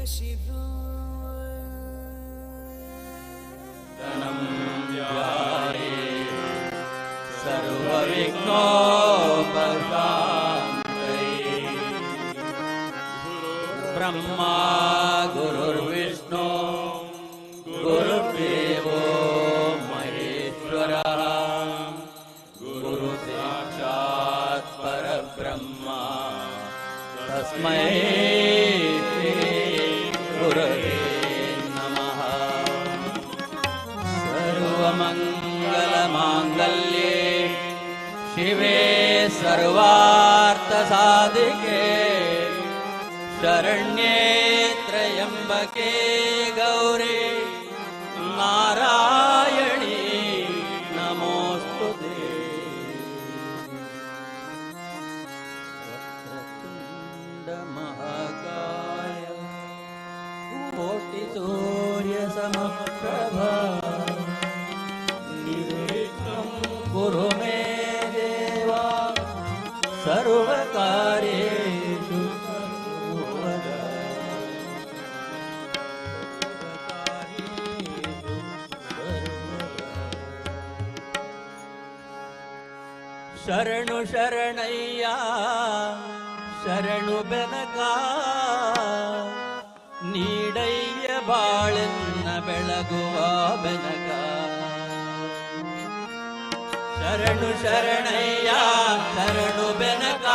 शिवो धनं ध्याये सर्वविघ्नोपशान्तये ब्रह्मा गुरुर्विष्णु गुरुर्देवो महेश्वरः गुरुसाक्षात् परब्रह्मा तस्मै श्री गुरवे नमः। सर्वमङ्गलमाङ्गल्ये शिवे सर्वार्थसाधिके शरण्ये त्र्यम्बके गौरी नारायणी नमोस्तुते। वक्रतुण्डमहाकाय कोटिसूर्यसमप्रभा निर्विघ्नं कुरु मे देवा सर्वकार्येषु सर्वदा। ಶರಣು ಶರಣಯ್ಯ ಶರಣು ಬೆನಕ ನೀಡಯ್ಯ ಬಾಳೆನ್ನ ಬೆಳಗುವ ಬೆನಕ. ಶರಣು ಶರಣಯ್ಯ ಶರಣು ಬೆನಕ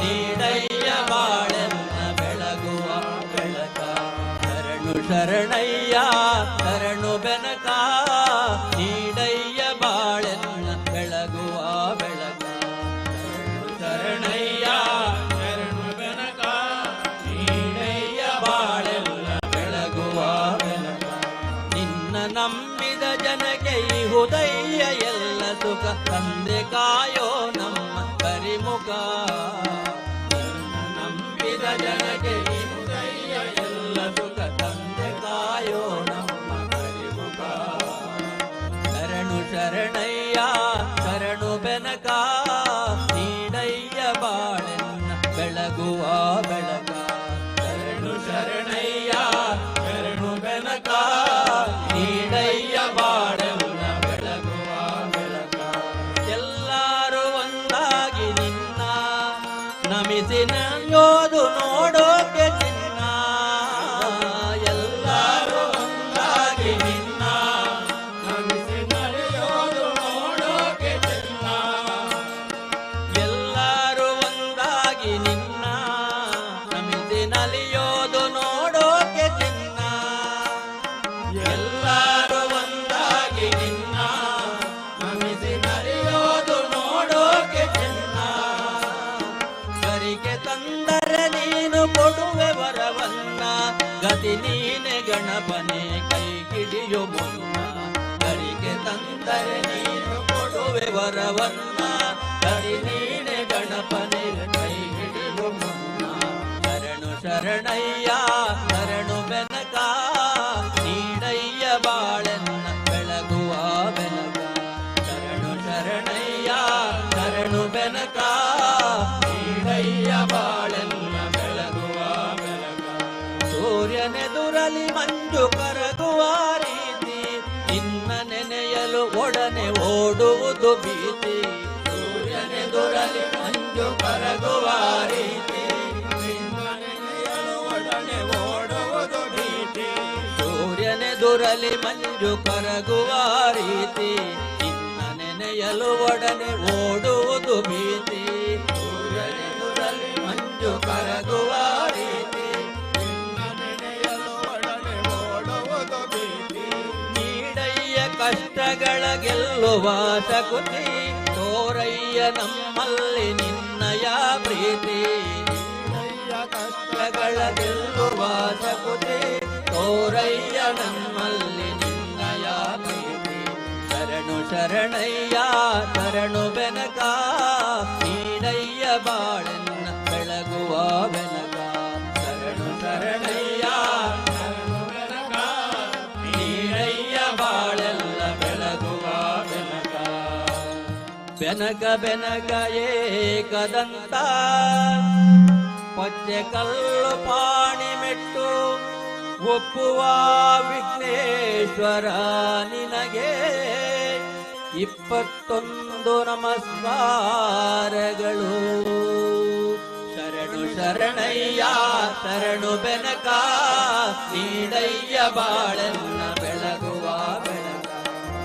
ನೀಡಯ್ಯ ಬಾಳೆನ್ನ ಬೆಳಗುವ ಬೆಳಕ. ಶರಣು ಶರಣಯ್ಯ ಶರಣು ಬೆನಕ ನೀಡಯ್ಯ ಬಾಳೆನ್ನ ಬೆಳಗುವ ಬೆಳಕ. ಶರಣಯ್ಯ ಶರಣು ಬೆನಕ ನೀಡಯ್ಯ ಬಾಳೆನ್ನ ಬೆಳಗುವ ಬೆಳಕ. ನಿನ್ನ ನಂಬಿದ ಜನಕ್ಕೆ ಇಹುದಯ್ಯ ಎಲ್ಲ ಸುಖ ತಂದೆ ಕಾಯೋ ನಮ್ಮ ಕರಿಮುಖ. ನಿನ್ನ ನಂಬಿದ ಜನಕ್ಕೆ ಇಹುದಯ್ಯ ಎಲ್ಲ ಸುಖ ತಂದೆ ಕಾಯೋ ನಮ್ಮ ಕರಿಮುಖ. ಶರಣು ಶರಣಯ್ಯ ಶರಣು ಬೆನಕ ನೀಡಯ್ಯ ಬಾಳೆನ್ನ ಬೆಳಗುವ ಬೆಳಕ. ಶರಣು ಶರಣಯ್ಯ ಶರಣು ಬೆನಕ ನೀಡಯ್ಯ ಬಾಳೆನ್ನ ಬೆಳಗುವ ಬೆಳಕ. ಎಲ್ಲರೂ ಒಂದಾಗಿ ನಿನ್ನ ನಮಿಸಿ ನಡೆಯೋದು ನೋಡೋಕೆ ಚಿನ್ನ. ಎಲ್ಲರೂ ಒಂದಾಗಿ ನಿನ್ನ ನಮಿಸಿ ನಡೆಯೋದು ನೋಡೋಕೆ ಚಿನ್ನ. ಎಲ್ಲರೂ ಒಂದಾಗಿ ನಿನ್ನ ನಮಿಸಿ ನಲಿಯೋದು ನೋಡೋಕೆ ಚಿನ್ನ. ಎಲ್ಲರೂ ಒಂದಾಗಿ ನಿನ್ನ ನಮಿಸಿ ನಲಿಯೋದು ನೋಡೋಕೆ ಚಿನ್ನ. ಗರಿಗೆ ತಂದರೆ ನೀನು ಕೊಡುವೆ ವರವನ್ನ ಗತಿ ನೀನೆ ಗಣಪನೆ ಕೈ ಹಿಡಿಯೋ ಮುನ್ನ. ಗರಿಗೆ ತಂದರೆ ನೀನು ಕೊಡುವೆ ವರವನ್ನ ಗರಿ ನೀನೆ ಗಣಪನೆ ಕೈ ಹಿಡಿಯೋ ಮುನ್ನ. ಶರಣು ಶರಣಯ್ಯ ಶರಣು ಬೆನಕ ನೀಡಯ್ಯ ಬಾಳೆನ್ನ ಬೆಳಗುವ ಬೆನಕ. ಶರಣು ಶರಣಯ್ಯ ಶರಣು ಬೆನಕ ನೀಡಯ್ಯ ಬಾಳೆನ್ನ ಬೆಳಗುವ ಬೆಳಕ. ಸೂರ್ಯನೆದುರಲಿ ಮಂಜು ಕರಗುವ ರೀತಿ ನಿನ್ನ ನೆನೆಯಲು ಒಡನೆ ಓಡುವುದು ಭೀತಿ. ಸೂರ್ಯನೆದುರಲಿ ಮಂಜು ಕರಗುವ ರೀತಿ ನಿನ್ನ ನೆನೆಯಲು ಒಡನೆ ಓಡುವುದು ಭೀತಿ. ಸೂರ್ಯನೆದುರಲಿ ಮಂಜು ಕರಗುವ ರೀತಿ ನಿನ್ನ ನೆನೆಯಲು ಒಡನೆ ಓಡುವುದು ಭೀತಿ. ಸೂರ್ಯನೆದುರಲಿ ಮಂಜು ಕರಗುವ ರೀತಿ ನಿನ್ನ ನೆನೆಯಲು ಒಡನೆ ಓಡುವುದು ಭೀತಿ. ನೀಡಯ್ಯ ಕಷ್ಟಗಳ ಗೆಲ್ಲುವ ಶಕುತಿ ತೋರಯ್ಯ ನಮ್ಮಲ್ಲಿ ನಿನ್ನಯ ಪ್ರೀತಿ. ನೀಡಯ್ಯ ಕಷ್ಟಗಳ ಗೆಲ್ಲುವ ಶಕುತಿ ತೋರಯ್ಯ ನಮ್ಮಲ್ಲಿ ನಿನ್ನಯ ಪ್ರೀತಿ. ಶರಣು ಶರಣಯ್ಯ ಶರಣು ಬೆನಕ ನೀಡಯ್ಯ ಬಾಳೆನ್ನ ಬೆಳಗುವ ಬೆನಕ. ಶರಣು ಶರಣಯ್ಯ ಶರಣು ಬೆನಕ ನೀಡಯ್ಯ ಬಾಳೆಲ್ಲ ಬೆಳಗುವ ಬೆನಕ. ಬೆನಕ ಬೆನಕ ಏಕದಂತ ಪಚ್ಚೆ ಕಲ್ಲು ಪಾಣಿ ಮೆಟ್ಟು ಒಪ್ಪುವ ವಿಘ್ನೇಶ್ವರ ನಿನಗೆ 21 ನಮಸ್ಕಾರಗಳು. ಶರಣು ಶರಣಯ್ಯ ಶರಣು ಬೆನಕ ನೀಡಯ್ಯ ಬಾಳೆನ್ನ ಬೆಳಗುವ ಬೆಳಕ.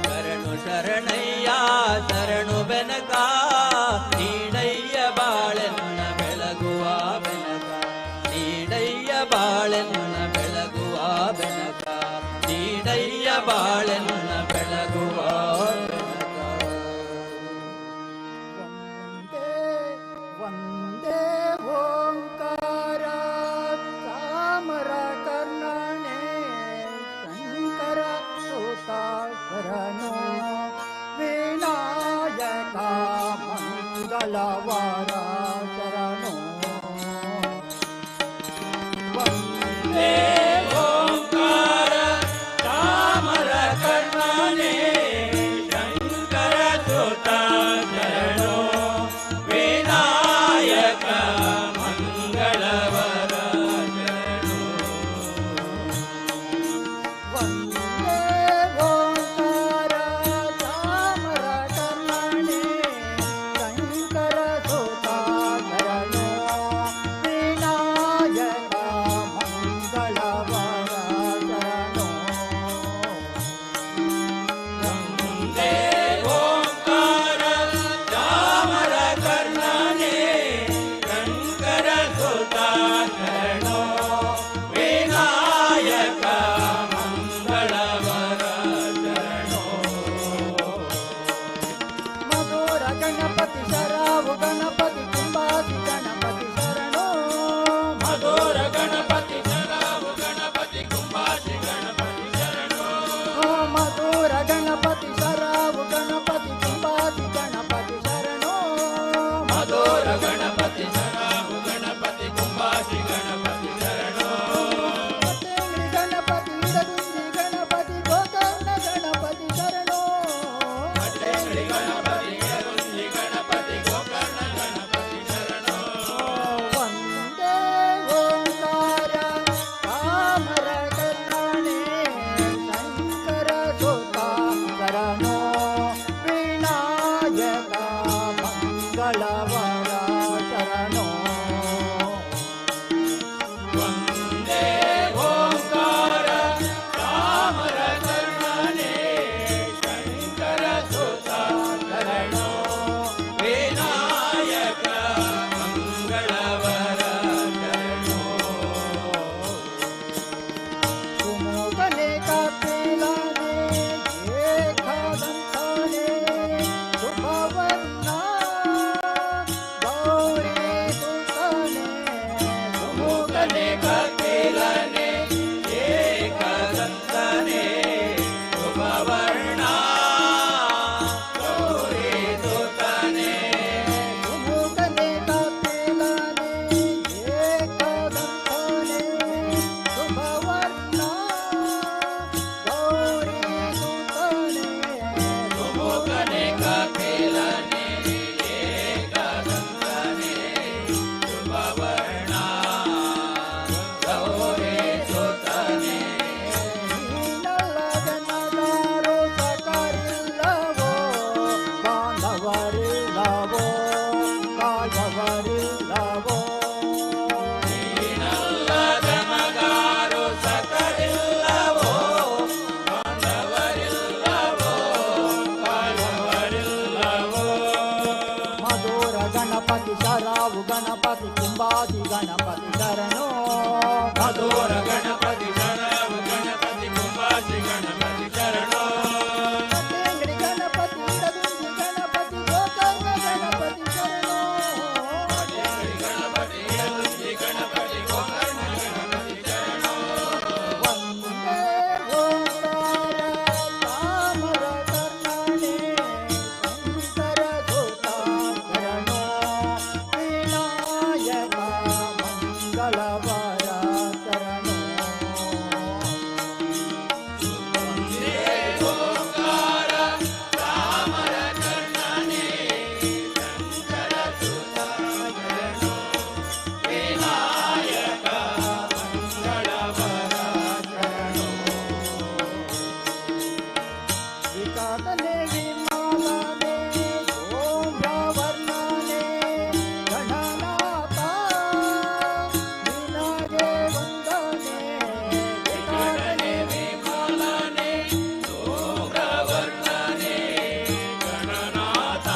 ಶರಣು ಶರಣಯ್ಯ ಶರಣು ಬೆನಕ ನೀಡಯ್ಯ ಬಾಳೆನ್ನ ಬೆಳಗುವ ಬೆನಕ. ನೀಡಯ್ಯ ಬಾಳೆನ್ನ ಬೆಳಗುವ ಬೆನಕ. ನೀಡಯ್ಯ ಬಾಳೆನ್ನ ಬೆಳಗುವ ಬೆನಕ. ವಂದೇ ಓಂಕಾರ ಚಾಮರ ಕರ್ಣನೆ ಶಂಕರ ಸುತ ಶರಣು ವಿನಾಯಕ ಮಂಗಳವಾರ ಶರಣು. ವಂದೇ ಓಂಕಾರ ಚಾಮರ ಕರ್ಣನೆ ಶಂಕರ ಸುತ ಶರಣು ವಿನಾಯಕ ಮಂಗಳವರ ಶರಣು. ವಂದೇ ಓಂಕಾರ ಚಾಮರ ಕರ್ಣನೆ ಶಂಕರ ಸುತ ಶರಣು ವಿನಾಯಕ ಮಂಗಳವಾರ ಶರಣು. ವಂದೇ ಓಂಕಾರ ಚಾಮರ ಕರ್ಣನೆ ಶಂಕರ ಸುತ ಶರಣು ವಿನಾಯಕ ಮಂಗಳವರ ಶರಣು. ಮಧುರ ಗಣಪತಿ ಶರಾವು ಗಣಪತಿ ಕುಂಬಾಸಿ ಗಣಪತಿ ಶರಣು. ಮಧುರ ಗಣಪತಿ ಶರಾವು ಗಣಪತಿ ಕುಂಬಾಸಿ ಗಣಪತಿ ಶರಣು. ಮಧುರ ಗಣಪತಿ ಶರಾವು ಗಣಪತಿ ಕುಂಬಾಸಿ ಗಣಪತಿ ಶರಣು. ಮಧುರ ಗಣಪತಿ ಶರಾವು ಗಣಪತಿ ಕುಂಬಾಸಿ ಗಣಪತಿ ಶರಣು. ಮತ್ತೇಂದ್ರಿ ಗಣಪತಿ ಇಡಗುಂದಿ ಗಣಪತಿ ಗೋಕರ್ಣ ಗಣಪತಿ ಶರಣು. ಮತ್ತೇಂದ್ರಿ ಗಣಪತಿ ಯರುಂದಿ ಗಣಪತಿ ಗೋಕರ್ಣ ಗಣಪತಿ ಶರಣು. ವಂದೇ ಓಂಕಾರ ಚಾಮರ ಕರ್ಣನೆ ಶಂಕರ ಸುತ ಶರಣು ವಿನಾಯಕ ಮಂಗಳವರ ಶರಣು. ವಂದೇ ಓಂಕಾರ ಚಾಮರ ಕರ್ಣನೆ ಶಂಕರ ಸುತ ಶರಣು ವಿನಾಯಕ ಮಂಗಳವರ ಶರಣು. ಸುಮುಖನೆ ಕಪಿಲನೆ ಏಕದಂತನೆ ಶುಭವರ್ಣ ಗೌರಿ ಸುತನೆ. ಸುಮುಖನೆ ಕಪಿಲನೆ ಏಕದಂತನೆ ಶುಭವರ್ಣ ಗೌರಿ ಸುತನೆ. ಸುಮುಖನೆ ಕಪಿಲನೆ ಏಕದಂತನೆ ಶುಭವರ್ಣ ಗೌರಿ ಸುತನೆ. ಸುಮುಖನೆ ಕಪಿಲನೆ ಏಕದಂತನೆ ಶುಭವರ್ಣ ಗೌರಿ ಸುತನೆ. ನೀನಲ್ಲದೆನ್ನದಾರು ಸಕರಿಲ್ಲವೋ ಬಾಂಧವರಿಲ್ಲವೋ ಕಾಯುವವರಿಲ್ಲವೋ. ನೀನಲ್ಲದ ಮಗಾರು ಸಕರಿಲ್ಲವೋ ಬಾಂಧವರಿಲ್ಲವೋ ಕಾಯುವವರಿಲ್ಲವೋ. ಮಧುರ ಗಣಪತಿ ಶರಾವು ಗಣಪತಿ ಕುಂಬಾಸಿ ಗಣಪತಿ ಶರಣು. ಮಧುರ ಗಣಪತಿ ಶರಾವು ಗಣಪತಿ ಕುಂಬಾಸಿ ಗಣಪತಿ ಶರಣು. ಮತ್ತೇಂದ್ರಿ ಗಣಪತಿ ಇಡಗುಂದಿ ಗಣಪತಿ ಗೋಕರ್ಣ ಗಣಪತಿ ಶರಣು. ಮತ್ತೇಂದ್ರಿ ಗಣಪತಿ ಯರುಂದಿ ಗಣಪತಿ ಗೋಕರ್ಣ ಗಣಪತಿ ಶರಣು. ವಂದೇ ಓಂಕಾರ ಚಾಮರ ಕರ್ಣನೆ ಶಂಕರ ಸುತ ಶರಣು ವಿನಾಯಕ ಮಂಗಳವರ ಶರಣು. ವಂದೇ ವಿಕಟನೆ ವಿಮಾಲನೆ ಶೋಭ್ರವರ್ಣನೆ ಗಣನಾಥ ನಿನಗೆ ವಂದನೆ ವಿಕಟನೆ ವಿಮಲನೆ ಶೋಭ್ರವರ್ಣನೆ ಗಣನಾಥ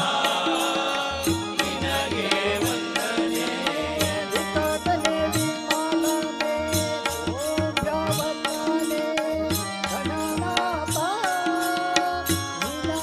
ನಿನಗೆ ವಂದನೆ ವಿಕಟನೆ ವಿಮಾಲನೆ ಶೋಭ್ರವರ್ಣನೆ ಗಣನಾಥ ನಿನಗೆ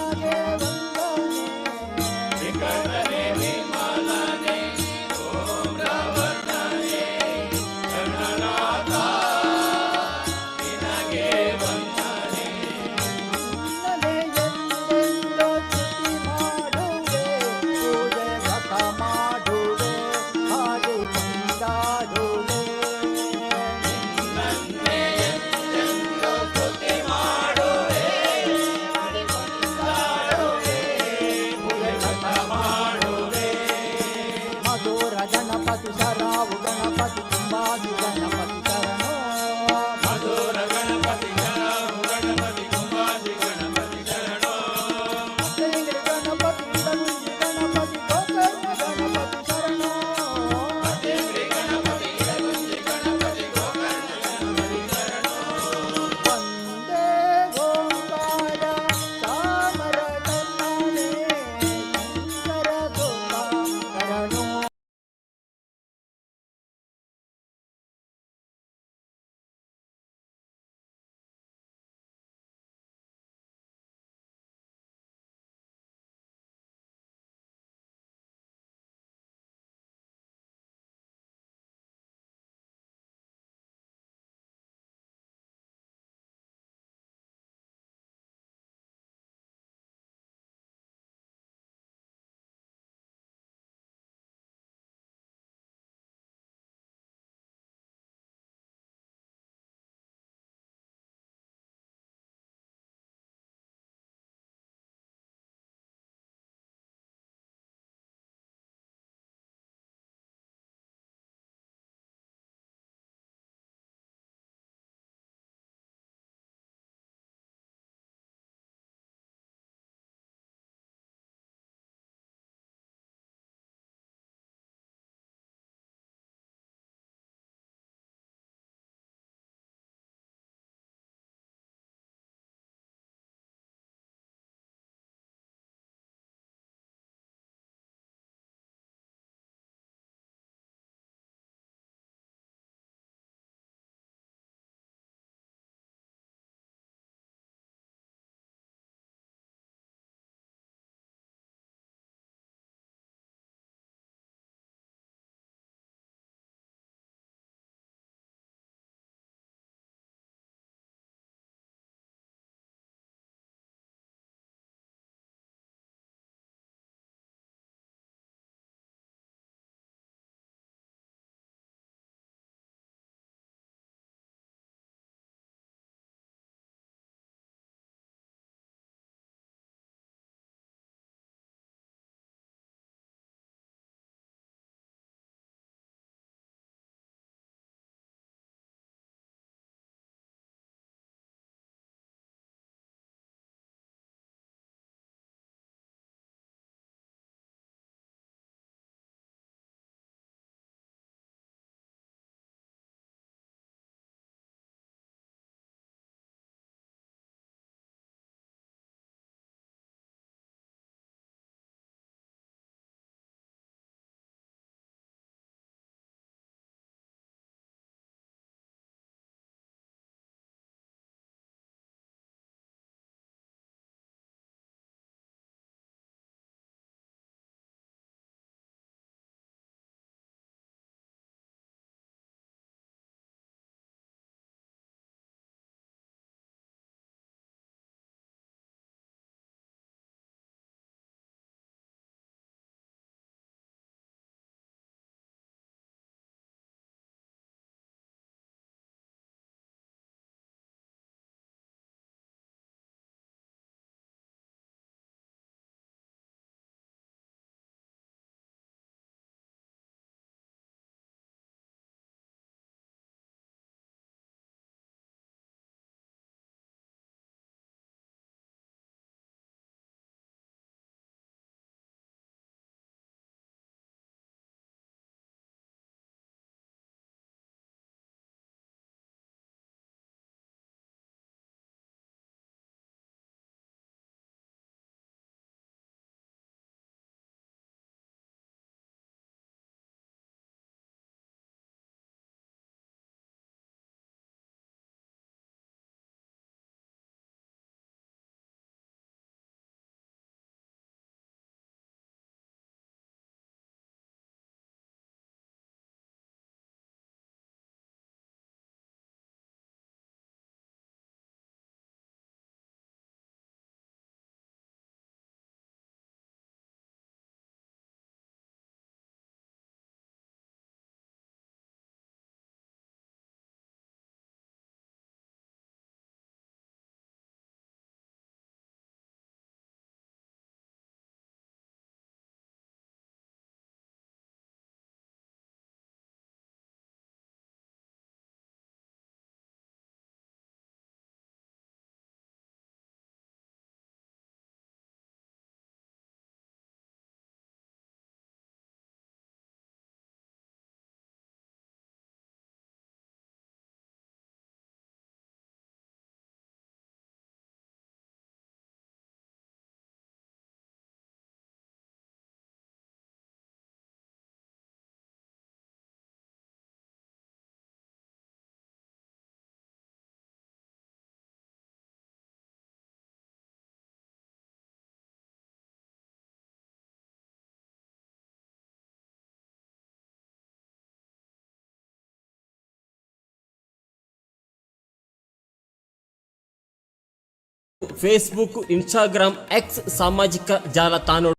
ಫೇಸ್ಬುಕ್, ಇನ್ಸ್ಟಾಗ್ರಾಮ್, ಎಕ್ಸ್ ಸಾಮಾಜಿಕ ಜಾಲತಾಣ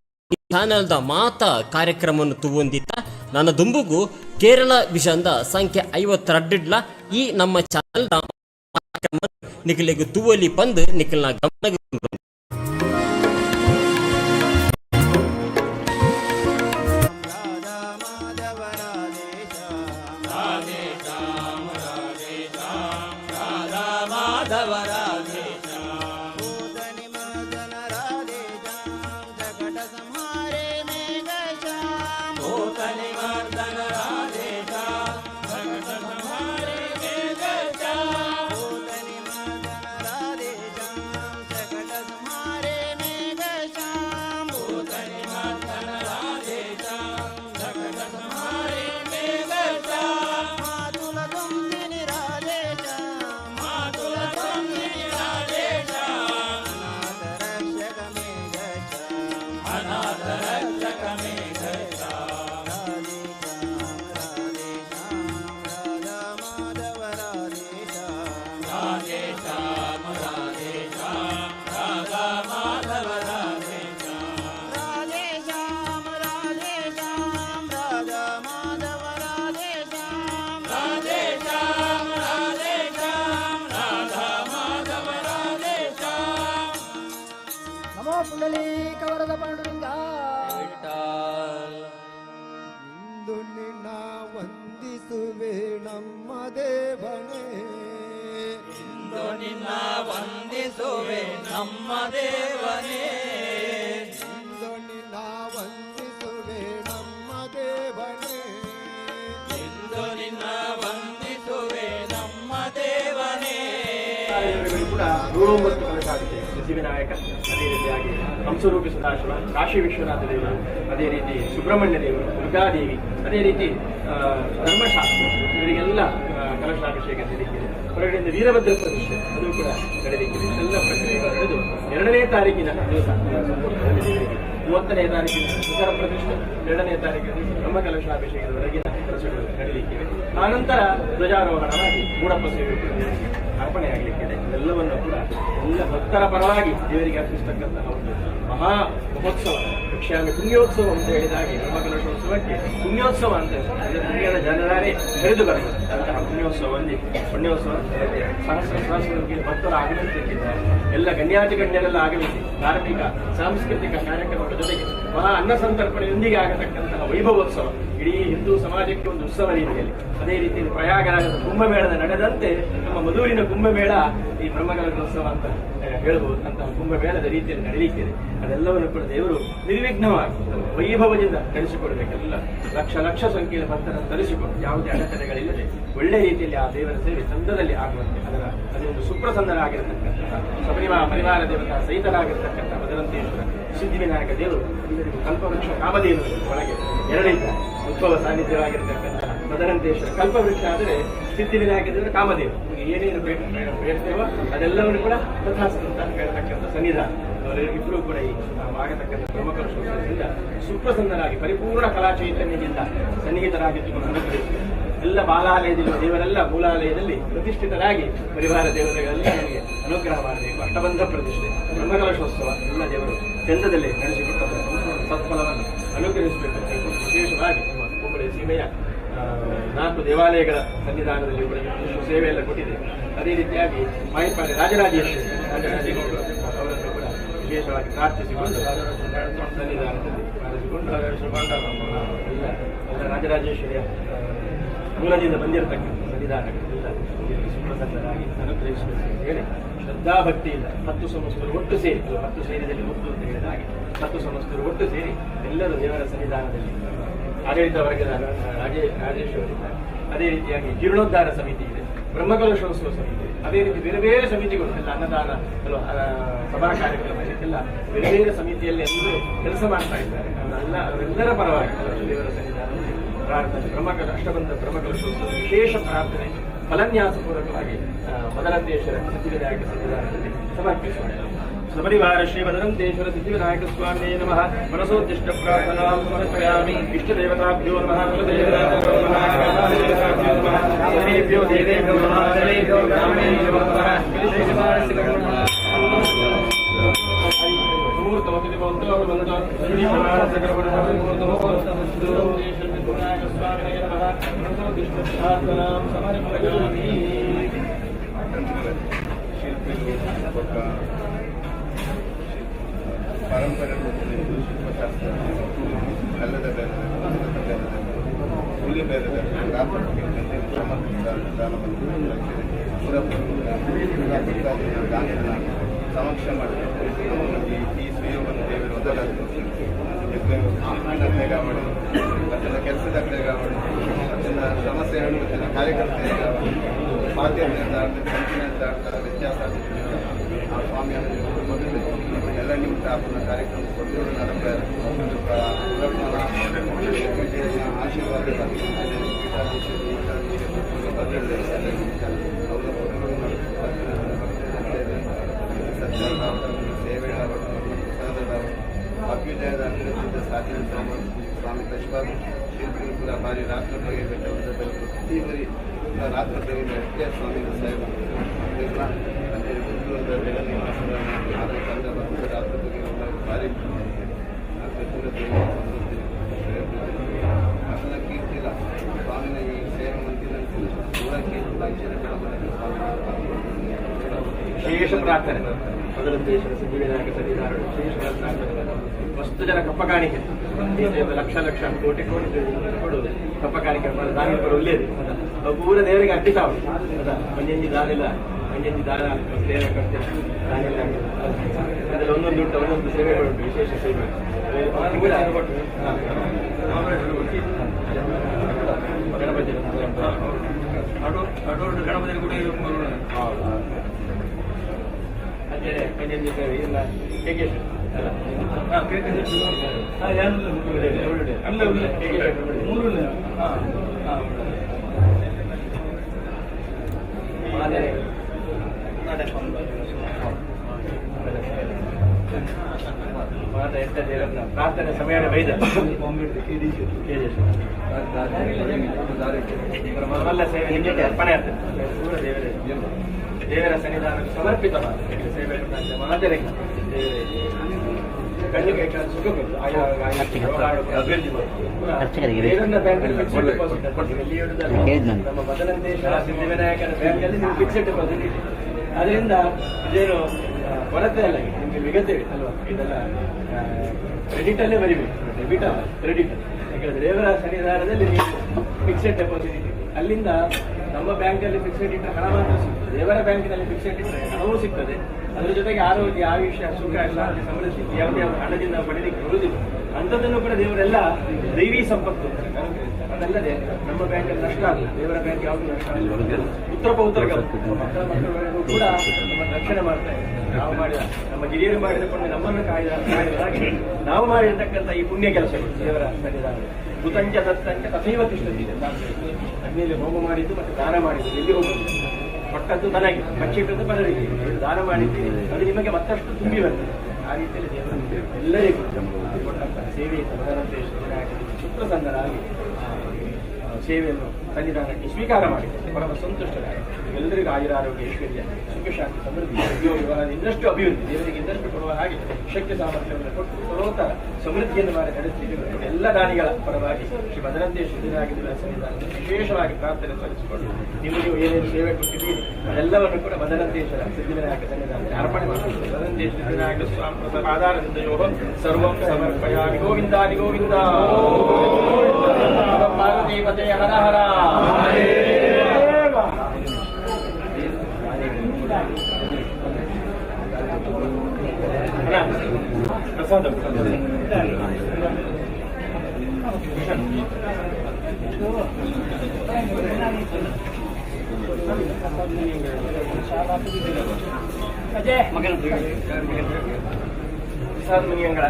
ಚಾನೆಲ್ದ ಮಾತ ಕಾರ್ಯಕ್ರಮವನ್ನು ತೂವೊಂದಿತ್ತ ನನ್ನ ದುಂಬುಗು ಕೇರಳ ವಿಷಯದ ಸಂಖ್ಯೆ 52 ಈ ನಮ್ಮ ಚಾನೆಲ್ದ ಕಾರ್ಯಕ್ರಮ ನಿಖಿಲಿಗೆ ತೂವಲಿ ಬಂದು ನಿಖಿಲ್ನ ಗಮನ ನಮೋ ಪುಂಡಲೀಕ ವರದ ಪಾಂಡುರಂಗ. ಇಂದು ನಿನ್ನ ವಂದಿಸುವೆ ನಮ್ಮ ದೇವನೇ, ಇಂದು ನಿನ್ನ ವಂದಿಸುವೆ ನಮ್ಮ ದೇವನೇ, ಇಂದು ನಿನ್ನ ವಂದಿಸುವೆ ನಮ್ಮ ದೇವನೇ, ಇಂದು ನಿನ್ನ ವಂದಿಸುವೆ ನಮ್ಮ ದೇವನೇ. ಕೂಡ 109 ಕನಸಾಗಿದೆ. ಸಿದ್ಧಿವಿನಾಯಕ, ಅದೇ ರೀತಿಯಾಗಿ ಹಂಸರೂಪಿ ಸದಾಶಿವ, ಕಾಶಿ ವಿಶ್ವನಾಥ ದೇವರು, ಅದೇ ರೀತಿ ಸುಬ್ರಹ್ಮಣ್ಯ ದೇವರು, ದುರ್ಗಾದೇವಿ, ಅದೇ ರೀತಿ ಧರ್ಮಶಾಸ್ತ್ರ, ಇವರಿಗೆಲ್ಲ ಕಲಶಾಭಿಷೇಕ ನಡೆದಿದೆ. ಹೊರಗಡೆಯಿಂದ ವೀರಭದ್ರ ಪ್ರತಿಷ್ಠೆ ಅದು ಕೂಡ ನಡೆದಿದೆ. ಎಲ್ಲ ಪ್ರಕ್ರಿಯೆಗಳು ನಡೆದು 2ನೇ ತಾರೀಕಿನ ದಿವಸ 30ನೇ ತಾರೀಕಿನ ಶಿಖರ ಪ್ರತಿಷ್ಠೆ, 2ನೇ ತಾರೀಕಿನ ಬ್ರಹ್ಮ ಕಲಶಾಭಿಷೇಕದವರೆಗಿನ ಕೆಲಸಗಳು ನಡೆಯಲಿಕ್ಕಿವೆ. ಆನಂತರ ಧ್ವಜಾರೋಹಣವಾಗಿ ಮೂಡಪ್ಪ ಸೇವೆ ಅರ್ಪಣೆ ಆಗಲಿಕ್ಕಿದೆ. ಎಲ್ಲವನ್ನು ಕೂಡ ಎಲ್ಲ ಭಕ್ತರ ಪರವಾಗಿ ದೇವರಿಗೆ ಅರ್ಪಿಸ್ತಕ್ಕಂತಹ ಒಂದು ಮಹಾ ಮಹೋತ್ಸವ, ವಕ್ಷ್ಯಾಮಿ ಪುಣ್ಯೋತ್ಸವ ಅಂತ ಹೇಳಿದಾಗೆ ಬ್ರಹ್ಮಕಲಶೋತ್ಸವಕ್ಕೆ ಪುಣ್ಯೋತ್ಸವ ಅಂತ ಅಂದರೆ ಪುಣ್ಯದ ಜನರೇ ಹರಿದು ಬರಬೇಕು ಅಂತಹ ಪುಣ್ಯೋತ್ಸವ ಸಹಸ್ರ ಭಕ್ತರು ಆಗಮಿಸುತ್ತಿದ್ದಾರೆ. ಎಲ್ಲ ಗಣ್ಯಾತಿ ಗಣ್ಯರೆಲ್ಲ ಆಗಮಿಸಿ ಧಾರ್ಮಿಕ ಸಾಂಸ್ಕೃತಿಕ ಕಾರ್ಯಕ್ರಮಗಳ ಜೊತೆಗೆ ಮಹಾ ಅನ್ನ ಸಂತರ್ಪಣೆಯೊಂದಿಗೆ ಆಗತಕ್ಕಂತಹ ವೈಭವೋತ್ಸವ ಇಡೀ ಹಿಂದೂ ಸಮಾಜಕ್ಕೆ ಒಂದು ಉತ್ಸವ ರೀತಿಯಲ್ಲಿ. ಅದೇ ರೀತಿಯಲ್ಲಿ ಪ್ರಯಾಗರಾಜದ ಕುಂಭಮೇಳದ ನಡೆದಂತೆ ನಮ್ಮ ಮಧೂರಿನ ಕುಂಭಮೇಳ ಈ ಬ್ರಹ್ಮಕಲಶೋತ್ಸವ ಅಂತ ಹೇಳ್ಬೋದು. ಅಂತಹ ಕುಂಭಮೇಳದ ರೀತಿಯಲ್ಲಿ ನಡೆಯಲಿಕ್ಕಿದೆ. ಅದೆಲ್ಲವನ್ನು ಕೂಡ ದೇವರು ನಿರ್ವಿಘ್ನವಾಗಿ ವೈಭವದಿಂದ ನಡೆಸಿಕೊಡಬೇಕೆಲ್ಲ ಲಕ್ಷ ಸಂಖ್ಯೆಯ ಭಕ್ತರನ್ನು ತರಿಸಿಕೊಂಡು ಯಾವುದೇ ಅಡೆತಡೆಗಳಿಲ್ಲದೆ ಒಳ್ಳೆ ರೀತಿಯಲ್ಲಿ ಆ ದೇವರ ಸೇವೆ ಚಂದದಲ್ಲಿ ಆಗುವಂತೆ ಅದೊಂದು ಸುಪ್ರಸನ್ನರಾಗಿರತಕ್ಕಂತಹ ಪರಿವಾರ ದೇವತಾ ಸಹಿತರಾಗಿರತಕ್ಕಂತಹ ಮದರಂತೇಶ್ವರ ಸಿದ್ಧಿವಿನಾಯಕ ದೇವರು ಎಲ್ಲರಿಗೂ ಕಲ್ಪವೃಕ್ಷ ಕಾಮಧೇನು ಒಳಗೆ 2 ಉದ್ಭವ ಸಾನ್ನಿಧ್ಯವಾಗಿರತಕ್ಕಂತಹ ಮದರಂತೇಶ್ವರ ಕಲ್ಪವೃಕ್ಷ ಆದರೆ ಸಿದ್ಧಿವಿನಾಯಕ ದೇವರು ಕಾಮಧೇನು. ಏನೇನು ಬೇಡ್ತೇವೋ ಅದೆಲ್ಲವನ್ನು ಕೂಡ ತಥಾಸ್ತು ಅಂತ ಹೇಳ್ತಕ್ಕಂಥ ಸನ್ನಿಧಾನ. ಅವರಿಬ್ಬರೂ ಕೂಡ ಈ ಆಗತಕ್ಕಂಥ ಬ್ರಹ್ಮಕಲಶೋತ್ಸವದಿಂದ ಸುಪ್ರಸನ್ನರಾಗಿ ಪರಿಪೂರ್ಣ ಕಲಾ ಚೈತನ್ಯದಿಂದ ಸನ್ನಿಹಿತರಾಗಿದ್ದುಕೊಂಡು ಅನುಗ್ರಹಿಸಿದರು. ಎಲ್ಲ ಬಾಲಾಲಯದಲ್ಲಿ ದೇವರೆಲ್ಲ ಮೂಲಾಲಯದಲ್ಲಿ ಪ್ರತಿಷ್ಠಿತರಾಗಿ ಪರಿವಾರ ದೇವತೆಗಳೆಲ್ಲ ನಮಗೆ ಅನುಗ್ರಹ ಮಾಡಬೇಕು. ಅಷ್ಟಬಂಧ ಪ್ರತಿಷ್ಠೆ ಬ್ರಹ್ಮಕಲಶೋತ್ಸವ ಎಲ್ಲ ದೇವರು ಚಂದದಲ್ಲಿ ನಡೆಸಿಕೊಟ್ಟ ಸಂಪೂರ್ಣ ಸತ್ಫಲವನ್ನು ಅನುಗ್ರಹಿಸಬೇಕು. ವಿಶೇಷವಾಗಿ ನಮ್ಮ ಹುಬ್ಬಳ್ಳಿ ಸೀಮೆಯ 4 ದೇವಾಲಯಗಳ ಸನ್ನಿಧಾನದಲ್ಲಿ ಸೇವೆಯೆಲ್ಲ ಕೊಟ್ಟಿದೆ. ಅದೇ ರೀತಿಯಾಗಿ ಮಾಹಿಪಾಡಿ ರಾಜರಾಜೇಶ್ವರಿ ಅವರನ್ನು ಕೂಡ ವಿಶೇಷವಾಗಿ ಪ್ರಾರ್ಥಿಸಿಕೊಂಡು ಸನ್ನಿಧಾನದಲ್ಲಿ ಪ್ರಾರ್ಥಿಸಿಕೊಂಡು ಎಲ್ಲ ರಾಜರಾಜೇಶ್ವರಿಯ ಮೂಲದಿಂದ ಬಂದಿರತಕ್ಕಂಥ ಸನ್ನಿಧಾನಗಳೆಲ್ಲ ಸುಪ್ರಸನ್ನರಾಗಿ ಅನುಗ್ರಹಿಸಬೇಕು ಅಂತ ಹೇಳಿ ಶ್ರದ್ಧಾಭಕ್ತಿಯಿಂದ 10 ಸಂಸ್ಥರು ಒಟ್ಟು ಸೇರಿ 10 ಸೇರಿದಲ್ಲಿ 10 ಅಂತ ಹೇಳಿದ ಹಾಗೆ 10 ಸಂಸ್ಥರು ಒಟ್ಟು ಸೇರಿ ಎಲ್ಲರೂ ದೇವರ ಸನ್ನಿಧಾನದಲ್ಲಿ ಆಡಳಿತ ವರ್ಗದ ರಾಜೇಶ್ವರಿ ಇದ್ದಾರೆ. ಅದೇ ರೀತಿಯಾಗಿ ಜೀರ್ಣೋದ್ಧಾರ ಸಮಿತಿ ಇದೆ, ಬ್ರಹ್ಮಕಲಶೋತ್ಸವ ಸಮಿತಿ ಇದೆ. ಅದೇ ರೀತಿ ಬೇರೆ ಬೇರೆ ಸಮಿತಿಗಳು ಎಲ್ಲ ಅನ್ನದಾನ ಸಭಾ ಕಾರ್ಯಕ್ರಮ ಎಲ್ಲ ಬೇರೆ ಬೇರೆ ಸಮಿತಿಯಲ್ಲಿ ಎಲ್ಲರೂ ಕೆಲಸ ಮಾಡ್ತಾ ಇದ್ದಾರೆ. ಅವರೆಲ್ಲರ ಪರವಾಗಿ ದೇವರ ಸನ್ನಿಧಾನದಲ್ಲಿ ಪ್ರಾರ್ಥನೆ ಅಷ್ಟಬಂಧ ಬ್ರಹ್ಮಕಲಶೋತ್ಸವ ವಿಶೇಷ ಪ್ರಾರ್ಥನೆ ಫಲನ್ಯಾಸಪೂರ್ವಕವಾಗಿ ಮದರಂತೇಶ್ವರ ಸಿದ್ಧಿವಿನಾಯಕ ಸನ್ನಿಧಾನದಲ್ಲಿ ಸಮರ್ಪಿಸೋಣ. ಸಪರಿವಾರ ಶ್ರೀ ಮದರಂತೇಶ್ವರ ಸಿದ್ಧಿವಿನಾಯಕ ಸ್ವಾಮಿನೇ ನಮಃ. ಮನಸೋದ್ದಿಷ್ಟ ಪ್ರಾರ್ಥನಾಂ ಸಮರ್ಪಯಾಮಿ. ಇಷ್ಟದೇವತಾಭ್ಯೋ ನಮಃ. ಕುಲದೇವತಾಭ್ಯೋ ನಮಃ. ಸರ್ವೇಭ್ಯೋ ದೇವೇಭ್ಯೋ ನಮಃ. ಸರ್ವೇಭ್ಯೋ ಬ್ರಾಹ್ಮಣೇಭ್ಯೋ ನಮಃ. ಪರಂಪರೆ ಶಿಲ್ಪಶಾಸ್ತ್ರ ಕಲ್ಲದ ಹುಲಿ ಬೇರೆ ಸಮಕ್ಷ ಮಾಡಿದ್ದಾರೆ. ಈ ಸ್ವೀಯವನ್ನು ದೇವರು ಮೊದಲಾದ ಗಾವಣಿ ಅದನ್ನ ಕೆಲಸದ ಗಾವಣಿ ಅದನ್ನ ಸಮಸ್ಯೆಗಳು ಅದನ್ನ ಕಾರ್ಯಕರ್ತೆಯ ಮಾಧ್ಯಮದಿಂದ ಕಂಚಿನಿಂದ ವ್ಯತ್ಯಾಸ ಆ ಸ್ವಾಮಿಯನ್ನು ಮೊದಲು ಎಲ್ಲ ನಿಮಿತ್ತ ಆಪನ ಕಾರ್ಯಕ್ರಮ ಕೊಟ್ಟು ಆಶೀರ್ವಾದ ಸೇವೆ ಅಭ್ಯುದಯದ ಅಭಿವೃದ್ಧಿಯಿಂದ ಸಾಧನೆ ಸ್ವಾಮಿ ಕಶ್ಯಪ್ ಶಿಲ್ಪಿಗಳು ಕೂಡ ಭಾರಿ ರಾತ್ರಿ ಬಗ್ಗೆ ಪ್ರತಿ ಬರಿ ರಾತ್ರಿ ಬಗ್ಗೆ ವ್ಯಕ್ತಿಯ ಸ್ವಾಮಿ ಸಾಹೇಬ ರಾತ್ರಿ ಬಗ್ಗೆ ಭಾರಿ ಅಸಲ ಕೀರ್ತಿಲ್ಲ ಸ್ವಾಮಿನ ಈ ಸೇವೆ ಮಂದಿರಂತೆ ದೂರಕ್ಕೆ ವಿಶೇಷ ಪ್ರಾರ್ಥನೆ ಮೊದಲಂತೇಶ್ವರ ಸಿದ್ಧಿವಿನಾಯಕ ಸನ್ನಿಧಾನ ವಿಶೇಷ ಪ್ರಾರ್ಥನೆ ವಸ್ತು ಜನ ಕಪ್ಪ ಕಾಣಿಕೆ ಲಕ್ಷ ಲಕ್ಷ ಕೋಟಿ ಕೋಟಿ ಕೊಡುವುದು ಕಪ್ಪ ಕಾಣಿಕೆ ದಾನಿಗಳು ಒಳ್ಳೆಯದು ಪೂರ ದೇವರಿಗೆ ಅಡ್ಡಿತಾವು ಮಂಜಂಜಿ ದಾನಿಲ್ಲ ಮಂಜಂಜಿ ದಾನ ಸೇವೆ ಕರ್ತೇವೆ ದಾನಿಲ್ಲ ಅದರಲ್ಲಿ ಒಂದೊಂದು ಉಂಟು ಒಂದೊಂದು ಸೇವೆಗಳುಂಟು ವಿಶೇಷ ಸೇವೆ ಗಣಪತಿ ಗಣಪತಿ ಕೂಡ ಅದೇ ಮಂಜಂಜಿ ಸೇವೆ ಇಲ್ಲ ಹೇಗೆ ಪ್ರಾರ್ಥನೆ ಸಮಯ ವೈದ್ಯ ಮಲ್ಲ ಸೇವೆ ನಿಮಗೆ ಅರ್ಪಣೆ ಆಗ್ತದೆ ಪೂರ ದೇವರ ಸನ್ನಿಧಾನ ಸಮರ್ಪಿತವಾದ ಸೇವೆ ಕಣ್ಣಿಗೆ ಸುಖ ನಮ್ಮ ಬದಲಂತೇಶ್ವರ ಸಿದ್ಧಿವಿನಾಯಕನ ಬ್ಯಾಂಕಲ್ಲಿ ನೀವು ಫಿಕ್ಸೆಡ್ ಡೆಪಾಸಿಟ್ ಇದೆ. ಅದರಿಂದ ಇದೇನು ಕೊರತೆ ಅಲ್ಲ, ನಿಮಗೆ ಮಿಗತ್ತೇವೆ ಅಲ್ವಾ? ಇದೆಲ್ಲ ಕ್ರೆಡಿಟ್ ಅಲ್ಲೇ ಬರಿಬೇಕು, ಡೆಬಿಟ್ ಅಲ್ಲ ಕ್ರೆಡಿಟ್. ಯಾಕಂದ್ರೆ ದೇವರ ಸನ್ನಿಧಾನದಲ್ಲಿ ನೀವು ಫಿಕ್ಸೆಡ್ ಡೆಪಾಸಿಟ್ ಇದೆ. ಅಲ್ಲಿಂದ ನಮ್ಮ ಬ್ಯಾಂಕಲ್ಲಿ ಫಿಕ್ಸೆಡ್ ಇಟ್ಟರೆ ಹಣ ಮಾತ್ರ ಸಿಗ್ತದೆ, ದೇವರ ಬ್ಯಾಂಕಿನಲ್ಲಿ ಫಿಕ್ಸೆಡ್ ಇಟ್ಟರೆ ಹಣವೂ ಸಿಗ್ತದೆ. ಅದರ ಜೊತೆಗೆ ಆರೋಗ್ಯ, ಆಯುಷ್ಯ, ಸುಖ, ಶಾಂತಿ, ಸಮೃದ್ಧಿ ಯಾವುದೇ ಹಣದಿಂದ ಪಡೆಯಲಿಕ್ಕೆ ಬರುವುದಿಲ್ಲ. ಅಂಥದ್ದನ್ನು ಕೂಡ ದೇವರೆಲ್ಲ ದೈವಿ ಸಂಪತ್ತು ಅದಲ್ಲದೆ ನಮ್ಮ ಬ್ಯಾಂಕಲ್ಲಿ ನಷ್ಟ ಆಗಲ್ಲ. ದೇವರ ಬ್ಯಾಂಕ್ ಯಾವುದು ನಷ್ಟ ಆಗಲ್ಲ. ಉತ್ತರ ಮಕ್ಕಳು ಕೂಡ ನಮ್ಮ ರಕ್ಷಣೆ ಮಾಡ್ತಾರೆ. ನಾವು ಮಾಡಿದ ನಮ್ಮ ಹಿರಿಯರು ಮಾಡಿದಕೊಂಡು ನಮ್ಮನ್ನು ಕಾಯ್ದಾಗಿ ನಾವು ಮಾಡಿರ್ತಕ್ಕಂಥ ಈ ಪುಣ್ಯ ಕೆಲಸಗಳು ದೇವರ ಸನ್ನಿಧಾನ ಕೃತಂಚ ದತ್ತಂಚ ತಥೈವ ತಿಷ್ಠತಿದೆ. ಅಗ್ನಿಯಲ್ಲಿ ಹೋಮ ಮಾಡಿದ್ದು ಮತ್ತು ದಾನ ಮಾಡಿದ್ದು ಎಲ್ಲಿ ಹೋಗುವುದು ಕೊಟ್ಟದ್ದು ತನಗೆ, ಬಚ್ಚಿಟ್ಟದ್ದು ಪದರಿಗೆ, ದಾನ ಮಾಡಿದ್ದು ಅದು ನಿಮಗೆ ಮತ್ತಷ್ಟು ತುಂಬಿ ಬರ್ತದೆ. ಆ ರೀತಿಯಲ್ಲಿ ದೇವರು ಎಲ್ಲರಿಗೂ ಕೊಟ್ಟಂತ ಸೇವೆ ಸುಪ್ರಸನ್ನರಾಗಿ ಸೇವೆಯನ್ನು ಸನ್ನಿಧಾನಕ್ಕೆ ಸ್ವೀಕಾರ ಮಾಡಿದ್ದಾರೆ. ಪರಮ ಸಂತುಷ್ಟರಾಗಿ ಎಲ್ಲರಿಗೂ ಆಯುರಾರೋಗ್ಯ, ಐಶ್ವರ್ಯ, ಸುಖ, ಶಾಂತಿ, ಸಮೃದ್ಧಿ, ಉದ್ಯೋಗ, ಇನ್ನಷ್ಟು ಅಭಿವೃದ್ಧಿ, ದೇವರಿಗೆ ಇನ್ನಷ್ಟು ಕೊಡುವ ಹಾಗೆ ಶಕ್ತಿ ಸಾಮರ್ಥ್ಯವನ್ನು ಕೊಟ್ಟು ಸರೋತ್ತರ ಸಮೃದ್ಧಿಯನ್ನು ಮಾಡಿ ನಡೆಸುತ್ತಿರುವ ಎಲ್ಲ ದಾನಿಗಳ ಪರವಾಗಿ ಶ್ರೀ ಭದ್ರಂತೇಶ್ವರ ಸಿದ್ಧಿವಿನಾಯಕ ಸನ್ನಿಧಾನ ವಿಶೇಷವಾಗಿ ಪ್ರಾರ್ಥನೆ ಸಲ್ಲಿಸಿಕೊಂಡು ನೀವು ಏನೇನು ಸೇವೆ ಕೊಟ್ಟಿದ್ದೀರಿ ಅದೆಲ್ಲವನ್ನು ಕೂಡ ಭದ್ರಂತೇಶ್ವರ ಸಿದ್ಧಿವಿನಾಯಕ ಸನ್ನಿಧಾನಕ್ಕೆ ಅರ್ಪಣೆ ಮಾಡಬೇಕು. ಭದ್ರಂತೇಶ್ವರ ಸಿದ್ಧಿವಿನಾಯಕ ಸ್ವಾಮಿ ಆಧಾರದಿಂದ ಸರ್ವಂ ಸಮರ್ಪಯಾಮಿ. ಗೋವಿಂದಾದಿ ಗೋವಿಂದ. ಪಾರ್ವತೀಪತೆ ಹರ ಹರ. ಪ್ರಸಾದ ಪ್ರಸಾದ ಮುನಿಯಂಗಳ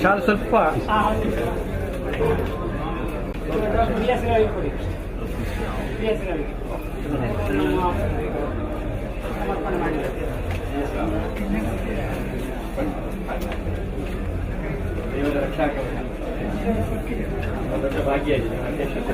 ಶಾಲೆ ಸ್ವಲ್ಪ ಹೆಸರಲ್ಲಿ ಕೊಡಿ. ಈ ಹೆಸರಲ್ಲಿ ಸಮರ್ಪಣೆ ಮಾಡಿದ್ದಾರೆ. ದೇವರ ರಕ್ಷಾಕ ದೊಡ್ಡ ಭಾಗ್ಯ ಇದೆ ಅಧ್ಯಕ್ಷತೆ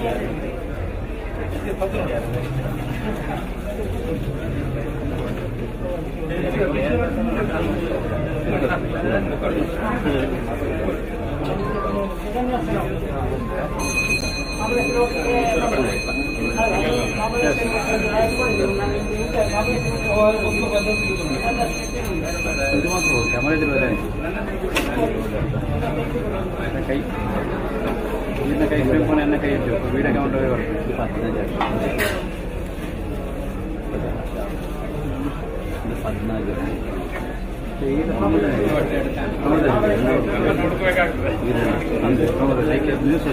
ಕೈ ಇದನ್ನ ಕೈ ಫ್ರೇಮ್ ಎನ್ನ ಕೈ ಇಟ್ಟು ವೀಡಿಯೋ ಕೌಂಟ್ ನ್ಯೂಸ್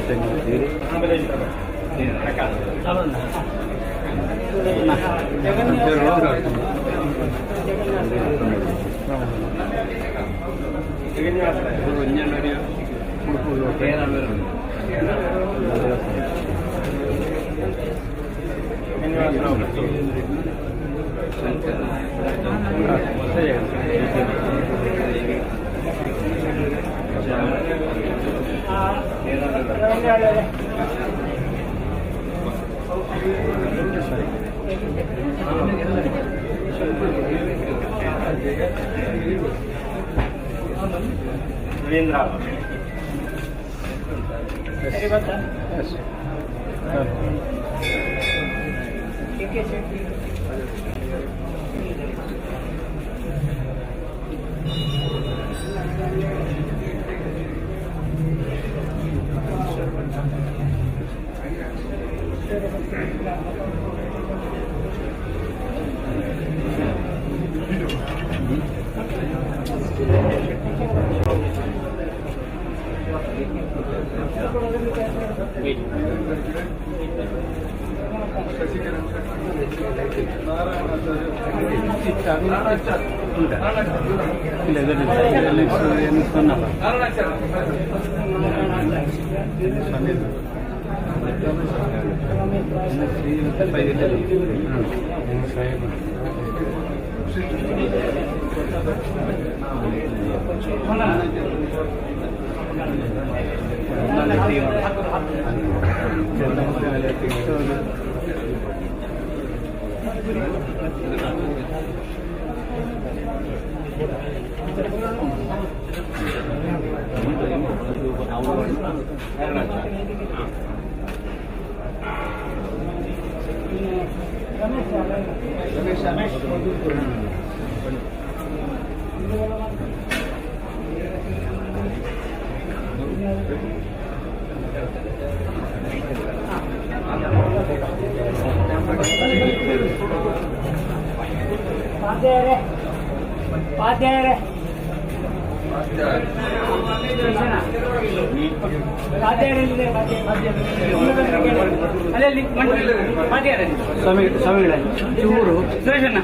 ಚೂರು ಸುರೇಶಣ್ಣ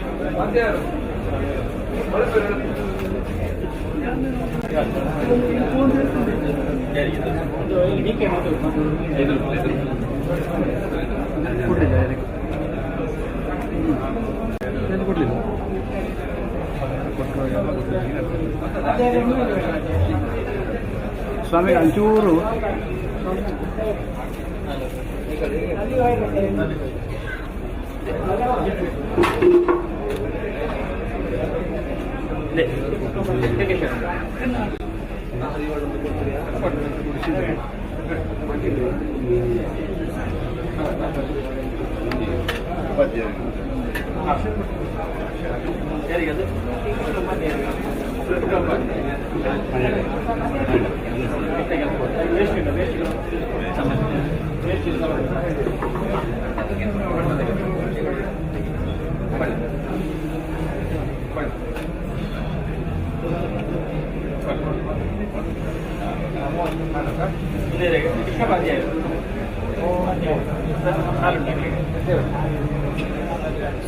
ಸ್ವಾಮಿ ಒಂಚೂರು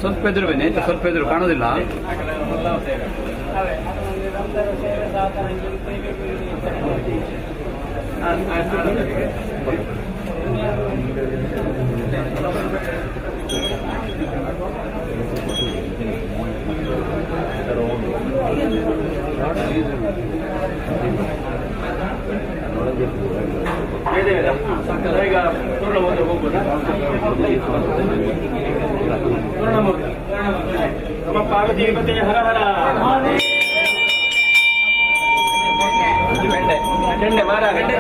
ಸ್ವಲ್ಪ ಎದುರು ಬನ್ನಿ, ಸ್ವಲ್ಪ ಎದುರು ಕಾಣೋದಿಲ್ಲ. ಈಗ ಪೂರ್ಣಮೂರ್ತಿ ಹೋಗ್ಬೋದಾ? ಪೂರ್ಣಮೂರ್ತಿ ನಮ್ಮ ಪಾರ್ವತಿ ಪತಿ ಹರ ಹರ ಚೆಂಡೆ ಮಾರ ಚೆಂಡೆ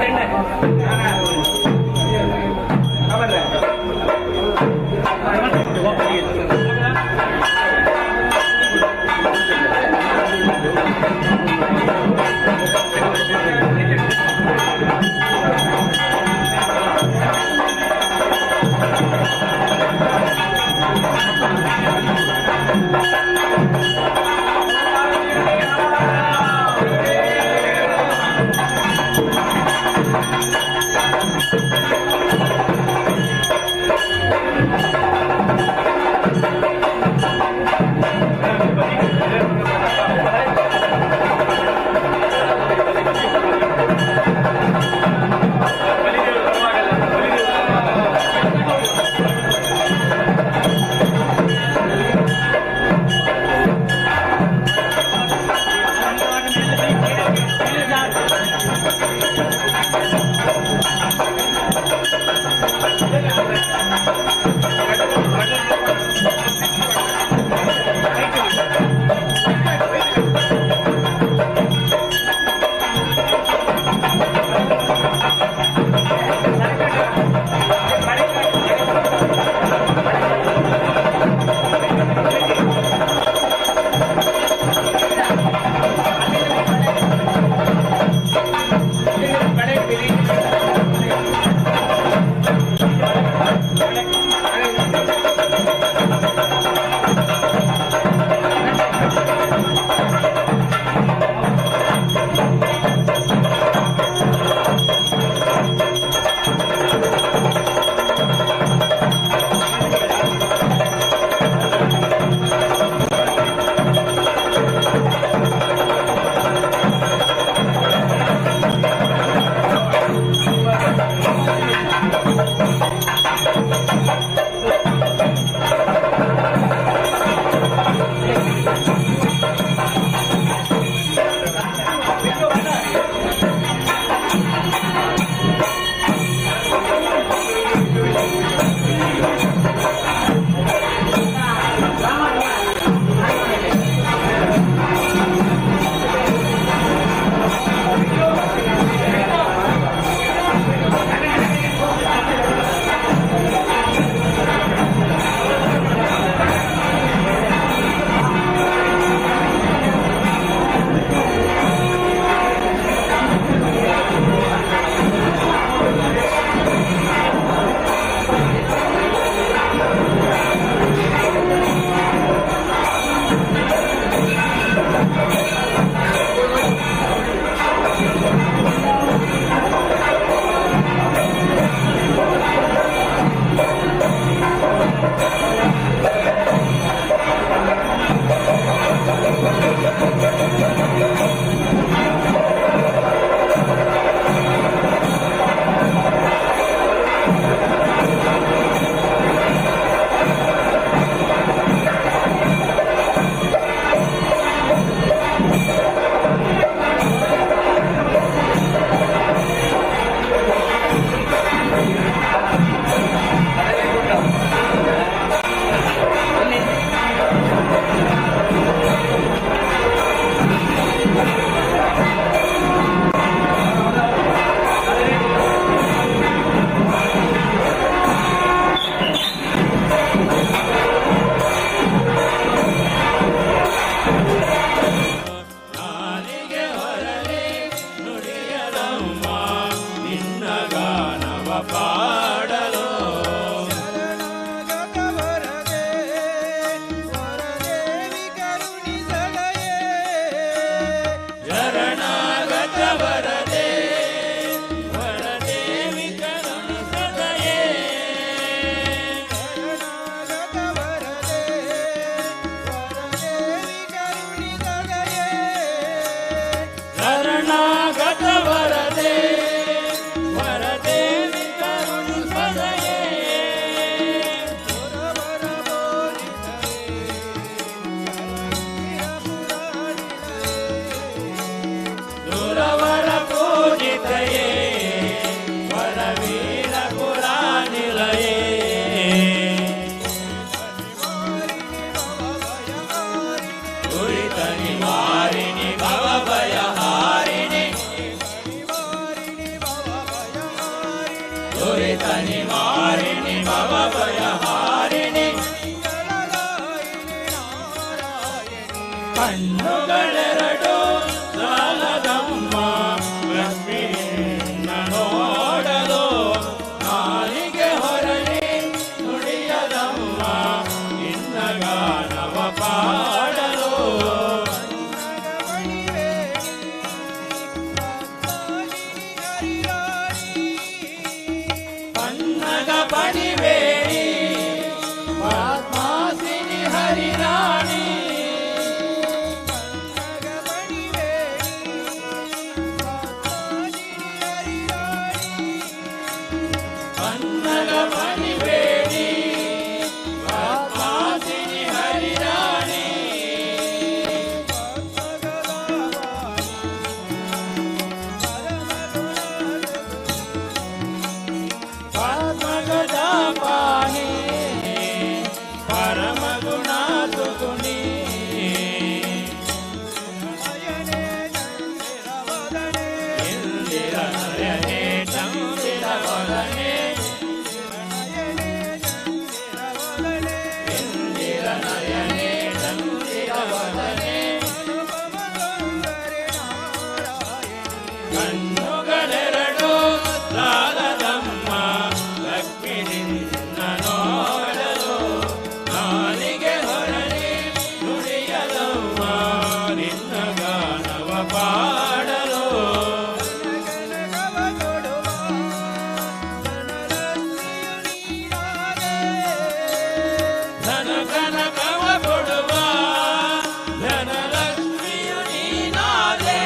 ದುರಿತ ನಿವಾರಿಣಿ ಭವಭಯಹಾರಿಣಿ ಕಣ್ಣುಗಳೆರಡು ಸಾಲದಮ್ಮ ಲಕ್ಷ್ಮೀ ನಿನ್ನ ನೋಡಲು ನಾಲಿಗೆ ಹೊರಳಿ ನುಡಿಯದಮ್ಮ ನಿನ್ನ ಗಾನವ ಪಾಡಲು ಪನ್ನಗ ಪಣಿಬೇಡಿ ಪದ್ಮಾಸಿನಿ ಹರಿರಾಣಿ ಪನ್ನಗ ಪಣಿಬೇಡಿ ಪದ್ಮಾಸಿನಿ ಹರಿರಾಣಿ ಪದ್ಮಗದ ಪಾಣಿ ಪರಮ ಗುಣ ಸುಗುಣಿ ಇಂದಿರ ನಯನೆ ಚಂದಿರ ವದನೆ ಇಂದಿರ ನಯನೆ ಚಂದಿರ ವದನೆ ಕಣ್ಣುಗಳೆರಡು ಸಾಲದಮ್ಮ ಲಕ್ಷ್ಮಿ ನಿನ್ನ ನೋಡಲು ನಾಲಿಗೆ ಹೊರಳಿ ನುಡಿಯದಮ್ಮ ನಿನ್ನ ಗಾನವ ಪಾಡಲು ಧನ ಕನಕವ ಕೊಡುವ ಧನಲಕ್ಷ್ಮಿಯು ನೀನಾದೆ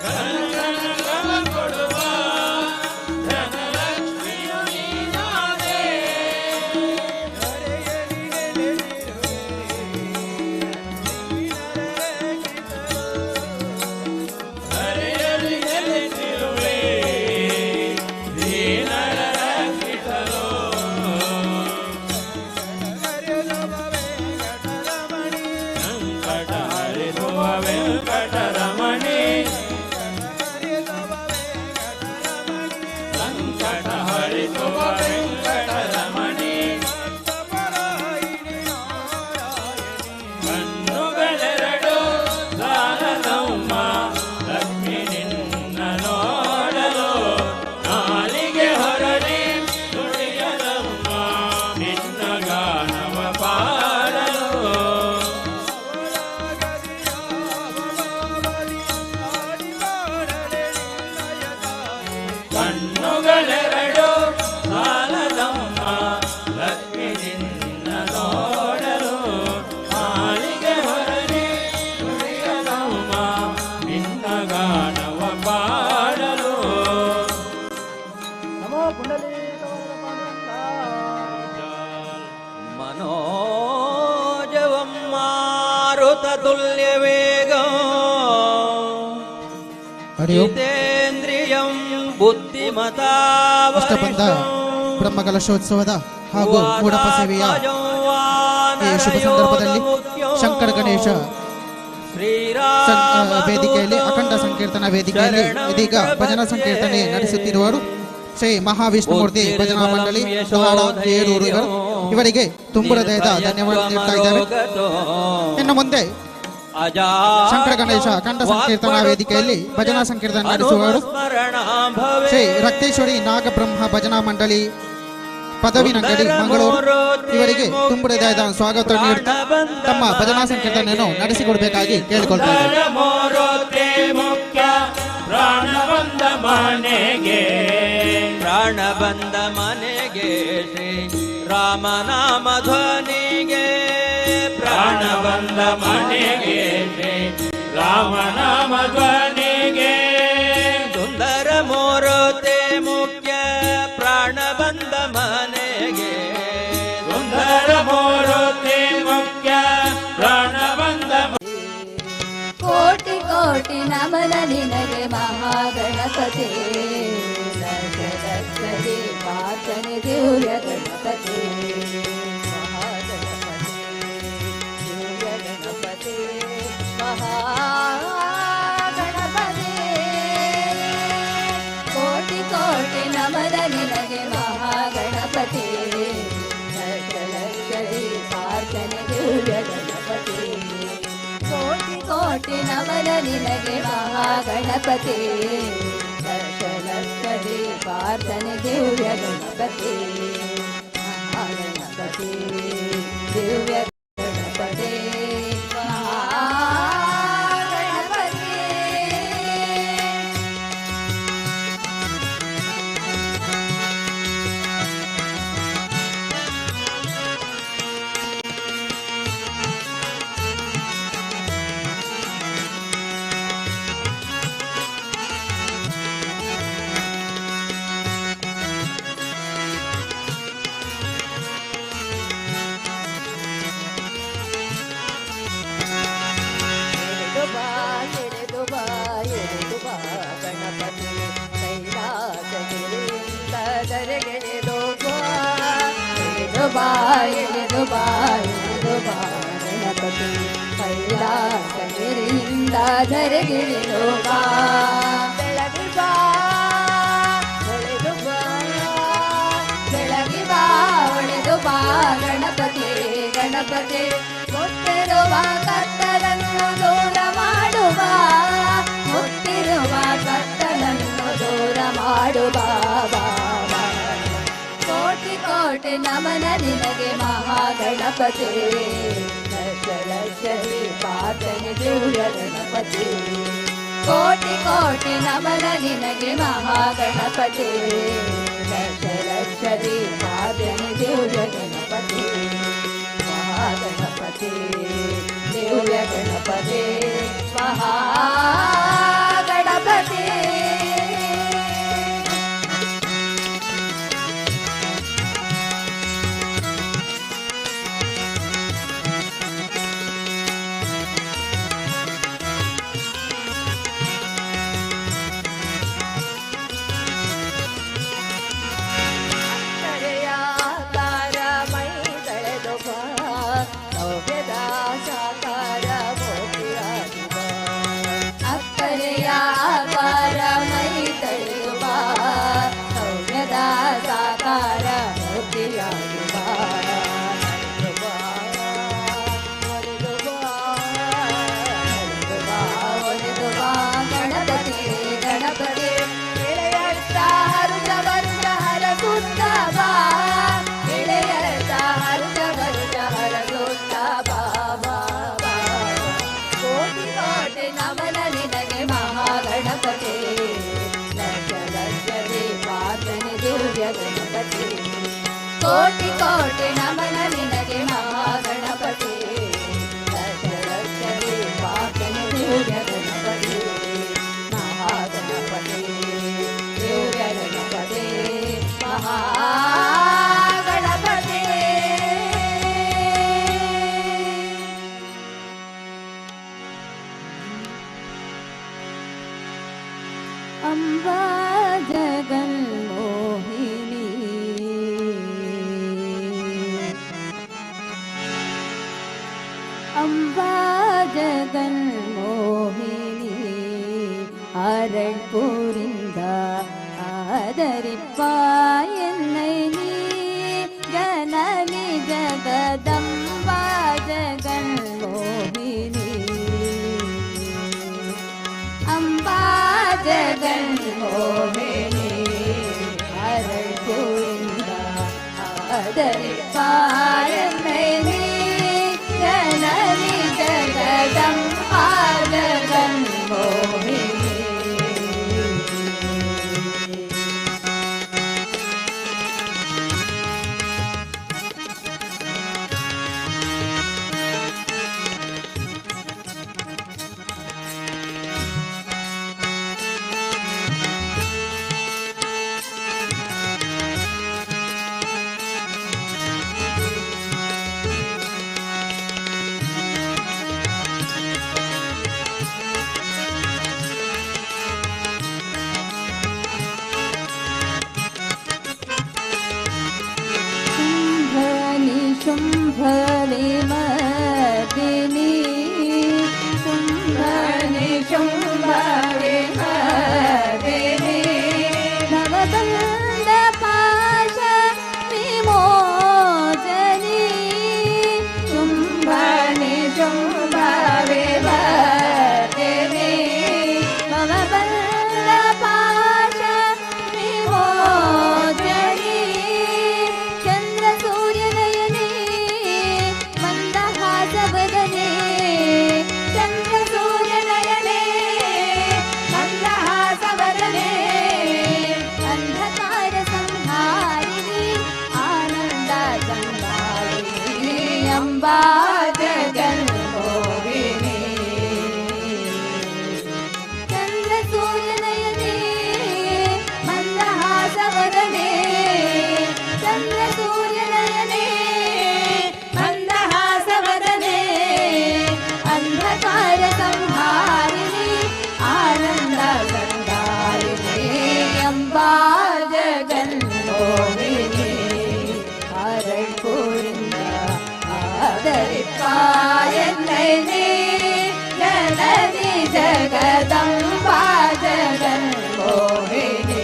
ಧನ ಕನಕವ ಕೊಡುವ ಧನಲಕ್ಷ್ಮಿಯು ನೀನಾದೆ ಹರೆಯಲ್ಲಿ ನೆಲೆಸಿರುವೆ ದೀನರ ರಕ್ಷಿಸಲು ಸಂಕಟ ಹರಿಸುವ ವೆಂಕಟರಮಣಿ ಸಂಕಟ ಹರಿಸುವ ವೆಂಕಟರಮಣಿ ಕಣ್ಣುಗಳೆರಡು ಸಾಲದಮ್ಮ ಲಕ್ಷ್ಮಿ ನಿನ್ನ ನೋಡಲು ನಾಲಿಗೆ ಹೊರಳಿ ನುಡಿಯದಮ್ಮ ನಿನ್ನ ಗಾನವ ಪಾಡಲು ಕಣ್ಣುಗಳೆರಡು ಸಾಲದಮ್ಮ ಲಕ್ಷ್ಮಿ ನಿನ್ನ ನೋಡಲು ನಾಲಿಗೆ ಹೊರಳಿ ನುಡಿಯದಮ್ಮ ನಿನ್ನ ಗಾನವ ಪಾಡಲು ನಮೋ ಪುಂಡಲೀಕ मनोजवं मारुततुल्यवेगं ಹರಿ ಓಂ. जितेन्द्रियं ಅಷ್ಟಬಂಧ बुद्धिमतावरिष्ठं ಬ್ರಹ್ಮಕಲಶೋತ್ಸವದ ಹಾಗೂ ಮೂಡಪ ಸೇವೆಯ ಈ ಶುಭ ಸಂದರ್ಭದಲ್ಲಿ ಶಂಕರ ಗಣೇಶ ವೇದಿಕೆಯಲ್ಲಿ ಅಖಂಡ ಸಂಕೀರ್ತನಾ ವೇದಿಕೆಯಲ್ಲಿ ಇದೀಗ ಭಜನಾ ಸಂಕೀರ್ತನೆ ನಡೆಸುತ್ತಿರುವರು ಶ್ರೀ ಮಹಾವಿಷ್ಣುಮೂರ್ತಿ ಭಜನಾ ಮಂಡಳಿ ಧಾರವಾಡ ಏರೂರು ಇವರಿಗೆ ತುಂಬ ಹೃದಯದ ಧನ್ಯವಾದ ನೀಡ್ತಾ ಇದ್ದಾರೆ. ಇನ್ನು ಮುಂದೆ ಶಂಕರ ಗಣೇಶ ಅಖಂಡ ಸಂಕೀರ್ತನಾ ವೇದಿಕೆಯಲ್ಲಿ ಭಜನಾ ಸಂಕೀರ್ತನೆ ನಡೆಸುವರು ಶ್ರೀ ರಕ್ತೇಶ್ವರಿ ನಾಗಬ್ರಹ್ಮ ಭಜನಾ ಮಂಡಳಿ ಪದವಿನಂಗಡಿ ಮಂಗಳೂರು ಇವರಿಗೆ ತುಂಬ ಹೃದಯದ ಸ್ವಾಗತ ನೀಡುತ್ತಾ ತಮ್ಮ ಭಜನಾ ಸಂಕೀರ್ತನೆಯನ್ನು ನಡೆಸಿಕೊಡಬೇಕಾಗಿ ಕೇಳಿಕೊಳ್ತಾರೆ. ಪ್ರಾಣಬಂಧ ಮನೆಗೆ ಶ್ರೀ ರಾಮನಾಮ ಧ್ವನಿಗೆ ಪ್ರಾಣಬಂಧ ಮನೆಗೆ ಶ್ರೀ ರಾಮನಾಮ ಧ್ವನಿಗೆ ಸುಂದರ ಮೂರ್ತಿ ಮುಖ್ಯ ಪ್ರಾಣಬಂಧ ಮನೆಗೆ ಸುಂದರ ಮೂರ್ತಿ ಮುಖ್ಯ ಪ್ರಾಣಬಂಧ ಕೋಟಿ ಕೋಟಿ ನಮನ ನಿನಗೆ ಮಹಾಗಣಪತಿ ಸರ್ಗದಕ್ಕಡಿ ಪಾಚನೆ ದಿವ್ಯ ಗಣಪತಿ ಮಹಾಗಣಪತಿ ದಿವ್ಯ ಗಣಪತಿ ನಮನ ನಿನಗೆ ಮಹಾಗಣಪತಿ ದರ್ಶನಕ್ಕೆ ಪ್ರಾರ್ಥನೆ ದಿವ್ಯ ಗಣಪತಿ ಮಹಾಗಣಪತಿ ದಿವ್ಯ ಗಣಪತಿ ಮಹಾಗಣಪತಿ. ಎಳೆದು ಬಾ ಗಣಪತಿ ಕೈಲಾಸಗಿರಿಯಿಂದ ಧರೆಗೆಳೆದು ಬಾ. ಎಳೆದು ಬಾ ಗಣಪತಿ ಕೈಲಾಸಗಿರಿಯಿಂದ ಧರೆಗೆಳೆದು ಬಾ. ಬೆಳಗಿ ಬಾ ಒಳೆದು ಬಾ ಬೆಳಗಿ ಬಾ ಒಳೆದು ಬಾ ಗಣಪತಿ ಗಣಪತಿ ಕೊಟ್ಟಿರುವ ಕತ್ತಲನ್ನು ದೂರ ಮಾಡುವ ಮುತ್ತಿರುವ ಕತ್ತಲನ್ನು ದೂರ ಮಾಡುವ ಕೋಟಿ ಕೋಟಿ ನಮನ ನಿನಗೆ ಮಹಾಗಣಪತಿ ದಶಲಕ್ಷರಿ ಪಾತನೆ ದಿವ್ಯ ಗಣಪತಿ. ಕೋಟಿ ಕೋಟಿ ನಮನ ನಿನಗೆ ಮಹಾಗಣಪತಿ ದಶಲಕ್ಷರಿ ಪಾತನೆ ದಿವ್ಯ ಗಣಪತಿ ಮಹಾಗಣಪತಿ ದಿವ್ಯ ಗಣಪತಿ ಮಹಾಗಣಪತಿ. ಕೋಟಿ ಕೋಟಿ ನಮನ ನಿನಗೆ ಮಹಾಗಣಪತಿ ದಶಲಕ್ಷರಿ ಪಾತನೆ ದಿವ್ಯ ಗಣಪತಿ ಮಹಾಗಣಪತಿ ದಿವ್ಯ ಗಣಪತಿ ಮಹಾಗಣಪತಿ. ಅಂಬಾ ಜಗನ್ಮೋಹಿನಿ ಅಂಬಾ ಜಗನ್ಮೋಹಿನಿ ಅರಳ್ಪೂರಿಂದ ಆದರಿಪ್ಪ ಎನ್ನೈ ನೀ ಜನನಿ ಜಗದಂಬಾ ಜಗನ್ಮೋಹಿನಿ ಅಂಬಾ ಜಗನ್ಮೋಹಿನಿ ಅರಳ್ಪೂರಿಂದ ಆದರಿಪ್ಪ ಎನ್ನೈ ನೀ ಜನನಿ ಜಗದಂಬಾ ಜಗನ್ಮೋಹಿನಿ. जगदम्बा जगन्मोहिनी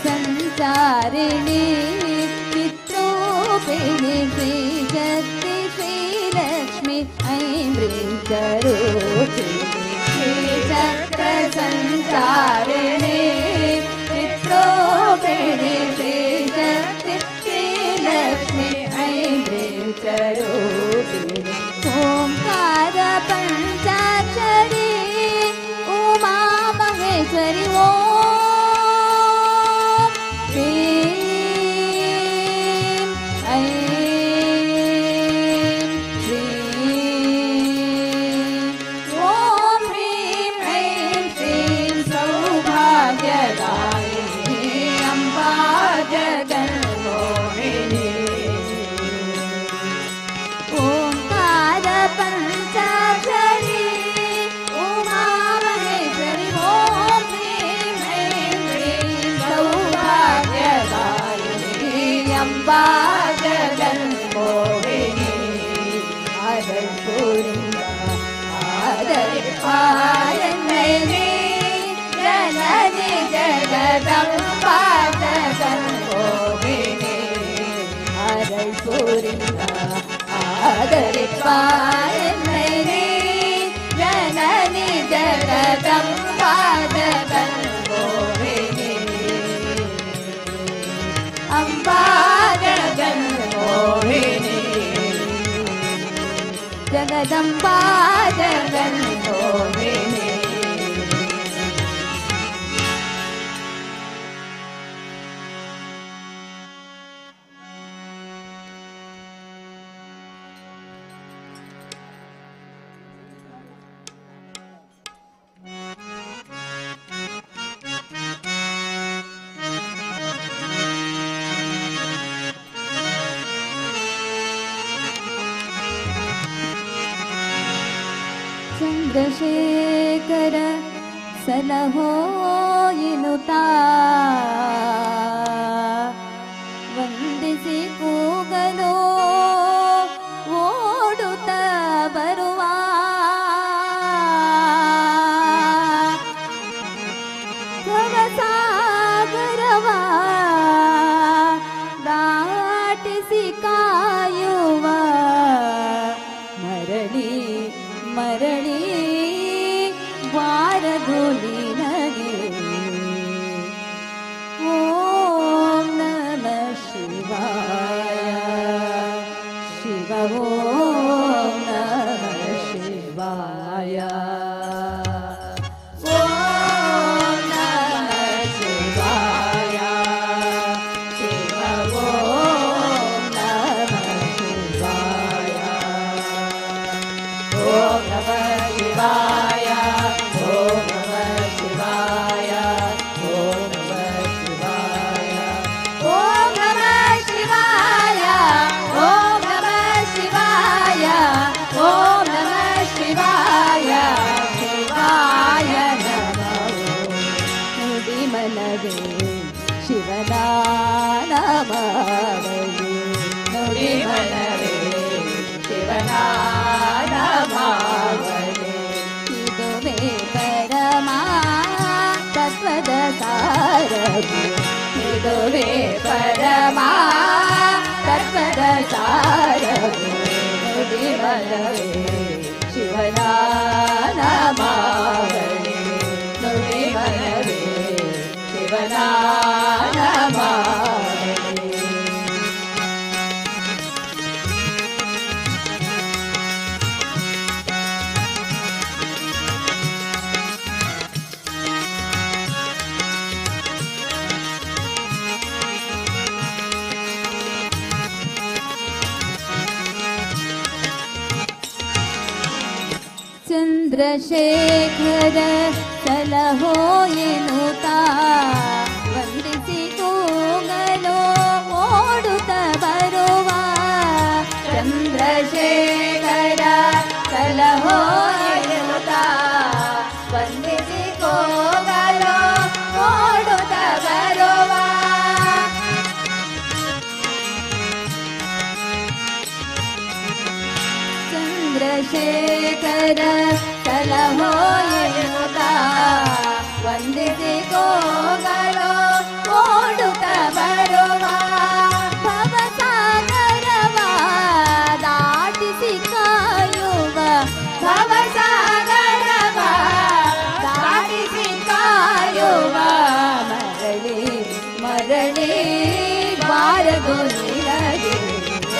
संचारिणी पितृपिणी श्रीशक्ति श्रीलक्ष्मी ऐं ह्रीं करोति श्रीचक्र संचारिणी पितृपिणी श्रीशक्ति श्रीलक्ष्मी ऐं ह्रीं करोति ओंकार पंचाक्षरी उमा महेश्वरी ओम जननी जगदम्बा जगन्मोहिनी हरपुरिया आदरिपायिनी जननी जगदम्बा जगन्मोहिनी अम्बा जगन्मोहिनी जगदम्बा जगन्मोहिनी चंद्रशेखर सलहो इनुता ವಂದಿಸಿ ಕೂಗಲು ಓಡುತ್ತ ಬರುವ ಭವಸಾಗರವ ದಾಟಿಸಿ ಕಾಯುವ ಮರಳಿ ಮರಳಿ ಬಾರದು ನಿನಗೆ ಓಂ ನಮಃ ಶಿವಾಯ ಶಿವ ಓಂ ನಮಃ ಶಿವಾಯ ಓಂ ನಮಃ ಶಿವಾಯ ಶಿವ ಓಂ ನಮಃ ಚಂದ್ರಶೇಖರ ಸಲಹೋ ಎನ್ನುತ್ತಾ ವಂದಿಸಿ ಕೂಗಲು ಓಡುತ್ತ ಬರುವ ಚಂದ್ರಶೇಖರ ಸಲಹೋ ಎನ್ನುತ್ತಾ ವಂದಿಸಿ ಕೂಗಲು ಓಡುತ್ತ ಬರುವ ಚಂದ್ರಶೇಖರ ಸಲಹೋ ಎನ್ನುತ್ತಾ ವಂದಿಸಿ ಕೂಗಲು ಓಡುತ್ತ ಬರುವ ಭವಸಾಗರವ ದಾಟಿಸಿ ಕಾಯುವ ಭವಸಾಗರವ ದಾಟಿಸಿ ಕಾಯುವ ಮರಳಿ ಮರಳಿ ಬಾರದು ನಿನಗೆ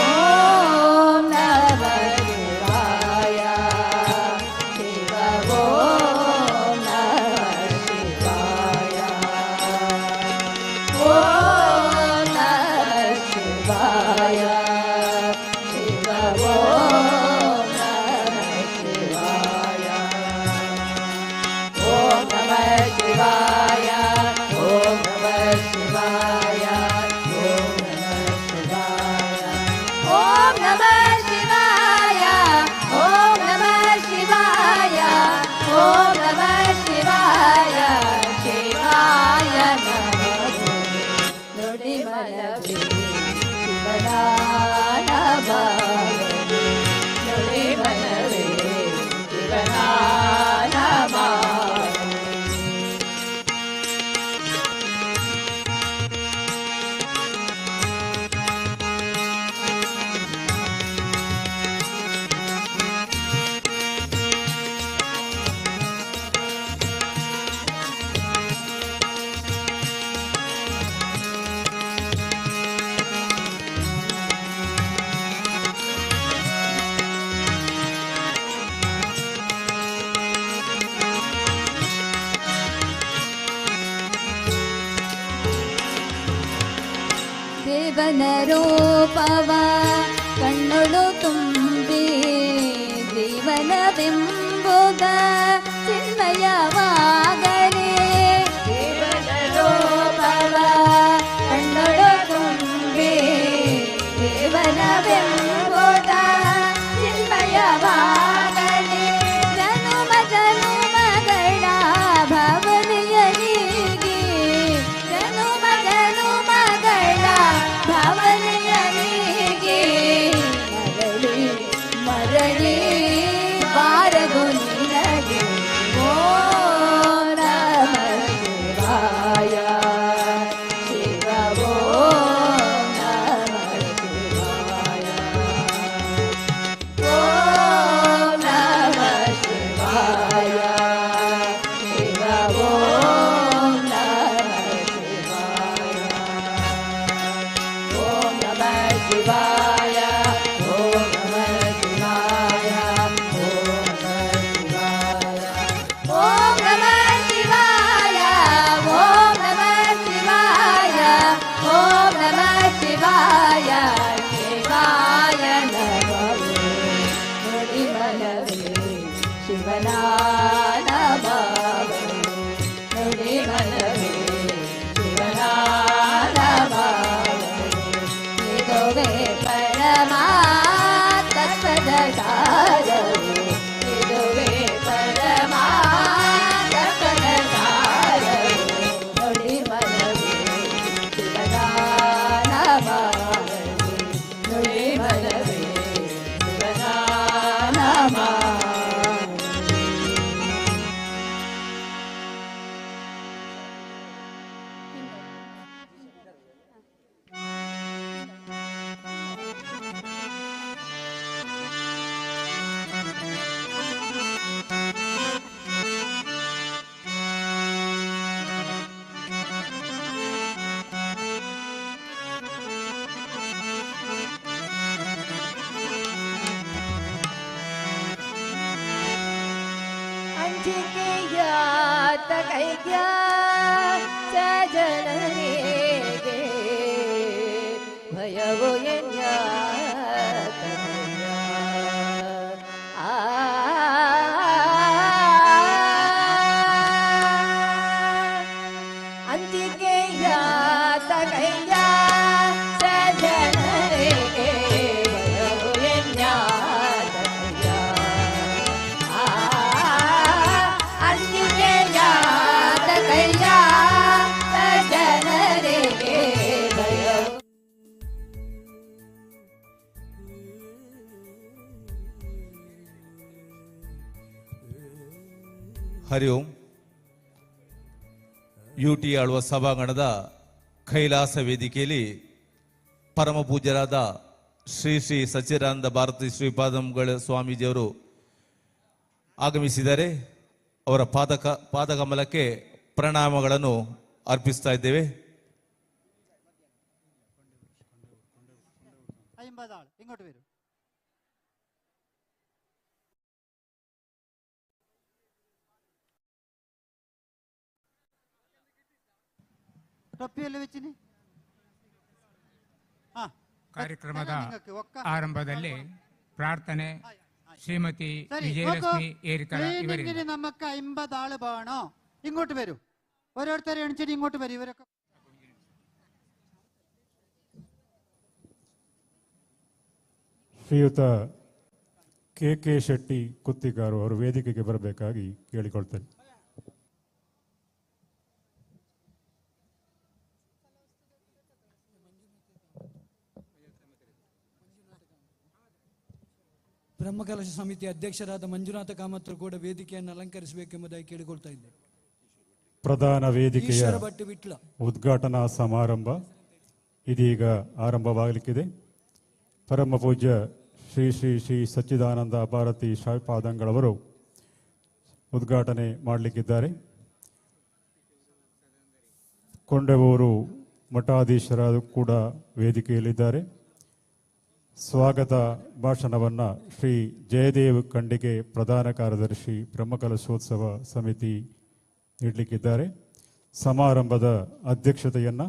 ಓಂ ನಮಃ ಶಿವಾಯ ಶಿವ ಓಂ ನಮಃ ಶಿವಾಯ ಓಂ ನಮಃ ಶಿವಾಯ ಶಿವ ಓಂ ನಮಃ ಶಿವಾಯ ಓಂ ನಮಃ ಶಿವಾಯ ಓಂ ನಮಃ ಶಿವಾಯ ಓಂ ನಮಃ ಶಿವಾಯ ಓಂ ನಮಃ ಶಿವಾಯ ಓಂ ನಮಃ ಶಿವಾಯ ಶಿವಾಯ ನಮಃ ನುಡಿ ಮನವೇ ಶಿವನ ನಮಃ ನುಡಿ ಮನವೇ ಶಿವನ ನಮಃ ದೇವನ ರೂಪವ ಕಣ್ಣೊಳು ತುಂಬಿ ಜೀವನವೆಂಬುದ ಚಿನ್ಮಯವಾಗಲೇ ದೇವನ ರೂಪವ ಕಣ್ಣೊಳು ತುಂಬಿ ಜೀವನವೆಂಬುದ ಚಿನ್ಮಯವಾಗಲೇ ಜನುಮ ಜನುಮಗಳ ಭವನೆಯರಿಗೆ ಜನುಮ ಜನುಮಗಳ ಭವನೆಯರಿಗೆ ಮರಳಿ ಮರಳಿ ಬಾರದು ನಿನಗೆ ಓಂ ನಮಃ ಶಿವಾಯ ಶಿವ ಓಂ ನಮಃ ಶಿವಾಯ ಓಂ ನಮಃ ಶಿವಾಯ ಶಿವ ಓಂ ನಮಃ ಶಿವಾಯ ಓಂ ನಮಃ ಶಿವಾಯ ಓಂ ನಮಃ ಶಿವಾಯ ಓಂ ನಮಃ ಶಿವಾಯ ಓಂ ನಮಃ ಶಿವಾಯ ಓಂ ನಮಃ ಶಿವಾಯ ಶಿವಾಯ ನಮಃ ನುಡಿ ಮನವೇ ಶಿವನ ನಮಃ ನುಡಿ ಮನವೇ ಶಿವನ ನಮಃ ಇದುವೇ ಪರಮಾತ್ಮದ ಸಾರವು ಇದುವೇ ಪರಮಾತ್ಮದ ಸಾರವು ನುಡಿ ಮನವೇ ಶಿವನ ನಮಃ ನುಡಿ ಮನವೇ ಶಿವನ ನಮಃ ಅಂಜಿಕೆಯ ತಕೈಯ ಸಜನನಿಗೆ ಭಯವು ಎನ್ಯ ತಕೈಯ ಆ ಹರಿ ಓಂ. ಯುಟಿ ಆಳುವ ಸಭಾಂಗಣದ ಕೈಲಾಸ ವೇದಿಕೆಯಲ್ಲಿ ಪರಮ ಪೂಜ್ಯರಾದ ಶ್ರೀ ಶ್ರೀ ಸಚ್ಚಿದಾನಂದ ಭಾರತಿ ಶ್ರೀಪಾದಂಗಳ ಸ್ವಾಮೀಜಿಯವರು ಆಗಮಿಸಿದ್ದಾರೆ. ಅವರ ಪಾದಕಮಲಕ್ಕೆ ಪ್ರಣಾಮಗಳನ್ನು ಅರ್ಪಿಸ್ತಾ ಇದ್ದೇವೆ. ഇങ്ങോട്ട് വരൂ. ಟೊಪ್ಪಿಯಲ್ಲಿ വെച്ചിന് ಕಾರ್ಯಕ್ರಮದ ಆರಂಭದಲ್ಲಿ ಪ್ರಾರ್ಥನೆ ಶ್ರೀಮತಿ ವಿಜಯಲಕ್ಷ್ಮಿ ಏರಿಕಳ ട്രെയിനിങ്ങിന് നമുക്ക് 50 ആള് വേണോ? ഇങ്ങോട്ട് വരൂ. ഓരോരുത്തരെ എണിച്ചിട്ട് ഇങ്ങോട്ട് വരൂ. ഇവരൊക്കെ ಶ್ರೀಯುತ ಕೆ ಶೆಟ್ಟಿ ಕುತ್ತಿಗಾರು ಅವರು ವೇದಿಕೆಗೆ ಬರಬೇಕಾಗಿ ಕೇಳಿಕೊಳ್ತೇನೆ. ಬ್ರಹ್ಮಕಲಶ ಸಮಿತಿ ಅಧ್ಯಕ್ಷರಾದ ಮಂಜುನಾಥ ಕಾಮತ್ರು ಕೂಡ ವೇದಿಕೆಯನ್ನು ಅಲಂಕರಿಸಬೇಕೆಂಬುದಾಗಿ ಕೇಳಿಕೊಳ್ತಾ ಇದ್ದೆ. ಪ್ರಧಾನ ವೇದಿಕೆಯ ಉದ್ಘಾಟನಾ ಸಮಾರಂಭ ಇದೀಗ ಆರಂಭವಾಗಲಿಕ್ಕಿದೆ. ಪರಮ ಪೂಜ್ಯ ಶ್ರೀ ಶ್ರೀ ಶ್ರೀ ಸಚ್ಚಿದಾನಂದ ಭಾರತಿ ಶ್ರೀಪಾದಂಗಳವರು ಉದ್ಘಾಟನೆ ಮಾಡಲಿಕ್ಕಿದ್ದಾರೆ. ಕೊಂಡವೂರು ಮಠಾಧೀಶರು ಕೂಡ ವೇದಿಕೆಯಲ್ಲಿದ್ದಾರೆ. ಸ್ವಾಗತ ಭಾಷಣವನ್ನು ಶ್ರೀ ಜಯದೇವ್ ಖಂಡಿಗೆ ಪ್ರಧಾನ ಕಾರ್ಯದರ್ಶಿ ಬ್ರಹ್ಮಕಲಶೋತ್ಸವ ಸಮಿತಿ ನೀಡಲಿಕ್ಕಿದ್ದಾರೆ. ಸಮಾರಂಭದ ಅಧ್ಯಕ್ಷತೆಯನ್ನು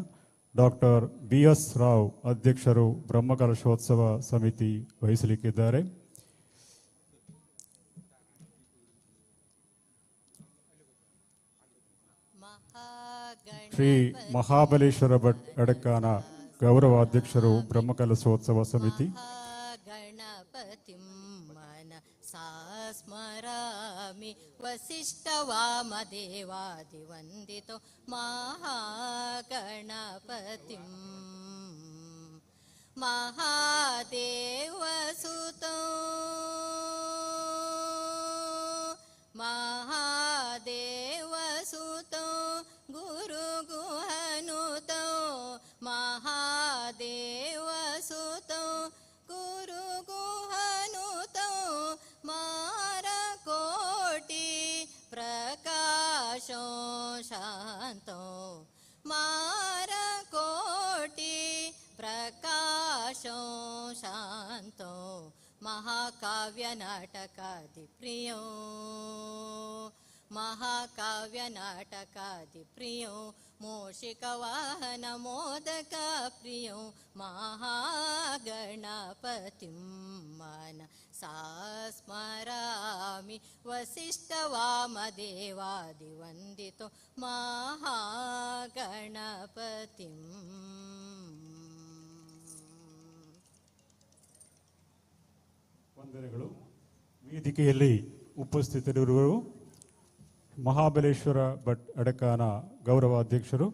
ಡಾಕ್ಟರ್ BS ರಾವ್ ಅಧ್ಯಕ್ಷರು ಬ್ರಹ್ಮಕಲಶೋತ್ಸವ ಸಮಿತಿ ವಹಿಸಲಿಕ್ಕಿದ್ದಾರೆ. ಶ್ರೀ ಮಹಾಬಲೇಶ್ವರ ಭಟ್ ಅಡಕಾನ ಗೌರವಾಧ್ಯಕ್ಷರು ಬ್ರಹ್ಮಕಲಶೋತ್ಸವ ಸಮಿತಿ. ಸ್ಮರಾಮಿ ವಸಿಷ್ಠವಾಮದೇವಾದಿವಂದಿತೋ ಮಹಾಗಣಪತಿಂ ಮಹಾದೇವಸುತೋ ಮಹಾದೇವಸುತೋ ಗುರುಗುಹನುತೋ ಮಹಾದೇವಸುತೋ ಗುರುಗುಹನುತೋ ಮಾರಕೋಟಿ ಪ್ರಕಾಶೋ ಶಾಂತೋ ಮಾರಕೋಟಿ ಪ್ರಕಾಶೋ ಶಾಂತೋ ಮಹಾಕಾವ್ಯ ನಾಟಕಾದಿ ಪ್ರಿಯೋ ಮಹಾಕಾವ್ಯ ನಾಟಕಾದಿ ಪ್ರಿಯೋ ಮೂಷಿಕ ವಾಹನ ಮೋದಕ ಪ್ರಿಯೋ ಮಹಾಗಣಪತಿಂ ಮನ ಸ್ಮರಾಮಿ ವಸಿಷ್ಠ ವಾಮದೇವಾದಿವಂದಿತೋ ಮಹಾಗಣಪತಿಂ. ವಂದನೆಗಳು. ವೇದಿಕೆಯಲ್ಲಿ ಉಪಸ್ಥಿತರಿರುವರು ಮಹಾಬಲೇಶ್ವರ ಭಟ್ ಅಡಕಾನ ಗೌರವಾಧ್ಯಕ್ಷರು,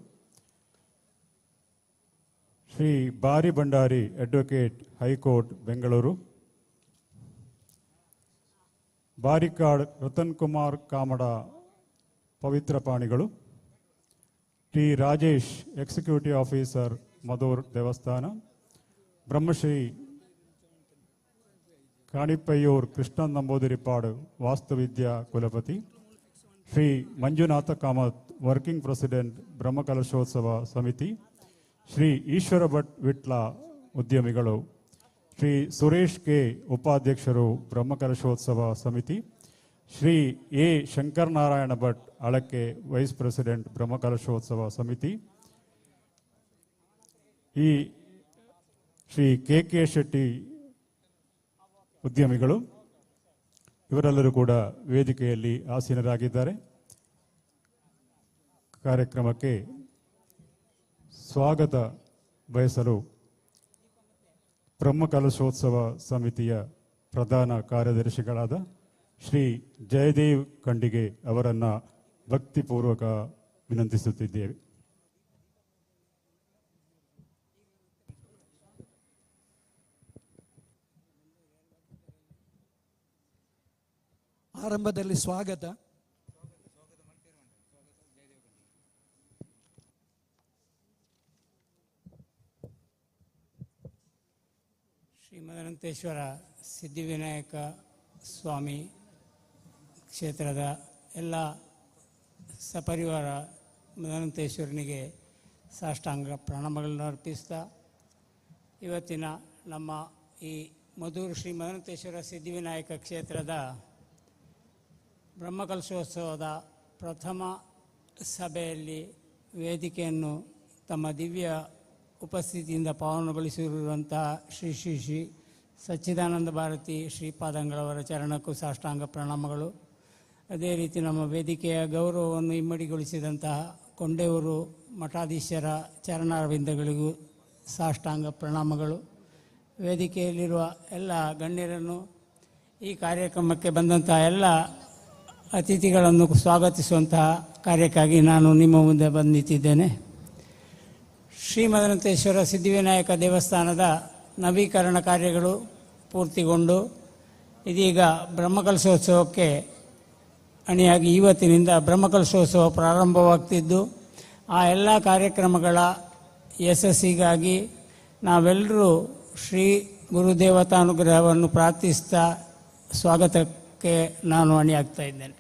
ಶ್ರೀ ಬಾರಿ ಭಂಡಾರಿ ಅಡ್ವೊಕೇಟ್ ಹೈಕೋರ್ಟ್ ಬೆಂಗಳೂರು, ಬಾರಿಕಾಡ್ ರತನ್ ಕುಮಾರ್ ಕಾಮಡ ಪವಿತ್ರ ಪಾಣಿಗಳು, T Rajesh executive officer Madhur ದೇವಸ್ಥಾನ, ಬ್ರಹ್ಮಶ್ರೀ ಕಾಣಿಪ್ಪಯ್ಯೂರ್ ಕೃಷ್ಣನ್ ನಂಬೂದಿರಿಪಾಡು ವಾಸ್ತುವಿದ್ಯಾ ಕುಲಪತಿ, ಶ್ರೀ ಮಂಜುನಾಥ ಕಾಮತ್ ವರ್ಕಿಂಗ್ ಪ್ರೆಸಿಡೆಂಟ್ ಬ್ರಹ್ಮಕಲಶೋತ್ಸವ ಸಮಿತಿ, ಶ್ರೀ ಈಶ್ವರ ಭಟ್ ವಿಟ್ಲ ಉದ್ಯಮಿಗಳು, ಶ್ರೀ ಸುರೇಶ್ ಕೆ ಉಪಾಧ್ಯಕ್ಷರು ಬ್ರಹ್ಮಕಲಶೋತ್ಸವ ಸಮಿತಿ, Shri A Shankaranarayana Bhat Alake vice president ಬ್ರಹ್ಮಕಲಶೋತ್ಸವ ಸಮಿತಿ, ಈ ಶ್ರೀ ಕೆ ಶೆಟ್ಟಿ ಉದ್ಯಮಿಗಳು ಇವರೆಲ್ಲರೂ ಕೂಡ ವೇದಿಕೆಯಲ್ಲಿ ಆಸೀನರಾಗಿದ್ದಾರೆ. ಕಾರ್ಯಕ್ರಮಕ್ಕೆ ಸ್ವಾಗತ ಬಯಸಲು ಬ್ರಹ್ಮಕಲಶೋತ್ಸವ ಸಮಿತಿಯ ಪ್ರಧಾನ ಕಾರ್ಯದರ್ಶಿಗಳಾದ ಶ್ರೀ ಜಯದೇವ್ ಖಂಡಿಗೆ ಅವರನ್ನು ಭಕ್ತಿಪೂರ್ವಕ ವಿನಂತಿಸುತ್ತಿದ್ದೇವೆ. ಆರಂಭದಲ್ಲಿ ಸ್ವಾಗತ. ಶ್ರೀಮದನಂತೇಶ್ವರ ಸಿದ್ಧಿವಿನಾಯಕ ಸ್ವಾಮಿ ಕ್ಷೇತ್ರದ ಎಲ್ಲ ಸಪರಿವಾರ ಮದನಂತೇಶ್ವರನಿಗೆ ಸಾಷ್ಟಾಂಗ ಪ್ರಣಾಮಗಳನ್ನು ಅರ್ಪಿಸ್ತಾ ಇವತ್ತಿನ ನಮ್ಮ ಈ ಮಧೂರು ಶ್ರೀ ಮದನಂತೇಶ್ವರ ಸಿದ್ಧಿವಿನಾಯಕ ಕ್ಷೇತ್ರದ ಬ್ರಹ್ಮಕಲಶೋತ್ಸವದ ಪ್ರಥಮ ಸಭೆಯಲ್ಲಿ ವೇದಿಕೆಯನ್ನು ತಮ್ಮ ದಿವ್ಯ ಉಪಸ್ಥಿತಿಯಿಂದ ಪಾವನಗೊಳಿಸಿರುವಂತಹ ಶ್ರೀ ಶ್ರೀ ಶ್ರೀ ಸಚ್ಚಿದಾನಂದ ಭಾರತಿ ಶ್ರೀಪಾದಂಗಳವರ ಚರಣಕ್ಕೂ ಸಾಷ್ಟಾಂಗ ಪ್ರಣಾಮಗಳು. ಅದೇ ರೀತಿ ನಮ್ಮ ವೇದಿಕೆಯ ಗೌರವವನ್ನು ಇಮ್ಮಡಿಗೊಳಿಸಿದಂತಹ ಕೊಂಡೇವರು ಮಠಾಧೀಶರ ಚರಣಾರವಿಂದಗಳಿಗೂ ಸಾಷ್ಟಾಂಗ ಪ್ರಣಾಮಗಳು. ವೇದಿಕೆಯಲ್ಲಿರುವ ಎಲ್ಲ ಗಣ್ಯರನ್ನು, ಈ ಕಾರ್ಯಕ್ರಮಕ್ಕೆ ಬಂದಂತಹ ಎಲ್ಲ ಅತಿಥಿಗಳನ್ನು ಸ್ವಾಗತಿಸುವಂತಹ ಕಾರ್ಯಕ್ಕಾಗಿ ನಾನು ನಿಮ್ಮ ಮುಂದೆ ಬಂದು ನಿಂತಿದ್ದೇನೆ. ಶ್ರೀಮದನಂತೇಶ್ವರ ಸಿದ್ಧಿವಿನಾಯಕ ದೇವಸ್ಥಾನದ ನವೀಕರಣ ಕಾರ್ಯಗಳು ಪೂರ್ತಿಗೊಂಡು ಇದೀಗ ಬ್ರಹ್ಮಕಲಶೋತ್ಸವಕ್ಕೆ ಅಣಿಯಾಗಿ ಇವತ್ತಿನಿಂದ ಬ್ರಹ್ಮಕಲಶೋತ್ಸವ ಪ್ರಾರಂಭವಾಗ್ತಿದ್ದು, ಆ ಎಲ್ಲ ಕಾರ್ಯಕ್ರಮಗಳ ಯಶಸ್ಸಿಗಾಗಿ ನಾವೆಲ್ಲರೂ ಶ್ರೀ ಗುರುದೇವತಾನುಗ್ರಹವನ್ನು ಪ್ರಾರ್ಥಿಸ್ತಾ ಸ್ವಾಗತಕ್ಕೆ ನಾನು ಅಣಿಯಾಗ್ತಾ ಇದ್ದೇನೆ.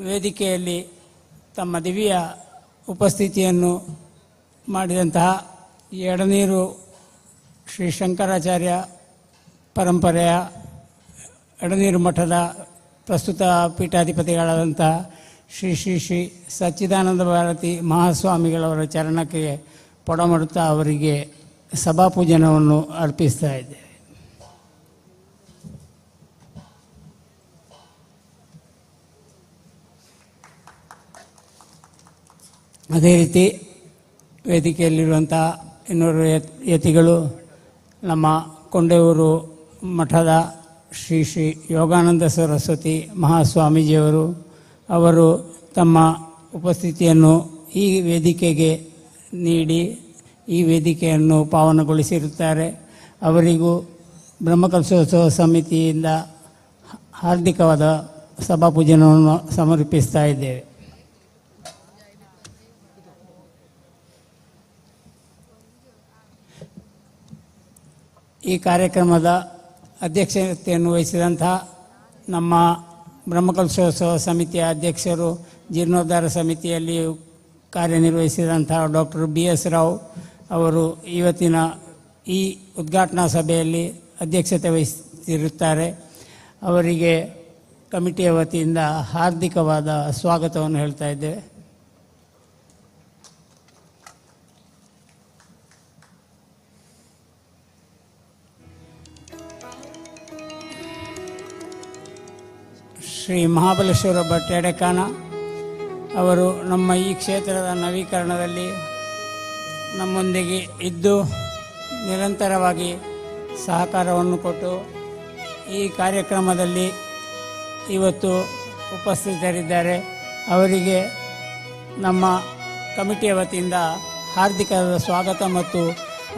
ವೇದಿಕೆಯಲ್ಲಿ ತಮ್ಮ ದಿವ್ಯ ಉಪಸ್ಥಿತಿಯನ್ನು ಮಾಡಿದಂತಹ ಎಡನೀರು ಶ್ರೀ ಶಂಕರಾಚಾರ್ಯ ಪರಂಪರೆಯ ಎಡನೀರು ಮಠದ ಪ್ರಸ್ತುತ ಪೀಠಾಧಿಪತಿಗಳಾದಂತಹ ಶ್ರೀ ಶ್ರೀ ಶ್ರೀ ಸಚ್ಚಿದಾನಂದ ಭಾರತಿ ಮಹಾಸ್ವಾಮಿಗಳವರ ಚರಣಕ್ಕೆ ಪೊಡಮಡುತ್ತಾ ಅವರಿಗೆ ಸಭಾಪೂಜನವನ್ನು ಅರ್ಪಿಸ್ತಾ ಇದ್ದೇವೆ. ಅದೇ ರೀತಿ ವೇದಿಕೆಯಲ್ಲಿರುವಂತಹ ಇನ್ನೂರು ಯತಿಗಳು, ನಮ್ಮ ಕೊಂಡೇವರು ಮಠದ ಶ್ರೀ ಶ್ರೀ ಯೋಗಾನಂದ ಸರಸ್ವತಿ ಮಹಾಸ್ವಾಮೀಜಿಯವರು ಅವರು ತಮ್ಮ ಉಪಸ್ಥಿತಿಯನ್ನು ಈ ವೇದಿಕೆಗೆ ನೀಡಿ ಈ ವೇದಿಕೆಯನ್ನು ಪಾವನಗೊಳಿಸಿರುತ್ತಾರೆ. ಅವರಿಗೂ ಬ್ರಹ್ಮಕಲಶೋತ್ಸವ ಸಮಿತಿಯಿಂದ ಹಾರ್ದಿಕವಾದ ಸಭಾಪೂಜನವನ್ನು ಸಮರ್ಪಿಸ್ತಾ ಇದ್ದೇವೆ. ಈ ಕಾರ್ಯಕ್ರಮದ ಅಧ್ಯಕ್ಷತೆಯನ್ನು ವಹಿಸಿದಂತಹ ನಮ್ಮ ಬ್ರಹ್ಮಕಲಶೋತ್ಸವ ಸಮಿತಿಯ ಅಧ್ಯಕ್ಷರು, ಜೀರ್ಣೋದ್ಧಾರ ಸಮಿತಿಯಲ್ಲಿ ಕಾರ್ಯನಿರ್ವಹಿಸಿದಂತಹ ಡಾಕ್ಟರ್ BS ರಾವ್ ಅವರು ಇವತ್ತಿನ ಈ ಉದ್ಘಾಟನಾ ಸಭೆಯಲ್ಲಿ ಅಧ್ಯಕ್ಷತೆ ವಹಿಸಿರುತ್ತಾರೆ. ಅವರಿಗೆ ಕಮಿಟಿಯ ವತಿಯಿಂದ ಹಾರ್ದಿಕವಾದ ಸ್ವಾಗತವನ್ನು ಹೇಳ್ತಾ ಇದ್ದೇವೆ. ಶ್ರೀ ಮಹಾಬಲೇಶ್ವರ ಭಟ್ ಎಡೆಕಾನ ಅವರು ನಮ್ಮ ಈ ಕ್ಷೇತ್ರದ ನವೀಕರಣದಲ್ಲಿ ನಮ್ಮೊಂದಿಗೆ ಇದ್ದು ನಿರಂತರವಾಗಿ ಸಹಕಾರವನ್ನು ಕೊಟ್ಟು ಈ ಕಾರ್ಯಕ್ರಮದಲ್ಲಿ ಇವತ್ತು ಉಪಸ್ಥಿತರಿದ್ದಾರೆ. ಅವರಿಗೆ ನಮ್ಮ ಕಮಿಟಿಯ ವತಿಯಿಂದ ಹಾರ್ದಿಕವಾದ ಸ್ವಾಗತ ಮತ್ತು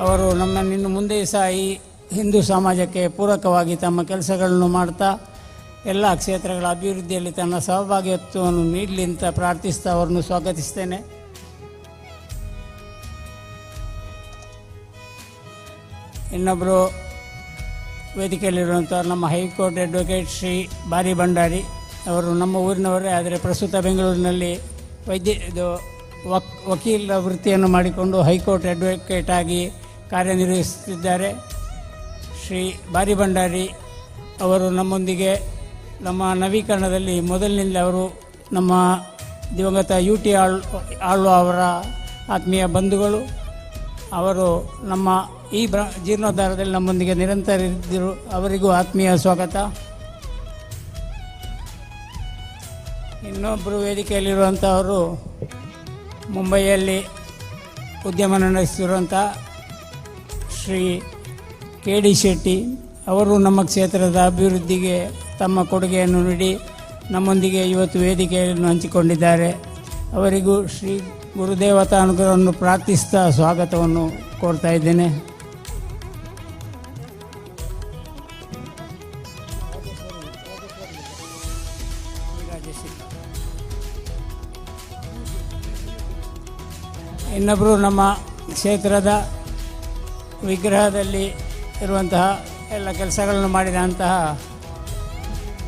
ಅವರು ನಮ್ಮನ್ನು ಮುಂದೆ ಸಹ ಈ ಹಿಂದೂ ಸಮಾಜಕ್ಕೆ ಪೂರಕವಾಗಿ ತಮ್ಮ ಕೆಲಸಗಳನ್ನು ಮಾಡ್ತಾ ಎಲ್ಲ ಕ್ಷೇತ್ರಗಳ ಅಭಿವೃದ್ಧಿಯಲ್ಲಿ ತನ್ನ ಸಹಭಾಗಿತ್ವವನ್ನು ನೀಡಲಿ ಅಂತ ಪ್ರಾರ್ಥಿಸ್ತಾ ಅವರನ್ನು ಸ್ವಾಗತಿಸ್ತೇನೆ. ಇನ್ನೊಬ್ಬರು ವೇದಿಕೆಯಲ್ಲಿರುವಂಥ ನಮ್ಮ ಹೈಕೋರ್ಟ್ ಅಡ್ವೊಕೇಟ್ ಶ್ರೀ ಬಾರಿ ಭಂಡಾರಿ ಅವರು ನಮ್ಮ ಊರಿನವರೇ, ಆದರೆ ಪ್ರಸ್ತುತ ಬೆಂಗಳೂರಿನಲ್ಲಿ ವಕೀಲ ವೃತ್ತಿಯನ್ನು ಮಾಡಿಕೊಂಡು ಹೈಕೋರ್ಟ್ ಅಡ್ವೊಕೇಟ್ ಆಗಿ ಕಾರ್ಯನಿರ್ವಹಿಸುತ್ತಿದ್ದಾರೆ. ಶ್ರೀ ಬಾರಿ ಭಂಡಾರಿ ಅವರು ನಮ್ಮೊಂದಿಗೆ ನಮ್ಮ ನವೀಕರಣದಲ್ಲಿ ಮೊದಲಿನಿಂದ ಅವರು ನಮ್ಮ ದಿವಂಗತ UT ಆಳ್ವ ಅವರ ಆತ್ಮೀಯ ಬಂಧುಗಳು. ಅವರು ನಮ್ಮ ಈ ಜೀರ್ಣೋದ್ಧಾರದಲ್ಲಿ ನಮ್ಮೊಂದಿಗೆ ನಿರಂತರ ಇದ್ದರು. ಅವರಿಗೂ ಆತ್ಮೀಯ ಸ್ವಾಗತ. ಇನ್ನೊಬ್ಬರು ವೇದಿಕೆಯಲ್ಲಿರುವಂಥವರು ಮುಂಬೈಯಲ್ಲಿ ಉದ್ಯಮ ನಡೆಸುತ್ತಿರುವಂಥ ಶ್ರೀ KD ಶೆಟ್ಟಿ ಅವರು ನಮ್ಮ ಕ್ಷೇತ್ರದ ಅಭಿವೃದ್ಧಿಗೆ ತಮ್ಮ ಕೊಡುಗೆಯನ್ನು ನೀಡಿ ನಮ್ಮೊಂದಿಗೆ ಇವತ್ತು ವೇದಿಕೆಯನ್ನು ಹಂಚಿಕೊಂಡಿದ್ದಾರೆ. ಅವರಿಗೂ ಶ್ರೀ ಗುರುದೇವತಾ ಅನುಗ್ರಹವನ್ನು ಪ್ರಾರ್ಥಿಸ್ತಾ ಸ್ವಾಗತವನ್ನು ಕೋರ್ತಾ ಇದ್ದೇನೆ. ಇನ್ನೊಬ್ಬರು ನಮ್ಮ ಕ್ಷೇತ್ರದ ವಿಗ್ರಹದಲ್ಲಿ ಇರುವಂತಹ ಎಲ್ಲ ಕೆಲಸಗಳನ್ನು ಮಾಡಿದಂತಹ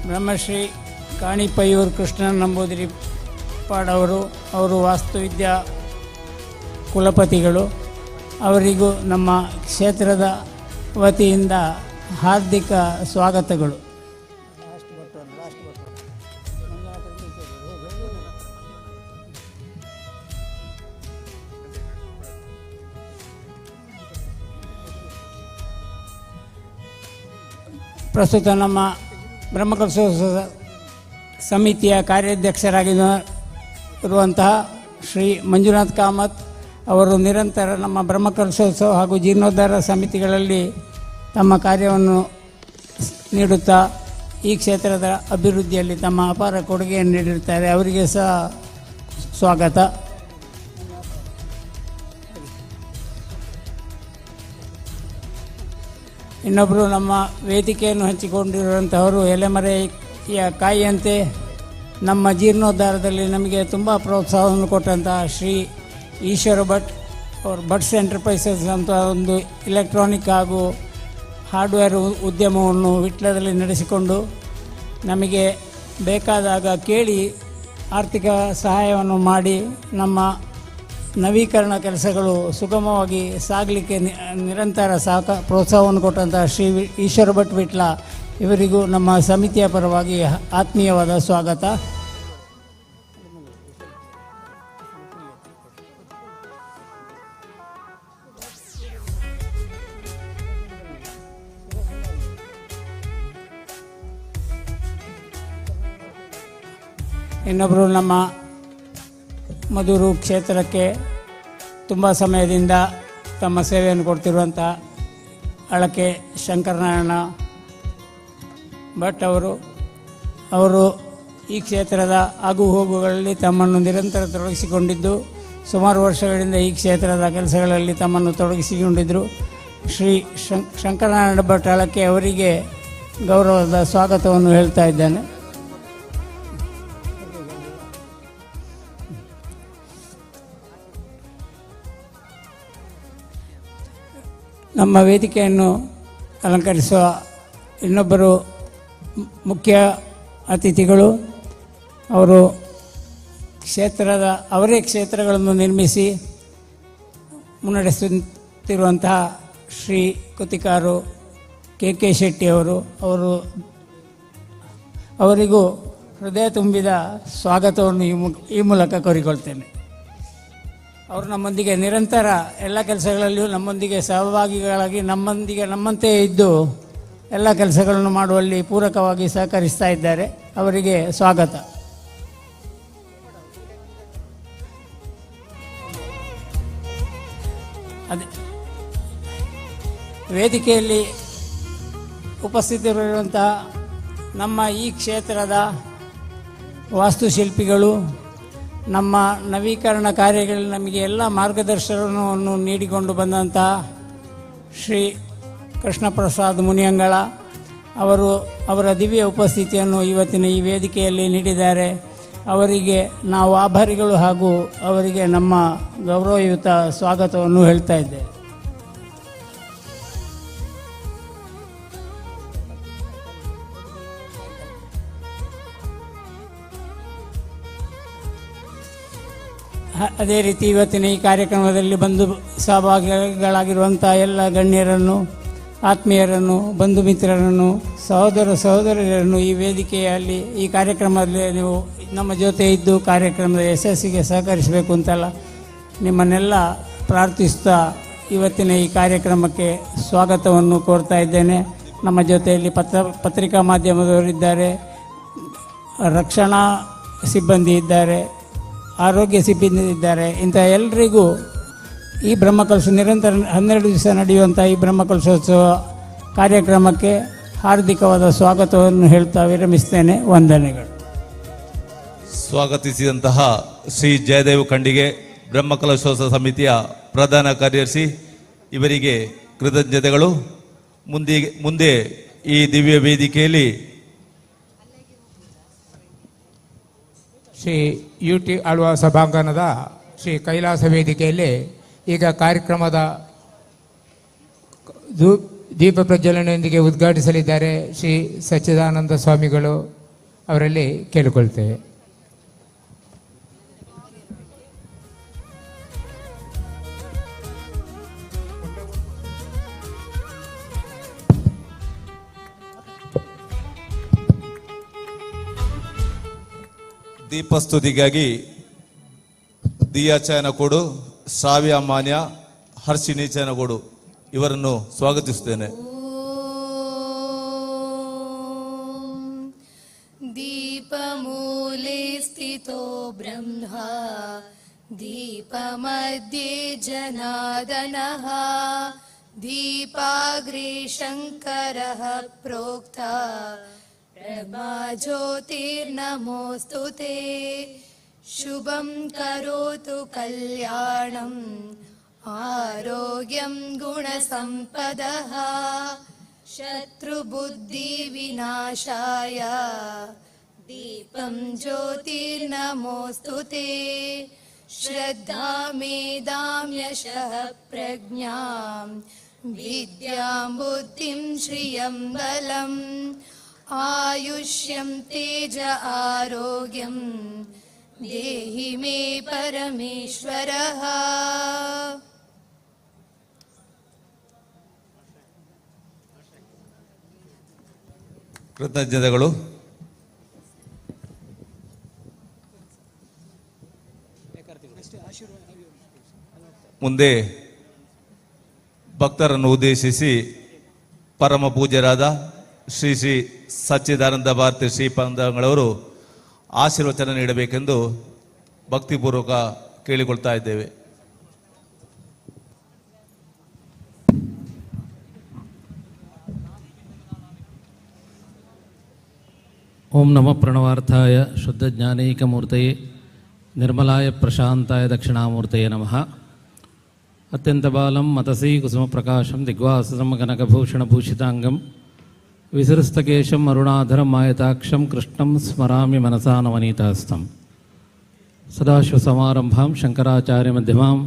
ಬ್ರಹ್ಮಶ್ರೀ ಕಾಣಿಪಯ್ಯೂರು ಕೃಷ್ಣನ್ ನಂಬೂದಿರಿ ಪಾಡವರು, ಅವರು ವಾಸ್ತುವಿದ್ಯಾ ಕುಲಪತಿಗಳು. ಅವರಿಗೂ ನಮ್ಮ ಕ್ಷೇತ್ರದ ವತಿಯಿಂದ ಹಾರ್ದಿಕ ಸ್ವಾಗತಗಳು. ಪ್ರಸ್ತುತ ನಮ್ಮ ಬ್ರಹ್ಮಕಲಶೋತ್ಸವ ಸಮಿತಿಯ ಕಾರ್ಯಾಧ್ಯಕ್ಷರಾಗಿರುವಂತಹ ಶ್ರೀ ಮಂಜುನಾಥ್ ಕಾಮತ್ ಅವರು ನಿರಂತರ ನಮ್ಮ ಬ್ರಹ್ಮಕಲಶೋತ್ಸವ ಹಾಗೂ ಜೀರ್ಣೋದ್ಧಾರ ಸಮಿತಿಗಳಲ್ಲಿ ತಮ್ಮ ಕಾರ್ಯವನ್ನು ನೀಡುತ್ತಾ ಈ ಕ್ಷೇತ್ರದ ಅಭಿವೃದ್ಧಿಯಲ್ಲಿ ತಮ್ಮ ಅಪಾರ ಕೊಡುಗೆಯನ್ನು ನೀಡಿರುತ್ತಾರೆ. ಅವರಿಗೆ ಸಹ ಸ್ವಾಗತ. ಇನ್ನೊಬ್ಬರು ನಮ್ಮ ವೇದಿಕೆಯನ್ನು ಹಂಚಿಕೊಂಡಿರುವಂಥವರು ಎಲೆಮರೆಯ ಕಾಯಿಯಂತೆ ನಮ್ಮ ಜೀರ್ಣೋದ್ಧಾರದಲ್ಲಿ ನಮಗೆ ತುಂಬ ಪ್ರೋತ್ಸಾಹವನ್ನು ಕೊಟ್ಟಂತಹ ಶ್ರೀ ಈಶ್ವರ ಭಟ್ ಅವರು ಭಟ್ಸ್ ಎಂಟರ್ಪ್ರೈಸಸ್ ಅಂತ ಒಂದು ಇಲೆಕ್ಟ್ರಾನಿಕ್ ಹಾಗೂ ಹಾರ್ಡ್ವೇರ್ ಉದ್ಯಮವನ್ನು ವಿಟ್ಲದಲ್ಲಿ ನಡೆಸಿಕೊಂಡು ನಮಗೆ ಬೇಕಾದಾಗ ಕೇಳಿ ಆರ್ಥಿಕ ಸಹಾಯವನ್ನು ಮಾಡಿ ನಮ್ಮ ನವೀಕರಣ ಕೆಲಸಗಳು ಸುಗಮವಾಗಿ ಸಾಗಲಿಕ್ಕೆ ನಿರಂತರ ಪ್ರೋತ್ಸಾಹವನ್ನು ಕೊಟ್ಟಂತಹ ಶ್ರೀ ಈಶ್ವರ ಭಟ್ ವಿಟ್ಲ ಇವರಿಗೂ ನಮ್ಮ ಸಮಿತಿಯ ಪರವಾಗಿ ಆತ್ಮೀಯವಾದ ಸ್ವಾಗತ. ಇನ್ನೊಬ್ಬರು ನಮ್ಮ ಮಧುರು ಕ್ಷೇತ್ರಕ್ಕೆ ತುಂಬ ಸಮಯದಿಂದ ತಮ್ಮ ಸೇವೆಯನ್ನು ಕೊಡ್ತಿರುವಂಥ ಅಳಕೆ ಶಂಕರನಾರಾಯಣ ಭಟ್ ಅವರು ಈ ಕ್ಷೇತ್ರದ ಆಗು ಹೋಗುಗಳಲ್ಲಿ ತಮ್ಮನ್ನು ನಿರಂತರ ತೊಡಗಿಸಿಕೊಂಡಿದ್ದು ಸುಮಾರು ವರ್ಷಗಳಿಂದ ಈ ಕ್ಷೇತ್ರದ ಕೆಲಸಗಳಲ್ಲಿ ತಮ್ಮನ್ನು ತೊಡಗಿಸಿಕೊಂಡಿದ್ದರು. ಶ್ರೀ ಶಂಕರನಾರಾಯಣ ಭಟ್ ಅಳಕೆ ಅವರಿಗೆ ಗೌರವದ ಸ್ವಾಗತವನ್ನು ಹೇಳ್ತಾ ಇದ್ದೇನೆ. ನಮ್ಮ ವೇದಿಕೆಯನ್ನು ಅಲಂಕರಿಸುವ ಇನ್ನೊಬ್ಬರು ಮುಖ್ಯ ಅತಿಥಿಗಳು, ಅವರು ಅವರೇ ಕ್ಷೇತ್ರಗಳನ್ನು ನಿರ್ಮಿಸಿ ಮುನ್ನಡೆಸುತ್ತಿರುವಂತಹ ಶ್ರೀ ಕುತಿಕಾರು KK ಶೆಟ್ಟಿ ಅವರಿಗೂ ಹೃದಯ ತುಂಬಿದ ಸ್ವಾಗತವನ್ನು ಈ ಮೂಲಕ ಕೋರಿಕೊಳ್ತೇನೆ. ಅವರು ನಮ್ಮೊಂದಿಗೆ ನಿರಂತರ ಎಲ್ಲ ಕೆಲಸಗಳಲ್ಲಿಯೂ ನಮ್ಮೊಂದಿಗೆ ಸಹಭಾಗಿಗಳಾಗಿ ನಮ್ಮಂತೆ ಇದ್ದು ಎಲ್ಲ ಕೆಲಸಗಳನ್ನು ಮಾಡುವಲ್ಲಿ ಪೂರಕವಾಗಿ ಸಹಕರಿಸ್ತಾ ಇದ್ದಾರೆ. ಅವರಿಗೆ ಸ್ವಾಗತ. ವೇದಿಕೆಯಲ್ಲಿ ಉಪಸ್ಥಿತರಿರುವಂತಹ ನಮ್ಮ ಈ ಕ್ಷೇತ್ರದ ವಾಸ್ತುಶಿಲ್ಪಿಗಳು, ನಮ್ಮ ನವೀಕರಣ ಕಾರ್ಯಗಳಲ್ಲಿ ನಮಗೆ ಎಲ್ಲ ಮಾರ್ಗದರ್ಶನವನ್ನು ನೀಡಿಕೊಂಡು ಬಂದಂತಹ ಶ್ರೀ ಕೃಷ್ಣ ಪ್ರಸಾದ್ ಮುನಿಯಂಗಳ ಅವರ ದಿವ್ಯ ಉಪಸ್ಥಿತಿಯನ್ನು ಇವತ್ತಿನ ಈ ವೇದಿಕೆಯಲ್ಲಿ ನೀಡಿದ್ದಾರೆ. ಅವರಿಗೆ ನಾವು ಆಭಾರಿಗಳು ಹಾಗೂ ಅವರಿಗೆ ನಮ್ಮ ಗೌರವಯುತ ಸ್ವಾಗತವನ್ನು ಹೇಳ್ತಾ ಇದ್ದೇವೆ. ಅದೇ ರೀತಿ ಇವತ್ತಿನ ಈ ಕಾರ್ಯಕ್ರಮದಲ್ಲಿ ಬಂದು ಸಹಭಾಗಿಗಳಾಗಿರುವಂಥ ಎಲ್ಲ ಗಣ್ಯರನ್ನು, ಆತ್ಮೀಯರನ್ನು, ಬಂಧು ಮಿತ್ರರನ್ನು, ಸಹೋದರಿಯರನ್ನು ಈ ವೇದಿಕೆಯಲ್ಲಿ ಈ ಕಾರ್ಯಕ್ರಮದಲ್ಲಿ ನೀವು ನಮ್ಮ ಜೊತೆ ಇದ್ದು ಕಾರ್ಯಕ್ರಮದ ಯಶಸ್ಸಿಗೆ ಸಹಕರಿಸಬೇಕು ಅಂತೆಲ್ಲ ನಿಮ್ಮನ್ನೆಲ್ಲ ಪ್ರಾರ್ಥಿಸ್ತಾ ಇವತ್ತಿನ ಈ ಕಾರ್ಯಕ್ರಮಕ್ಕೆ ಸ್ವಾಗತವನ್ನು ಕೋರ್ತಾ ಇದ್ದೇನೆ. ನಮ್ಮ ಜೊತೆಯಲ್ಲಿ ಪತ್ರಿಕಾ ಮಾಧ್ಯಮದವರಿದ್ದಾರೆ, ರಕ್ಷಣಾ ಸಿಬ್ಬಂದಿ ಇದ್ದಾರೆ, ಆರೋಗ್ಯ ಸಿಬ್ಬಂದಿ ಇದ್ದಾರೆ. ಇಂಥ ಎಲ್ಲರಿಗೂ ಈ ಬ್ರಹ್ಮಕಲಶ ನಿರಂತರ 12 ದಿವಸ ನಡೆಯುವಂಥ ಈ ಬ್ರಹ್ಮಕಲಶೋತ್ಸವ ಕಾರ್ಯಕ್ರಮಕ್ಕೆ ಹಾರ್ದಿಕವಾದ ಸ್ವಾಗತವನ್ನು ಹೇಳ್ತಾ ವಿರಮಿಸ್ತೇನೆ. ವಂದನೆಗಳು. ಸ್ವಾಗತಿಸಿದಂತಹ ಶ್ರೀ ಜಯದೇವ ಖಂಡಿಗೆ ಬ್ರಹ್ಮಕಲಶೋತ್ಸವ ಸಮಿತಿಯ ಪ್ರಧಾನ ಕಾರ್ಯದರ್ಶಿ ಇವರಿಗೆ ಕೃತಜ್ಞತೆಗಳು. ಮುಂದೆ ಈ ದಿವ್ಯ ವೇದಿಕೆಯಲ್ಲಿ ಶ್ರೀ UT ಆಳ್ವ ಸಭಾಂಗಣದ ಶ್ರೀ ಕೈಲಾಸ ವೇದಿಕೆಯಲ್ಲಿ ಈಗ ಕಾರ್ಯಕ್ರಮದ ದೀಪ ಪ್ರಜ್ವಲನೆಯೊಂದಿಗೆ ಉದ್ಘಾಟಿಸಲಿದ್ದಾರೆ ಶ್ರೀ ಸಚ್ಚಿದಾನಂದ ಸ್ವಾಮಿಗಳು. ಅವರಲ್ಲಿ ಕೇಳಿಕೊಳ್ತೇವೆ. ದೀಪಸ್ತುತಿಗಾಗಿ ದಿಯಾಚಯನಕೋಡು, ಶ್ರಾವ್ಯ ಮಾನ್ಯ, ಹರ್ಷಿಣಿ ಚಯನಗೋಡು ಇವರನ್ನು ಸ್ವಾಗತಿಸುತ್ತೇನೆ. ದೀಪಮೂಲೆ ಸ್ಥಿತೋ ಬ್ರಹ್ಮ ದೀಪಮಧ್ಯೆ ಜನಾರ್ದನಃ ದೀಪಾಗ್ರೆ ಶಂಕರಃ ಪ್ರೋಕ್ತ ಬ್ರಹ್ಮ ಜ್ಯೋತಿರ್ನಮೋऽस्तु ते ಶುಭಂ ಕರೋತು ಕಲ್ಯಾಣಂ ಆರೋಗ್ಯಂ ಗುಣಸಂಪದಃ ಶತ್ರುಬುದ್ಧಿ ವಿನಾಶಾಯ ದೀಪಂ ಜ್ಯೋತಿರ್ನಮೋऽस्तु ते ಶ್ರದ್ಧಾ ಮೇಧಾಂ ಯಶಃ ಪ್ರಜ್ಞಾಂ ವಿದ್ಯಾಂ ಬುದ್ಧಿಂ ಶ್ರಿಯಂ ಬಲಂ ಆಯುಷ್ಯಂ ತೇಜ ಆರೋಗ್ಯಂ ದೇಹಿ ಮೇ ಪರಮೇಶ್ವರಃ. ಕೃತಜ್ಞತೆಗಳು. ಮುಂದೆ ಭಕ್ತರನ್ನು ಉದ್ದೇಶಿಸಿ ಪರಮ ಪೂಜ್ಯರಾದ ಶ್ರೀ ಶ್ರೀ ಸಚ್ಚಿದಾನಂದ ಭಾರತಿ ಶ್ರೀಪಾದಂಗಳವರು ಆಶೀರ್ವಚನ ನೀಡಬೇಕೆಂದು ಭಕ್ತಿಪೂರ್ವಕ ಕೇಳಿಕೊಳ್ತಾ ಇದ್ದೇವೆ. ಓಂ ನಮಃ ಪ್ರಣವಾರ್ಥಾಯ ಶುದ್ಧ ಜ್ಞಾನೈಕಮೂರ್ತಯೇ ನಿರ್ಮಲಾಯ ಪ್ರಶಾಂತಾಯ ದಕ್ಷಿಣಾಮೂರ್ತಯೇ ನಮಃ. ಅತ್ಯಂತ ಬಾಲಂ ಮತಸೀ ಕುಸುಮ ಪ್ರಕಾಶಂ ದಿಗ್ವಾಸಂ ಕನಕಭೂಷಣಭೂಷಿತಾಂಗಂ ವಿಸೃಸ್ತಕೇಶಂ ಅರುಣಾಧರಂ ಆಯತಾಕ್ಷಂ ಕೃಷ್ಣಂ ಸ್ಮರಾಮಿ ಮನಸಾ ನವನೀತಾಸ್ತಂ. ಸದಾಶಿವಸಮಾರಂಭಾಂ ಶಂಕರಾಚಾರ್ಯ ಮಧ್ಯಮಾಂ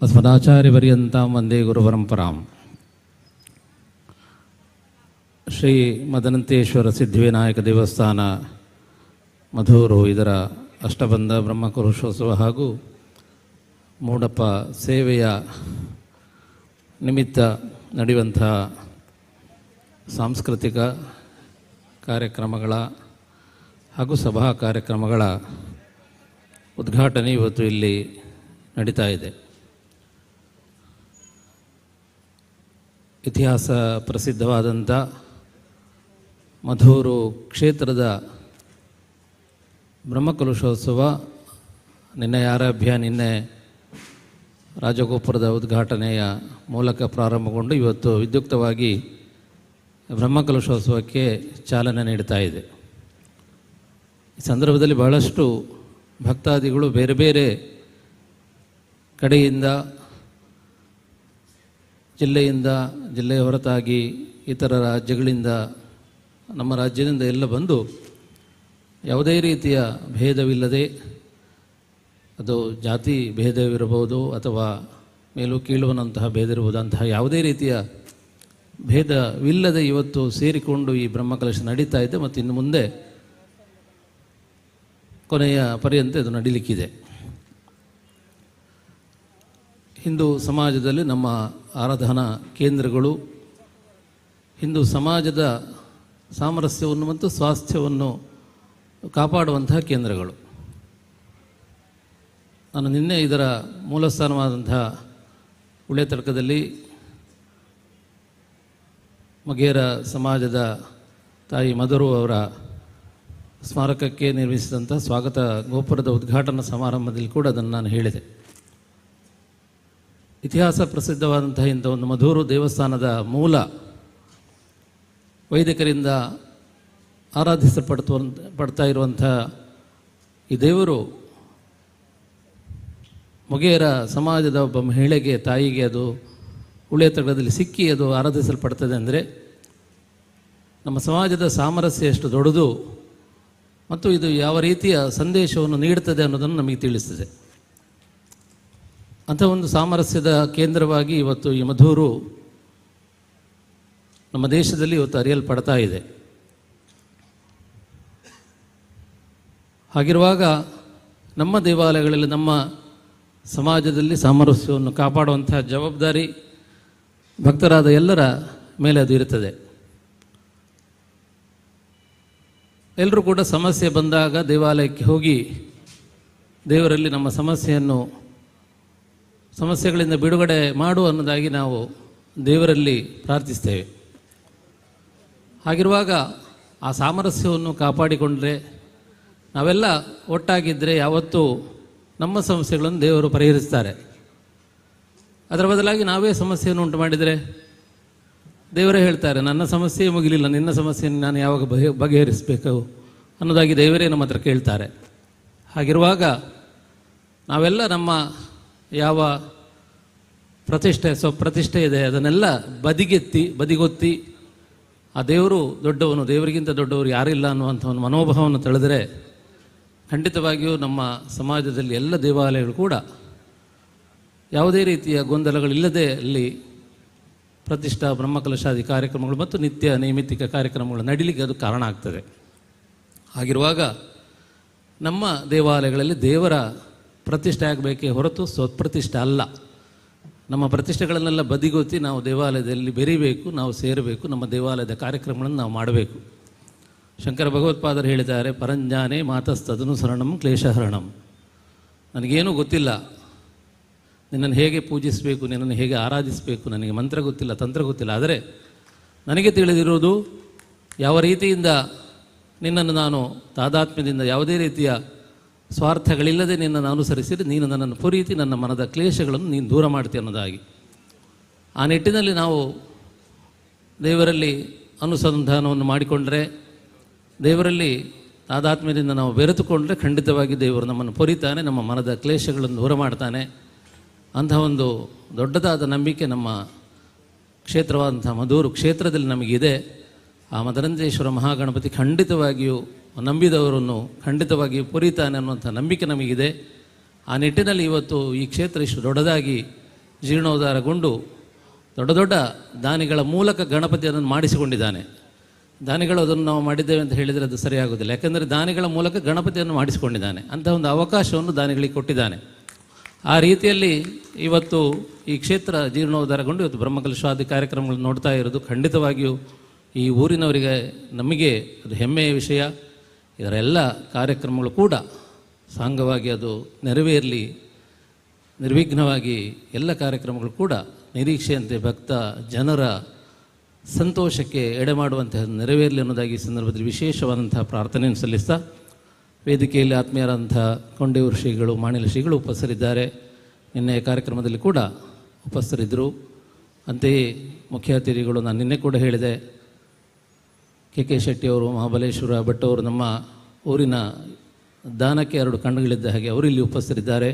ಅಸ್ಮದಾಚಾರ್ಯವರ್ಯಂತಾಂ ವಂದೇ ಗುರುಪರಂಪರಾಂ. ಶ್ರೀ ಮದನಂತೇಶ್ವರ ಸಿದ್ಧಿವಿನಾಯಕ ದೇವಸ್ಥಾನ ಮಧೂರು ಇದರ ಅಷ್ಟಬಂಧ ಬ್ರಹ್ಮಕಲಶೋತ್ಸವ ಹಾಗೂ ಮೂಡಪ್ಪ ಸೇವೆಯ ನಿಮಿತ್ತ ನಡೆಯುವಂಥ ಸಾಂಸ್ಕೃತಿಕ ಕಾರ್ಯಕ್ರಮಗಳ ಹಾಗೂ ಸಭಾ ಕಾರ್ಯಕ್ರಮಗಳ ಉದ್ಘಾಟನೆ ಇವತ್ತು ಇಲ್ಲಿ ನಡೀತಾ ಇದೆ. ಇತಿಹಾಸ ಪ್ರಸಿದ್ಧವಾದಂಥ ಮಧೂರು ಕ್ಷೇತ್ರದ ಬ್ರಹ್ಮಕಲಶೋತ್ಸವ ನಿನ್ನೆ ರಾಜಗೋಪುರದ ಉದ್ಘಾಟನೆಯ ಮೂಲಕ ಪ್ರಾರಂಭಗೊಂಡು ಇವತ್ತು ವಿದ್ಯುಕ್ತವಾಗಿ ಬ್ರಹ್ಮಕಲಶೋತ್ಸವಕ್ಕೆ ಚಾಲನೆ ನೀಡ್ತಾ ಇದೆ. ಈ ಸಂದರ್ಭದಲ್ಲಿ ಬಹಳಷ್ಟು ಭಕ್ತಾದಿಗಳು ಬೇರೆ ಬೇರೆ ಕಡೆಯಿಂದ, ಜಿಲ್ಲೆಯ ಹೊರತಾಗಿ ಇತರ ರಾಜ್ಯಗಳಿಂದ, ನಮ್ಮ ರಾಜ್ಯದಿಂದ ಎಲ್ಲ ಬಂದು ಯಾವುದೇ ರೀತಿಯ ಭೇದವಿಲ್ಲದೆ, ಅದು ಜಾತಿ ಭೇದವಿರಬಹುದು ಅಥವಾ ಮೇಲು ಕೀಳುವನಂತಹ ಭೇದ ಇರಬಹುದು, ಅಂತಹ ಯಾವುದೇ ರೀತಿಯ ಭೇದವಿಲ್ಲದೆ ಇವತ್ತು ಸೇರಿಕೊಂಡು ಈ ಬ್ರಹ್ಮಕಲಶ ನಡೀತಾ ಇದೆ ಮತ್ತು ಇನ್ನು ಮುಂದೆ ಕೊನೆಯ ಪರ್ಯಂತ ಇದು ನಡೀಲಿಕ್ಕಿದೆ. ಹಿಂದೂ ಸಮಾಜದಲ್ಲಿ ನಮ್ಮ ಆರಾಧನಾ ಕೇಂದ್ರಗಳು ಹಿಂದೂ ಸಮಾಜದ ಸಾಮರಸ್ಯವನ್ನು ಮತ್ತು ಸ್ವಾಸ್ಥ್ಯವನ್ನು ಕಾಪಾಡುವಂತಹ ಕೇಂದ್ರಗಳು. ನಾನು ನಿನ್ನೆ ಇದರ ಮೂಲಸ್ಥಾನವಾದಂತಹ ಉಳೆತಡ್ಕದಲ್ಲಿ ಮಗೇರ ಸಮಾಜದ ತಾಯಿ ಮಧುರು ಅವರ ಸ್ಮಾರಕಕ್ಕೆ ನಿರ್ಮಿಸಿದಂಥ ಸ್ವಾಗತ ಗೋಪುರದ ಉದ್ಘಾಟನಾ ಸಮಾರಂಭದಲ್ಲಿ ಕೂಡ ಅದನ್ನು ನಾನು ಹೇಳಿದೆ. ಇತಿಹಾಸ ಪ್ರಸಿದ್ಧವಾದಂತಹ ಇಂಥ ಒಂದು ಮಧೂರು ದೇವಸ್ಥಾನದ ಮೂಲ ವೈದಿಕರಿಂದ ಪಡ್ತಾ ಇರುವಂಥ ಈ ದೇವರು ಮೊಗೇರ ಸಮಾಜದ ಒಬ್ಬ ಮಹಿಳೆಗೆ, ತಾಯಿಗೆ ಅದು ಉಳಿಯತಗದಲ್ಲಿ ಸಿಕ್ಕಿ ಅದು ಆರಾಧಿಸಲ್ಪಡ್ತದೆ ಅಂದರೆ ನಮ್ಮ ಸಮಾಜದ ಸಾಮರಸ್ಯ ಎಷ್ಟು ದೊಡ್ಡದು ಮತ್ತು ಇದು ಯಾವ ರೀತಿಯ ಸಂದೇಶವನ್ನು ನೀಡುತ್ತದೆ ಅನ್ನೋದನ್ನು ನಮಗೆ ತಿಳಿಸ್ತದೆ. ಅಂಥ ಒಂದು ಸಾಮರಸ್ಯದ ಕೇಂದ್ರವಾಗಿ ಇವತ್ತು ಈ ಮಧೂರು ನಮ್ಮ ದೇಶದಲ್ಲಿ ಇವತ್ತು ಅರಿಯಲ್ಪಡ್ತಾ ಇದೆ. ಹಾಗಿರುವಾಗ ನಮ್ಮ ದೇವಾಲಯಗಳಲ್ಲಿ, ನಮ್ಮ ಸಮಾಜದಲ್ಲಿ ಸಾಮರಸ್ಯವನ್ನು ಕಾಪಾಡುವಂತಹ ಜವಾಬ್ದಾರಿ ಭಕ್ತರಾದ ಎಲ್ಲರ ಮೇಲೆ ಅದು ಇರುತ್ತದೆ. ಎಲ್ಲರೂ ಕೂಡ ಸಮಸ್ಯೆ ಬಂದಾಗ ದೇವಾಲಯಕ್ಕೆ ಹೋಗಿ ದೇವರಲ್ಲಿ ನಮ್ಮ ಸಮಸ್ಯೆಗಳಿಂದ ಬಿಡುಗಡೆ ಮಾಡು ಅನ್ನೋದಾಗಿ ನಾವು ದೇವರಲ್ಲಿ ಪ್ರಾರ್ಥಿಸ್ತೇವೆ. ಹಾಗಿರುವಾಗ ಆ ಸಾಮರಸ್ಯವನ್ನು ಕಾಪಾಡಿಕೊಂಡ್ರೆ, ನಾವೆಲ್ಲ ಒಟ್ಟಾಗಿದ್ದರೆ ಯಾವತ್ತೂ ನಮ್ಮ ಸಮಸ್ಯೆಗಳನ್ನು ದೇವರು ಪರಿಹರಿಸ್ತಾರೆ. ಅದರ ಬದಲಾಗಿ ನಾವೇ ಸಮಸ್ಯೆಯನ್ನು ಉಂಟು ಮಾಡಿದರೆ ದೇವರೇ ಹೇಳ್ತಾರೆ, ನನ್ನ ಸಮಸ್ಯೆ ಮುಗಿಲಿಲ್ಲ, ನಿನ್ನ ಸಮಸ್ಯೆಯನ್ನು ನಾನು ಯಾವಾಗ ಬಗೆಹರಿಸಬೇಕು ಅನ್ನೋದಾಗಿ ದೇವರೇ ನಮ್ಮ ಹತ್ರ ಕೇಳ್ತಾರೆ. ಹಾಗಿರುವಾಗ ನಾವೆಲ್ಲ ನಮ್ಮ ಯಾವ ಸ್ವಪ್ರತಿಷ್ಠೆ ಇದೆ ಅದನ್ನೆಲ್ಲ ಬದಿಗೊತ್ತಿ ಆ ದೇವರು ದೊಡ್ಡವನು, ದೇವರಿಗಿಂತ ದೊಡ್ಡವರು ಯಾರಿಲ್ಲ ಅನ್ನುವಂಥ ಒಂದು ಮನೋಭಾವವನ್ನು ತಳೆದರೆ ಖಂಡಿತವಾಗಿಯೂ ನಮ್ಮ ಸಮಾಜದಲ್ಲಿ ಎಲ್ಲ ದೇವಾಲಯಗಳು ಕೂಡ ಯಾವುದೇ ರೀತಿಯ ಗೊಂದಲಗಳಿಲ್ಲದೆ ಅಲ್ಲಿ ಪ್ರತಿಷ್ಠಾ ಬ್ರಹ್ಮಕಲಶಾದಿ ಕಾರ್ಯಕ್ರಮಗಳು ಮತ್ತು ನಿತ್ಯ ನೈಮಿತ್ತಿಕ ಕಾರ್ಯಕ್ರಮಗಳು ನಡೀಲಿಕ್ಕೆ ಅದು ಕಾರಣ ಆಗ್ತದೆ. ಹಾಗಿರುವಾಗ ನಮ್ಮ ದೇವಾಲಯಗಳಲ್ಲಿ ದೇವರ ಪ್ರತಿಷ್ಠೆ ಆಗಬೇಕೇ ಹೊರತು ಸ್ವಪ್ರತಿಷ್ಠೆ ಅಲ್ಲ. ನಮ್ಮ ಪ್ರತಿಷ್ಠೆಗಳನ್ನೆಲ್ಲ ಬದಿಗೊತ್ತಿ ನಾವು ದೇವಾಲಯದಲ್ಲಿ ಬೆರೀಬೇಕು, ನಾವು ಸೇರಬೇಕು, ನಮ್ಮ ದೇವಾಲಯದ ಕಾರ್ಯಕ್ರಮಗಳನ್ನು ನಾವು ಮಾಡಬೇಕು. ಶಂಕರ ಭಗವತ್ಪಾದರು ಹೇಳಿದ್ದಾರೆ, ಪರಂಜಾನೆ ಮಾತಸ್ತದನುಸರಣಂ ಕ್ಲೇಶಹರಣಂ. ನನಗೇನೂ ಗೊತ್ತಿಲ್ಲ, ನಿನ್ನನ್ನು ಹೇಗೆ ಪೂಜಿಸಬೇಕು, ನಿನ್ನನ್ನು ಹೇಗೆ ಆರಾಧಿಸಬೇಕು, ನನಗೆ ಮಂತ್ರ ಗೊತ್ತಿಲ್ಲ, ತಂತ್ರ ಗೊತ್ತಿಲ್ಲ. ಆದರೆ ನನಗೆ ತಿಳಿದಿರುವುದು, ಯಾವ ರೀತಿಯಿಂದ ನಿನ್ನನ್ನು ನಾನು ತಾದಾತ್ಮ್ಯದಿಂದ ಯಾವುದೇ ರೀತಿಯ ಸ್ವಾರ್ಥಗಳಿಲ್ಲದೆ ನಿನ್ನನ್ನು ಅನುಸರಿಸಿದರೆ ನೀನು ನನ್ನನ್ನು ಪುರೀತಿ ನನ್ನ ಮನದ ಕ್ಲೇಶಗಳನ್ನು ನೀನು ದೂರ ಮಾಡ್ತೀಯ ಅನ್ನೋದಾಗಿ. ಆ ನಿಟ್ಟಿನಲ್ಲಿ ನಾವು ದೇವರಲ್ಲಿ ಅನುಸಂಧಾನವನ್ನು ಮಾಡಿಕೊಂಡ್ರೆ, ದೇವರಲ್ಲಿ ತಾದಾತ್ಮ್ಯದಿಂದ ನಾವು ಬೆರೆತುಕೊಂಡ್ರೆ ಖಂಡಿತವಾಗಿ ದೇವರು ನಮ್ಮನ್ನು ಪೊರಿತಾನೆ, ನಮ್ಮ ಮನದ ಕ್ಲೇಶಗಳನ್ನು ದೂರ ಮಾಡ್ತಾನೆ. ಅಂತಹ ಒಂದು ದೊಡ್ಡದಾದ ನಂಬಿಕೆ ನಮ್ಮ ಕ್ಷೇತ್ರವಾದಂಥ ಮಧೂರು ಕ್ಷೇತ್ರದಲ್ಲಿ ನಮಗಿದೆ. ಆ ಮದರಂಜೇಶ್ವರ ಮಹಾಗಣಪತಿ ಖಂಡಿತವಾಗಿಯೂ ನಂಬಿದವರನ್ನು ಖಂಡಿತವಾಗಿಯೂ ಪುರಿತಾನೆ ಅನ್ನುವಂಥ ನಂಬಿಕೆ ನಮಗಿದೆ. ಆ ನಿಟ್ಟಿನಲ್ಲಿ ಇವತ್ತು ಈ ಕ್ಷೇತ್ರ ಇಷ್ಟು ದೊಡ್ಡದಾಗಿ ಜೀರ್ಣೋದ್ಧಾರಗೊಂಡು ದೊಡ್ಡ ದೊಡ್ಡ ದಾನಿಗಳ ಮೂಲಕ ಗಣಪತಿಯನ್ನು ಮಾಡಿಸಿಕೊಂಡಿದ್ದಾನೆ. ದಾನಿಗಳು ಅದನ್ನು ನಾವು ಮಾಡಿದ್ದೇವೆ ಅಂತ ಹೇಳಿದರೆ ಅದು ಸರಿಯಾಗುವುದಿಲ್ಲ. ಯಾಕೆಂದರೆ ದಾನಿಗಳ ಮೂಲಕ ಗಣಪತಿಯನ್ನು ಮಾಡಿಸಿಕೊಂಡಿದ್ದಾನೆ. ಅಂಥ ಒಂದು ಅವಕಾಶವನ್ನು ದಾನಿಗಳಿಗೆ ಕೊಟ್ಟಿದ್ದಾನೆ. ಆ ರೀತಿಯಲ್ಲಿ ಇವತ್ತು ಈ ಕ್ಷೇತ್ರ ಜೀರ್ಣೋದ್ಧಾರಗೊಂಡು ಇವತ್ತು ಬ್ರಹ್ಮಕಲಶಾದಿ ಕಾರ್ಯಕ್ರಮಗಳನ್ನು ನೋಡ್ತಾ ಇರೋದು ಖಂಡಿತವಾಗಿಯೂ ಈ ಊರಿನವರಿಗೆ, ನಮಗೆ ಅದು ಹೆಮ್ಮೆಯ ವಿಷಯ. ಇದರ ಎಲ್ಲ ಕಾರ್ಯಕ್ರಮಗಳು ಕೂಡ ಸಾಂಗವಾಗಿ ಅದು ನೆರವೇರಲಿ, ನಿರ್ವಿಘ್ನವಾಗಿ ಎಲ್ಲ ಕಾರ್ಯಕ್ರಮಗಳು ಕೂಡ ನಿರೀಕ್ಷೆಯಂತೆ ಭಕ್ತ ಜನರ ಸಂತೋಷಕ್ಕೆ ಎಡೆಮಾಡುವಂತಹ ನೆರವೇರಲಿ ಅನ್ನೋದಾಗಿ ಈ ಸಂದರ್ಭದಲ್ಲಿ ವಿಶೇಷವಾದಂತಹ ಪ್ರಾರ್ಥನೆಯನ್ನು ಸಲ್ಲಿಸ್ತಾ, ವೇದಿಕೆಯಲ್ಲಿ ಆತ್ಮೀಯರಾದಂಥ ಕೊಂಡೇವರು ಶ್ರೀಗಳು, ಮಾಣಿಲ ಶ್ರೀಗಳು ಉಪಸ್ಥಿತರಿದ್ದಾರೆ. ನಿನ್ನೆ ಕಾರ್ಯಕ್ರಮದಲ್ಲಿ ಕೂಡ ಉಪಸ್ಥಿತರಿದ್ದರು. ಅಂತೆಯೇ ಮುಖ್ಯ ಅತಿಥಿಗಳು, ನಾನು ನಿನ್ನೆ ಕೂಡ ಹೇಳಿದೆ, ಕೆ ಶೆಟ್ಟಿಯವರು, ಮಹಾಬಲೇಶ್ವರ ಭಟ್ ಅವರು ನಮ್ಮ ಊರಿನ ದಾನಕ್ಕೆ 2 ಕಣ್ಣುಗಳಿದ್ದ ಹಾಗೆ ಅವರು ಇಲ್ಲಿ ಉಪಸ್ಥಿತರಿದ್ದಾರೆ.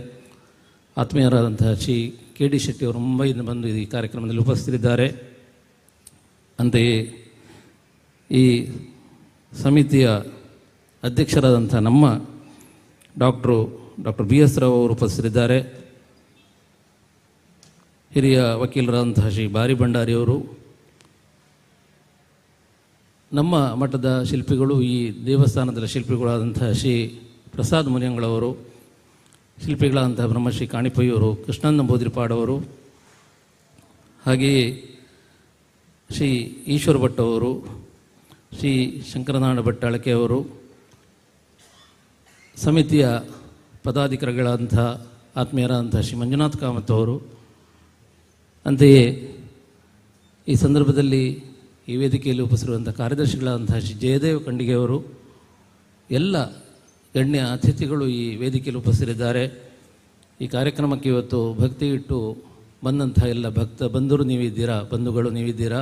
ಆತ್ಮೀಯರಾದಂತಹ ಶ್ರೀ ಕೆ ಶೆಟ್ಟಿಯವರು ಮುಂಬೈಯಿಂದ ಬಂದು ಈ ಕಾರ್ಯಕ್ರಮದಲ್ಲಿ ಉಪಸ್ಥಿತರಿದ್ದಾರೆ. ಅಂತೆಯೇ ಈ ಸಮಿತಿಯ ಅಧ್ಯಕ್ಷರಾದಂಥ ನಮ್ಮ ಡಾಕ್ಟರ್ ಬಿ ಎಸ್ ರಾವ್ ಅವರು ಉಪಸ್ಥಿತರಿದ್ದಾರೆ. ಹಿರಿಯ ವಕೀಲರಾದಂತಹ ಶ್ರೀ ಬಾರಿ ಭಂಡಾರಿಯವರು, ನಮ್ಮ ಮಠದ ಶಿಲ್ಪಿಗಳು, ಈ ದೇವಸ್ಥಾನದ ಶಿಲ್ಪಿಗಳಾದಂತಹ ಶ್ರೀ ಪ್ರಸಾದ್ ಮುನಿಯಂಗಳವರು, ಶಿಲ್ಪಿಗಳಾದಂತಹ ಬ್ರಹ್ಮಶ್ರೀ ಕಾಣಿಪಯ್ಯವರು, ಕೃಷ್ಣಣ್ಣ ಬೋದ್ರಿಪಾಡವರು, ಹಾಗೆಯೇ ಶ್ರೀ ಈಶ್ವರ ಭಟ್ ಅವರು, ಶ್ರೀ ಶಂಕರನಾರಾಯಣ ಭಟ್ ಅಳಕೆಯವರು, ಸಮಿತಿಯ ಪದಾಧಿಕಾರಿಗಳಾದಂಥ ಆತ್ಮೀಯರಾದಂಥ ಶ್ರೀ ಮಂಜುನಾಥ್ ಕಾಮತ್ ಅವರು, ಅಂತೆಯೇ ಈ ಸಂದರ್ಭದಲ್ಲಿ ಈ ವೇದಿಕೆಯಲ್ಲಿ ಉಪಸ್ಥಿರುವಂಥ ಕಾರ್ಯದರ್ಶಿಗಳಾದಂತಹ ಶ್ರೀ ಜಯದೇವ ಖಂಡಿಗೆಯವರು, ಎಲ್ಲ ಗಣ್ಯ ಅತಿಥಿಗಳು ಈ ವೇದಿಕೆಯಲ್ಲಿ ಉಪಸ್ಥಿತರಿದ್ದಾರೆ. ಈ ಕಾರ್ಯಕ್ರಮಕ್ಕೆ ಇವತ್ತು ಭಕ್ತಿ ಇಟ್ಟು ಬಂದಂತಹ ಎಲ್ಲ ಭಕ್ತ ಬಂಧುಗಳು ನೀವಿದ್ದೀರಾ.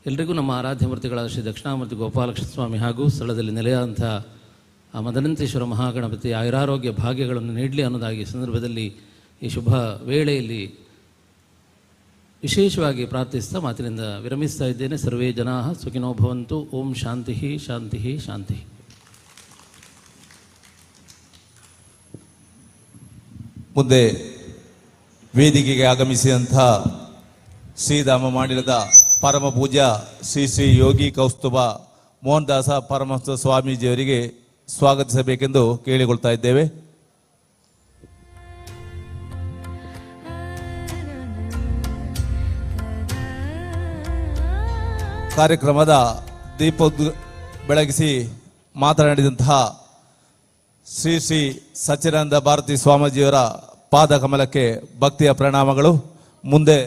ಎಲ್ರಿಗೂ ನಮ್ಮ ಆರಾಧ್ಯ ಮೂರ್ತಿಗಳಾದ ಶ್ರೀ ದಕ್ಷಿಣಾಮೂರ್ತಿ ಗೋಪಾಲಕೃಷ್ಣ ಸ್ವಾಮಿ ಹಾಗೂ ಸ್ಥಳದಲ್ಲಿ ನೆಲೆಯಾದಂಥ ಆ ಮದನಂತೇಶ್ವರ ಮಹಾಗಣಪತಿ ಆಯುರಾರೋಗ್ಯ ಭಾಗ್ಯಗಳನ್ನು ನೀಡಲಿ ಅನ್ನೋದಾಗಿ ಸಂದರ್ಭದಲ್ಲಿ ಈ ಶುಭ ವೇಳೆಯಲ್ಲಿ ವಿಶೇಷವಾಗಿ ಪ್ರಾರ್ಥಿಸ್ತಾ ಮಾತಿನಿಂದ ವಿರಮಿಸ್ತಾ ಇದ್ದೇನೆ. ಸರ್ವೇ ಜನಾ ಸುಖಿನೋ ಭವಂತು. ಓಂ ಶಾಂತಿ ಶಾಂತಿ ಶಾಂತಿ. ಮುಂದೆ ವೇದಿಕೆಗೆ ಆಗಮಿಸಿದಂಥ ಶ್ರೀಧಾಮ ಮಂಡಲದ ಪರಮ ಪೂಜ್ಯ ಶ್ರೀ ಶ್ರೀ ಯೋಗಿ ಕೌಸ್ತುಭ ಮೋಹನದಾಸ ಪರಮಹಂಸ ಸ್ವಾಮೀಜಿಯವರಿಗೆ ಸ್ವಾಗತಿಸಬೇಕೆಂದು ಕೇಳಿಕೊಳ್ತಾ ಇದ್ದೇವೆ. ಕಾರ್ಯಕ್ರಮದ ದೀಪ ಬೆಳಗಿಸಿ ಮಾತನಾಡಿದಂತಹ ಶ್ರೀ ಶ್ರೀ ಸಚ್ಚಿದಾನಂದ ಭಾರತಿ ಸ್ವಾಮೀಜಿಯವರ ಪಾದ ಕಮಲಕ್ಕೆ ಭಕ್ತಿಯ ಪ್ರಣಾಮಗಳು. ಮುಂದೆ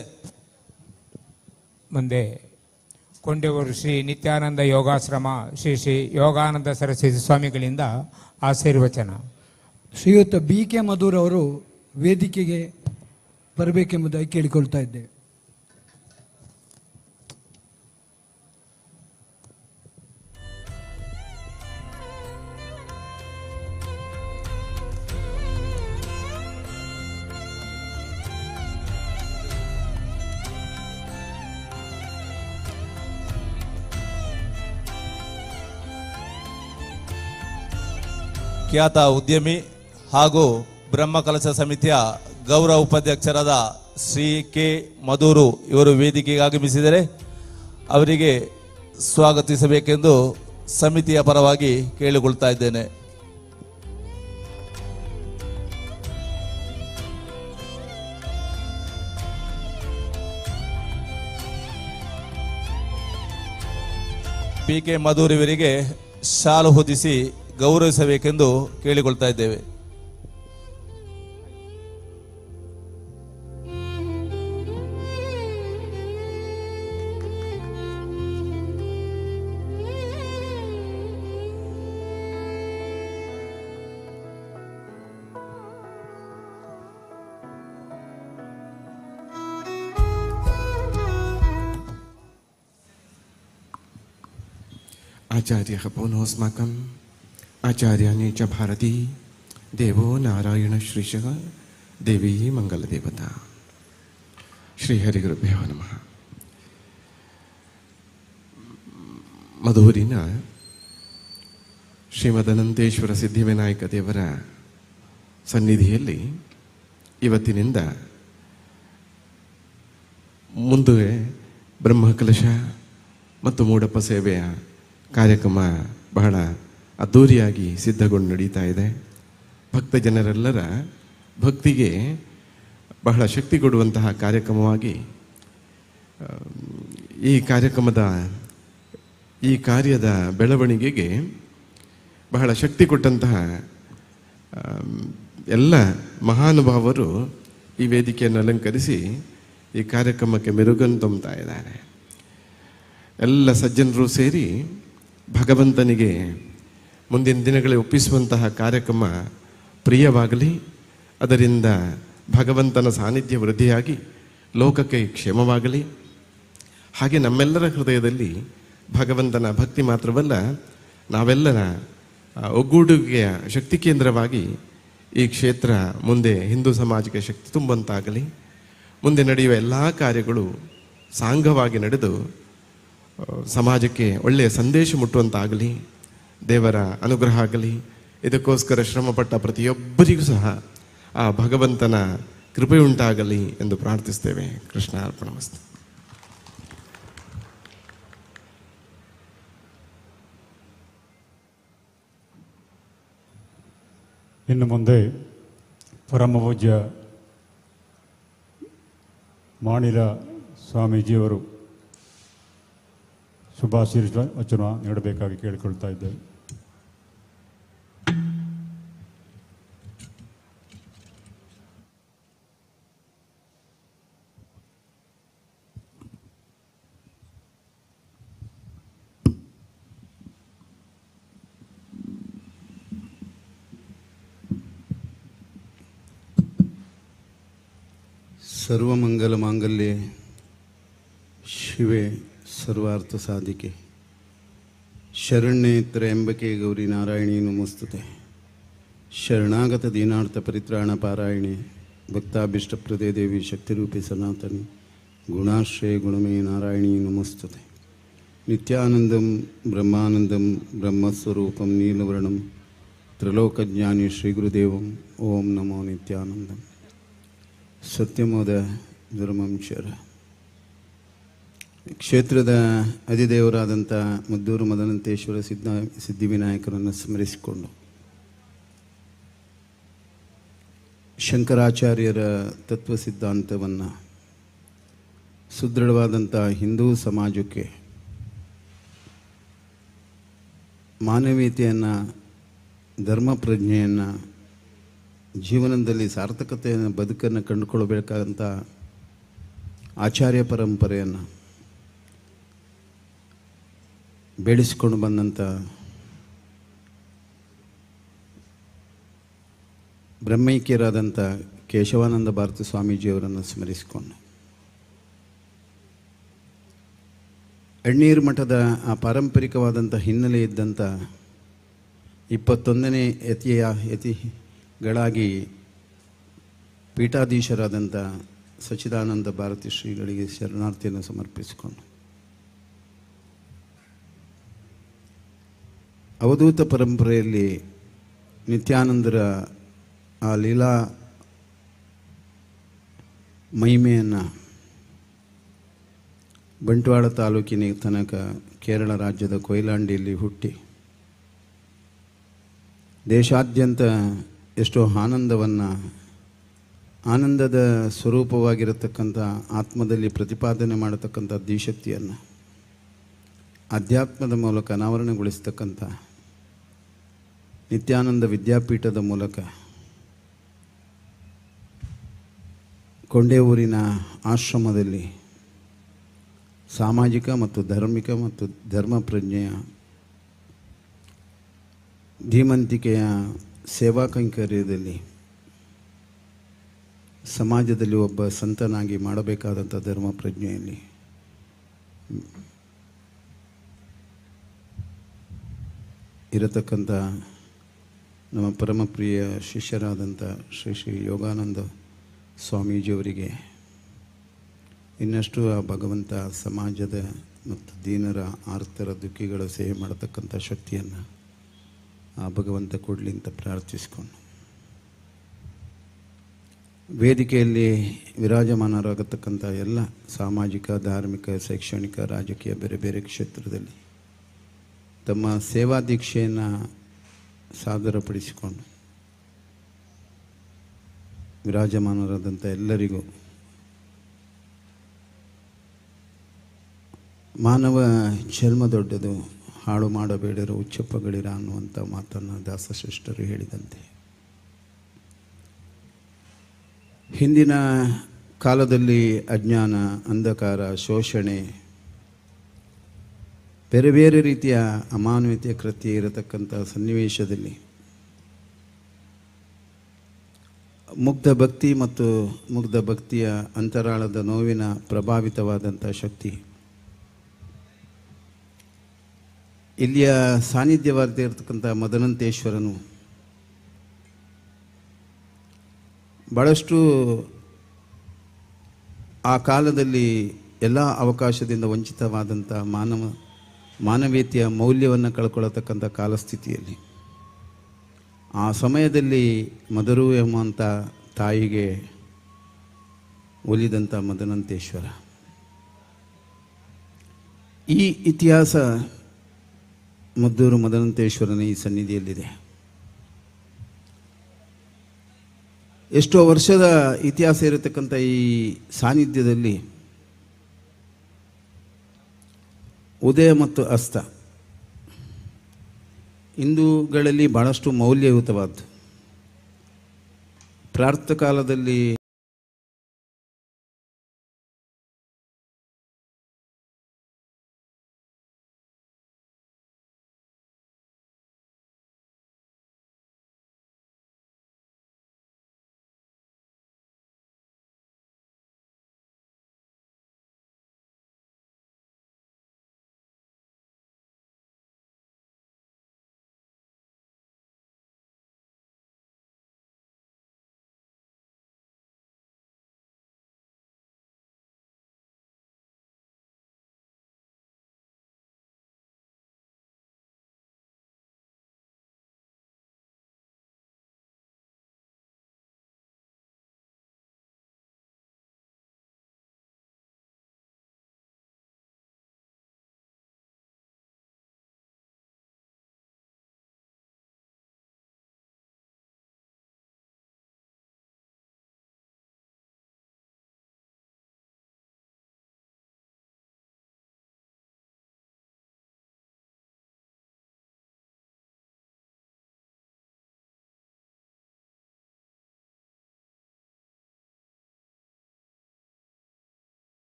ಕೊಂಡೆಗೂರು ಶ್ರೀ ನಿತ್ಯಾನಂದ ಯೋಗಾಶ್ರಮ ಶ್ರೀ ಶ್ರೀ ಯೋಗಾನಂದ ಸರಸ್ವತಿ ಸ್ವಾಮಿಗಳಿಂದ ಆಶೀರ್ವಚನ. ಶ್ರೀಯುತ BK ಮಧುರ್ ಅವರು ವೇದಿಕೆಗೆ ಬರಬೇಕೆಂಬುದಾಗಿ ಕೇಳಿಕೊಳ್ತಾ ಇದ್ದೇವೆ. ಖ್ಯಾತ ಉದ್ಯಮಿ ಹಾಗೂ ಬ್ರಹ್ಮಕಲಶ ಸಮಿತಿಯ ಗೌರವ ಉಪಾಧ್ಯಕ್ಷರಾದ ಶ್ರೀ ಕೆ ಮಧೂರು ಇವರು ವೇದಿಕೆಗೆ ಆಗಮಿಸಿದರೆ ಅವರಿಗೆ ಸ್ವಾಗತಿಸಬೇಕೆಂದು ಸಮಿತಿಯ ಪರವಾಗಿ ಕೇಳಿಕೊಳ್ತಾ ಇದ್ದೇನೆ. PK ಮಧೂರ್ ಇವರಿಗೆ ಶಾಲು ಹೊದಿಸಿ ಗೌರವಿಸಬೇಕೆಂದು ಕೇಳಿಕೊಳ್ತಾ ಇದ್ದೇವೆ. आचार्यः पौनोऽस्माकम् आचार्याणि च भारती देवो नारायणश्रीशः देवी मङ्गलदेवता. ಶ್ರೀಹರಿಗುರುಭ್ಯೋ ನಮಃ. ಮಧೂರಿನ ಶ್ರೀಮದನಂತೇಶ್ವರ ಸಿದ್ಧಿವಿನಾಯಕ ದೇವರ ಸನ್ನಿಧಿಯಲ್ಲಿ ಇವತ್ತಿನಿಂದ ಮುಂದೆ ಬ್ರಹ್ಮಕಲಶ ಮತ್ತು ಮೂಡಪ್ಪ ಸೇವೆಯ ಕಾರ್ಯಕ್ರಮ ಬಹಳ ಅದ್ಧೂರಿಯಾಗಿ ಸಿದ್ಧಗೊಂಡು ನಡೀತಾ ಇದೆ. ಭಕ್ತ ಜನರೆಲ್ಲರ ಭಕ್ತಿಗೆ ಬಹಳ ಶಕ್ತಿ ಕೊಡುವಂತಹ ಕಾರ್ಯಕ್ರಮವಾಗಿ ಈ ಕಾರ್ಯದ ಬೆಳವಣಿಗೆಗೆ ಬಹಳ ಶಕ್ತಿ ಕೊಟ್ಟಂತಹ ಎಲ್ಲ ಮಹಾನುಭಾವರು ಈ ವೇದಿಕೆಯನ್ನು ಅಲಂಕರಿಸಿ ಈ ಕಾರ್ಯಕ್ರಮಕ್ಕೆ ಮೆರುಗನ್ನು ತುಂಬುತ್ತಾ ಇದ್ದಾರೆ. ಎಲ್ಲ ಸಜ್ಜನರು ಸೇರಿ ಭಗವಂತನಿಗೆ ಮುಂದಿನ ದಿನಗಳಲ್ಲಿ ಒಪ್ಪಿಸುವಂತಹ ಕಾರ್ಯಕ್ರಮ ಪ್ರಿಯವಾಗಲಿ, ಅದರಿಂದ ಭಗವಂತನ ಸಾನ್ನಿಧ್ಯ ವೃದ್ಧಿಯಾಗಿ ಲೋಕಕ್ಕೆ ಕ್ಷೇಮವಾಗಲಿ. ಹಾಗೆ ನಮ್ಮೆಲ್ಲರ ಹೃದಯದಲ್ಲಿ ಭಗವಂತನ ಭಕ್ತಿ ಮಾತ್ರವಲ್ಲ, ನಾವೆಲ್ಲರ ಒಗ್ಗೂಡುವಿಕೆಯ ಶಕ್ತಿ ಕೇಂದ್ರವಾಗಿ ಈ ಕ್ಷೇತ್ರ ಮುಂದೆ ಹಿಂದೂ ಸಮಾಜಕ್ಕೆ ಶಕ್ತಿ ತುಂಬುವಂತಾಗಲಿ. ಮುಂದೆ ನಡೆಯುವ ಎಲ್ಲ ಕಾರ್ಯಗಳು ಸಾಂಗವಾಗಿ ನಡೆದು ಸಮಾಜಕ್ಕೆ ಒಳ್ಳೆಯ ಸಂದೇಶ ಮುಟ್ಟುವಂತಾಗಲಿ. ದೇವರ ಅನುಗ್ರಹ ಆಗಲಿ. ಇದಕ್ಕೋಸ್ಕರ ಶ್ರಮಪಟ್ಟ ಪ್ರತಿಯೊಬ್ಬರಿಗೂ ಸಹ ಆ ಭಗವಂತನ ಕೃಪೆಯುಂಟಾಗಲಿ ಎಂದು ಪ್ರಾರ್ಥಿಸ್ತೇವೆ. ಕೃಷ್ಣ ಅರ್ಪಣಮಸ್ತು. ಇನ್ನು ಮುಂದೆ ಪರಮಪೂಜ್ಯ ಮಾಣಿಲ ಸ್ವಾಮೀಜಿಯವರು ಶುಭಾಶೀರ್ವಚನ ನೀಡಬೇಕಾಗಿ ಕೇಳಿಕೊಳ್ತಾ ಇದ್ದೇವೆ. ಸರ್ವಮಂಗಲ ಮಾಂಗಲ್ಯೆ ಶಿವೆ ಸರ್ವಾರ್ಥ ಸಾಧಿಕೆ ಶರಣ್ಯೇ ತ್ರ್ಯಂಬಕೆ ಗೌರಿ ನಾರಾಯಣಿ ನಮಸ್ತುತೆ. ಶರಣಾಗತ ದೀನಾರ್ಥ ಪರಿತ್ರಾಣ ಪಾರಾಯಣೆ ಭಕ್ತಾಭೀಷ್ಟಪ್ರದೇ ದೇವಿ ಶಕ್ತಿರೂಪಿ ಸನಾತನಿ ಗುಣಾಶ್ರಯ ಗುಣಮೇ ನಾರಾಯಣಿ ನಮಸ್ತುತೆ. ನಿತ್ಯಾನಂದಂ ಬ್ರಹ್ಮಾನಂದಂ ಬ್ರಹ್ಮಸ್ವರೂಪಂ ನೀಲವರ್ಣಂ ತ್ರಿಲೋಕಜ್ಞಾನಿ ಶ್ರೀಗುರುದೇವಂ ಓಂ ನಮೋ ನಿತ್ಯಾನಂದಂ. ಸತ್ಯಮೋದ ಧರ್ಮಂ ಶರ ಕ್ಷೇತ್ರದ ಅಧಿದೇವರಾದಂಥ ಮುದ್ದೂರು ಮದನಂತೇಶ್ವರ ಸಿದ್ಧಿವಿನಾಯಕರನ್ನು ಸ್ಮರಿಸಿಕೊಂಡು ಶಂಕರಾಚಾರ್ಯರ ತತ್ವ ಸಿದ್ಧಾಂತವನ್ನು ಸುದೃಢವಾದಂಥ ಹಿಂದೂ ಸಮಾಜಕ್ಕೆ ಮಾನವೀಯತೆಯನ್ನು ಧರ್ಮ ಪ್ರಜ್ಞೆಯನ್ನು ಜೀವನದಲ್ಲಿ ಸಾರ್ಥಕತೆಯನ್ನು ಬದುಕನ್ನು ಕಂಡುಕೊಳ್ಳಬೇಕಾದಂಥ ಆಚಾರ್ಯ ಪರಂಪರೆಯನ್ನು ಬೆಳೆಸಿಕೊಂಡು ಬಂದಂಥ ಬ್ರಹ್ಮೈಕ್ಯರಾದಂಥ ಕೇಶವಾನಂದ ಭಾರತಿ ಸ್ವಾಮೀಜಿಯವರನ್ನು ಸ್ಮರಿಸಿಕೊಂಡು ಅಣ್ಣೀರು ಮಠದ ಆ ಪಾರಂಪರಿಕವಾದಂಥ ಹಿನ್ನೆಲೆ ಇದ್ದಂಥ 21ನೇ ಯತಿಗಳಾಗಿ ಪೀಠಾಧೀಶರಾದಂಥ ಸಚ್ಚಿದಾನಂದ ಭಾರತಿ ಶ್ರೀಗಳಿಗೆ ಶರಣಾರ್ಥಿಯನ್ನು ಸಮರ್ಪಿಸಿಕೊಂಡು ಅವಧೂತ ಪರಂಪರೆಯಲ್ಲಿ ನಿತ್ಯಾನಂದರ ಆ ಲೀಲಾ ಮಹಿಮೆಯನ್ನು ಬಂಟ್ವಾಳ ತಾಲೂಕಿನ ತನಕ ಕೇರಳ ರಾಜ್ಯದ ಕೊಯ್ಲಾಂಡಿಯಲ್ಲಿ ಹುಟ್ಟಿ ದೇಶಾದ್ಯಂತ ಎಷ್ಟೋ ಆನಂದದ ಸ್ವರೂಪವಾಗಿರತಕ್ಕಂಥ ಆತ್ಮದಲ್ಲಿ ಪ್ರತಿಪಾದನೆ ಮಾಡತಕ್ಕಂಥ ಧೀಶಕ್ತಿಯನ್ನು ಅಧ್ಯಾತ್ಮದ ಮೂಲಕ ಅನಾವರಣಗೊಳಿಸ್ತಕ್ಕಂಥ ನಿತ್ಯಾನಂದ ವಿದ್ಯಾಪೀಠದ ಮೂಲಕ ಕೊಂಡೇವೂರಿನ ಆಶ್ರಮದಲ್ಲಿ ಸಾಮಾಜಿಕ ಮತ್ತು ಧಾರ್ಮಿಕ ಮತ್ತು ಧರ್ಮ ಪ್ರಜ್ಞೆಯ ಧೀಮಂತಿಕೆಯ ಸೇವಾ ಕೈಂಕರ್ಯದಲ್ಲಿ ಸಮಾಜದಲ್ಲಿ ಒಬ್ಬ ಸಂತನಾಗಿ ಮಾಡಬೇಕಾದಂಥ ಧರ್ಮ ಪ್ರಜ್ಞೆಯಲ್ಲಿ ಇರತಕ್ಕಂಥ ನಮ್ಮ ಪರಮಪ್ರಿಯ ಶಿಷ್ಯರಾದಂಥ ಶ್ರೀ ಯೋಗಾನಂದ ಸ್ವಾಮೀಜಿಯವರಿಗೆ ಇನ್ನಷ್ಟು ಆ ಭಗವಂತ ಸಮಾಜದ ಮತ್ತು ದೀನರ ಆರ್ತರ ದುಃಖಿಗಳ ಸೇವೆ ಮಾಡತಕ್ಕಂಥ ಶಕ್ತಿಯನ್ನು ಆ ಭಗವಂತ ಕೊಡಲಿ ಅಂತ ಪ್ರಾರ್ಥಿಸಿಕೊಂಡು ವೇದಿಕೆಯಲ್ಲಿ ವಿರಾಜಮಾನರಾಗತಕ್ಕಂಥ ಎಲ್ಲ ಸಾಮಾಜಿಕ ಧಾರ್ಮಿಕ ಶೈಕ್ಷಣಿಕ ರಾಜಕೀಯ ಬೇರೆ ಬೇರೆ ಕ್ಷೇತ್ರದಲ್ಲಿ ತಮ್ಮ ಸೇವಾ ದೀಕ್ಷೆಯನ್ನು ಸಾದರಪಡಿಸಿಕೊಂಡು ವಿರಾಜಮಾನರಾದಂಥ ಎಲ್ಲರಿಗೂ ಮಾನವ ಜನ್ಮ ದೊಡ್ಡದು, ಹಾಳು ಮಾಡಬೇಡರು ಉಚ್ಚಪ್ಪಗಳಿರ ಅನ್ನುವಂಥ ಮಾತನ್ನು ದಾಸಶ್ರೇಷ್ಠರು ಹೇಳಿದಂತೆ ಹಿಂದಿನ ಕಾಲದಲ್ಲಿ ಅಜ್ಞಾನ, ಅಂಧಕಾರ, ಶೋಷಣೆ, ಬೇರೆ ಬೇರೆ ರೀತಿಯ ಅಮಾನವೀಯತೆಯ ಕೃತ್ಯ ಇರತಕ್ಕಂಥ ಸನ್ನಿವೇಶದಲ್ಲಿ ಮುಗ್ಧ ಭಕ್ತಿ ಮತ್ತು ಮುಗ್ಧ ಭಕ್ತಿಯ ಅಂತರಾಳದ ನೋವಿನ ಪ್ರಭಾವಿತವಾದಂಥ ಶಕ್ತಿ ಇಲ್ಲಿಯ ಸಾನ್ನಿಧ್ಯವಾಗದೇ ಇರತಕ್ಕಂಥ ಮದನಂತೇಶ್ವರನು ಭಾಳಷ್ಟು ಆ ಕಾಲದಲ್ಲಿ ಎಲ್ಲ ಅವಕಾಶದಿಂದ ವಂಚಿತವಾದಂಥ ಮಾನವೀಯತೆಯ ಮೌಲ್ಯವನ್ನು ಕಳ್ಕೊಳ್ಳತಕ್ಕಂಥ ಕಾಲಸ್ಥಿತಿಯಲ್ಲಿ ಆ ಸಮಯದಲ್ಲಿ ಮದರು ಎಂಬಂಥ ತಾಯಿಗೆ ಒಲಿದಂಥ ಮದನಂತೇಶ್ವರ ಈ ಇತಿಹಾಸ ಮದ್ದೂರು ಮದನಂತೇಶ್ವರನ ಈ ಸನ್ನಿಧಿಯಲ್ಲಿದೆ. ಎಷ್ಟೋ ವರ್ಷದ ಇತಿಹಾಸ ಇರತಕ್ಕಂಥ ಈ ಸಾನ್ನಿಧ್ಯದಲ್ಲಿ ಉದಯ ಮತ್ತು ಅಸ್ತ ಹಿಂದೂಗಳಲ್ಲಿ ಬಹಳಷ್ಟು ಮೌಲ್ಯಯುತವಾದ್ದು. ಪ್ರಾರ್ಥ ಕಾಲದಲ್ಲಿ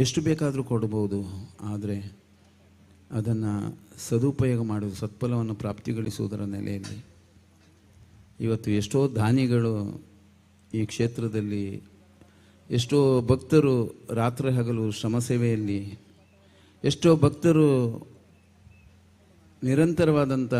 ಎಷ್ಟು ಬೇಕಾದರೂ ಕೊಡ್ಬೋದು, ಆದರೆ ಅದನ್ನು ಸದುಪಯೋಗ ಮಾಡೋದು, ಸತ್ಫಲವನ್ನು ಪ್ರಾಪ್ತಿಗಳಿಸುವುದರ ನೆಲೆಯಲ್ಲಿ ಇವತ್ತು ಎಷ್ಟೋ ದಾನಿಗಳು ಈ ಕ್ಷೇತ್ರದಲ್ಲಿ, ಎಷ್ಟೋ ಭಕ್ತರು ರಾತ್ರಿ ಹಗಲು ಶ್ರಮ ಸೇವೆಯಲ್ಲಿ, ಎಷ್ಟೋ ಭಕ್ತರು ನಿರಂತರವಾದಂಥ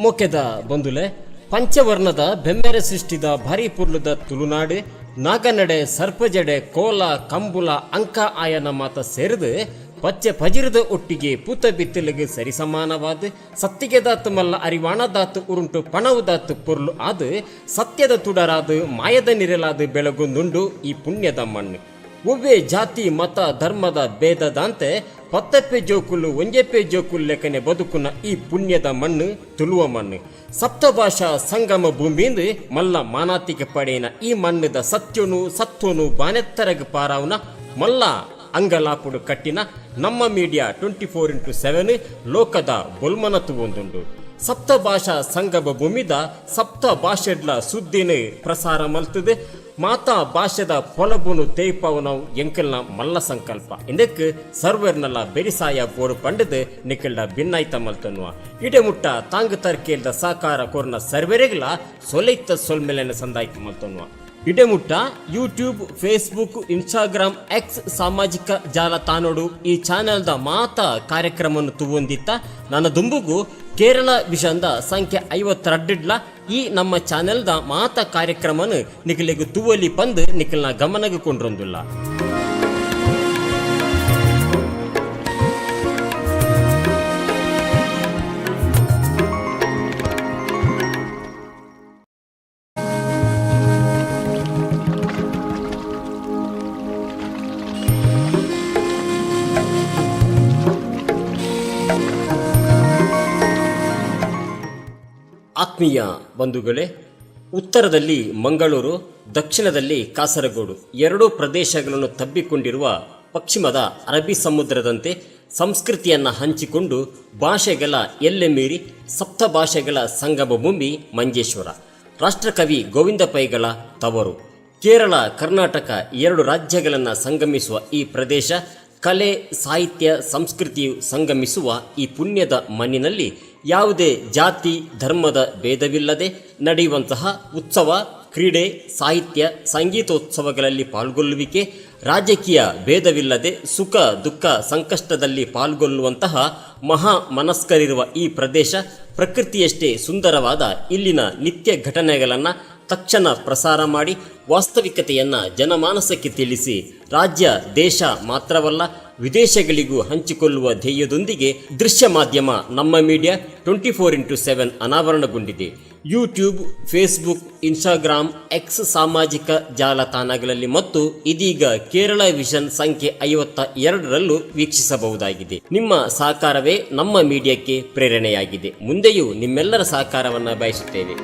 ಮೊಕೆದ ಬಂದುಲೆ ಪಂಚವರ್ಣದ ಬೆಮ್ಮೆರೆ ಸೃಷ್ಟಿದ ಭಾರಿ ಪುರ್ಲುದ ತುಳುನಾಡು ನಾಗನಡೆ ಸರ್ಪಜಡೆ ಕೋಲ ಕಂಬುಲ ಅಂಕ ಆಯನ ಮಾತ ಸೇರಿದು ಪಚ್ಚೆ ಪಜಿರದ ಒಟ್ಟಿಗೆ ಪೂತ ಬಿತ್ತಲಿಗೆ ಸರಿಸಮಾನವಾದ ಸತ್ತಿಗೆದಾತು ಮಲ್ಲ ಅರಿವಾಣದಾತು ಉರುಂಟು ಪಣವುದಾತು ಪೊರ್ಲು ಆದು ಸತ್ಯದ ತುಡರಾದು ಮಾಯದ ನಿರಲಾದು ಬೆಳಗುಂದುಂಡು ಈ ಪುಣ್ಯದ ಮಣ್ಣು. ಒವ್ವೇ ಜಾತಿ ಮತ ಧರ್ಮದ ಭೇದದಂತೆ ಪತ್ತಪ್ಪೆ ಜೋಕುಲು ಒಂಜೆಪ್ಪೆ ಜೋಕುಲ್ ಲೆಕ್ಕನೆ ಬದುಕುನ ಈ ಪುಣ್ಯದ ಮಣ್ಣು ತುಳುವ ಮಣ್ಣು. ಸಪ್ತಭಾಷಾ ಸಂಗಮ ಭೂಮಿಯಿಂದ ಮಲ್ಲ ಮಾನಾತಿಗೆ ಪಡೆಯಿನ ಈ ಮಣ್ಣದ ಸತ್ಯನು ಸತ್ವನು ಬಾನೆತ್ತರಗ ಪಾರಾವನ ಮಲ್ಲ ಅಂಗಲಾಪುಡು ಕಟ್ಟಿನ ನಮ್ಮ ಮೀಡಿಯಾ 24x7 ಲೋಕದ ಬೊಲ್ಮನತು ಒಂದುಂಡು. ಸಪ್ತ ಭಾಷಾ ಸಂಗಮ ಭೂಮಿದ ಸಪ್ತ ಭಾಷೆಡ್ಲ ಸುದ್ದಿನ ಪ್ರಸಾರ ಮಲ್ತದೆ. ಮಾತಾ ಭಾಷೆದ ಪೊಲಬುನು ತೇಪವನವು ಎಂಕಲ್ನ ಮಲ್ಲ ಸಂಕಲ್ಪ ಇಂದಕ್ಕೆ ಸರ್ವರ್ನಲ್ಲ ಬೆರಿಸಾಯ ಬೋಡು ಪಂಡದು ನಿಕಲ್ಡ ಭಿನ್ನಾಯ್ತ ಮಲ್ತನ್ನುವ ಇಡೆಮುಟ್ಟ ತಾಂಗ ತರ್ಕೇಲ್ದ ಸಾಕಾರ ಕೋರ್ನ ಸರ್ವೆರೆಗ್ಲ ಸೊಲೈತ ಸೊಲ್ಮೆಲೆನ ಸಂದಾಯ್ತ ಮಲ್ತನ್ನುವ ಇಡೆಮುಟ್ಟ ಯೂಟ್ಯೂಬ್ ಫೇಸ್ಬುಕ್ ಇನ್ಸ್ಟಾಗ್ರಾಮ್ ಎಕ್ಸ್ ಸಾಮಾಜಿಕ ಜಾಲತಾಣೋಡು ಈ ಚಾನೆಲ್ದ ಮಾತ ಕಾರ್ಯಕ್ರಮವನ್ನು ತುವೊಂದಿತ್ತ ನನ್ನ ದುಂಬುಗು ಕೇರಳ ವಿಷಂದ ಸಂಖ್ಯೆ 52 ಈ ನಮ್ಮ ಚಾನೆಲ್ದ ಮಾತ ಕಾರ್ಯಕ್ರಮನು ನಿಖಲಿಗೆ ತುವಲಿ ಪಂದು ನಿಖಲ್ನ ಗಮನಗೆ ಕೊಂಡ್ರೊಂದುಲ್ಲ. ಆತ್ಮೀಯ ಬಂಧುಗಳೇ, ಉತ್ತರದಲ್ಲಿ ಮಂಗಳೂರು, ದಕ್ಷಿಣದಲ್ಲಿ ಕಾಸರಗೋಡು ಎರಡೂ ಪ್ರದೇಶಗಳನ್ನು ತಬ್ಬಿಕೊಂಡಿರುವ ಪಶ್ಚಿಮದ ಅರಬ್ಬಿ ಸಮುದ್ರದಂತೆ ಸಂಸ್ಕೃತಿಯನ್ನು ಹಂಚಿಕೊಂಡು ಭಾಷೆಗಳ ಎಲ್ಲೆ ಮೀರಿ ಸಪ್ತ ಭಾಷೆಗಳ ಸಂಗಮ ಭೂಮಿ ಮಂಜೇಶ್ವರ. ರಾಷ್ಟ್ರಕವಿ ಗೋವಿಂದ ಪೈಗಳ ತವರು. ಕೇರಳ ಕರ್ನಾಟಕ ಎರಡು ರಾಜ್ಯಗಳನ್ನು ಸಂಗಮಿಸುವ ಈ ಪ್ರದೇಶ ಕಲೆ ಸಾಹಿತ್ಯ ಸಂಸ್ಕೃತಿಯು ಸಂಗಮಿಸುವ ಈ ಪುಣ್ಯದ ಮಣ್ಣಿನಲ್ಲಿ ಯಾವುದೇ ಜಾತಿ ಧರ್ಮದ ಭೇದವಿಲ್ಲದೆ ನಡೆಯುವಂತಹ ಉತ್ಸವ, ಕ್ರೀಡೆ, ಸಾಹಿತ್ಯ, ಸಂಗೀತೋತ್ಸವಗಳಲ್ಲಿ ಪಾಲ್ಗೊಳ್ಳುವಿಕೆ, ರಾಜಕೀಯ ಭೇದವಿಲ್ಲದೆ ಸುಖ ದುಃಖ ಸಂಕಷ್ಟದಲ್ಲಿ ಪಾಲ್ಗೊಳ್ಳುವಂತಹ ಮಹಾ ಮನಸ್ಕರಿರುವ ಈ ಪ್ರದೇಶ ಪ್ರಕೃತಿಯಷ್ಟೇ ಸುಂದರವಾದ ಇಲ್ಲಿನ ನಿತ್ಯ ಘಟನೆಗಳನ್ನು ತಕ್ಷಣ ಪ್ರಸಾರ ಮಾಡಿ ವಾಸ್ತವಿಕತೆಯನ್ನು ಜನಮಾನಸಕ್ಕೆ ತಿಳಿಸಿ ರಾಜ್ಯ ದೇಶ ಮಾತ್ರವಲ್ಲ ವಿದೇಶಗಳಿಗೂ ಹಂಚಿಕೊಳ್ಳುವ ಧ್ಯೇಯದೊಂದಿಗೆ ದೃಶ್ಯ ಮಾಧ್ಯಮ ನಮ್ಮ ಮೀಡಿಯಾ 24x7 ಅನಾವರಣಗೊಂಡಿದೆ. ಯೂಟ್ಯೂಬ್, ಫೇಸ್ಬುಕ್, ಇನ್ಸ್ಟಾಗ್ರಾಮ್, ಎಕ್ಸ್ ಸಾಮಾಜಿಕ ಜಾಲತಾಣಗಳಲ್ಲಿ ಮತ್ತು ಇದೀಗ ಕೇರಳ ವಿಷನ್ ಸಂಖ್ಯೆ 52ರಲ್ಲೂ ವೀಕ್ಷಿಸಬಹುದಾಗಿದೆ. ನಿಮ್ಮ ಸಹಕಾರವೇ ನಮ್ಮ ಮೀಡಿಯಾಕ್ಕೆ ಪ್ರೇರಣೆಯಾಗಿದೆ. ಮುಂದೆಯೂ ನಿಮ್ಮೆಲ್ಲರ ಸಹಕಾರವನ್ನು ಬಯಸುತ್ತೇವೆ.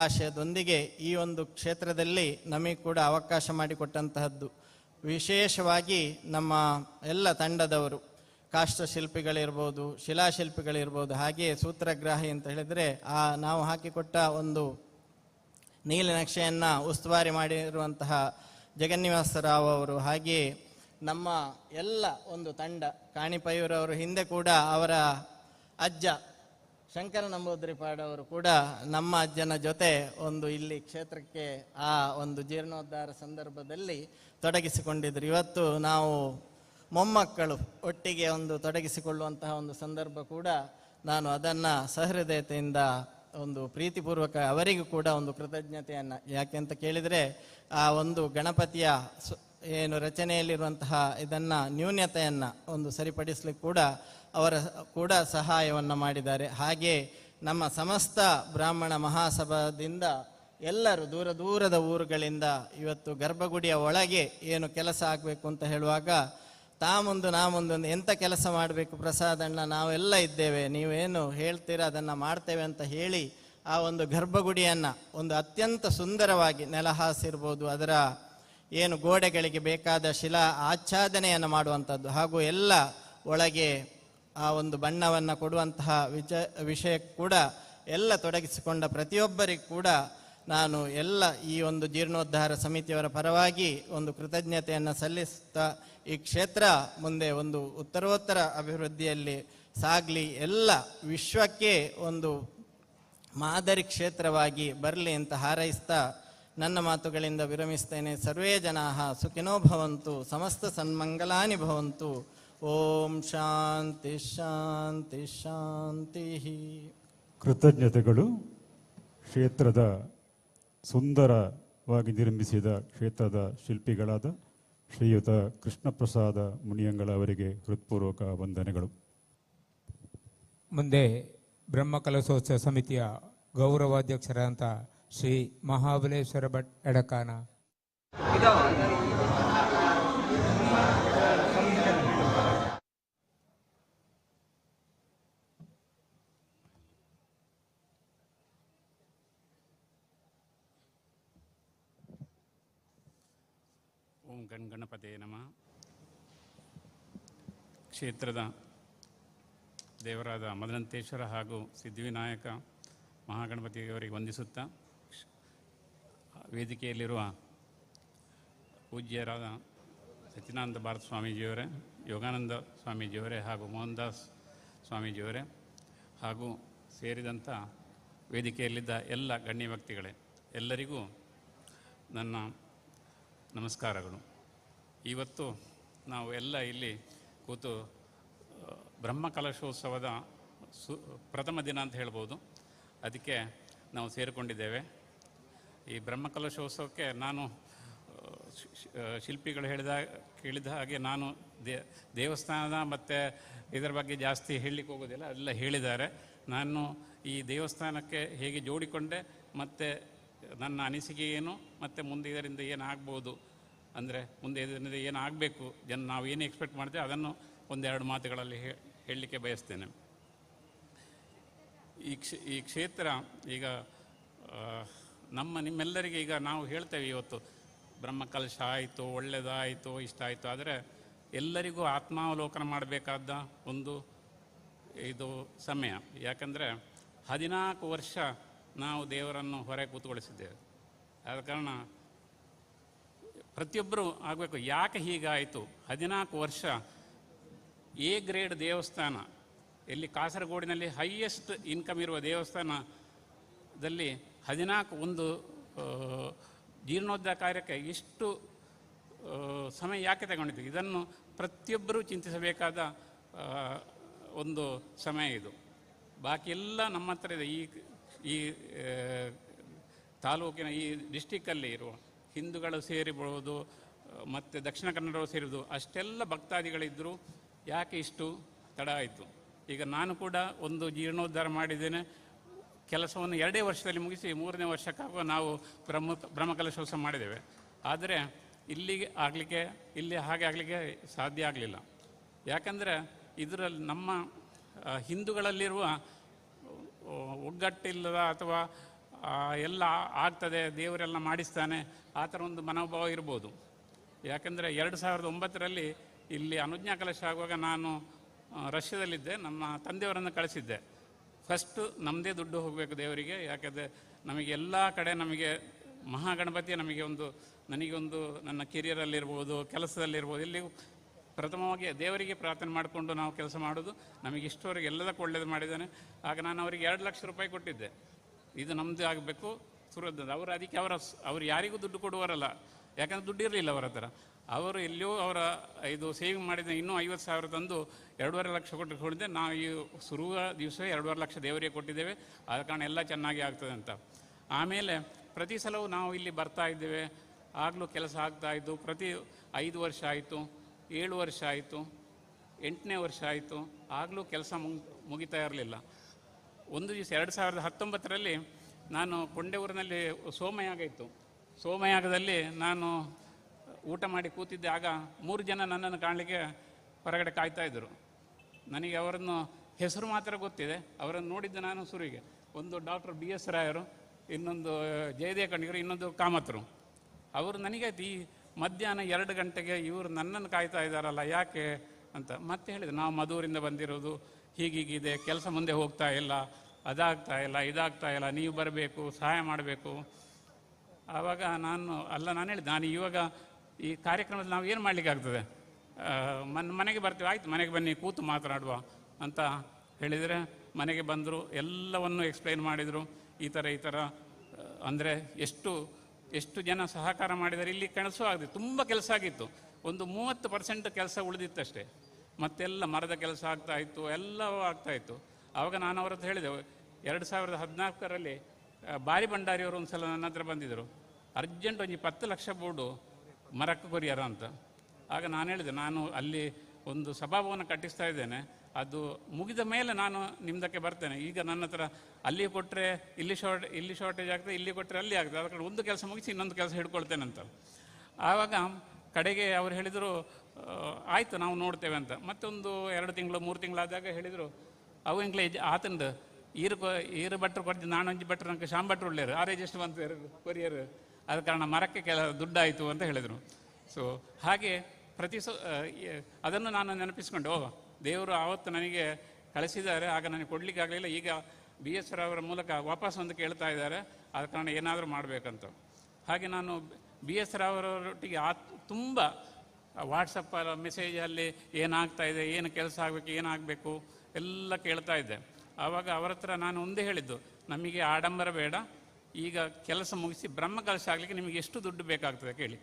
ಆಶಯದೊಂದಿಗೆ ಈ ಒಂದು ಕ್ಷೇತ್ರದಲ್ಲಿ ನಮಗೆ ಕೂಡ ಅವಕಾಶ ಮಾಡಿಕೊಟ್ಟಂತಹದ್ದು. ವಿಶೇಷವಾಗಿ ನಮ್ಮ ಎಲ್ಲ ತಂಡದವರು, ಕಾಷ್ಟಶಿಲ್ಪಿಗಳಿರ್ಬೋದು, ಶಿಲಾಶಿಲ್ಪಿಗಳಿರ್ಬೋದು, ಹಾಗೆಯೇ ಸೂತ್ರಗ್ರಾಹಿ ಅಂತ ಹೇಳಿದರೆ ನಾವು ಹಾಕಿಕೊಟ್ಟ ಒಂದು ನೀಲನಕ್ಷೆಯನ್ನು ಉಸ್ತುವಾರಿ ಮಾಡಿರುವಂತಹ ಜಗನ್ನಿವಾಸ ರಾವ್ ಅವರು, ಹಾಗೆಯೇ ನಮ್ಮ ಎಲ್ಲ ಒಂದು ತಂಡ, ಕಾಣಿಪೈಯೂರವರು ಹಿಂದೆ ಕೂಡ ಅವರ ಅಜ್ಜ ಶಂಕರ ನಂಬೂದ್ರಿಪಾಡ್ ಅವರು ಕೂಡ ನಮ್ಮ ಅಜ್ಜನ ಜೊತೆ ಒಂದು ಇಲ್ಲಿ ಕ್ಷೇತ್ರಕ್ಕೆ ಆ ಒಂದು ಜೀರ್ಣೋದ್ಧಾರ ಸಂದರ್ಭದಲ್ಲಿ ತೊಡಗಿಸಿಕೊಂಡಿದ್ರು. ಇವತ್ತು ನಾವು ಮೊಮ್ಮಕ್ಕಳು ಒಟ್ಟಿಗೆ ಒಂದು ತೊಡಗಿಸಿಕೊಳ್ಳುವಂತಹ ಒಂದು ಸಂದರ್ಭ ಕೂಡ, ನಾನು ಅದನ್ನು ಸಹೃದಯತೆಯಿಂದ ಒಂದು ಪ್ರೀತಿಪೂರ್ವಕ ಅವರಿಗೂ ಕೂಡ ಒಂದು ಕೃತಜ್ಞತೆಯನ್ನು, ಯಾಕೆಂತ ಕೇಳಿದರೆ ಆ ಒಂದು ಗಣಪತಿಯ ಏನು ರಚನೆಯಲ್ಲಿರುವಂತಹ ಇದನ್ನು ನ್ಯೂನ್ಯತೆಯನ್ನು ಒಂದು ಸರಿಪಡಿಸಲಿಕ್ಕೆ ಕೂಡ ಅವರ ಕೂಡ ಸಹಾಯವನ್ನು ಮಾಡಿದ್ದಾರೆ. ಹಾಗೆ ನಮ್ಮ ಸಮಸ್ತ ಬ್ರಾಹ್ಮಣ ಮಹಾಸಭಾದಿಂದ ಎಲ್ಲರೂ ದೂರ ದೂರದ ಊರುಗಳಿಂದ ಇವತ್ತು ಗರ್ಭಗುಡಿಯ ಒಳಗೆ ಏನು ಕೆಲಸ ಆಗಬೇಕು ಅಂತ ಹೇಳುವಾಗ ನಾ ಮುಂದು ಎಂಥ ಕೆಲಸ ಮಾಡಬೇಕು ಪ್ರಸಾದಣ್ಣ, ನಾವೆಲ್ಲ ಇದ್ದೇವೆ, ನೀವೇನು ಹೇಳ್ತೀರಾ ಅದನ್ನು ಮಾಡ್ತೇವೆ ಅಂತ ಹೇಳಿ ಆ ಒಂದು ಗರ್ಭಗುಡಿಯನ್ನು ಒಂದು ಅತ್ಯಂತ ಸುಂದರವಾಗಿ ನೆಲಹಾಸಿರ್ಬೋದು, ಅದರ ಏನು ಗೋಡೆಗಳಿಗೆ ಬೇಕಾದ ಶಿಲಾ ಆಚ್ಛಾದನೆಯನ್ನು ಮಾಡುವಂಥದ್ದು, ಹಾಗೂ ಎಲ್ಲ ಒಳಗೆ ಆ ಒಂದು ಬಣ್ಣವನ್ನು ಕೊಡುವಂತಹ ವಿಷಯ ಕೂಡ ಎಲ್ಲ ತೊಡಗಿಸಿಕೊಂಡ ಪ್ರತಿಯೊಬ್ಬರಿಗೂ ಕೂಡ ನಾನು ಎಲ್ಲ ಈ ಒಂದು ಜೀರ್ಣೋದ್ಧಾರ ಸಮಿತಿಯವರ ಪರವಾಗಿ ಒಂದು ಕೃತಜ್ಞತೆಯನ್ನು ಸಲ್ಲಿಸ್ತಾ, ಈ ಕ್ಷೇತ್ರ ಮುಂದೆ ಒಂದು ಉತ್ತರೋತ್ತರ ಅಭಿವೃದ್ಧಿಯಲ್ಲಿ ಸಾಗಲಿ, ಎಲ್ಲ ವಿಶ್ವಕ್ಕೆ ಒಂದು ಮಾದರಿ ಕ್ಷೇತ್ರವಾಗಿ ಬರಲಿ ಅಂತ ಹಾರೈಸ್ತಾ ನನ್ನ ಮಾತುಗಳಿಂದ ವಿರಮಿಸ್ತೇನೆ. ಸರ್ವೇ ಜನಾಃ ಸುಖಿನೋ ಭವಂತು, ಸಮಸ್ತ ಸನ್ಮಂಗಲಾನಿ ಭವಂತು. ಓಂ ಶಾಂತಿ ಶಾಂತಿ ಶಾಂತಿ. ಕೃತಜ್ಞತೆಗಳು. ಕ್ಷೇತ್ರದ ಸುಂದರವಾಗಿ ನಿರ್ಮಿಸಿದ ಕ್ಷೇತ್ರದ ಶಿಲ್ಪಿಗಳಾದ ಶ್ರೀಯುತ ಕೃಷ್ಣಪ್ರಸಾದ ಮುನಿಯಂಗಳ ಅವರಿಗೆ ಹೃತ್ಪೂರ್ವಕ ವಂದನೆಗಳು. ಮುಂದೆ ಬ್ರಹ್ಮಕಲಶೋತ್ಸವ ಸಮಿತಿಯ ಗೌರವಾಧ್ಯಕ್ಷರಾದಂಥ ಶ್ರೀ ಮಹಾಬಲೇಶ್ವರ ಭಟ್ ಎಡಕಾನ. ಓಂ ಗಣಪತೇ ನಮಃ. ಕ್ಷೇತ್ರದ ದೇವರಾದ ಮದನಂತೇಶ್ವರ ಹಾಗೂ ಸಿದ್ಧಿವಿನಾಯಕ ಮಹಾಗಣಪತಿಯವರಿಗೆ ವಂದಿಸುತ್ತಾ, ವೇದಿಕೆಯಲ್ಲಿರುವ ಪೂಜ್ಯರಾದ ಸಚ್ಚಿದಾನಂದ ಭಾರತ ಸ್ವಾಮೀಜಿಯವರೇ, ಯೋಗಾನಂದ ಸ್ವಾಮೀಜಿಯವರೇ ಹಾಗೂ ಮೋಹನ್ ದಾಸ್ ಸ್ವಾಮೀಜಿಯವರೇ ಹಾಗೂ ಸೇರಿದಂಥ ವೇದಿಕೆಯಲ್ಲಿದ್ದ ಎಲ್ಲ ಗಣ್ಯ ವ್ಯಕ್ತಿಗಳೇ, ಎಲ್ಲರಿಗೂ ನನ್ನ ನಮಸ್ಕಾರಗಳು. ಇವತ್ತು ನಾವು ಎಲ್ಲ ಇಲ್ಲಿ ಕೂತು ಬ್ರಹ್ಮಕಲಶೋತ್ಸವದ ಪ್ರಥಮ ದಿನ ಅಂತ ಹೇಳ್ಬೋದು, ಅದಕ್ಕೆ ನಾವು ಸೇರಿಕೊಂಡಿದ್ದೇವೆ. ಈ ಬ್ರಹ್ಮಕಲಶೋತ್ಸವಕ್ಕೆ ನಾನು ಶಿಲ್ಪಿಗಳು ಕೇಳಿದ ಹಾಗೆ ನಾನು ದೇವಸ್ಥಾನದ ಮತ್ತು ಇದರ ಬಗ್ಗೆ ಜಾಸ್ತಿ ಹೇಳಲಿಕ್ಕೆ ಹೋಗೋದಿಲ್ಲ, ಎಲ್ಲ ಹೇಳಿದ್ದಾರೆ. ನಾನು ಈ ದೇವಸ್ಥಾನಕ್ಕೆ ಹೇಗೆ ಜೋಡಿಕೊಂಡೆ ಮತ್ತು ನನ್ನ ಅನಿಸಿಕೆ ಏನು ಮತ್ತು ಮುಂದೆ ಇದರಿಂದ ಏನಾಗ್ಬೋದು, ಅಂದರೆ ಮುಂದೆ ಇದರಿಂದ ಏನಾಗಬೇಕು, ನಾವು ಏನು ಎಕ್ಸ್ಪೆಕ್ಟ್ ಮಾಡ್ತೇವೆ ಅದನ್ನು ಒಂದೆರಡು ಮಾತುಗಳಲ್ಲಿ ಹೇಳಲಿಕ್ಕೆ ಬಯಸ್ತೇನೆ. ಈ ಕ್ಷೇತ್ರ ಈಗ ನಿಮ್ಮೆಲ್ಲರಿಗೆ ಈಗ ನಾವು ಹೇಳ್ತೇವೆ, ಇವತ್ತು ಬ್ರಹ್ಮಕಲಶ ಆಯಿತು, ಒಳ್ಳೆಯದಾಯಿತು, ಇಷ್ಟ ಆಯಿತು, ಆದರೆ ಎಲ್ಲರಿಗೂ ಆತ್ಮಾವಲೋಕನ ಮಾಡಬೇಕಾದ ಒಂದು ಇದು ಸಮಯ. ಯಾಕಂದರೆ 14 ವರ್ಷ ನಾವು ದೇವರನ್ನು ಹೊರಗೆ ಕೂತ್ಕೊಳಿಸಿದ್ದೇವೆ. ಆದ ಕಾರಣ ಪ್ರತಿಯೊಬ್ಬರೂ ಆಗಬೇಕು, ಯಾಕೆ ಹೀಗಾಯಿತು. 14 ವರ್ಷ ಎ ಗ್ರೇಡ್ ದೇವಸ್ಥಾನ, ಎಲ್ಲಿ ಕಾಸರಗೋಡಿನಲ್ಲಿ ಹೈಯೆಸ್ಟ್ ಇನ್ಕಮ್ ಇರುವ ದೇವಸ್ಥಾನದಲ್ಲಿ 14 ಒಂದು ಜೀರ್ಣೋದ್ಧಾರ ಕಾರ್ಯಕ್ಕೆ ಎಷ್ಟು ಸಮಯ ಯಾಕೆ ತಗೊಂಡಿದ್ದು, ಇದನ್ನು ಪ್ರತಿಯೊಬ್ಬರೂ ಚಿಂತಿಸಬೇಕಾದ ಒಂದು ಸಮಯ ಇದು. ಬಾಕಿ ಎಲ್ಲ ನಮ್ಮ ಹತ್ರ ಇದೆ. ಈ ತಾಲೂಕಿನ ಈ ಡಿಸ್ಟಿಕ್ಕಲ್ಲಿ ಇರುವ ಹಿಂದೂಗಳು ಸೇರಿಬಹುದು ಮತ್ತು ದಕ್ಷಿಣ ಕನ್ನಡವರು ಸೇರಿದ್ದು ಅಷ್ಟೆಲ್ಲ ಭಕ್ತಾದಿಗಳಿದ್ದರು. ಯಾಕೆ ಇಷ್ಟು ತಡ ಆಯಿತು? ಈಗ ನಾನು ಕೂಡ ಒಂದು ಜೀರ್ಣೋದ್ಧಾರ ಮಾಡಿದ್ದೇನೆ. ಕೆಲಸವನ್ನು 2 ವರ್ಷದಲ್ಲಿ ಮುಗಿಸಿ 3ನೇ ವರ್ಷಕ್ಕಾಗುವ ನಾವು ಬ್ರಹ್ಮಕಲಶೋತ್ಸವ ಮಾಡಿದ್ದೇವೆ. ಆದರೆ ಇಲ್ಲಿ ಹಾಗೆ ಆಗಲಿಕ್ಕೆ ಸಾಧ್ಯ ಆಗಲಿಲ್ಲ. ಯಾಕಂದರೆ ಇದರಲ್ಲಿ ನಮ್ಮ ಹಿಂದೂಗಳಲ್ಲಿರುವ ಒಗ್ಗಟ್ಟಿಲ್ಲದ ಅಥವಾ ಎಲ್ಲ ಆಗ್ತದೆ, ದೇವರೆಲ್ಲ ಮಾಡಿಸ್ತಾನೆ, ಆ ಥರ ಒಂದು ಮನೋಭಾವ ಇರ್ಬೋದು. ಯಾಕೆಂದರೆ 2009ರಲ್ಲಿ ಇಲ್ಲಿ ಅನುಜ್ಞಾ ಕಲಶ ಆಗುವಾಗ ನಾನು ರಷ್ಯಾದಲ್ಲಿದ್ದೆ. ನಮ್ಮ ತಂದೆಯವರನ್ನು ಕಳಿಸಿದ್ದೆ. ಫಸ್ಟು ನಮ್ಮದೇ ದುಡ್ಡು ಹೋಗಬೇಕು ದೇವರಿಗೆ. ಯಾಕೆಂದರೆ ನಮಗೆ ಎಲ್ಲ ಕಡೆ ನಮಗೆ ಮಹಾಗಣಪತಿ ನನಗೆ ಒಂದು ನನ್ನ ಕೆರಿಯರಲ್ಲಿರ್ಬೋದು, ಕೆಲಸದಲ್ಲಿರ್ಬೋದು, ಇಲ್ಲಿ ಪ್ರಥಮವಾಗಿ ದೇವರಿಗೆ ಪ್ರಾರ್ಥನೆ ಮಾಡಿಕೊಂಡು ನಾವು ಕೆಲಸ ಮಾಡೋದು. ನಮಗೆ ಇಷ್ಟವರೆಗೆ ಎಲ್ಲದಕ್ಕೂ ಒಳ್ಳೇದು ಮಾಡಿದ್ದಾನೆ. ಆಗ ನಾನು ಅವರಿಗೆ 2 ಲಕ್ಷ ರೂಪಾಯಿ ಕೊಟ್ಟಿದ್ದೆ. ಇದು ನಮ್ಮದೇ ಆಗಬೇಕು ಸುರದ್ದು. ಅವರು ಅದಕ್ಕೆ ಅವರು ಯಾರಿಗೂ ದುಡ್ಡು ಕೊಡುವರಲ್ಲ, ಯಾಕಂದರೆ ದುಡ್ಡು ಇರಲಿಲ್ಲ ಅವರ ಹತ್ರ. ಅವರು ಎಲ್ಲಿಯೋ ಅವರ ಇದು ಸೇವಿಂಗ್ ಮಾಡಿದ ಇನ್ನೂ 50,000 ತಂದು 2.5 ಲಕ್ಷ ಕೊಟ್ಟಿದ್ದೆ. ನಾವು ಈ ಶುರುವ ದಿವಸವೇ 2.5 ಲಕ್ಷ ದೇವರಿಗೆ ಕೊಟ್ಟಿದ್ದೇವೆ. ಆದ ಕಾರಣ ಎಲ್ಲ ಚೆನ್ನಾಗಿ ಆಗ್ತದೆ ಅಂತ. ಆಮೇಲೆ ಪ್ರತಿ ಸಲವೂ ನಾವು ಇಲ್ಲಿ ಬರ್ತಾ ಇದ್ದೇವೆ. ಆಗಲೂ ಕೆಲಸ ಆಗ್ತಾಯಿತ್ತು. ಪ್ರತಿ 5 ವರ್ಷ ಆಯಿತು, 7 ವರ್ಷ ಆಯಿತು, 8ನೇ ವರ್ಷ ಆಯಿತು, ಆಗಲೂ ಕೆಲಸ ಮುಗಿತಾ ಇರಲಿಲ್ಲ. ಒಂದು ದಿವಸ 2019ರಲ್ಲಿ ನಾನು ಕೊಂಡೆಊರಿನಲ್ಲಿ ಸೋಮಯಾಗ ಇತ್ತು. ಸೋಮಯಾಗದಲ್ಲಿ ನಾನು ಊಟ ಮಾಡಿ ಕೂತಿದ್ದೆ. ಆಗ 3 ಜನ ನನ್ನನ್ನು ಕಾಣಲಿಕ್ಕೆ ಹೊರಗಡೆ ಕಾಯ್ತಾಯಿದ್ರು. ನನಗೆ ಅವರನ್ನು ಹೆಸರು ಮಾತ್ರ ಗೊತ್ತಿದೆ. ಅವರನ್ನು ನೋಡಿದ್ದೆ ನಾನು ಶುರುವಿಗೆ. ಒಂದು ಡಾಕ್ಟರ್ BS ರಾಯರು, ಇನ್ನೊಂದು ಜಯದೇವ ಕಣ್ಣಿಗರು, ಇನ್ನೊಂದು ಕಾಮತ್ರು. ಅವರು ನನಗಾಯ್ತು, ಈ ಮಧ್ಯಾಹ್ನ 2 ಗಂಟೆಗೆ ಇವರು ನನ್ನನ್ನು ಕಾಯ್ತಾ ಇದ್ದಾರಲ್ಲ ಯಾಕೆ ಅಂತ. ಮತ್ತೆ ಹೇಳಿದೆ, ನಾವು ಮಧೂರಿಂದ ಬಂದಿರೋದು, ಹೀಗೀಗಿದೆ, ಕೆಲಸ ಮುಂದೆ ಹೋಗ್ತಾ ಇಲ್ಲ, ಅದಾಗ್ತಾ ಇಲ್ಲ, ಇದಾಗ್ತಾ ಇಲ್ಲ, ನೀವು ಬರಬೇಕು, ಸಹಾಯ ಮಾಡಬೇಕು. ಆವಾಗ ನಾನು ಹೇಳಿದೆ, ನಾನು ಇವಾಗ ಈ ಕಾರ್ಯಕ್ರಮದಲ್ಲಿ ನಾವು ಏನು ಮಾಡಲಿಕ್ಕೆ ಆಗ್ತದೆ, ಮನೆಗೆ ಬರ್ತೀವಿ, ಆಯಿತು ಮನೆಗೆ ಬನ್ನಿ, ಕೂತು ಮಾತನಾಡುವ ಅಂತ ಹೇಳಿದರೆ ಮನೆಗೆ ಬಂದರು. ಎಲ್ಲವನ್ನು ಎಕ್ಸ್ಪ್ಲೈನ್ ಮಾಡಿದರು. ಈ ಥರ ಅಂದರೆ ಎಷ್ಟು ಜನ ಸಹಕಾರ ಮಾಡಿದರೆ ಇಲ್ಲಿ ಕೆಲಸ ಆಗಿದೆ. ತುಂಬ ಕೆಲಸ ಆಗಿತ್ತು. ಒಂದು 30% ಕೆಲಸ ಉಳಿದಿತ್ತಷ್ಟೇ. ಮತ್ತೆಲ್ಲ ಮರದ ಕೆಲಸ ಆಗ್ತಾಯಿತ್ತು, ಎಲ್ಲವೂ ಆಗ್ತಾಯಿತ್ತು. ಆವಾಗ ನಾನು ಅವ್ರ ಹತ್ರ ಹೇಳಿದೆ, 2014ರಲ್ಲಿ ಬಾರಿ ಭಂಡಾರಿಯವರು ಒಂದು ಸಲ ನನ್ನ ಹತ್ರ ಬಂದಿದ್ದರು. ಅರ್ಜೆಂಟ್ ಒಂದು 10 ಲಕ್ಷ ಬೋರ್ಡು ಮರಕ್ಕೆ ಕೊರಿಯರ ಅಂತ. ಆಗ ನಾನು ಹೇಳಿದೆ, ನಾನು ಅಲ್ಲಿ ಒಂದು ಸಭಾಭವನ ಕಟ್ಟಿಸ್ತಾ ಇದ್ದೇನೆ, ಅದು ಮುಗಿದ ಮೇಲೆ ನಾನು ನಿಮ್ಮದಕ್ಕೆ ಬರ್ತೇನೆ. ಈಗ ನನ್ನ ಹತ್ರ ಅಲ್ಲಿ ಕೊಟ್ಟರೆ ಇಲ್ಲಿ ಶಾರ್ಟೇಜ್ ಆಗ್ತದೆ, ಇಲ್ಲಿ ಕೊಟ್ಟರೆ ಅಲ್ಲಿ ಆಗ್ತದೆ. ಅದಕ್ಕೆ ಒಂದು ಕೆಲಸ ಮುಗಿಸಿ ಇನ್ನೊಂದು ಕೆಲಸ ಹಿಡ್ಕೊಳ್ತೇನೆ ಅಂತ. ಆವಾಗ ಕಡೆಗೆ ಅವರು ಹೇಳಿದರು, ಆಯಿತು ನಾವು ನೋಡ್ತೇವೆ ಅಂತ. ಮತ್ತೊಂದು 2 ತಿಂಗಳು 3 ತಿಂಗಳಾದಾಗ ಹೇಳಿದರು, ಅವು ಇಂಗ್ಲೇ ಆತಂದು ಈರು ಭಟ್ರು ಕೊಟ್ಟು ನಾನೊಂಜಿ ಭಟ್ರು ನನಗೆ ಶಾಮ್ ಭಟ್ರು ಒಳ್ಳೆಯರು, ಆರೇಜ್ ಎಷ್ಟು ಬಂತು ಕೊರಿಯರ್, ಆದ ಕಾರಣ ಮರಕ್ಕೆ ದುಡ್ಡಾಯಿತು ಅಂತ ಹೇಳಿದರು. ಸೊ ಹಾಗೆ ಅದನ್ನು ನಾನು ನೆನಪಿಸ್ಕೊಂಡು, ದೇವರು ಆವತ್ತು ನನಗೆ ಕಳಿಸಿದ್ದಾರೆ, ಆಗ ನನಗೆ ಕೊಡಲಿಕ್ಕೆ ಆಗಲಿಲ್ಲ. ಈಗ BS ರಾವರ ಮೂಲಕ ವಾಪಸ್ ಒಂದು ಕೇಳ್ತಾ ಇದ್ದಾರೆ, ಆದ ಕಾರಣ ಏನಾದರೂ ಮಾಡಬೇಕಂತ. ಹಾಗೆ ನಾನು BS ರಾವರೊಟ್ಟಿಗೆ ತುಂಬ ವಾಟ್ಸಪ್ ಮೆಸೇಜಲ್ಲಿ ಏನಾಗ್ತಾ ಇದೆ, ಏನು ಕೆಲಸ ಆಗಬೇಕು, ಏನಾಗಬೇಕು ಎಲ್ಲ ಕೇಳ್ತಾ ಇದ್ದೆ. ಆವಾಗ ಅವರ ಹತ್ರ ನಾನು ಒಂದೇ ಹೇಳಿದ್ದು, ನಮಗೆ ಆಡಂಬರ ಬೇಡ, ಈಗ ಕೆಲಸ ಮುಗಿಸಿ ಬ್ರಹ್ಮ ಕಲಶ ಆಗಲಿಕ್ಕೆ ನಿಮಗೆ ಎಷ್ಟು ದುಡ್ಡು ಬೇಕಾಗ್ತದೆ ಕೇಳಿ,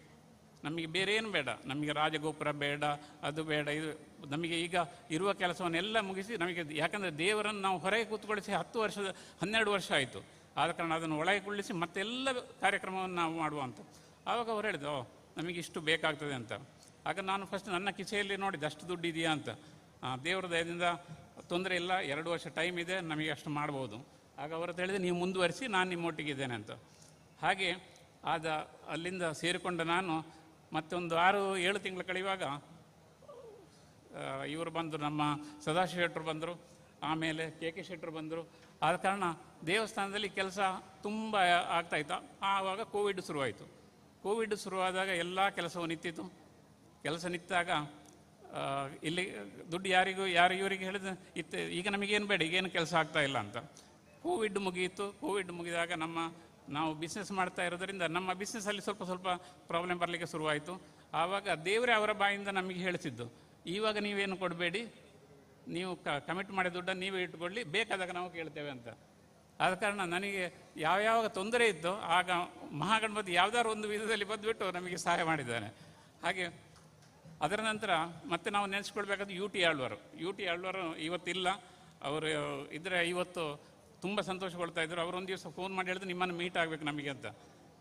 ನಮಗೆ ಬೇರೆ ಏನು ಬೇಡ, ನಮಗೆ ರಾಜಗೋಪುರ ಬೇಡ, ಅದು ಬೇಡ, ಇದು ನಮಗೆ ಈಗ ಇರುವ ಕೆಲಸವನ್ನೆಲ್ಲ ಮುಗಿಸಿ ನಮಗೆ, ಯಾಕಂದರೆ ದೇವರನ್ನು ನಾವು ಹೊರಗೆ ಕೂತ್ಕೊಳಿಸಿ 12 ವರ್ಷ ಆಯಿತು. ಆದ ಕಾರಣ ಅದನ್ನು ಒಳಗೆ ಕುಳ್ಳಿಸಿ ಮತ್ತೆಲ್ಲ ಕಾರ್ಯಕ್ರಮವನ್ನು ನಾವು ಮಾಡುವಂಥ. ಆವಾಗ ಅವ್ರು ಹೇಳಿದ್ರು, ನಮಗೆ ಇಷ್ಟು ಬೇಕಾಗ್ತದೆ ಅಂತ. ಆಗ ನಾನು ಫಸ್ಟ್ ನನ್ನ ಕಿಸೆಯಲ್ಲಿ ನೋಡಿದೆ ಅಷ್ಟು ದುಡ್ಡು ಇದೆಯಾ ಅಂತ. ದೇವರ ದಯದಿಂದ ತೊಂದರೆ ಇಲ್ಲ, 2 ವರ್ಷ ಟೈಮ್ ಇದೆ, ನಮಗೆ ಅಷ್ಟು ಮಾಡ್ಬೋದು. ಆಗ ಅವರದ್ದು ಹೇಳಿದೆ, ನೀವು ಮುಂದುವರಿಸಿ, ನಾನು ನಿಮ್ಮೊಟ್ಟಿಗಿದ್ದೇನೆ ಅಂತ. ಹಾಗೆ ಅಲ್ಲಿಂದ ಸೇರಿಕೊಂಡ ನಾನು ಮತ್ತೊಂದು 6-7 ತಿಂಗಳು ಕಳೆಯುವಾಗ ಇವರು ಬಂದರು, ನಮ್ಮ ಸದಾಶಿವ ಶೆಟ್ಟರು ಬಂದರು, ಆಮೇಲೆ KK ಶೆಟ್ಟರು ಬಂದರು. ಆದ ಕಾರಣ ದೇವಸ್ಥಾನದಲ್ಲಿ ಕೆಲಸ ತುಂಬ ಆಗ್ತಾಯಿತ್ತು. ಆವಾಗ ಕೋವಿಡ್ ಶುರುವಾಯಿತು. ಕೋವಿಡ್ ಶುರುವಾದಾಗ ಎಲ್ಲ ಕೆಲಸವು ನಿಂತಿತ್ತು. ಕೆಲಸ ನಿಂತಾಗ ಇಲ್ಲಿ ದುಡ್ಡು ಯಾರು ಇವರಿಗೆ ಹೇಳಿದ ಇತ್ತು, ಈಗ ನಮಗೇನು ಬೇಡ, ಈಗೇನು ಕೆಲಸ ಆಗ್ತಾ ಇಲ್ಲ ಅಂತ. ಕೋವಿಡ್ ಮುಗಿಯಿತು. ಕೋವಿಡ್ ಮುಗಿದಾಗ ನಾವು ಬಿಸ್ನೆಸ್ ಮಾಡ್ತಾ ಇರೋದರಿಂದ ನಮ್ಮ ಬಿಸ್ನೆಸ್ಸಲ್ಲಿ ಸ್ವಲ್ಪ ಪ್ರಾಬ್ಲಮ್ ಬರಲಿಕ್ಕೆ ಶುರುವಾಯಿತು. ಆವಾಗ ದೇವರೇ ಅವರ ಬಾಯಿಂದ ನಮಗೆ ಹೇಳ್ತಿದ್ದು, ಇವಾಗ ನೀವೇನು ಕೊಡಬೇಡಿ, ನೀವು ಕಮಿಟ್ ಮಾಡಿದ ದುಡ್ಡನ್ನು ನೀವೇ ಇಟ್ಕೊಳ್ಳಿ, ಬೇಕಾದಾಗ ನಾವು ಕೇಳ್ತೇವೆ ಅಂತ. ಆದ ಕಾರಣ ನನಗೆ ಯಾವ್ಯಾವ ತೊಂದರೆ ಇದ್ದೋ ಆಗ ಮಹಾಗಣಪತಿ ಯಾವುದಾದ್ರು ಒಂದು ವಿಧದಲ್ಲಿ ಬಂದುಬಿಟ್ಟು ನಮಗೆ ಸಹಾಯ ಮಾಡಿದ್ದಾನೆ. ಹಾಗೆ ಅದರ ನಂತರ ಮತ್ತೆ ನಾವು ನೆನೆಸ್ಕೊಳ್ಬೇಕಾದ್ರೆ UT ಆಳ್ವರು ಇವತ್ತಿಲ್ಲ. ಅವರು ಇದ್ದರೆ ಇವತ್ತು ತುಂಬ ಸಂತೋಷಗೊಳ್ತಾ ಇದ್ದರು. ಅವರು ಒಂದು ದಿವಸ ಫೋನ್ ಮಾಡಿ ಹೇಳಿದ್ರು, ನಿಮ್ಮನ್ನು ಮೀಟ್ ಆಗಬೇಕು ನಮಗೆ ಅಂತ.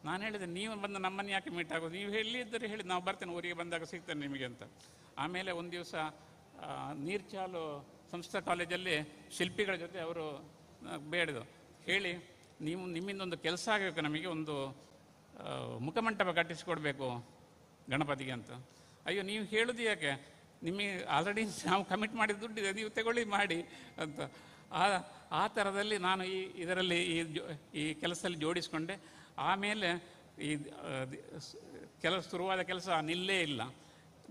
ನಾನು ಹೇಳಿದೆ, ನೀವು ಬಂದು ನಮ್ಮನ್ನು ಯಾಕೆ ಮೀಟ್ ಆಗೋದು, ನೀವು ಎಲ್ಲಿದ್ದರೆ ಹೇಳಿ, ನಾವು ಬರ್ತೇನೆ, ಊರಿಗೆ ಬಂದಾಗ ಸಿಗ್ತೇನೆ ನಿಮಗೆ ಅಂತ. ಆಮೇಲೆ ಒಂದು ದಿವಸ ನೀರ್ಚಾಲು ಸಂಸ್ಥಾ ಕಾಲೇಜಲ್ಲಿ ಶಿಲ್ಪಿಗಳ ಜೊತೆ ಅವರು ಬೇಡಿದು ಹೇಳಿ, ನಿಮ್ಮಿಂದೊಂದು ಕೆಲಸ ಆಗಬೇಕು, ನಮಗೆ ಒಂದು ಮುಖಮಂಟಪ ಕಟ್ಟಿಸಿಕೊಡ್ಬೇಕು ಗಣಪತಿಗೆ ಅಂತ. ಅಯ್ಯೋ, ನೀವು ಹೇಳೋದು ಯಾಕೆ, ನಿಮಗೆ ಆಲ್ರೆಡಿ ನಾವು ಕಮಿಟ್ ಮಾಡಿದ ದುಡ್ಡಿದೆ, ನೀವು ತಗೊಳ್ಳಿ ಮಾಡಿ ಅಂತ. ಆ ಥರದಲ್ಲಿ ನಾನು ಇದರಲ್ಲಿ ಈ ಕೆಲಸದಲ್ಲಿ ಜೋಡಿಸಿಕೊಂಡೆ. ಆಮೇಲೆ ಈ ಶುರುವಾದ ಕೆಲಸ ನಿಲ್ಲೇ ಇಲ್ಲ.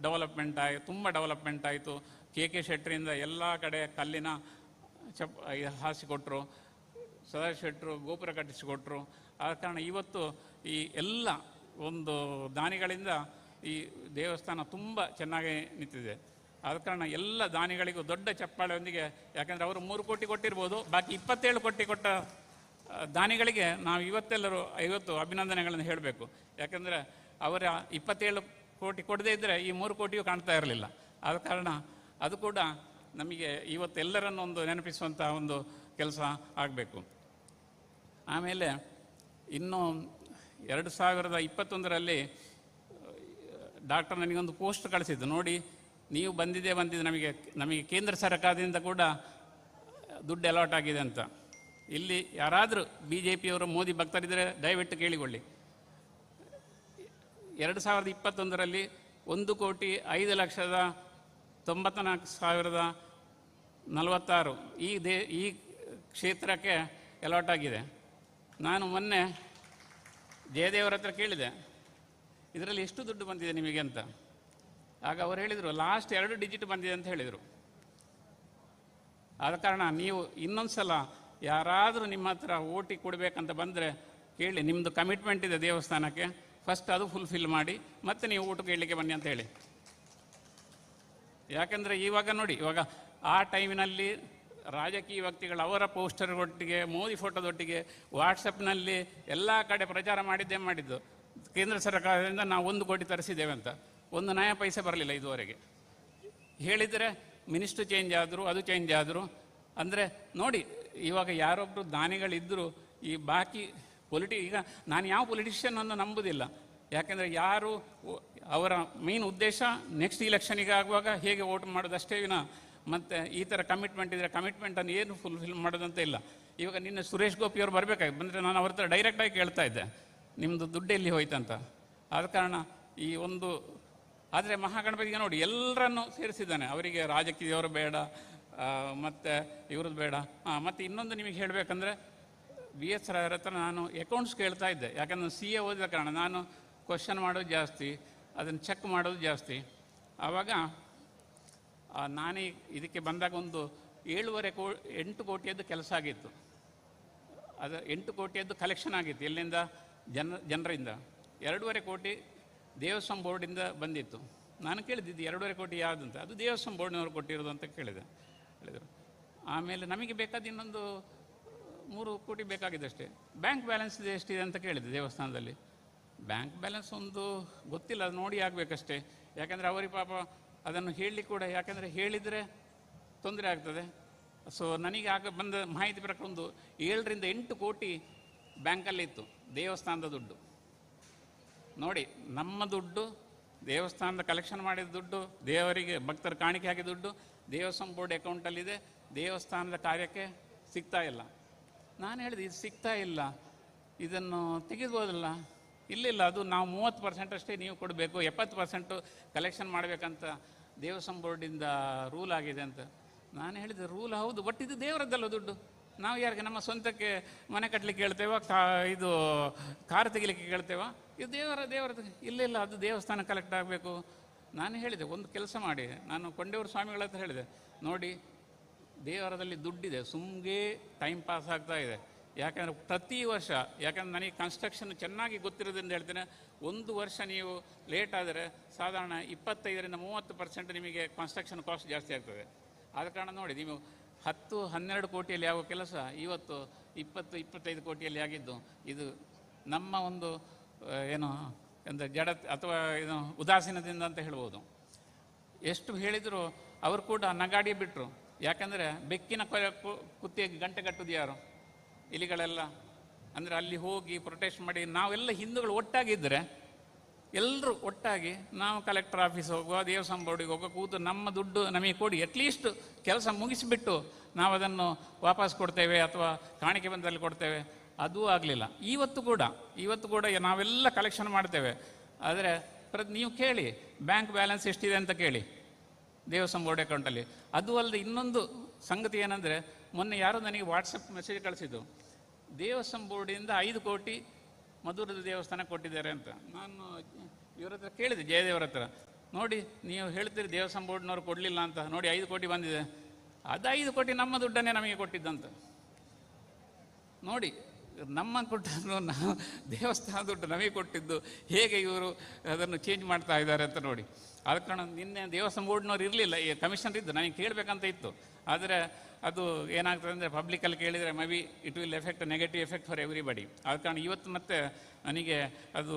ಡೆವಲಪ್ಮೆಂಟ್ ಆಯಿತು, ತುಂಬ ಡೆವಲಪ್ಮೆಂಟ್ ಆಯಿತು. ಕೆ ಶೆಟ್ಟರಿಂದ ಎಲ್ಲ ಕಡೆ ಕಲ್ಲಿನ ಹಾಸಿಕೊಟ್ರು, ಸದಾ ಶೆಟ್ಟರು ಗೋಪುರ ಕಟ್ಟಿಸಿಕೊಟ್ರು. ಆದ ಕಾರಣ ಇವತ್ತು ಈ ಎಲ್ಲ ಒಂದು ದಾನಿಗಳಿಂದ ಈ ದೇವಸ್ಥಾನ ತುಂಬ ಚೆನ್ನಾಗಿ ನಿಂತಿದೆ. ಆದ ಕಾರಣ ಎಲ್ಲ ದಾನಿಗಳಿಗೂ ದೊಡ್ಡ ಚಪ್ಪಾಳೆಯೊಂದಿಗೆ, ಯಾಕಂದರೆ ಅವರು 3 ಕೋಟಿ ಕೊಟ್ಟಿರ್ಬೋದು, ಬಾಕಿ 27 ಕೋಟಿ ಕೊಟ್ಟ ದಾನಿಗಳಿಗೆ ನಾವು ಇವತ್ತೆಲ್ಲರೂ 50 ಅಭಿನಂದನೆಗಳನ್ನು ಹೇಳಬೇಕು. ಯಾಕಂದರೆ ಅವರ 27 ಕೋಟಿ ಕೊಡದೇ ಇದ್ದರೆ ಈ 3 ಕೋಟಿಯೂ ಕಾಣ್ತಾ ಇರಲಿಲ್ಲ. ಆದ ಕಾರಣ ಅದು ಕೂಡ ನಮಗೆ ಇವತ್ತೆಲ್ಲರನ್ನು ಒಂದು ನೆನಪಿಸುವಂಥ ಒಂದು ಕೆಲಸ ಆಗಬೇಕು. ಆಮೇಲೆ ಇನ್ನು 2021ರಲ್ಲಿ ಡಾಕ್ಟರ್ ನನಗೊಂದು ಪೋಸ್ಟ್ ಕಳಿಸಿದ್ದು, ನೋಡಿ ನೀವು ಬಂದಿದೆ ನಮಗೆ ಕೇಂದ್ರ ಸರ್ಕಾರದಿಂದ ಕೂಡ ದುಡ್ಡು ಅಲಾಟ್ ಆಗಿದೆ ಅಂತ. ಇಲ್ಲಿ ಯಾರಾದರೂ BJPಯವರು ಮೋದಿ ಭಕ್ತರಿದ್ದರೆ ದಯವಿಟ್ಟು ಕೇಳಿಕೊಳ್ಳಿ. 2021ರಲ್ಲಿ 1,05,94,046 ಈ ಕ್ಷೇತ್ರಕ್ಕೆ ಅಲಾಟ್ ಆಗಿದೆ. ನಾನು ಮೊನ್ನೆ ಜಯದೇವರ ಹತ್ರ ಕೇಳಿದೆ, ಇದರಲ್ಲಿ ಎಷ್ಟು ದುಡ್ಡು ಬಂದಿದೆ ನಿಮಗೆ ಅಂತ. ಆಗ ಅವರು ಹೇಳಿದರು, ಲಾಸ್ಟ್ 2 ಡಿಜಿಟ್ ಬಂದಿದೆ ಅಂತ ಹೇಳಿದರು. ಆದ ಕಾರಣ ನೀವು ಇನ್ನೊಂದು ಸಲ ಯಾರಾದರೂ ನಿಮ್ಮ ಹತ್ರ ಓಟಿ ಕೊಡಬೇಕಂತ ಬಂದರೆ ಕೇಳಿ, ನಿಮ್ಮದು ಕಮಿಟ್ಮೆಂಟ್ ಇದೆ ದೇವಸ್ಥಾನಕ್ಕೆ, ಫಸ್ಟ್ ಅದು ಫುಲ್ಫಿಲ್ ಮಾಡಿ ಮತ್ತೆ ನೀವು ಓಟು ಕೇಳಲಿಕ್ಕೆ ಬನ್ನಿ ಅಂತ ಹೇಳಿ. ಯಾಕೆಂದರೆ ಇವಾಗ ನೋಡಿ, ಇವಾಗ ಆ ಟೈಮಿನಲ್ಲಿ ರಾಜಕೀಯ ವ್ಯಕ್ತಿಗಳು ಅವರ ಪೋಸ್ಟರ್ಗೊಟ್ಟಿಗೆ, ಮೋದಿ ಫೋಟೋದೊಟ್ಟಿಗೆ ವಾಟ್ಸಪ್ನಲ್ಲಿ ಎಲ್ಲ ಕಡೆ ಪ್ರಚಾರ ಮಾಡಿದ್ದು ಕೇಂದ್ರ ಸರ್ಕಾರದಿಂದ ನಾವು 1 ಕೋಟಿ ತರಿಸಿದ್ದೇವೆ ಅಂತ. 1 ನಯ ಪೈಸೆ ಬರಲಿಲ್ಲ ಇದುವರೆಗೆ. ಹೇಳಿದರೆ ಮಿನಿಸ್ಟ್ರು ಚೇಂಜ್ ಆದರು, ಅದು ಚೇಂಜ್ ಆದರು. ಅಂದರೆ ನೋಡಿ, ಇವಾಗ ಯಾರೊಬ್ಬರು ದಾನಿಗಳಿದ್ದರು, ಈ ಬಾಕಿ ಈಗ ನಾನು ಯಾವ ಪೊಲಿಟಿಷಿಯನನ್ನು ನಂಬುವುದಿಲ್ಲ. ಯಾಕೆಂದರೆ ಯಾರು ಅವರ ಮೇನ್ ಉದ್ದೇಶ ನೆಕ್ಸ್ಟ್ ಇಲೆಕ್ಷನಿಗೆ ಆಗುವಾಗ ಹೇಗೆ ವೋಟ್ ಮಾಡೋದಷ್ಟೇ ವಿನ ಮತ್ತು ಈ ಥರ ಕಮಿಟ್ಮೆಂಟ್ ಇದ್ದರೆ ಕಮಿಟ್ಮೆಂಟನ್ನು ಏನು ಫುಲ್ಫಿಲ್ ಮಾಡೋದಂತ ಇಲ್ಲ. ಇವಾಗ ನಿನ್ನೆ ಸುರೇಶ್ ಗೋಪಿಯವರು ಬರಬೇಕಾಗಿ ಬಂದರೆ ನಾನು ಅವ್ರ ಹತ್ರ ಡೈರೆಕ್ಟಾಗಿ ಕೇಳ್ತಾ ಇದ್ದೆ, ನಿಮ್ಮದು ದುಡ್ಡು ಎಲ್ಲಿ ಹೋಯ್ತಂತ. ಆದ ಕಾರಣ ಈ ಒಂದು ಆದರೆ ಮಹಾಗಣಪತಿಗೆ ನೋಡಿ ಎಲ್ಲರನ್ನು ಸೇರಿಸಿದ್ದಾನೆ. ಅವರಿಗೆ ರಾಜಕೀಯವರು ಬೇಡ, ಮತ್ತು ಇವ್ರದ್ದು ಬೇಡ. ಮತ್ತು ಇನ್ನೊಂದು ನಿಮಗೆ ಹೇಳಬೇಕಂದ್ರೆ, BS ರಾಯರ ಹತ್ರ ನಾನು ಅಕೌಂಟ್ಸ್ ಕೇಳ್ತಾ ಇದ್ದೆ. ಯಾಕಂದರೆ CA ಓದಿದ ಕಾರಣ ನಾನು ಕ್ವಶನ್ ಮಾಡೋದು ಜಾಸ್ತಿ, ಅದನ್ನು ಚೆಕ್ ಮಾಡೋದು ಜಾಸ್ತಿ. ಆವಾಗ ನಾನೇ ಇದಕ್ಕೆ ಬಂದಾಗ ಒಂದು 8 ಕೋಟಿಯದ್ದು ಕೆಲಸ ಆಗಿತ್ತು. ಅದು 8 ಕೋಟಿಯದ್ದು ಕಲೆಕ್ಷನ್ ಆಗಿತ್ತು. ಎಲ್ಲಿಂದ? ಜನರಿಂದ. 2.5 ಕೋಟಿ ದೇವಸ್ಥಾನ ಬೋರ್ಡಿಂದ ಬಂದಿತ್ತು. ನಾನು ಕೇಳಿದ್ದು 2.5 ಕೋಟಿ ಯಾವುದಂತ. ಅದು ದೇವಸ್ಥಾನ ಬೋರ್ಡಿನವರು ಕೊಟ್ಟಿರೋದು ಅಂತ ಹೇಳಿದರು. ಆಮೇಲೆ ನಮಗೆ ಬೇಕಾದ ಇನ್ನೊಂದು 3 ಕೋಟಿ ಬೇಕಾಗಿದ್ದಷ್ಟೇ. ಬ್ಯಾಂಕ್ ಬ್ಯಾಲೆನ್ಸ್ ಎಷ್ಟಿದೆ ಅಂತ ಕೇಳಿದೆ ದೇವಸ್ಥಾನದಲ್ಲಿ. ಬ್ಯಾಂಕ್ ಬ್ಯಾಲೆನ್ಸ್ ಒಂದು ಗೊತ್ತಿಲ್ಲ, ಅದು ನೋಡಿ ಆಗಬೇಕಷ್ಟೇ. ಯಾಕೆಂದರೆ ಅವರಿಗೆ ಪಾಪ ಅದನ್ನು ಹೇಳಲಿಕ್ಕೆ ಕೂಡ, ಯಾಕೆಂದರೆ ಹೇಳಿದರೆ ತೊಂದರೆ ಆಗ್ತದೆ. ಸೊ ನನಗೆ ಆಗ ಬಂದ ಮಾಹಿತಿ ಪ್ರಕಾರ ಒಂದು 7ರಿಂದ 8 ಕೋಟಿ ಬ್ಯಾಂಕಲ್ಲಿ ಇತ್ತು ದೇವಸ್ಥಾನದ ದುಡ್ಡು. ನೋಡಿ, ನಮ್ಮ ದುಡ್ಡು, ದೇವಸ್ಥಾನದ ಕಲೆಕ್ಷನ್ ಮಾಡಿದ ದುಡ್ಡು, ದೇವರಿಗೆ ಭಕ್ತರು ಕಾಣಿಕೆ ಹಾಕಿದ ದುಡ್ಡು ದೇವಸ್ಥಾನ ಬೋರ್ಡ್ ಅಕೌಂಟಲ್ಲಿದೆ. ದೇವಸ್ಥಾನದ ಕಾರ್ಯಕ್ಕೆ ಸಿಗ್ತಾ ಇಲ್ಲ. ನಾನು ಹೇಳಿದೆ, ಇದು ಸಿಗ್ತಾ ಇಲ್ಲ, ಇದನ್ನು ತೆಗೆದುಬೋದಲ್ಲ. ಇಲ್ಲ, ಅದು ನಾವು 30% ಅಷ್ಟೇ ನೀವು ಕೊಡಬೇಕು, 70% ಕಲೆಕ್ಷನ್ ಮಾಡಬೇಕಂತ ದೇವಸ್ಥಾನ ಬೋರ್ಡಿಂದ ರೂಲ್ ಆಗಿದೆ ಅಂತ. ನಾನು ಹೇಳಿದೆ, ರೂಲ್ ಹೌದು, ಬಟ್ ಇದು ದೇವರದ್ದಲ್ಲ ದುಡ್ಡು. ನಾವು ಯಾರಿಗೆ ನಮ್ಮ ಸ್ವಂತಕ್ಕೆ ಮನೆ ಕಟ್ಟಲಿಕ್ಕೆ ಹೇಳ್ತೇವ, ಇದು ಕಾರು ತೆಗಿಲಿಕ್ಕೆ ಕೇಳ್ತೇವ? ಇದು ದೇವರದ್ದು. ಇಲ್ಲ, ಅದು ದೇವಸ್ಥಾನ ಕಲೆಕ್ಟ್ ಆಗಬೇಕು. ನಾನು ಹೇಳಿದೆ, ಒಂದು ಕೆಲಸ ಮಾಡಿ, ನಾನು ಕೊಂಡೇವ್ರ ಸ್ವಾಮಿಗಳ ಹತ್ರ ಹೇಳಿದೆ, ನೋಡಿ ದೇವರದಲ್ಲಿ ದುಡ್ಡಿದೆ, ಸುಮ್ಮನೆ ಟೈಮ್ ಪಾಸ್ ಆಗ್ತಾ ಇದೆ. ಯಾಕಂದರೆ ಪ್ರತಿ ವರ್ಷ, ಯಾಕಂದರೆ ನನಗೆ ಕನ್ಸ್ಟ್ರಕ್ಷನ್ ಚೆನ್ನಾಗಿ ಗೊತ್ತಿರೋದ್ರಿಂದ ಹೇಳ್ತೇನೆ, 1 ವರ್ಷ ನೀವು ಲೇಟ್ ಆದರೆ ಸಾಧಾರಣ 25ರಿಂದ 30% ನಿಮಗೆ ಕನ್ಸ್ಟ್ರಕ್ಷನ್ ಕಾಸ್ಟ್ ಜಾಸ್ತಿ ಆಗ್ತದೆ. ಆದ ಕಾರಣ ನೋಡಿ, ನೀವು 10-12 ಕೋಟಿಯಲ್ಲಿ ಆಗುವ ಕೆಲಸ ಇವತ್ತು 20-25 ಕೋಟಿಯಲ್ಲಿ ಆಗಿದ್ದು. ಇದು ನಮ್ಮ ಒಂದು ಅಂದರೆ ಜಡ ಅಥವಾ ಏನು ಉದಾಸೀನದಿಂದ ಅಂತ ಹೇಳ್ಬೋದು. ಎಷ್ಟು ಹೇಳಿದರೂ ಅವರು ಕೂಡ ನಗಾಡಿ ಬಿಟ್ಟರು. ಯಾಕಂದರೆ ಬೆಕ್ಕಿನ ಕುತ್ತಿಗೆ ಗಂಟೆ ಕಟ್ಟುದು ಯಾರು? ಇಲಿಗಳೆಲ್ಲ. ಅಂದರೆ ಅಲ್ಲಿ ಹೋಗಿ ಪ್ರೊಟೆಸ್ಟ್ ಮಾಡಿ ನಾವೆಲ್ಲ ಹಿಂದೂಗಳು ಒಟ್ಟಾಗಿದ್ದರೆ, ಎಲ್ಲರೂ ಒಟ್ಟಾಗಿ ನಾವು ಕಲೆಕ್ಟರ್ ಆಫೀಸ್ ಹೋಗುವ, ದೇವಸ್ಥಾನ ಬೋರ್ಡಿಗೆ ಹೋಗುವ, ಕೂತು ನಮ್ಮ ದುಡ್ಡು ನಮಗೆ ಕೊಡಿ, ಅಟ್ಲೀಸ್ಟ್ ಕೆಲಸ ಮುಗಿಸಿಬಿಟ್ಟು ನಾವು ಅದನ್ನು ವಾಪಸ್ ಕೊಡ್ತೇವೆ ಅಥವಾ ಕಾಣಿಕೆ ಬಂದಲ್ಲಿ ಕೊಡ್ತೇವೆ. ಅದೂ ಆಗಲಿಲ್ಲ. ಇವತ್ತು ಕೂಡ ನಾವೆಲ್ಲ ಕಲೆಕ್ಷನ್ ಮಾಡ್ತೇವೆ. ಆದರೆ ನೀವು ಕೇಳಿ, ಬ್ಯಾಂಕ್ ಬ್ಯಾಲೆನ್ಸ್ ಎಷ್ಟಿದೆ ಅಂತ ಕೇಳಿ ದೇವಸ್ಥಾನ ಬೋರ್ಡ್ ಅಕೌಂಟಲ್ಲಿ. ಅದು ಅಲ್ಲದೆ ಇನ್ನೊಂದು ಸಂಗತಿ ಏನಂದರೆ, ಮೊನ್ನೆ ಯಾರೋ ನನಗೆ ವಾಟ್ಸಪ್ ಮೆಸೇಜ್ ಕಳಿಸಿದ್ದು, ದೇವಸ್ಥಾನ ಬೋರ್ಡಿಂದ 5 ಕೋಟಿ ಮಧುರದ ದೇವಸ್ಥಾನ ಕೊಟ್ಟಿದ್ದಾರೆ ಅಂತ. ನಾನು ಇವರ ಹತ್ರ ಕೇಳಿದೆ, ಜಯದೇವರ ಹತ್ರ, ನೋಡಿ ನೀವು ಹೇಳ್ತೀರಿ ದೇವಸ್ಥಾನ ಬೋರ್ಡ್ನವ್ರು ಕೊಡಲಿಲ್ಲ ಅಂತ, ನೋಡಿ 5 ಕೋಟಿ ಬಂದಿದೆ. ಅದು 5 ಕೋಟಿ ನಮ್ಮ ದುಡ್ಡನ್ನೇ ನಮಗೆ ಕೊಟ್ಟಿದ್ದಂತ. ನೋಡಿ, ನಮ್ಮ ಕೊಟ್ಟದ್ದು ನಾವು ದೇವಸ್ಥಾನ ದುಡ್ಡು ನಮಗೆ ಕೊಟ್ಟಿದ್ದು, ಹೇಗೆ ಇವರು ಅದನ್ನು ಚೇಂಜ್ ಮಾಡ್ತಾ ಇದ್ದಾರೆ ಅಂತ ನೋಡಿ. ಆದ ಕಾರಣ ನಿನ್ನೆ ದೇವಸ್ಥಾನ ಬೋರ್ಡ್ನವ್ರು ಇರಲಿಲ್ಲ, ಕಮಿಷನರ್ ಇದ್ದು, ನನಗೆ ಕೇಳಬೇಕಂತ ಇತ್ತು. ಆದರೆ ಅದು ಏನಾಗ್ತದೆ ಅಂದರೆ ಪಬ್ಲಿಕಲ್ಲಿ ಕೇಳಿದರೆ may be it will effect negative effect for everybody. ಆದ ಕಾರಣ ಇವತ್ತು ಮತ್ತೆ ನನಗೆ ಅದು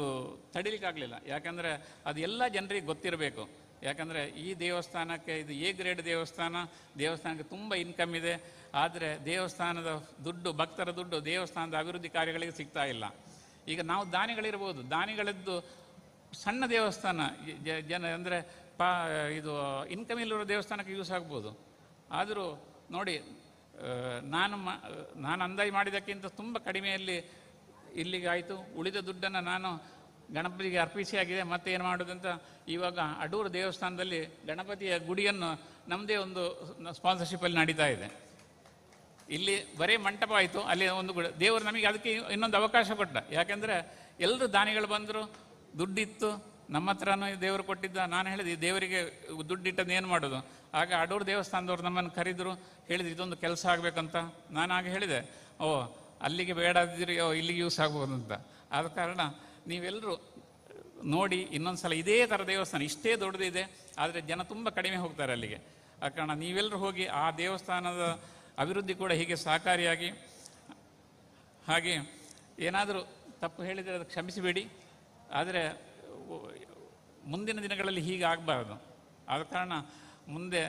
ತಡಿಲಿಕ್ಕಾಗಲಿಲ್ಲ. ಯಾಕಂದರೆ ಅದು ಎಲ್ಲ ಜನರಿಗೆ ಗೊತ್ತಿರಬೇಕು. ಯಾಕಂದರೆ ಈ ದೇವಸ್ಥಾನಕ್ಕೆ ಇದು ಎ ಗ್ರೇಡ್ ದೇವಸ್ಥಾನಕ್ಕೆ ತುಂಬ ಇನ್ಕಮ್ ಇದೆ. ಆದರೆ ದೇವಸ್ಥಾನದ ದುಡ್ಡು, ಭಕ್ತರ ದುಡ್ಡು ದೇವಸ್ಥಾನದ ಅಭಿವೃದ್ಧಿ ಕಾರ್ಯಗಳಿಗೆ ಸಿಗ್ತಾ ಇಲ್ಲ. ಈಗ ನಾವು ದಾನಿಗಳಿರ್ಬೋದು, ದಾನಿಗಳದ್ದು ಸಣ್ಣ ದೇವಸ್ಥಾನ ಜನ ಅಂದರೆ ಇದು ಇನ್ಕಮ್ ಇಲ್ಲಿರೋ ದೇವಸ್ಥಾನಕ್ಕೆ ಯೂಸ್ ಆಗ್ಬೋದು. ಆದರೂ ನೋಡಿ, ನಾನು ಅಂದಾಜು ಮಾಡಿದ್ದಕ್ಕಿಂತ ತುಂಬ ಕಡಿಮೆಯಲ್ಲಿ ಇಲ್ಲಿಗೆ ಆಯಿತು. ಉಳಿದ ದುಡ್ಡನ್ನು ನಾನು ಗಣಪತಿಗೆ ಅರ್ಪಿಸಿ ಆಗಿದೆ. ಮತ್ತೆ ಏನು ಮಾಡೋದಂತ ಇವಾಗ ಅಡೂರು ದೇವಸ್ಥಾನದಲ್ಲಿ ಗಣಪತಿಯ ಗುಡಿಯನ್ನು ನಮ್ಮದೇ ಒಂದು ಸ್ಪಾನ್ಸರ್ಶಿಪ್ಪಲ್ಲಿ ನಡೀತಾ ಇದೆ. ಇಲ್ಲಿ ಬರೀ ಮಂಟಪ ಆಯಿತು, ಅಲ್ಲಿ ಒಂದು ಗುಡಿ. ದೇವರು ನಮಗೆ ಅದಕ್ಕೆ ಇನ್ನೊಂದು ಅವಕಾಶ ಕೊಟ್ಟ. ಯಾಕೆಂದರೆ ಎಲ್ಲರೂ ದಾನಿಗಳು ಬಂದರು, ದುಡ್ಡಿತ್ತು ನಮ್ಮ ಹತ್ರನೂ ದೇವರು ಕೊಟ್ಟಿದ್ದ. ನಾನು ಹೇಳಿದೆ, ದೇವರಿಗೆ ದುಡ್ಡಿಟ್ಟದ್ದು ಏನು ಮಾಡೋದು? ಆಗ ಅಡೂರು ದೇವಸ್ಥಾನದವ್ರು ನಮ್ಮನ್ನು ಕರೆದರು, ಹೇಳಿದ್ರು ಇದೊಂದು ಕೆಲಸ ಆಗಬೇಕಂತ. ನಾನು ಆಗ ಹೇಳಿದೆ, ಅಲ್ಲಿಗೆ ಬೇಡದಿರಿ, ಇಲ್ಲಿಗೆ ಯೂಸ್ ಆಗ್ಬೋದು ಅಂತ. ಆದ ಕಾರಣ ನೀವೆಲ್ಲರೂ ನೋಡಿ, ಇನ್ನೊಂದು ಸಲ ಇದೇ ಥರ ದೇವಸ್ಥಾನ ಇಷ್ಟೇ ದೊಡ್ಡದಿದೆ, ಆದರೆ ಜನ ತುಂಬ ಕಡಿಮೆ ಹೋಗ್ತಾರೆ ಅಲ್ಲಿಗೆ. ಆ ಕಾರಣ ನೀವೆಲ್ಲರೂ ಹೋಗಿ ಆ ದೇವಸ್ಥಾನದ ಅಭಿವೃದ್ಧಿ ಕೂಡ ಹೀಗೆ ಸಹಕಾರಿಯಾಗಿ. ಹಾಗೆ ಏನಾದರೂ ತಪ್ಪು ಹೇಳಿದರೆ ಅದು ಕ್ಷಮಿಸಿಬೇಡಿ. ಆದರೆ ಮುಂದಿನ ದಿನಗಳಲ್ಲಿ ಹೀಗೆ ಆಗಬಾರ್ದು. ಆದ ಕಾರಣ ಮುಂದೆ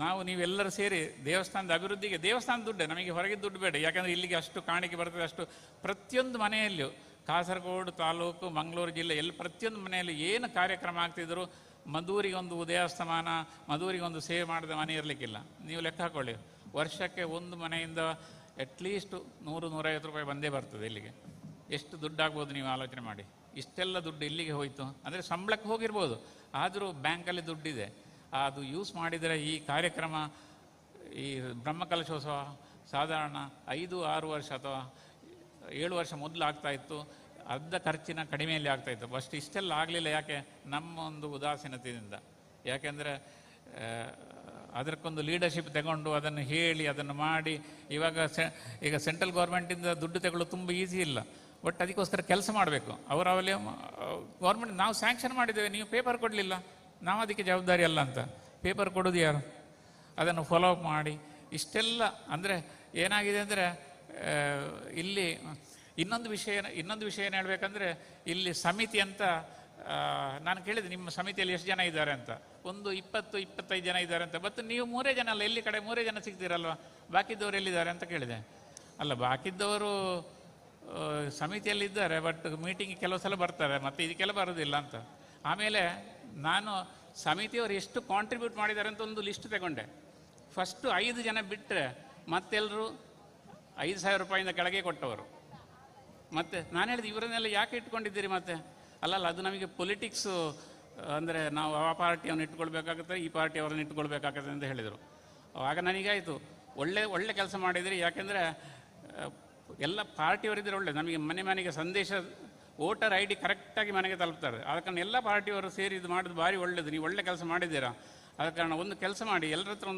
ನಾವು ನೀವೆಲ್ಲರೂ ಸೇರಿ ದೇವಸ್ಥಾನದ ಅಭಿವೃದ್ಧಿಗೆ, ದೇವಸ್ಥಾನದ ದುಡ್ಡೆ, ನಮಗೆ ಹೊರಗಿದ್ದ ದುಡ್ಡು ಬೇಡ. ಯಾಕಂದರೆ ಇಲ್ಲಿಗೆ ಅಷ್ಟು ಕಾಣಿಕೆ ಬರ್ತದೆ, ಅಷ್ಟು ಪ್ರತಿಯೊಂದು ಮನೆಯಲ್ಲಿಯೂ, ಕಾಸರಗೋಡು ತಾಲೂಕು, ಮಂಗಳೂರು ಜಿಲ್ಲೆ, ಪ್ರತಿಯೊಂದು ಮನೆಯಲ್ಲಿ ಏನು ಕಾರ್ಯಕ್ರಮ ಆಗ್ತಿದ್ರು, ಮಧುರಿಗೊಂದು ಉದಯಾಸ್ತಮಾನ, ಮಧುರಿಗೊಂದು ಸೇವೆ ಮಾಡಿದ ಮನೆ ಇರಲಿಕ್ಕಿಲ್ಲ. ನೀವು ಲೆಕ್ಕ ಹಾಕೊಳ್ಳಿ, ವರ್ಷಕ್ಕೆ ಒಂದು ಮನೆಯಿಂದ ಅಟ್ಲೀಸ್ಟ್ 100-150 ರೂಪಾಯಿ ಬಂದೇ ಬರ್ತದೆ ಇಲ್ಲಿಗೆ. ಎಷ್ಟು ದುಡ್ಡಾಗ್ಬೋದು ನೀವು ಆಲೋಚನೆ ಮಾಡಿ. ಇಷ್ಟೆಲ್ಲ ದುಡ್ಡು ಇಲ್ಲಿಗೆ ಹೋಯಿತು ಅಂದರೆ ಸಂಬಳಕ್ಕೆ ಹೋಗಿರ್ಬೋದು, ಆದರೂ ಬ್ಯಾಂಕಲ್ಲಿ ದುಡ್ಡಿದೆ. ಅದು ಯೂಸ್ ಮಾಡಿದರೆ ಈ ಕಾರ್ಯಕ್ರಮ, ಈ ಬ್ರಹ್ಮಕಲಶೋತ್ಸವ ಸಾಧಾರಣ 5-6 ವರ್ಷ ಅಥವಾ 7 ವರ್ಷ ಮೊದಲು ಆಗ್ತಾಯಿತ್ತು. ಅರ್ಧ ಖರ್ಚಿನ ಕಡಿಮೆಯಲ್ಲಿ ಆಗ್ತಾಯಿತ್ತು. ಫಸ್ಟ್ ಇಷ್ಟೆಲ್ಲ ಆಗಲಿಲ್ಲ. ಯಾಕೆ? ನಮ್ಮ ಒಂದು ಉದಾಸೀನತೆಯಿಂದ. ಯಾಕೆಂದರೆ ಅದಕ್ಕೊಂದು ಲೀಡರ್ಶಿಪ್ ತಗೊಂಡು ಅದನ್ನು ಹೇಳಿ ಅದನ್ನು ಮಾಡಿ, ಈಗ ಸೆಂಟ್ರಲ್ ಗೌರ್ಮೆಂಟಿಂದ ದುಡ್ಡು ತಗೊಳ್ಳೋದು ತುಂಬ ಈಸಿ ಇಲ್ಲ. ಬಟ್ ಅದಕ್ಕೋಸ್ಕರ ಕೆಲಸ ಮಾಡಬೇಕು. ಅವರಲ್ಲಿ ಗೌರ್ಮೆಂಟ್ ನಾವು ಸ್ಯಾಂಕ್ಷನ್ ಮಾಡಿದ್ದೇವೆ, ನೀವು ಪೇಪರ್ ಕೊಡಲಿಲ್ಲ, ನಾವು ಅದಕ್ಕೆ ಜವಾಬ್ದಾರಿ ಅಲ್ಲ ಅಂತ. ಪೇಪರ್ ಕೊಡೋದು ಯಾರು? ಅದನ್ನು ಫಾಲೋ ಅಪ್ ಮಾಡಿ ಇಷ್ಟೆಲ್ಲ. ಅಂದರೆ ಏನಾಗಿದೆ ಅಂದರೆ ಇಲ್ಲಿ ಇನ್ನೊಂದು ವಿಷಯ ಏನು ಹೇಳಬೇಕಂದ್ರೆ, ಇಲ್ಲಿ ಸಮಿತಿ ಅಂತ ನಾನು ಕೇಳಿದೆ, ನಿಮ್ಮ ಸಮಿತಿಯಲ್ಲಿ ಎಷ್ಟು ಜನ ಇದ್ದಾರೆ ಅಂತ. ಒಂದು 20-25 ಜನ ಇದ್ದಾರೆ ಅಂತ. ಮತ್ತು ನೀವು 3 ಜನ ಅಲ್ಲ, ಎಲ್ಲಿ ಕಡೆ 3 ಜನ ಸಿಗ್ತೀರಲ್ವ, ಬಾಕಿದ್ದವರು ಎಲ್ಲಿದ್ದಾರೆ ಅಂತ ಕೇಳಿದೆ. ಅಲ್ಲ, ಬಾಕಿದ್ದವರು ಸಮಿತಿಯಲ್ಲಿದ್ದಾರೆ, ಬಟ್ ಮೀಟಿಂಗ್ ಕೆಲವು ಸಲ ಬರ್ತಾರೆ, ಮತ್ತು ಇದಕ್ಕೆಲ್ಲ ಬರೋದಿಲ್ಲ ಅಂತ. ಆಮೇಲೆ ನಾನು ಸಮಿತಿಯವರು ಎಷ್ಟು ಕಾಂಟ್ರಿಬ್ಯೂಟ್ ಮಾಡಿದ್ದಾರೆ ಅಂತ ಒಂದು ಲಿಸ್ಟ್ ತಗೊಂಡೆ. ಫಸ್ಟು 5 ಜನ ಬಿಟ್ಟರೆ ಮತ್ತೆಲ್ಲರೂ 5,000 ರೂಪಾಯಿಂದ ಕೆಳಗೆ ಕೊಟ್ಟವರು. ಮತ್ತು ನಾನು ಹೇಳಿದೆ, ಇವರನ್ನೆಲ್ಲ ಯಾಕೆ ಇಟ್ಕೊಂಡಿದ್ದೀರಿ? ಮತ್ತೆ ಅಲ್ಲಲ್ಲ, ಅದು ನಮಗೆ ಪೊಲಿಟಿಕ್ಸು, ಅಂದರೆ ನಾವು ಆ ಪಾರ್ಟಿಯನ್ನು ಇಟ್ಕೊಳ್ಬೇಕಾಗುತ್ತೆ, ಈ ಪಾರ್ಟಿಯವರನ್ನು ಇಟ್ಕೊಳ್ಬೇಕಾಗುತ್ತೆ ಅಂತ ಹೇಳಿದರು. ಆಗ ನನಗಾಯಿತು, ಒಳ್ಳೆ ಕೆಲಸ ಮಾಡಿದಿರಿ. ಯಾಕೆಂದರೆ ಎಲ್ಲ ಪಾರ್ಟಿಯವರಿದ್ದರೆ ಒಳ್ಳೆ, ನಮಗೆ ಮನೆಗೆ ಸಂದೇಶ, ವೋಟರ್ ID ಕರೆಕ್ಟಾಗಿ ಮನೆಗೆ ತಲುಪ್ತಾರೆ. ಆದ ಕಾರಣ ಎಲ್ಲ ಪಾರ್ಟಿಯವರು ಸೇರಿ ಇದು ಮಾಡೋದು ಭಾರಿ ಒಳ್ಳೆಯದು. ನೀವು ಒಳ್ಳೆ ಕೆಲಸ ಮಾಡಿದ್ದೀರಾ. ಆದ ಕಾರಣ ಒಂದು ಕೆಲಸ ಮಾಡಿ, ಎಲ್ಲರ ಹತ್ರ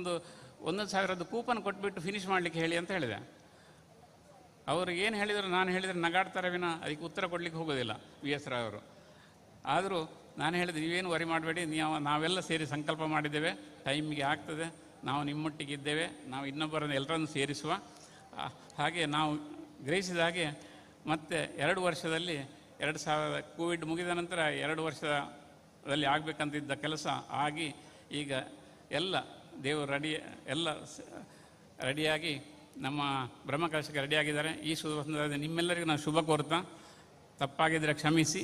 1,000 ಕೂಪನ್ ಕೊಟ್ಬಿಟ್ಟು ಫಿನಿಷ್ ಮಾಡಲಿಕ್ಕೆ ಹೇಳಿ ಅಂತ ಹೇಳಿದೆ. ಅವರು ಏನು ಹೇಳಿದರು, ನಾನು ಹೇಳಿದರೆ ನಗಾಡ್ತಾರೆ ವಿನ ಅದಕ್ಕೆ ಉತ್ತರ ಕೊಡಲಿಕ್ಕೆ ಹೋಗೋದಿಲ್ಲ VS ರಾವ್ ಅವರು. ಆದರೂ ನಾನು ಹೇಳಿದೆ, ನೀವೇನು ವರಿ ಮಾಡಬೇಡಿ, ನಾವೆಲ್ಲ ಸೇರಿ ಸಂಕಲ್ಪ ಮಾಡಿದ್ದೇವೆ, ಟೈಮಿಗೆ ಆಗ್ತದೆ, ನಾವು ನಿಮ್ಮೊಟ್ಟಿಗಿದ್ದೇವೆ, ನಾವು ಇನ್ನೊಬ್ಬರನ್ನು ಎಲ್ಲರನ್ನು ಸೇರಿಸುವ. ಹಾಗೆ ನಾವು ಗ್ರಹಿಸಿದ ಹಾಗೆ ಮತ್ತೆ 2 ವರ್ಷದಲ್ಲಿ 2000 ಕೋವಿಡ್ ಮುಗಿದ ನಂತರ 2 ವರ್ಷದಲ್ಲಿ ಆಗಬೇಕಂತಿದ್ದ ಕೆಲಸ ಆಗಿ ಈಗ ಎಲ್ಲ ದೇವರು ಎಲ್ಲ ರೆಡಿಯಾಗಿ ನಮ್ಮ ಬ್ರಹ್ಮಕಲಶಕ್ಕೆ ರೆಡಿಯಾಗಿದ್ದಾರೆ. ಈ ನಿಮ್ಮೆಲ್ಲರಿಗೂ ನಾನು ಶುಭ ಕೋರ್ತಾ, ತಪ್ಪಾಗಿದ್ದರೆ ಕ್ಷಮಿಸಿ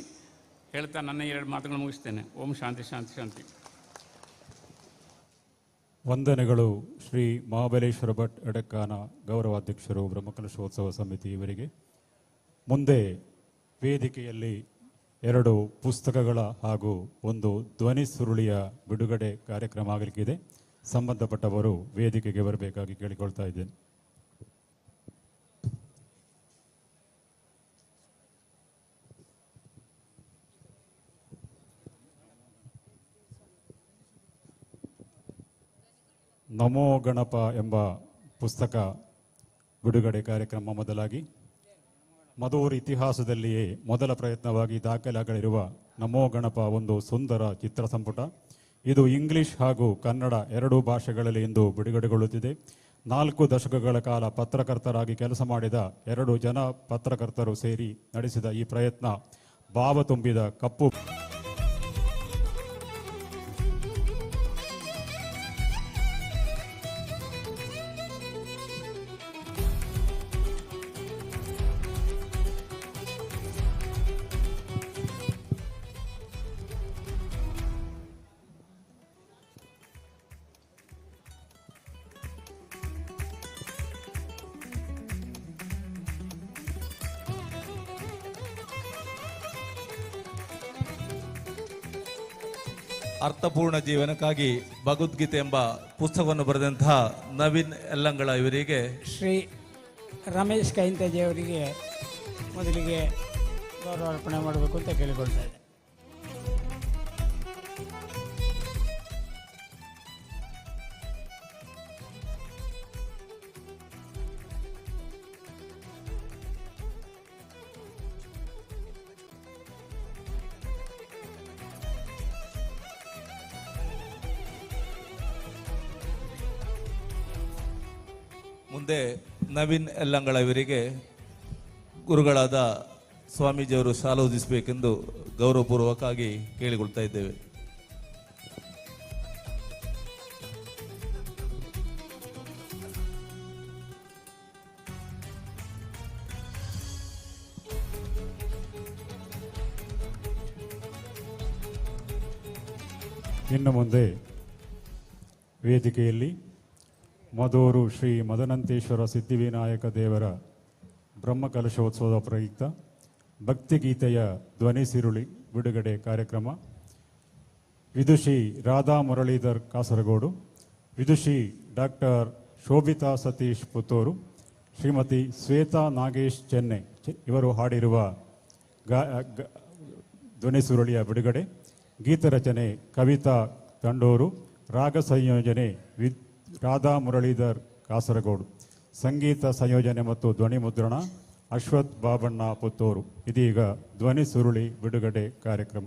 ಹೇಳ್ತಾ ನನ್ನ 2 ಮಾತುಗಳನ್ನು ಮುಗಿಸ್ತೇನೆ. ಓಂ ಶಾಂತಿ ಶಾಂತಿ ಶಾಂತಿ. ವಂದನೆಗಳು ಶ್ರೀ ಮಹಾಬಲೇಶ್ವರ ಭಟ್ ಎಡಕ್ಕಾನ ಗೌರವಾಧ್ಯಕ್ಷರು, ಬ್ರಹ್ಮಕಲಶೋತ್ಸವ ಸಮಿತಿ ಇವರಿಗೆ. ಮುಂದೆ ವೇದಿಕೆಯಲ್ಲಿ 2 ಪುಸ್ತಕಗಳ ಹಾಗೂ ಒಂದು ಧ್ವನಿ ಸುರುಳಿಯ ಬಿಡುಗಡೆ ಕಾರ್ಯಕ್ರಮ ಆಗಲಿಕ್ಕಿದೆ. ಸಂಬಂಧಪಟ್ಟವರು ವೇದಿಕೆಗೆ ಬರಬೇಕಾಗಿ ಕೇಳಿಕೊಳ್ತಾ ಇದ್ದೇನೆ. ನಮೋ ಗಣಪ ಎಂಬ ಪುಸ್ತಕ ಬಿಡುಗಡೆ ಕಾರ್ಯಕ್ರಮ ಮೊದಲಾಗಿ ಮಧುರ್ ಇತಿಹಾಸದಲ್ಲಿಯೇ ಮೊದಲ ಪ್ರಯತ್ನವಾಗಿ ದಾಖಲಾಗಲಿರುವ ನಮೋ ಗಣಪ ಒಂದು ಸುಂದರ ಚಿತ್ರ ಸಂಪುಟ. ಇದು ಇಂಗ್ಲಿಷ್ ಹಾಗೂ ಕನ್ನಡ ಎರಡೂ ಭಾಷೆಗಳಲ್ಲಿ ಇಂದು ಬಿಡುಗಡೆಗೊಳ್ಳುತ್ತಿದೆ. 4 ದಶಕಗಳ ಕಾಲ ಪತ್ರಕರ್ತರಾಗಿ ಕೆಲಸ ಮಾಡಿದ 2 ಜನ ಪತ್ರಕರ್ತರು ಸೇರಿ ನಡೆಸಿದ ಈ ಪ್ರಯತ್ನ ಭಾವ ತುಂಬಿದ ಕಪ್ಪು ಅರ್ಥಪೂರ್ಣ ಜೀವನಕ್ಕಾಗಿ ಭಗವದ್ಗೀತೆ ಎಂಬ ಪುಸ್ತಕವನ್ನು ಬರೆದಂತಹ ನವೀನ್ ಯಲ್ಲಂಗಳ ಇವರಿಗೆ ಶ್ರೀ ರಮೇಶ್ ಕೈಂತಜಿ ಅವರಿಗೆ ಮೊದಲಿಗೆ ಗೌರವ ಅರ್ಪಣೆ ಮಾಡಬೇಕು ಅಂತ ಕೇಳಿಕೊಳ್ತಾ ಇದ್ದೆ. ಮುಂದೆ ನವೀನ್ ಯಲ್ಲಂಗಳ ಇವರಿಗೆ ಗುರುಗಳಾದ ಸ್ವಾಮೀಜಿಯವರು ಶಾಲೋದಿಸಬೇಕೆಂದು ಗೌರವಪೂರ್ವಕವಾಗಿ ಕೇಳಿಕೊಳ್ತಾ ಇದ್ದೇವೆ. ಇನ್ನು ಮುಂದೆ ವೇದಿಕೆಯಲ್ಲಿ ಮಧೂರು ಶ್ರೀ ಮದನಂತೇಶ್ವರ ಸಿದ್ಧಿವಿನಾಯಕ ದೇವರ ಬ್ರಹ್ಮಕಲಶೋತ್ಸವದ ಪ್ರಯುಕ್ತ ಭಕ್ತಿಗೀತೆಯ ಧ್ವನಿ ಸಿರುಳಿ ಬಿಡುಗಡೆ ಕಾರ್ಯಕ್ರಮ. ವಿದುಷಿ ರಾಧಾ ಮುರಳೀಧರ್ ಕಾಸರಗೋಡು, ವಿದುಷಿ ಡಾಕ್ಟರ್ ಶೋಭಿತಾ ಸತೀಶ್ ಪುತ್ತೂರು, ಶ್ರೀಮತಿ ಶ್ವೇತಾ ನಾಗೇಶ್ ಚೆನ್ನೈ ಇವರು ಹಾಡಿರುವ ಧ್ವನಿ ಸುರುಳಿಯ ಬಿಡುಗಡೆ. ಗೀತರಚನೆ ಕವಿತಾ ತಂಡೂರು, ರಾಗ ಸಂಯೋಜನೆ ರಾಧಾ ಮುರಳೀಧರ್ ಕಾಸರಗೋಡು, ಸಂಗೀತ ಸಂಯೋಜನೆ ಮತ್ತು ಧ್ವನಿ ಮುದ್ರಣ ಅಶ್ವಥ್ ಬಾಬಣ್ಣ ಪುತ್ತೂರು. ಇದೀಗ ಧ್ವನಿ ಸುರುಳಿ ಬಿಡುಗಡೆ ಕಾರ್ಯಕ್ರಮ.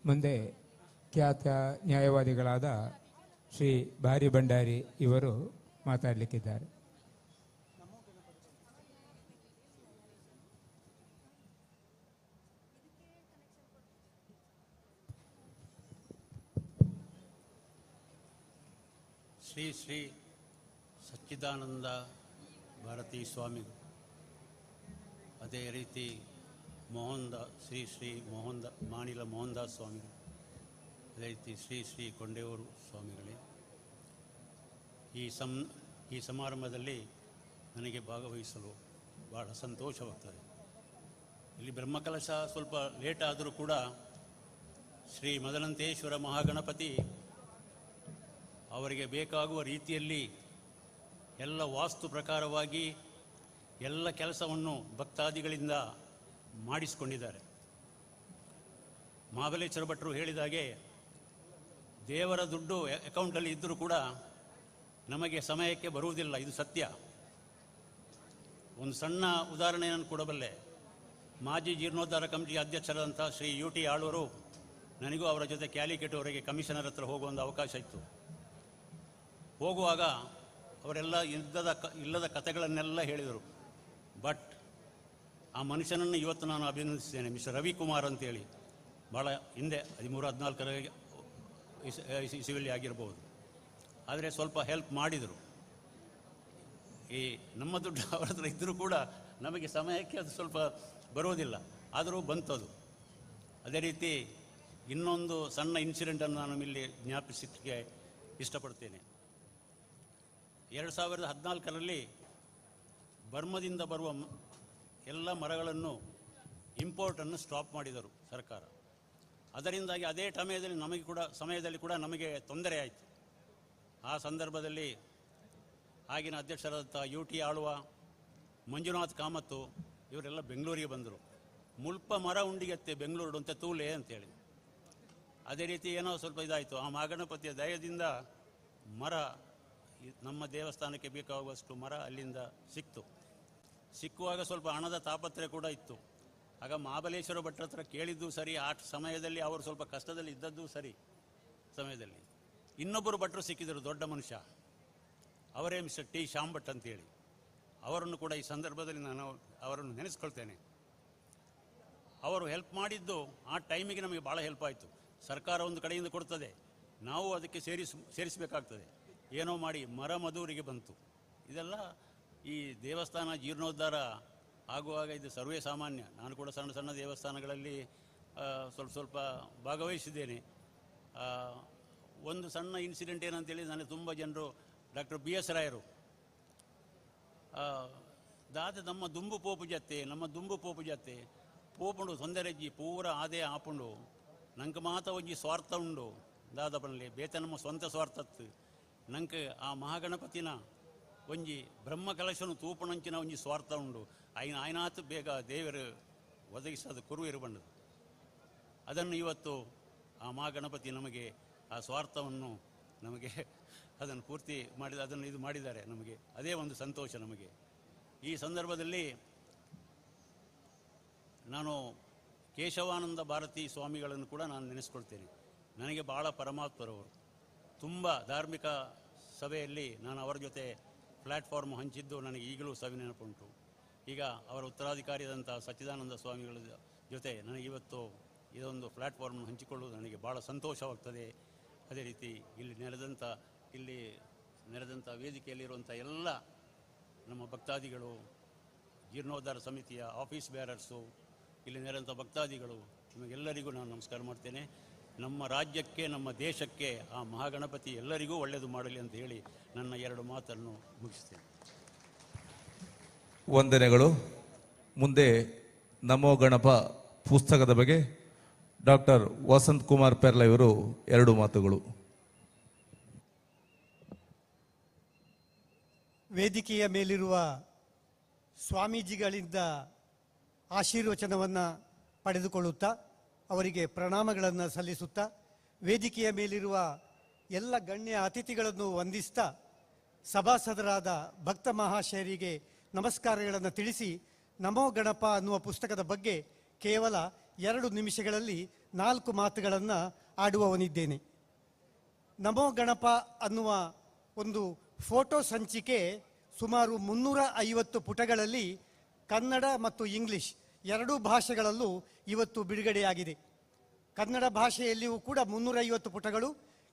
ಮುಂದೆ ಖ್ಯಾತ ನ್ಯಾಯವಾದಿಗಳಾದ ಶ್ರೀ ಭಾರಿ ಭಂಡಾರಿ ಇವರು ಮಾತಾಡಲಿಕ್ಕಿದ್ದಾರೆ. ಶ್ರೀ ಶ್ರೀ ಸಚ್ಚಿದಾನಂದ ಭಾರತೀ ಸ್ವಾಮಿಗಳು, ಅದೇ ರೀತಿ ಶ್ರೀ ಶ್ರೀ ಮಾಣಿಲ ಮೋಹನ್ದಾಸ್ ಸ್ವಾಮಿಗಳು, ಅದೇ ರೀತಿ ಶ್ರೀ ಶ್ರೀ ಕೊಂಡೇವರು ಸ್ವಾಮಿಗಳೇ, ಈ ಸಮಾರಂಭದಲ್ಲಿ ನನಗೆ ಭಾಗವಹಿಸಲು ಬಹಳ ಸಂತೋಷವಾಗ್ತದೆ. ಇಲ್ಲಿ ಬ್ರಹ್ಮಕಲಶ ಸ್ವಲ್ಪ ಲೇಟ್ ಆದರೂ ಕೂಡ ಶ್ರೀ ಮದನಂತೇಶ್ವರ ಮಹಾಗಣಪತಿ ಅವರಿಗೆ ಬೇಕಾಗುವ ರೀತಿಯಲ್ಲಿ ಎಲ್ಲ ವಾಸ್ತು ಪ್ರಕಾರವಾಗಿ ಎಲ್ಲ ಕೆಲಸವನ್ನು ಭಕ್ತಾದಿಗಳಿಂದ ಮಾಡಿಸಿಕೊಂಡಿದ್ದಾರೆ. ಮಹಾಬಲೇಶ್ವರ ಭಟ್ರು ಹೇಳಿದ ಹಾಗೆ ದೇವರ ದುಡ್ಡು ಅಕೌಂಟಲ್ಲಿ ಇದ್ದರೂ ಕೂಡ ನಮಗೆ ಸಮಯಕ್ಕೆ ಬರುವುದಿಲ್ಲ, ಇದು ಸತ್ಯ. ಒಂದು ಸಣ್ಣ ಉದಾಹರಣೆಯನ್ನು ಕೊಡಬಲ್ಲೆ. ಮಾಜಿ ಜೀರ್ಣೋದ್ಧಾರ ಕಮಿಟಿ ಅಧ್ಯಕ್ಷರಾದಂಥ ಶ್ರೀ UT ಆಳ್ವರು, ನನಗೂ ಅವರ ಜೊತೆ ಕ್ಯಾಲಿಕೇಟ್ವರೆಗೆ ಕಮಿಷನರ್ ಹತ್ರ ಹೋಗುವ ಒಂದು ಅವಕಾಶ ಇತ್ತು. ಹೋಗುವಾಗ ಅವರೆಲ್ಲ ಇಲ್ಲದ ಕಥೆಗಳನ್ನೆಲ್ಲ ಹೇಳಿದರು. ಬಟ್ ಆ ಮನುಷ್ಯನನ್ನು ಇವತ್ತು ನಾನು ಅಭಿನಂದಿಸ್ತೇನೆ. ಮಿಸ್ಟರ್ ರವಿಕುಮಾರ್ ಅಂತೇಳಿ, ಭಾಳ ಹಿಂದೆ 13-14 ಇಸವಿಯಲ್ಲಿ ಆಗಿರ್ಬೋದು. ಆದರೆ ಸ್ವಲ್ಪ ಹೆಲ್ಪ್ ಮಾಡಿದರು. ಈ ನಮ್ಮ ದುಡ್ಡು ಅವರ ಹತ್ರ ಇದ್ದರೂ ಕೂಡ ನಮಗೆ ಸಮಯಕ್ಕೆ ಅದು ಸ್ವಲ್ಪ ಬರೋದಿಲ್ಲ, ಆದರೂ ಬಂತದು. ಅದೇ ರೀತಿ ಇನ್ನೊಂದು ಸಣ್ಣ ಇನ್ಸಿಡೆಂಟನ್ನು ನಾನು ಇಲ್ಲಿ ಜ್ಞಾಪಿಸಲಿಕ್ಕೆ ಇಷ್ಟಪಡ್ತೇನೆ. 2014ರಲ್ಲಿ ಬರ್ಮದಿಂದ ಬರುವ ಎಲ್ಲ ಮರಗಳನ್ನು ಇಂಪೋರ್ಟನ್ನು ಸ್ಟಾಪ್ ಮಾಡಿದರು ಸರ್ಕಾರ. ಅದರಿಂದಾಗಿ ಅದೇ ಸಮಯದಲ್ಲಿ ಕೂಡ ನಮಗೆ ತೊಂದರೆ ಆಯಿತು. ಆ ಸಂದರ್ಭದಲ್ಲಿ ಆಗಿನ ಅಧ್ಯಕ್ಷರಾದಂಥ UT ಆಳ್ವ, ಮಂಜುನಾಥ್ ಕಾಮತ್ತು ಇವರೆಲ್ಲ ಬೆಂಗಳೂರಿಗೆ ಬಂದರು. ಮುಲ್ಪ ಮರ ಉಂಡಿಗೆತ್ತೆ ಬೆಂಗಳೂರು ಅಂತ ತೂಲೆ ಅಂತೇಳಿ. ಅದೇ ರೀತಿ ಏನೋ ಸ್ವಲ್ಪ ಇದಾಯಿತು. ಆ ಮಹಾಗಣಪತಿಯ ದಯದಿಂದ ಮರ ನಮ್ಮ ದೇವಸ್ಥಾನಕ್ಕೆ ಬೇಕಾಗುವಷ್ಟು ಮರ ಅಲ್ಲಿಂದ ಸಿಕ್ಕುವಾಗ ಸ್ವಲ್ಪ ಹಣದ ತಾಪತ್ರೆ ಕೂಡ ಇತ್ತು. ಆಗ ಮಹಾಬಲೇಶ್ವರ ಭಟ್ರ ಹತ್ರ ಕೇಳಿದ್ದು ಸರಿ, ಆ ಸಮಯದಲ್ಲಿ ಅವರು ಸ್ವಲ್ಪ ಕಷ್ಟದಲ್ಲಿ ಇದ್ದದ್ದು ಸರಿ. ಸಮಯದಲ್ಲಿ ಇನ್ನೊಬ್ಬರು ಭಟ್ರು ಸಿಕ್ಕಿದರು, ದೊಡ್ಡ ಮನುಷ್ಯ, ಅವರೇ ಮಿಸ್ಟರ್ T. ಶ್ಯಾಮ್ ಭಟ್ ಅಂತೇಳಿ. ಅವರನ್ನು ಕೂಡ ಈ ಸಂದರ್ಭದಲ್ಲಿ ನಾನು ಅವರನ್ನು ನೆನೆಸ್ಕೊಳ್ತೇನೆ. ಅವರು ಹೆಲ್ಪ್ ಮಾಡಿದ್ದು ಆ ಟೈಮಿಗೆ ನಮಗೆ ಭಾಳ ಹೆಲ್ಪ್ ಆಯಿತು. ಸರ್ಕಾರ ಒಂದು ಕಡೆಯಿಂದ ಕೊಡ್ತದೆ, ನಾವು ಅದಕ್ಕೆ ಸೇರಿಸಬೇಕಾಗ್ತದೆ. ಏನೋ ಮಾಡಿ ಮರ ಮಧೂರಿಗೆ ಬಂತು. ಇದೆಲ್ಲ ಈ ದೇವಸ್ಥಾನ ಜೀರ್ಣೋದ್ಧಾರ ಆಗುವಾಗ ಇದು ಸರ್ವೇ ಸಾಮಾನ್ಯ. ನಾನು ಕೂಡ ಸಣ್ಣ ಸಣ್ಣ ದೇವಸ್ಥಾನಗಳಲ್ಲಿ ಸ್ವಲ್ಪ ಭಾಗವಹಿಸಿದ್ದೇನೆ. ಒಂದು ಸಣ್ಣ ಇನ್ಸಿಡೆಂಟ್ ಏನಂತೇಳಿ, ನನಗೆ ತುಂಬ ಜನರು ಡಾಕ್ಟರ್ BS ರಾಯರು ದಾದ ನಮ್ಮ ದುಂಬು ಪೋಪು ಜತ್ತೆ ಪೋಪುಂಡು ತೊಂದರೆಜ್ಜಿ ಪೂರ ಆದೇ ಆಪುಂಡು ನಂಗೆ ಮಾತ ಒಂಜಿ ಸ್ವಾರ್ಥ ಉಂಡು ದಾದ ಬನ್ನಲೆ ಬೇತ ನಮ್ಮ ಸ್ವಂತ ಸ್ವಾರ್ಥತ್ತು ನಂಗೆ ಆ ಮಹಾಗಣಪತಿನ ಒಂಜಿ ಬ್ರಹ್ಮ ಕಲಶನು ತೂಪುಣಂಚಿನ ಒಂಜಿ ಸ್ವಾರ್ಥ ಉಂಡು ಆಯ್ನಾತು ಬೇಗ ದೇವರು ಒದಗಿಸೋದು ಕುರುವಿರು ಬಂಡದು. ಅದನ್ನು ಇವತ್ತು ಆ ಮಹಾಗಣಪತಿ ನಮಗೆ ಆ ಸ್ವಾರ್ಥವನ್ನು ನಮಗೆ ಅದನ್ನು ಪೂರ್ತಿ ಅದನ್ನು ಇದು ಮಾಡಿದ್ದಾರೆ. ನಮಗೆ ಅದೇ ಒಂದು ಸಂತೋಷ ನಮಗೆ. ಈ ಸಂದರ್ಭದಲ್ಲಿ ನಾನು ಕೇಶವಾನಂದ ಭಾರತೀ ಸ್ವಾಮಿಗಳನ್ನು ಕೂಡ ನಾನು ನೆನೆಸ್ಕೊಳ್ತೇನೆ. ನನಗೆ ಭಾಳ ಪರಮಾತ್ಮರವರು. ತುಂಬ ಧಾರ್ಮಿಕ ಸಭೆಯಲ್ಲಿ ನಾನು ಅವರ ಜೊತೆ ಪ್ಲ್ಯಾಟ್ಫಾರ್ಮ್ ಹಂಚಿದ್ದು ನನಗೆ ಈಗಲೂ ಸವಿ ನೆನಪುಂಟು. ಈಗ ಅವರ ಉತ್ತರಾಧಿಕಾರಿಯಾದಂಥ ಸಚ್ಚಿದಾನಂದ ಸ್ವಾಮಿಗಳ ಜೊತೆ ನನಗಿವತ್ತು ಇದೊಂದು ಪ್ಲ್ಯಾಟ್ಫಾರ್ಮ್ ಹಂಚಿಕೊಳ್ಳುವುದು ನನಗೆ ಭಾಳ ಸಂತೋಷವಾಗ್ತದೆ. ಅದೇ ರೀತಿ ಇಲ್ಲಿ ನೆರೆದಂಥ ವೇದಿಕೆಯಲ್ಲಿರುವಂಥ ಎಲ್ಲ ನಮ್ಮ ಭಕ್ತಾದಿಗಳು, ಜೀರ್ಣೋದ್ಧಾರ ಸಮಿತಿಯ ಆಫೀಸ್ ಬೇರರ್ಸು, ಇಲ್ಲಿ ನೆರೆದಂಥ ಭಕ್ತಾದಿಗಳು, ನಿಮಗೆಲ್ಲರಿಗೂ ನಾನು ನಮಸ್ಕಾರ ಮಾಡ್ತೇನೆ. ನಮ್ಮ ರಾಜ್ಯಕ್ಕೆ, ನಮ್ಮ ದೇಶಕ್ಕೆ ಆ ಮಹಾಗಣಪತಿ ಎಲ್ಲರಿಗೂ ಒಳ್ಳೆಯದು ಮಾಡಲಿ ಅಂತ ಹೇಳಿ ನನ್ನ 2 ಮಾತನ್ನು ಮುಗಿಸ್ತೇನೆ. ವಂದನೆಗಳು. ಮುಂದೆ ನಮೋ ಗಣಪ ಪುಸ್ತಕದ ಬಗ್ಗೆ ಡಾಕ್ಟರ್ ವಸಂತ್ ಕುಮಾರ್ ಪೆರ್ಲ ಇವರು 2 ಮಾತುಗಳು. ವೇದಿಕೆಯ ಮೇಲಿರುವ ಸ್ವಾಮೀಜಿಗಳಿಂದ ಆಶೀರ್ವಚನವನ್ನು ಪಡೆದುಕೊಳ್ಳುತ್ತಾ ಅವರಿಗೆ ಪ್ರಣಾಮಗಳನ್ನು ಸಲ್ಲಿಸುತ್ತಾ ವೇದಿಕೆಯ ಮೇಲಿರುವ ಎಲ್ಲ ಗಣ್ಯ ಅತಿಥಿಗಳನ್ನು ವಂದಿಸ್ತಾ ಸಭಾಸದರಾದ ಭಕ್ತ ಮಹಾಶಯರಿಗೆ ನಮಸ್ಕಾರಗಳನ್ನು ತಿಳಿಸಿ ನಮೋ ಗಣಪ ಅನ್ನುವ ಪುಸ್ತಕದ ಬಗ್ಗೆ ಕೇವಲ 2 ನಿಮಿಷಗಳಲ್ಲಿ 4 ಮಾತುಗಳನ್ನು ಆಡುವವನಿದ್ದೇನೆ. ನಮೋ ಗಣಪ ಅನ್ನುವ ಒಂದು ಫೋಟೋ ಸಂಚಿಕೆ ಸುಮಾರು 350 ಪುಟಗಳಲ್ಲಿ ಕನ್ನಡ ಮತ್ತು ಇಂಗ್ಲಿಷ್ 2 ಭಾಷೆಗಳಲ್ಲೂ ಇವತ್ತು ಬಿಡುಗಡೆಯಾಗಿದೆ. ಕನ್ನಡ ಭಾಷೆಯಲ್ಲಿಯೂ ಕೂಡ 350 ಪುಟಗಳು,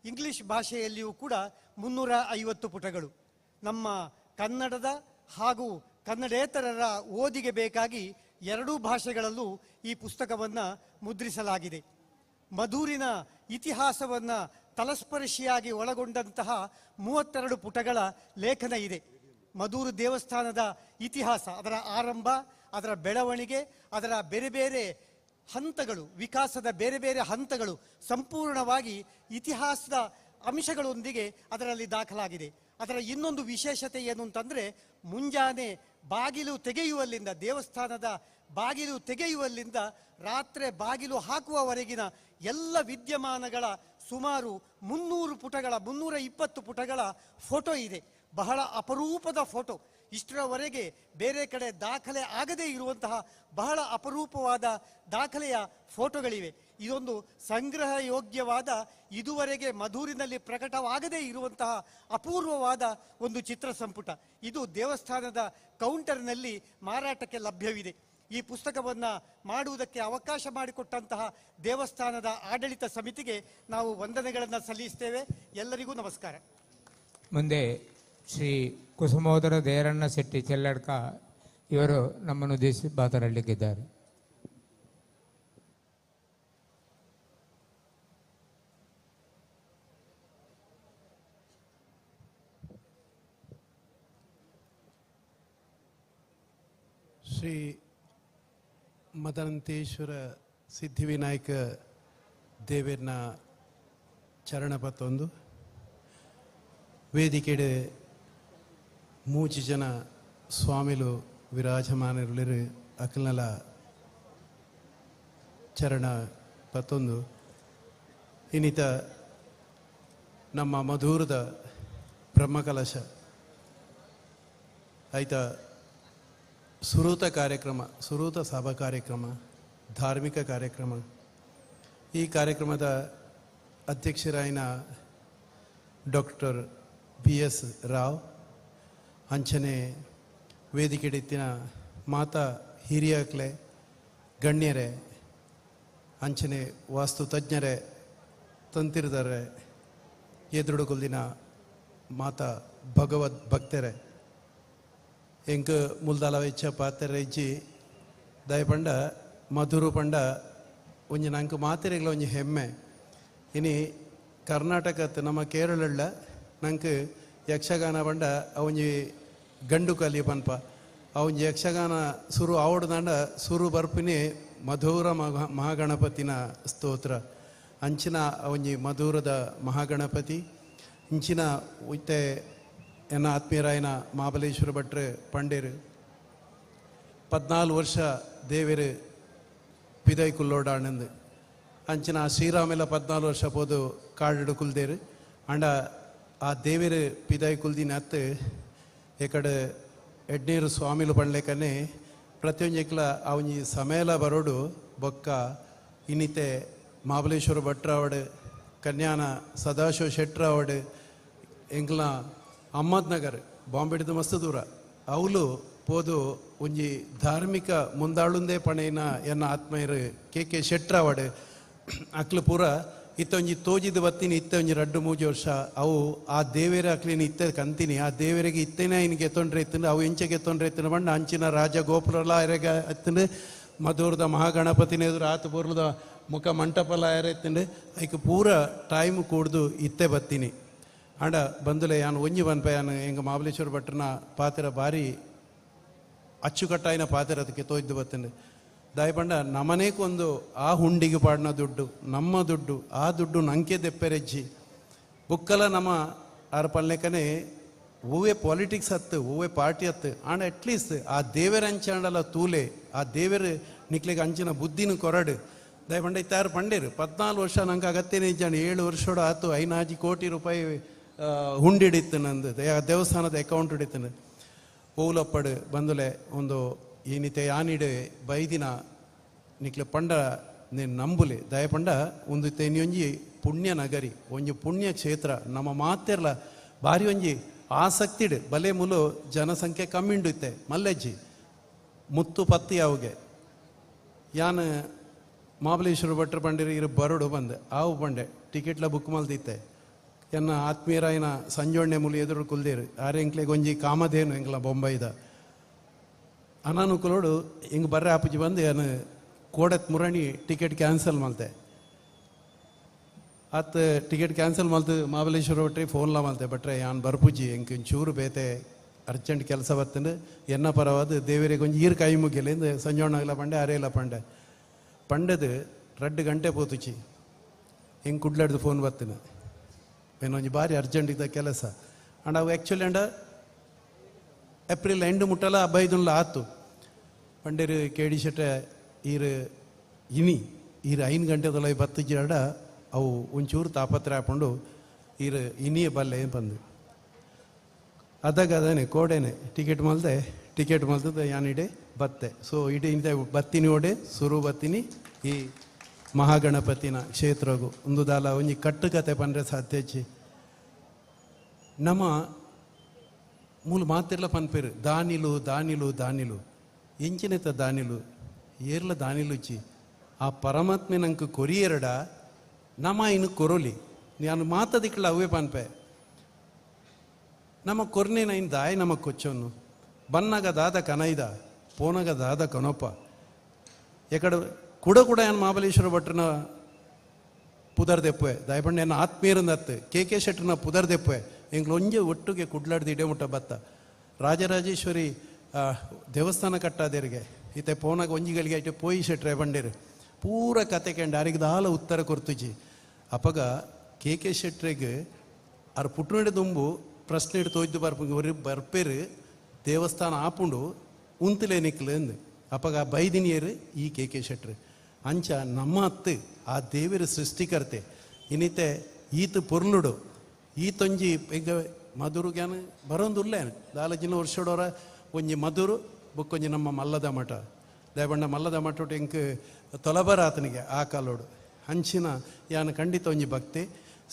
ಇಂಗ್ಲಿಷ್ ಭಾಷೆಯಲ್ಲಿಯೂ ಕೂಡ 350 ಪುಟಗಳು. ನಮ್ಮ ಕನ್ನಡದ ಹಾಗೂ ಕನ್ನಡೇತರರ ಓದಿಗೆ ಬೇಕಾಗಿ 2 ಭಾಷೆಗಳಲ್ಲೂ ಈ ಪುಸ್ತಕವನ್ನು ಮುದ್ರಿಸಲಾಗಿದೆ. ಮಧೂರಿನ ಇತಿಹಾಸವನ್ನು ತಲಸ್ಪರ್ಶಿಯಾಗಿ ಒಳಗೊಂಡಂತಹ 32 ಪುಟಗಳ ಲೇಖನ ಇದೆ. ಮಧೂರು ದೇವಸ್ಥಾನದ ಇತಿಹಾಸ, ಅದರ ಆರಂಭ, ಅದರ ಬೆಳವಣಿಗೆ, ಅದರ ಬೇರೆ ಬೇರೆ ಹಂತಗಳು, ವಿಕಾಸದ ಬೇರೆ ಬೇರೆ ಹಂತಗಳು ಸಂಪೂರ್ಣವಾಗಿ ಇತಿಹಾಸದ ಅಂಶಗಳೊಂದಿಗೆ ಅದರಲ್ಲಿ ದಾಖಲಾಗಿದೆ. ಅದರ ಇನ್ನೊಂದು ವಿಶೇಷತೆ ಏನು ಅಂತಂದರೆ, ಮುಂಜಾನೆ ಬಾಗಿಲು ತೆಗೆಯುವಲ್ಲಿಂದ, ದೇವಸ್ಥಾನದ ಬಾಗಿಲು ತೆಗೆಯುವಲ್ಲಿಂದ ರಾತ್ರಿ ಬಾಗಿಲು ಹಾಕುವವರೆಗಿನ ಎಲ್ಲ ವಿದ್ಯಮಾನಗಳ ಸುಮಾರು 300 ಪುಟಗಳ 320 ಪುಟಗಳ ಫೋಟೋ ಇದೆ. ಬಹಳ ಅಪರೂಪದ ಫೋಟೋ. ಇಷ್ಟರವರೆಗೆ ಬೇರೆ ಕಡೆ ದಾಖಲೆ ಆಗದೇ ಇರುವಂತಹ ಬಹಳ ಅಪರೂಪವಾದ ದಾಖಲೆಯ ಫೋಟೋಗಳಿವೆ. ಇದೊಂದು ಸಂಗ್ರಹ ಯೋಗ್ಯವಾದ, ಇದುವರೆಗೆ ಮಧೂರಿನಲ್ಲಿ ಪ್ರಕಟವಾಗದೇ ಇರುವಂತಹ ಅಪೂರ್ವವಾದ ಒಂದು ಚಿತ್ರ ಸಂಪುಟ. ಇದು ದೇವಸ್ಥಾನದ ಕೌಂಟರ್ನಲ್ಲಿ ಮಾರಾಟಕ್ಕೆ ಲಭ್ಯವಿದೆ. ಈ ಪುಸ್ತಕವನ್ನು ಮಾಡುವುದಕ್ಕೆ ಅವಕಾಶ ಮಾಡಿಕೊಟ್ಟಂತಹ ದೇವಸ್ಥಾನದ ಆಡಳಿತ ಸಮಿತಿಗೆ ನಾವು ವಂದನೆಗಳನ್ನು ಸಲ್ಲಿಸ್ತೇವೆ. ಎಲ್ಲರಿಗೂ ನಮಸ್ಕಾರ. ಮುಂದೆ ಶ್ರೀ ಕುಸುಮೋದರ ದೇರಣ್ಣ ಶೆಟ್ಟಿ ಚೆಲ್ಲಡ್ಕ ಇವರು ನಮ್ಮನ್ನು ಉದ್ದೇಶಿಸಿ ಮಾತನಾಡಲಿಕ್ಕಿದ್ದಾರೆ. ಶ್ರೀ ಮದನಂತೇಶ್ವರ ಸಿದ್ಧಿವಿನಾಯಕ ದೇವರನ ಚರಣಪತ್ತೊಂದು ವೇದಿಕೆಡೆ 3 ಜನ ಸ್ವಾಮಿಲು ವಿರಾಜಮಾನರುಳಿರು ಅಕಲ್ನಲ ಚರಣ ಪತ್ತೊಂದು ಇನ್ನಿತ ನಮ್ಮ ಮಧೂರದ ಬ್ರಹ್ಮಕಲಶ ಆಯ್ತ ಸುರೂತ ಕಾರ್ಯಕ್ರಮ, ಸುರೂತ ಸಭಾ ಕಾರ್ಯಕ್ರಮ, ಧಾರ್ಮಿಕ ಕಾರ್ಯಕ್ರಮ. ಈ ಕಾರ್ಯಕ್ರಮದ ಅಧ್ಯಕ್ಷರಾಯಿನ ಡಾಕ್ಟರ್ BS ರಾವ್, ಅಂಚನೆ ವೇದಿಕೆಡಿತ್ತಿನ ಮಾತಾ ಹಿರಿಯಕಲೆ ಗಣ್ಯರೇ, ಅಂಚನೆ ವಾಸ್ತು ತಜ್ಞರೇ, ತಂತಿರದರೆ ಎದುರುಡುಗುಲ್ದಿನ ಮಾತಾ ಭಗವದ್ ಭಕ್ತರೇ, ಎಂಕ ಮುಲ್ದಾಲ ವೆಚ್ಚ ಪಾತ್ರ ಇಜ್ಜಿ ದಯಪಂಡ ಮಧುರು ಪಂಡ ಒಂಜಿ ನಂಗೆ ಮಾತೆರೆಗಳ ಒಂಜಿ ಹೆಮ್ಮೆ. ಇನಿ ಕರ್ನಾಟಕದ ನಮ್ಮ ಕೇರಳ ನಂಗೆ ಯಕ್ಷಗಾನ ಪಂಡ ಅವೊಂಜಿ ಗಂಡು ಕಲಿ ಪನ್ಪ ಅವೊಂಜಿ ಯಕ್ಷಗಾನ ಸುರು ಆವಡ್ದಂಡ ಸುರು ಬರ್ಪಿನಿ ಮಧುರ ಮಹಾಗಣಪತಿನ ಸ್ತೋತ್ರ ಅಂಚಿನ ಅವೊಂಜಿ ಮಧುರದ ಮಹಾಗಣಪತಿ ಇಂಚಿನ ಉತ್ತೆ ಎನ್ನ ಆತ್ಮೀಯರಾಯನ ಮಹಾಬಲೇಶ್ವರ ಭಟ್ರು ಪಂಡೇರು 14 ವರ್ಷ ದೇವೇರು ಪಿದೈ ಕುಲ್ಲೋಡಾನಂದು ಅಂಚಿನ ಶ್ರೀರಾಮೆಲ್ಲ 14 ವರ್ಷ ಪೋದು ಕಾಡು ಕುಲ್ದೇರು ಅಂಡ ಆ ದೇವೇರು ಪಿದೈ ಕುಲ್ದಿನ ಅತ್ತು ಎಕಡೆ ಎಡ್ನೀರು ಸ್ವಾಮಿಲು ಪಂಡ್ಲೆಕನೆ ಪ್ರತಿಯೊಂಜೆಕ್ಲ ಅವನಿ ಸಮಯಲ ಬರೋಡು ಬೊಕ್ಕ ಇನ್ನಿತೆ ಮಹಾಬಲೇಶ್ವರ ಭಟ್ರಾವಡು ಕನ್ಯಾನ ಸದಾಶಿವ ಶೆಟ್ರಾವಡು ಎಂಕ್ಲ ಅಹಮದ್ ನಗರ್ ಬಾಂಬೆಡ್ದು ಮಸ್ತ್ ದೂರ ಅವಳು ಪೋದು ಒಂಜಿ ಧಾರ್ಮಿಕ ಮುಂದಾಳುಂದೇ ಪಣೆನ ಎನ್ನ ಆತ್ಮೀಯರು ಕೆ ಶೆಟ್ರಾವಡು ಅಕ್ಲು ಪೂರ ಇತ್ತೊಂಜಿ ತೋಜಿದ ಬತ್ತೀನಿ ಇತ್ತ ಒಂಜಿ 2-3 ವರ್ಷ ಅವು ಆ ದೇವೇರ ಅಕ್ಲಿನ ಇತ್ತ ಕಂತೀನಿ ಆ ದೇವರಿಗೆ ಇತ್ತೇನೆ ಇನ್ಗೆ ಎತ್ತೊಂಡ್ರೆ ಎತ್ತಂಡು ಅವು ಎಂಚೆಗೆ ಎತ್ತೊಂಡ್ರೆ ಎತ್ತನ ಬಂಡ ಅಂಚಿನ ರಾಜ ಗೋಪುರಲ ಎರೆಗ ಎತ್ತಂಡು ಮಧುರದ ಮಹಾಗಣಪತಿನ ಎದುರು ಆತು ಪೂರ್ಲದ ಮುಖ ಮಂಟಪಲ ಎರೆತ್ತಂಡು ಐಕ್ ಪೂರ ಟೈಮ್ ಕೂಡ್ದು ಇತ್ತೆ ಬತ್ತೀನಿ ಆಂಡ ಬಂದುಲೆ ಯಾನು ಒಂಜಿ ಬನ್ಪ ಯಾನು ಎಂಗ ಮಹಾಬಲೇಶ್ವರ ಭಟ್ರನ ಪಾತ್ರ ಬಾರಿ ಅಚ್ಚುಕಟ್ಟಾಯಿನ ಪಾತ್ರ ಅದಕ್ಕೆ ತೋಯ್ದು ಬತ್ತಂಡು ದಯಪಂಡ ನಮನೇಕೊಂದು ಆ ಹುಂಡಿಗೆ ಪಾಡಿನ ದುಡ್ಡು ನಮ್ಮ ದುಡ್ಡು ಆ ದುಡ್ಡು ನಂಗೆ ದೆಪ್ಪೆರೆಜ್ಜಿ ಬುಕ್ಕಲ ನಮ್ಮ ಆರ ಪಲ್ಲೆಕನೆ ಹೂವೇ ಪಾಲಿಟಿಕ್ಸ್ ಹತ್ತು ಹೂವೇ ಪಾರ್ಟಿ ಹತ್ತು ಆಂಡ ಅಟ್ಲೀಸ್ಟ್ ಆ ದೇವರ ಅಂಚಾಂಡಲ ತೂಲೆ ಆ ದೇವರ ನಿಕ್ಲಿಗೆ ಅಂಚಿನ ಬುದ್ಧಿನ ಕೊರಡು ದಯಪಂಡ ಇತ್ತಾರು ಪಂಡೇರು 14 ವರ್ಷ ನಂಗೆ ಅಗತ್ಯನೇ ಇದ್ದಾನೆ 7 ವರ್ಷೋಡ ಆತು 5 ಕೋಟಿ ರೂಪಾಯಿ ಹುಂಡಿಡಿತ್ತು ನಂದು ದೇವಸ್ಥಾನದ ಅಕೌಂಟ್ ಹಿಡಿತನು ಪೌಲಪ್ಪಡು ಬಂದುಲೆ ಒಂದು ಏನಿತೆ ಯಾನಿಡೆ ಬೈದಿನ ನಿಕ್ಲೆ ಪಂಡ ನೀನು ನಂಬುಲೆ ದಯಪಂಡ ಒಂದು ತೆನಿಯೊಂಜಿ ಪುಣ್ಯ ನಗರಿ ಒಂಜಿ ಪುಣ್ಯ ಕ್ಷೇತ್ರ ನಮ್ಮ ಮಾತೆರ್ಲ ಭಾರಿ ಒಂಜಿ ಆಸಕ್ತಿಡು ಬಲೆ ಮುಲು ಜನಸಂಖ್ಯೆ ಕಮ್ಮಿ ಉಂಡುತ್ತೆ ಮಲ್ಲೆಜ್ಜಿ ಮುತ್ತು ಪತ್ತಿ ಅವುಗೆ ಯಾನು ಮಹಾಬಲೇಶ್ವರ ಭಟ್ರ ಪಂಡಿರಿ ಇರು ಬರೋಡು ಬಂದೆ ಆವು ಬಂಡೆ ಟಿಕೆಟ್ಲ ಬುಕ್ ಮಲ್ದಿತ್ತೆ ಎನ್ನ ಆತ್ಮೀಯರಾಯನ ಸಂಜೋಣೆ ಮೂಲಿ ಎದುರು ಕುಲ್ದೇರು ಆರೆ ಎಂಕ್ಲೆಗೆ ಒಂಜಿ ಕಾಮಧೇನು ಎಂಕ್ಲ ಬೊಂಬೈದ ಅನಾನುಕೂಲೋಡು ಹಿಂಗೆ ಬರ್ರೆ ಆಪುಜಿ ಬಂದು ಏನು ಕೋಡತ್ ಮುರಣಿ ಟಿಕೆಟ್ ಕ್ಯಾನ್ಸಲ್ ಮಲ್ತೆ ಆತ ಟಿಕೆಟ್ ಕ್ಯಾನ್ಸಲ್ ಮಲ್ತು ಮಹಾಬಲೇಶ್ವರ ಒಟ್ಟರೆ ಫೋನ್ಲ ಮಲ್ತೆ ಬಟ್ರೆ ಯಾನ್ ಬರ್ಪುಜಿ ಎಂಕ್ ಚೂರು ಬೇತೆ ಅರ್ಜೆಂಟ್ ಕೆಲಸ ಬತ್ತಂಡು ಎನ್ನ ಪರವಾದ ದೇವರಿಗೆ ಒಂಜಿ ಈರು ಕೈ ಮುಗಿಲಿಂದ ಸಂಜೋಣಾಗಲ ಪಂಡೆ ಅರೆಯಲ್ಲ ಪಂಡೆ ಪಂಡದು 2 ಗಂಟೆ ಪೋತುಚಿ ಹಿಂಗೆ ಕುಡ್ಲಾಡ್ದು ಫೋನ್ ಬತ್ತನು ಏನೊಂದು ಭಾರಿ ಅರ್ಜೆಂಟ್ ಇದ್ದ ಕೆಲಸ ಅಂಡ್ ಅವು ಆ್ಯಕ್ಚುಲಿ ಅಂಡ ಏಪ್ರಿಲ್ ಎಂಡ್ ಮುಟ್ಟಲ ಹಬ್ಬ ಆತು ಪಂಡೇರು ಕೇಡಿ ಶೆಟ್ಟೆ ಈರು ಈರು 5 ಗಂಟೆದೊಳ ಬತ್ತಜಿ ಅಡ ಅವು ಒಂಚೂರು ತಾಪತ್ರೆ ಹಾಕೊಂಡು ಈರು ಇನಿಯ ಬಲ್ಲೆ ಬಂದು ಅದಾಗ ಅದೇನೆ ಕೋಡೇನೆ ಟಿಕೆಟ್ ಮಲ್ತದ ಯಾನಿಡೆ ಬತ್ತೆ ಸೊ ಇಡೀ ಇಂದ ಬತ್ತಿನಿ ಓಡೆ ಸುರು ಬತ್ತಿನಿ ಈ ಮಹಾಗಣಪತಿನ ಕ್ಷೇತ್ರಗೂ ಒಂದು ದಾಲ ಒಂಜಿ ಕಟ್ಟು ಕತೆ ಪಂಡ್ರೆ ಸಾಧ್ಯಚ್ಚಿ ನಮ್ಮ ಮೂಲ ಮಾತಿರ್ಲ ಪನ್ಪೇರು ದಾನಿಲು ಎಂಚಿನೆತ್ತ ದಾನಿಲು ಏರ್ಲ ದಾನಿಲುಚ್ಚಿ ಆ ಪರಮಾತ್ಮೆ ನಂಗೆ ಕೊರಿಯರಡ ನಮ್ಮ ಇನ್ನು ಕೊರೋಲಿ ನಾನು ಮಾತದಿಕ್ಕಳ ಅವೇ ಪನ್ಪೆ ನಮ್ಮ ಕೊರ್ನೇನ ಇನ್ನು ದಾಯ ನಮ್ಮ ಕೊಚ್ಚೋನು ಬನ್ನಾಗ ದಾದ ಕನೈದ ಪೋನಾಗ ದಾದ ಕನೊಪ್ಪ ಎಕಡೆ ಕೂಡ ಏನು ಮಹಾಬಲೇಶ್ವರ ಭಟ್ರನ ಪುದರ್ ದೆಪ್ಪೆ ದಯಪಂಡ ಏನು ಆತ್ಮೀಯರಂದತ್ತು ಕೆ ಶೆಟ್ರನ ಪುದರ್ ದೆಪ್ಪೆ ಎಂಗ್ಲು ಒಂಜೆ ಒಟ್ಟಿಗೆ ಕುಡ್ಲಾಡ್ದು ಇಡೇ ಮುಟ್ಟ ಬತ್ತ ರಾಜರಾಜೇಶ್ವರಿ ದೇವಸ್ಥಾನ ಕಟ್ಟಾದೇರಿಗೆ ಈತೆ ಪೋನಾಗ ಒಂಜಿಗಳಿಗೆ ಐಟೆ ಪೋಯಿ ಶೆಟ್ರೆ ಬಂಡೇರು ಪೂರ ಕತೆ ಕಂಡು ಅರಿಗೆ ದಾಲ ಉತ್ತರ ಕೊರ್ತುಜಿ ಅಪಗ ಕೆ ಶೆಟ್ರಿಗೆ ಅವ್ರ ಪುಟ್ಟುನಡೆ ದುಂಬು ಪ್ರಶ್ನೆ ಇಟ್ಟು ತೊಯ್ದು ಬರ್ಪೇರು ದೇವಸ್ಥಾನ ಆಪುಂಡು ಉಂತಲೇ ನಿಕ್ಲು ಅಂದು ಅಪಗ ಬೈದಿನಿಯರು ಈ ಕೆ ಶೆಟ್ರು ಅಂಚ ನಮ್ಮ ಅತ್ತು ಆ ದೇವರ ಸೃಷ್ಟಿಕರ್ತೆ ಇನ್ನಿತೆ ಈತ ಪೊರ್ಲುಡು ಈತೊಂಜಿ ಈಗ ಮಧುರು ಜ್ಞಾನ ಬರೋಂದುಲ್ಲ ದಾಲಜಿನ ವರ್ಷೋಡವರ ಒಂಜಿ ಮಧುರು ಬುಕ್ಕೊಂಜಿ ನಮ್ಮ ಮಲ್ಲದ ಮಠ ದಯಬಣ್ಣ ಮಲ್ಲದ ಮಠ ಎಂಕ್ ತೊಲಬರ ಆತನಿಗೆ ಆ ಕಾಲೋಡು ಹಂಚಿನ ಯಾನು ಖಂಡಿತ ಒಂಜಿ ಭಕ್ತಿ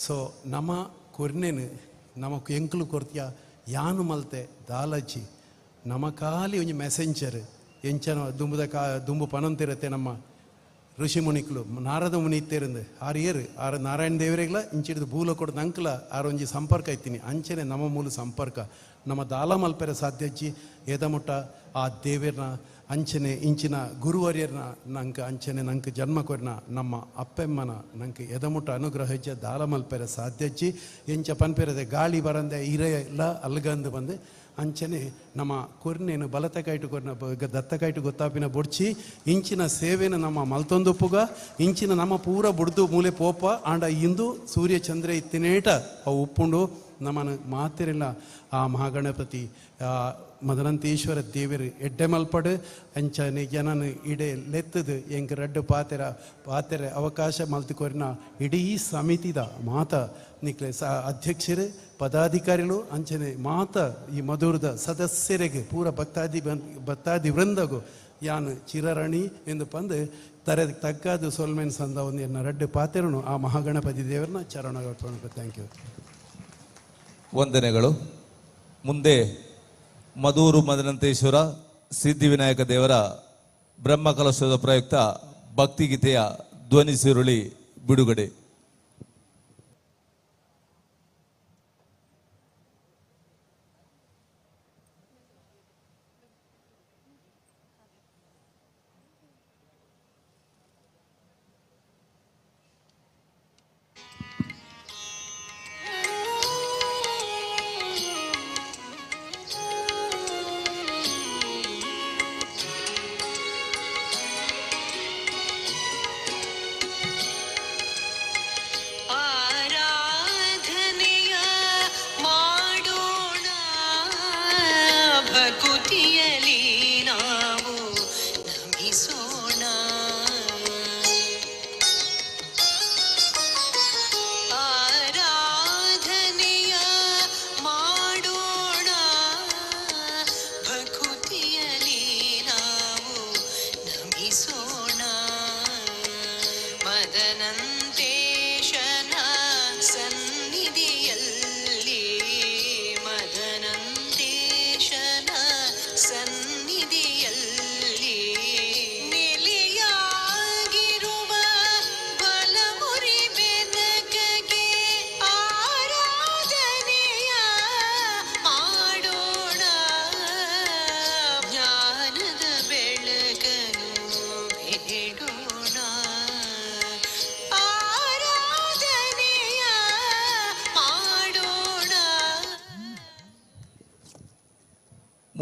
ಸೊ ನಮ್ಮ ಕೊರ್ನೇನು ನಮಕ್ ಎಂಕ್ಲು ಕೊರ್ತಿಯ ಯಾನು ಮಲ್ತೆ ದಾಲಜಿ ನಮ್ಮ ಖಾಲಿ ಒಂಜಿ ಮೆಸೆಂಜರ್ ಎಂಚನ ದುಂಬು ಪನಂತಿರತ್ತೆ ನಮ್ಮ ಋಷಿ ಮುನಿಕ್ಲು ನಾರದ ಮುನಿ ಇತ್ತೇರಿಂದ ಆರು ನಾರಾಯಣ ದೇವರಿಗ್ಲ ಇಂಚಿಡಿದು ಭೂಲ ಕೊಡದು ಅಂಕಲ ಆರೊಂಜಿ ಸಂಪರ್ಕ ಇತ್ತೀನಿ ಅಂಚನೆ ನಮ್ಮ ಮೂಲ ಸಂಪರ್ಕ ನಮ್ಮ ದಾಲ ಮಲ್ಪೆರ ಸಾಧ್ಯಜ್ಜಿ ಎದಮುಟ್ಟ ಆ ದೇವರನ್ನ ಅಂಚನೆ ಇಂಚಿನ ಗುರುವರ್ಯರ್ನ ನಂಗೆ ಅಂಚನೆ ನಂಗೆ ಜನ್ಮ ಕೊರಿನ ನಮ್ಮ ಅಪ್ಪೆಮ್ಮನ ನಂಗೆ ಎದಮುಟ್ಟ ಅನುಗ್ರಹಿಜ್ಜ ದಾಲ ಮಲ್ಪೆರ ಸಾಧ್ಯಜ್ಜಿ ಎಂಚ ಪನ್ಪೆರದೆ ಗಾಳಿ ಬರಂದೆ ಇರೆಲ್ಲ ಅಲ್ಗಂದು ಬಂದು ಅಂಚನೆ ನಮ್ಮ ಕೊರ್ನೇನು ಬಲತಕಾಯ್ಟು ಕೊರ್ನ ದತ್ತಕಾಯ್ಟು ಗೊತ್ತಾಪಿನ ಬೊಡ್ಚಿ ಇಂಚಿನ ಸೇವೆನ ನಮ್ಮ ಮಲ್ತೊಂದುಪ್ಪುಗ ಇಂಚಿನ ನಮ್ಮ ಪೂರ ಬುಡ್ದು ಮೂಲೆ ಪೋಪ ಆಂಡ ಇಂದು ಸೂರ್ಯ ಚಂದ್ರ ಇತ್ತಿನೇಟ ಅವು ಉಪ್ಪುಂಡು ನಮ್ಮನ್ನು ಮಾತಿರಿಲ್ಲ ಆ ಮಹಾಗಣಪತಿ ಮದನಂತೇಶ್ವರ ದೇವರು ಎಡ್ಡೆ ಮಲ್ಪಡು ಅಂಚನೆ ಜನನು ಇಡೆ ಲೆತ್ತದು ಎಂಗೆ ರಡ್ಡು ಪಾತೆರೆ ಅವಕಾಶ ಮಲ್ತು ಕೊರಿನ ಇಡೀ ಸಮಿತಿದ ಮಾತ ನಿಕ್ಲೆ ಅಧ್ಯಕ್ಷರು ಪದಾಧಿಕಾರಿಗಳು ಅಂಚನೆ ಮಾತ ಈ ಮಧುರದ ಸದಸ್ಯರಿಗೆ ಪೂರ ಭಕ್ತಾದಿ ವೃಂದಗು ಯಾನು ಚಿರರಣಿ ಎಂದು ಪಂದು ತರೆ ತಗ್ಗಾದು ಸೊಲ್ಮೆನ್ ಸಂದ ಒಂದು ಎನ್ನ ರಡ್ಡು ಪಾತೆರನು ಆ ಮಹಾಗಣಪತಿ ದೇವರನ್ನ ಚರಣಗಳು. Thank you. ವಂದನೆಗಳು. ಮುಂದೆ ಮಧೂರು ಮದನಂತೇಶ್ವರ ಸಿದ್ಧಿವಿನಾಯಕ ದೇವರ ಬ್ರಹ್ಮಕಲಶದ ಪ್ರಯುಕ್ತ ಭಕ್ತಿಗೀತೆಯ ಧ್ವನಿ ಸಿರುಳಿ ಬಿಡುಗಡೆ.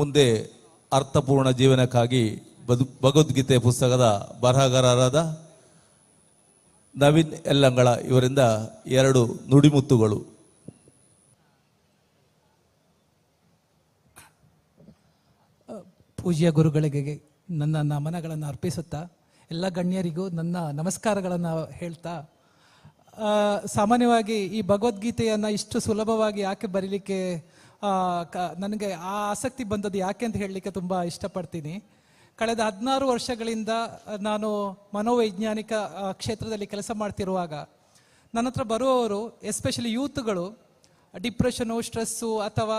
ಮುಂದೆ ಅರ್ಥಪೂರ್ಣ ಜೀವನಕ್ಕಾಗಿ ಭಗವದ್ಗೀತೆ ಪುಸ್ತಕದ ಬರಹಗಾರರಾದ ನವೀನ್ ಯಲ್ಲಂಗಳ ಇವರಿಂದ 2 ನುಡಿಮುತ್ತುಗಳು. ಪೂಜ್ಯ ಗುರುಗಳಿಗೆ ನನ್ನ ನಮನಗಳನ್ನು ಅರ್ಪಿಸುತ್ತಾ ಎಲ್ಲ ಗಣ್ಯರಿಗೂ ನನ್ನ ನಮಸ್ಕಾರಗಳನ್ನು ಹೇಳ್ತಾ, ಸಾಮಾನ್ಯವಾಗಿ ಈ ಭಗವದ್ಗೀತೆಯನ್ನು ಇಷ್ಟು ಸುಲಭವಾಗಿ ಯಾಕೆ ಬರೀಲಿಕ್ಕೆ ನನಗೆ ಆ ಆಸಕ್ತಿ ಬಂದದ್ದು ಯಾಕೆ ಅಂತ ಹೇಳಲಿಕ್ಕೆ ತುಂಬ ಇಷ್ಟಪಡ್ತೀನಿ. ಕಳೆದ 16 ವರ್ಷಗಳಿಂದ ನಾನು ಮನೋವೈಜ್ಞಾನಿಕ ಕ್ಷೇತ್ರದಲ್ಲಿ ಕೆಲಸ ಮಾಡ್ತಿರುವಾಗ ನನ್ನ ಹತ್ರ ಬರುವವರು ಎಸ್ಪೆಷಲಿ ಯೂತ್ಗಳು ಡಿಪ್ರೆಷನು, ಸ್ಟ್ರೆಸ್ಸು ಅಥವಾ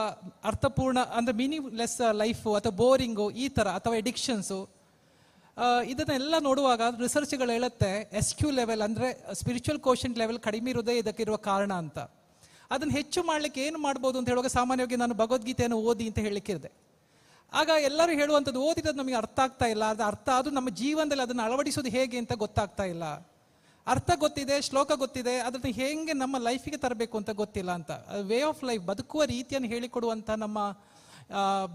ಅರ್ಥಪೂರ್ಣ ಅಂದರೆ ಮೀನಿಂಗ್ಲೆಸ್ ಲೈಫು ಅಥವಾ ಬೋರಿಂಗು ಈ ಥರ ಅಥವಾ ಎಡಿಕ್ಷನ್ಸು ಇದನ್ನೆಲ್ಲ ನೋಡುವಾಗ ರಿಸರ್ಚ್ಗಳು ಹೇಳುತ್ತೆ SQ ಲೆವೆಲ್ ಅಂದರೆ ಸ್ಪಿರಿಚುವಲ್ ಕೋಶೆಂಟ್ ಲೆವೆಲ್ ಕಡಿಮೆ ಇರೋದೇ ಇದಕ್ಕಿರುವ ಕಾರಣ ಅಂತ. ಅದನ್ನು ಹೆಚ್ಚು ಮಾಡಲಿಕ್ಕೆ ಏನು ಮಾಡ್ಬೋದು ಅಂತ ಹೇಳುವಾಗ ಸಾಮಾನ್ಯವಾಗಿ ನಾನು ಭಗವದ್ಗೀತೆಯನ್ನು ಓದಿ ಅಂತ ಹೇಳಲಿಕ್ಕಿದೆ. ಆಗ ಎಲ್ಲರೂ ಹೇಳುವಂಥದ್ದು ಓದಿರೋದು ನಮಗೆ ಅರ್ಥ ಆಗ್ತಾ ಇಲ್ಲ, ಅದು ನಮ್ಮ ಜೀವನದಲ್ಲಿ ಅದನ್ನು ಅಳವಡಿಸೋದು ಹೇಗೆ ಅಂತ ಗೊತ್ತಾಗ್ತಾ ಇಲ್ಲ. ಅರ್ಥ ಗೊತ್ತಿದೆ, ಶ್ಲೋಕ ಗೊತ್ತಿದೆ, ಅದನ್ನು ಹೇಗೆ ನಮ್ಮ ಲೈಫಿಗೆ ತರಬೇಕು ಅಂತ ಗೊತ್ತಿಲ್ಲ ಅಂತ. ವೇ ಆಫ್ ಲೈಫ್, ಬದುಕುವ ರೀತಿಯನ್ನು ಹೇಳಿಕೊಡುವಂಥ ನಮ್ಮ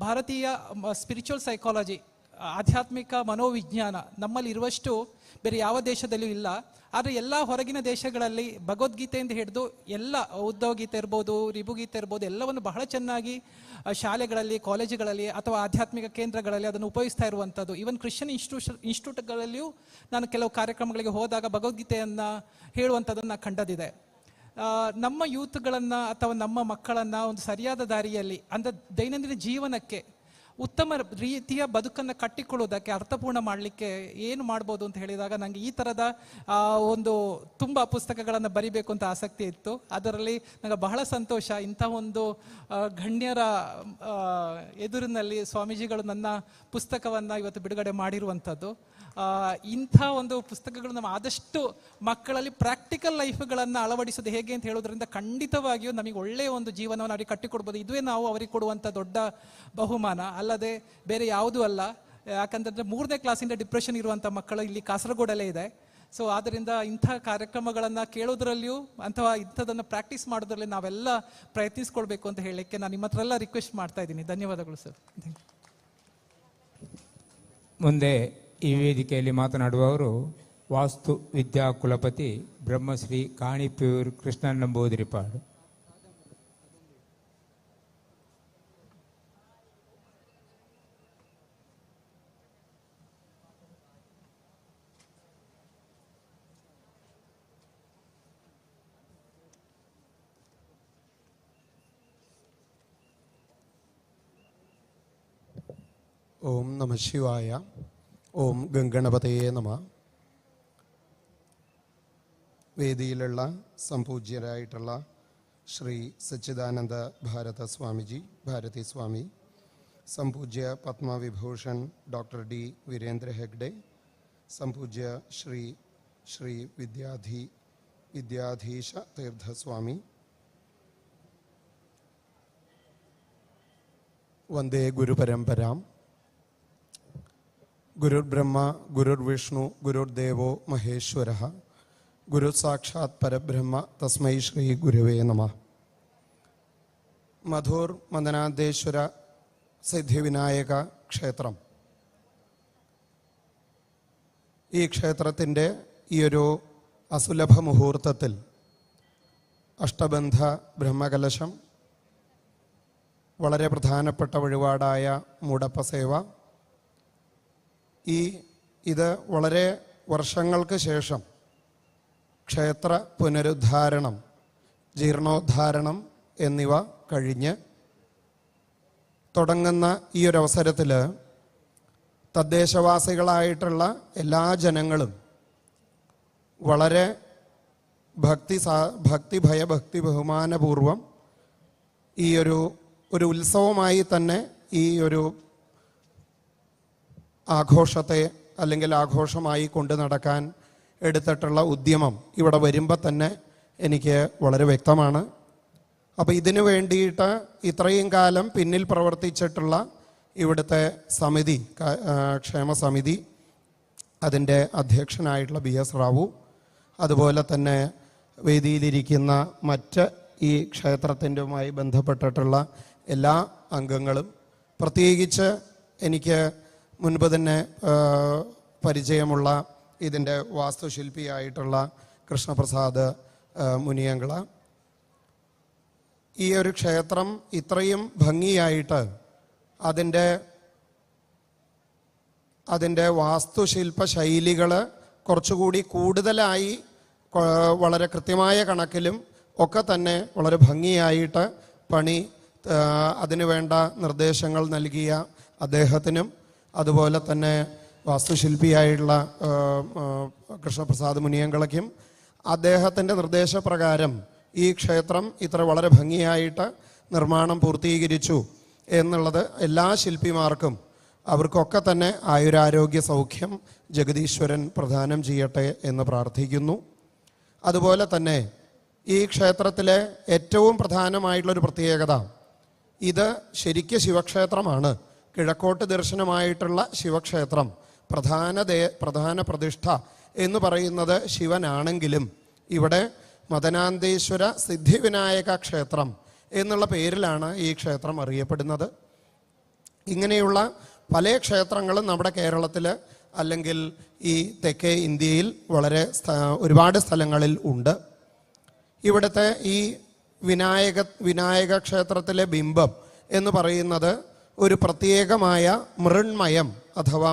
ಭಾರತೀಯ ಸ್ಪಿರಿಚುವಲ್ ಸೈಕಾಲಜಿ, ಆಧ್ಯಾತ್ಮಿಕ ಮನೋವಿಜ್ಞಾನ ನಮ್ಮಲ್ಲಿ ಇರುವಷ್ಟು ಬೇರೆ ಯಾವ ದೇಶದಲ್ಲೂ ಇಲ್ಲ. ಆದರೆ ಎಲ್ಲ ಹೊರಗಿನ ದೇಶಗಳಲ್ಲಿ ಭಗವದ್ಗೀತೆಯಿಂದ ಹಿಡಿದು ಎಲ್ಲ ಉದ್ಧವಗೀತೆ ಇರ್ಬೋದು, ರಿಭುಗೀತೆ ಇರ್ಬೋದು, ಎಲ್ಲವನ್ನು ಬಹಳ ಚೆನ್ನಾಗಿ ಶಾಲೆಗಳಲ್ಲಿ, ಕಾಲೇಜುಗಳಲ್ಲಿ ಅಥವಾ ಆಧ್ಯಾತ್ಮಿಕ ಕೇಂದ್ರಗಳಲ್ಲಿ ಅದನ್ನು ಉಪಯೋಗಿಸ್ತಾ ಇರುವಂಥದ್ದು. ಈವನ್ ಕ್ರಿಶ್ಚಿಯನ್ ಇನ್ಸ್ಟಿಟ್ಯೂಟ್ಗಳಲ್ಲಿಯೂ ನಾನು ಕೆಲವು ಕಾರ್ಯಕ್ರಮಗಳಿಗೆ ಹೋದಾಗ ಭಗವದ್ಗೀತೆಯನ್ನು ಹೇಳುವಂಥದ್ದನ್ನು ಕಂಡದಿದೆ. ನಮ್ಮ ಯೂತ್ಗಳನ್ನು ಅಥವಾ ನಮ್ಮ ಮಕ್ಕಳನ್ನು ಒಂದು ಸರಿಯಾದ ದಾರಿಯಲ್ಲಿ ಅಂದರೆ ದೈನಂದಿನ ಜೀವನಕ್ಕೆ ಉತ್ತಮ ರೀತಿಯ ಬದುಕನ್ನು ಕಟ್ಟಿಕೊಳ್ಳೋದಕ್ಕೆ ಅರ್ಥಪೂರ್ಣ ಮಾಡಲಿಕ್ಕೆ ಏನು ಮಾಡ್ಬೋದು ಅಂತ ಹೇಳಿದಾಗ ನನಗೆ ಈ ಥರದ ಒಂದು ತುಂಬ ಪುಸ್ತಕಗಳನ್ನು ಬರಿಬೇಕು ಅಂತ ಆಸಕ್ತಿ ಇತ್ತು. ಅದರಲ್ಲಿ ನನಗೆ ಬಹಳ ಸಂತೋಷ, ಇಂಥ ಒಂದು ಗಣ್ಯರ ಎದುರಿನಲ್ಲಿ ಸ್ವಾಮೀಜಿಗಳು ನನ್ನ ಪುಸ್ತಕವನ್ನು ಇವತ್ತು ಬಿಡುಗಡೆ ಮಾಡಿರುವಂಥದ್ದು. ಇಂಥ ಒಂದು ಪುಸ್ತಕಗಳು ನಮ್ಮ ಆದಷ್ಟು ಮಕ್ಕಳಲ್ಲಿ ಪ್ರಾಕ್ಟಿಕಲ್ ಲೈಫ್ಗಳನ್ನು ಅಳವಡಿಸೋದು ಹೇಗೆ ಅಂತ ಹೇಳೋದ್ರಿಂದ ಖಂಡಿತವಾಗಿಯೂ ನಮಗೆ ಒಳ್ಳೆಯ ಒಂದು ಜೀವನವನ್ನು ಅವರಿಗೆ ಕಟ್ಟಿಕೊಡ್ಬೋದು. ಇದುವೇ ನಾವು ಅವರಿಗೆ ಕೊಡುವಂಥ ದೊಡ್ಡ ಬಹುಮಾನ, ಅಲ್ಲದೆ ಬೇರೆ ಯಾವುದೂ ಅಲ್ಲ. ಯಾಕಂತಂದರೆ 3ನೇ ಕ್ಲಾಸಿಂದ ಡಿಪ್ರೆಷನ್ ಇರುವಂಥ ಮಕ್ಕಳು ಇಲ್ಲಿ ಕಾಸರಗೋಡಲ್ಲೇ ಇದೆ. ಸೊ ಆದ್ದರಿಂದ ಇಂಥ ಕಾರ್ಯಕ್ರಮಗಳನ್ನು ಕೇಳೋದ್ರಲ್ಲಿಯೂ ಅಥವಾ ಇಂಥದನ್ನು ಪ್ರಾಕ್ಟೀಸ್ ಮಾಡೋದ್ರಲ್ಲಿ ನಾವೆಲ್ಲ ಪ್ರಯತ್ನಿಸ್ಕೊಳ್ಬೇಕು ಅಂತ ಹೇಳಲಿಕ್ಕೆ ನಾನು ನಿಮ್ಮ ಹತ್ರ ಎಲ್ಲ ರಿಕ್ವೆಸ್ಟ್ ಮಾಡ್ತಾ ಇದ್ದೀನಿ. ಧನ್ಯವಾದಗಳು ಸರ್. ಮುಂದೆ ಈ ವೇದಿಕೆಯಲ್ಲಿ ಮಾತನಾಡುವವರು ವಾಸ್ತು ವಿದ್ಯಾ ಕುಲಪತಿ ಬ್ರಹ್ಮಶ್ರೀ ಕಾಣಿಪ್ಯೂರ್ ಕೃಷ್ಣನ್ ನಂಬೂದಿರಿಪಾಡು. ഓം നമഃ ശിവായ. ഓം ഗംഗണപതയേ നമ. വേദിയിലുള്ള സംപൂജ്യരായിട്ടുള്ള ശ്രീ സച്ചിദാനന്ദ ഭാരത സ്വാമിജി, ഭാരതി സ്വാമി, സംപൂജ്യ പത്മവിഭൂഷൺ ഡോക്ടർ D. വീരേന്ദ്ര ഹെഗ്ഡെ, സംപൂജ്യ ശ്രീ വിദ്യാധീശ തീർത്ഥസ്വാമി, വന്ദേ ഗുരുപരമ്പരാം. ഗുരുർബ്രഹ്മ ഗുരുർവിഷ്ണു ഗുരുർദേവോ മഹേശ്വരഃ, ഗുരു സാക്ഷാത് പരബ്രഹ്മ തസ്മൈ ശ്രീ ഗുരുവേ നമഃ. മധൂർ മദനാദേശ്വര സിദ്ധിവിനായക ക്ഷേത്രം, ഈ ക്ഷേത്രത്തിൻ്റെ ഈ ഒരു അസുലഭ മുഹൂർത്തത്തിൽ അഷ്ടബന്ധ ബ്രഹ്മകലശം, വളരെ പ്രധാനപ്പെട്ട വഴിപാടായ മൂടപ്പ സേവ, ഇത് വളരെ വർഷങ്ങൾക്ക് ശേഷം ക്ഷേത്ര പുനരുദ്ധാരണം, ജീർണോദ്ധാരണം എന്നിവ കഴിഞ്ഞ് തുടങ്ങുന്ന ഈ ഒരു അവസരത്തിൽ തദ്ദേശവാസികളായിട്ടുള്ള എല്ലാ ജനങ്ങളും വളരെ ഭക്തി ബഹുമാനപൂർവം ഈ ഒരു ഉത്സവമായി തന്നെ ഈ ഒരു ആഘോഷത്തെ അല്ലെങ്കിൽ ആഘോഷമായി കൊണ്ടു നടക്കാൻ എടുത്തിട്ടുള്ള ഉദ്യമം ഇവിടെ വരുമ്പോൾ തന്നെ എനിക്ക് വളരെ വ്യക്തമാണ്. അപ്പോൾ ഇതിനു വേണ്ടിയിട്ട് ഇത്രയും കാലം പിന്നിൽ പ്രവർത്തിച്ചിട്ടുള്ള ഇവിടുത്തെ സമിതി, ക്ഷേമസമിതി, അതിൻ്റെ അധ്യക്ഷനായിട്ടുള്ള BS റാവു, അതുപോലെ തന്നെ വേദിയിലിരിക്കുന്ന മറ്റ് ഈ ക്ഷേത്രത്തിൻ്റെയുമായി ബന്ധപ്പെട്ടിട്ടുള്ള എല്ലാ അംഗങ്ങളും, പ്രത്യേകിച്ച് എനിക്ക് മുൻപ് തന്നെ പരിചയമുള്ള ഇതിൻ്റെ വാസ്തുശില്പിയായിട്ടുള്ള കൃഷ്ണപ്രസാദ് മുനിയങ്കള. ഈ ഒരു ക്ഷേത്രം ഇത്രയും ഭംഗിയായിട്ട് അതിൻ്റെ വാസ്തുശില്പ ശൈലികൾ കുറച്ചുകൂടി കൂടുതലായി വളരെ കൃത്യമായ കണക്കിലും ഒക്കെ തന്നെ വളരെ ഭംഗിയായിട്ട് പണി അതിനുവേണ്ട നിർദ്ദേശങ്ങൾ നൽകിയ അദ്ദേഹത്തിനും അതുപോലെ തന്നെ വാസ്തുശില്പിയായിട്ടുള്ള കൃഷ്ണപ്രസാദ് മുനിയങ്കളയ്ക്കും അദ്ദേഹത്തിൻ്റെ നിർദ്ദേശപ്രകാരം ഈ ക്ഷേത്രം ഇത്ര വളരെ ഭംഗിയായിട്ട് നിർമ്മാണം പൂർത്തീകരിച്ചു എന്നുള്ളത് എല്ലാ ശില്പിമാർക്കും അവർക്കൊക്കെ തന്നെ ആയുരാരോഗ്യ സൗഖ്യം ജഗദീശ്വരൻ പ്രദാനം ചെയ്യട്ടെ എന്ന് പ്രാർത്ഥിക്കുന്നു. അതുപോലെ തന്നെ ഈ ക്ഷേത്രത്തിലെ ഏറ്റവും പ്രധാനമായിട്ടുള്ളൊരു പ്രത്യേകത, ഇത് ശരിക്കും ശിവക്ഷേത്രമാണ്. കിഴക്കോട്ട് ദർശനമായിട്ടുള്ള ശിവക്ഷേത്രം, പ്രധാന പ്രതിഷ്ഠ എന്ന് പറയുന്നത് ശിവനാണെങ്കിലും ഇവിടെ മദനാന്തേശ്വര സിദ്ധിവിനായക ക്ഷേത്രം എന്നുള്ള പേരിലാണ് ഈ ക്ഷേത്രം അറിയപ്പെടുന്നത്. ഇങ്ങനെയുള്ള പല ക്ഷേത്രങ്ങളും നമ്മുടെ കേരളത്തിൽ അല്ലെങ്കിൽ ഈ തെക്കേ ഇന്ത്യയിൽ ഒരുപാട് സ്ഥലങ്ങളിൽ ഉണ്ട്. ഇവിടുത്തെ ഈ വിനായക ക്ഷേത്രത്തിലെ ബിംബം എന്ന് പറയുന്നത് ഒരു പ്രത്യേകമായ മൃണ്മയം അഥവാ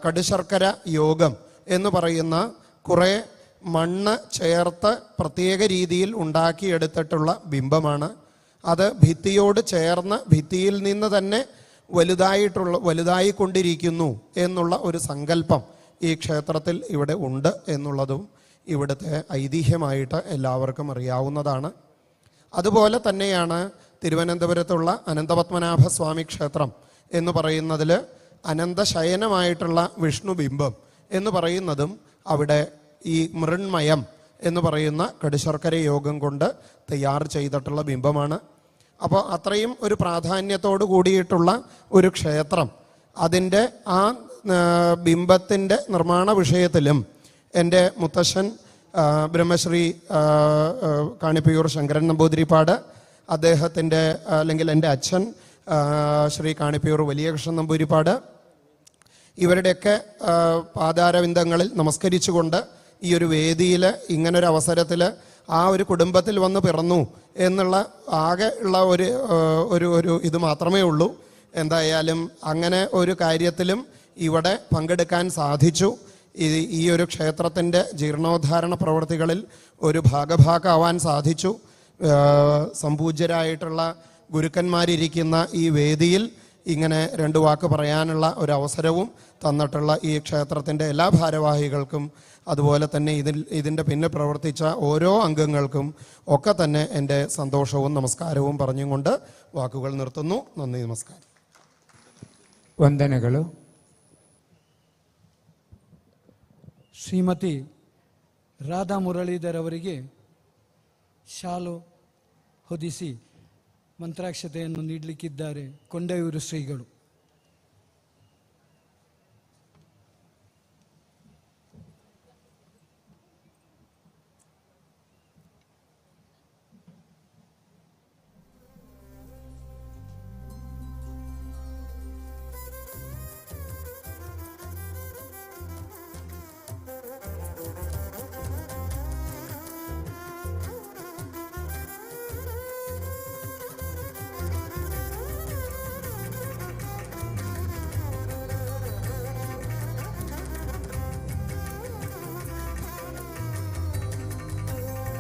കടുശർക്കര യോഗം എന്ന് പറയുന്ന കുറേ മണ്ണ് ചേർത്ത് പ്രത്യേക രീതിയിൽ ഉണ്ടാക്കിയെടുത്തിട്ടുള്ള ബിംബമാണ്. അത് ഭിത്തിയോട് ചേർന്ന് ഭിത്തിയിൽ നിന്ന് തന്നെ വലുതായിക്കൊണ്ടിരിക്കുന്നു എന്നുള്ള ഒരു സങ്കല്പം ഈ ക്ഷേത്രത്തിൽ ഇവിടെ ഉണ്ട് എന്നുള്ളതും ഇവിടുത്തെ ഐതിഹ്യമായിട്ട് എല്ലാവർക്കും അറിയാവുന്നതാണ്. അതുപോലെ തന്നെയാണ് തിരുവനന്തപുരത്തുള്ള അനന്തപത്മനാഭസ്വാമി ക്ഷേത്രം എന്ന് പറയുന്നതിൽ അനന്തശയനമായിട്ടുള്ള വിഷ്ണു ബിംബം എന്ന് പറയുന്നതും അവിടെ ഈ മൃണ്മയം എന്ന് പറയുന്ന കടുശർക്കര യോഗം കൊണ്ട് തയ്യാർ ചെയ്തിട്ടുള്ള ബിംബമാണ്. അപ്പോൾ അത്രയും ഒരു പ്രാധാന്യത്തോട് കൂടിയിട്ടുള്ള ഒരു ക്ഷേത്രം, അതിൻ്റെ ആ ബിംബത്തിൻ്റെ നിർമ്മാണ വിഷയത്തിലും എൻ്റെ മുത്തശ്ശൻ ബ്രഹ്മശ്രീ കാണിപ്പയൂർ ശങ്കരൻ നമ്പൂതിരിപ്പാട്, അദ്ദേഹത്തിൻ്റെ അല്ലെങ്കിൽ എൻ്റെ അച്ഛൻ ശ്രീ കാണിപ്പയൂർ വലിയ കൃഷ്ണൻ നമ്പൂതിരിപ്പാട്, ഇവരുടെയൊക്കെ പാദാരവിന്ദങ്ങളിൽ നമസ്കരിച്ചുകൊണ്ട് ഈ ഒരു വേദിയിൽ ഇങ്ങനൊരു അവസരത്തിൽ ആ ഒരു കുടുംബത്തിൽ വന്ന് പിറന്നു എന്നുള്ള ആകെ ഉള്ള ഒരു ഇത് മാത്രമേ ഉള്ളൂ. എന്തായാലും അങ്ങനെ ഒരു കാര്യത്തിലും ഇവിടെ പങ്കെടുക്കാൻ സാധിച്ചു. ഈ ഒരു ക്ഷേത്രത്തിൻ്റെ ജീർണോദ്ധാരണ പ്രവൃത്തികളിൽ ഒരു ഭാഗഭാക്കാവാൻ സാധിച്ചു. സംപൂജ്യരായിട്ടുള്ള ഗുരുക്കന്മാരിരിക്കുന്ന ഈ വേദിയിൽ ഇങ്ങനെ രണ്ട് വാക്ക് പറയാനുള്ള ഒരു അവസരവും തന്നിട്ടുള്ള ഈ ക്ഷേത്രത്തിൻ്റെ എല്ലാ ഭാരവാഹികൾക്കും അതുപോലെ തന്നെ ഇതിൻ്റെ പിന്നെ പ്രവർത്തിച്ച ഓരോ അംഗങ്ങൾക്കും ഒക്കെ തന്നെ എൻ്റെ സന്തോഷവും നമസ്കാരവും പറഞ്ഞുകൊണ്ട് വാക്കുകൾ നിർത്തുന്നു. നന്ദി, നമസ്കാരം. ವಂದನೆಗಳು. ಶ್ರೀಮತಿ ರಾಧಾ ಮುರಳೀಧರ್ ಅವರಿಗೆ ಶಾಲು ಹೊದಿಸಿ ಮಂತ್ರಾಕ್ಷತೆಯನ್ನು ನೀಡಲಿಕ್ಕಿದ್ದಾರೆ ಕೊಂಡಯೂರು ಶ್ರೀಗಳು.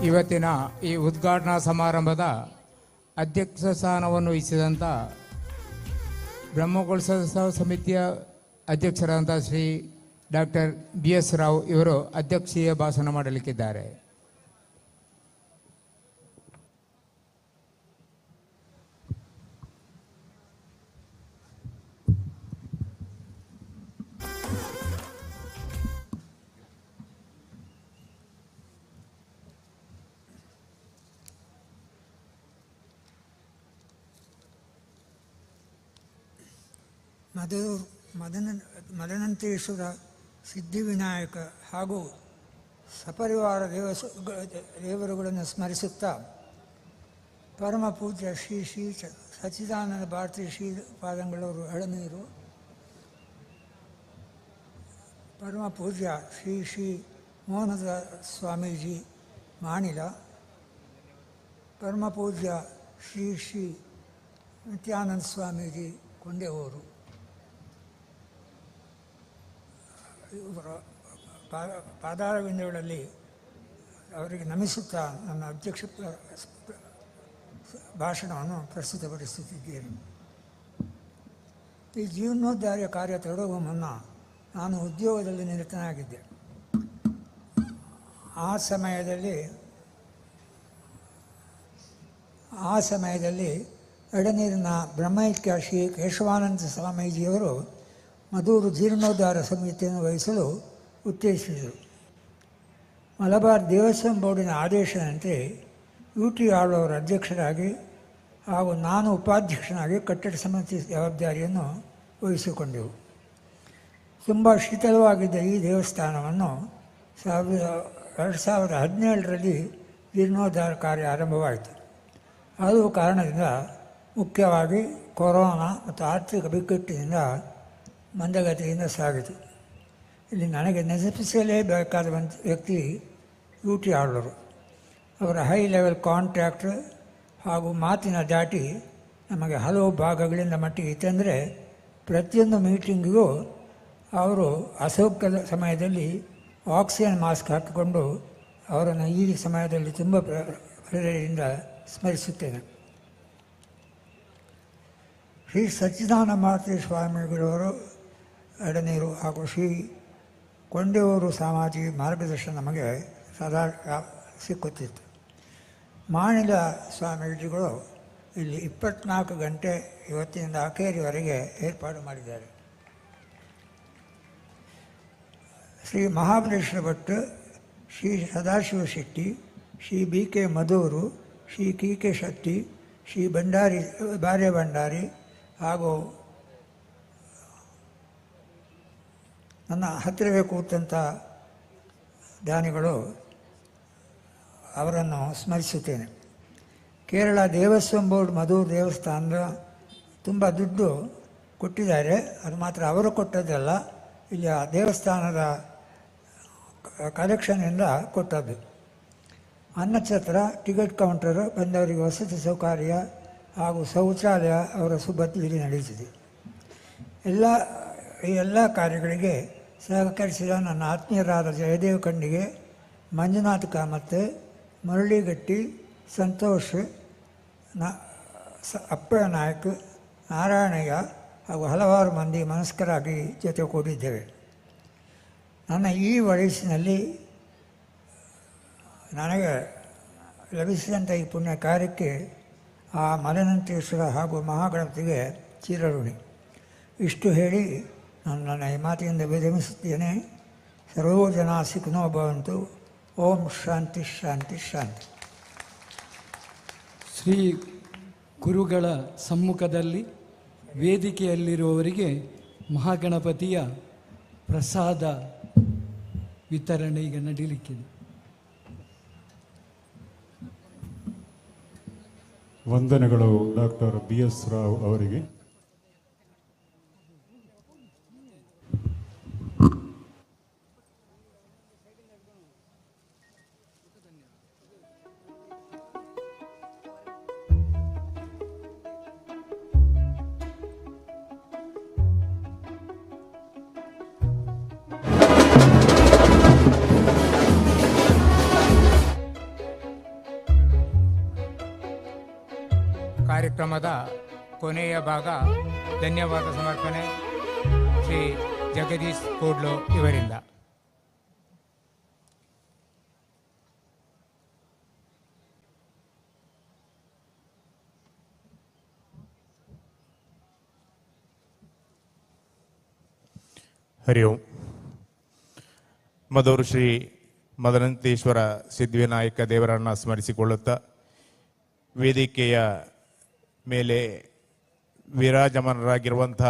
ಇವತ್ತಿನ ಈ ಉದ್ಘಾಟನಾ ಸಮಾರಂಭದ ಅಧ್ಯಕ್ಷ ಸ್ಥಾನವನ್ನು ವಹಿಸಿದಂಥ ಬ್ರಹ್ಮೋತ್ಸವ ಸಮಿತಿಯ ಅಧ್ಯಕ್ಷರಾದಂಥ ಶ್ರೀ ಡಾಕ್ಟರ್ BS ರಾವ್ ಇವರು ಅಧ್ಯಕ್ಷೀಯ ಭಾಷಣ ಮಾಡಲಿಕ್ಕಿದ್ದಾರೆ. ಮದನಂತೇಶ್ವರ ಸಿದ್ಧಿವಿನಾಯಕ ಹಾಗೂ ಸಪರಿವಾರ ದೇವರುಗಳನ್ನು ಸ್ಮರಿಸುತ್ತಾ ಪರಮ ಪೂಜ್ಯ ಶ್ರೀ ಶ್ರೀ ಸಚ್ಚಿದಾನಂದ ಭಾರತಿ ಶ್ರೀಪಾದಂಗಳವರು ಎಳನೀರು, ಪರಮ ಪೂಜ್ಯ ಶ್ರೀ ಶ್ರೀ ಮೋಹನದ ಸ್ವಾಮೀಜಿ ಮಾಣಿಲ, ಪರಮ ಪೂಜ್ಯ ಶ್ರೀ ಶ್ರೀ ನಿತ್ಯಾನಂದ ಸ್ವಾಮೀಜಿ ಕೊಂಡೆಯೂರು, ಇವರ ಪಾದಾರವಿಂದಗಳಲ್ಲಿ ಅವರಿಗೆ ನಮಿಸುತ್ತಾ ನನ್ನ ಅಧ್ಯಕ್ಷ ಭಾಷಣವನ್ನು ಪ್ರಸ್ತುತಪಡಿಸುತ್ತಿದ್ದೇನೆ. ಈ ಜೀವನೋದ್ಧಾರ ಕಾರ್ಯ ತೊಡಗುವ ಮುನ್ನ ನಾನು ಉದ್ಯೋಗದಲ್ಲಿ ನಿರತನಾಗಿದ್ದೆ. ಆ ಸಮಯದಲ್ಲಿ ಎಡನೀರಿನ ಬ್ರಹ್ಮೈಕ್ಯ ಶ್ರೀ ಕೇಶವಾನಂದ ಸ್ವಾಮೀಜಿಯವರು ಮಧೂರು ಜೀರ್ಣೋದ್ಧಾರ ಸಮಿತಿಯನ್ನು ವಹಿಸಲು ಉತ್ತೇಜಿಸಿದರು. ಮಲಬಾರ್ ದೇವಸ್ಥಾನ ಬೋರ್ಡಿನ ಆದೇಶದಂತೆ UT ಆಳ್ವವರ ಅಧ್ಯಕ್ಷರಾಗಿ ಹಾಗೂ ನಾನು ಉಪಾಧ್ಯಕ್ಷನಾಗಿ ಕಟ್ಟಡ ಸಮಿತಿ ಜವಾಬ್ದಾರಿಯನ್ನು ವಹಿಸಿಕೊಂಡೆವು. ತುಂಬ ಶಿಥಿಲವಾಗಿದ್ದ ಈ ದೇವಸ್ಥಾನವನ್ನು 2017ರಲ್ಲಿ ಜೀರ್ಣೋದ್ಧಾರ ಕಾರ್ಯ ಆರಂಭವಾಯಿತು. ಅದು ಕಾರಣದಿಂದ ಮುಖ್ಯವಾಗಿ ಕೊರೋನಾ ಮತ್ತು ಆರ್ಥಿಕ ಬಿಕ್ಕಟ್ಟಿನಿಂದ ಮಂದಗತಿಯಿಂದ ಸಾಗಿತು. ಇಲ್ಲಿ ನನಗೆ ನೆನಪಿಸಲೇಬೇಕಾದ ವ್ಯಕ್ತಿ UT ಆಳ್ವರು. ಅವರ ಹೈ ಲೆವೆಲ್ ಕಾಂಟ್ಯಾಕ್ಟ್ ಹಾಗೂ ಮಾತಿನ ದಾಟಿ ನಮಗೆ ಹಲವು ಭಾಗಗಳಿಂದ ಮಟ್ಟಿಗೆ ಇತ್ತೆಂದರೆ ಪ್ರತಿಯೊಂದು ಮೀಟಿಂಗಿಗೂ ಅವರು ಅಸೌಖ್ಯದ ಸಮಯದಲ್ಲಿ ಆಕ್ಸಿಜನ್ ಮಾಸ್ಕ್ ಹಾಕಿಕೊಂಡು ಅವರನ್ನು ಈ ಸಮಯದಲ್ಲಿ ತುಂಬ ಹೃದಯದಿಂದ ಸ್ಮರಿಸುತ್ತೇನೆ. ಶ್ರೀ ಸಚ್ಚಿದಾನಂದ ಭಾರತಿ ಸ್ವಾಮಿಗಳವರು ಎಡನೀರು ಹಾಗೂ ಶ್ರೀ ಕೊಂಡೆಯೂರು ಸ್ವಾಮೀಜಿ ಮಾರ್ಗದರ್ಶನ ನಮಗೆ ಸದಾ ಸಿಕ್ಕುತ್ತಿತ್ತು. ಮಾಣಿಲ ಸ್ವಾಮೀಜಿಗಳು ಇಲ್ಲಿ 24 ಗಂಟೆ ಇವತ್ತಿನಿಂದ ಅಖೇರಿವರೆಗೆ ಏರ್ಪಾಡು ಮಾಡಿದ್ದಾರೆ. ಶ್ರೀ ಮಹಾಬಲೇಶ್ವರ ಭಟ್, ಶ್ರೀ ಸದಾಶಿವ ಶೆಟ್ಟಿ, ಶ್ರೀ BK ಮಧೂರು, ಶ್ರೀ KK ಶೆಟ್ಟಿ, ಶ್ರೀ ಬಾರ್ಯ ಭಂಡಾರಿ ಹಾಗೂ ನನ್ನ ಹತ್ತಿರವೇ ಕೂತಂಥ ದಾನಿಗಳು ಅವರನ್ನು ಸ್ಮರಿಸುತ್ತೇನೆ. ಕೇರಳ ದೇವಸ್ವಂ ಬೋರ್ಡ್ ಮಧೂರು ದೇವಸ್ಥಾನದ ತುಂಬ ದುಡ್ಡು ಕೊಟ್ಟಿದ್ದಾರೆ. ಅದು ಮಾತ್ರ ಅವರು ಕೊಟ್ಟದ್ದಲ್ಲ, ಇಲ್ಲಿ ಆ ದೇವಸ್ಥಾನದ ಕಲೆಕ್ಷನ್ನಿಂದ ಕೊಟ್ಟದ್ದು. ಅನ್ನಛತ್ರ, ಟಿಕೆಟ್ ಕೌಂಟರ್, ಬಂದವರಿಗೆ ವಸತಿ ಸೌಕರ್ಯ ಹಾಗೂ ಶೌಚಾಲಯ ಅವರ ಸುಬತ್ತಿಯಲ್ಲಿ ನಡೆಯುತ್ತಿದೆ. ಈ ಎಲ್ಲ ಕಾರ್ಯಗಳಿಗೆ ಸಹಕರಿಸಿದ ನನ್ನ ಆತ್ಮೀಯರಾದ ಜಯದೇವ್ ಖಂಡಿಗೆ, ಮಂಜುನಾಥ್ ಕಾಮತ್, ಮುರಳಿಗಟ್ಟಿ, ಸಂತೋಷ್, ಅಪ್ಪಯ್ಯ ನಾಯಕ್, ನಾರಾಯಣಯ್ಯ ಹಾಗೂ ಹಲವಾರು ಮಂದಿ ಮನಸ್ಕರಾಗಿ ಜೊತೆ ಕೂಡಿದ್ದೇವೆ. ನನ್ನ ಈ ವಯಸ್ಸಿನಲ್ಲಿ ನನಗೆ ಲಭಿಸಿದಂಥ ಈ ಪುಣ್ಯ ಕಾರ್ಯಕ್ಕೆ ಆ ಮಲೆನಂತೇಶ್ವರ ಹಾಗೂ ಮಹಾಗಣಪತಿಗೆ ಚಿರಋಣಿ. ಇಷ್ಟು ಹೇಳಿ ನಾನು ನನ್ನ ಈ ಮಾತಿನಿಂದ ವಿರಮಿಸುತ್ತೇನೆ. ಸರ್ವೋ ಜನ ಸುಖಿನೋ ಭವಂತು. ಓಂ ಶಾಂತಿ ಶಾಂತಿ ಶಾಂತಿ. ಶ್ರೀ ಗುರುಗಳ ಸಮ್ಮುಖದಲ್ಲಿ ವೇದಿಕೆಯಲ್ಲಿರುವವರಿಗೆ ಮಹಾಗಣಪತಿಯ ಪ್ರಸಾದ ವಿತರಣೆ ಈಗ ನಡೀಲಿಕ್ಕಿದೆ. ವಂದನೆಗಳು ಡಾಕ್ಟರ್ BS ರಾವ್ ಅವರಿಗೆ. ಕಾರ್ಯಕ್ರಮದ ಕೊನೆಯ ಭಾಗ ಧನ್ಯವಾದ ಸಮರ್ಪಣೆ ಶ್ರೀ ಜಗದೀಶ್ ಕೋಡ್ಲು ಇವರಿಂದ. ಹರಿ ಓಂ. ಮಧೂರು ಶ್ರೀ ಮದನಂತೇಶ್ವರ ಸಿದ್ಧಿವಿನಾಯಕ ದೇವರನ್ನು ಸ್ಮರಿಸಿಕೊಳ್ಳುತ್ತಾ ವೇದಿಕೆಯ ಮೇಲೆ ವಿರಾಜಮಾನರಾಗಿರುವಂಥ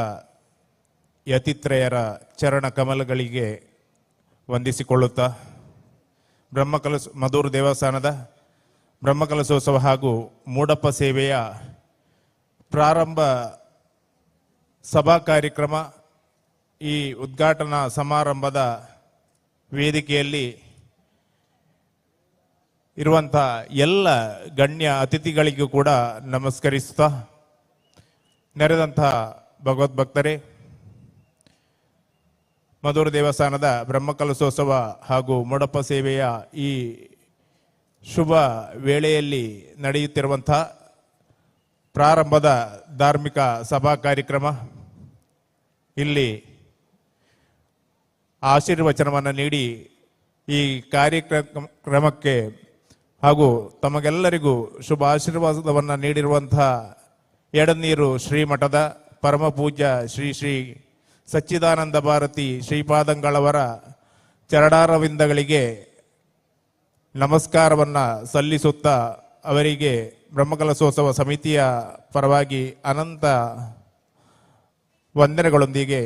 ಯತಿತ್ರಯರ ಚರಣ ಕಮಲಗಳಿಗೆ ವಂದಿಸಿಕೊಳ್ಳುತ್ತಾ ಮಧೂರು ದೇವಸ್ಥಾನದ ಬ್ರಹ್ಮಕಲಶೋತ್ಸವ ಹಾಗೂ ಮೂಡಪ್ಪ ಸೇವೆಯ ಪ್ರಾರಂಭ ಸಭಾ ಕಾರ್ಯಕ್ರಮ ಈ ಉದ್ಘಾಟನಾ ಸಮಾರಂಭದ ವೇದಿಕೆಯಲ್ಲಿ ಇರುವಂಥ ಎಲ್ಲ ಗಣ್ಯ ಅತಿಥಿಗಳಿಗೂ ಕೂಡ ನಮಸ್ಕರಿಸುತ್ತಾ, ನೆರೆದಂಥ ಭಗವದ್ಭಕ್ತರೇ, ಮಧುರ ದೇವಸ್ಥಾನದ ಬ್ರಹ್ಮಕಲಶೋತ್ಸವ ಹಾಗೂ ಮುಡಪ ಸೇವೆಯ ಈ ಶುಭ ವೇಳೆಯಲ್ಲಿ ನಡೆಯುತ್ತಿರುವಂಥ ಪ್ರಾರಂಭದ ಧಾರ್ಮಿಕ ಸಭಾ ಕಾರ್ಯಕ್ರಮ, ಇಲ್ಲಿ ಆಶೀರ್ವಚನವನ್ನು ನೀಡಿ ಈ ಕಾರ್ಯಕ್ರಮಕ್ಕೆ ಹಾಗೂ ತಮಗೆಲ್ಲರಿಗೂ ಶುಭ ಆಶೀರ್ವಾದವನ್ನು ನೀಡಿರುವಂಥ ಎಡನೀರು ಶ್ರೀಮಠದ ಪರಮ ಪೂಜ್ಯ ಶ್ರೀ ಶ್ರೀ ಸಚ್ಚಿದಾನಂದ ಭಾರತಿ ಶ್ರೀಪಾದಂಗಳವರ ಚರಣಾರವಿಂದಗಳಿಗೆ ನಮಸ್ಕಾರವನ್ನು ಸಲ್ಲಿಸುತ್ತಾ, ಅವರಿಗೆ ಬ್ರಹ್ಮಕಲಶೋತ್ಸವ ಸಮಿತಿಯ ಪರವಾಗಿ ಅನಂತ ವಂದನೆಗಳೊಂದಿಗೆ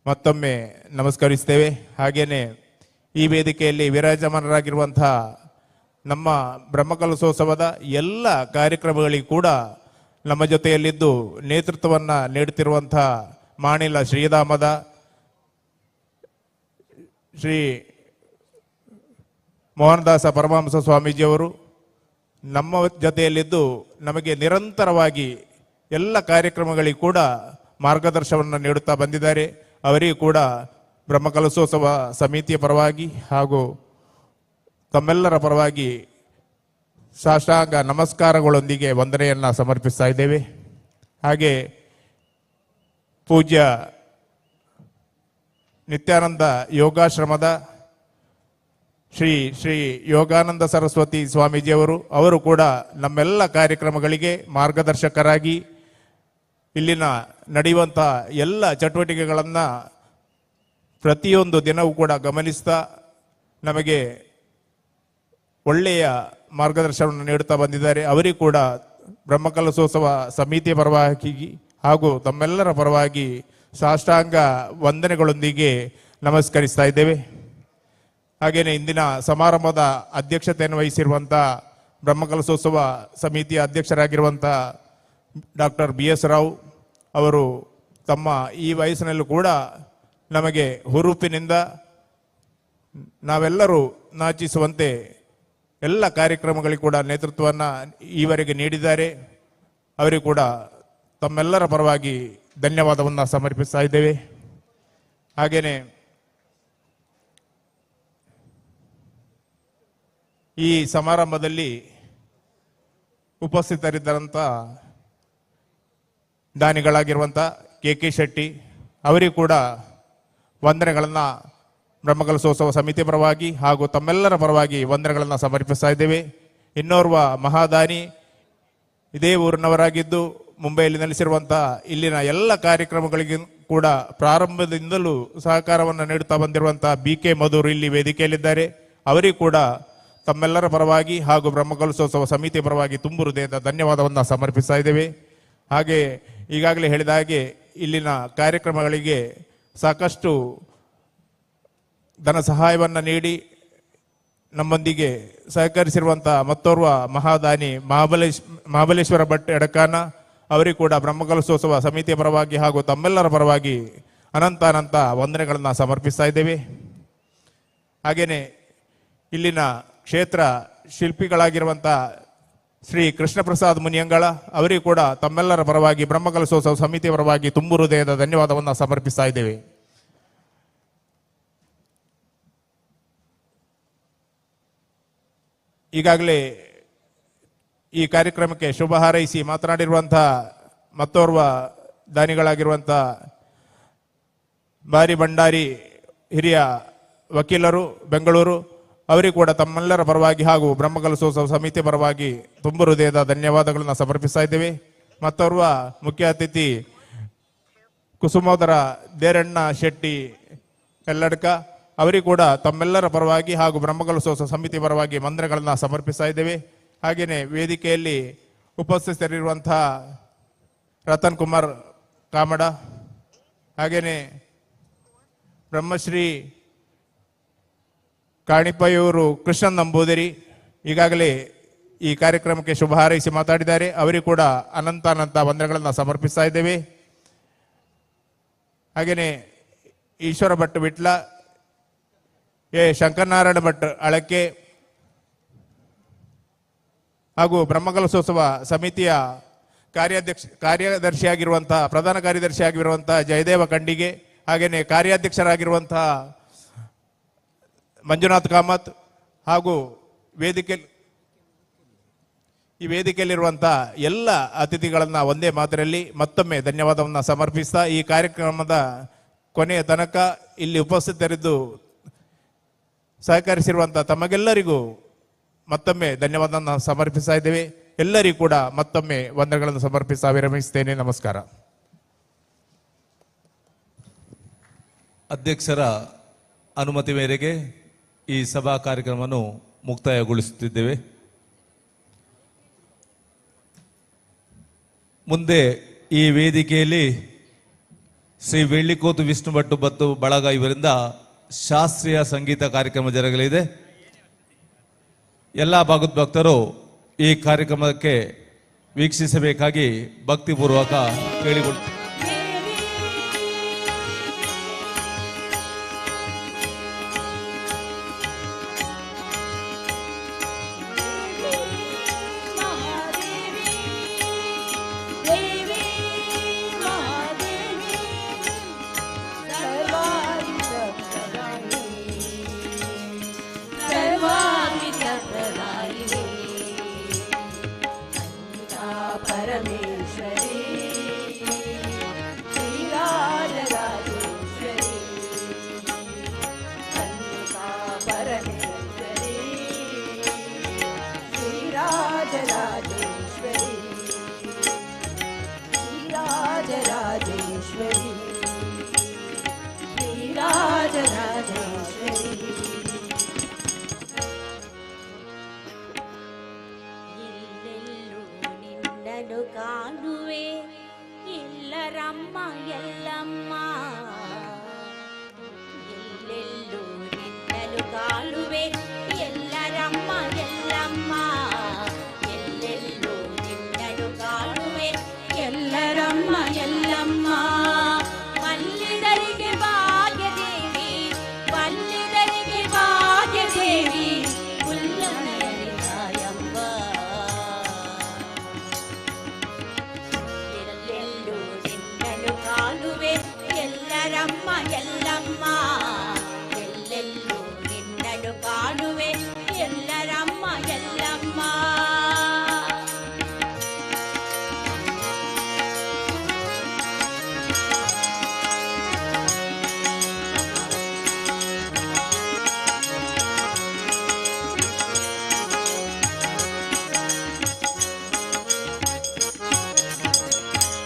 ಮತ್ತೊಮ್ಮೆ ನಮಸ್ಕರಿಸ್ತೇವೆ. ಹಾಗೆಯೇ ಈ ವೇದಿಕೆಯಲ್ಲಿ ವಿರಾಜಮಾನರಾಗಿರುವಂಥ ನಮ್ಮ ಬ್ರಹ್ಮಕಲಶೋತ್ಸವದ ಎಲ್ಲ ಕಾರ್ಯಕ್ರಮಗಳಿಗೂ ಕೂಡ ನಮ್ಮ ಜೊತೆಯಲ್ಲಿದ್ದು ನೇತೃತ್ವವನ್ನು ನೀಡುತ್ತಿರುವಂಥ ಮಾಣಿಲ ಶ್ರೀಧಾಮದ ಶ್ರೀ ಮೋಹನದಾಸ ಪರಮಹಂಸ ಸ್ವಾಮೀಜಿಯವರು ನಮ್ಮ ಜೊತೆಯಲ್ಲಿದ್ದು ನಮಗೆ ನಿರಂತರವಾಗಿ ಎಲ್ಲ ಕಾರ್ಯಕ್ರಮಗಳಿಗೂ ಕೂಡ ಮಾರ್ಗದರ್ಶನವನ್ನು ನೀಡುತ್ತಾ ಬಂದಿದ್ದಾರೆ. ಅವರಿಗೂ ಕೂಡ ಬ್ರಹ್ಮಕಲಶೋತ್ಸವ ಸಮಿತಿಯ ಪರವಾಗಿ ಹಾಗೂ ತಮ್ಮೆಲ್ಲರ ಪರವಾಗಿ ಸಾಷ್ಟಾಂಗ ನಮಸ್ಕಾರಗಳೊಂದಿಗೆ ವಂದನೆಯನ್ನು ಸಮರ್ಪಿಸ್ತಾ ಇದ್ದೇವೆ. ಹಾಗೆ ಪೂಜ್ಯ ನಿತ್ಯಾನಂದ ಯೋಗಾಶ್ರಮದ ಶ್ರೀ ಶ್ರೀ ಯೋಗಾನಂದ ಸರಸ್ವತಿ ಸ್ವಾಮೀಜಿಯವರು, ಅವರು ಕೂಡ ನಮ್ಮೆಲ್ಲ ಕಾರ್ಯಕ್ರಮಗಳಿಗೆ ಮಾರ್ಗದರ್ಶಕರಾಗಿ ಇಲ್ಲಿನ ನಡೆಯುವಂಥ ಎಲ್ಲ ಚಟುವಟಿಕೆಗಳನ್ನು ಪ್ರತಿಯೊಂದು ದಿನವೂ ಕೂಡ ಗಮನಿಸ್ತಾ ನಮಗೆ ಒಳ್ಳೆಯ ಮಾರ್ಗದರ್ಶನವನ್ನು ನೀಡುತ್ತಾ ಬಂದಿದ್ದಾರೆ. ಅವರಿಗೂ ಕೂಡ ಬ್ರಹ್ಮಕಲಶೋತ್ಸವ ಸಮಿತಿಯ ಪರವಾಗಿ ಹಾಗೂ ತಮ್ಮೆಲ್ಲರ ಪರವಾಗಿ ಸಾಷ್ಟಾಂಗ ವಂದನೆಗಳೊಂದಿಗೆ ನಮಸ್ಕರಿಸ್ತಾ ಇದ್ದೇವೆ. ಹಾಗೆಯೇ ಇಂದಿನ ಸಮಾರಂಭದ ಅಧ್ಯಕ್ಷತೆಯನ್ನು ವಹಿಸಿರುವಂಥ ಬ್ರಹ್ಮಕಲಶೋತ್ಸವ ಸಮಿತಿಯ ಅಧ್ಯಕ್ಷರಾಗಿರುವಂಥ ಡಾಕ್ಟರ್ BS ರಾವ್ ಅವರು ತಮ್ಮ ಈ ವಯಸ್ಸಿನಲ್ಲೂ ಕೂಡ ನಮಗೆ ಹುರುಪಿನಿಂದ ನಾವೆಲ್ಲರೂ ನಾಚಿಸುವಂತೆ ಎಲ್ಲ ಕಾರ್ಯಕ್ರಮಗಳಿಗೂ ಕೂಡ ನೇತೃತ್ವವನ್ನು ಈವರೆಗೆ ನೀಡಿದ್ದಾರೆ. ಅವರಿಗೂ ಕೂಡ ತಮ್ಮೆಲ್ಲರ ಪರವಾಗಿ ಧನ್ಯವಾದವನ್ನು ಸಮರ್ಪಿಸ್ತಾ ಇದ್ದೇವೆ. ಹಾಗೆಯೇ ಈ ಸಮಾರಂಭದಲ್ಲಿ ಉಪಸ್ಥಿತರಿದ್ದಂಥ ದಾನಿಗಳಾಗಿರುವಂಥ KK ಶೆಟ್ಟಿ ಅವರಿಗೂ ಕೂಡ ವಂದನೆಗಳನ್ನು ಬ್ರಹ್ಮಕಲಶೋತ್ಸವ ಸಮಿತಿ ಪರವಾಗಿ ಹಾಗೂ ತಮ್ಮೆಲ್ಲರ ಪರವಾಗಿ ವಂದನೆಗಳನ್ನು ಸಮರ್ಪಿಸ್ತಾ ಇದ್ದೇವೆ. ಇನ್ನೋರ್ವ ಮಹಾದಾನಿ ಇದೇ ಊರಿನವರಾಗಿದ್ದು ಮುಂಬೈಯಲ್ಲಿ ನೆಲೆಸಿರುವಂಥ ಇಲ್ಲಿನ ಎಲ್ಲ ಕಾರ್ಯಕ್ರಮಗಳಿಗೆ ಕೂಡ ಪ್ರಾರಂಭದಿಂದಲೂ ಸಹಕಾರವನ್ನು ನೀಡುತ್ತಾ ಬಂದಿರುವಂಥ BK ಮಧುರ್ ಇಲ್ಲಿ ವೇದಿಕೆಯಲ್ಲಿದ್ದಾರೆ. ಅವರಿಗೂ ಕೂಡ ತಮ್ಮೆಲ್ಲರ ಪರವಾಗಿ ಹಾಗೂ ಬ್ರಹ್ಮಕಲಶೋತ್ಸವ ಸಮಿತಿ ಪರವಾಗಿ ತುಂಬು ಹೃದಯದ ಧನ್ಯವಾದವನ್ನು ಸಮರ್ಪಿಸ್ತಾ ಇದ್ದೇವೆ. ಹಾಗೆ ಈಗಾಗಲೇ ಹೇಳಿದ ಹಾಗೆ ಇಲ್ಲಿನ ಕಾರ್ಯಕ್ರಮಗಳಿಗೆ ಸಾಕಷ್ಟು ಧನ ಸಹಾಯವನ್ನು ನೀಡಿ ನಮ್ಮೊಂದಿಗೆ ಸಹಕರಿಸಿರುವಂಥ ಮತ್ತೋರ್ವ ಮಹಾದಾನಿ ಮಹಾಬಲೇಶ್ವರ ಭಟ್ ಎಡಕಾನ ಅವರಿಗೂ ಕೂಡ ಬ್ರಹ್ಮಕಲಶೋತ್ಸವ ಸಮಿತಿಯ ಪರವಾಗಿ ಹಾಗೂ ತಮ್ಮೆಲ್ಲರ ಪರವಾಗಿ ಅನಂತ ವಂದನೆಗಳನ್ನು ಸಮರ್ಪಿಸ್ತಾ ಇದ್ದೇವೆ. ಹಾಗೆಯೇ ಇಲ್ಲಿನ ಕ್ಷೇತ್ರ ಶಿಲ್ಪಿಗಳಾಗಿರುವಂಥ ಶ್ರೀ ಕೃಷ್ಣ ಪ್ರಸಾದ್ ಮುನಿಯಂಗಳ ಅವರಿಗೂ ಕೂಡ ತಮ್ಮೆಲ್ಲರ ಪರವಾಗಿ ಬ್ರಹ್ಮಕಲಶೋತ್ಸವ ಸಮಿತಿಯ ಪರವಾಗಿ ತುಂಬು ಹೃದಯದ ಧನ್ಯವಾದವನ್ನು ಸಮರ್ಪಿಸ್ತಾ ಇದ್ದೇವೆ. ಈಗಾಗಲೇ ಈ ಕಾರ್ಯಕ್ರಮಕ್ಕೆ ಶುಭ ಹಾರೈಸಿ ಮಾತನಾಡಿರುವಂಥ ಮತ್ತೋರ್ವ ದಾನಿಗಳಾಗಿರುವಂಥ ಬಾರಿ ಭಂಡಾರಿ ಹಿರಿಯ ವಕೀಲರು ಬೆಂಗಳೂರು, ಅವರಿಗೂ ಕೂಡ ತಮ್ಮೆಲ್ಲರ ಪರವಾಗಿ ಹಾಗೂ ಬ್ರಹ್ಮಕಲಶೋತ್ಸವ ಸಮಿತಿ ಪರವಾಗಿ ತುಂಬು ಹೃದಯದ ಧನ್ಯವಾದಗಳನ್ನು ಸಮರ್ಪಿಸ್ತಾ ಇದ್ದೇವೆ. ಮತ್ತೋರ್ವ ಮುಖ್ಯ ಅತಿಥಿ ಕುಸುಮೋದರ ದೇರಣ್ಣ ಶೆಟ್ಟಿ ಕಲ್ಲಡ್ಕ, ಅವರಿಗೂ ಕೂಡ ತಮ್ಮೆಲ್ಲರ ಪರವಾಗಿ ಹಾಗೂ ಬ್ರಹ್ಮಕಲಶೋತ್ಸವ ಸಮಿತಿ ಪರವಾಗಿ ವಂದನೆಗಳನ್ನು ಸಮರ್ಪಿಸ್ತಾ ಇದ್ದೇವೆ. ಹಾಗೆಯೇ ವೇದಿಕೆಯಲ್ಲಿ ಉಪಸ್ಥಿತರಿರುವಂಥ ರತನ್ ಕುಮಾರ್ ಕಾಮಡ, ಹಾಗೆಯೇ ಬ್ರಹ್ಮಶ್ರೀ ಕಾಣಿಪಯ್ಯೂರು ಕೃಷ್ಣನ್ ನಂಬೂದಿರಿ, ಈಗಾಗಲೇ ಈ ಕಾರ್ಯಕ್ರಮಕ್ಕೆ ಶುಭ ಹಾರೈಸಿ ಮಾತಾಡಿದ್ದಾರೆ. ಅವರಿಗೂ ಕೂಡ ಅನಂತ ವಂದನೆಗಳನ್ನು ಸಮರ್ಪಿಸ್ತಾ ಇದ್ದೇವೆ. ಹಾಗೆಯೇ ಈಶ್ವರ ಭಟ್ ವಿಟ್ಲ, ಎ ಶಂಕರನಾರಾಯಣ ಭಟ್ ಅಳಕೆ ಹಾಗೂ ಬ್ರಹ್ಮಕಲಶೋತ್ಸವ ಸಮಿತಿಯ ಕಾರ್ಯದರ್ಶಿಯಾಗಿರುವಂತಹ ಪ್ರಧಾನ ಕಾರ್ಯದರ್ಶಿಯಾಗಿರುವಂತಹ ಜಯದೇವ ಖಂಡಿಗೆ, ಹಾಗೆಯೇ ಕಾರ್ಯಾಧ್ಯಕ್ಷರಾಗಿರುವಂತಹ ಮಂಜುನಾಥ್ ಕಾಮತ್ ಹಾಗೂ ಈ ವೇದಿಕೆಯಲ್ಲಿರುವಂತಹ ಎಲ್ಲ ಅತಿಥಿಗಳನ್ನು ಒಂದೇ ಮಾತಿನಲ್ಲಿ ಮತ್ತೊಮ್ಮೆ ಧನ್ಯವಾದವನ್ನು ಸಮರ್ಪಿಸ್ತಾ ಈ ಕಾರ್ಯಕ್ರಮದ ಕೊನೆಯ ತನಕ ಇಲ್ಲಿ ಉಪಸ್ಥಿತರಿದ್ದು ಸಹಕರಿಸಿರುವಂತಹ ತಮಗೆಲ್ಲರಿಗೂ ಮತ್ತೊಮ್ಮೆ ಧನ್ಯವಾದವನ್ನು ಸಮರ್ಪಿಸ್ತಾ ಇದ್ದೇವೆ. ಎಲ್ಲರಿಗೂ ಕೂಡ ಮತ್ತೊಮ್ಮೆ ವಂದನೆಗಳನ್ನು ಸಮರ್ಪಿಸ್ತಾ ವಿರಮಿಸುತ್ತೇನೆ. ನಮಸ್ಕಾರ. ಅಧ್ಯಕ್ಷರ ಅನುಮತಿ ಮೇರೆಗೆ ಈ ಸಭಾ ಕಾರ್ಯಕ್ರಮವನ್ನು ಮುಕ್ತಾಯಗೊಳಿಸುತ್ತಿದ್ದೇವೆ. ಮುಂದೆ ಈ ವೇದಿಕೆಯಲ್ಲಿ ಶ್ರೀ ಬೆಳ್ಳಿಕೋತು ವಿಷ್ಣು ಭಟ್ ಮತ್ತು ಬಳಗ ಇವರಿಂದ ಶಾಸ್ತ್ರೀಯ ಸಂಗೀತ ಕಾರ್ಯಕ್ರಮ ಜರುಗಲಿದೆ. ಎಲ್ಲ ಭಾಗದ ಭಕ್ತರು ಈ ಕಾರ್ಯಕ್ರಮಕ್ಕೆ ವೀಕ್ಷಿಸಬೇಕಾಗಿ ಭಕ್ತಿಪೂರ್ವಕ ಕೇಳಿಕೊಳ್ಳುತ್ತೇವೆ. ಕಾಣುವೆ ಎಲ್ಲರಮ್ಮ ಎಲ್ಲಮ್ಮ, ಎಲ್ಲೆಲ್ಲೂ ನಿನ್ನಲು ಕಾಣುವೆ ಎಲ್ಲರಮ್ಮ ಎಲ್ಲಮ್ಮ, ಎಲ್ಲೆಲ್ಲೂ ನಿನ್ನಲು ಕಾಣುವೆ ಎಲ್ಲರಮ್ಮ ಎಲ್ಲಮ್ಮ. ಮಲ್ಲಿದರಿಗೆ ಭಾಗ್ಯದೇವಿ, ಮಲ್ಲಿದರಿಗೆ ಭಾಗ್ಯದೇವಿ, ಹುಲ್ಲನೆಯಲ್ಲಿ ತಾಯಮ್ಮ. ಎಲ್ಲೆಲ್ಲೂ ನಿನ್ನಲು ಕಾಣುವೆ ಎಲ್ಲರಮ್ಮ ಎಲ್ಲಮ್ಮ, ಎಲ್ಲೆಲ್ಲೂ ನಿನ್ನಲು ಕಾಣುವೆ ಎಲ್ಲರಮ್ಮ ಎಲ್ಲಮ್ಮ.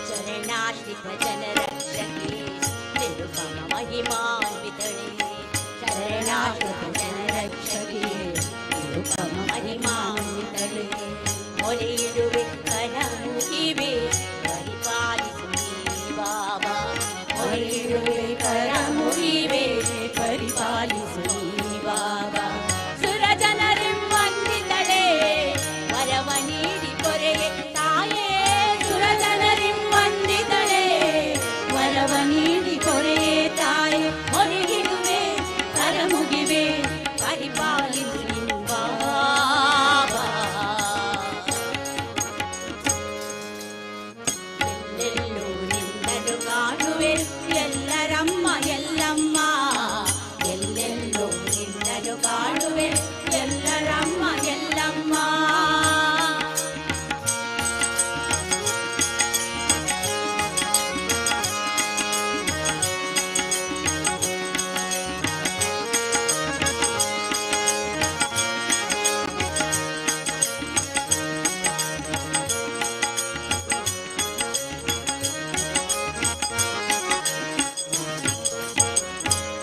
ಶರಣಾಶ್ರಿತ ಜನರಕ್ಷಕಿ ನಿರುಪಮ ಮಹಿಮಾನ್ವಿತಳೆ, ಶರಣಾಶ್ರಿತ ಜನರಕ್ಷಕಿ ನಿರುಪಮ ಮಹಿಮಾನ್ವಿತಳೆ. ಮೊರೆಯಿಡುವೆ ಕರ ಮುಗಿವೆ ಪರಿಪಾಲಿಸು ನೀ ಬಾಬಾ, ಮೊರೆಯಿಡುವೆ ಕರ ಮುಗಿವೆ ಪರಿಪಾಲಿಸು ನೀ ಬಾಬಾ. ಸುರ ಜನರೆಂಬಂದಿತಳೆ ವರವ ನೀಡಿ ಪೊರೆಯೆ ತಾಯೇ, ಸುರ ಜನರೆಂಬಂದಿತಳೆ ವರವ ನೀಡಿ ಪೊರೆಯೇ ತಾಯೇ. ಮೊರೆಯಿಡುವೆ ಕರ ಮುಗಿವೆ ಪರಿಪಾಲಿಸು ನೀ ಬಾಬಾ. ಎಲ್ಲೆಲ್ಲೂ ನಿನ್ನನ್ನು ಕಾಣುವೆ ಎಲ್ಲರಮ್ಮ ಎಲ್ಲಮ್ಮ, ಎಲ್ಲೆಲ್ಲೂ ನಿನ್ನನ್ನು ಕಾಣುವೆ ಎಲ್ಲರಮ್ಮ ಎಲ್ಲಮ್ಮ.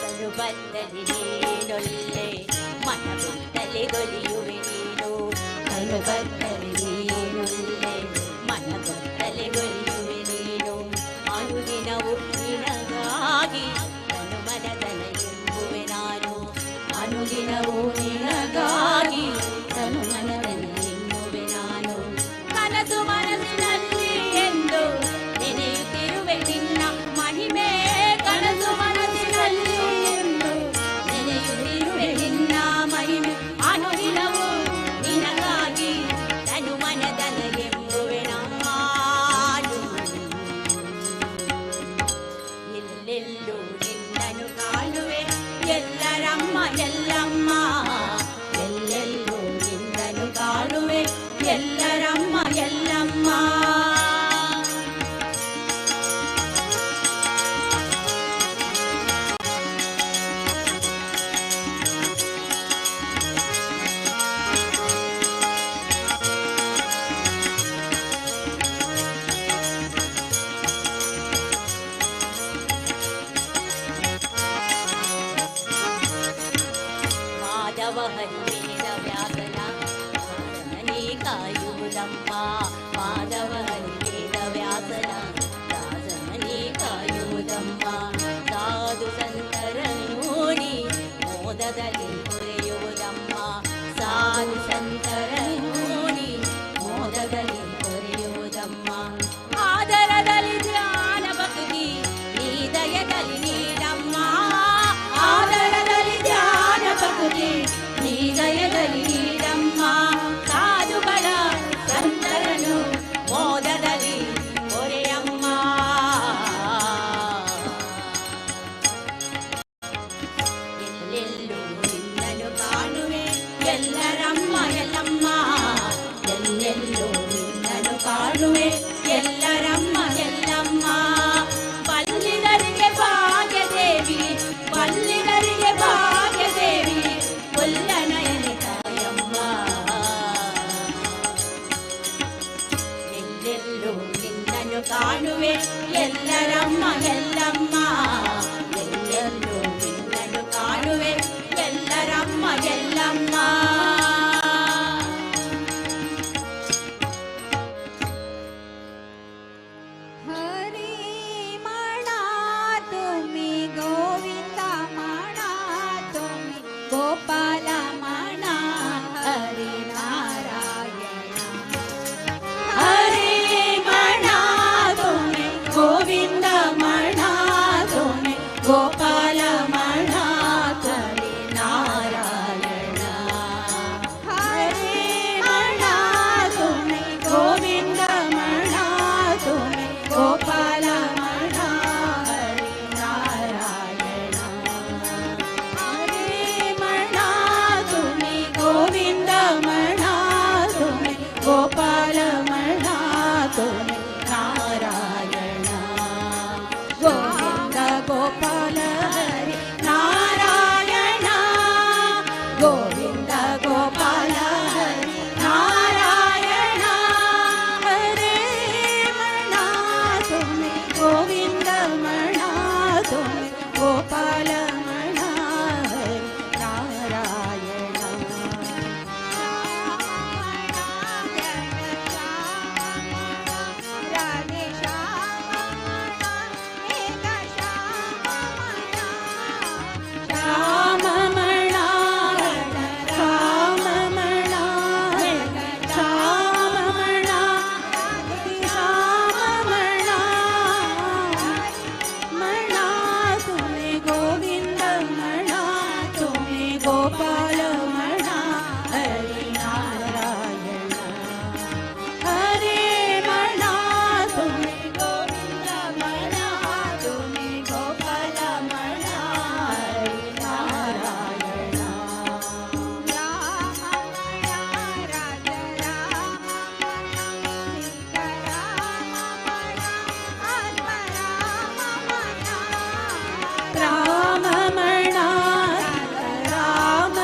ತನು ಬಂದಲ್ಲಿ ನೀನೊಲ್ಲೆ ಮನ ಬಂದಲ್ಲಿ ಗೊಲಿಯುವೆ ನೀನು, ತನು ಬಂದಲ್ಲಿ ನೀನೊಲ್ಲೆ ಮನ ಬಂದಲ್ಲಿ ಗೊಲಿಯುವೆ ನೀನು. ಅನುದಿನವು ನಿನಗಾಗಿ ತನು ಮನದನ ಎಂಬುವೆ ನಾನು, ಅನುದಿನವು ನಿನಗಾಗಿ ತನು ಮನದನ ಎಂಬುವೆ ಎಲ್ಲಮ್ಮ ಎಲ್ಲೆಲ್ಲೂ ನಿನ್ನನು ಕಾಣುವೆ ಎಲ್ಲರಮ್ಮ ಎಲ್ಲಮ್ಮ. ಮಾಧವ ಹರಿವೇದ ವ್ಯಾಸನ ರಾಜಮನಿ ಕಾಯುವುದಮ್ಮ ಮಾಧವ ಹರಿವೇದ ವ್ಯಾಸನ ರಾಜಮನಿ ಕಾಯುವುದಮ್ಮ. ಸಾಧು ಸಂತರ ನೋಡಿ ಮೋದದಲ್ಲಿ ಕೊರೆಯುವುದಮ್ಮ ಸಾಧು ಸಂತರ ನೋಡಿ ಮೋದದಲ್ಲಿ ಕೊರೆಯುವುದಮ್ಮ. ಆದರದಲ್ಲಿ ಧ್ಯಾನ ಭಕ್ತಿ ನೀ ದಯದಲ್ಲಿ ನೀಡಮ್ಮ ಆದರದಲ್ಲಿ ಧ್ಯಾನ ಭಕ್ತಿ ನೀ ದಯದಲ್ಲಿ ನೀಡಮ್ಮ. ಸಾಧುಗಳ ಸಂತರನು ಮೋದದಲ್ಲಿ ಕೊರೆಯಮ್ಮ. ಎಲ್ಲೆಲ್ಲೂ ನಿನ್ನನು ಕಾಣುವೆ ಎಲ್ಲರಮ್ಮ ಎಲ್ಲಮ್ಮ ಎಲ್ಲೆಲ್ಲೂ ನಿನ್ನನು ಕಾಣುವೆ ಎಲ್ಲರಮ್ಮ ಎಲ್ಲಮ್ಮ. ಬಲ್ಲಿದರಿಗೆ ಭಾಗ್ಯದೇವಿ ಬಲ್ಲಿದರಿಗೆ ಭಾಗ್ಯದೇವಿ ಕೊಲ್ಲನಯನೆ ತಾಯಮ್ಮ. ಎಲ್ಲೆಲ್ಲೂ ನಿನ್ನನು ಕಾಣುವೆ ಎಲ್ಲರಮ್ಮ ಎಲ್ಲಮ್ಮ ಎಲ್ಲೆಲ್ಲೂ ನಿನ್ನನು ಕಾಣುವೆ ಎಲ್ಲರಮ್ಮ ಎಲ್ಲಮ್ಮ. ಹರಿ ಮಣ ತುಮಿ ಗೋವಿಂದ ಮಣ ತುಮಿ ಗೋಪಾಲ ಮಣ ಹರಿ ನಾರಾಯಣ. ಹರಿ ಮಣ ತುಮೆ ಗೋವಿಂದ ಮಣ ತುಮೆ ಗೋಪಾಲ ಮಣ ಹರಿ ನಾರಾಯಣ. ಹರಿ ಮಣ ತುಮೆ ಗೋವಿಂದ ಮಣ ತುಮೆ ಗೋಪಾಲ ಮಣ ಹರಿ ನಾರಾಯಣ. ಹರಿ ಮಣ ತುಮೆ ಗೋವಿಂದ ಮಣ ತುಮೆ ಗೋಪಾಲ ಮಣ ತುಮೆ ನಾರಾಯಣ. ಗೋವಿಂದ ಗೋಪಾಲ ಹರಿ ನಾರಾಯಣ ಗೋವಿಂದ ಗೋಪಾಲ ಹರಿ ನಾರಾಯಣ. ಹರೇ ಮಣ ತುಮೆ ಗೋವಿಂದ ಮಣ ತುಮೆ ಗೋಪಾಲ ಮಣ ಹರಿ ನಾರಾಯಣ. ರಾಧೆ ಶ್ಯಾಮ ಏಕ ಶ್ಯಾಮ ಮಣ ಶ್ಯಾಮ ಮಣ ಶ್ಯಾಮ ಮಣ ಶ್ಯಾಮ ಮಣ ಮಣ ತುಮೆ ಗೋವಿಂದ ಮಣ ತುಮೆ ಗೋಪಾಲ ಮಣ ಹರಿ ನಾರಾಯಣ. ಹರೇ ಮಣ ತುಮೆ ಗೋವಿಂದ ಮಣ ತುಮೆ ಗೋಪಾಲ ಮಣ ಹರಿ ನಾರಾಯಣ. ರಾಮ ಮಣ ರಾಮ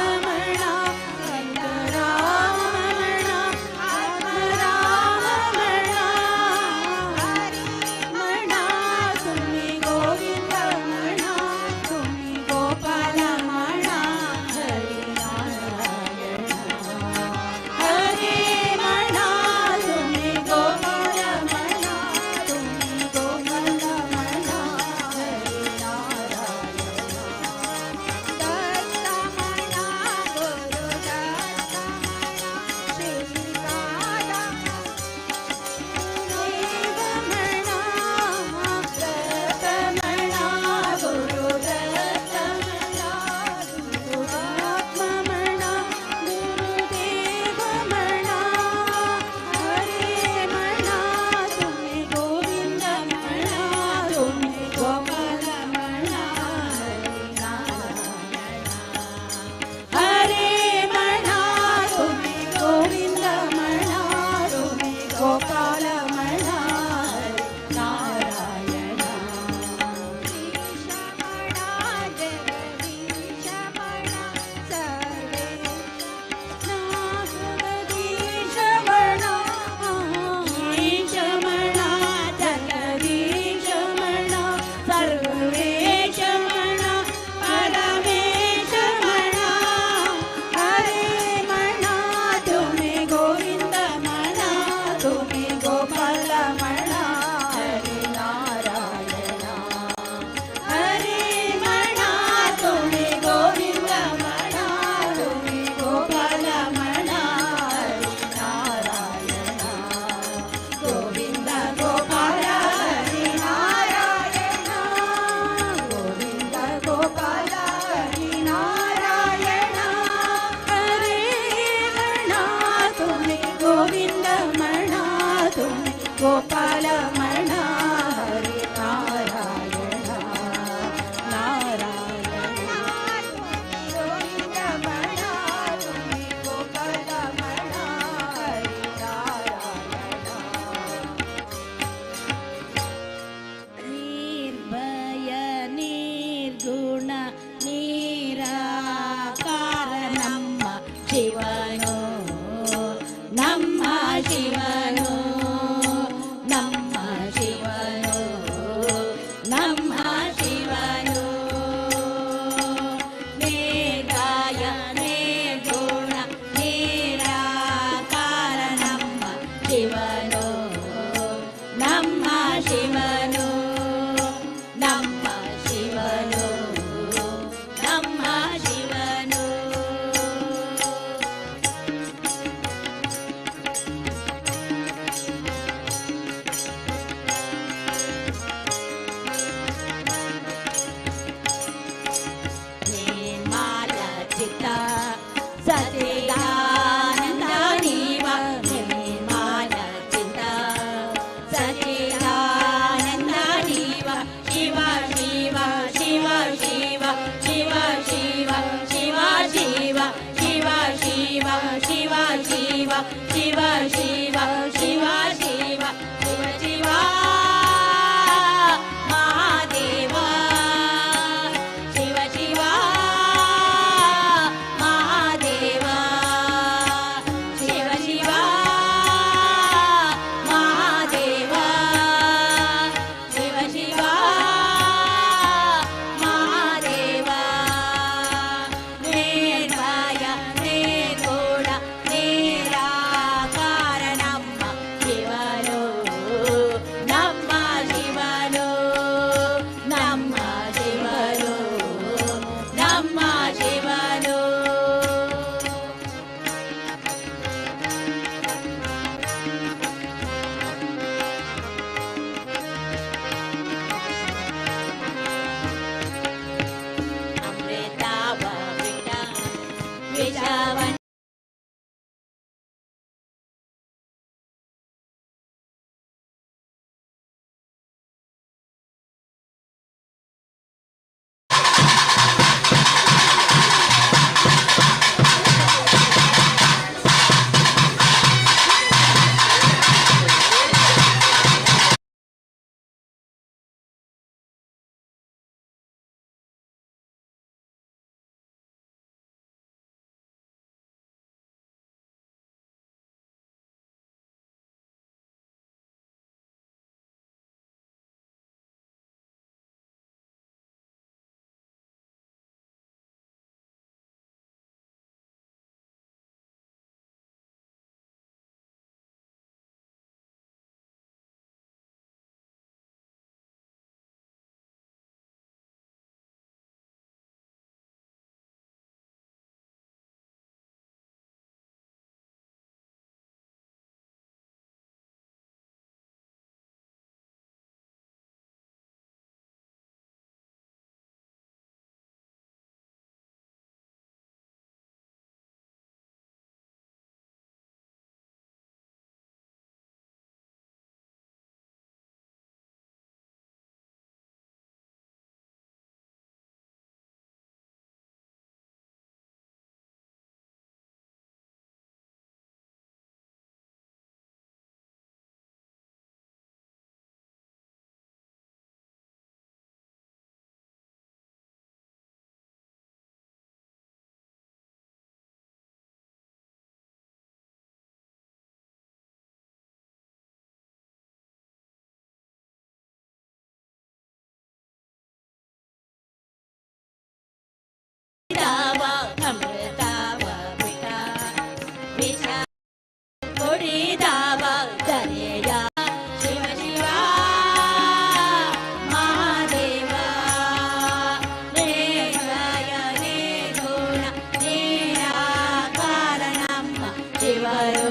ಶಿವರು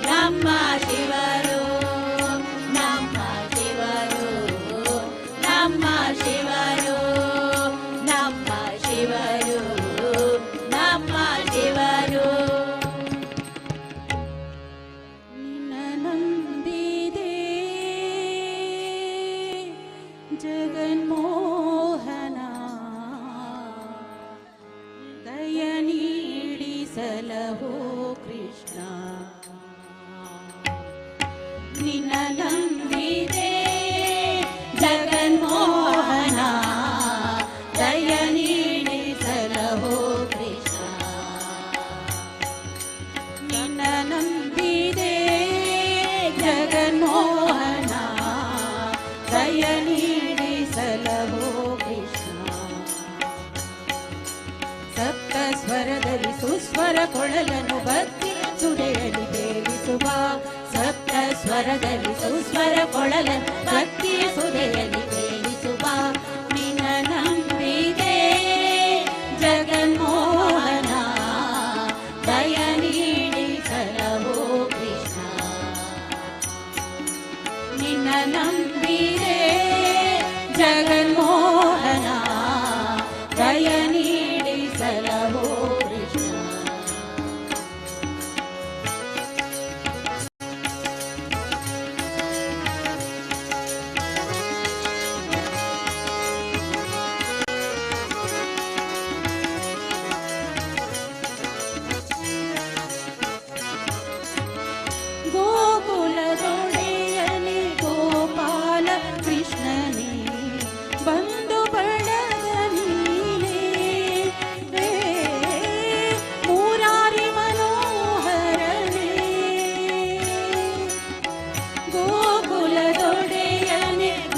ನಮ್ಮ ಶಿವರು ನಮ್ಮ ಶಿವರು ನಮ್ಮ ಶಿವರು ನಮ್ಮ ಶಿವರು ನಮ್ಮ ಶಿವರು ನಿನ್ನ ನಂಬಿದೆ ಜಗನ್ಮೋಹನ ದಯ ನೀಡಿಸಲಹೋ ಕೃಷ್ಣ ನಿನ್ನ ನಂಬಿದೆ ಜಗನ್ಮೋಹನ ದಯ ನೀಡಿಸಲಹೋ ಕೃಷ್ಣ ನಿನ್ನ ನಂಬಿದೆ ಜಗನ್ಮೋಹನ ದಯ ನೀಡಿಸಲಹೋ ಕೃಷ್ಣ ಸಪ್ತ ಸ್ವರದಲ್ಲಿ ಸುಸ್ವರ ಕೊಳಲನ್ನು ಭಕ್ತಿ ಸುಡೆಯಲ್ಲಿ ದೇವಿಸುವ ಸಪ್ತ ಸ್ವರದಲ್ಲಿ ಸುಸ್ವರ ಕೊಳಲನ್ನು ಭಕ್ತಿಯ ಸುಡೆಯಲ್ಲಿ ದೇವಿಸುವ ನಿನ್ನ ನಂಬಿದೆ ಜಗನ್ಮೋಹನ ದಯ ನೀಡಿಸಲಹೋ ಕೃಷ್ಣ ನಿನ್ನ ನಂಬಿದೆ ಜಗನ್ಮೋಹನ ದಯ ನೀಡಿಸಲಹೋ ಕೃಷ್ಣ ಗೋಕುಲದೊಡೆಯನೇ ಗೋಪಾಲ ಕೃಷ್ಣನೇ ಬಂದು ಬಳಗ ನೀನೇ ಮುರಾರಿ ಮನೋಹರನೇ ಗೋಕುಲದೊಡೆಯನೇ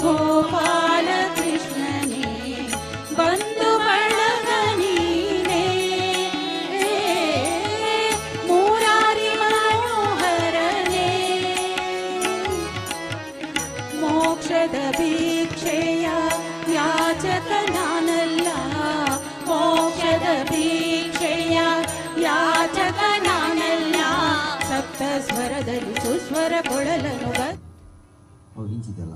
ಗೋಪಾಲ ಕೃಷ್ಣನೇ ಬಂದು ಬಳಗ ನೀನೇ ಮುರಾರಿ ಮನೋಹರನೇ ಮೋಕ್ಷದ ಭಿಕ್ಷೆಯ ಯಾಚಕ ನಾನಲ್ಲ ಮೋಕ್ಷದ ಭಿಕ್ಷೆಯ ಯಾಚಕ ನಾನಲ್ಲ ಸಪ್ತ ಸ್ವರದಲ್ಲಿ ಸುಸ್ವರ ಕೊಳಲನು ಹಿಂಚಿದಲ್ಲ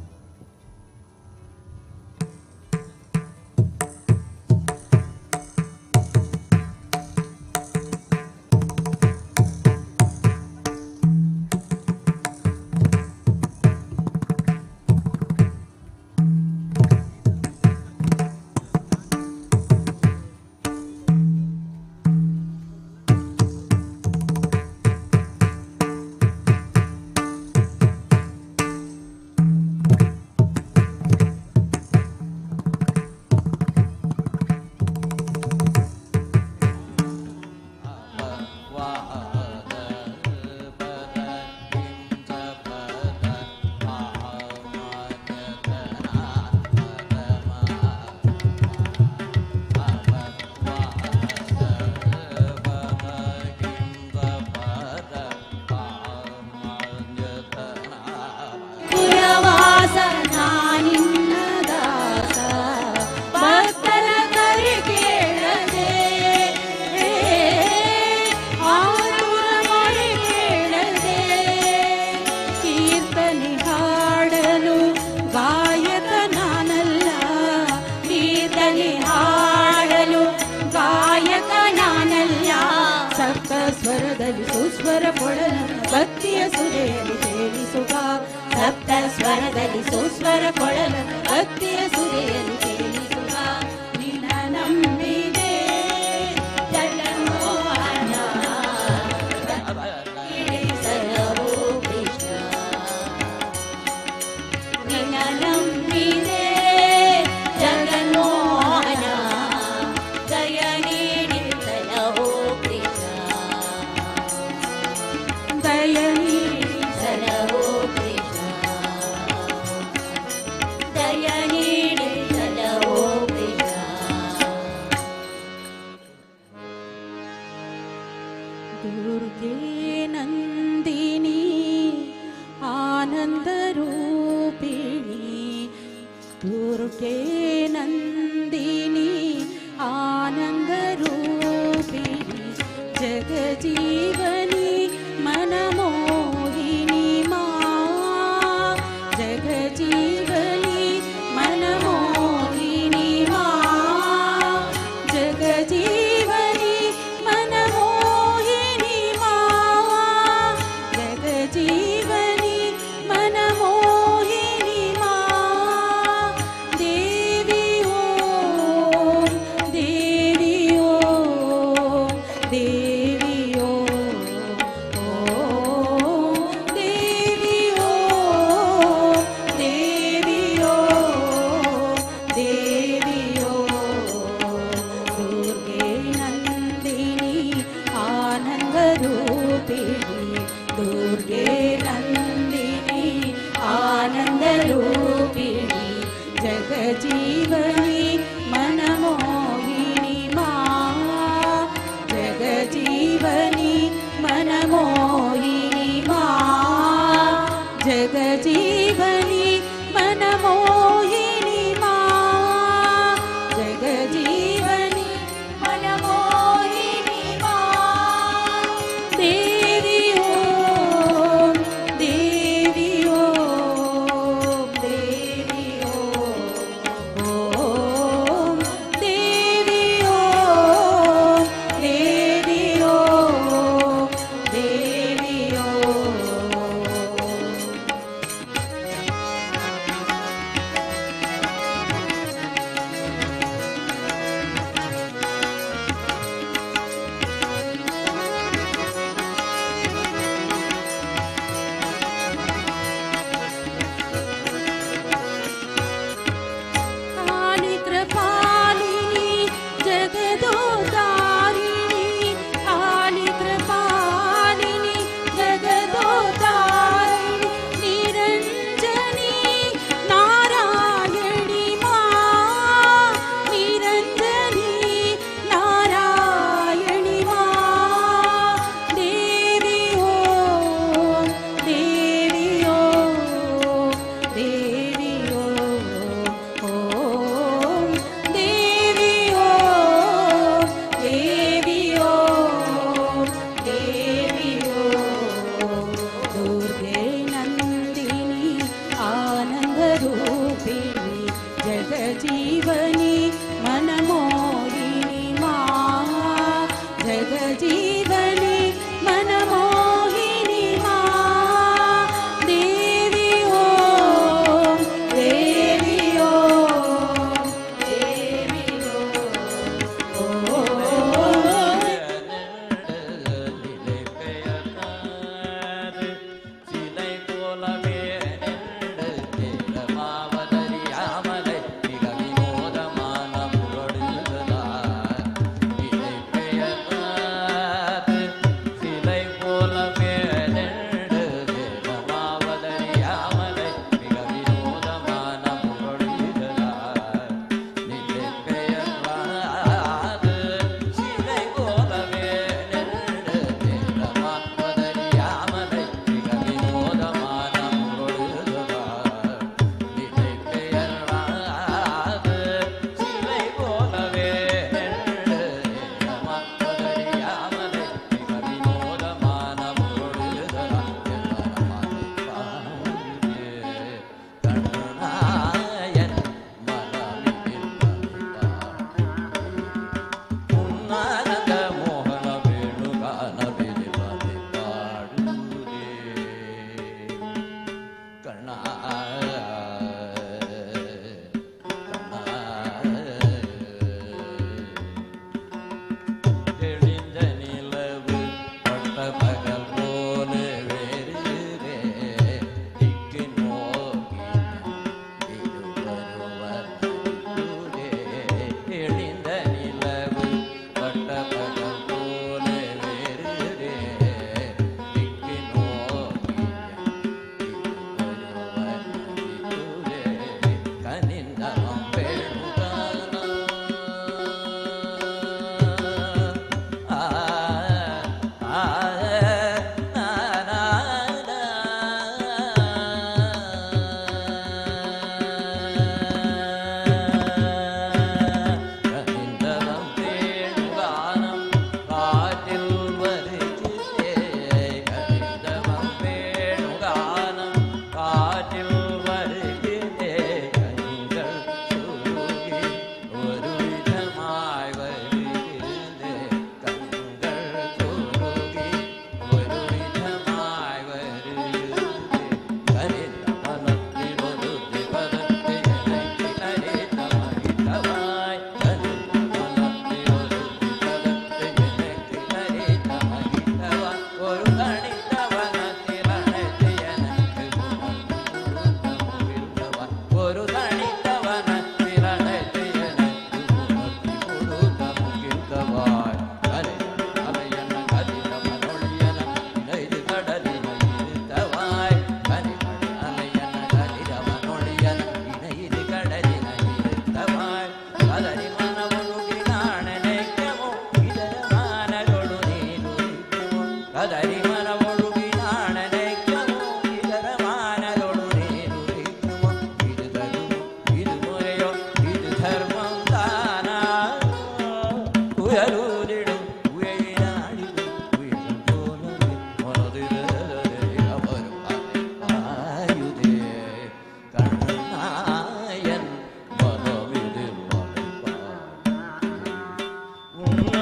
ಪುರವಾಸ ನಾನಿನ್ನ ದಾಸ ಭಕ್ತರ ಕರೆ ಕೇಳದೆ ಆತುರ ಮೊರೆ ಕೇಳದೆ ಕೀರ್ತನೆ ಹಾಡಲು ಗಾಯಕ ನಾನಲ್ಲ ಕೀರ್ತನೆ ಹಾಡಲು ಗಾಯಕ ನಾನಲ್ಲ ಸಪ್ತ ಸ್ವರದಲ್ಲಿ ಸುಸ್ವರ ಕೊಳಲು ಭಕ್ತಿಯ ಸುರೆಯಲ್ಲಿ ಸೇವಿಸುವ ಸಪ್ತ ಸ್ವರದಲ್ಲಿ ಸುಸ್ವರ ಕೊಳಲು ಭಕ್ತಿಯ ಸುರೆಯಲ್ಲಿ ಸೇವಿಸುವ ನಿನ್ನ ನಂಬಿದೆ ಜಗನ್ಮೋಹನ ನೀಡಿಸಲಹೋ ಕೃಷ್ಣ ನಿನ್ನ ನಂಬಿದೆ ಜಗನ್ಮೋಹನ ದಯ ನೀಡಿಸಲಹೋ ಕೃಷ್ಣ ದಯ ನೀಡಿಸಲಹೋ ಕೃಷ್ಣ ದಯ ನೀಡಿಸಲಹೋ ಕೃಷ್ಣ ದುರ್ಗೆ ನಂದಿನಿ ಆನಂದ ರೂಪಿಣಿ ದುರ್ಗೆ ನಂದಿನಿ ಆನಂದ ರೂಪಿಣಿ ಜಗಜೀವನಿ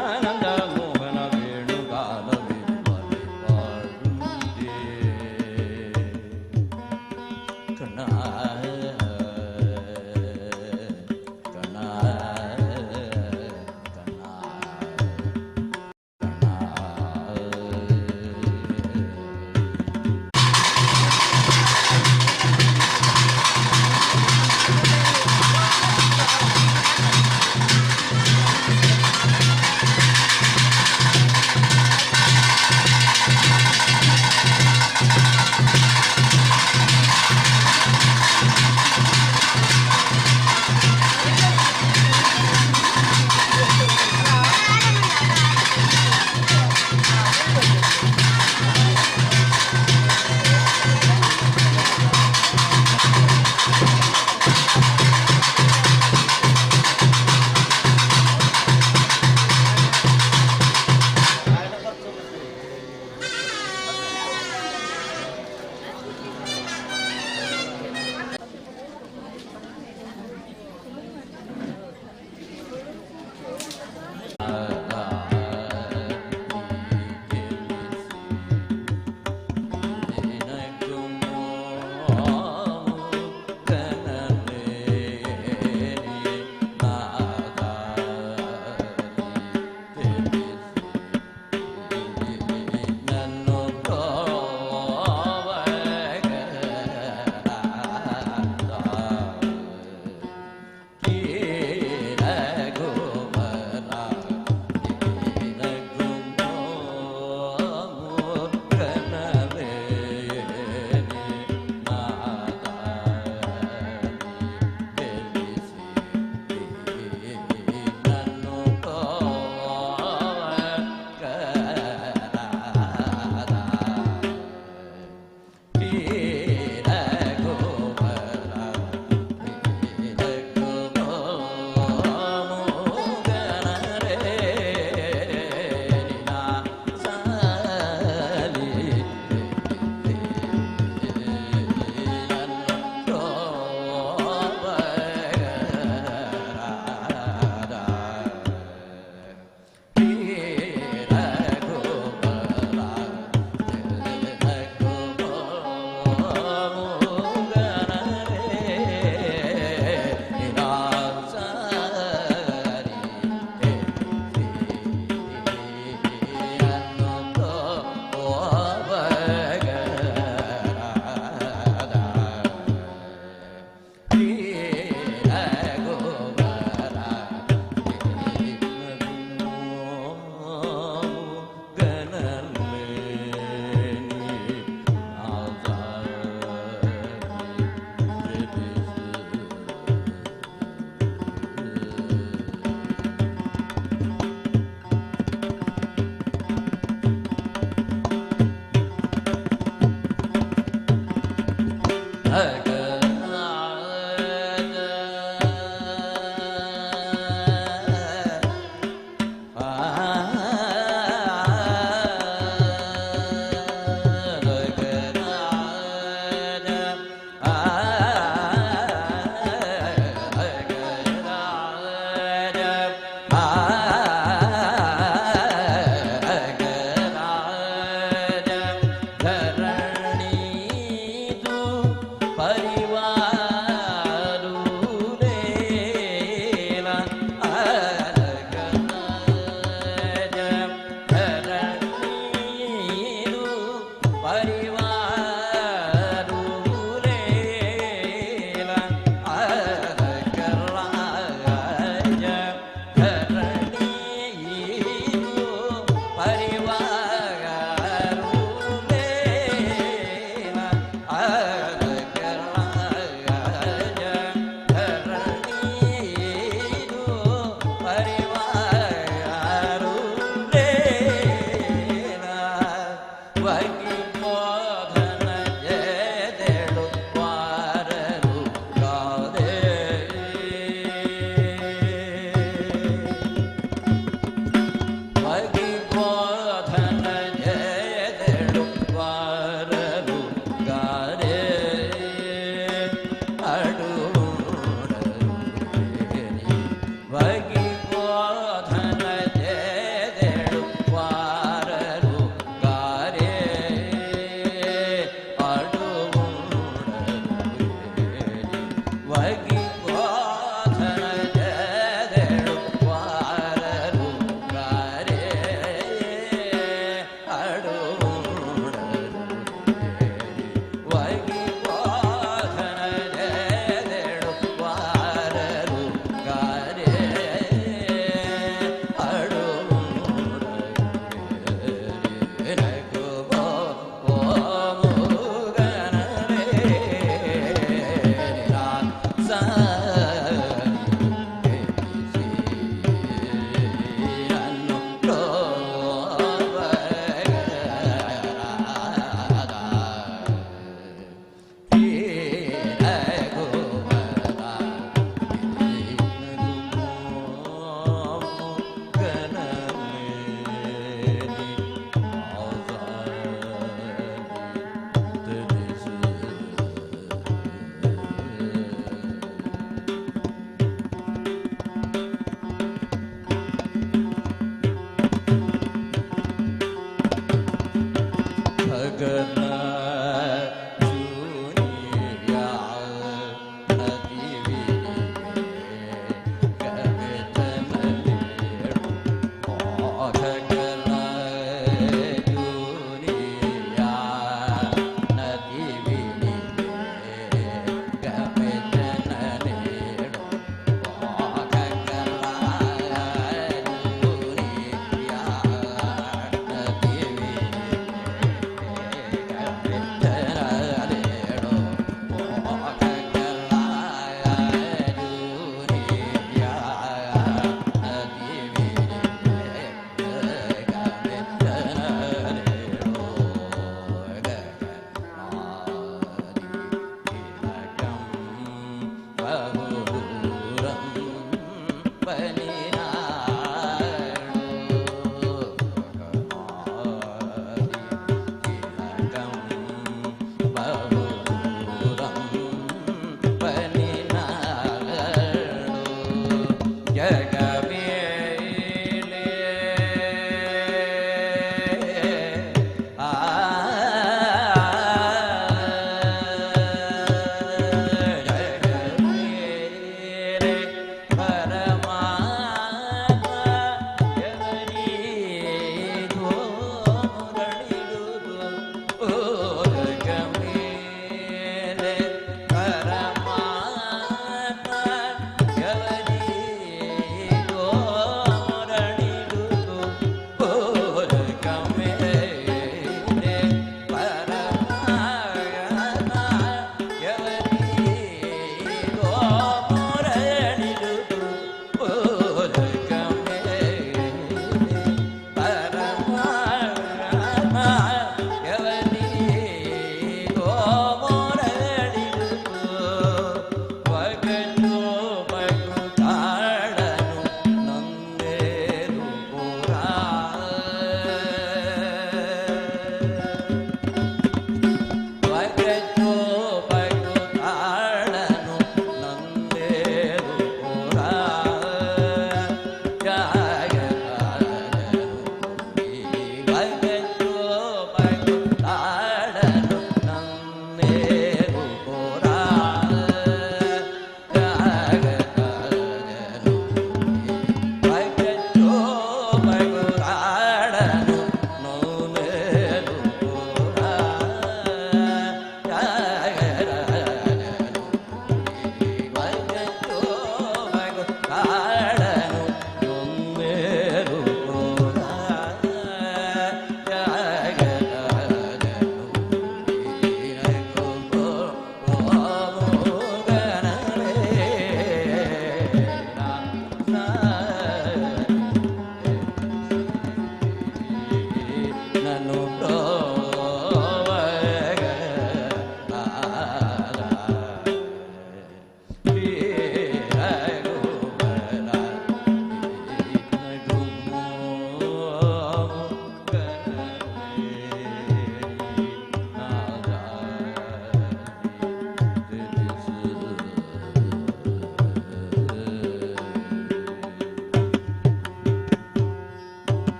ಆನಂದ ಮೋಹನ ವೇಣುಗಾನವೇ ಪಾಡುತ್ತಿದೆ ಕಣ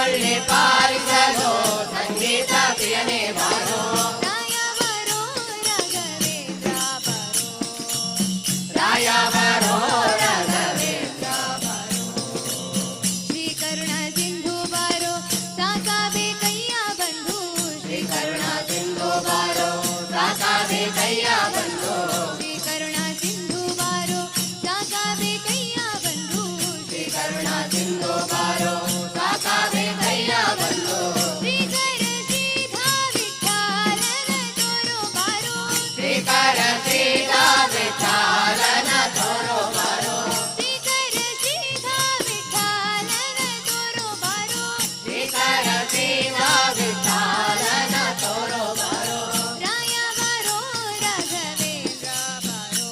ಒಳ್ಳೆ ಪಾಲಿಸಲು ಸಂಗೀತ ಪ್ರಿಯನೇ ಬಾರೋ ರಾಯ ಬರೋ ರಾಘವೇಂದ್ರ ಬರೋ ಶ್ರೀ ಕರುಣಾ ಸಿಂಧು ಬಾರೋ ಸಾಕಾವೆ ಕೈಯ ಬಂಧು ಶ್ರೀ ಕರುಣಾ ಸಿಂಧು ಬಾರೋ ಸಾಕಾವೆ ಕೈಯ ಬಂಧು ಶ್ರೀ ಕರುಣಾ ಸಿಂಧು ಬಾರೋ ಸಾಕಾವೆ ಕೈಯ ಬಂಧು ಶ್ರೀ ಕರುಣಾ ಸಿಂಧು ಬಾರೋ ಸಾಕಾವೆ ಕೈಯ ಬಂಧು ಶ್ರೀಕರ ಸೀತಾ ವಿಠಾಲನ ತೋರೋ ಬಾರೋ ಶ್ರೀಕರ ಸೀತಾ ವಿಠಾಲನ ತೋರೋ ಬಾರೋ ಶ್ರೀಕರ ಸೀತಾ ವಿಠಾಲನ ತೋರೋ ಬಾರೋ ರಾಯ ಬರೋ ರಾಘವೇಂದ್ರ ಬಾರೋ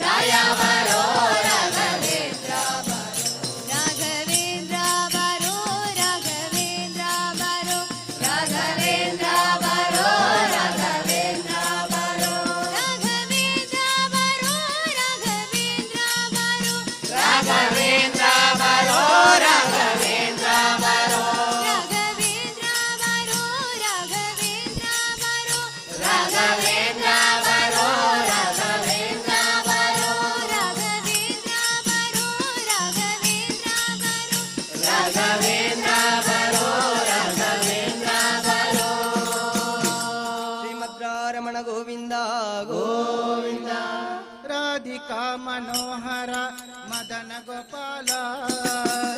ರಾಯ ಬರೋ ರಾಘವೇಂದ್ರ ಬಾರೋ ರಾಘವೇಂದ್ರ ಬಾರೋ ರಾಘವೇಂದ್ರ ಬಾರೋ ರಾಘವೇಂದ್ರ ಬಾರೋ ರಾಘವೇಂದ್ರ ಬಾರೋ ರಾಘವೇಂದ್ರ ಬಾರೋ ರಾಘವೇಂದ್ರ ಬಾರೋ ರಾಘವೇಂದ್ರ ಬಾರೋ ರಾಘವೇಂದ್ರ ಬಾರೋ ರಾಘವೇಂದ್ರ ಬಾರೋ ರಾಘವೇಂದ್ರ ಬಾರೋ ರಾಘವೇಂದ್ರ ಬಾರೋ ರಾಘವೇಂದ್ರ ಬಾರೋ ರಾಘವೇಂದ್ರ ಬಾರೋ ಶ್ರೀಮದ್ರಾರಮಣ ಗೋವಿಂದ ಗೋವಿಂದ ರಾಧಿಕಾ ಮನೋಹರ ಮದನ ಗೋಪಾಲ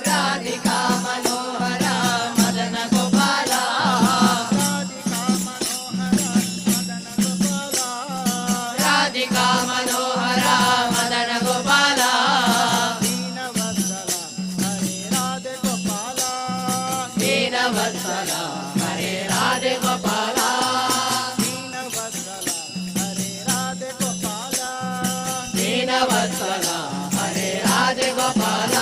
ರಾಧಿಕಾ ಮನೋಹರ ಮದನ ಗೋಪಾಲ ರಾಧಿಕಾ ಮನೋಹರ ಮದನ ಗೋಪಾಲ ದೀನವತ್ಸಲ ಹರೇ ರಾಧೆ ಗೋಪಾಲ ದೀನವತ್ಸಲ ಹರೇ ರಾಧೆ ಗೋಪಾಲ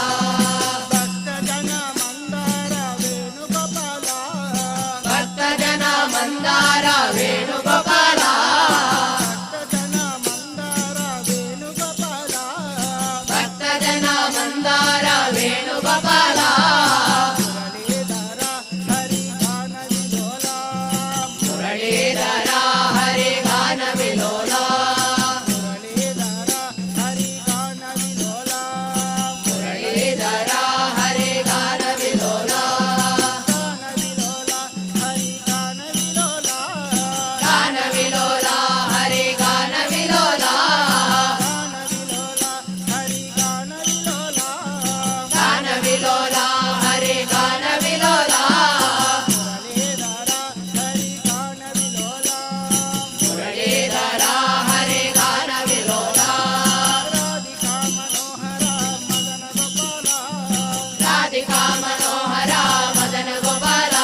ಭಕ್ತ ಜನ ಮಂದಾರ ವೇಣುಗೋಪಾಲ ಭಕ್ತ ಜನ ಮಂದಾರ ವೇಣುಗೋಪಾಲ ಮುರಳೀಧರ ಹರಿ ಗಾನ ವಿಲೋಲ ಮುರಳೀಧರ ಹರಿ ಗಾನ ವಿಲೋಲ ಗಾನ ವಿಲೋಲ ಹರಿ ಗಾನ ವಿಲೋಲ ಗಾನ ವಿಲೋಲ ಹರಿ ಗಾನ ವಿಲೋಲ ಮುರಳೀಧರ ಹರಿ ಗಾನ ವಿಲೋಲ ರಾಧಿಕಾ ಮನೋಹರ ಮದನ ಗೋಪಾಲ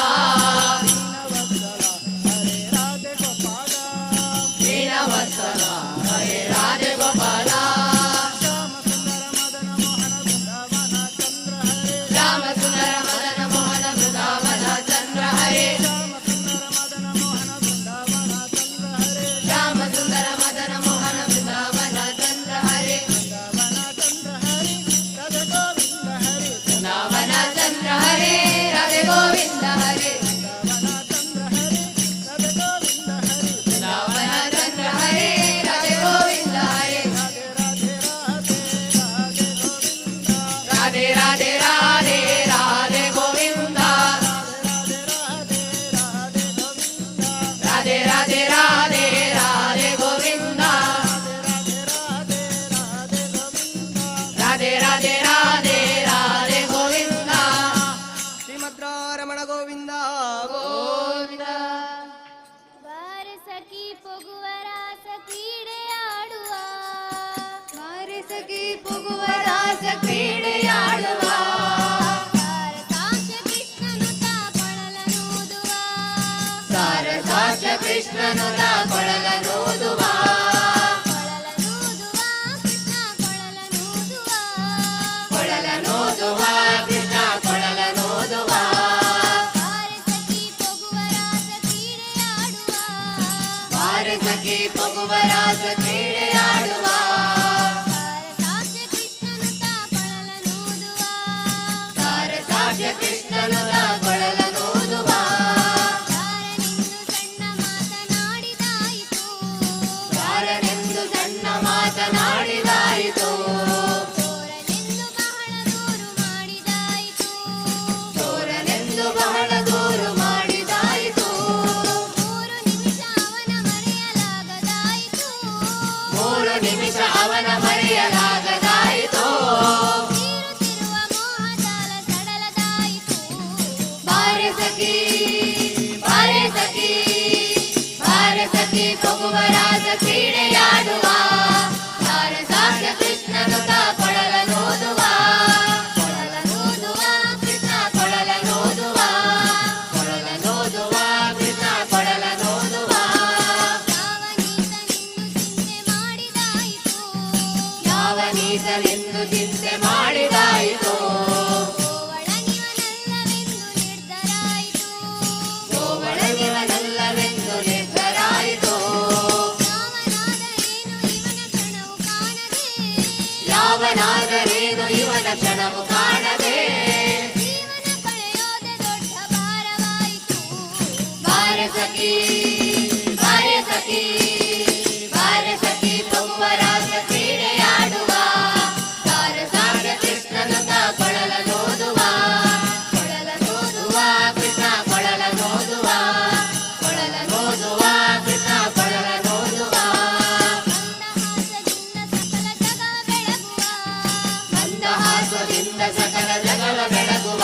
ದೀನವತ್ಸಲ ಹರೇ ರಾಧೆ ಗೋಪಾಲ ಶ್ಯಾಮ ಸುಂದರ ಮದನ ಮೋಹನ ಬೃಂದಾವನ ಚಂದ್ರ ಹರೇ ಶ್ಯಾಮ ಸುಂದರ ಮದನ ಮೋಹನ ಬೃಂದಾವನ ಚಂದ್ರ ಹರೇ ಬೃಂದಾವನ ಚಂದ್ರ ಹರೇ ರಾಧೆ ಗೋವಿಂದ ಹರೇ ಬೃಂದಾವನ ಚಂದ್ರ ಹರೇ ರಾಧೆ ಗೋವಿಂದ ಹರೇ ರಾಧೆ ರಾಧೆ ರಾಧೆ ರಾಧೆ ಗೋವಿಂದ ರಾಧೆ ರಾಧೆ ರಾಧೆ ರಾಧೆ ಗೋವಿಂದ ರಾಧೆ ರಾಧೆ ರಾಧೆ ರಾಧೆ ಗೋವಿಂದ ಶ್ರೀಮದ್ರಾರಮಣ ಗೋವಿಂದ ಗೋವಿಂದ ಬಾರೆ ಸಖಿ ಪೊಗುವ ರಾಸ ಕ್ರೀಡೆಯಾಡುವ ಬಾರೆ ಸಖಿ ಪೊಗುವ ರಾಸ ಕ್ರೀಡೆಯಾಡುವ ಸಾರಸಾಕ್ಷ ಕೃಷ್ಣನು ತಾ ಕೊಳಲನೂದುವ ಸಾರಸಾಕ್ಷ ಕೃಷ್ಣನು ತಾ ಕೊಳಲನೂದುವ ಕೊಳಲನೂದುವ ಕೃಷ್ಣ ಕೊಳಲನೂದುವ ಬಾರೆ ಸಖಿ ಪೊಗುವ ರಾಸ ಕ್ರೀಡೆಯಾಡುವ ಸಾರಸಾಕ್ಷ ಕೃಷ್ಣನು ತಾ ಬಾರೆ ಸಖಿ ಬಾರೆ ಸಖಿ ಬಾರೆ ಸಖಿ ಭಗುವರಾಜ ಕ್ರೀಡೆಯಾಡುವ ಯಾರ ಸಾಕ್ಯ ಕೃಷ್ಣನುತ ಕೊಳಲನೋದುವ ಕೊಳಲನೋದುವ ಕೃಷ್ಣ ಕೊಳಲನೋದುವ ಕೊಳಲನೋದುವ ಕೃಷ್ಣ ಕೊಳಲನೋದುವ ಯಾವನೀತನೆಂದು ಚಿಂತೆ ಮಾಡಿದಾಯಿತು ಗೋವಳನಿವನಲ್ಲವೆಂದು ನಿರ್ಧರಾಯಿತು ಯಾವನಾದರೇನು ಇವನ ಕ್ಷಣವು ಕಾಣದೆ ಬಾರೆ ಸಖಿ ಬಾರೆ ಸಖಿ ಬಾರೆ ಸಖಿ ತುಂಬರಾಜ ಕ್ರೀಡೆಯಾಡುವ ಯಾರ ಸಾಕ್ಯ ಕೃಷ್ಣನುತ ಕೊಳಲನೋದುವ ಕೊಳಲನೋದುವ ಕೃಷ್ಣ ಕೊಳಲನೋದುವ ಕೊಳಲನೋದುವ ಕೃಷ್ಣ ಕೊಳಲನೋದುವ ಮಂದಹಾಸದಿಂದ ಸಕಲ ಜಗವ ಬೆಳಗುವ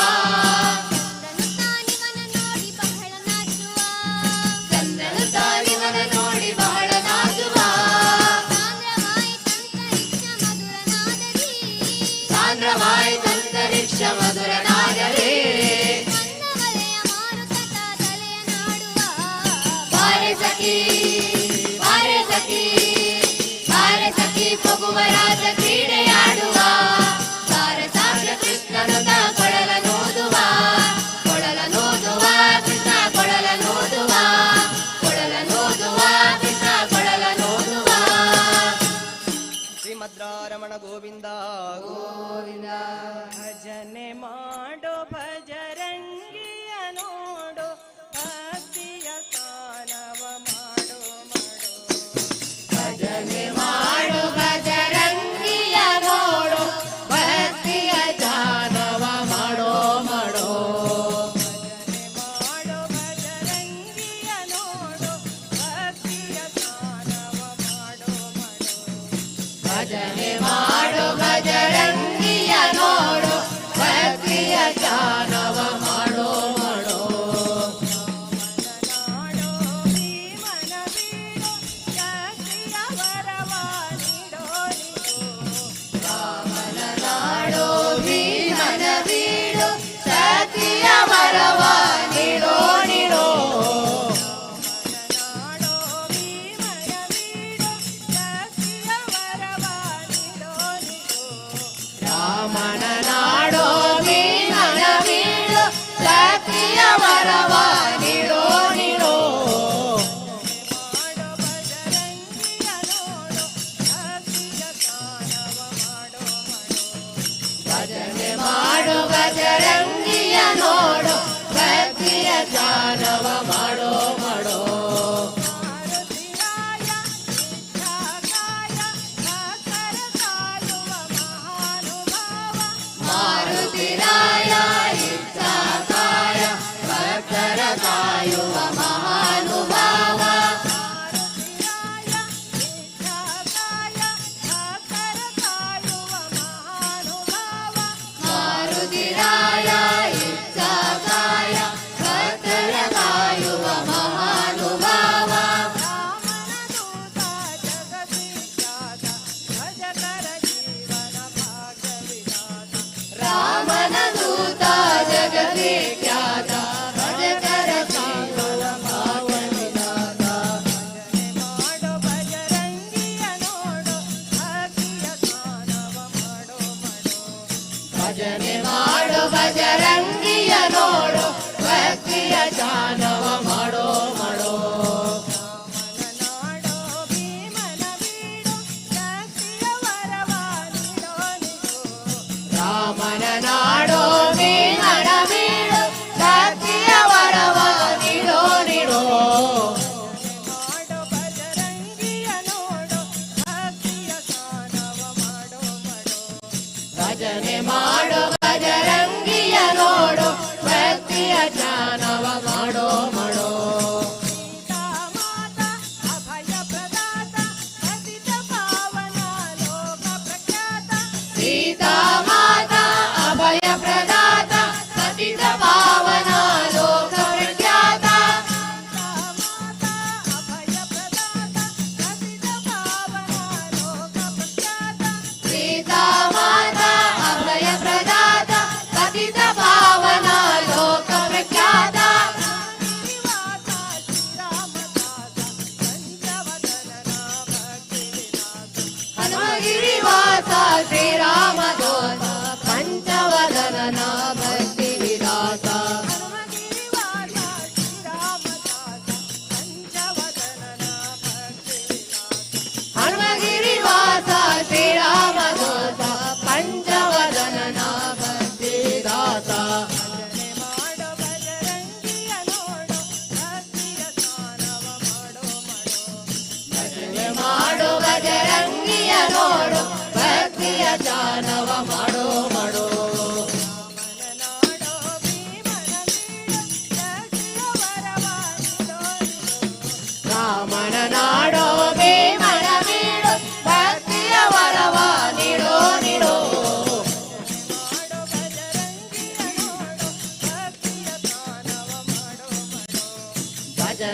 ಚಂದ್ರನು ತಾನಿವನ ನೋಡಿ ಬಹಳ ನಾಚುವ ಸಾಂದ್ರವಾಯಿತಂತರಿಕ್ಷ ಮಧುರನಾಗಲೇ ಬಾರೆ ಸಖಿ ಬಾರೆ ಸಖಿ ಬಾರೆ ಸಖಿ ಭಗುವರಾಜ ಕ್ರೀಡೆಯಾಡುವ ಸಾರ ಸಾಕ್ಯ ಕೃಷ್ಣನುತ ಕೊಳಲನೋದುವ ಕೊಳಲನೋದುವ ಕೃಷ್ಣ ಕೊಳಲನೋದುವ ಕೊಳಲನೋದುವ ಕೃಷ್ಣ ಕೊಳಲನೋದುವ ಶ್ರೀಮದ್ರಾರಮಣ ಗೋವಿಂದ ಗೋವಿಂದ ಭಜನೆ ಮಾಡೋ ಭಜರಂಗಿಯ ನೋಡೋ ಭಕ್ತಿಯ ಕಾಲವ ಮಾಡೋ ಭಜನೆ ಮಾಡು ಭಜರಂಗಿಯ ನೋಡು ಭಕ್ತಿಯ ಜಾನವ ಮಾಡೋ ಮಾಡೋ ಭಜನೆ ಮಾಡು ಭಜರಂಗಿಯ ನೋಡು ಭಕ್ತಿಯ ಜಾನವ ಮಾಡೋ ಮಾಡೋ ರಾಮನ ನಾಡೋ ಭೀಮನ ಬೀಡು ಸತಿಯ ವರವ ನೀಡೋ ನೀಡೋ ರಾಮನ ನಾಡೋ ಭೀಮನ ಬೀಡು ಸತಿಯ ವರವ ನೀಡೋ ನೀಡೋ ಭಜನೆ ಮಾಡು ಭಜರಂಗಿಯ ನೋಡು ಭಕ್ತಿಯ ಜಾನವ ಮಾಡೋ ಮಾಡೋ ಮಾರುತಿರಾಯ ಇಚ್ಛಾಕಾಯ ಭಕ್ತರ ಕಾಯುವ ಮಹಾನುಭಾವ ಮಾರುತಿರಾಯ ಇಚ್ಛಾಕಾಯ ಭಕ್ತರ ಕಾಯುವ ಮಹಾನುಭಾವ ರಾಮನ ದೂತ ಜಗತಿ ಖ್ಯಾತ ಭಜಕರ ಜೀವನ ಭಾಗವಿದಾತ ಭಜನೆ ಮಾಡು ಭಜರಂಗಿಯ ನೋಡು ಭಕ್ತಿಯ ಜಾನವ ಮಾಡೋ ಮಾಡೋ ರಾಮನ ನಾಡೋ ಭೀಮನ ಬೀಡು ಸತಿಯ ವರವ ನೀಡೋ ನೀಡೋ ಭಜನೆ ಮಾಡು ಭಜರಂಗಿಯ ನೋಡು ಭಕ್ತಿಯ ಜಾನವ ಮಾಡೋ ಮಾಡೋ ಸೀತಾ ಮಾತಾ ಅಭಯ ಪ್ರದಾತ ಪತಿತ ಪಾವನ ಲೋಕ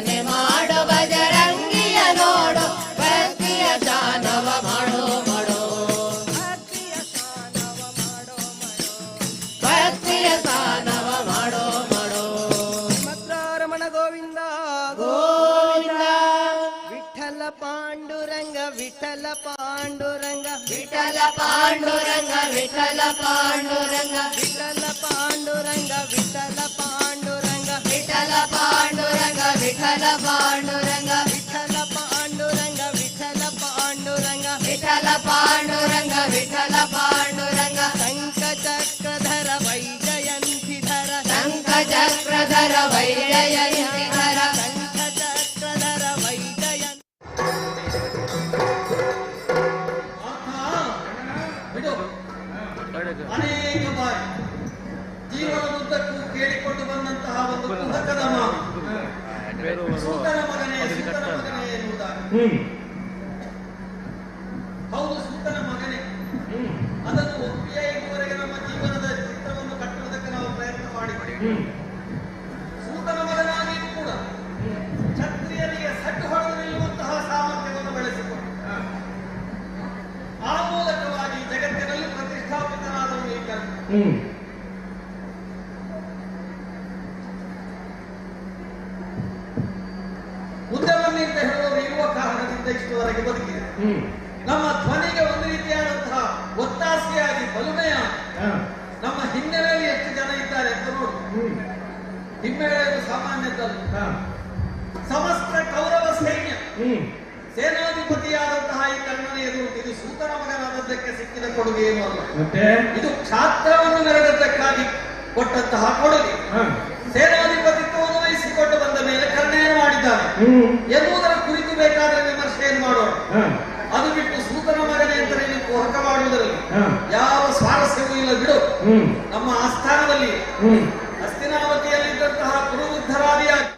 ಭಜನೆ ಮಾಡೋ ಬಜರಂಗಿಯ ನೋಡು ಭಕ್ತಿಯ ಚಾನವ ಮಾಡೋ ಮಾಡೋ ಭಕ್ತಿಯ ಚಾನವ ಮಾಡೋ ಮಾಡೋ ರಮಣ ಗೋವಿಂದ ಗೋವಿಂದ ವಿಠಲ ಪಾಂಡುರಂಗ ವಿಠಲ ಪಾಂಡುರಂಗ ವಿಠಲ ಪಾಂಡುರಂಗ ವಿಠಲ ಪಾಂಡುರಂಗ ವಿಠಲ ಪಾಂಡುರಂಗ ವಿಠಲ ಪಾಂಡುರಂಗ ವಿಠಲ ಪಾಂಡುರಂಗ ವಿಠಲ ಪಾಂಡುರಂಗ ವಿಠಲ ಪಾಂಡುರಂಗ ವಿಠಲ ಪಾಂಡುರಂಗ ವಿಠಲ ಪಾಂಡುರಂಗ ವಿಠಲ ಪಾಂಡುರಂಗ ಶಂಖ ಚಕ್ರಧರ ವೈಜಯಂತಿಧರ ಶಂಖ ಚಕ್ರಧರ ವೈಜಯಂತಿಧರ ಶಂಖ ಚಕ್ರಧರ ವೈಜಯಂತಿ ಅನೇಕ ಬಾರಿ ಜೀವನದುದ್ದಕ್ಕೂ ಕೇಳಿಕೊಂಡು ಬಂದಂತಹ ಒಂದು ಕುಹಕದ ಮಾತು ಸೂತನ ಮಗನೇ ಸೂತನ ಮಗನೇ ಎನ್ನುವುದಾಗಿ. ಹೌದು, ಸೂತನ ಮಗನೇ. ಅದನ್ನು ಒಪ್ಪಿಯೇ ಇದುವರೆಗೆ ನಮ್ಮ ಜೀವನದ ಚಿತ್ರವನ್ನು ಕಟ್ಟುವುದಕ್ಕೆ ನಾವು ಪ್ರಯತ್ನ ಮಾಡಿದ್ದೇವೆ. ಸೂತನ ಮಗನಾಗಿಯೂ ಕೂಡ ಕ್ಷತ್ರಿಯರಿಗೆ ಸಡ್ಡು ಹೊಡೆದು ನಿಲ್ಲುವಂತಹ ಸಾಮರ್ಥ್ಯವನ್ನು ಬೆಳೆಸಿಕೊಂಡು ಆ ಮೂಲಕವಾಗಿ ಜಗತ್ತಿನಲ್ಲಿ ಪ್ರತಿಷ್ಠಾಪಿತನಾದವನು ಈ ಕರ್ಮ. ಉದ್ಯಮಿ ಅಂತ ಹೇಳುವವರು ಇರುವ ಕಾರಣದಿಂದ ಇಷ್ಟುವರೆಗೆ ಬದುಕಿದೆ. ನಮ್ಮ ಧ್ವನಿಗೆ ಒಂದು ರೀತಿಯಾದಂತಹ ಒತ್ತಾಸೆಯಾಗಿ ಬಲುಮೆಯ ನಮ್ಮ ಹಿನ್ನೆಲೆಯಲ್ಲಿ ಎಷ್ಟು ಜನ ಇದ್ದಾರೆ ಅಂತ ನೋಡು. ಹಿಮ್ಮೇಳೆಯು ಸಾಮಾನ್ಯದಲ್ಲ. ಸಮಸ್ತ ಕೌರವ ಸೈನ್ಯ ಸೇನಾಧಿಪತಿಯಾದಂತಹ ಈ ಕರ್ಣನ ಎದುರು ಇದು ಸೂತನ ಮಗನಾದದ್ದಕ್ಕೆ ಸಿಕ್ಕಿದ ಕೊಡುಗೆ ಏನು ಅಲ್ಲ. ಇದು ಕ್ಷಾತ್ರವನ್ನು ಮೆರೆದದ್ದಕ್ಕಾಗಿ ಕೊಟ್ಟಂತಹ ಕೊಡುಗೆ. ಸೇನಾಧಿಪತಿತ್ವವನ್ನು ವಹಿಸಿಕೊಂಡು ಬಂದ ಮೇಲೆ ಕರ್ಣೆಯನ್ನು ಮಾಡಿದ್ದಾನೆ ಎನ್ನುವುದರ ಕುರಿತು ಬೇಕಾದ್ರೆ ವಿಮರ್ಶೆಯನ್ನು ಮಾಡೋಣ. ಅದು ಬಿಟ್ಟು ಸೂತನ ಮಗನೇ ಅಂತ ನೀವು ಕುಹಕ ಮಾಡುವುದರಲ್ಲಿ ಯಾವ ಸ್ವಾರಸ್ಯವೂ ಇಲ್ಲ ಬಿಡು. ನಮ್ಮ ಆಸ್ಥಾನದಲ್ಲಿ ಹಸ್ತಿನಾವತಿಯಲ್ಲಿದ್ದಂತಹ ಕುರುವೃದ್ಧರಾದಿಯಾಗಿ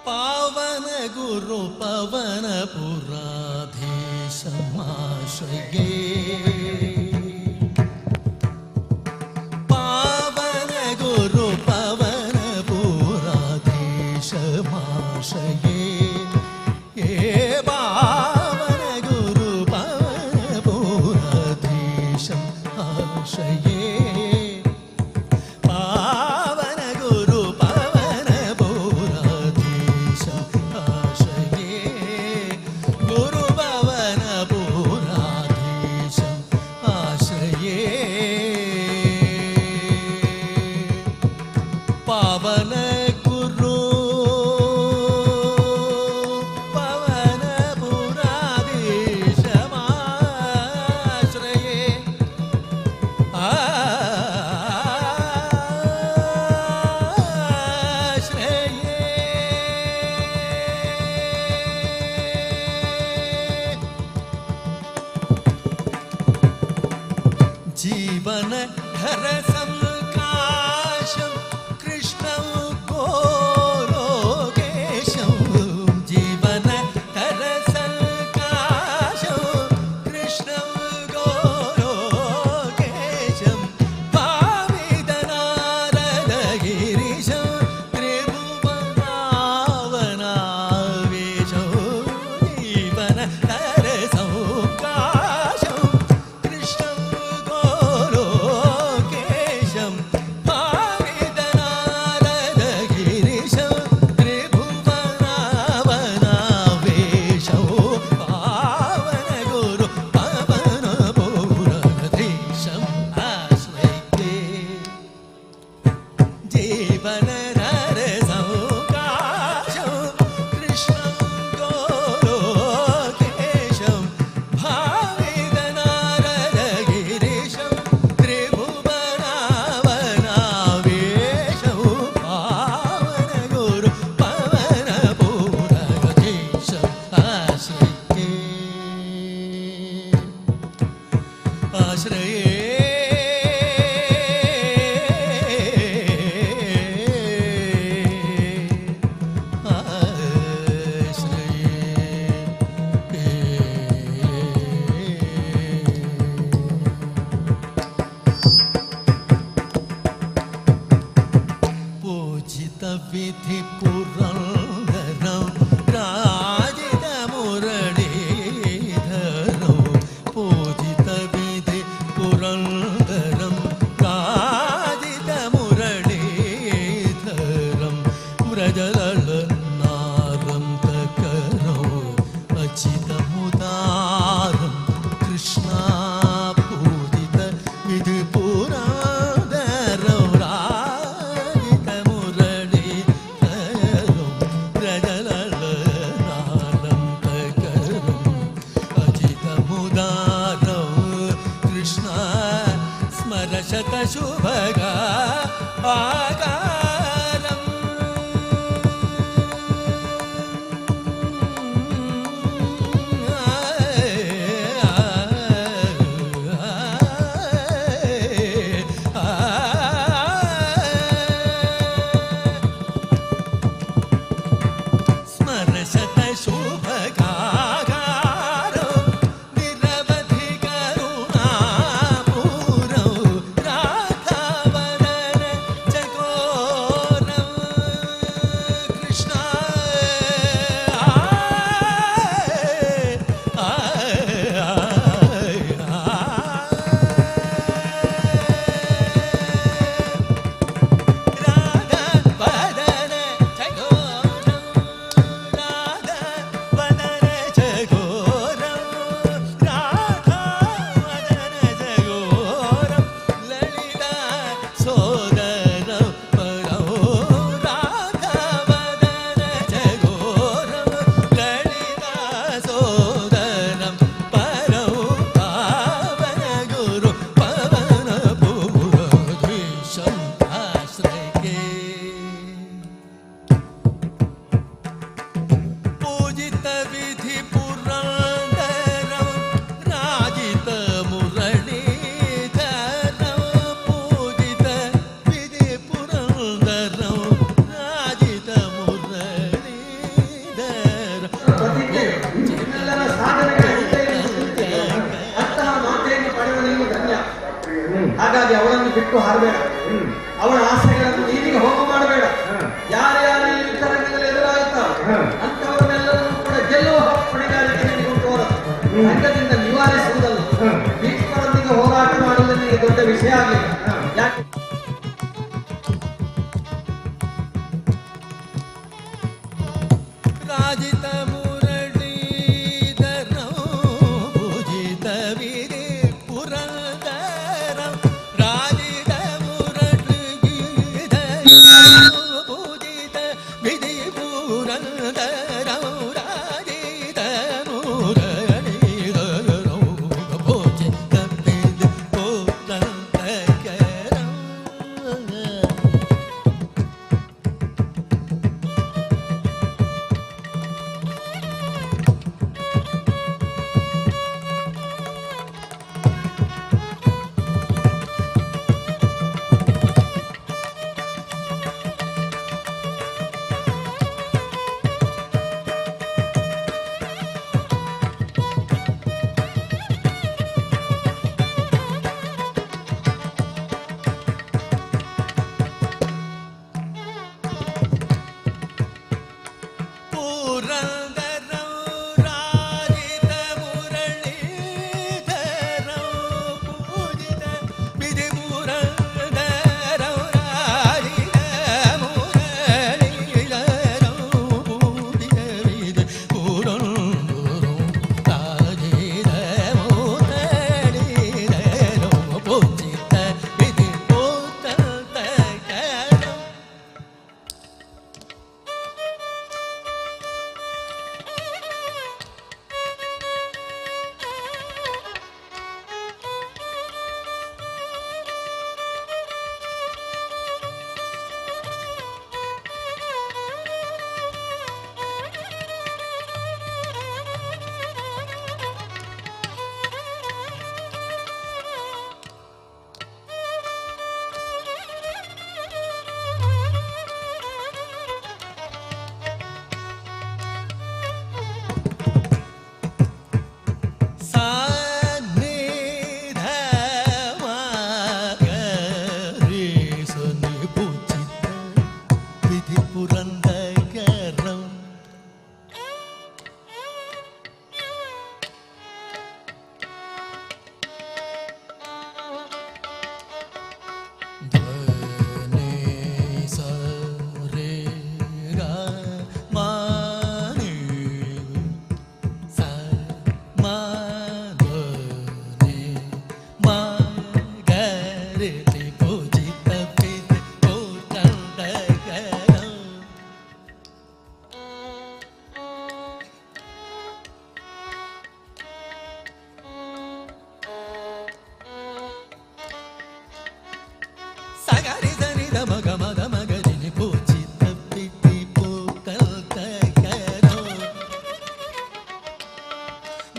पावन गुरु पवन पुराधीशमाश्रये पावन गुरु पवन पुराधीशमाश्रये हे पावन गुरु पवन पुराधीशम् आश्रये पावन गुरु पवन पुराधीशमाश्रये जीवन धर संकाशं कृष्णं गोलोकेशं जीवन धर संकाशं कृष्णं गोलोकेशं भाविदनारदगिरिशं त्रिभुवनावनावेशं जीवन धर संकाशं कृष्णं गोलोकेशं भाविदनारदगिरिशं त्रिभुवनावनावेशं पावन गुरु पवन पुराधीशम् आश्रये जीवन नर संकाशं कृष्णं गोलोकेशं भाविदनारदगिरिशं त्रिभुवनावनावेशं पावन गुरु पवन पुराधीशम् आश्रये आश्रये पूजित विधि पुरंदरं राजित मुरलीधरं पूजित विधि पुरंदरं राजित मुरलीधरं व्रजललनारंतकरं अचितमुदारं कृष्णा पूजित विधि पुरंदरं राजित मुरलीधरं व्रजललनारंतकरं अचितमुदारं कृष्णा स्मरशत शुभगा आकारम् स्मरशत शुभगाकारं निरवधि करुणापूरं राधावदन जगो ತೊಟ್ಟು ಹಾರಬೇಡ. ಅವಳ ಆಸೆಗಳನ್ನು ನೀರಿಗೆ ಹೋಮ ಮಾಡಬೇಡ. ಯಾರ್ಯಾರು ಈ ಯುದ್ಧರಂಗದಲ್ಲಿ ಎದುರಾಗುತ್ತಾರೆ ಅಂತವರನ್ನೆಲ್ಲರನ್ನು ಕೂಡ ಗೆಲ್ಲುವ ಹೊಣೆಗಾರಿಕೆ ನಿನಗೆ ತೋರದು. ರಂಗದಿಂದ ನಿವಾರಿಸುವುದಲ್ಲ, ಭೀಷ್ಮರೊಂದಿಗೆ ಹೋರಾಟ ಮಾಡುವುದು ನಿನಗೆ ದೊಡ್ಡ ವಿಷಯ ಆಗಲಿಲ್ಲ. ಯಾಕೆ ರಾಜಿತ ಮುರಳೀಧರ ಪೂಜಿತ ವಿಧಿ ಪುರಂದರ ರಾಜಿತ ಮುರಳೀಧರ ಪೂಜಿತ ವಿಧಿ ಪುರಂದರ ರಾಜಿತ ಮುರಳೀಧರ ಪೂಜಿತ ವಿಧಿ ಪುರಂದರ.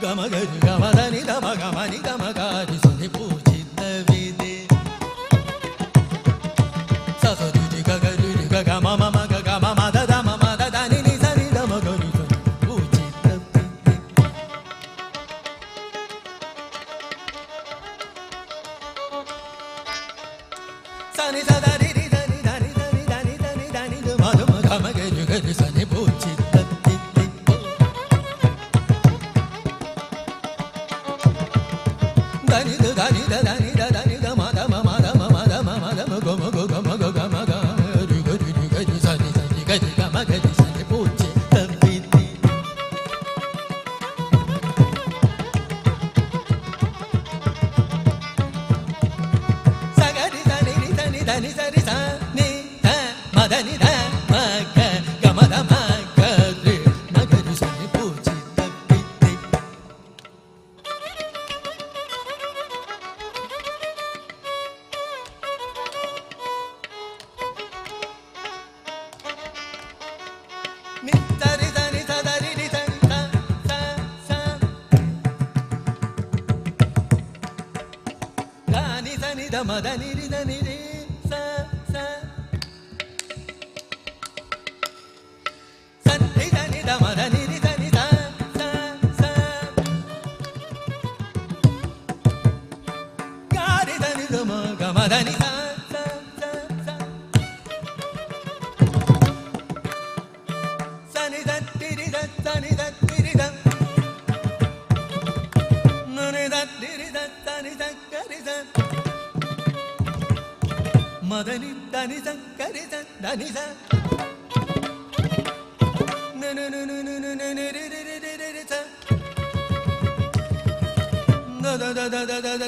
ಗಮಗರಿ ಗಮದನಿ ಗಮ ಗಮನಿ ಗಮಗಾರಿ ಸುನಿ ಪೂಜಿತ ವಿಧಿ ಸಸರಿ ಗಗರಿ ಗಮ ಮಮ ಗಮ ಮದ ದಮ ಮದ ದನಿ ನಿ ಸರಿ ಗಮ ಗರಿ ಸುನಿ ಪೂಜಿತ ವಿಧಿ ಸನಿ ಸದರಿ ರಿ ಧನಿ ಧನಿ ಧನಿ ಧನಿ ಧನಿ ಧನಿ ಮದ ಗಮ ಗರಿ ಗರಿ ಸನಿ ಪೂಜಿತ ಧನಿ ಧನಿ ಧನಿ ಧನಿ ಗ ಮದ ಮಮ ಮ ಮದ ಮಮ ದ ಮ ಗ ಮ ಗ ಗ ಮ ಗ ಗ ಮ ಗ ರಿ ಗ ರಿ ರಿ ಗ ರಿ ಸನಿ ಸನಿ ಗ ರಿ ಗ ಮ ಗ ರಿ ಸನಿ ಪೂಜಿತ ವಿಧಿ ಸಗರಿ ಧನಿ ರಿ ಧನಿ ಧನಿ ಸರಿ ಸ ನಿ ಧ ಮ ಧನಿ ಧ ಮ ಗ ಗ ಮ ದ ಮ ಗ ರಿ ಮ ಗ ರಿ ಸನಿ ಪೂಜಿತ ವಿಧಿ ನಿ ಧರಿ ಧನಿ ಧ ಧರಿ ರಿ ಧನಿ ಧ ಸ ಸ ಧನಿ ಧನಿ ಧ ಮ ಧನಿ ರಿ ಧನಿ ರಿ ಸ ಸ ಸನ್ನಿ ಧನಿ ಧ ಮ ಧನಿ ರಿ ಧನಿ ಧ ಸ ಸ ಗಾರಿ ಧನಿ ಧ ಮ ಗ ಮ ಧನಿ ಸ ಮದನಿ ಧನಿ ಸ ಕರಿ ಸ ಧನಿ ಸ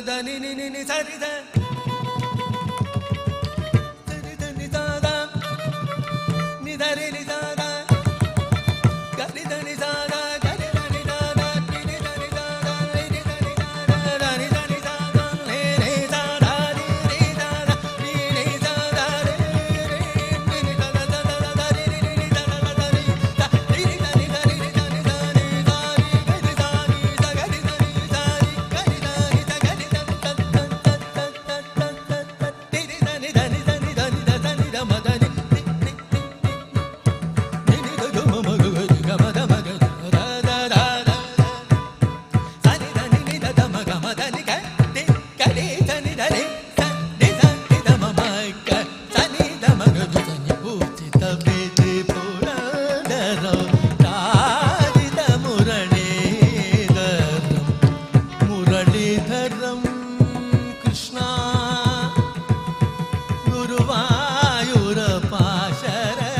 ಧನಿ ನಿ ನಿ ಸರಿ ಸ ಸರಿ ಧನಿ ಸಾದ ನಿ ಧರಿ ನಿ ಸಾದ ಕರಿ ಧನಿ ಸಾದ ಕರಿ ಧನಿ ಸಾದ ನಿ ಧನಿ ಸಾದ ನಿ ಧನಿ ಸಾದ ಧನಿ ಧನಿ ಸಾದ ನಿ ನಿ ಸಾದ ನಿ ನಿ ಸಾದ ನಿ ನಿ ಸಾದ ನಿ ನಿ ನಿ ಸಾದ ದ ದ ನಿ ನಿ ನಿ ಸಾದ ದ ನಿ ದ ನಿ ನಿ ಧನಿ ಧನಿ ನಿ ಧನಿ ಧನಿ ಧಾರಿ ಗರಿ ಧಾನಿ ಸ ಗರಿ ಧನಿ ಧಾರಿ ಗರಿ ಧಾನಿ ಸ ಗರಿ ಧನಿ ತ ತ ತ ತ ನಿ ನಿ ಧನಿ ಧನಿ ಧನಿ ಧನಿ ದ ಧನಿ ದ ಮ ಧನಿ ಮುರಳೀಧರಂ ಕೃಷ್ಣ ಗುರುವಾಯೂರಪ್ಪ ಶರಣಂ.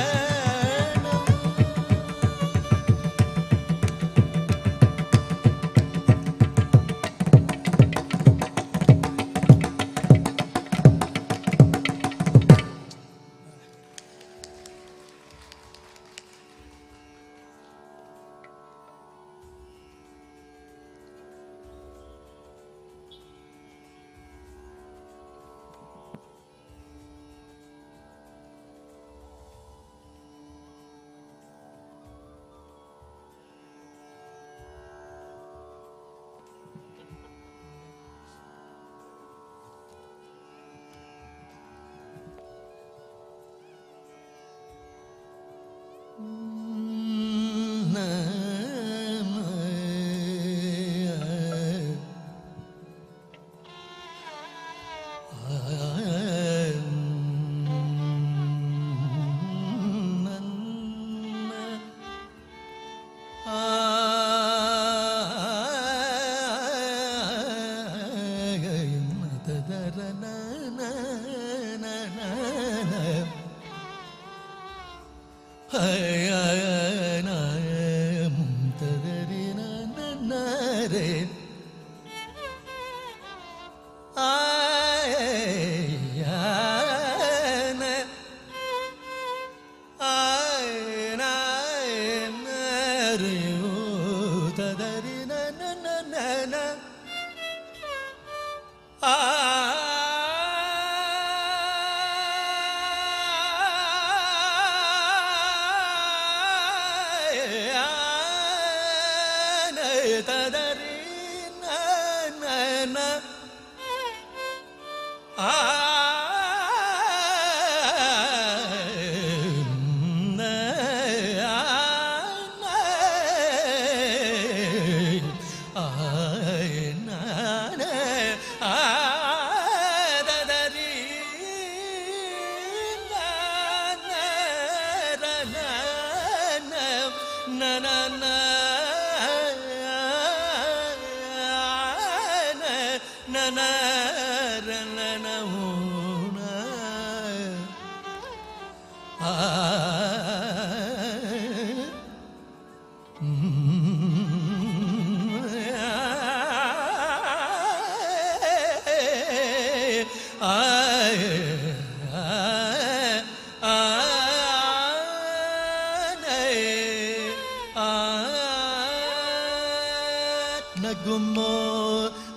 ನಗುಮೋ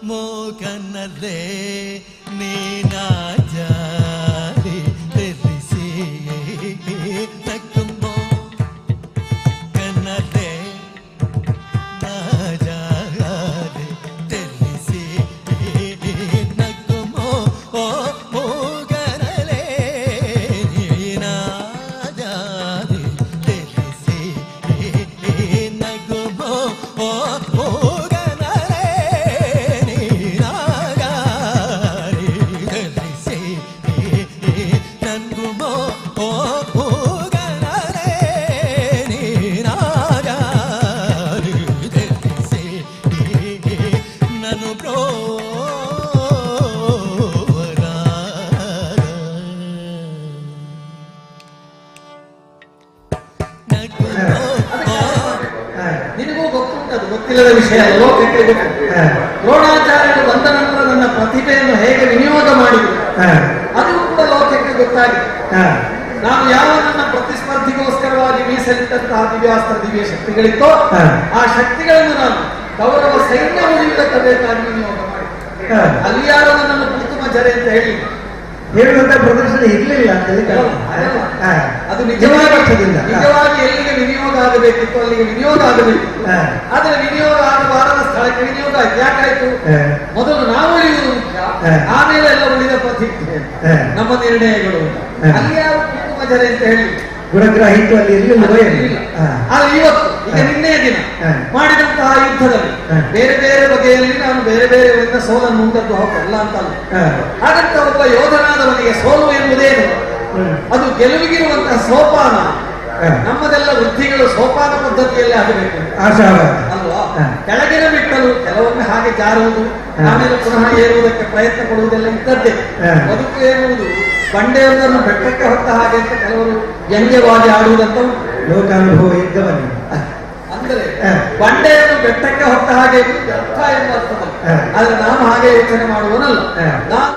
ಮೋಕನದೆ ನೀನಾಜಾರಿ ತೆರಿಸಿ ನಗುಮೋ ಕನದೆ ನಾಜಾರಿ ತೆರಿಸಿ ನಗುಮೋ ಓ ಮೋಗನಲೆ ನೀನಾಜಾರಿ ತೆರಿಸಿ ನಗುಮೋ ಓ ಮೋಗ ಇಲ್ಲದ ವಿಷಯ ಲೋಕಕ್ಕೆ ಗೊತ್ತು. ದ್ರೋಣಾಚಾರ್ಯರು ಬಂದ ನಂತರ ನನ್ನ ಪ್ರತಿಭೆಯನ್ನು ಹೇಗೆ ವಿನಿಯೋಗ ಮಾಡಿದ್ರು ಅದು ಕೂಡ ಲೋಕಕ್ಕೆ ಗೊತ್ತಾಗಿದೆ. ನಾನು ಯಾವ ನನ್ನ ಪ್ರತಿಸ್ಪರ್ಧಿಗೋಸ್ಕರವಾಗಿ ಮೀಸಲಿಟ್ಟಂತಹ ದಿವ್ಯಾಸ್ತ್ರ ದಿವ್ಯ ಶಕ್ತಿಗಳಿತ್ತೋ ಆ ಶಕ್ತಿಗಳನ್ನು ನಾನು ಕೌರವ ಸೈನ್ಯ ಉಳಿಯುವುದಕ್ಕೆ ಬೇಕಾಗಿ ವಿನಿಯೋಗ ಮಾಡಿದ್ದೆ. ಅಲ್ಲಿ ಯಾರು ನನ್ನನ್ನು ಕುರ್ತುಮ ಜರೆ ಅಂತ ಹೇಳುವಂತ ಪ್ರದರ್ಶನ ಇರಲಿಲ್ಲ. ಅದು ನಿಜವಾಗಿ ಎಲ್ಲಿಗೆ ವಿನಿಯೋಗ ಆಗಬೇಕಿತ್ತು ಅಲ್ಲಿಗೆ ವಿನಿಯೋಗ ಆಗಬೇಕಿತ್ತು. ಆದ್ರೆ ವಿನಿಯೋಗ ಆಗಬಾರದ ಸ್ಥಳಕ್ಕೆ ವಿನಿಯೋಗ ಆಯ್ತು. ಯಾಕಾಯ್ತು? ಮೊದಲು ನಾವು ಉಳಿಯುವುದು ಮುಖ್ಯ, ಆಮೇಲೆ ಎಲ್ಲ ಉಳಿದ ಪ್ರತಿಕ್ರಿಯೆ ನಮ್ಮ ನಿರ್ಣಯಗಳು. ಅಲ್ಲಿ ಯಾರು ಕುಟುಂಬ ಜರೆ ಅಂತ ಹೇಳಿ ಗುಣಗ್ರಾಹಿತ್ತು ಅಲ್ಲಿ ಇರಲಿಲ್ಲ. ಆದ್ರೆ ಇವತ್ತು ಈಗ ನಿನ್ನೆಯ ದಿನ ಮಾಡಿದಂತಹ ಯುದ್ಧದಲ್ಲಿ ಬೇರೆ ಬೇರೆ ಬಗೆಯಲ್ಲಿ ನಾನು ಬೇರೆ ಬೇರೆಯವರಿಂದ ಸೋಲನ್ನು ಉಂಟದ್ದು ಹೋಗಲ್ಲ ಅಂತಲ್ಲ. ಹಾಗಂತ ಒಬ್ಬ ಯೋಧನಾದವನಿಗೆ ಸೋಲು ಎನ್ನುವುದೇನು? ಅದು ಗೆಲುವಿಗಿರುವಂತಹ ಸೋಪಾನ. ನಮ್ಮದೆಲ್ಲ ವೃತ್ತಿಗಳು ಸೋಪಾನ ಪದ್ಧತಿಯಲ್ಲಿ ಆಗಬೇಕು ಅಲ್ವಾ? ಕೆಳಗಿನ ಬಿಟ್ಟಲು ಕೆಲವೊಮ್ಮೆ ಹಾಗೆ ಜಾರುವುದು, ಆಮೇಲೆ ಪುನಃ ಏರುವುದಕ್ಕೆ ಪ್ರಯತ್ನ ಪಡುವುದೆಲ್ಲ ಇದ್ದದ್ದೇ. ಬದುಕು ಏರುವುದು ಬಂಡೆಯೊಂದನ್ನು ಬೆಟ್ಟಕ್ಕೆ ಹೊತ್ತ ಹಾಗೆ ಅಂತ ಕೆಲವರು ವ್ಯಂಗ್ಯವಾಗಿ ಆಡುವುದಂತ ಲೋಕಾನುಭವ ಇದ್ದವನು. ಅಂದರೆ ಬಂಡೆಯನ್ನು ಬೆಟ್ಟಕ್ಕೆ ಹೊತ್ತ ಹಾಗೆ ವ್ಯರ್ಥ ಎಂಬ ಅರ್ಥದಲ್ಲಿ. ಆದ್ರೆ ನಾನು ಹಾಗೆ ಯೋಚನೆ ಮಾಡುವನಲ್ಲ. ನಾನು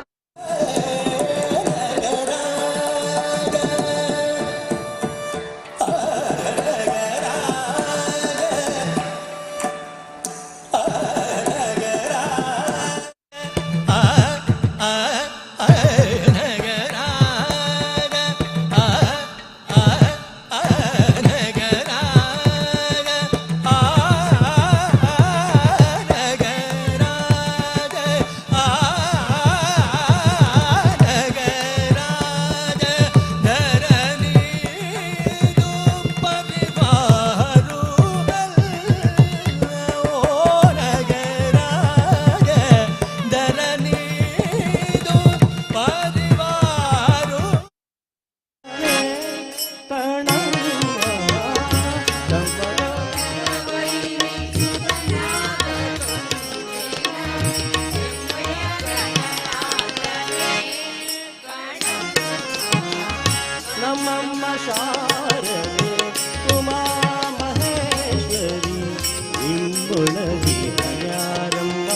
ನಮ್ಮಮ್ಮ ಶಾರದೆ ಉಮಾ ಮಹೇಶ್ವರಿ ಇಂಬುಳವಿ ಹಯಾರಮ್ಮ.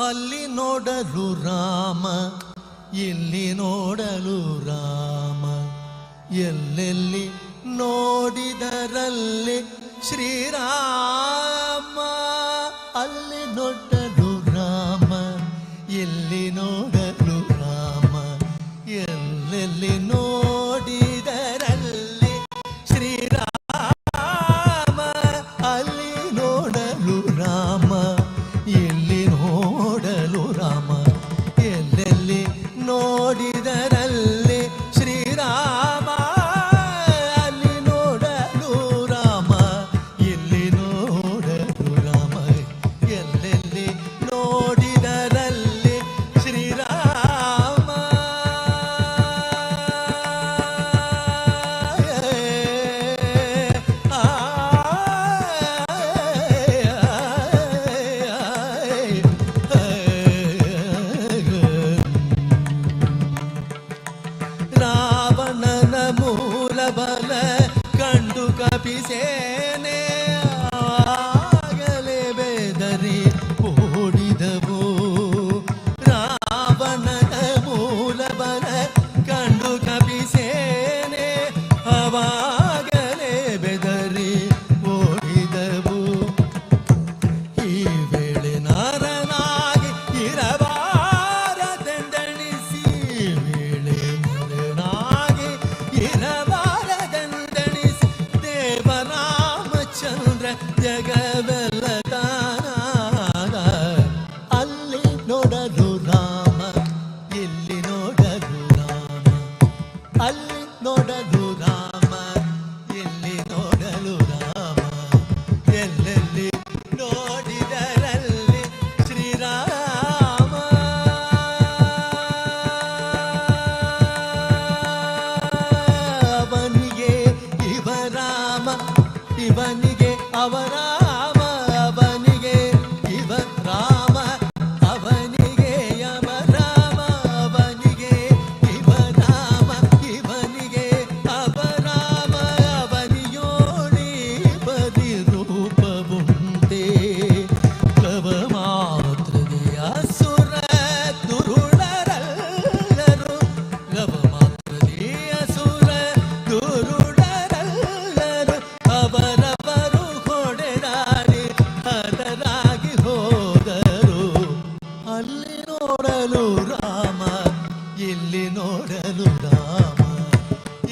ಅಲ್ಲಿ ನೋಡಲು ರಾಮ, ಇಲ್ಲಿ ನೋಡಲು ರಾಮ, ಎಲ್ಲೆಲ್ಲಿ ನೋಡಿದರಲ್ಲಿ ಶ್ರೀರಾಮ. ಅಲ್ಲಿ ನೋಡಲು ರಾಮ, ಇಲ್ಲಿ ನೋಡಲು ರಾಮ, ಎಲ್ಲೆಲ್ಲಿ ನೋಡಿದರಲ್ಲಿ ಶ್ರೀರಾಮ. ಅಲ್ಲಿ ನೋಡಲು ರಾಮ, ಇಲ್ಲಿ ನೋಡಲು ರಾಮ, ಎಲ್ಲೆಲ್ಲಿ ನೋಡಿದರಲ್ಲಿ ಶ್ರೀರಾಮ. ಅಲ್ಲಿ ನೋಡಲು ರಾಮ, ಇಲ್ಲಿ ನೋಡಲು ರಾಮ, ಎಲ್ಲೆಲ್ಲಿ ನೋಡಿದರಲ್ಲಿ ಶ್ರೀರಾಮ. ರಾವಣನ ಮೂಲ ಬಲ ಕಂಡು ಕಪಿಸೇನೆ ಆಗಲೇ ಬೆದರಿ ಓಡಿದವು. ರಾವಣನ ಮೂಲ ಬಲ ಕಂಡು ಕಪಿಸೇನೆ ಅವಾಗಲೇ ಬೆದರಿ ಓಡಿದವು. ಈ ವೇಳೆ ನಾರನಾಗಿ ಇರಬಾರದೆಂದೆಣಿಸಿ, ವೇಳೆ ನಾರನಾಗಿ ಇರಬಾರದೆಂದೆಣಿಸಿ ದೇವರಾಮಚಂದ್ರ ಜಗವೆಲ್ಲ ತಾನಾದ. ಅಲ್ಲಿ ನೋಡಲು ರಾಮ, ಇಲ್ಲಿ ನೋಡಲು ರಾಮ, ಅಲ್ಲಿ ನೋಡಲು ರಾಮ, ಇಲ್ಲಿ ನೋಡಲು ರಾಮ, ಎಲ್ಲೆಲ್ಲಿ ನೋಡಿದರಲ್ಲಿ ಶ್ರೀರಾಮ. ಅವನಿಗೆ ಇವ ರಾಮ, ಇವನಿಗೆ ಅವ ರಾಮ, ಅವನಿಗೆ ಇವ ರಾಮ, ಅವನಿಗೆ ಅವ ರಾಮ, ಅವನಿಗೆ ಇವ ರಾಮ, ಇವನಿಗೆ ಅವ ರಾಮ. ಅವನಿಯೋಳಿ ಬದಿ ರೂಪವುಂಟೆ ಕವ ಮಾತ್ರದೆ ಅಸುರ ದುರುಳರೆಲ್ಲರು, ಕವ ಮಾತ್ರದೆ ಅಸುರ ದುರುಳರೆಲ್ಲರು ಅವರವರು ಹೊಡೆದಾಡಿ ಹತರಾಗಿ ಹೋದರು. ಅಲ್ಲಿ ನೋಡಲು ರಾಮ, ಇಲ್ಲಿ ನೋಡಲು ರಾಮ,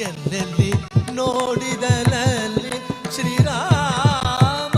ಎಲ್ಲೆಲ್ಲಿ ನೋಡಿದರಲ್ಲಿ ಶ್ರೀರಾಮ.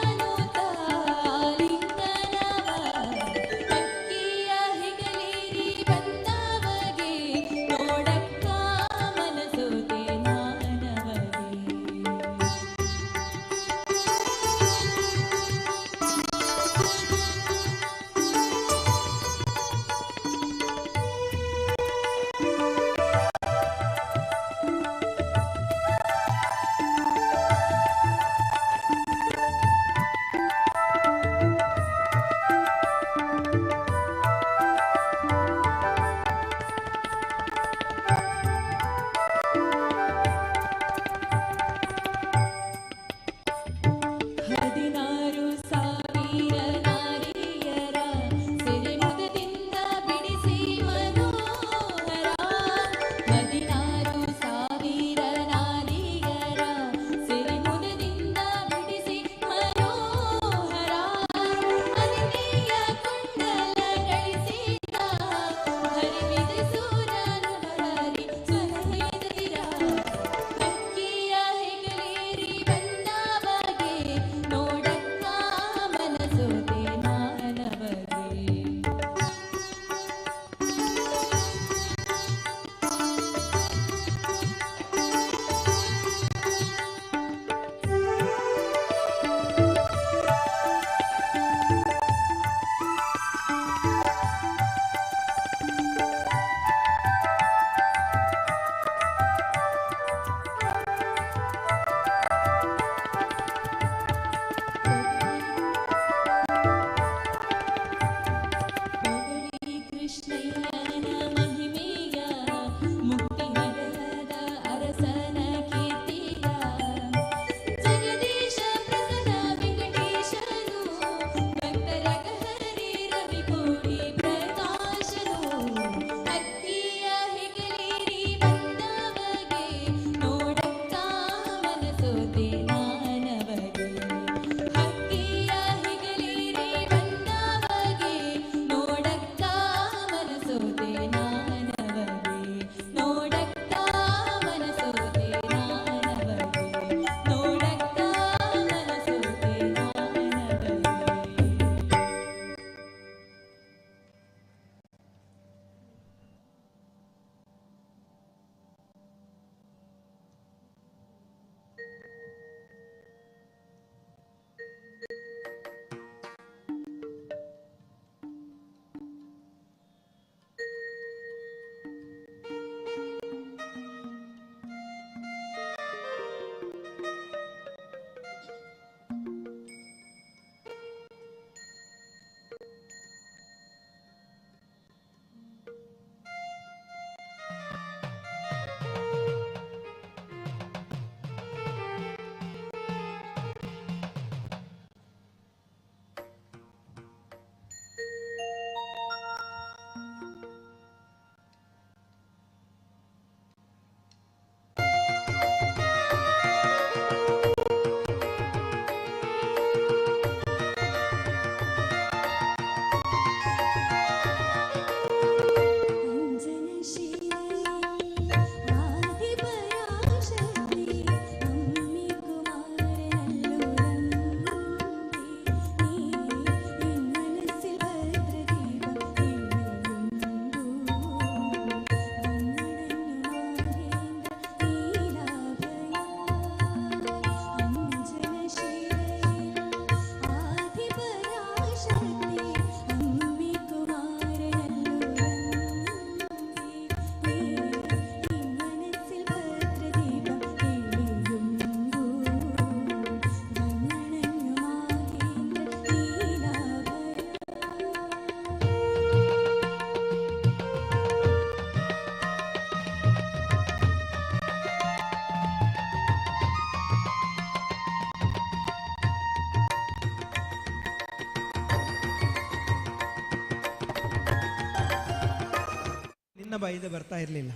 ನಿನ್ನ ಬಾಯಿಂದ ಬರ್ತಾ ಇರಲಿಲ್ಲ.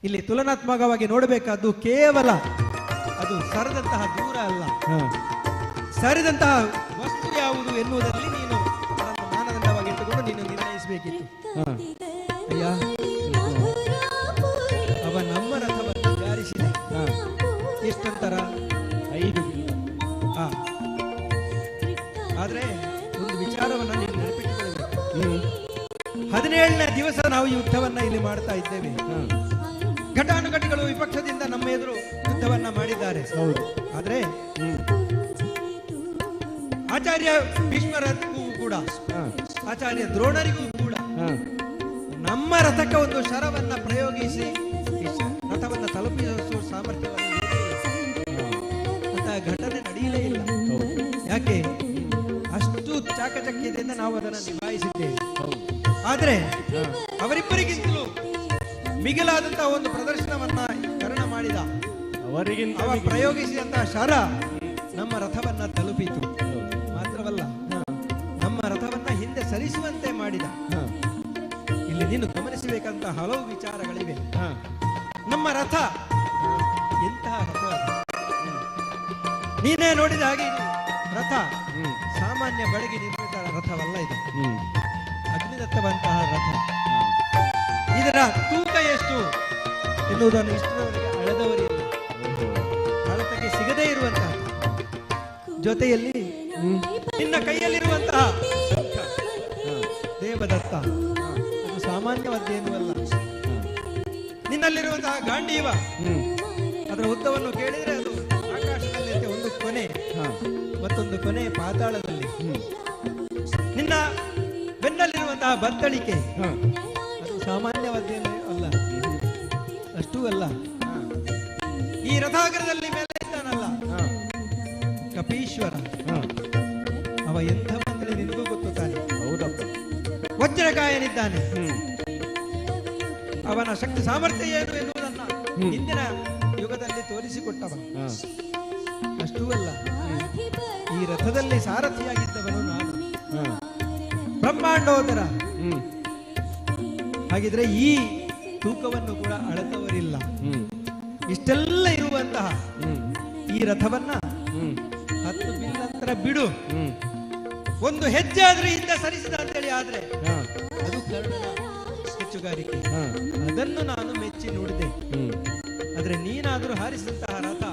ಇಲ್ಲಿ ತುಲನಾತ್ಮಕವಾಗಿ ನೋಡಬೇಕಾದ್ದು ಕೇವಲ ಅದು ಸರಿದಂತಹ ದೂರ ಅಲ್ಲ, ಸರಿದಂತಹ ವಸ್ತು ಯಾವುದು ಎನ್ನುವುದರಲ್ಲಿ ನೀನು ಅದನ್ನು ಮಾನದಂಡವಾಗಿ ಇಟ್ಟುಕೊಂಡು ನೀನು ನಿರ್ಣಯಿಸಬೇಕಿತ್ತು. ಅಯ್ಯ, ಅವ ನಮ್ಮ ರಥವನ್ನು ಜಾರಿಸಿದ ಎಷ್ಟಂತರ 5 ಆದ್ರೆ ಒಂದು ವಿಚಾರವನ್ನ ನೀವು ನೆನಪಿಟ್ಟುಕೊಳ್ಳಬೇಕು. 17ನೇ ದಿವಸ ನಾವು ಯುದ್ಧವನ್ನ ಇಲ್ಲಿ ಮಾಡ್ತಾ ಇದ್ದೇವೆ. ಘಟಾನುಘಟಿಗಳು ವಿಪಕ್ಷದಿಂದ ನಮ್ಮ ಎದುರು ಯುದ್ಧವನ್ನ ಮಾಡಿದ್ದಾರೆ. ಆದ್ರೆ ಆಚಾರ್ಯ ಭೀಷ್ಮರಿಗೂ ಕೂಡ ಆಚಾರ್ಯ ದ್ರೋಣರಿಗೂ ಕೂಡ ನಮ್ಮ ರಥಕ್ಕೆ ಒಂದು ಶರವನ್ನ ಪ್ರಯೋಗಿಸಿ ರಥವನ್ನ ತಲುಪಿಸುವ ಸಾಮರ್ಥ್ಯವನ್ನು ಅಂತ ಘಟನೆ ನಡೆಯಲೇ ಇಲ್ಲ. ಯಾಕೆ? ಅಷ್ಟು ಚಾಕಚಕ್ಯದಿಂದ ನಾವು ಅದನ್ನು ನಿಭಾಯಿಸಿದ್ದೇವೆ. ಆದ್ರೆ ಅವರಿಬ್ಬರಿಗಿಂತಲೂ ಮಿಗಿಲಾದಂತಹ ಒಂದು ಪ್ರದರ್ಶನವನ್ನ ಕರ್ಣ ಮಾಡಿದ, ಅವ ಪ್ರಯೋಗಿಸಿದಂತಹ ಶರ ನಮ್ಮ ರಥವನ್ನ ತಲುಪಿತು. ಮಾತ್ರವಲ್ಲ, ನಮ್ಮ ರಥವನ್ನ ಹಿಂದೆ ಸರಿಸುವಂತೆ ಮಾಡಿದ. ಇಲ್ಲಿ ನೀನು ಗಮನಿಸಬೇಕಂತ ಹಲವು ವಿಚಾರಗಳಿವೆ. ನಮ್ಮ ರಥ ಎಂತಹ ರಥ, ನೀನೇ ನೋಡಿದ ಹಾಗೆ ರಥ ಸಾಮಾನ್ಯ ಬಡಗಿ ನಿರ್ಮಿತ ರಥವಲ್ಲ, ಇದು ಅಗ್ನಿದತ್ತವಂತಹ ರಥ. ಇದರ ತೂಕ ಎಷ್ಟು ಎನ್ನುವುದನ್ನು ಇಷ್ಟರವರೆಗೆ ಅಳೆದವರಿಲ್ಲ, ಅಳತೆಗೆ ಸಿಗದೇ ಇರುವಂತಹ. ಜೊತೆಯಲ್ಲಿ ನಿನ್ನ ಕೈಯಲ್ಲಿರುವಂತಹ ದೇವದತ್ತ ಅದು ಸಾಮಾನ್ಯವಾದ್ದೇನೂ ಅಲ್ಲ. ನಿನ್ನಲ್ಲಿರುವಂತಹ ಗಾಂಡೀವ ಅದರ ಉದ್ದವನ್ನು ಕೇಳಿದ್ರೆ ಅದು ಆಕಾಶದಲ್ಲಿ ಒಂದು ಕೊನೆ, ಮತ್ತೊಂದು ಕೊನೆ ಪಾತಾಳದಲ್ಲಿ. ನಿನ್ನ ಬೆನ್ನಲ್ಲಿರುವಂತಹ ಬತ್ತಳಿಕೆ ಅದು ಸಾಮಾನ್ಯವಾದ್ದೇನೂ ಅಲ್ಲ, ಅಷ್ಟೂ ಅಲ್ಲ. ಈ ರಥಾಗ್ರದಲ್ಲಿ ಮೇಲೆ ಇದ್ದಾನಲ್ಲ ಕಪೀಶ್ವರ, ಅವ ಎಂಥವಂತಲೇ ನಿನಗೂ ಗೊತ್ತು ತಾನೆ. ವಜ್ರಕಾಯನಿದ್ದಾನೆ. ಅವನ ಶಕ್ತಿ ಸಾಮರ್ಥ್ಯ ಏನು ಎನ್ನುವುದನ್ನ ಹಿಂದಿನ ಯುಗದಲ್ಲಿ ತೋರಿಸಿಕೊಟ್ಟವ. ಅಷ್ಟೂ ಅಲ್ಲ, ಈ ರಥದಲ್ಲಿ ಸಾರಥಿಯಾಗಿದ್ದವನು ನಾನು, ಬ್ರಹ್ಮಾಂಡೋದರ. ಹಾಗಿದ್ರೆ ಈ ತೂಕವನ್ನು ಕೂಡ ಅಳೆದವರಿಲ್ಲ. ಇಷ್ಟೆಲ್ಲ ಇರುವಂತಹ ಈ ರಥವನ್ನ 10 ಬಿಲ್ಲಂತರ ಬಿಡು, ಒಂದು ಹೆಜ್ಜೆ ಆದ್ರೆ ಹಿಂದೆ ಸರಿಸಿದ ಅಂತೇಳಿ ಆದ್ರೆ ಅದು ಕರ್ಣನ ಹೆಚ್ಚುಗಾರಿಕೆ. ಅದನ್ನು ನಾನು ಮೆಚ್ಚಿ ನೋಡಿದೆ. ಆದ್ರೆ ನೀನಾದ್ರೂ ಹಾರಿಸಿದಂತಹ ರಥ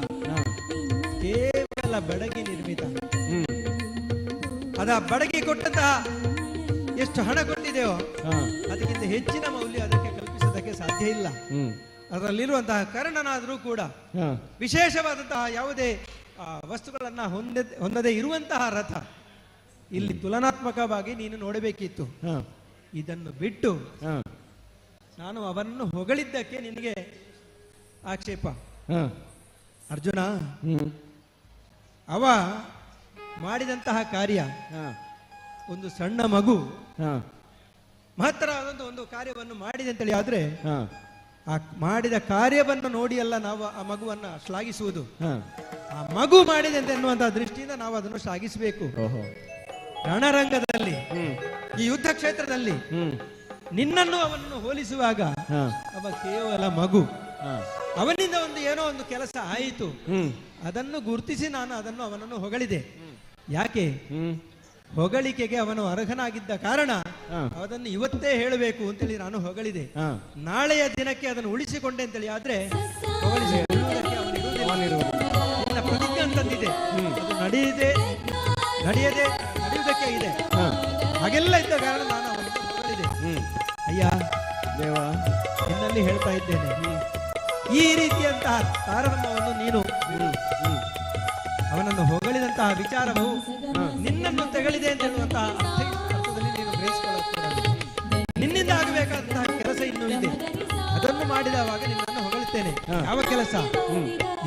ಕೇವಲ ಬಡಗಿ ನಿರ್ಮಿತ. ಅದ ಬಡಗಿ ಕೊಟ್ಟಂತಹ ಎಷ್ಟು ಹಣ ಕೊಟ್ಟಿದೆಯೋ ಅದಕ್ಕಿಂತ ಹೆಚ್ಚಿನ ಮೌಲ್ಯ ಅದಕ್ಕೆ ಕಲ್ಪಿಸೋದಕ್ಕೆ ಸಾಧ್ಯ ಇಲ್ಲ. ಅದರಲ್ಲಿರುವಂತಹ ಕರ್ಣನಾದ್ರೂ ಕೂಡ ವಿಶೇಷವಾದಂತಹ ಯಾವುದೇ ವಸ್ತುಗಳನ್ನ ಹೊಂದದೇ ಇರುವಂತಹ ರಥ. ಇಲ್ಲಿ ತುಲನಾತ್ಮಕವಾಗಿ ನೀನು ನೋಡಬೇಕಿತ್ತು. ಇದನ್ನು ಬಿಟ್ಟು ನಾನು ಅವನನ್ನು ಹೊಗಳಿದ್ದಕ್ಕೆ ನಿನಗೆ ಆಕ್ಷೇಪ. ಅರ್ಜುನ, ಅವ ಮಾಡಿದಂತಹ ಕಾರ್ಯ ಒಂದು ಸಣ್ಣ ಮಗು ಮಹತ್ತರವಾದಂತಹ ಒಂದು ಕಾರ್ಯವನ್ನು ಮಾಡಿದೆ ಅಂತೇಳಿ ಆದ್ರೆ ಆ ಮಾಡಿದ ಕಾರ್ಯವನ್ನು ನೋಡಿ ಅಲ್ಲ ನಾವು ಆ ಮಗುವನ್ನ ಶ್ಲಾಘಿಸುವುದು. ಆ ಮಗು ಮಾಡಿದೆ ಅಂತ ಎನ್ನುವಂತಹ ದೃಷ್ಟಿಯಿಂದ ನಾವು ಅದನ್ನು ಶ್ಲಾಘಿಸಬೇಕು. ರಣರಂಗದಲ್ಲಿ ಈ ಯುದ್ಧ ಕ್ಷೇತ್ರದಲ್ಲಿ ನಿನ್ನನ್ನು ಅವನನ್ನು ಹೋಲಿಸುವಾಗ ಅವ ಕೇವಲ ಮಗು. ಅವನಿಂದ ಒಂದು ಏನೋ ಒಂದು ಕೆಲಸ ಆಯಿತು, ಅದನ್ನು ಗುರುತಿಸಿ ನಾನು ಅವನನ್ನು ಹೊಗಳಿದೆ. ಯಾಕೆ? ಹೊಗಳಿಕೆಗೆ ಅವನು ಅರ್ಹನಾಗಿದ್ದ ಕಾರಣ ಅದನ್ನು ಇವತ್ತೇ ಹೇಳಬೇಕು ಅಂತೇಳಿ ನಾನು ಹೊಗಳಿದೆ. ನಾಳೆಯ ದಿನಕ್ಕೆ ಅದನ್ನು ಉಳಿಸಿಕೊಂಡೆ ಅಂತೇಳಿ ಆದ್ರೆ ನಿನ್ನ ಪ್ರತಿಜ್ಞೆ ಅಂತಂದಿದೆ, ಅದು ನಡೆಯುವುದಕ್ಕೆ ಇದೆ. ಹಾಗೆಲ್ಲ ಇದ್ದ ಕಾರಣ ನಾನು ಅವನನ್ನು ಹೊಗಳಿದೆ. ಅಯ್ಯ ದೇವ, ನಿನ್ನಲ್ಲಿ ಹೇಳ್ತಾ ಇದ್ದೇನೆ, ಈ ರೀತಿಯಂತಹ ತಾರತಮ್ಯವನ್ನು ನೀನು ಅವನನ್ನು ಹೊಗಳಿದಂತಹ ವಿಚಾರವು ನಿನ್ನನ್ನು ತೆಗಳಿದೆ ಅಂತ ಹೇಳುವಂತಹ ಅರ್ಥದಲ್ಲಿ ನೀನು ಗ್ರಹಿಸಿಕೊಳ್ಳುತ್ತೀರಲ್ಲ. ನಿನ್ನಿಂದ ಆಗಬೇಕಾದಂತಹ ಕೆಲಸ ಇನ್ನೂ ಇದೆ, ಅದನ್ನು ಮಾಡಿದವಾಗ ನಿನ್ನನ್ನು ಹೊಗಳುತ್ತೇನೆ. ಯಾವ ಕೆಲಸ?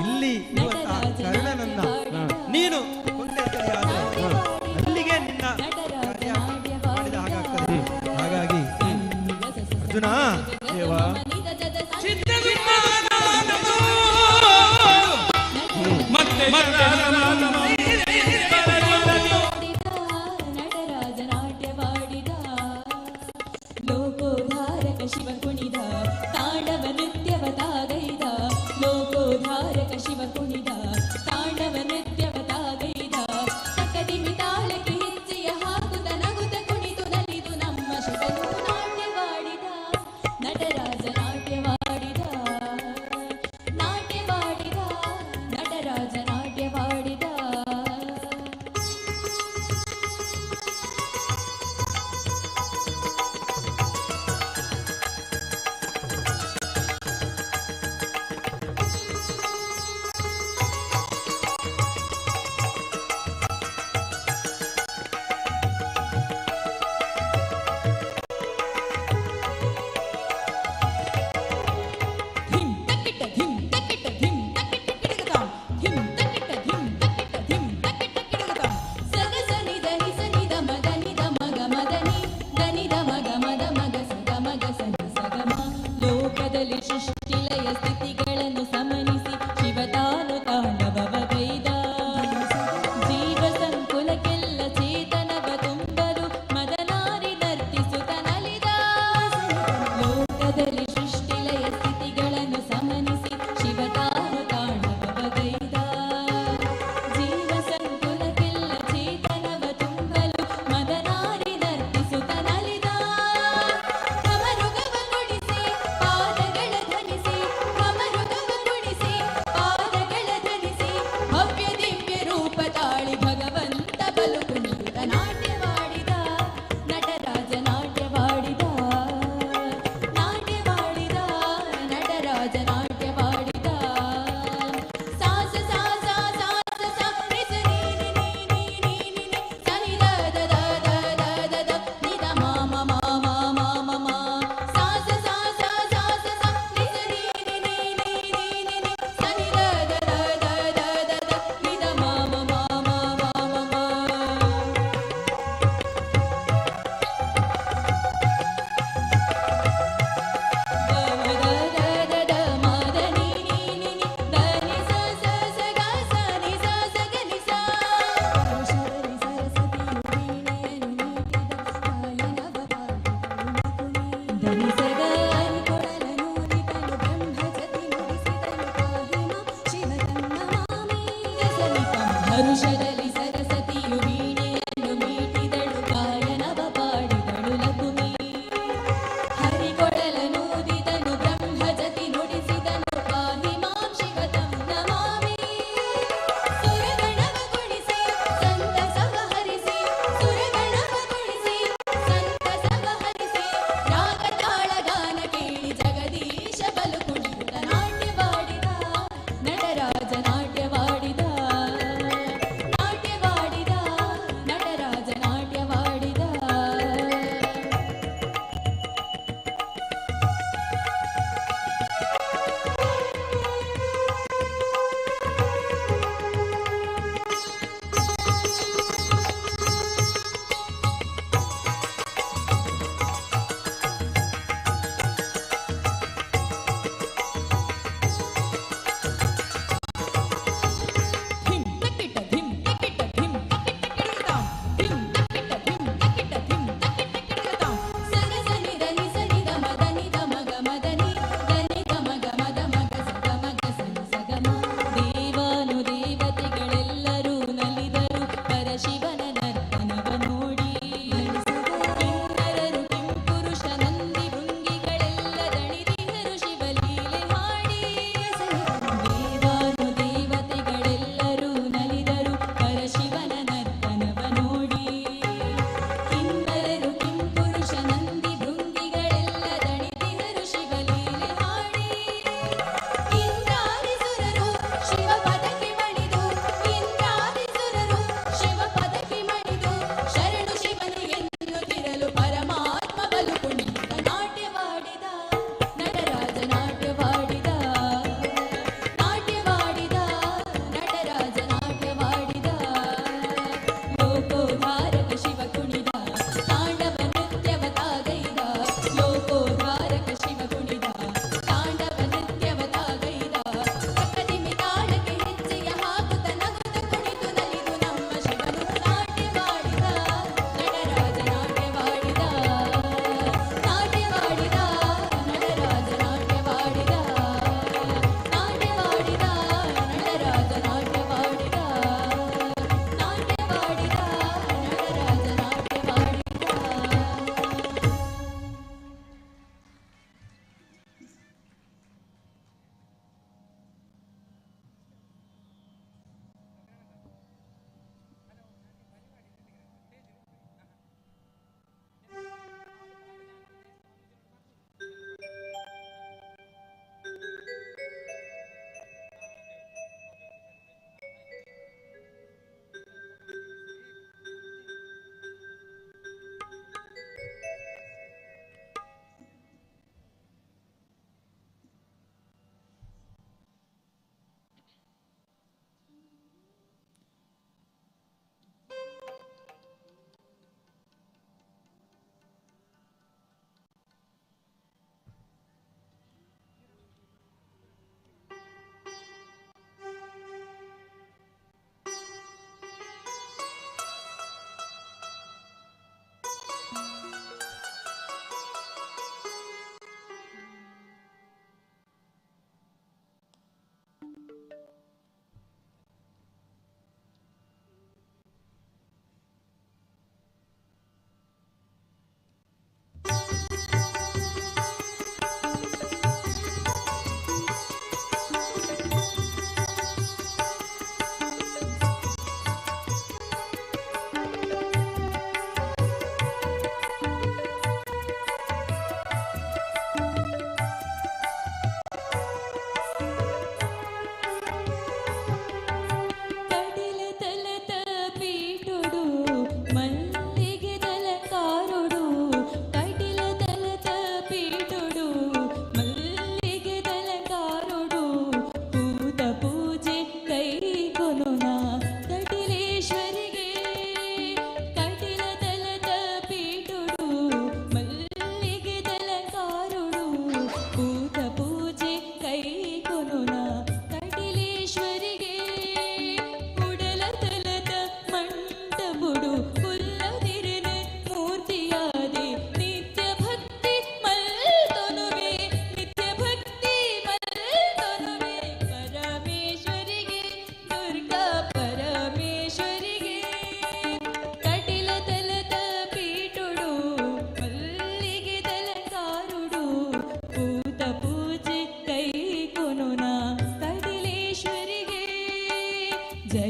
ಇಲ್ಲಿ ಇರುವಂತಹ ಕರ್ಣನನ್ನ ನೀನು ಅಲ್ಲಿಗೆ ನಿನ್ನ ಕಾರ್ಯ ಮಾಡಿದ ಹಾಗಾಗ್ತದೆ. ಹಾಗಾಗಿ ಅರ್ಜುನ ದೇವ, ಲೋಕೋಧಾರಕ ಶಿವ ಹರುಷದಲ್ಲಿ ಸರಸ್ವತಿಯು ವೀಣೆಯನ್ನು ಮೀಟಿದಳು ಗಾಯನವ ಪಾಡಿದಳು ಲಕುಮಿ ಹರಿಕೊಡಲನೂದಿದನು ಬ್ರಹ್ಮಜತಿ ನುಡಿಸಿದನು ಪಾಹಿ ಮಾಂ ಶಿವತಂ ನಮಾಮಿ ಸುರಗಣವ ಗುಣಿಸಿ ಸಂತಸವ ಹರಿಸಿ ಸುರಗಣವ ಗುಣಿಸಿ ಸಂತಸವ ಹರಿಸಿ ರಾಗ ತಾಳ ಗಾನ ಕೇಳಿ ಜಗದೀಶ ಬಲು ಕುಣಿತ ನಾಟ್ಯವಾಡಿದ ನಟರಾಜ ನಾಟ್ಯವಾಡಿದ ನಾಟ್ಯ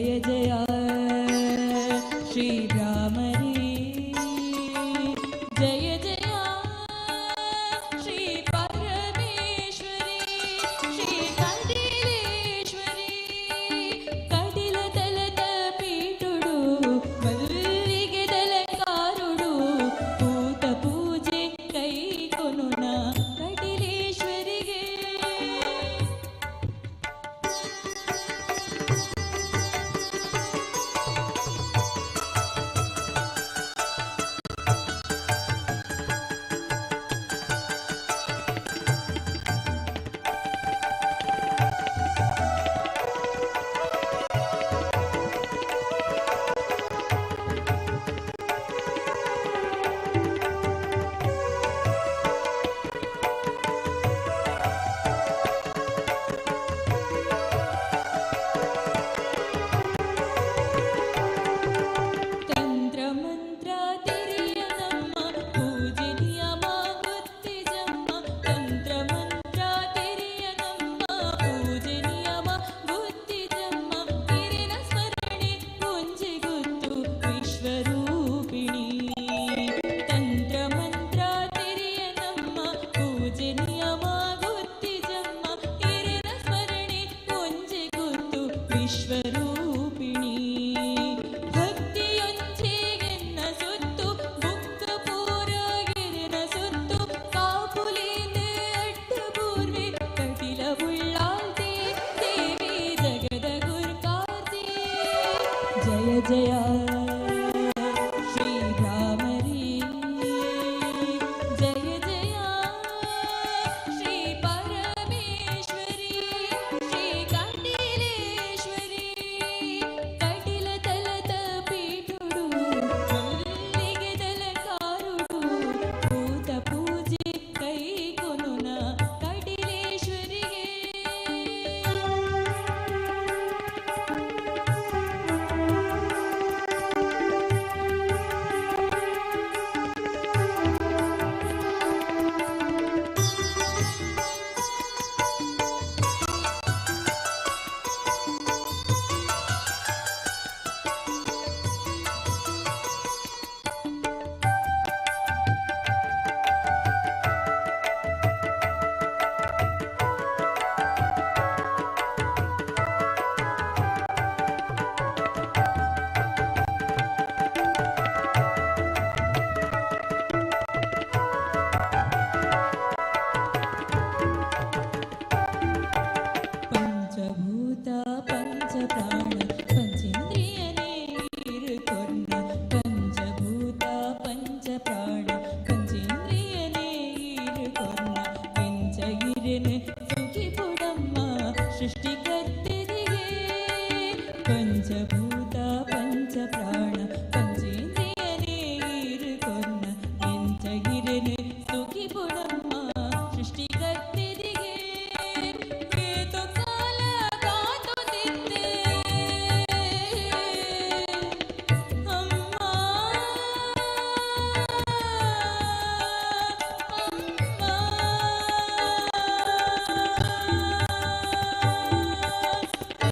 జయ జయ శ్రీ భ్రామరీ జయ జయ శ్రీ పరమేశ్వరి శ్రీ కదిలేశ్వరి కదిల తలత పీఠుడు మల్లిగెదలకారుడు పూత పూజೆ ಕೈ ಕೊನುನ ಕಟಿಲೇಶ್ವರಿಗೆ ತಂತ್ರ ಮಂತ್ರ ತೆರೆಯನಮ್ಮ ಪೂಜೆ ನಿಯಮ ಗುತ್ತಿಜಮ್ಮ ತಂತ್ರ ಮಂತ್ರ ತೆರೆಯನಮ್ಮ ಪೂಜೆ ನಿಯಮ ಗುತ್ತಿಜಮ್ಮ ಹಿರಿನ ಸ್ಮರಣೆ ಮುಂಜೆ ಗುತ್ತು ವಿಶ್ವರೂಪಿಣಿ ತಂತ್ರ ಮಂತ್ರ ತೆರೆಯನಮ್ಮ ಪೂಜೆ ನಿಯಮ ಗುತ್ತಿಜಮ್ಮ ಹಿರಿನ ಸ್ಮರಣೆ ಮುಂಜೆ ಗುತ್ತು ವಿಶ್ವರೂಪಿಣಿ ಭಕ್ತಿಯೊಂಚೆಗೆನ್ನ ಸುತ್ತು ಬುಕ್ಕ ಪೂರಗಿರಿನ ಸುತ್ತು ಕಾಪುಲಿಂದೆ ಅಡ್ಡಪೂರ್ವೆ ಕಟಿಲ ಉಳ್ಳಾಲ್ತೆ ದೇವಿ ಜಗದ ಗುರ್ಕಾರ್ತಿ ಜಯ ಜಯ ಶ್ರೀ ಭ್ರಾಮರಿ ಜಯ ಜಯ ಶ್ರೀ ಪರಮೇಶ್ವರಿ ಶ್ರೀ ಕಟಿಲೇಶ್ವರಿ ಕಟಿಲ ತಲತ ಪೀಠುಡು ಮಲ್ಲಿಗೆದಲಕಾರುಡು ಭೂತ ಪೂಜೆ ಕೈ ಕೊನುನ ಕಟಿಲೇಶ್ವರಿಗೆ ಪಂಚಭೂತ ಪಂಚಪ್ರಾಣ ಪಂಚೇಂದ್ರಿಯನೇ ಇರುಕೊನ್ನ ಪಂಚಭೂತ ಪಂಚಪ್ರಾಣ ಪಂಚೇಂದ್ರಿಯನೇ ಇರುಕೊನ್ನ ಪಂಚಗಿರಿನ ಸುಖಿ ಪುಡಮ್ಮ ಸೃಷ್ಟಿಕರ್ತೆರಿಗೆ ಪಂಚಭೂತ ಪಂಚಪ್ರಾಣ ಪಂಚೇಂದ್ರಿಯನೇ ಇರುಕೊನ್ನ ಪಂಚಗಿರಿನ ಸುಖಿ ಪುಡಮ್ಮ ಸೃಷ್ಟಿಕರ್ತೆರಿಗೆ ಏತು ಕಾಲ ಕಾತುತ್ತಿದ್ದೆ ಅಮ್ಮ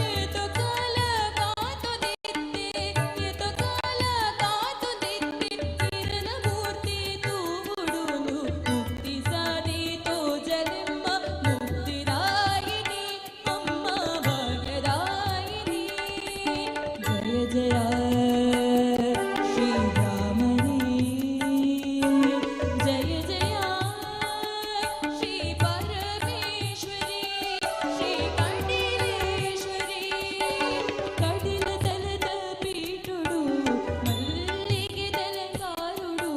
ಏತು ಕಾಲ ಕಾತುತ್ತಿದ್ದೆ ಏತು ಕಾಲ ಕಾತುತ್ತಿದ್ದೆ ಕಿರಣ ಮೂರ್ತಿ ತೂಗುಡುನು ಮುಕ್ತಿ ಸಾದೀತು ಜಗಮ್ಮ ಮುಕ್ತಿದಾಯಿನಿ ಅಮ್ಮ ಭಾಗ್ಯದಾಯಿನಿ ಜಯ ಜಯ ಶ್ರೀ ಭ್ರಾಮರಿ ಜಯ ಜಯ ಶ್ರೀ ಪರಮೇಶ್ವರಿ ಶ್ರೀ ಕಟಿಲೇಶ್ವರಿ ಕಟಿಲ ತಲದ ಪೀಠುಡು ಮಲ್ಲಿಗೆದಲಕಾರುಡು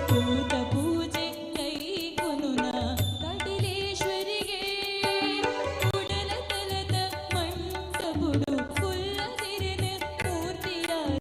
ಭೂತ ಪೂಜೆ ಕೈ ಕೊನುನ ಕಟಿಲೇಶ್ವರಿಗೆ ಕೂಡಲ ತಲದ ಮಂಟಪುಡು ಕುಲ್ಲದಿರಿನ ಮೂರ್ತಿರಾಯ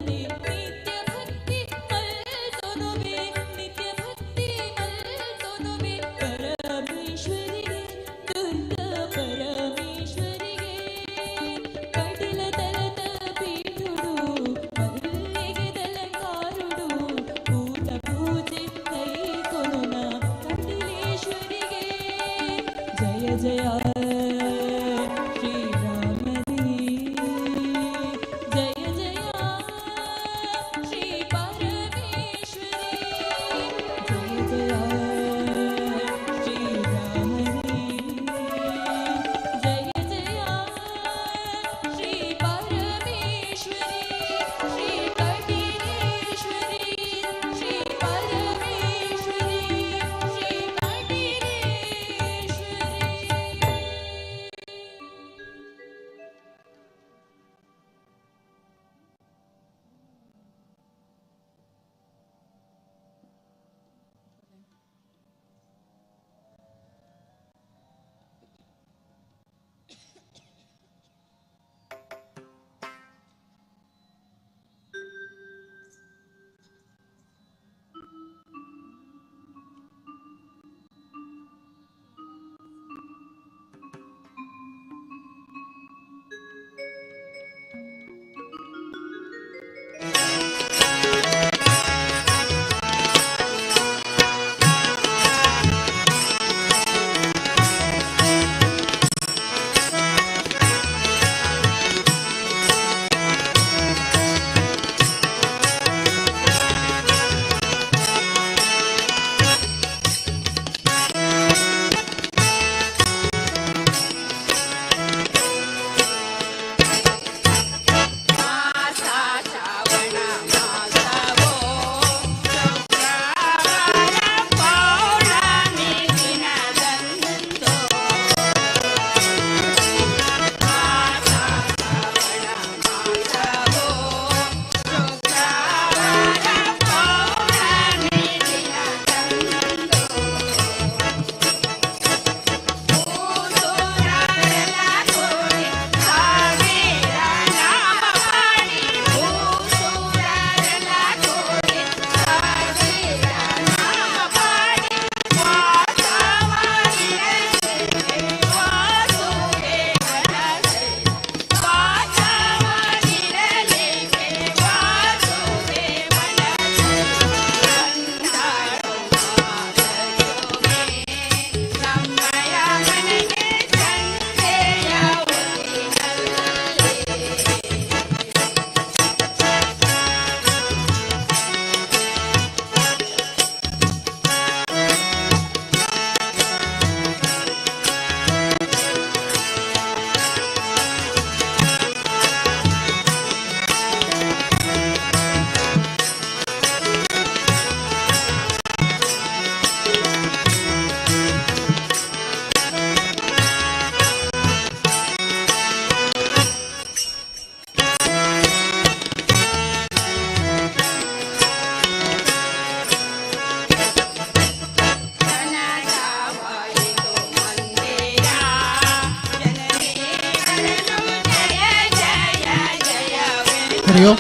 ಹರಿ ಓಂ.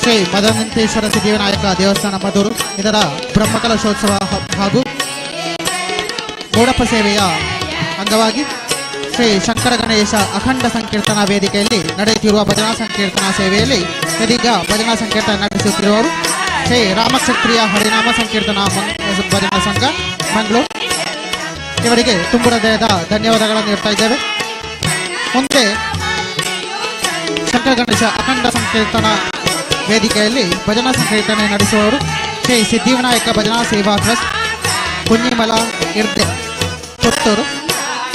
ಶ್ರೀ ಮದನಂತೇಶ್ವರ ಸಿದ್ಧಿವಿನಾಯಕ ದೇವಸ್ಥಾನ ಮಧುರು ಇದರ ಬ್ರಹ್ಮಕಲಶೋತ್ಸವ ಹಾಗೂ ಗೌಡಪ್ಪ ಸೇವೆಯ ಅಂಗವಾಗಿ ಶ್ರೀ ಶಂಕರ ಗಣೇಶ ಅಖಂಡ ಸಂಕೀರ್ತನಾ ವೇದಿಕೆಯಲ್ಲಿ ನಡೆಯುತ್ತಿರುವ ಭಜನಾ ಸಂಕೀರ್ತನಾ ಸೇವೆಯಲ್ಲಿ ಇದೀಗ ಭಜನಾ ಸಂಕೀರ್ತನ ನಡೆಸುತ್ತಿರುವವರು ಶ್ರೀ ರಾಮಕ್ಷತ್ರಿಯ ಹರಿನಾಮ ಸಂಕೀರ್ತನಾ ಭಜನಾ ಸಂಘ ಮಂಗಳೂರು. ಇವರಿಗೆ ತುಂಬು ಹೃದಯದ ಧನ್ಯವಾದಗಳನ್ನು ನೀಡ್ತಾ ಇದ್ದೇವೆ. ಮುಂದೆ ಶಂಕರ ಗಣೇಶ ಅಖಂಡ ಸಂಕೀರ್ತನಾ ವೇದಿಕೆಯಲ್ಲಿ ಭಜನಾ ಸಂಕೀರ್ತನೆ ನಡೆಸುವವರು ಶ್ರೀ ಸಿದ್ಧಿವಿನಾಯಕ ಭಜನಾ ಸೇವಾ ಟ್ರಸ್ಟ್ ಕುഞ്ഞിಮಲ ಇರ್ದೆ ಪುತ್ತೂರು.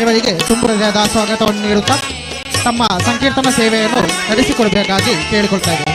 ಇವರಿಗೆ ತುಂಬು ಹೃದಯದ ಸ್ವಾಗತವನ್ನು ನೀಡುತ್ತಾ ತಮ್ಮ ಸಂಕೀರ್ತನ ಸೇವೆಯನ್ನು ನಡೆಸಿಕೊಡಬೇಕಾಗಿ ಕೇಳಿಕೊಳ್ತಾ ಇದ್ದೇವೆ.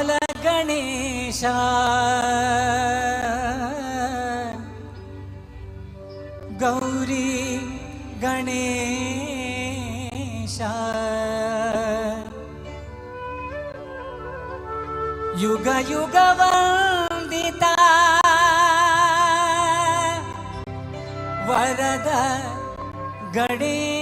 ಬಾಲಗಣೇಶ ಗೌರಿ ಗಣೇಶ ಯುಗ ಯುಗ ವಂದಿತ ವರದ ಗಣೇಶ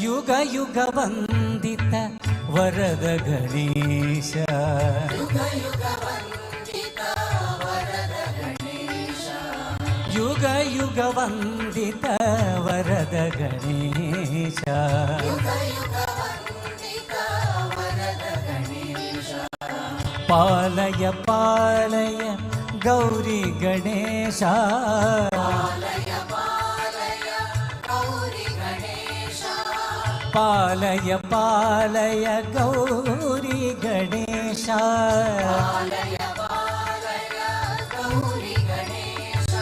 ಯುಗ ಯುಗ ವಂದಿತ ವರದ ಗಣೇಶ ಯುಗ ಯುಗ ವಂದಿತ ವರದ ಗಣೇಶ ಯುಗ ಯುಗ ವಂದಿತ ವರದ ಗಣೇಶ ಯುಗ ಯುಗ ವಂದಿತ ವರದ ಗಣೇಶ ಪಾಲಯ ಪಾಲಯ ಗೌರಿ ಗಣೇಶ ಪಾಲಯ ಪಾಲಯ ಗೌರಿ ಗಣೇಶ ಪಾಲಯ ಪಾಲಯ ಗೌರಿ ಗಣೇಶ ಪಾಲಯ ಪಾಲಯ ಗೌರಿ ಗಣೇಶ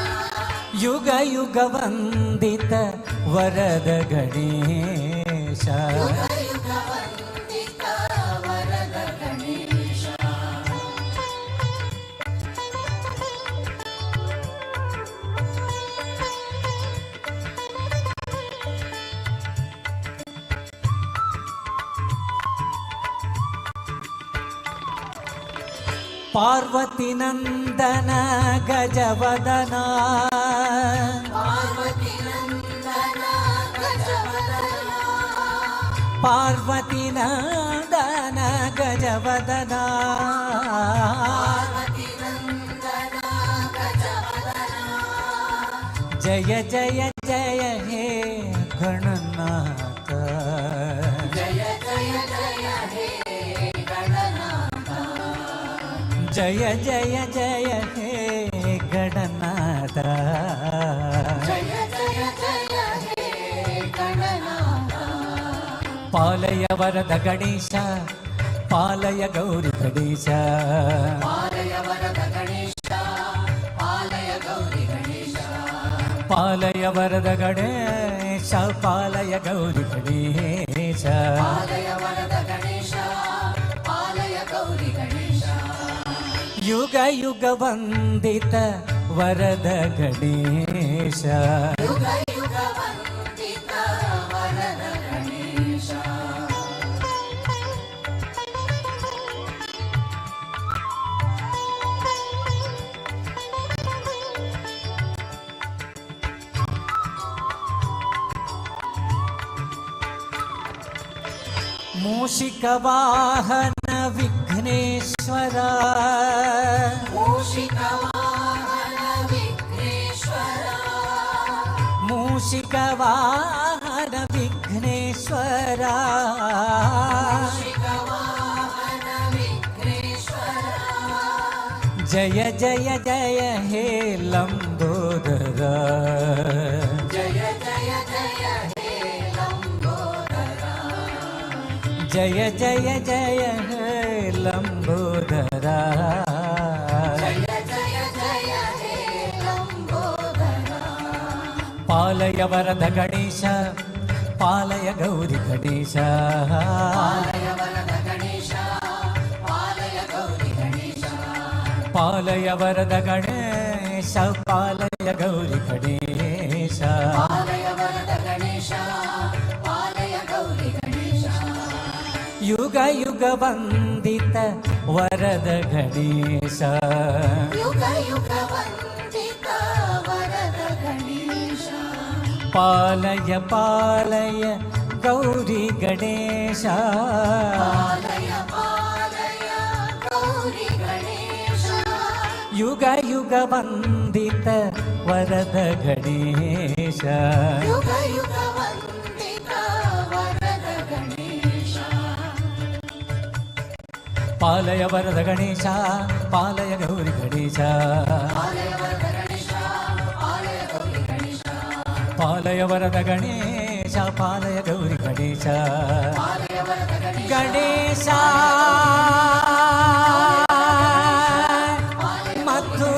ಯುಗ ಯುಗ ವಂದಿತ ವರದ ಗಣೇಶ ಯುಗ ಯುಗ ವಂದಿತ ವರದ ಗಣೇಶ ಪಾರ್ವತಿ ನಂದನ ಗಜವದನ ಪಾರ್ವತಿ ನಂದನ ಗಜವದನ ಪಾರ್ವತಿ ನಂದನ ಗಜವದನ ಪಾರ್ವತಿ ನಂದನ ಗಜವದನ ಜಯ ಜಯ ಜಯ ಹೇ ಗಣನಾಥ ಜಯ ಜಯ ಜಯ ಹೇ ಗಣನಾಥ ಜಯ ಜಯ ಜಯ ಹೇ ಗಣನಾಥ ಜಯ ಜಯ ಜಯ ಹೇ ಗಣನಾಥ ಪಾಲಯ ವರದ ಗಣೇಶ ಪಾಲಯ ಗೌರಿ ಗಣೇಶ ಪಾಲಯ ವರದ ಗಣೇಶ ಪಾಲಯ ಗೌರಿ ಗಣೇಶ ಪಾಲಯ ವರದ ಗಣೇಶ ಪಾಲಯ ಗೌರಿ ಗಣೇಶ ಪಾಲಯ ವರದ ಗಣೇಶ ಪಾಲಯ ಗೌರಿ ಗಣೇಶ ಯುಗ ಯುಗ ವಂದಿತ ವರದ ಗಣೇಶ ಯುಗ ಯುಗ ವಂದಿತ ವರದ ಗಣೇಶ ಮೂಷಿಕ ವಾಹನ ವಿಘ್ನೇಶ್ವರ ಮೂಷಿಕ ವಾಹನ ವಿಘ್ನೇಶ್ವರ ಮೂಷಿಕ ವಾಹನ ವಿಘ್ನೇಶ್ವರ ಮೂಷಿಕ ವಾಹನ ವಿಘ್ನೇಶ್ವರ ಜಯ ಜಯ ಜಯ ಹೇ ಲಂಬೋದರ ಜಯ ಜಯ ಜಯ ಹೇ ಲಂಬೋದರ ಜಯ ಜಯ ಜಯ ಹೇ ಲಂಬೋದರ ಜಯ ಜಯ ಜಯ ಹೇ ಲಂಬೋದರ ಪಾಲಯ ವರದ ಗಣೇಶ ಪಾಲಯ ಗೌರಿ ಗಣೇಶ ಪಾಲಯ ವರದ ಗಣೇಶ ಪಾಲಯ ಗೌರಿ ಗಣೇಶ ಪಾಲಯ ವರದ ಗಣೇಶ ಪಾಲಯ ಗೌರಿ ಗಣೇಶ ಪಾಲಯ ವರದ ಗಣೇಶ ಪಾಲಯ ಗೌರಿ ಗಣೇಶ ಯುಗ ಯುಗ ವಂದಿತ ವರದ ಗಣೇಶ ಯುಗ ಯುಗ ವಂದಿತ ವರದ ಗಣೇಶ ಪಾಲಯ ಪಾಲಯ ಗೌರಿ ಗಣೇಶ ಪಾಲಯ ಪಾಲಯ ಗೌರಿ ಗಣೇಶ ಯುಗ ಯುಗ ವಂದಿತ ವರದ ಗಣೇಶ ಯುಗ ಯುಗ ವಂದಿತ ವರದ ಗಣೇಶ ಪಾಲಯ ವರದ ಗಣೇಶ ಪಾಲಯ ಗೌರಿ ಗಣೇಶ ಪಾಲಯ ವರದ ಗಣೇಶ ಪಾಲಯ ಗೌರಿ ಗಣೇಶ ಪಾಲಯ ವರದ ಗಣೇಶ ಪಾಲಯ ಗೌರಿ ಗಣೇಶ ಪಾಲಯ ವರದ ಗಣೇಶ ಮಧುರು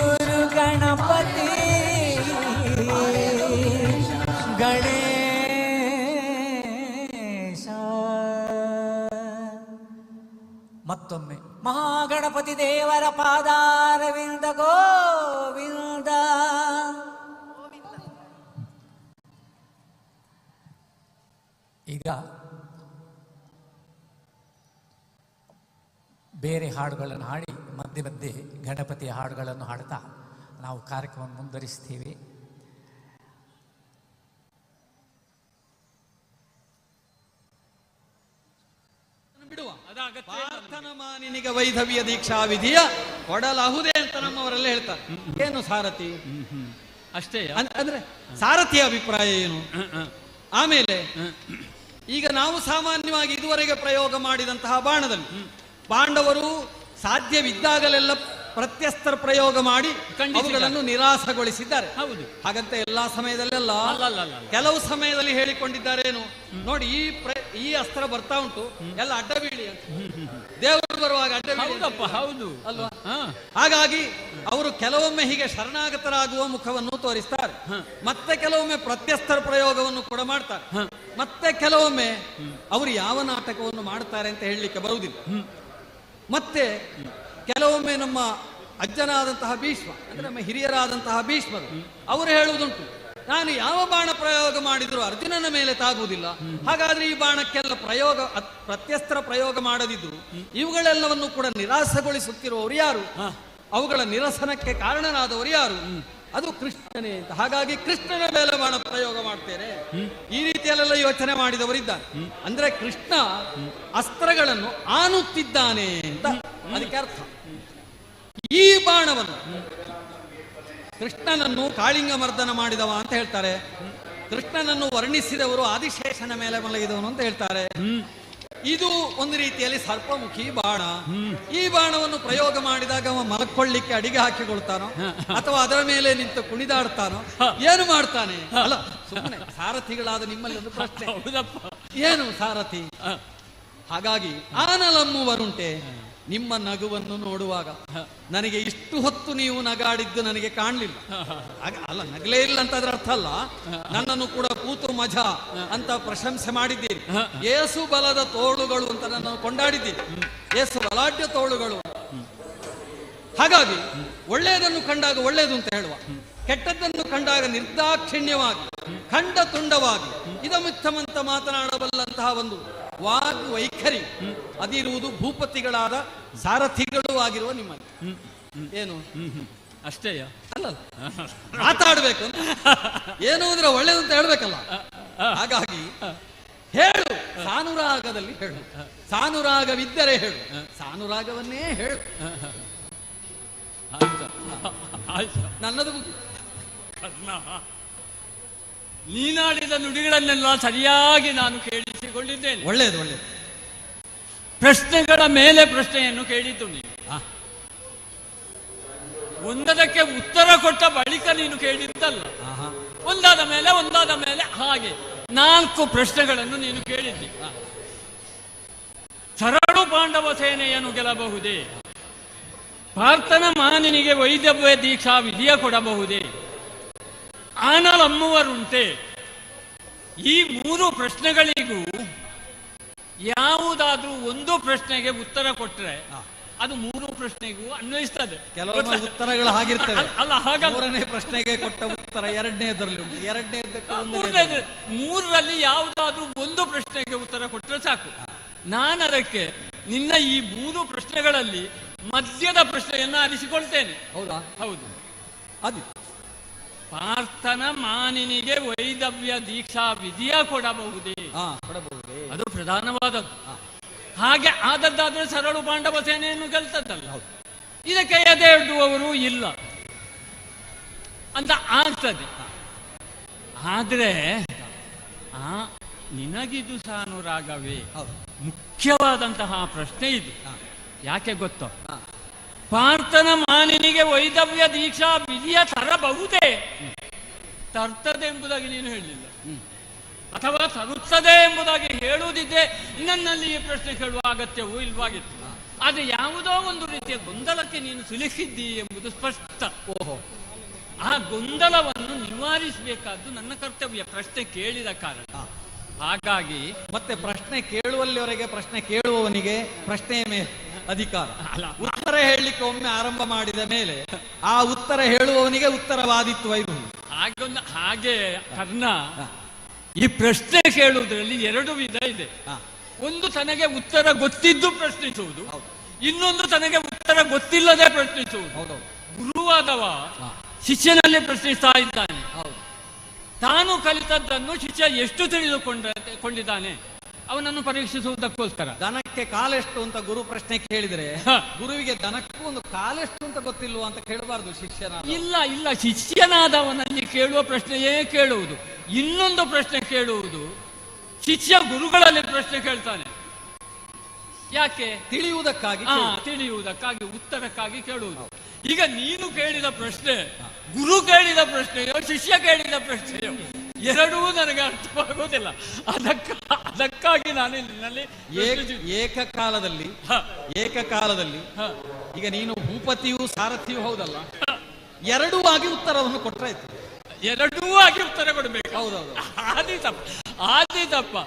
ಗಣಪತಿ ಗಣೇಶ ಮತ್ತೊಮ್ಮೆ ಮಹಾಗಣಪತಿ ದೇವರ ಪಾದಾರವಿಂದ ಗೋವಿಂದ ಈಗ ಬೇರೆ ಹಾಡುಗಳನ್ನು ಹಾಡಿ ಮಧ್ಯೆ ಮಧ್ಯೆ ಗಣಪತಿಯ ಹಾಡುಗಳನ್ನು ಹಾಡ್ತಾ ನಾವು ಕಾರ್ಯಕ್ರಮವನ್ನು ಮುಂದುವರಿಸ್ತೀವಿ. ಪಾರ್ಥನ ಮಾನಿನಿಗೆ ವೈಧವ್ಯ ದೀಕ್ಷಾ ವಿಧಿಯ ಕೊಡಲಾಹುದೇ ಅಂತ ನಮ್ಮವರೆಲ್ಲ ಹೇಳ್ತಾರೆ. ಏನು ಸಾರಥಿ ಅಷ್ಟೇ ಅಂದ್ರೆ ಸಾರಥಿಯ ಅಭಿಪ್ರಾಯ ಏನು? ಆಮೇಲೆ ಈಗ ನಾವು ಸಾಮಾನ್ಯವಾಗಿ ಇದುವರೆಗೆ ಪ್ರಯೋಗ ಮಾಡಿದಂತಹ ಬಾಣದಲ್ಲಿ ಪಾಂಡವರು ಸಾಧ್ಯವಿದ್ದಾಗಲೆಲ್ಲ ಪ್ರತ್ಯಸ್ತ್ರ ಪ್ರಯೋಗ ಮಾಡಿ ಅವುಗಳನ್ನು ನಿರಾಸಗೊಳಿಸಿದ್ದಾರೆ. ಹೌದು. ಹಾಗಂತ ಎಲ್ಲಾ ಸಮಯದಲ್ಲೆಲ್ಲ ಕೆಲವು ಸಮಯದಲ್ಲಿ ಹೇಳಿಕೊಂಡಿದ್ದಾರೇನು ನೋಡಿ, ಈ ಅಸ್ತ್ರ ಬರ್ತಾ ಉಂಟು, ಎಲ್ಲ ಅಡ್ಡ ಬೀಳಿ ಅಂತ. ದೇವರು ಬರುವಾಗ ಅಡ್ಡ ಬೀಳಿ ಹೌದು ಅಲ್ವಾ? ಹಾಗಾಗಿ ಅವರು ಕೆಲವೊಮ್ಮೆ ಹೀಗೆ ಶರಣಾಗತರಾಗುವ ಮುಖವನ್ನು ತೋರಿಸ್ತಾರೆ, ಮತ್ತೆ ಕೆಲವೊಮ್ಮೆ ಪ್ರತ್ಯಸ್ತ್ರ ಪ್ರಯೋಗವನ್ನು ಕೂಡ ಮಾಡ್ತಾರೆ, ಮತ್ತೆ ಕೆಲವೊಮ್ಮೆ ಅವರು ಯಾವ ನಾಟಕವನ್ನು ಮಾಡ್ತಾರೆ ಅಂತ ಹೇಳಲಿಕ್ಕೆ ಬರುವುದಿಲ್ಲ. ಮತ್ತೆ ಕೆಲವೊಮ್ಮೆ ನಮ್ಮ ಅಜ್ಜನಾದಂತಹ ಭೀಷ್ಮ ಅಂದ್ರೆ ನಮ್ಮ ಹಿರಿಯರಾದಂತಹ ಭೀಷ್ಮರು ಅವರು ಹೇಳುವುದುಂಟು, ನಾನು ಯಾವ ಬಾಣ ಪ್ರಯೋಗ ಮಾಡಿದ್ರು ಅರ್ಜುನನ ಮೇಲೆ ತಾಗುವುದಿಲ್ಲ, ಹಾಗಾದ್ರೆ ಈ ಬಾಣಕ್ಕೆಲ್ಲ ಪ್ರತ್ಯಸ್ತ್ರ ಪ್ರಯೋಗ ಮಾಡದಿದ್ರು ಇವುಗಳೆಲ್ಲವನ್ನು ಕೂಡ ನಿರಾಸಗೊಳಿಸುತ್ತಿರುವವರು ಯಾರು, ಅವುಗಳ ನಿರಸನಕ್ಕೆ ಕಾರಣನಾದವರು ಯಾರು, ಅದು ಕೃಷ್ಣನೇ ಅಂತ. ಹಾಗಾಗಿ ಕೃಷ್ಣನ ಮೇಲೆ ಬಾಣ ಪ್ರಯೋಗ ಮಾಡ್ತೇನೆ, ಈ ರೀತಿಯಲ್ಲೆಲ್ಲ ಯೋಚನೆ ಮಾಡಿದವರಿದ್ದಾರೆ. ಅಂದ್ರೆ ಕೃಷ್ಣ ಅಸ್ತ್ರಗಳನ್ನು ಆನುತ್ತಿದ್ದಾನೆ ಅಂತ ಅದಕ್ಕೆ ಅರ್ಥ. ಈ ಬಾಣವನ್ನು ಕೃಷ್ಣನನ್ನು ಕಾಳಿಂಗ ಮರ್ದನ ಮಾಡಿದವ ಅಂತ ಹೇಳ್ತಾರೆ, ಕೃಷ್ಣನನ್ನು ವರ್ಣಿಸಿದವರು ಆದಿಶೇಷನ ಮೇಲೆ ಮಲಗಿದವನು ಅಂತ ಹೇಳ್ತಾರೆ. ಇದು ಒಂದು ರೀತಿಯಲ್ಲಿ ಸರ್ಪಮುಖಿ ಬಾಣ. ಈ ಬಾಣವನ್ನು ಪ್ರಯೋಗ ಮಾಡಿದಾಗ ಅವ ಮಲಕೊಳ್ಳಿಕ್ಕೆ ಅಡಿಗೆ ಹಾಕಿಕೊಳ್ತಾನೋ ಅಥವಾ ಅದರ ಮೇಲೆ ನಿಂತು ಕುಣಿದಾಡ್ತಾನೋ, ಏನು ಮಾಡ್ತಾನೆ? ಅಲ್ಲ, ಸುಮ್ಮನೆ ಸಾರಥಿಗಳಾದ ನಿಮ್ಮಲ್ಲಿ ಒಂದು ಪ್ರಶ್ನೆ, ಏನು ಸಾರಥಿ? ಹಾಗಾಗಿ ಆನಲಮ್ಮುವರುಂಟೆ, ನಿಮ್ಮ ನಗುವನ್ನು ನೋಡುವಾಗ ನನಗೆ ಇಷ್ಟು ಹೊತ್ತು ನೀವು ನಗಾಡಿದ್ದು ನನಗೆ ಕಾಣಲಿಲ್ಲ. ಅಲ್ಲ, ನಗಲೇ ಇಲ್ಲ ಅಂತ ಅದರ ಅರ್ಥ ಅಲ್ಲ, ನನ್ನನ್ನು ಕೂಡ ಕೂತು ಮಜಾ ಅಂತ ಪ್ರಶಂಸೆ ಮಾಡಿದ್ದೀರಿ. ಏಸು ಬಲದ ತೋಳುಗಳು ಅಂತ ನನ್ನನ್ನು ಕೊಂಡಾಡಿದ್ದೀರಿ, ಏಸು ಬಲಾಢ್ಯ ತೋಳುಗಳು. ಹಾಗಾಗಿ ಒಳ್ಳೆಯದನ್ನು ಕಂಡಾಗ ಒಳ್ಳೆಯದು ಅಂತ ಹೇಳುವ, ಕೆಟ್ಟದ್ದನ್ನು ಕಂಡಾಗ ನಿರ್ದಾಕ್ಷಿಣ್ಯವಾಗಿ ಖಂಡ ತುಂಡವಾಗಿ ಇದಮಿತ್ತಮಂತ ಮಾತನಾಡಬಲ್ಲಂತಹ ಒಂದು ವಾಗ್ ವೈಖರಿ ಅದಿರುವುದು ಭೂಪತಿಗಳಾದ ಸಾರಥಿಗಳು ಆಗಿರುವ ನಿಮ್ಮಲ್ಲಿ. ಏನು ಅಷ್ಟೇ ಅಲ್ಲ, ಮಾತಾಡ್ಬೇಕು ಏನು ಅಂದ್ರೆ ಒಳ್ಳೇದು ಅಂತ ಹೇಳ್ಬೇಕಲ್ಲ. ಹಾಗಾಗಿ ಹೇಳು, ಸಾನುರಾಗದಲ್ಲಿ ಹೇಳು, ಸಾನುರಾಗವಿದ್ದರೆ ಹೇಳು, ಸಾನುರಾಗವನ್ನೇ ಹೇಳು. ನನ್ನದು ನೀನಾಡಿದ ನುಡಿಗಳನ್ನೆಲ್ಲ ಸರಿಯಾಗಿ ನಾನು ಕೇಳಿಸಿಕೊಂಡಿದ್ದೇನೆ. ಒಳ್ಳೆಯದು ಒಳ್ಳೆಯದು. ಪ್ರಶ್ನೆಗಳ ಮೇಲೆ ಪ್ರಶ್ನೆಯನ್ನು ಕೇಳಿದ್ದು ನೀನು, ಒಂದಕ್ಕೆ ಉತ್ತರ ಕೊಟ್ಟ ಬಳಿಕ ನೀನು ಕೇಳಿದ್ದಲ್ಲ. ಒಂದಾದ ಮೇಲೆ ಹಾಗೆ 4 ಪ್ರಶ್ನೆಗಳನ್ನು ನೀನು ಕೇಳಿದ್ದಿ. ಸರಳು ಪಾಂಡವ ಸೇನೆಯನ್ನು ಗೆಲ್ಲಬಹುದೇ? ಪಾರ್ಥನ ಮಾನಿನಿಗೆ ವೈದ್ಯವ್ಯ ದೀಕ್ಷಾ ವಿಧಿಯ ಕೊಡಬಹುದೇ? ಆನಲಮ್ಮುವರುಂಟೆ? ಈ 3 ಪ್ರಶ್ನೆಗಳಿಗೂ ಯಾವುದಾದ್ರೂ ಒಂದು ಪ್ರಶ್ನೆಗೆ ಉತ್ತರ ಕೊಟ್ಟರೆ ಅದು 3 ಪ್ರಶ್ನೆಗೂ ಅನ್ವಯಿಸ್ತದೆ. ಕೆಲವೊಮ್ಮೆ ಉತ್ತರಗಳು ಹಾಗಿರ್ತವೆ. ಅಲ್ಲ, ಹಾಗ 3ನೇ ಪ್ರಶ್ನೆಗೆ ಕೊಟ್ಟ ಉತ್ತರ 2ನೇದರಲ್ಲಿ ಉಂಟು, 3ರಲ್ಲಿ ಯಾವುದಾದ್ರೂ ಒಂದು ಪ್ರಶ್ನೆಗೆ ಉತ್ತರ ಕೊಟ್ಟರೆ ಸಾಕು. ನಾನು ಅದಕ್ಕೆ ನಿನ್ನ ಈ 3 ಪ್ರಶ್ನೆಗಳಲ್ಲಿ ಮಧ್ಯದ ಪ್ರಶ್ನೆಯನ್ನು ಆರಿಸಿಕೊಳ್ತೇನೆ. ಹೌದಾ? ಹೌದು. ಅದು ಪಾರ್ಥನ ಮಾನಿನಿಗೆ ವೈದವ್ಯ ದೀಕ್ಷಾ ವಿಧಿಯ ಕೊಡಬಹುದೇ? ಕೊಡಬಹುದೇ? ಅದು ಪ್ರಧಾನವಾದದ್ದು. ಹಾಗೆ ಆದದ್ದಾದ್ರೆ ಸರಳು ಪಾಂಡವ ಸೇನೆಯನ್ನು ಗೆಲ್ತದ್ದಲ್ಲ. ಇದಕ್ಕೆ ಎದೆ ಇಡುವವರು ಇಲ್ಲ ಅಂತ ಆಗ್ತದೆ. ಆದ್ರೆ ನಿನಗಿದು ಸಾನುರಾಗವೇ? ಮುಖ್ಯವಾದಂತಹ ಪ್ರಶ್ನೆ ಇದು. ಯಾಕೆ ಗೊತ್ತೋ? ಪಾರ್ಥನ ಮಾನಿನಿಗೆ ವೈದವ್ಯ ದೀಕ್ಷಾ ವಿಧಿಯ ತರಬಹುದೇ? ತರ್ತದೆ ಎಂಬುದಾಗಿ ನೀನು ಹೇಳಲಿಲ್ಲ, ಅಥವಾ ತರುತ್ತದೆ ಎಂಬುದಾಗಿ ಹೇಳುವುದಿದ್ದೆ ನನ್ನಲ್ಲಿ ಈ ಪ್ರಶ್ನೆ ಕೇಳುವ ಅಗತ್ಯವೂ ಇಲ್ವಾಗಿತ್ತು. ಆದರೆ ಯಾವುದೋ ಒಂದು ರೀತಿಯ ಗೊಂದಲಕ್ಕೆ ನೀನು ಸಿಲುಕಿದ್ದಿ ಎಂಬುದು ಸ್ಪಷ್ಟ. ಆ ಗೊಂದಲವನ್ನು ನಿವಾರಿಸಬೇಕಾದ್ದು ನನ್ನ ಕರ್ತವ್ಯ, ಪ್ರಶ್ನೆ ಕೇಳಿದ ಕಾರಣ. ಹಾಗಾಗಿ ಮತ್ತೆ ಪ್ರಶ್ನೆ ಕೇಳುವಲ್ಲಿವರೆಗೆ ಪ್ರಶ್ನೆ ಕೇಳುವವನಿಗೆ ಪ್ರಶ್ನೆಯ ಮೇಲೆ ಅಧಿಕಾರ. ಉತ್ತರ ಹೇಳಲಿಕ್ಕೆ ಒಮ್ಮೆ ಆರಂಭ ಮಾಡಿದ ಮೇಲೆ ಆ ಉತ್ತರ ಹೇಳುವವನಿಗೆ ಉತ್ತರವಾದಿತ್ವ ಇದು. ಹಾಗೆ ಕರ್ಣ, ಈ ಪ್ರಶ್ನೆ ಕೇಳುವುದರಲ್ಲಿ 2 ವಿಧ ಇದೆ. ಒಂದು ತನಗೆ ಉತ್ತರ ಗೊತ್ತಿದ್ದು ಪ್ರಶ್ನಿಸುವುದು, ಇನ್ನೊಂದು ತನಗೆ ಉತ್ತರ ಗೊತ್ತಿಲ್ಲದೆ ಪ್ರಶ್ನಿಸುವುದು. ಗುರುವಾದವ ಶಿಷ್ಯನಲ್ಲಿ ಪ್ರಶ್ನಿಸ್ತಾ ಇದ್ದಾನೆ. ತಾನು ಕಲಿತದ್ದನ್ನು ಶಿಷ್ಯ ಎಷ್ಟು ತಿಳಿದುಕೊಂಡಿದ್ದಾನೆ ಅವನನ್ನು ಪರೀಕ್ಷಿಸುವುದಕ್ಕೋಸ್ಕರ. ದನಕ್ಕೆ ಕಾಲೆಷ್ಟು ಅಂತ ಗುರು ಪ್ರಶ್ನೆ ಕೇಳಿದ್ರೆ ಗುರುವಿಗೆ ದನಕ್ಕೂ ಒಂದು ಕಾಲೆಷ್ಟು ಅಂತ ಗೊತ್ತಿಲ್ವಾ ಅಂತ ಕೇಳಬಾರ್ದು ಶಿಷ್ಯನ. ಇಲ್ಲ, ಶಿಷ್ಯನಾದವನಲ್ಲಿ ಕೇಳುವ ಪ್ರಶ್ನೆಯೇ ಕೇಳುವುದು. ಇನ್ನೊಂದು ಪ್ರಶ್ನೆ ಕೇಳುವುದು, ಶಿಷ್ಯ ಗುರುಗಳಲ್ಲಿ ಪ್ರಶ್ನೆ ಕೇಳ್ತಾನೆ. ಯಾಕೆ? ತಿಳಿಯುವುದಕ್ಕಾಗಿ, ಉತ್ತರಕ್ಕಾಗಿ ಕೇಳುವುದು. ಈಗ ನೀನು ಕೇಳಿದ ಪ್ರಶ್ನೆ ಗುರು ಕೇಳಿದ ಪ್ರಶ್ನೆಯೋ ಶಿಷ್ಯ ಕೇಳಿದ ಪ್ರಶ್ನೆಯೋ ಎರಡೂ ನನಗೆ ಅರ್ಥವಾಗುವುದಿಲ್ಲ. ಅದಕ್ಕಾಗಿ ನಾನು ನಿನ್ನಲ್ಲಿ ಏಕಕಾಲದಲ್ಲಿ ಈಗ ನೀನು ಭೂಪತಿಯೂ ಸಾರಥಿಯೂ ಹೌದಲ್ಲ, ಎರಡೂ ಆಗಿ ಉತ್ತರವನ್ನು ಕೊಟ್ಟರೆ ಎರಡೂ ಆಗಿ ಉತ್ತರ ಕೊಡಬೇಕು. ಹೌದೌದು, ಆದಿ ತಪ್ಪ.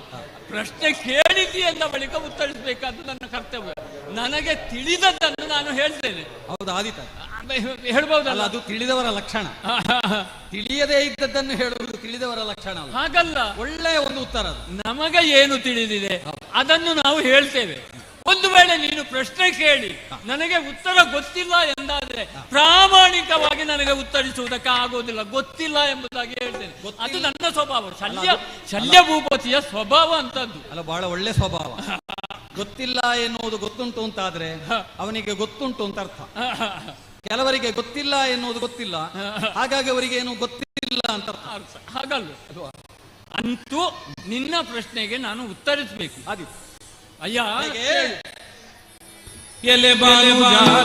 ಪ್ರಶ್ನೆ ಕೇಳಿದಿ ಎಂದ ಬಳಿಕ ಉತ್ತರಿಸಬೇಕಾದ್ದು ನನ್ನ ಕರ್ತವ್ಯ. ನನಗೆ ತಿಳಿದದ್ದನ್ನು ನಾನು ಹೇಳ್ತೇನೆ. ಹೌದು, ಆದಿತ ಹೇಳ್ಬಹುದಲ್ಲ? ಅದು ತಿಳಿದವರ ಲಕ್ಷಣ. ತಿಳಿಯದೇ ಇದ್ದದ್ದನ್ನು ಹೇಳುವುದು ತಿಳಿದವರ ಲಕ್ಷಣ. ಹಾಗಲ್ಲ, ಒಳ್ಳೆಯ ಒಂದು ಉತ್ತರ. ನಮಗೆ ಏನು ತಿಳಿದಿದೆ ಅದನ್ನು ನಾವು ಹೇಳ್ತೇವೆ. ಒಂದು ವೇಳೆ ನೀನು ಪ್ರಶ್ನೆ ಕೇಳಿ ನನಗೆ ಉತ್ತರ ಗೊತ್ತಿಲ್ಲ ಎಂದಾದ್ರೆ ಪ್ರಾಮಾಣಿಕವಾಗಿ ನನಗೆ ಉತ್ತರಿಸುವುದಕ್ಕೆ ಆಗೋದಿಲ್ಲ. ಗೊತ್ತಿಲ್ಲ ಎಂಬುದಾಗಿ ಹೇಳ್ತೇನೆ. ಅದು ನನ್ನ ಸ್ವಭಾವ, ಶಲ್ಯ ಭೂಪತಿಯ ಸ್ವಭಾವ ಅಂತದ್ದು. ಅಲ್ಲ, ಬಹಳ ಒಳ್ಳೆ ಸ್ವಭಾವ. ಗೊತ್ತಿಲ್ಲ ಎನ್ನುವುದು ಗೊತ್ತುಂಟು ಅಂತಾದ್ರೆ ಅವನಿಗೆ ಗೊತ್ತುಂಟು ಅಂತ ಅರ್ಥ. ಕೆಲವರಿಗೆ ಗೊತ್ತಿಲ್ಲ ಎನ್ನುವುದು ಗೊತ್ತಿಲ್ಲ, ಹಾಗಾಗಿ ಅವರಿಗೆ ಏನು ಗೊತ್ತಿಲ್ಲ ಅಂತ ಅರ್ಥ. ಹಾಗಲ್ವ? ಅಂತೂ ನಿನ್ನ ಪ್ರಶ್ನೆಗೆ ನಾನು ಉತ್ತರಿಸಬೇಕು. ಅಯ್ಯ, ಎಲೆ ಬಾಲು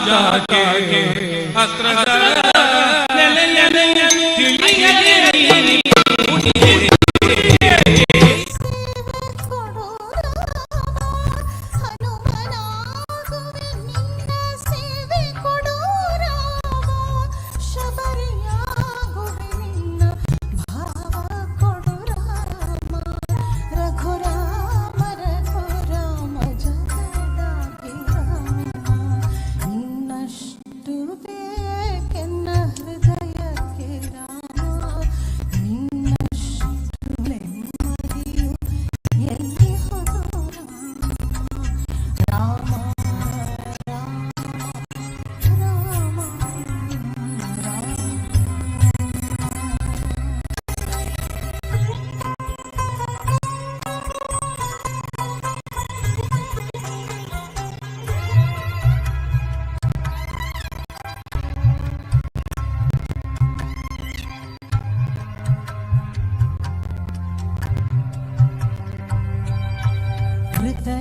ಜಾಕೆ ಅಸ್ತ್ರ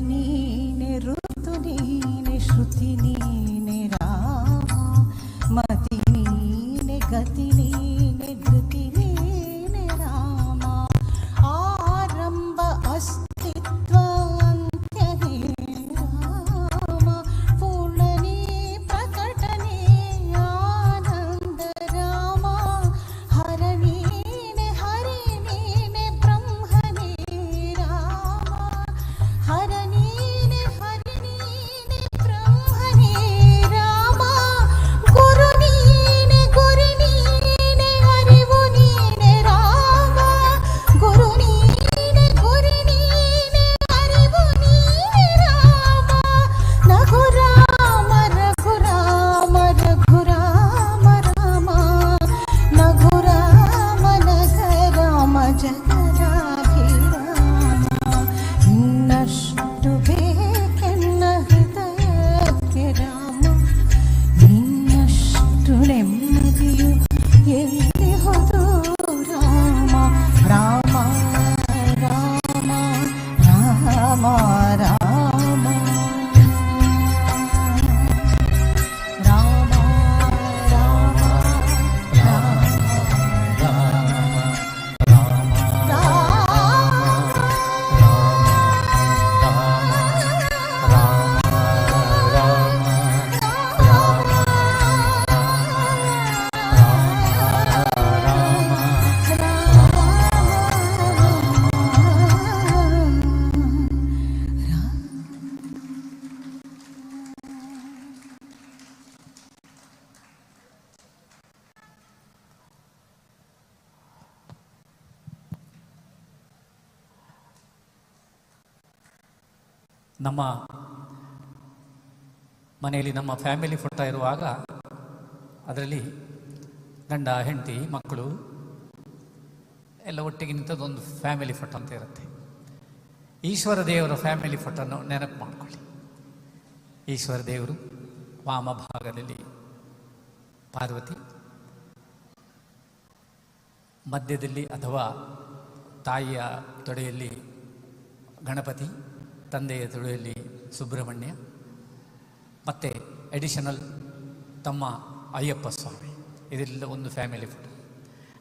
ನೀನೆ ಋತು ನೀನೆ ಶ್ರುತಿ ನೀನೆ ರಾಮ ಮತಿ ನೀನೆ ಗತಿ ನೀನೆ ಧೃತಿ ನೀನೆ ರಾಮ ಆರಂಭ ಅಸ್ತಿತ್ವ ಅಂತ್ಯ ಹೇ ರಾಮ ಪೂರ್ಣನೇ ಪ್ರಕಟನೆ ಆನಂದ ರಾಮ ಹರ ನೀನೆ ಹರಿ ನೀನೆ ಬ್ರಹ್ಮನೇ ರಾಮ ಹರ ನೀನೆ ಹರಿ ನೀನೆ ಬ್ರಹ್ಮನೇ ರಾಮ ಗುರು ನೀನೆ ಗುರಿ ನೀನೆ ಅರಿವು ನೀನೆ ರಾಮ ಗುರು ನೀನೆ ಗುರಿ ನೀನೆ ಅರಿವು ನೀನೆ ರಾಮ ನಗು ರಾಮ ರಘು ರಾಮ ರಘು ರಾಮ ರಾಮ ನಗು ರಾಮ ನಗ ರಾಮ ಜಗದಾಭಿರಾಮ ಇನ್ನಷ್ಟು ಬೇಕೆನ್ನ ಹೃದಯಕ್ಕೆ ರಾಮ ನಿನ್ನಷ್ಟು ನೆಮ್ಮದಿಯು ಎಲ್ಲಿ ಹೋದು ರಾಮ ರಾಮ ರಾಮ ರಾಮ ರಾಮ ರಾಮ ನಮ್ಮ ಮನೆಯಲ್ಲಿ ನಮ್ಮ ಫ್ಯಾಮಿಲಿ ಫೋಟೋ ಇರುವಾಗ ಅದರಲ್ಲಿ ಗಂಡ ಹೆಂಡತಿ ಮಕ್ಕಳು ಎಲ್ಲ ಒಟ್ಟಿಗೆ ನಿಂತದ್ದು ಒಂದು ಫ್ಯಾಮಿಲಿ ಫೋಟೋ ಅಂತ ಇರುತ್ತೆ. ಈಶ್ವರ ದೇವರ ಫ್ಯಾಮಿಲಿ ಫೋಟೋನು ನೆನಪು ಮಾಡಿಕೊಳ್ಳಿ. ಈಶ್ವರ ದೇವರು ವಾಮಭಾಗದಲ್ಲಿ ಪಾರ್ವತಿ, ಮಧ್ಯದಲ್ಲಿ ಅಥವಾ ತಾಯಿಯ ತೊಡೆಯಲ್ಲಿ ಗಣಪತಿ, ತಂದೆಯ ತೊಡೆಯಲ್ಲಿ ಸುಬ್ರಹ್ಮಣ್ಯ, ಮತ್ತು ಎಡಿಷನಲ್ ತಮ್ಮ ಅಯ್ಯಪ್ಪ ಸ್ವಾಮಿ. ಇದೆಲ್ಲ ಒಂದು ಫ್ಯಾಮಿಲಿ ಫೋಟೋ.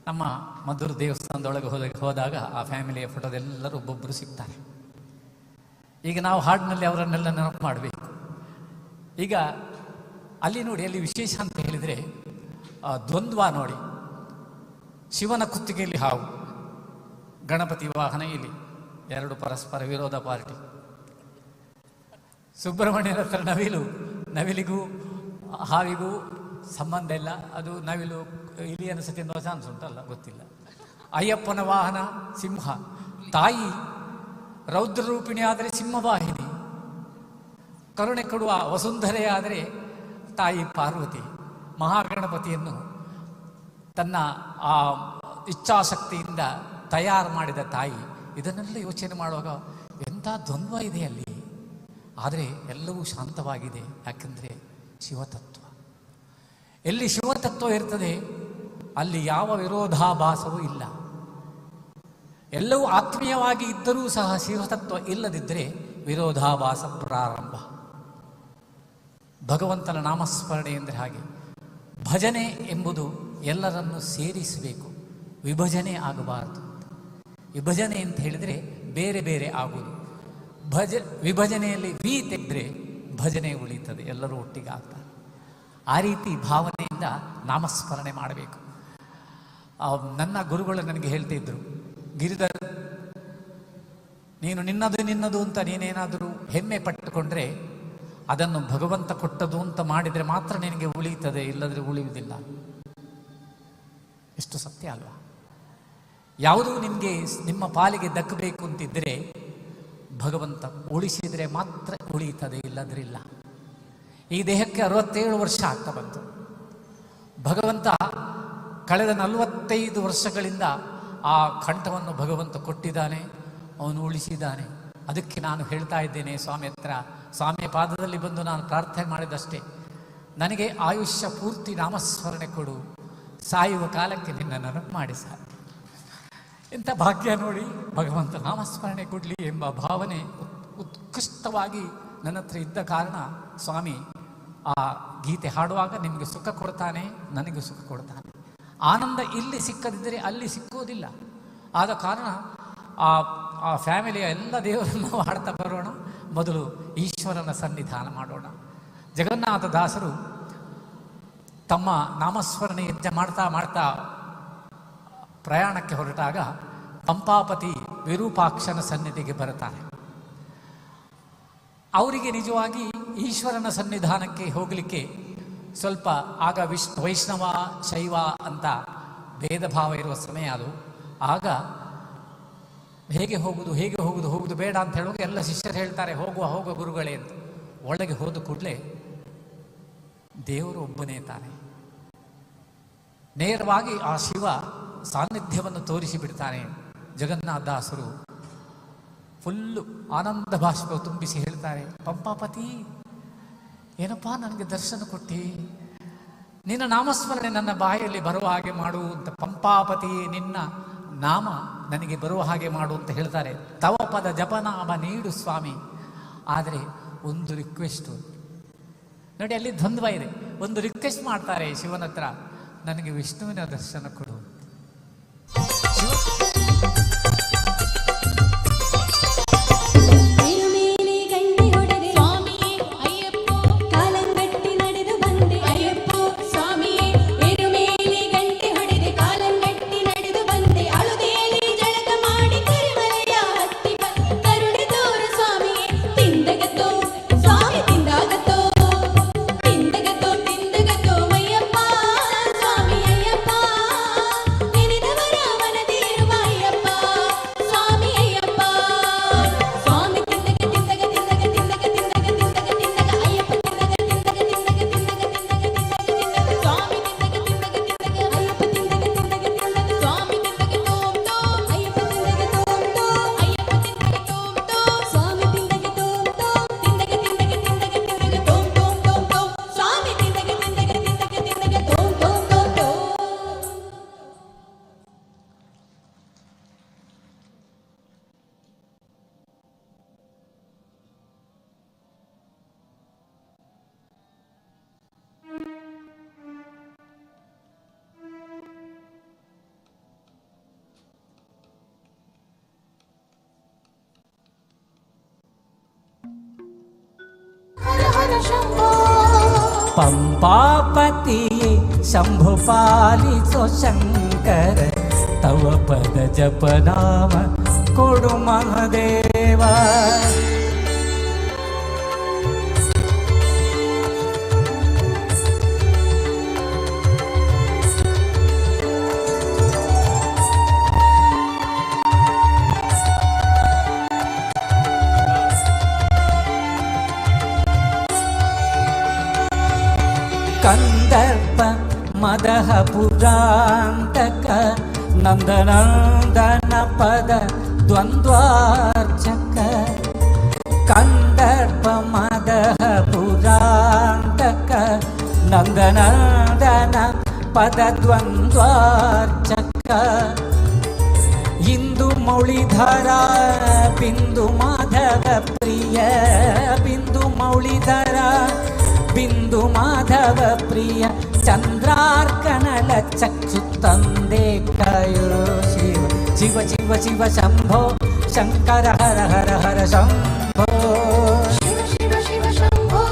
ನಮ್ಮ ಮಧುರ ದೇವಸ್ಥಾನದೊಳಗೆ ಹೋದಾಗ ಆ ಫ್ಯಾಮಿಲಿಯ ಫೋಟೋದೆಲ್ಲರೂ ಒಬ್ಬೊಬ್ಬರು ಸಿಗ್ತಾರೆ. ಈಗ ನಾವು ಹಾಡಿನಲ್ಲಿ ಅವರನ್ನೆಲ್ಲ ನೆನಪು ಮಾಡಬೇಕು. ಈಗ ಅಲ್ಲಿ ನೋಡಿ, ಅಲ್ಲಿ ವಿಶೇಷ ಅಂತ ಹೇಳಿದರೆ ದ್ವಂದ್ವ ನೋಡಿ. ಶಿವನ ಕುತ್ತಿಗೆಯಲ್ಲಿ ಹಾವು, ಗಣಪತಿ ವಾಹನ ಇಲ್ಲಿ, ಎರಡು ಪರಸ್ಪರ ವಿರೋಧ ಪಾರ್ಟಿ. ಸುಬ್ರಹ್ಮಣ್ಯನ ಹತ್ರ ನವಿಲಿಗೂ ಹಾವಿಗೂ ಸಂಬಂಧ ಇಲ್ಲ, ಅದು ನವಿಲು ಇಲಿ ಅನಿಸುತ್ತೆ ಅನ್ನೋ ಚಾನ್ಸ್ ಉಂಟಲ್ಲ, ಗೊತ್ತಿಲ್ಲ. ಅಯ್ಯಪ್ಪನ ವಾಹನ ಸಿಂಹ, ತಾಯಿ ರೌದ್ರ ರೂಪಿಣಿ ಆದರೆ ಸಿಂಹವಾಹಿನಿ, ಕರುಣೆ ಕೊಡುವ ವಸುಂಧರೆ ಆದರೆ ತಾಯಿ ಪಾರ್ವತಿ. ಮಹಾಗಣಪತಿಯನ್ನು ತನ್ನ ಆ ಇಚ್ಛಾಶಕ್ತಿಯಿಂದ ತಯಾರು ಮಾಡಿದ ತಾಯಿ. ಇದನ್ನೆಲ್ಲ ಯೋಚನೆ ಮಾಡುವಾಗ ಎಂಥ ದ್ವಂದ್ವ ಇದೆ ಅಲ್ಲಿ. ಆದರೆ ಎಲ್ಲವೂ ಶಾಂತವಾಗಿದೆ. ಯಾಕೆಂದರೆ ಶಿವತತ್ವ. ಎಲ್ಲಿ ಶಿವತತ್ವ ಇರ್ತದೆ ಅಲ್ಲಿ ಯಾವ ವಿರೋಧಾಭಾಸವೂ ಇಲ್ಲ. ಎಲ್ಲವೂ ಆತ್ಮೀಯವಾಗಿ ಇದ್ದರೂ ಸಹ ಶಿವತತ್ವ ಇಲ್ಲದಿದ್ದರೆ ವಿರೋಧಾಭಾಸ ಪ್ರಾರಂಭ. ಭಗವಂತನ ನಾಮಸ್ಮರಣೆ ಎಂದರೆ ಹಾಗೆ. ಭಜನೆ ಎಂಬುದು ಎಲ್ಲರನ್ನು ಸೇರಿಸಬೇಕು, ವಿಭಜನೆ ಆಗಬಾರದು. ವಿಭಜನೆ ಅಂತ ಹೇಳಿದರೆ ಬೇರೆ ಬೇರೆ ಆಗುವುದು. ವಿಭಜನೆಯಲ್ಲಿ ವಿ ತೆಗೆದ್ರೆ ಭಜನೆ ಉಳಿತದೆ, ಎಲ್ಲರೂ ಒಟ್ಟಿಗೆ ಆಗ್ತಾರೆ. ಆ ರೀತಿ ಭಾವನೆಯಿಂದ ನಾಮಸ್ಮರಣೆ ಮಾಡಬೇಕು. ನನ್ನ ಗುರುಗಳು ನನಗೆ ಹೇಳ್ತಾ ಇದ್ರು, ಗಿರಿಧರ್, ನೀನು ನಿನ್ನದು ಅಂತ ನೀನೇನಾದರೂ ಹೆಮ್ಮೆ ಪಟ್ಟುಕೊಂಡ್ರೆ ಅದನ್ನು ಭಗವಂತ ಕೊಟ್ಟದು ಅಂತ ಮಾಡಿದರೆ ಮಾತ್ರ ನಿನಗೆ ಉಳಿಯುತ್ತದೆ, ಇಲ್ಲದ್ರೆ ಉಳಿಯುವುದಿಲ್ಲ. ಎಷ್ಟು ಸತ್ಯ ಅಲ್ವಾ? ಯಾವುದೂ ನಿಮಗೆ ನಿಮ್ಮ ಪಾಲಿಗೆ ದಕ್ಕಬೇಕು ಅಂತಿದ್ದರೆ ಭಗವಂತ ಉಳಿಸಿದರೆ ಮಾತ್ರ ಉಳಿಯುತ್ತದೆ, ಇಲ್ಲದ್ರೆ ಇಲ್ಲ. ಈ ದೇಹಕ್ಕೆ 67 ವರ್ಷ ಆಗ್ತಾ ಬಂತು. ಭಗವಂತ ಕಳೆದ 45 ವರ್ಷಗಳಿಂದ ಆ ಕಂಠವನ್ನು ಭಗವಂತ ಕೊಟ್ಟಿದ್ದಾನೆ, ಅವನು ಉಳಿಸಿದ್ದಾನೆ. ಅದಕ್ಕೆ ನಾನು ಹೇಳ್ತಾ ಇದ್ದೇನೆ ಸ್ವಾಮಿ ಹತ್ರ, ಸ್ವಾಮಿಯ ಪಾದದಲ್ಲಿ ಬಂದು ನಾನು ಪ್ರಾರ್ಥನೆ ಮಾಡಿದಷ್ಟೇ, ನನಗೆ ಆಯುಷ್ಯ ಪೂರ್ತಿ ನಾಮಸ್ಮರಣೆ ಕೊಡು, ಸಾಯುವ ಕಾಲಕ್ಕೆ ನಿನ್ನ ನೆನಪು ಮಾಡಿ ಸಾಕು. ಎಂಥ ಭಾಗ್ಯ ನೋಡಿ, ಭಗವಂತ ನಾಮಸ್ಮರಣೆ ಕೊಡಲಿ ಎಂಬ ಭಾವನೆ ಉತ್ಕೃಷ್ಟವಾಗಿ ನನ್ನ ಹತ್ರ ಇದ್ದ ಕಾರಣ ಸ್ವಾಮಿ ಆ ಗೀತೆ ಹಾಡುವಾಗ ನಿಮಗೆ ಸುಖ ಕೊಡ್ತಾನೆ, ನನಗೂ ಸುಖ ಕೊಡ್ತಾನೆ. ಆನಂದ ಇಲ್ಲಿ ಸಿಕ್ಕದಿದ್ದರೆ ಅಲ್ಲಿ ಸಿಕ್ಕೋದಿಲ್ಲ. ಆದ ಕಾರಣ ಆ ಫ್ಯಾಮಿಲಿಯ ಎಲ್ಲ ದೇವರನ್ನು ಹಾಡ್ತಾ ಬರೋಣ. ಮೊದಲು ಈಶ್ವರನ ಸನ್ನಿಧಾನ ಮಾಡೋಣ. ಜಗನ್ನಾಥ ದಾಸರು ತಮ್ಮ ನಾಮಸ್ಮರಣೆ ಯಜ್ಞ ಮಾಡ್ತಾ ಮಾಡ್ತಾ ಪ್ರಯಾಣಕ್ಕೆ ಹೊರಟಾಗ ಪಂಪಾಪತಿ ವಿರೂಪಾಕ್ಷನ ಸನ್ನಿಧಿಗೆ ಬರುತ್ತಾರೆ. ಅವರಿಗೆ ನಿಜವಾಗಿ ಈಶ್ವರನ ಸನ್ನಿಧಾನಕ್ಕೆ ಹೋಗಲಿಕ್ಕೆ ಸ್ವಲ್ಪ ಆಗ ವೈಷ್ಣವ ಶೈವ ಅಂತ ಭೇದ ಭಾವ ಇರುವ ಸಮಯ ಅದು. ಆಗ ಹೇಗೆ ಹೋಗುದು ಬೇಡ ಅಂತ ಹೇಳುವಾಗ ಎಲ್ಲ ಶಿಷ್ಯರು ಹೇಳ್ತಾರೆ, ಹೋಗುವ ಗುರುಗಳೇ ಅಂತ. ಒಳಗೆ ಹೋದ ಕೂಡಲೇ ದೇವರು ಒಬ್ಬನೇ ತಾನೆ. ನೇರವಾಗಿ ಆ ಶಿವ ಸಾನ್ನಿಧ್ಯವನ್ನು ತೋರಿಸಿ ಬಿಡ್ತಾನೆ. ಜಗನ್ನಾಥದಾಸರು ಫುಲ್ಲು ಆನಂದ ಬಾಷ್ಪ ತುಂಬಿಸಿ ಹೇಳ್ತಾರೆ, ಪಂಪಾಪತಿ ಏನಪ್ಪಾ ನನಗೆ ದರ್ಶನ ಕೊಟ್ಟಿ, ನಿನ್ನ ನಾಮಸ್ಮರಣೆ ನನ್ನ ಬಾಯಲ್ಲಿ ಬರುವ ಹಾಗೆ ಮಾಡು ಅಂತ. ಪಂಪಾಪತಿ ನಿನ್ನ ನಾಮ ನನಗೆ ಬರುವ ಹಾಗೆ ಮಾಡು ಅಂತ ಹೇಳ್ತಾರೆ. ತವ ಪದ ಜಪನಾಮ ನೀಡು ಸ್ವಾಮಿ. ಆದರೆ ಒಂದು ರಿಕ್ವೆಸ್ಟು ನೋಡಿ, ಅಲ್ಲಿ ದ್ವಂದ್ವ ಇದೆ. ಒಂದು ರಿಕ್ವೆಸ್ಟ್ ಮಾಡ್ತಾರೆ ಶಿವನ ಹತ್ರ, ನನಗೆ ವಿಷ್ಣುವಿನ ದರ್ಶನ ಕೊಡು. ಸ್ವಾಮಿ हर शम्भो पंपापतिये शंभु पालिसो शंकर तव पद जप नाम कोडु महादेवा कंदर्प मदह पुरांतक नंदनंदन पद द्वंद्वार्चक कंदर्प मदह पुरांतक नंदनंदन पद द्वंद्वार्चक इंदु मौलिधर बिंदु माधव प्रिय बिंदु मौलिधर बिंदु माधव प्रिय चंद्रार्कनल चक्षु तंदे कयो शिव शिव शिव शिव शंभो शंकर हर हर हर शंभो शिव शिव शिव शम्भो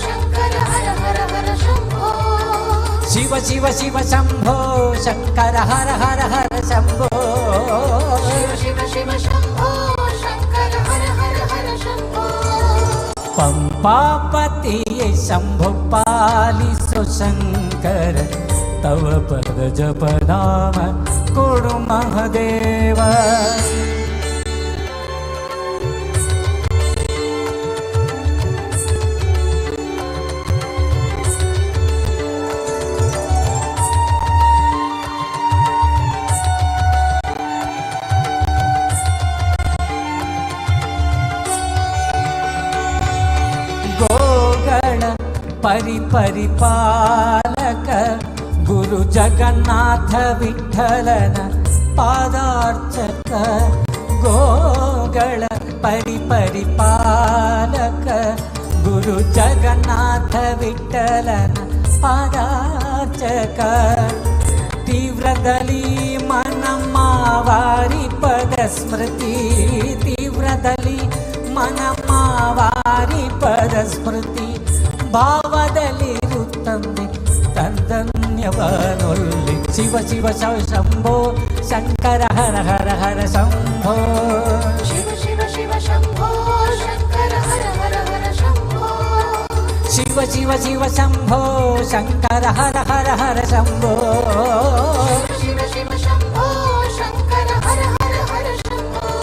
शङ्कर हर हर हर शम्भो शिव शिव शिव शंभो शंकर हर हर हर शंभो शिव शिव शिव शम्भो शङ्कर हर हर हर शम्भो पंपापतिये शंभु पालिसो शंकर तव पद जप नाम कोडु महादेवा परिपालक गुरु जगन्नाथ विठ्ठलन पादार्चक गोಗಳ परिपालक गुरु जगन्नाथ विठ्ठलन पादार्चक तीव्रदली मनमावारि पद स्मृति तीव्रदली मनमावारि पद स्मृति ಭಾವದಲ್ಲಿರುತ್ತಂದೆ ತಂದನ್ಯವನೊಲ್ಲಿ ಶಿವ ಶಿವ ಶಂಭೋ ಶಂಕರ ಹರ ಹರ ಹರ ಶಂಭೋ ಶಿವ ಶಿವ ಶಿವ ಶಂಭೋ ಶಂಕರ ಹರ ಹರ ಹರ ಶಂಭೋ ಶಿವ ಶಿವ ಶಿವ ಶಂಭೋ ಶಂಕರ ಹರ ಹರ ಹರ ಶಂಭೋ ಶಿವ ಶಿವ ಶಂಭೋ ಶಂಕರ ಹರ ಹರ ಹರ ಶಂಭೋ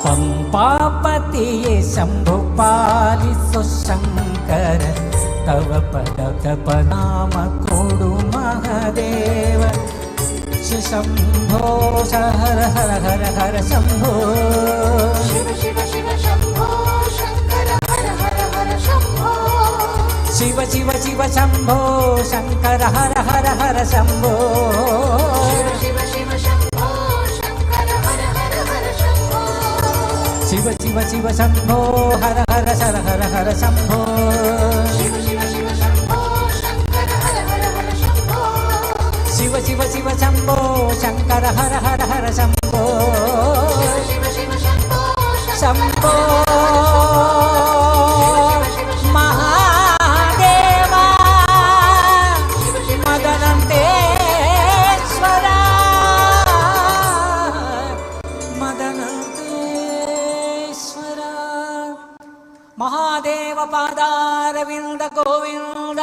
पंपापतिये शंभु पालिसो शंकर तव पद जप नाम कोडु महादेव शंभो हर हर हर हर शंभो शिव शिव शिव शंभो शंकर हर हर हर शंभो शिव शिव शिव शंभो शंकर हर हर हर शंभो शिव शिव शिव शंभो शंकर हर हर हर शंभो शिव शिव शिव शंभो हर हर हर हर हर शंभो शिव शिव शिव शंभो शंकर हर हर हर शंभो शिव शिव शिव शंभो शंकर हर हर हर शंभो शिव शिव शंभो शंभो महादेवा मदनंतेश्वर मदनंतेश्वर महादेव पादारविंद गोविंद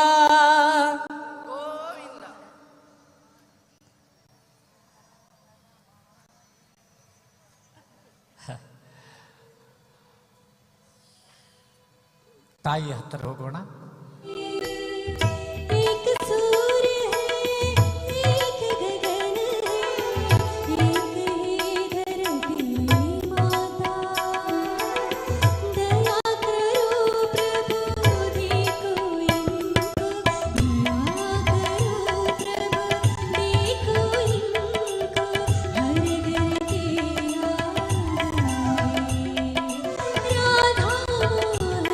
ತಾಯಿ ಹತ್ತಿರ ಹೋಗೋಣ. एक सूर्य है एक गगन है एक ही धरती माता दया करो प्रभु देखो इनको दया करो प्रभु देखो इनको हर घर के आंगन में राधा मोहन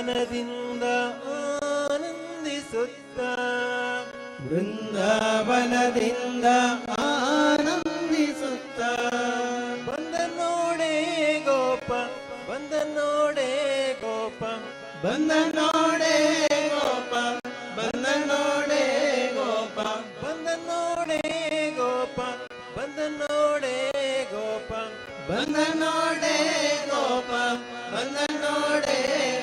ಬೃಂದಾವನದಿಂದ ಆನಂದಿಸುತ್ತ ಬೃಂದಾವನದಿಂದ ಆನಂದಿಸುತ್ತ ಬಂದ ನೋಡೆ ಗೋಪ ಬಂದ ನೋಡೆ ಗೋಪ ಬಂದ ನೋಡೆ ಗೋಪ ಬಂದ ನೋಡೆ ಗೋಪ ಬಂದ ನೋಡೆ ಗೋಪ ಬಂದ ನೋಡೆ ಗೋಪ ಬಂದ ನೋಡೆ ಗೋಪ ಬಂದ ನೋಡೆ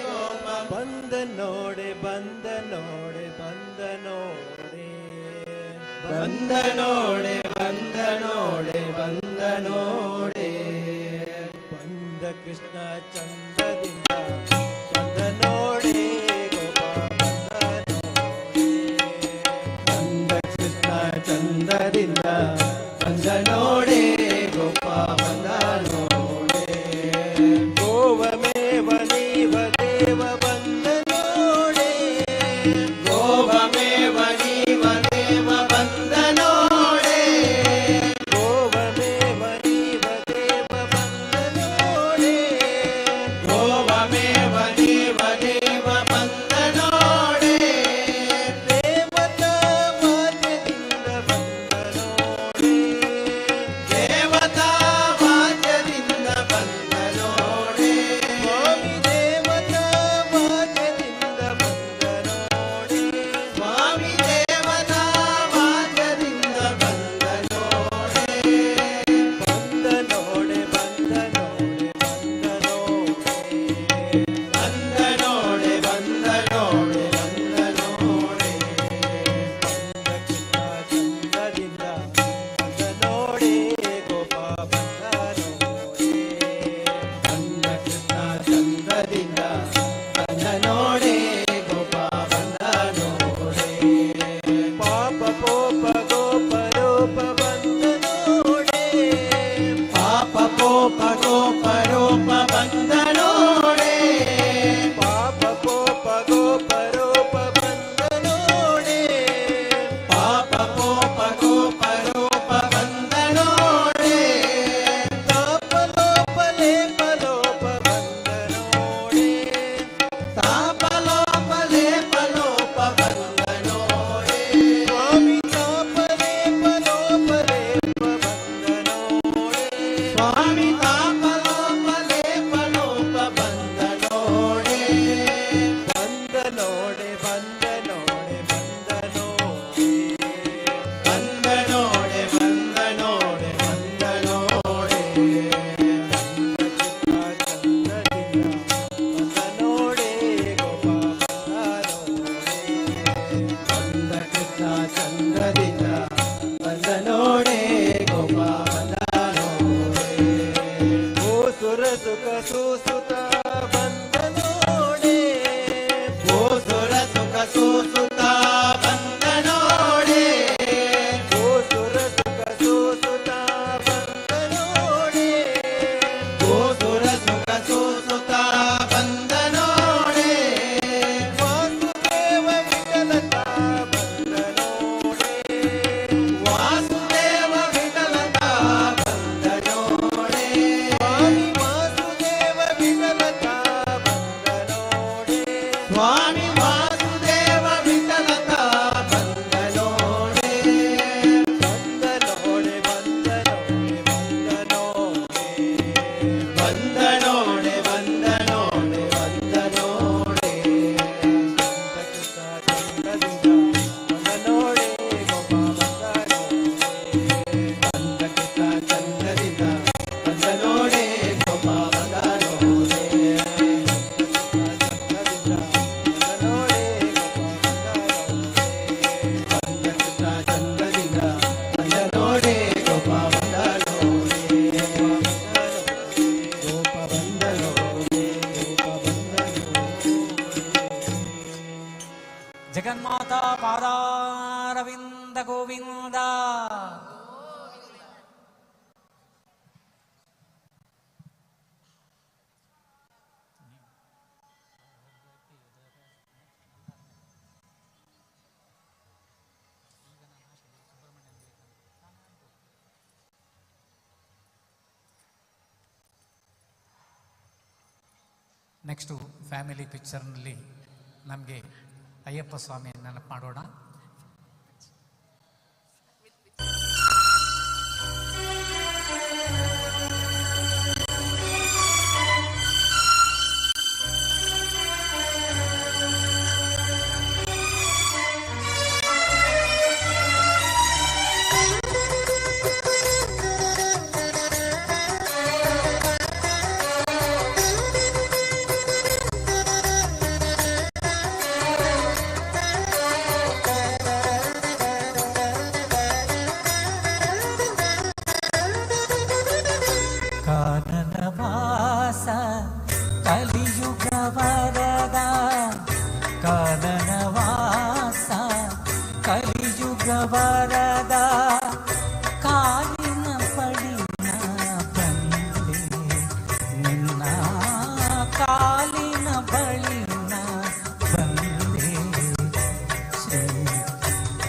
ಗೋಪ ಬಂದ ನೋಡೆ ಬಂದ ನೋಡೆ ಬಂದ ನೋಡೆ ಬಂದ ನೋಡೆ ಬಂದ ನೋಡೆ ಬಂದ ನೋಡೆ ಬಂದ ಕೃಷ್ಣ ಚಂದದಿಂದ ಬಂದ ನೋಡೆ ಗೋಪ ಬಂದ ಕೃಷ್ಣ ಚಂದದಿಂದ ಬಂದ ನೋಡೆ ಗೋಪ ಬಂದ ನೋಡೆ ಗೋವಮೇವ ನೀವ ದೇವ ಬಂದ ನೋಡೆ ಗೋವಮೇವ ನೀವ ದೇವ ಬಂದ ನೋಡೆ ಗೋವಮೇವ ನೀವ ದೇವ ಬಂದ ನೋಡೆ ಗೋವಮೇವ ನೀವ ದೇವ ಬಂದ ನೋಡೆ ದೇವತಾ ವಾದ್ಯದಿಂದ ಬಂದ ನೋಡೆ ದೇವತಾ ವಾದ್ಯದಿಂದ ಬಂದ ನೋಡೆ ಸ್ವಾಮಿ ದೇವತಾ ವಾದ್ಯದಿಂದ ಬಂದ ನೋಡೆ ಸ್ವಾಮಿ ದೇವತಾ ವಾದ್ಯದಿಂದ ಬಂದ ನೋಡೆ ಬಂದ ನೋಡೆ ಬಂದ ನೋಡೆ ಬಂದ ನೋಡೆ ಬಂದ ನೋಡೆ ಬಂದ ನೋಡೆ ಚಂದದಿಂದ ಬಂದ ನೋಡೆ ಗೋಪ ಬಂದ ನೋಡೆ ಬಂದ ಕೃಷ್ಣ ಚಂದದಿಂದ ಬಂದ ನೋಡೆ ಗೋಪ ಬಂದ ನೋಡೆ ಪಾಪ ಪೋಪ ಗೋಪ ರೂಪ ಬಂದ ನೋಡೆ ಪಾಪ ಪೋಪ ಗೋಪ ರೂಪ ಬಂದ ನೋಡೆ ಪಾಪ ಪೋಪ ಗೋಪ ರೂಪ ಬಂದ ನೋಡೆ ಪಾಪ ಪೋಪ ಗೋಪ ರೂಪ ಬಂದ ನೋಡೆ ತಾಪ ಲೋಪ ಲೇಪ ಲೋಪ ಬಂದ ನೋಡೆ ತಾಪ ಲೋಪ ಲೇಪ ಲೋಪ ಬಂದ ನೋಡೆ ಸ್ವಾಮಿ ತಾಪ ಲೇಪ ಲೋಪ ಲೇಪ ಬಂದ ನೋಡೆ ಸ್ವಾಮಿ ತಾಪ ಲೋಪ ಲೇಪ ಲೋಪ ಬಂದ ನೋಡೆ ಬಂದ ನೋಡೆ ಬಂದ ನೋಡೆ ಬಂದ ನೋಡೆ ಬಂದ ನೋಡೆ ಬಂದ ನೋಡೆ ಬಂದ ನೋಡೆ ಬಂದ ನೋಡೆ ಗೋಪ ಬಂದ ಕೃಷ್ಣ ಚಂದ್ರದಿಂದ ಬಂದ ನೋಡೆ ಗೋಪ ಬಂದ ನೋಡೆ ಓ ಸುರ ಸುಖ ಸುಸುತ ಬಂದ ನೋಡೆ ಓ ಸುರ ಸುಖ ಸುಸುತ ಬಂದ ನೋಡೆ ಓ ಸುರ ಸುಖ ಸುಸುತ ಬಂದ ನೋಡೆ ಓ ಸುರ ಸುಖ ಸುಸುತ ಬಂದ ನೋಡೆ ವಾಸುದೇವ ವಿಠಲತಾ ಬಂದ ನೋಡೆ ವಾಸುದೇವ ವಿಠಲತಾ ಬಂದ ನೋಡೆ ಸ್ವಾಮಿ ವಾಸುದೇವ ವಿಠಲತಾ ಬಂದ ನೋಡೆ ಸ್ವಾಮಿ ವಾಸುದೇವ ವಿಠಲತಾ ಬಂದ ನೋಡೆ ಬಂದ ನೋಡೆ ಬಂದ ನೋಡೆ ಬಂದ ನೋಡೆ ಬಂದ ನೋಡೆ ಬಂದ ನೋಡೆ ಬಂದ ನೋಡೆ ಗೋಪ ಬಂದ ಕೃಷ್ಣ ಚಂದ್ರದಿಂದ ಬಂದ ನೋಡೆ ಗೋಪ ಬಂದ ನೋಡೆ ಬಂದ ಕೃಷ್ಣ ಚಂದ್ರದಿಂದ ಬಂದ ನೋಡೆ ಗೋಪ ಬಂದ ನೋಡೆ ಗೋಪ ಬಂದ ನೋಡೆ ಗೋಪ ಬಂದ ಜಗನ್ಮಾತಾ ಪಾದಾರವಿಂದ ಗೋವಿಂದ ನೆಕ್ಸ್ಟು ಫ್ಯಾಮಿಲಿ ಪಿಕ್ಚರ್ನಲ್ಲಿ ನಮಗೆ ಅಯ್ಯಪ್ಪ ಸ್ವಾಮಿಯನ್ನು ನೆನಪು ಮಾಡೋಣ. ಕಾನನವಾಸ ಕಲಿಯುಗ ವರದ, ಕಾನನವಾಸ ಕಲಿಯುಗ ವರದ, ಕಾಲಿನ ಪಡಿನ ಬಂದೆ ನಿನ್ನ ಕಾಲಿನ ಬಳಿನ ಬಂದೆ, ಶ್ರೀ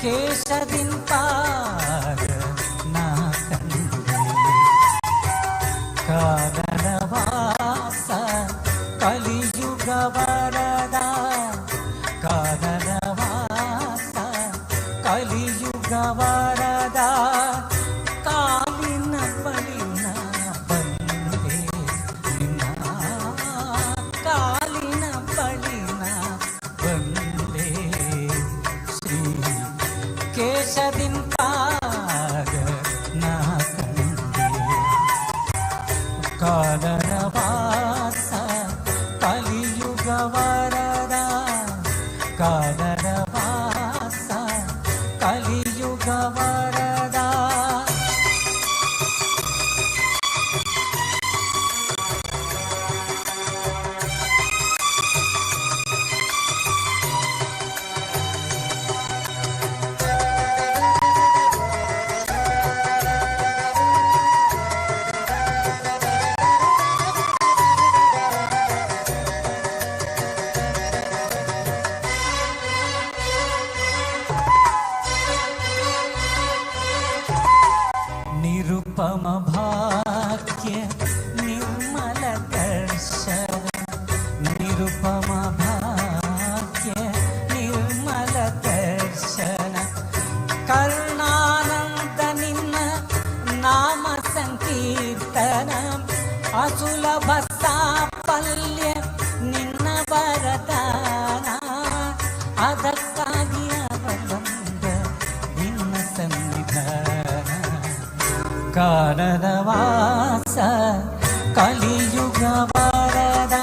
ಕೇಶದಿಂಪಾದ ನಾ ಕಂಡೆ. ಕಾನನವಾಸ ಕಲಿಯುಗ ವರದ, ಕಾನನವಾಸ ಕಲಿಯುಗ ವರದ, ಕಾಲಿನ ಬಳಿನ ಬಂದೆ ನಿನ್ನ ಕಾಲಿನ ಬಳಿನ ಬಂದೆ, ಶ್ರೀ ಕೇಶದಿಂಪಾದ ನಾ ಕಂಡೆ. ಕಾನನವಾಸ ಕಲಿಯುಗ ವರದ, ಕಾನನವಾಸ ಕಲಿಯುಗ ವರದ. ನಿರುಪಮ ಭಾಗ್ಯ ನಿರ್ಮಲ ದರ್ಶನ, ನಿರುಪಮ ಭಾಗ್ಯ ನಿರ್ಮಲ ದರ್ಶನ, ಕರುಣಾನಂದ ನಿನ್ನ ನಾಮ ಸಂಕೀರ್ತನ, ಅಸುಲಭ ಸಾಫಲ್ಯ ನಿನ್ನ ವರದಾನ, ಅದಕ್ಕಾಗಿ ಅವಲಂಬ ನಿನ್ನ ಸನ್ನಿಧಾನ. ಕಾನನವಾಸ ಕಲಿಯುಗ ವರದ,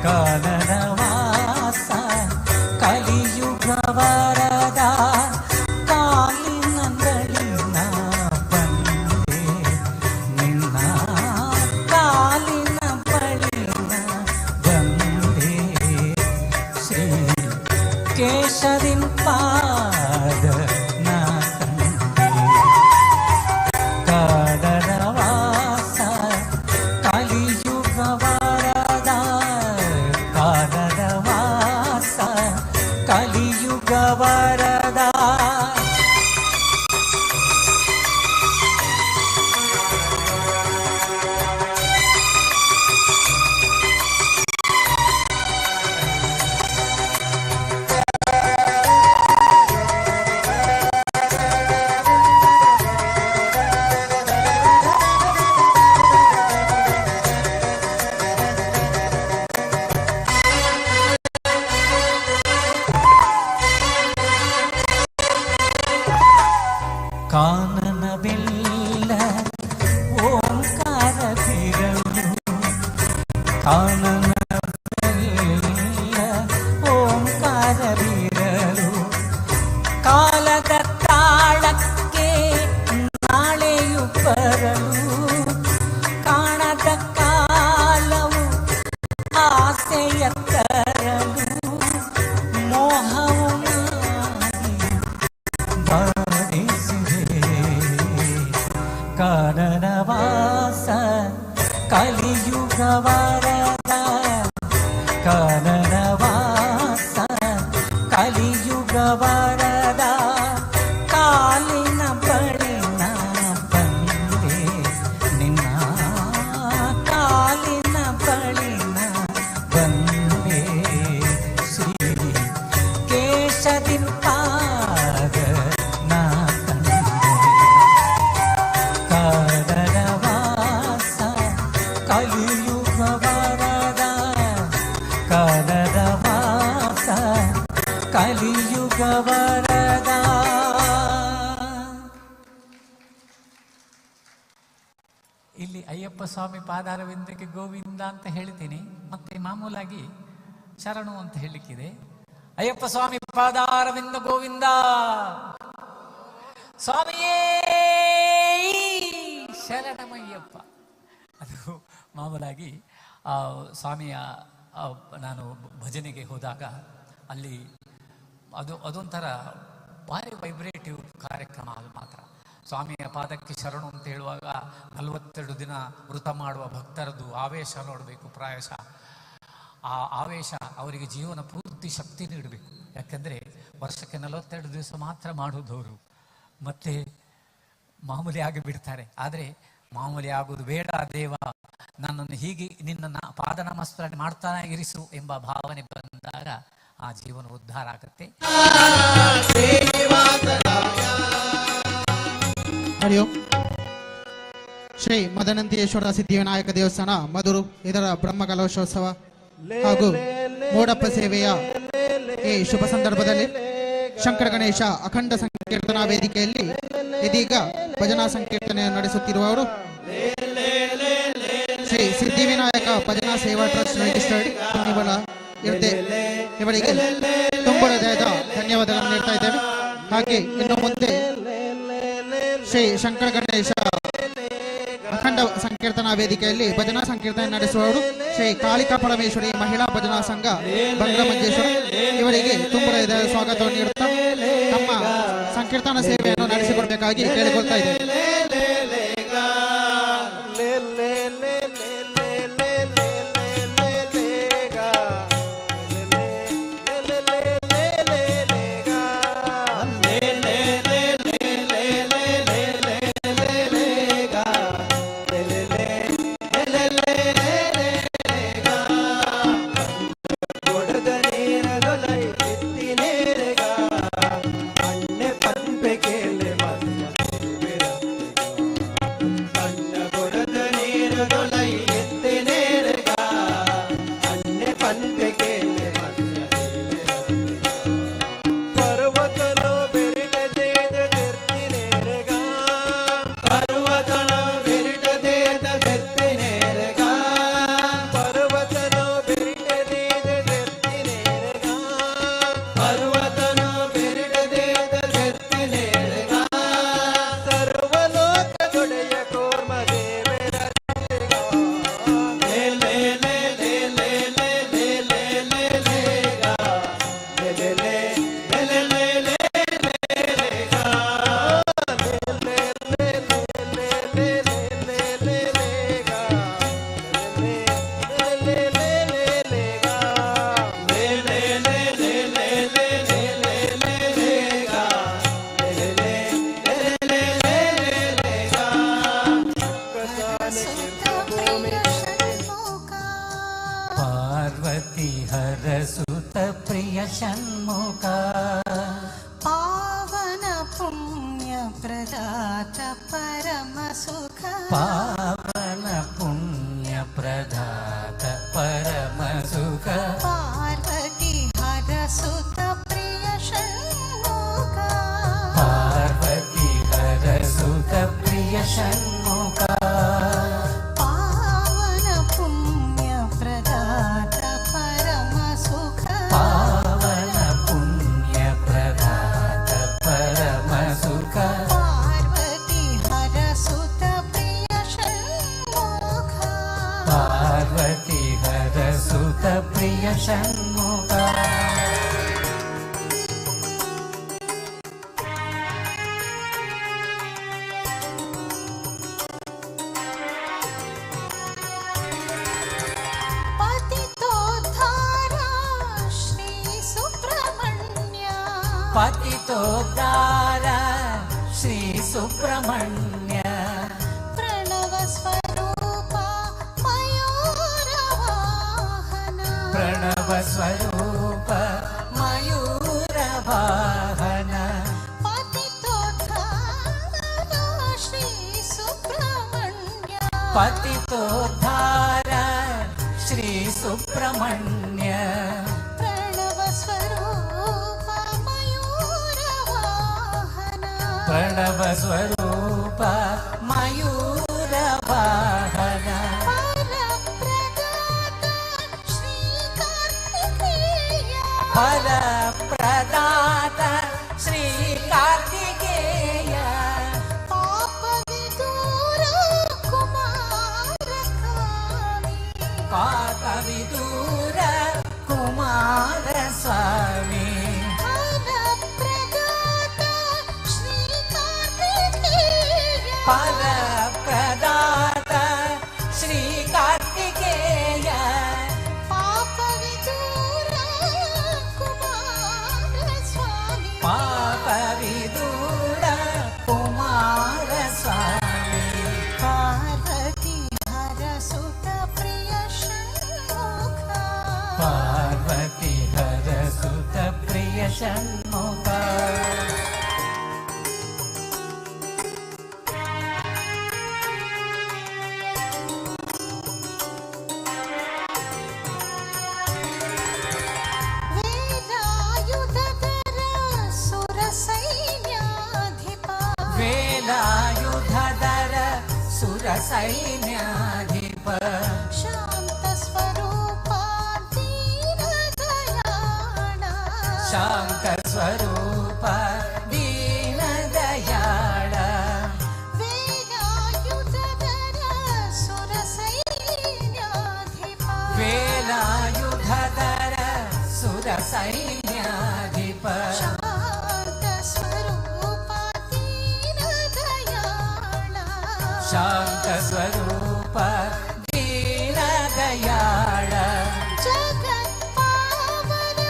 ಕಾನನವಾಸ ಕಲಿಯುಗ ವರದ, ಕಾಲಿನ ಬಳಿನ ಬಂದೆ ನಿನ್ನ ಕಾಲಿನ ಬಳಿನ ಬಂದೆ, ಶ್ರೀ ಕೇಶದಿಂಪಾದ ನಾ ಕಂಡೆ. ಕಾನನವಾಸ ಕಲಿಯುಗ ವರದ, ಕಾನನವಾಸ ಕಲಿಯುಗ ವರದ. ಕಾನನವೆಲ್ಲ ಓಂಕಾರ ಬಿರಲು, ಕಾನನವೆಲ್ಲ ಓಂಕಾರ ಬಿರಲು, ಕಾಲದ ತಾಳಕ್ಕೆ ನಾಳೆಯು ಬರಲು, ಕಾಣದ ಕಾಲವು ಆಸೆಯ ತರಲು, ಮೋಹವು ಕಾನನವಾಸ ಕಲಿಯುಗ ವರದ, ಕಾನನವಾಸ ಕಲಿಯುಗ ವರದ, ಕಾಲಿನ ಬಳಿನ ಬಂದೆ ನಿನ್ನ ಕಾಲಿನ ಬಳಿನ ಕಲಿಯುಗ ವರದ. ಇಲ್ಲಿ ಅಯ್ಯಪ್ಪ ಸ್ವಾಮಿ ಪಾದಾರವಿಂದಕ್ಕೆ ಗೋವಿಂದ ಅಂತ ಹೇಳ್ತೀನಿ, ಮತ್ತೆ ಮಾಮೂಲಾಗಿ ಶರಣು ಅಂತ ಹೇಳಲಿಕ್ಕಿದೆ. ಅಯ್ಯಪ್ಪ ಸ್ವಾಮಿ ಪಾದಾರವಿಂದ ಗೋವಿಂದ. ಸ್ವಾಮಿಯೇ ಶರಣಮಯ್ಯಪ್ಪ. ಅದು ಮಾಮೂಲಾಗಿ ಸ್ವಾಮಿಯ ನಾನು ಭಜನೆಗೆ ಹೋದಾಗ ಅಲ್ಲಿ ಅದೊಂಥರ ಭಾರಿ ವೈಬ್ರೇಟಿವ್ ಕಾರ್ಯಕ್ರಮ. ಅದು ಮಾತ್ರ ಸ್ವಾಮಿಯ ಪಾದಕ್ಕೆ ಶರಣು ಅಂತ ಹೇಳುವಾಗ 42 ದಿನ ವೃತ ಮಾಡುವ ಭಕ್ತರದ್ದು ಆವೇಶ ನೋಡಬೇಕು. ಪ್ರಾಯಶಃ ಆ ಆವೇಶ ಅವರಿಗೆ ಜೀವನ ಪೂರ್ತಿ ಶಕ್ತಿ ನೀಡಬೇಕು. ಯಾಕಂದರೆ ವರ್ಷಕ್ಕೆ 42 ದಿವಸ ಮಾತ್ರ ಮಾಡುವುದವರು, ಮತ್ತೆ ಮಾಮೂಲಿ ಆಗಿಬಿಡ್ತಾರೆ. ಆದರೆ ಮಾಮೂಲಿ ಆಗುವುದು ಬೇಡ ದೇವ, ನನ್ನನ್ನು ಹೀಗೆ ನಿನ್ನ ಪಾದ ನಮಸ್ಕಾರ ಮಾಡ್ತಾನೆ ಇರಿಸು ಎಂಬ ಭಾವನೆ ಬಂದಾಗ ಆ ಜೀವನ ಉದ್ಧಾರ ಆಗುತ್ತೆ. ಹರಿಯೋ ಶ್ರೀ ಮದನಂತೇಶ್ವರ ಸಿದ್ಧಿವಿನಾಯಕ ದೇವಸ್ಥಾನ ಮಧುರು ಇದರ ಬ್ರಹ್ಮಕಲಶೋತ್ಸವ ಹಾಗೂ ಮೋಡಪ್ಪ ಸೇವೆಯ ಈ ಶುಭ ಸಂದರ್ಭದಲ್ಲಿ ಶಂಕರ ಗಣೇಶ ಅಖಂಡ ಸಂಕೀರ್ತನಾ ವೇದಿಕೆಯಲ್ಲಿ ಇದೀಗ ಭಜನಾ ಸಂಕೀರ್ತನೆ ನಡೆಸುತ್ತಿರುವವರು ಶ್ರೀ ಸಿದ್ಧಿವಿನಾಯಕ ಭಜನಾ ಸೇವಾ ಟ್ರಸ್ಟ್ ರಿಜಿಸ್ಟರ್ಡ್ ಕುನ್ನಿಮಲ ಇರ್ದೆ. ಇವರಿಗೆ ತುಂಬ ಹೃದಯದ ಧನ್ಯವಾದಗಳನ್ನು ನೀಡ್ತಾ ಇದ್ದೇವೆ. ಹಾಗೆ ಇನ್ನು ಮುಂದೆ ಶ್ರೀ ಶಂಕರ ಗಣೇಶ ಅಖಂಡ ಸಂಕೀರ್ತನಾ ವೇದಿಕೆಯಲ್ಲಿ ಭಜನಾ ಸಂಕೀರ್ತನೆ ನಡೆಸುವವರು ಶ್ರೀ ಕಾಳಿಕಾ ಪರಮೇಶ್ವರಿ ಮಹಿಳಾ ಭಜನಾ ಸಂಘ ಬಂಗ್ರಮಂಜೇಶ್ವರ. ಇವರಿಗೆ ತುಂಬ ಹೃದಯದ ಸ್ವಾಗತವನ್ನು ನೀಡುತ್ತಾ ತಮ್ಮ ಸಂಕೀರ್ತನಾ ಸೇವೆಯನ್ನು ನಡೆಸಿಕೊಡಬೇಕಾಗಿ ಕೇಳಿಕೊಳ್ತಾ ಇದ್ದೇವೆ. ಪತಿತೋದ್ಧಾರ ಶ್ರೀ ಸುಬ್ರಹ್ಮಣ್ಯ ಪ್ರಣವ ಸ್ವರೂಪ ಮಯೂರ ವಾಹನ ಪ್ರಣವ ಸ್ವರೂಪ ಮಯೂರ ವಾಹನ ಪತಿತೋದ್ಧಾರ ಶ್ರೀ ಸುಬ್ರಹ್ಮಣ್ಯ ಪತಿತೋದ್ಧಾರ ಶ್ರೀ ಸುಬ್ರಹ್ಮಣ್ಯ ಪ್ರಣವ ಸ್ವರೂಪ ಪ್ರಣವ ಸ್ವರೂಪ ಮಯೂರ ವಾಹನ ಫಲ ಪ್ರದಾತ ಶ್ರೀ ಕಾರ್ತಿಕೇಯ ಪಾಪ ವಿದೂರ ಕುಮಾರ ಸ್ವಾಮಿ ಫಲ ಪ್ರದಾತ ಶ್ರೀ ಕಾರ್ತಿಕೇಯ ಪಾಪ ವಿದೂರ ಕುಮಾರ ಸ್ವಾಮಿ ಪಾರ್ವತಿ ಹರ ಸುತ ಪ್ರಿಯ ಷಣ್ಮುಖ ಪಾರ್ವತಿ ಹರ ಸುತ ಪ್ರಿಯ ಷಣ್ಮುಖ ವೇಲಾಯುಧರ ಸುರ ಸೈನ್ಯಾಧಿಪ ಶಾಂತ ಸ್ವರೂಪ ದೀನ ದಯಾಳ ಶಾಂತ ಸ್ವರೂಪ ದೀನ ದಯಾಳ ವೇಲಾಯುಧರ ಸುರ ಸೈನ್ಯಾಧಿಪ ವೇಲಾಯುಧರ ಸುರ ಸೈನ್ಯಾಧಿಪ ಶಾಂತ ಸ್ವರೂಪ ದೀನ ದಯಾಳ ಶಾಂತ ಸ್ವರೂಪ ದೀನ ದಯಾಳ ಜಗತ್ಪಾವನ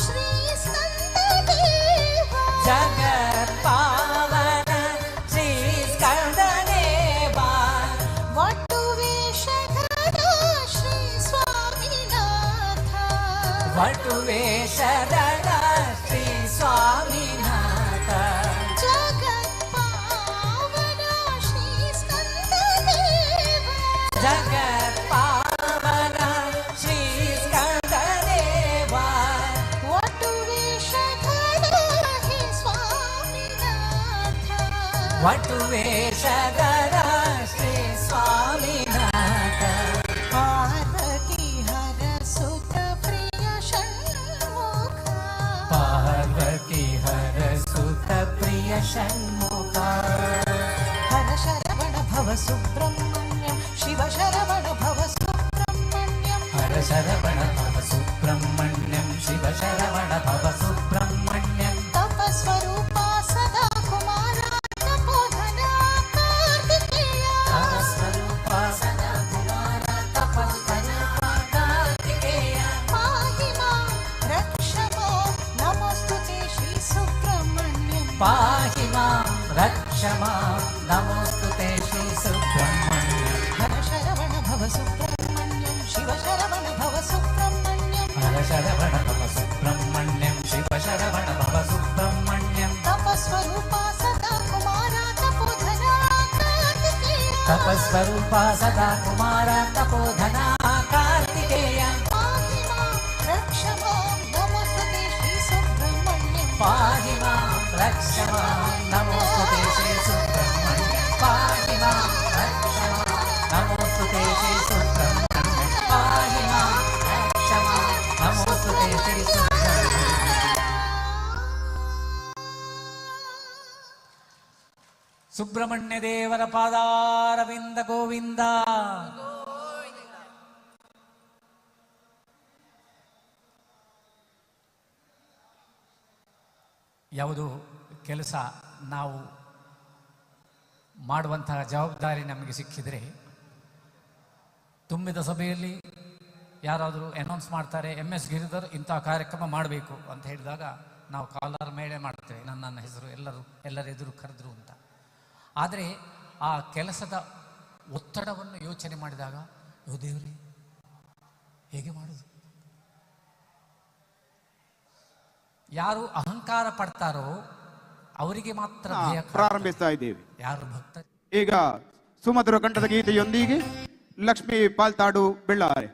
ಶ್ರೀ ಸ್ಕಂದದೇವ ಜಗತ್ಪಾವನ ಶ್ರೀ ಸ್ಕಂದದೇವ ವಟು ವೇಷಧರ ಶ್ರೀ ಸ್ವಾಮಿನಾಥ ವಟು ವೇಷಧರ ಶ್ರೀ ಸ್ವಾಮಿನಾಥ ಜಗತ್ಪಾವನ ಶ್ರೀ ಸ್ಕಂದದೇವ ಜಗತ್ಪಾವನ ಶ್ರೀ ಸ್ಕಂದದೇವ ವಟು ವೇಷಧರ ಹೇ ಸ್ವಾಮಿನಾಥ ವಟು ವೇಷಧರ ಶ್ರೀ ಸ್ವಾಮಿನಾಥ ಪಾರ್ವತಿ ಹರ ಸುತ ಪ್ರಿಯ ಷಣ್ಮುಖ ಪಾರ್ವತಿ ಹರ ಸುತ ಪ್ರಿಯ ಷಣ್ಮುಖ ಹರ ಶರವಣ ಭವ ಸುಬ್ರಹ್ಮಣ್ಯಂ ಶಿವ ಶರವಣ ಭವ ಸುಬ್ರಹ್ಮಣ್ಯಂ ಹರ ಶರವಣ ಭವ ಸುಬ್ರಹ್ಮಣ್ಯಂ ಶಿವ ಶರವಣ ಭವ ಸುಬ್ರಹ್ಮಣ್ಯಂ ತಪಸ್ವರೂಪ ಸದಾ ಕುಮಾರ ತಪೋಧನ ಕಾರ್ತಿಕೇಯ ಸ್ವರೂಪ ಸದಾ ಕುಮಾರ ತಪಸ್ವರೂಪ ಕಾರ್ತಿಕೇಯ ಪಾಹಿ ಮಾಂ ರಕ್ಷ ಮಾಂ ನಮಸ್ತುತೆ ಶ್ರೀ ಸುಬ್ರಹ್ಮಣ್ಯಂ ಪಾಹಿ ಮಾಂ ರಕ್ಷ ಮಾಂ ನಮೋಸ್ತುತೆ ಶ್ರೀ ಸುಬ್ರಹ್ಮಣ್ಯಂ ಹರ ಶರವಣ ಭವ ಸುಬ್ರಹ್ಮಣ್ಯಂ ಶಿವ ಶರವಣ ಭವ ಸುಬ್ರಹ್ಮಣ್ಯಂ ಹರ ಶರವಣ ಭವ ಸುಬ್ರಹ್ಮಣ್ಯಂ ಶಿವ ಶರವಣ ಭವ ಸುಬ್ರಹ್ಮಣ್ಯಂ ತಪಸ್ವರೂಪ ಸದಾ ಕುಮಾರ ತಪೋಧನ ಕಾರ್ತಿಕೇಯ ತಪಸ್ವರೂಪ ಸದಾ ಕುಮಾರ ತಪೋಧನ ಕಾರ್ತಿಕೇಯ ಪಾಹಿ ಮಾಂ ರಕ್ಷ ಮಾಂ ನಮಸ್ತುತೆ ಶ್ರೀ ಸುಬ್ರಹ್ಮಣ್ಯಂ ಪಾಹಿ ಮಾಂ ರಕ್ಷ ಮಾಂ ನಮೋಸ್ತುತೆ ಶ್ರೀ ಸುಬ್ರಹ್ಮಣ್ಯಂ ಪಾಹಿ ಮಾಂ ರಕ್ಷ ಮಾಂ ನಮೋಸ್ತುತೆ ಶ್ರೀ ಸುಬ್ರಹ್ಮಣ್ಯಂ ಪಾಹಿ ಮಾಂ ರಕ್ಷ ಮಾಂ ನಮೋಸ್ತುತೆ ಶ್ರೀ ಸುಬ್ರಹ್ಮಣ್ಯಂ ಸುಬ್ರಹ್ಮಣ್ಯ ದೇವರ ಪಾದಾರವಿಂದ ಗೋವಿಂದ ಯಾವುದು ಕೆಲಸ ನಾವು ಮಾಡುವಂತಹ ಜವಾಬ್ದಾರಿ ನಮಗೆ ಸಿಕ್ಕಿದರೆ ತುಂಬಿದ ಸಭೆಯಲ್ಲಿ ಯಾರಾದರೂ ಅನೌನ್ಸ್ ಮಾಡ್ತಾರೆ MS ಗಿರಿಧರ್ ಇಂಥ ಕಾರ್ಯಕ್ರಮ ಮಾಡಬೇಕು ಅಂತ ಹೇಳಿದಾಗ ನಾವು ಕಾಲರ್ ಮೇಲೆ ಮಾಡ್ತೇವೆ, ನನ್ನ ಹೆಸರು ಎಲ್ಲರ ಎದುರು ಕರೆದ್ರು ಅಂತ. ಆದರೆ ಆ ಕೆಲಸದ ಒತ್ತಡವನ್ನು ಯೋಚನೆ ಮಾಡಿದಾಗ ಓ ದೇವರೇ ಹೇಗೆ ಮಾಡೋದು? ಯಾರು ಅಹಂಕಾರ ಪಡ್ತಾರೋ ಅವರಿಗೆ ಮಾತ್ರ ಪ್ರಾರಂಭಿಸ್ತಾ ಇದ್ದೇವೆ. ಯಾರು ಭಕ್ತರು ಈಗ ಸುಮಧುರ ಕಂಠದ ಗೀತೆಯೊಂದಿಗೆ ಲಕ್ಷ್ಮೀ ಪಾಲ್ತಾಡು ಬೆಳ್ಳಾರೆ.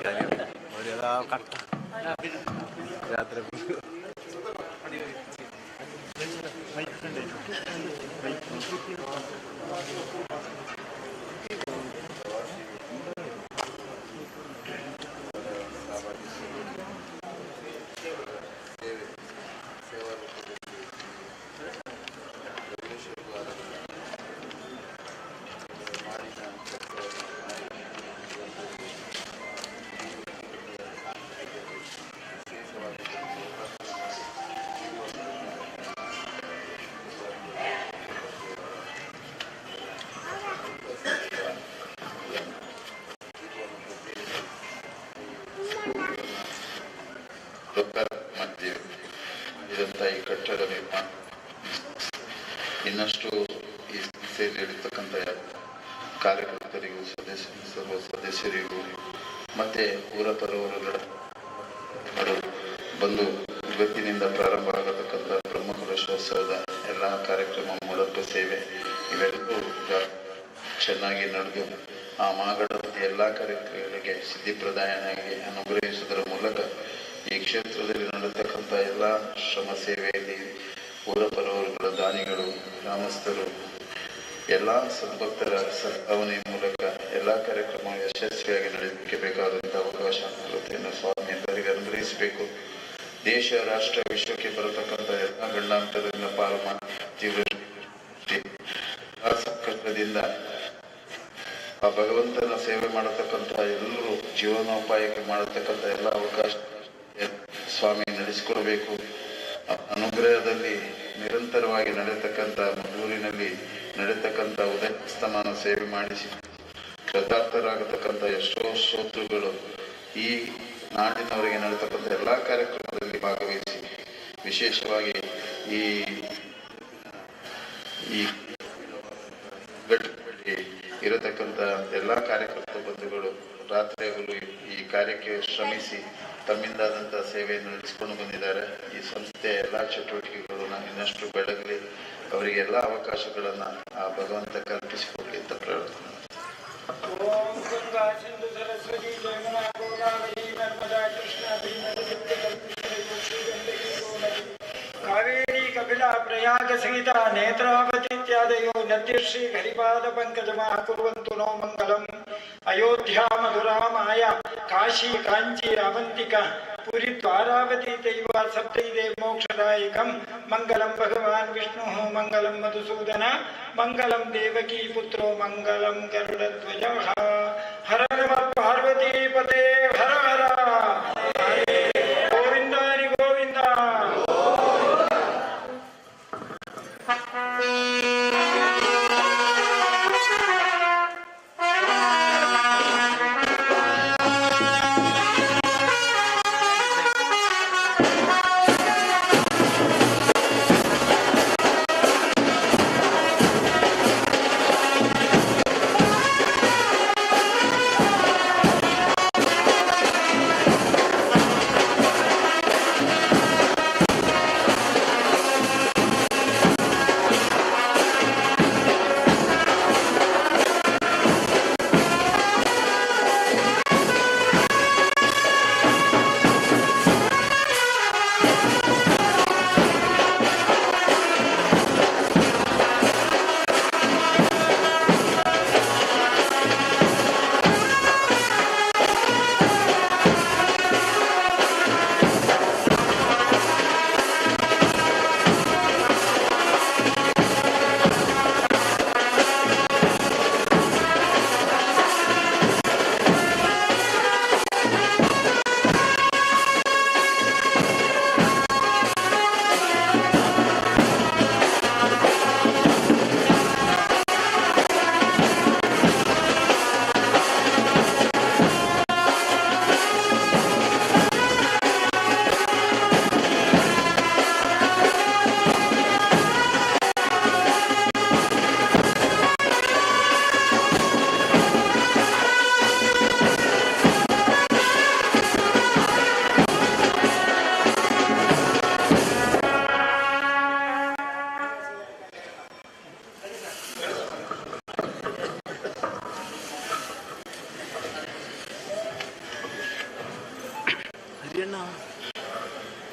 ಅವರೆಲ್ಲ ಕಟ್ಟ ಜಾತ್ರೆ ಮಧ್ಯೆ ಇದಂತ ಈ ಕಟ್ಟಡ ನಿರ್ಮಾಣ ಇನ್ನಷ್ಟು ಈ ಸಂಸ್ಥೆಯಲ್ಲಿ ಇರತಕ್ಕಂಥ ಕಾರ್ಯಕರ್ತರಿಗೂ ಸರ್ವ ಸದಸ್ಯರಿಗೂ ಮತ್ತೆ ಊರ ಪರವರುಗಳ ಬಂದು ಇವತ್ತಿನಿಂದ ಪ್ರಾರಂಭ ಆಗತಕ್ಕಂಥ ಬ್ರಹ್ಮಕಲಶೋತ್ಸವದ ಎಲ್ಲ ಕಾರ್ಯಕ್ರಮ ಮೂಲಕ ಸೇವೆ ಇವೆಲ್ಲವೂ ಚೆನ್ನಾಗಿ ನಡೆದು ಆ ಮಾಗಡದ ಎಲ್ಲ ಕಾರ್ಯಕ್ರಮಗಳಿಗೆ ಸಿದ್ಧಿಪ್ರದಾಯನಾಗಿ ಅನುಗ್ರಹಿಸುವುದರ ಮೂಲಕ ಈ ಕ್ಷೇತ್ರದಲ್ಲಿ ನಡೆತಕ್ಕಂಥ ಎಲ್ಲ ಶ್ರಮ ಸೇವೆಯಲ್ಲಿ ಊರ ಪರವರುಗಳ ದಾನಿಗಳು ಗ್ರಾಮಸ್ಥರು ಎಲ್ಲ ಸದ್ಭಕ್ತರ ಸದ್ಭಾವನೆ ಮೂಲಕ ಎಲ್ಲ ಕಾರ್ಯಕ್ರಮ ಯಶಸ್ವಿಯಾಗಿ ನಡೆಸಲಿಕ್ಕೆ ಬೇಕಾದಂಥ ಅವಕಾಶ ಅನುಕೂಲತೆಯನ್ನು ಸ್ವಾಮಿ ಎಲ್ಲರಿಗೆ ಅನುಗ್ರಹಿಸಬೇಕು. ದೇಶ ರಾಷ್ಟ್ರ ವಿಶ್ವಕ್ಕೆ ಬರತಕ್ಕಂಥ ಎಲ್ಲ ಗಂಡಾಂತರದಿಂದ ಪಾಲು ತೀವ್ರ ಸಂಕಷ್ಟದಿಂದ ಆ ಭಗವಂತನ ಸೇವೆ ಮಾಡತಕ್ಕಂಥ ಎಲ್ಲರೂ ಜೀವನೋಪಾಯಕ್ಕೆ ಮಾಡತಕ್ಕಂಥ ಎಲ್ಲ ಅವಕಾಶ ಸ್ವಾಮಿ ನಡೆಸಿಕೊಡಬೇಕು. ಅನುಗ್ರಹದಲ್ಲಿ ನಿರಂತರವಾಗಿ ನಡೆತಕ್ಕಂಥ ಮದ್ದೂರಿನಲ್ಲಿ ನಡೆತಕ್ಕಂಥ ಉದಯಸ್ತಮಾನ ಸೇವೆ ಮಾಡಿಸಿ ಕೃತಾರ್ಥರಾಗತಕ್ಕಂಥ ಎಷ್ಟೋ ಶ್ರೋತೃಗಳು ಈ ನಾಡಿನವರಿಗೆ ನಡೆತಕ್ಕಂಥ ಎಲ್ಲ ಕಾರ್ಯಕ್ರಮದಲ್ಲಿ ಭಾಗವಹಿಸಿ ವಿಶೇಷವಾಗಿ ಈ ಇರತಕ್ಕಂಥ ಎಲ್ಲ ಕಾರ್ಯಕರ್ತ ಬಂಧುಗಳು ರಾತ್ರಿ ಹಗಲು ಈ ಕಾರ್ಯಕ್ಕೆ ಶ್ರಮಿಸಿ ತಮ್ಮಿಂದಾದಂಥ ಸೇವೆಯನ್ನು ನಡೆಸಿಕೊಂಡು ಬಂದಿದ್ದಾರೆ. ಈ ಸಂಸ್ಥೆಯ ಎಲ್ಲ ಚಟುವಟಿಕೆಗಳು ಇನ್ನಷ್ಟು ಬೆಳಗಲಿ, ಅವರಿಗೆ ಎಲ್ಲ ಅವಕಾಶಗಳನ್ನು ಆ ಭಗವಂತ ಕಲ್ಪಿಸಿಕೊಡಲಿ ಅಂತ ಪ್ರಾರ್ಥನೆ. ಓಂ ಗಂಗಾ ಸಿಂಧು ಸರಸ್ವತಿ ಜಯಮುನಾ ಗೋದಾವರಿ ನರ್ಮದಾ ಕೃಷ್ಣ ಕಾವೇರಿ ಕಪಿಲಾ ಪ್ರಯಾಗ ಸಹಿತ ನೇತ್ರಾವತಿ ಇತ್ಯಾದಯೋ ನದ್ಯಶ್ರೀ ಹರಿಪಾದ ಪಂಕಜಮಾ ಕುರ್ವಂತು ನೋ ಮಂಗಲಂ. ಅಯೋಧ್ಯಾ ಮಧುರಾ ಮಾಯಾ ಕಾಶಿ ಕಾಂಚಿ ಅವಂತಿಕ ಪುರಿ ದ್ವಾರಾವತಿ ದೈವ ಸಪ್ತೈದೇ ಮೋಕ್ಷದಾಯಕಂ. ಮಂಗಲಂ ಭಗವಾನ್ ವಿಷ್ಣು ಮಂಗಲಂ ಮಧುಸೂದನ ಮಂಗಲಂ ದೇವಕೀ ಪುತ್ರೋ ಮಂಗಲಂ ಗರುಡಧ್ವಜ. ಹರ ನಮಃ ಪಾರ್ವತಿ ಪತೆ ಹರ ಹರ. ಗೋವಿಂದ ಹರಿ ಗೋವಿಂದ.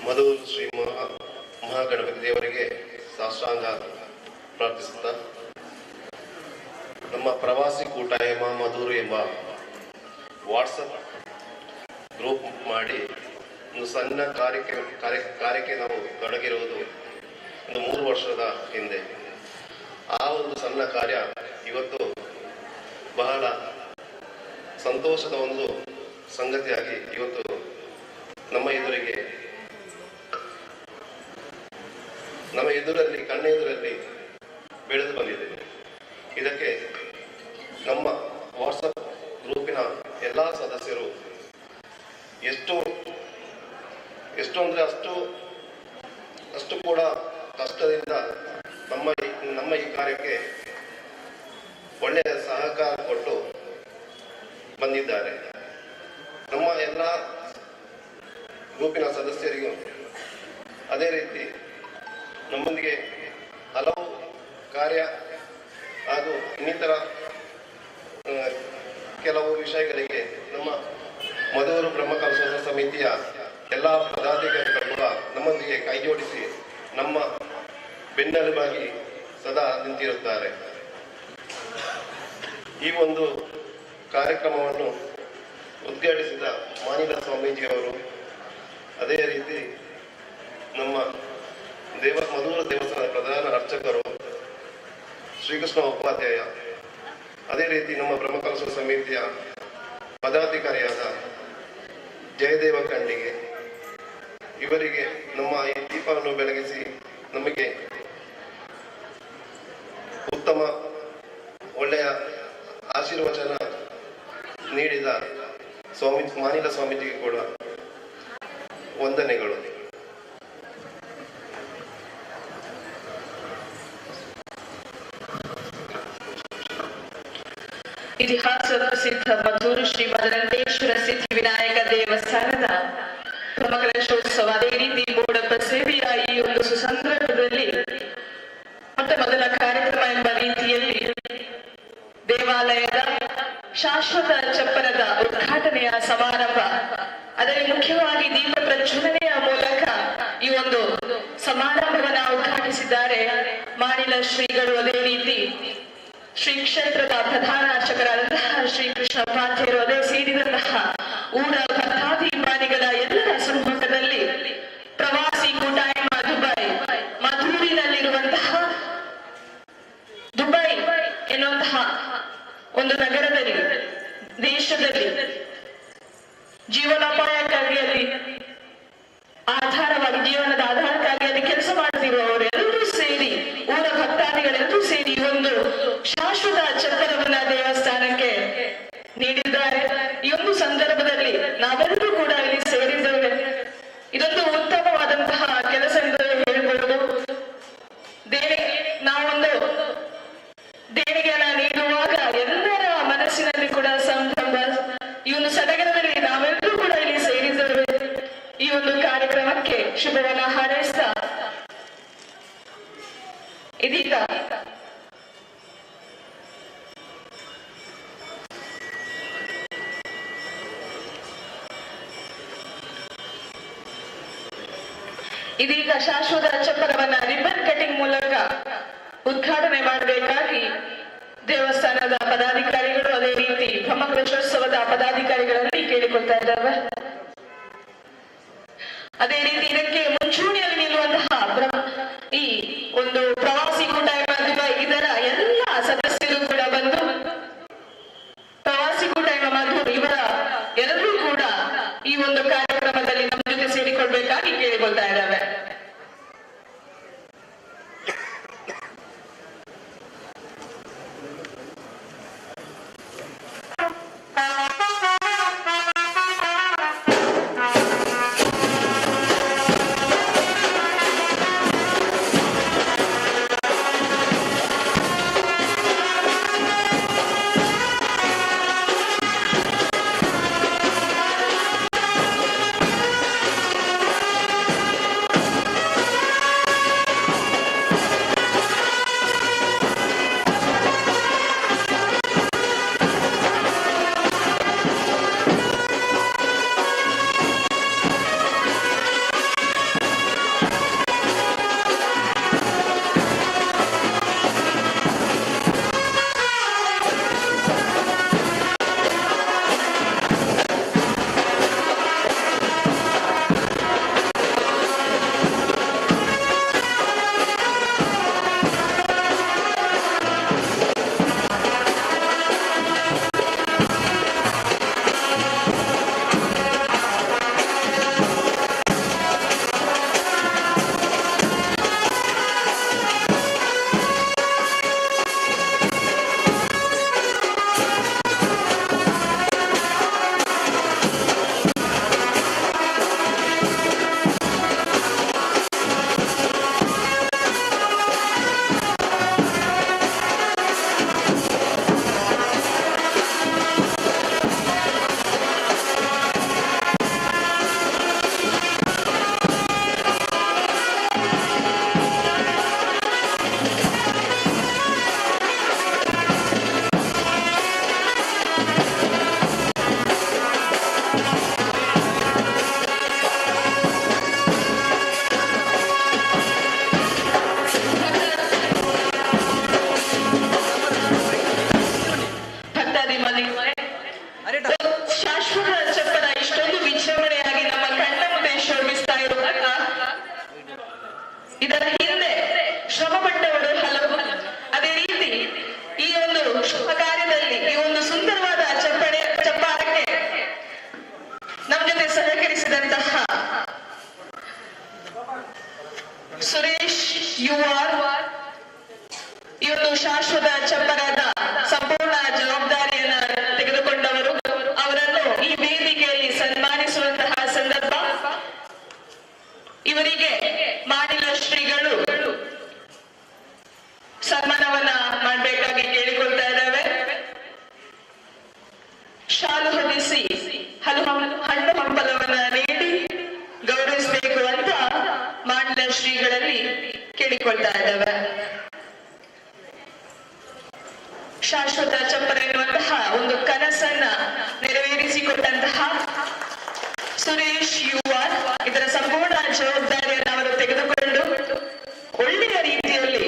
ಮಧುರ್ ಶ್ರೀ ಮಹಾಗಣಪತಿ ದೇವರಿಗೆ ಸಾಷ್ಟಾಂಗ ಪ್ರಾರ್ಥಿಸುತ್ತಾ ನಮ್ಮ ಪ್ರವಾಸಿ ಕೂಟಾಯಮ ಮಧುರ್ ಎಂಬ ವಾಟ್ಸಪ್ ಗ್ರೂಪ್ ಮಾಡಿ ಒಂದು ಸಣ್ಣ ಕಾರ್ಯಕ್ಕೆ ನಾವು ತೊಡಗಿರುವುದು ಒಂದು 3 ವರ್ಷದ ಹಿಂದೆ. ಆ ಒಂದು ಸಣ್ಣ ಕಾರ್ಯ ಇವತ್ತು ಬಹಳ ಸಂತೋಷದ ಒಂದು ಸಂಗತಿಯಾಗಿ ಇವತ್ತು ನಮ್ಮ ಎದುರಲ್ಲಿ ಕಣ್ಣೆದುರಲ್ಲಿ ಬೆಳೆದು ಬಂದಿದೆ. ಇದಕ್ಕೆ ನಮ್ಮ ವಾಟ್ಸಪ್ ಗ್ರೂಪಿನ ಎಲ್ಲ ಸದಸ್ಯರು ಎಷ್ಟು ಅಂದ್ರೆ ಅಷ್ಟು ಕೂಡ ಕಷ್ಟದಿಂದ ನಮ್ಮ ಈ ಕಾರ್ಯಕ್ಕೆ ಒಳ್ಳೆಯ ಸಹಕಾರ ಕೊಟ್ಟು ಬಂದಿದ್ದಾರೆ. ನಮ್ಮ ಎಲ್ಲ ಗ್ರೂಪಿನ ಸದಸ್ಯರಿಗೂ ಅದೇ ರೀತಿ ನಮ್ಮೊಂದಿಗೆ ಹಲವು ಕಾರ್ಯ ಹಾಗೂ ಇನ್ನಿತರ ಕೆಲವು ವಿಷಯಗಳಿಗೆ ನಮ್ಮ ಮಧುರ್ ಬ್ರಹ್ಮಕಲಶ ಸಮಿತಿಯ ಎಲ್ಲ ಪದಾಧಿಕಾರಿಗಳು ಕೂಡ ನಮ್ಮೊಂದಿಗೆ ಕೈಜೋಡಿಸಿ ನಮ್ಮ ಬೆನ್ನೆಲುಬಾಗಿ ಸದಾ ನಿಂತಿರುತ್ತಾರೆ. ಈ ಒಂದು ಕಾರ್ಯಕ್ರಮವನ್ನು ಉದ್ಘಾಟಿಸಿದ ಮಾನಿಲ ಸ್ವಾಮೀಜಿಯವರು, ಅದೇ ರೀತಿ ನಮ್ಮ ಮಧುರ ದೇವಸ್ಥಾನದ ಪ್ರಧಾನ ಅರ್ಚಕರು ಶ್ರೀಕೃಷ್ಣ ಉಪಾಧ್ಯಾಯ, ಅದೇ ರೀತಿ ನಮ್ಮ ಬ್ರಹ್ಮಕಲಶ ಸಮಿತಿಯ ಪದಾಧಿಕಾರಿಯಾದ ಜಯದೇವ ಖಂಡಿಗೆ, ಇವರಿಗೆ ನಮ್ಮ ಈ ದೀಪವನ್ನು ಬೆಳಗಿಸಿ ನಮಗೆ ಉತ್ತಮ ಒಳ್ಳೆಯ ಆಶೀರ್ವಚನ ನೀಡಿದ ಮಾನಿಲ ಸ್ವಾಮೀಜಿಗೆ ಕೂಡ ವಂದನೆಗಳು. ಇತಿಹಾಸ ಪ್ರಸಿದ್ಧ ಮಧುರ್ ಶ್ರೀ ಮದರಂತೇಶ್ವರ ಸಿದ್ಧಿ ವಿನಾಯಕ ದೇವಸ್ಥಾನದ ಬ್ರಹ್ಮಕಲಶೋತ್ಸವ, ಅದೇ ರೀತಿ ಮೂಡಪ್ಪ ಸೇವೆಯ ಈ ಒಂದು ಸುಸಂದರ್ಭದಲ್ಲಿ ಮೊದಲ ಕಾರ್ಯಕ್ರಮ ಎಂಬ ರೀತಿಯಲ್ಲಿ ದೇವಾಲಯದ ಶಾಶ್ವತ ಚಪ್ಪರದ ಉದ್ಘಾಟನೆಯ ಸಮಾರಂಭ, ಅದರಲ್ಲಿ ಮುಖ್ಯವಾಗಿ ದೀಪ ಪ್ರಜ್ವಲನೆಯ ಮೂಲಕ ಈ ಒಂದು ಸಮಾರಂಭವನ್ನು ಉದ್ಘಾಟಿಸಿದ್ದಾರೆ ಮಾನಿಲ ಶ್ರೀಗಳು. ಅದೇ ರೀತಿ ಶ್ರೀ ಕ್ಷೇತ್ರದ ಪ್ರಧಾನ ಅರ್ಚಕರಾದಂತಹ ಶ್ರೀ ಕೃಷ್ಣ ಉಪಾಧ್ಯಾಯರು, ಅದೇ ಸೇರಿದಂತಹ ಊರ ಭಕ್ತಾಭಿಮಾನಿಗಳ ಎಲ್ಲರ ಸಮ್ಮುಖದಲ್ಲಿ ಪ್ರವಾಸಿ ಕೂಟಾಯಮ ದುಬೈ ಮಧೂರಿನಲ್ಲಿರುವಂತಹ ದುಬೈ ಎನ್ನುವಂತಹ ಒಂದು ನಗರದಲ್ಲಿ, ದೇಶದಲ್ಲಿ ಜೀವನೋಪಾಯಕ್ಕಾಗಿ ಅಲ್ಲಿ ಆಧಾರವಾಗಿ ಜೀವನದ ಆಧಾರಕ್ಕಾಗಿ ಅಲ್ಲಿ ಕೆಲಸ ಮಾಡುತ್ತಿರುವವರೆಲ್ಲರೂ ಸೇರಿ, ಊರ ಭಕ್ತಾದಿಗಳೆಲ್ಲರೂ ಸೇರಿ ಒಂದು ಶಾಶ್ವತ ಚಪ್ಪರವನ್ನ ದೇವಸ್ಥಾನಕ್ಕೆ ನೀಡಿದ್ದಾರೆ. ಈ ಒಂದು ಸಂದರ್ಭದಲ್ಲಿ ನಾವೆಲ್ಲರೂ ಕೂಡ ಇಲ್ಲಿ ಸೇರಿದ್ದೇವೆ. ಇದೊಂದು ಉತ್ತಮವಾದಂತಹ ಕೆಲಸ ಎಂದು ಹೇಳ್ಬೋದು. ನಾವೊಂದು ದೇಣಿಗೆಯನ್ನ ನೀಡುವಾಗ ಎಲ್ಲರ ಮನಸ್ಸಿನಲ್ಲಿ ಕೂಡ ಸಂಭ್ರಮ. ಈ ಒಂದು ಸಡಗರದಲ್ಲಿ ನಾವೆಲ್ಲರೂ ಕೂಡ ಇಲ್ಲಿ ಸೇರಿದ್ದೇವೆ. ಈ ಒಂದು ಕಾರ್ಯಕ್ರಮಕ್ಕೆ ಶುಭವನ್ನ ಹಾರೈಸ್ತಾ ಇದೀಗ ಶಾಶ್ವತ ಚಪ್ಪರವನ್ನ ರಿಬ್ಬನ್ ಕಟಿಂಗ್ ಮೂಲಕ ಉದ್ಘಾಟನೆ ಮಾಡಬೇಕಾಗಿ ದೇವಸ್ಥಾನದ ಪದಾಧಿಕಾರಿಗಳು, ಅದೇ ರೀತಿ ಬ್ರಹ್ಮಕಲಶೋತ್ಸವದ ಪದಾಧಿಕಾರಿಗಳಲ್ಲಿ ಕೇಳಿಕೊಳ್ತಾ ಇದ್ದಾವೆ. ಅದೇ ರೀತಿ ಇದಕ್ಕೆ ಮುಂಚೂಣಿಯಲ್ಲಿ ನಿಲ್ಲುವಂತಹ ಈ ಒಂದು ಪ್ರವಾಸಿ ಕೂಟಾಯಮ ಇದರ ಎಲ್ಲ ಸದಸ್ಯರು ಕೂಡ ಬಂದು ಪ್ರವಾಸಿ ಕೂಟಾಯಮ ಮಧುರ್ ಇವರ ಎಲ್ಲರೂ ಕೂಡ ಈ ಒಂದು ಕಾರ್ಯಕ್ರಮದಲ್ಲಿ ನಮ್ಮ ಜೊತೆ ಸೇರಿಕೊಳ್ಬೇಕಾಗಿ ಕೇಳಿಕೊಳ್ತಾ ಇದ್ದಾವೆ. ಕೇಳಿಕೊಳ್ತಾ ಇದ್ದೇವೆ. ಶಾಶ್ವತ ಚಪ್ಪರ ಎನ್ನುವಂತಹ ಒಂದು ಕನಸನ್ನ ನೆರವೇರಿಸಿಕೊಟ್ಟಂತಹ ಸುರೇಶ್ ಯುವರ್ ಇದರ ಸಂಪೂರ್ಣ ಜವಾಬ್ದಾರಿಯನ್ನು ಅವರು ತೆಗೆದುಕೊಂಡು ಒಳ್ಳೆಯ ರೀತಿಯಲ್ಲಿ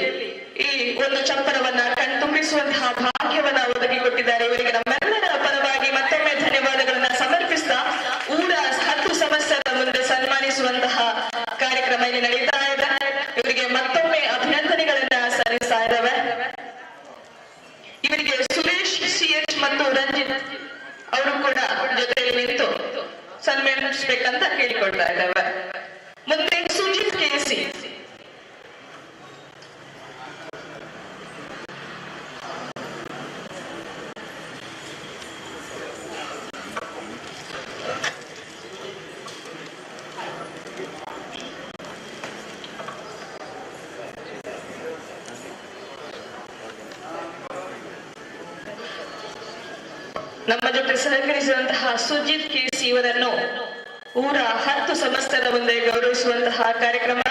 ಈ ಒಂದು ಚಪ್ಪರವನ್ನ ಕಣ್ತುಂಬಿಸುವಂತಹ ಭಾಗ್ಯವನ್ನ ಒದಗಿಕೊಟ್ಟಿದ್ದಾರೆ. ಇವರಿಗೆ ನಮ್ಮೆಲ್ಲರ ಪರವಾಗಿ ಮತ್ತೊಮ್ಮೆ ಧನ್ಯವಾದಗಳನ್ನ ಸಮರ್ಪಿಸ್ತಾ ಊರ 10 ಸಂವತ್ಸರದ ಮುಂದೆ ಸನ್ಮಾನಿಸುವಂತಹ ಕಾರ್ಯಕ್ರಮ ಇಲ್ಲಿ ನಡೀತಾ ಇದೆ. ಇವರಿಗೆ ಮತ್ತೊಮ್ಮೆ ಅಭಿನಂದನೆಗಳನ್ನ ಸಲ್ಲಿಸ್ತಾ ಇದ್ದಾವೆ. ಇವರಿಗೆ ಸುರೇಶ್ CH ಮತ್ತು ರಂಜಿತ್ ಅವರು ಕೂಡ ಜೊತೆಯಲ್ಲಿ ನಿಂತು ಸನ್ಮಾನಿಸಬೇಕಂತ ಕೇಳಿಕೊಳ್ತಾ ಇದ್ದಾವೆ. ಮುಂದೆ ಸುಜಿತ್ KC ನಮ್ಮ ಜೊತೆ ಸಹಕರಿಸಿದಂತಹ ಸುಜಿತ್ KC ಇವರನ್ನು ಊರ 10 ಸಂವತ್ಸರದ ಮುಂದೆ ಗೌರವಿಸುವಂತಹ ಕಾರ್ಯಕ್ರಮ.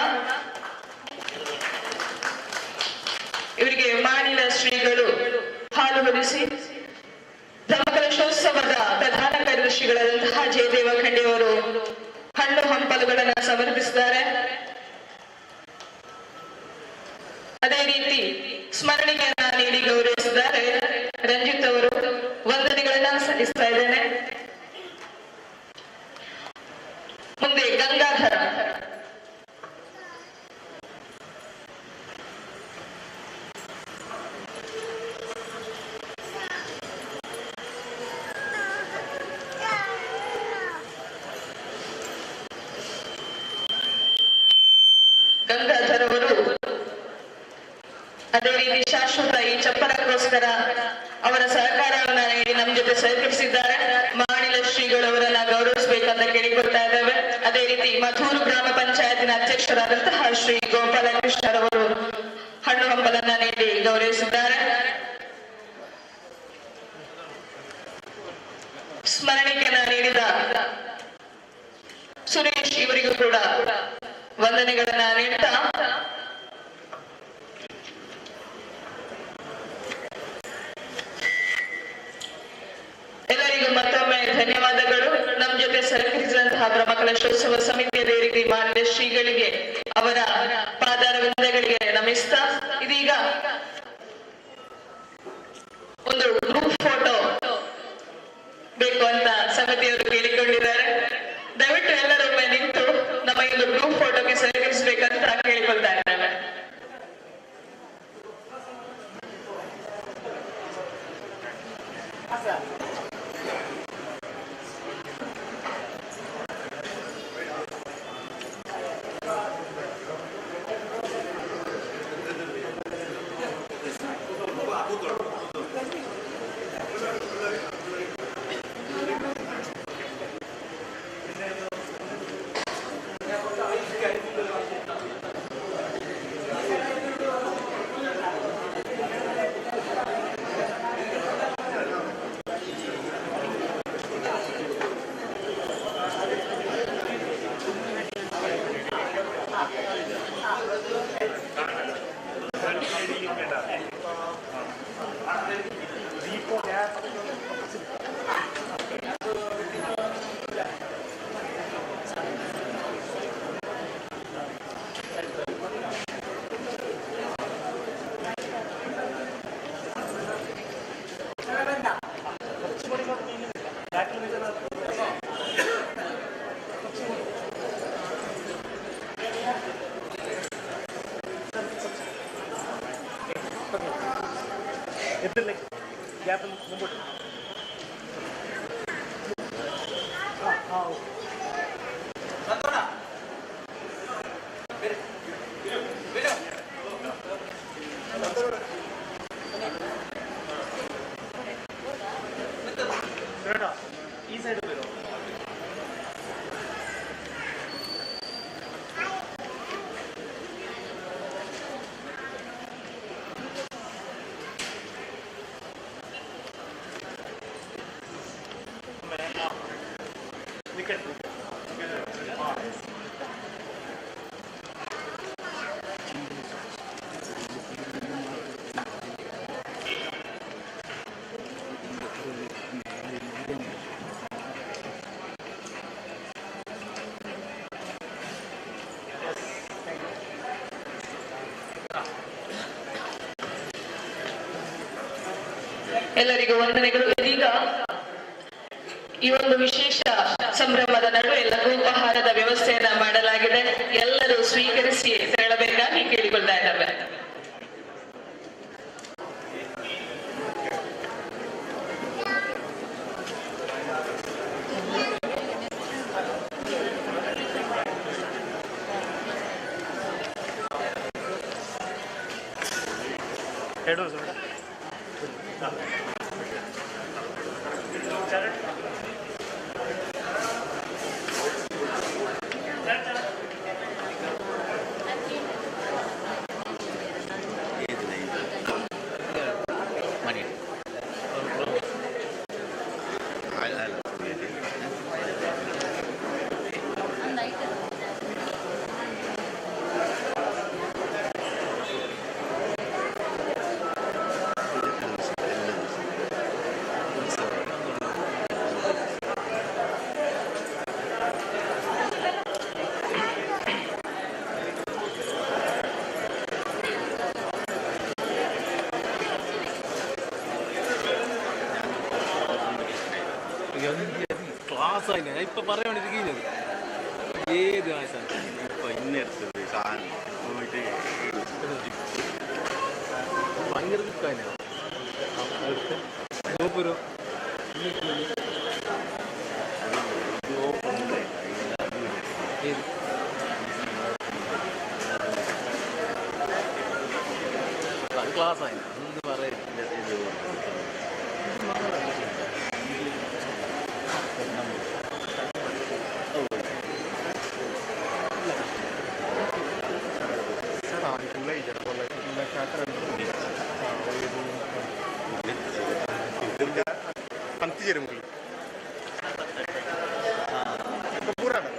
ಇವರಿಗೆ ಮಾನಿಲ ಶ್ರೀಗಳು ಹಾಲು ಹೊರಿಸಿ ಧರ್ಮಕಲಶೋತ್ಸವದ ಪ್ರಧಾನ ಕಾರ್ಯದರ್ಶಿಗಳಾದಂತಹ ಜಯದೇವ ಖಂಡಿಯವರು ಹಣ್ಣು ಹಂಪಲುಗಳನ್ನು ಸಮರ್ಪಿಸಿದ್ದಾರೆ. ಅದೇ ರೀತಿ ಸ್ಮರಣಿಕೆಯನ್ನ ನೀಡಿ ಗೌರವಿಸಿದ್ದಾರೆ ರಂಜಿತ್ ಅವರು. ವಂದನೆಗಳನ್ನ ಸಲ್ಲಿಸ್ತಾ ಇದ್ದೇನೆ. ಮುಂದೆ ಗಂಗಾಧರ ಅವರು ಅದೇ ರೀತಿ ಶಾಶ್ವತ ಈ ಚಪ್ಪರಕ್ಕೋಸ್ಕರ ಅವರ ಸಹಕಾರವನ್ನ ನೀಡಿ ನಮ್ಮ ಜೊತೆ ಸಹಕರಿಸಿದ್ದಾರೆ. ಮಾಣಿಲ ಶ್ರೀಗಳವರನ್ನ ಗೌರವಿಸಬೇಕಂತ ಕೇಳಿಕೊಳ್ತಾ ಇದ್ದೇವೆ. ಅದೇ ರೀತಿ ಮಧೂರು ಗ್ರಾಮ ಪಂಚಾಯತಿನ ಅಧ್ಯಕ್ಷರಾದಂತಹ ಶ್ರೀ ಗೋಪಾಲಕೃಷ್ಣರವರು ಹಣ್ಣು ಹಂಪಲನ್ನ ನೀಡಿ ಗೌರವಿಸಿದ್ದಾರೆ. ಸ್ಮರಣಿಕೆಯನ್ನ ನೀಡಿದ ಸುರೇಶ್ ಇವರಿಗೂ ಕೂಡ ವಂದನೆಗಳನ್ನ ನೀಡ್ತಾ ಎಲ್ಲರಿಗೂ ಮತ್ತೊಮ್ಮೆ ಧನ್ಯವಾದಗಳು. ನಮ್ಮ ಜೊತೆ ಸಹಕರಿಸಿದಂತಹ ಬ್ರಹ್ಮಕಲಶೋತ್ಸವ ಸಮಿತಿಯ ದೇವರಿಗೆ ಮಾನ್ಯ ಶ್ರೀಗಳಿಗೆ ಅವರ ಪಾದಾರವಿಂದಗಳಿಗೆ ನಮಿಸ್ತಾ ಇದೀಗ ಒಂದು ಗ್ರೂಪ್ ಫೋಟೋ ಬೇಕು ಅಂತ ಸಮಿತಿಯವರು ಕೇಳಿಕೊಂಡಿದ್ದಾರೆ. ದಯವಿಟ್ಟು ಎಲ್ಲರೊಮ್ಮೆ ನಿಂತು ನಮ್ಮ ಒಂದು ಗ್ರೂಪ್ ಫೋಟೋಗೆ ಸಹಕರಿಸಬೇಕಂತ ಕೇಳಿಕೊಳ್ತಾ ಇದ್ದೇವೆ. ಎಲ್ಲರಿಗೂ ವಂದನೆಗಳು. ಇದೀಗ ಈ ಒಂದು ವಿಶೇಷ ಸಂಭ್ರಮದ ನಡುವೆ ಎಲ್ಲರೂ ಉಪಹಾರದ ವ್ಯವಸ್ಥೆಯನ್ನ ಮಾಡಲಾಗಿದೆ. ಎಲ್ಲರೂ ಸ್ವೀಕರಿಸಿ ತೆರಳಬೇಕಾಗಿ ಕೇಳಿಕೊಳ್ತಾ ಇದ್ದಾವೆ. ക്ലാസ് ആയി ഇപ്പൊ പറയാണ്ടിരിക്കുന്നത് ഏത് ക്ലാസ്സാണ് ഇപ്പൊ ഇന്നെടുത്തത് സാധനം പോയിട്ട് ഭയങ്കര ദുഃഖമാണ് ഗോപുരം ക്ലാസ് ആയി ഒന്ന് പറയാം പന്തിചേരും പൂരാണ്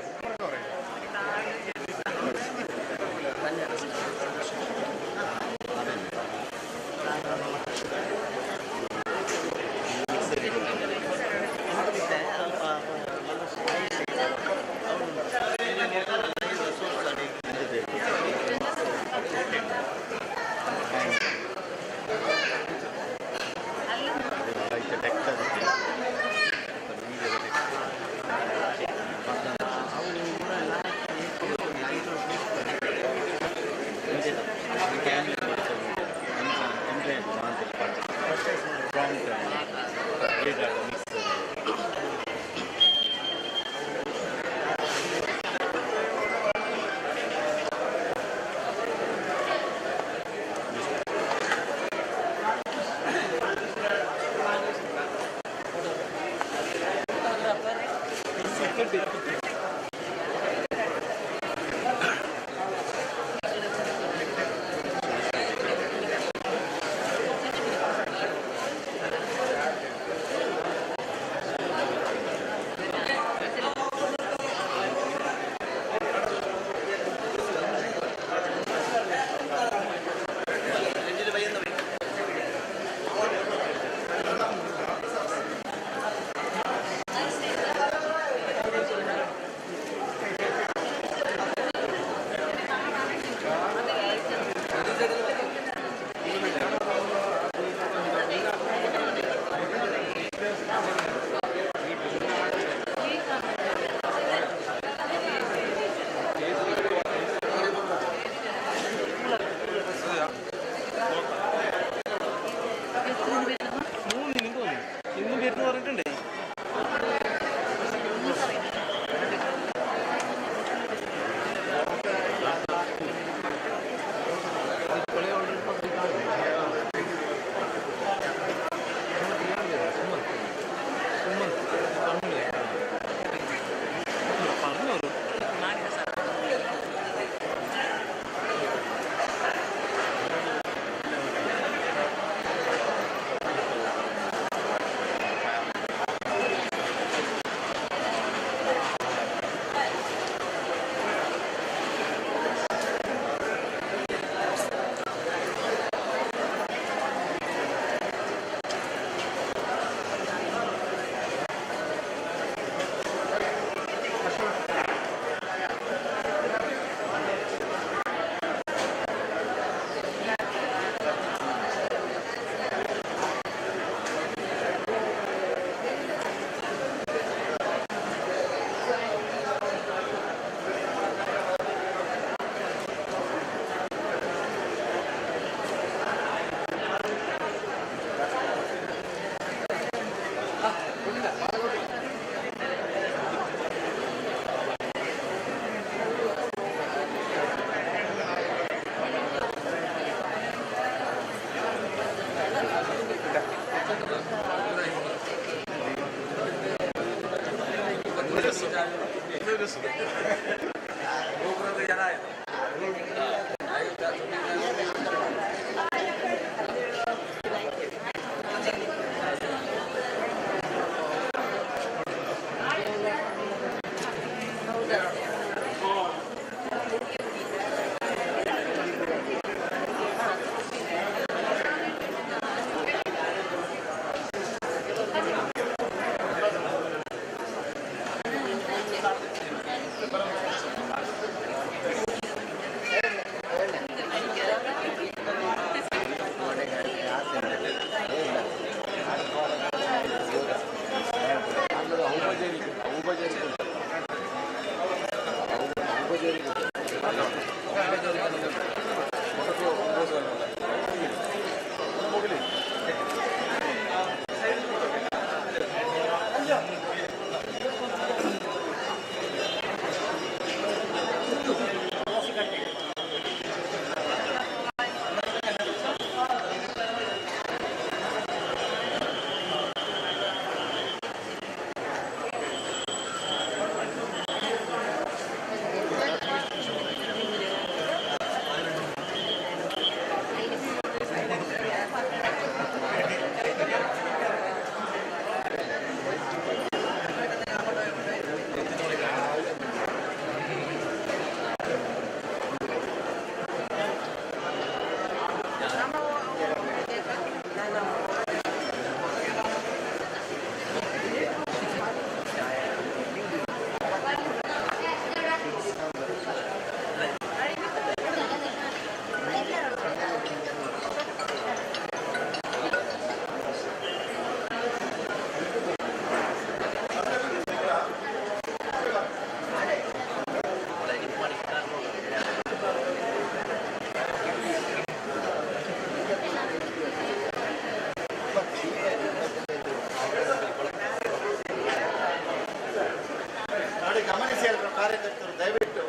ಗಮನಿಸಿ ಎಲ್ಲರೂ ಕಾರ್ಯಕರ್ತರು, ದಯವಿಟ್ಟು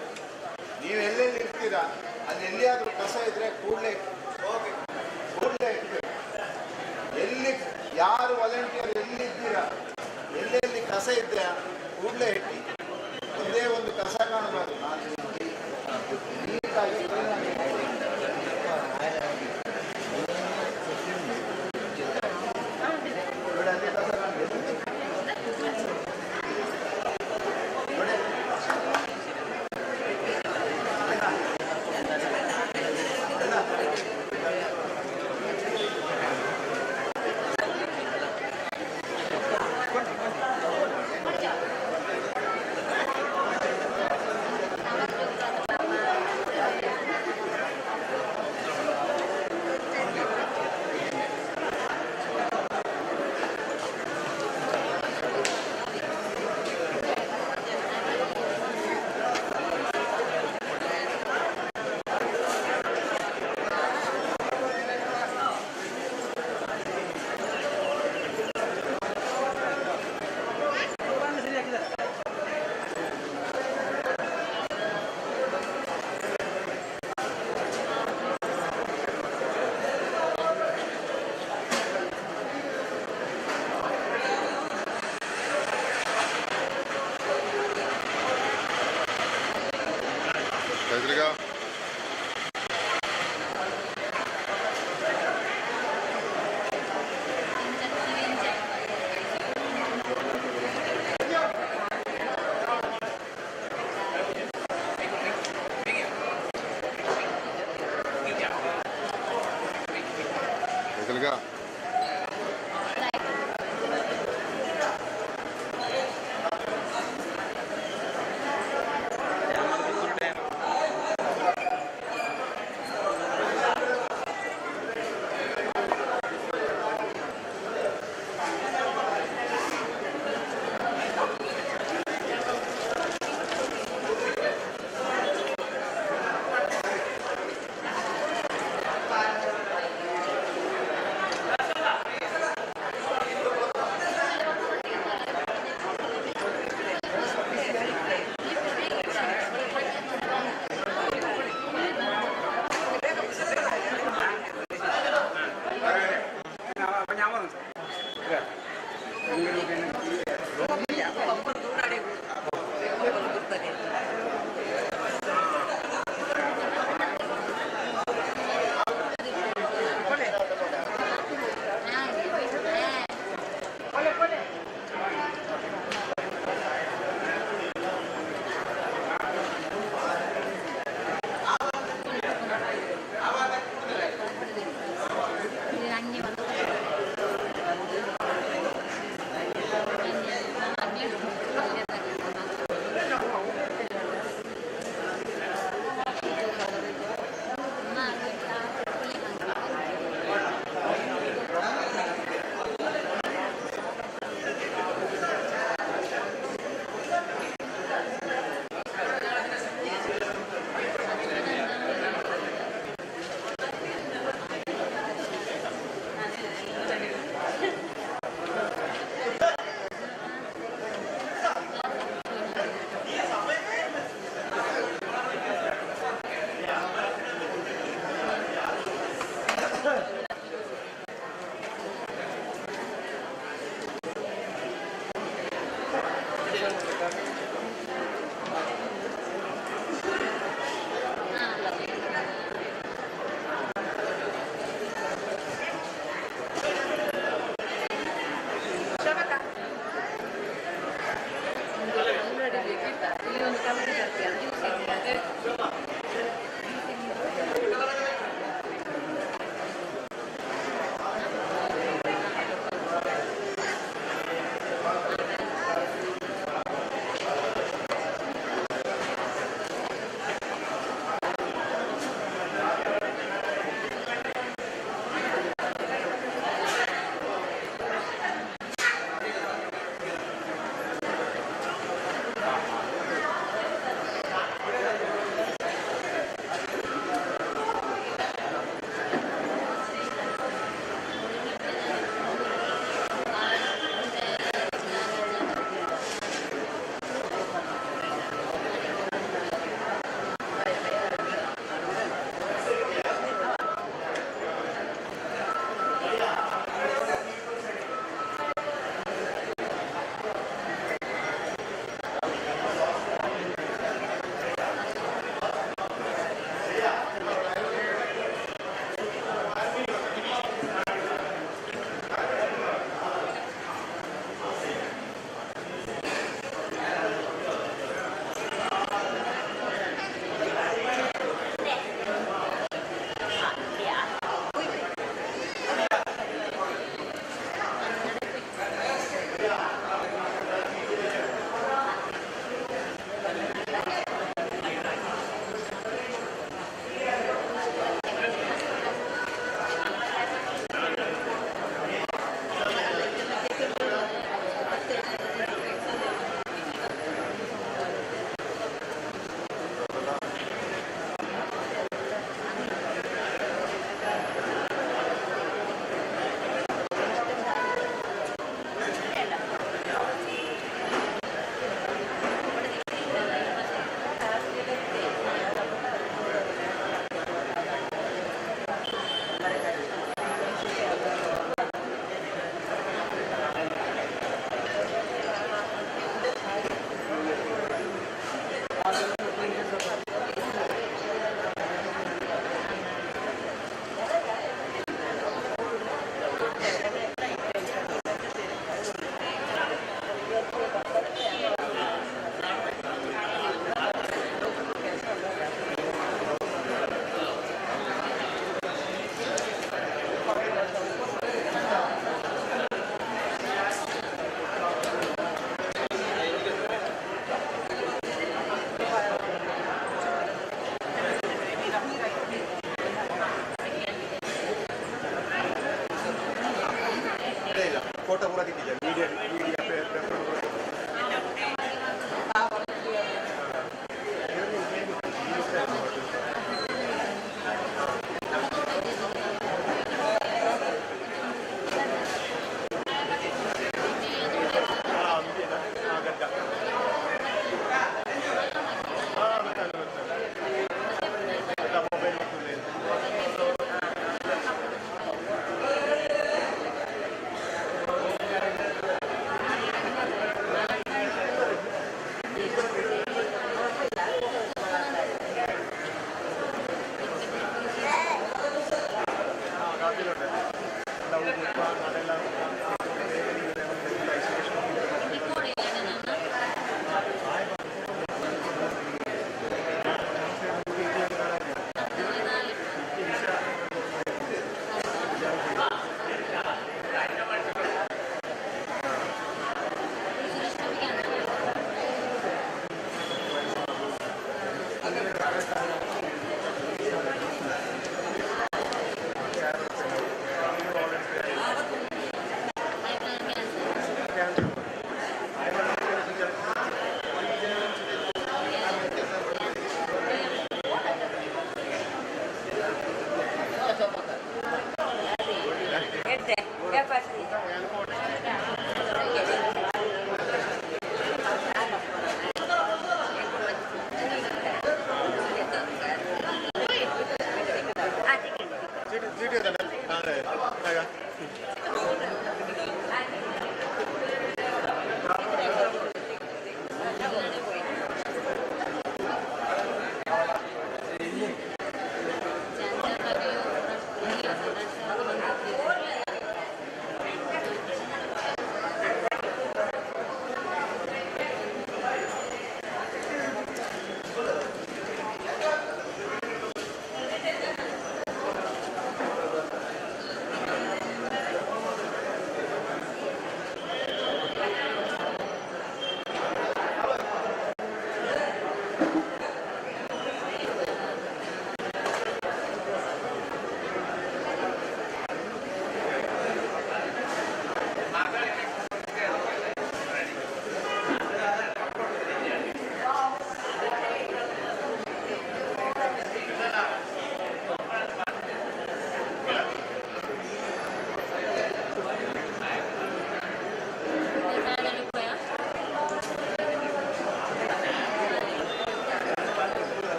ನೀವು ಎಲ್ಲೆಲ್ಲಿ ಇರ್ತೀರಾ ಅಲ್ಲಿ ಎಲ್ಲಿಯಾದ್ರೂ ಕಸ ಇದ್ರೆ ಕೂಡಲೇ ಹೋಗಿ ಕೂಡಲೇ ಇಡ್ಬೇಕು. ಎಲ್ಲಿ ಯಾರು ವಾಲಂಟಿಯರ್ ಎಲ್ಲಿದ್ದೀರಾ ಎಲ್ಲೆಲ್ಲಿ ಕಸ ಇದ್ದರೆ ಕೂಡಲೇ ಇಟ್ಟು ಒಂದೇ ಒಂದು ಕಸ ಕಾಣಬಾರ್ದು. ನೀಟಾಗಿ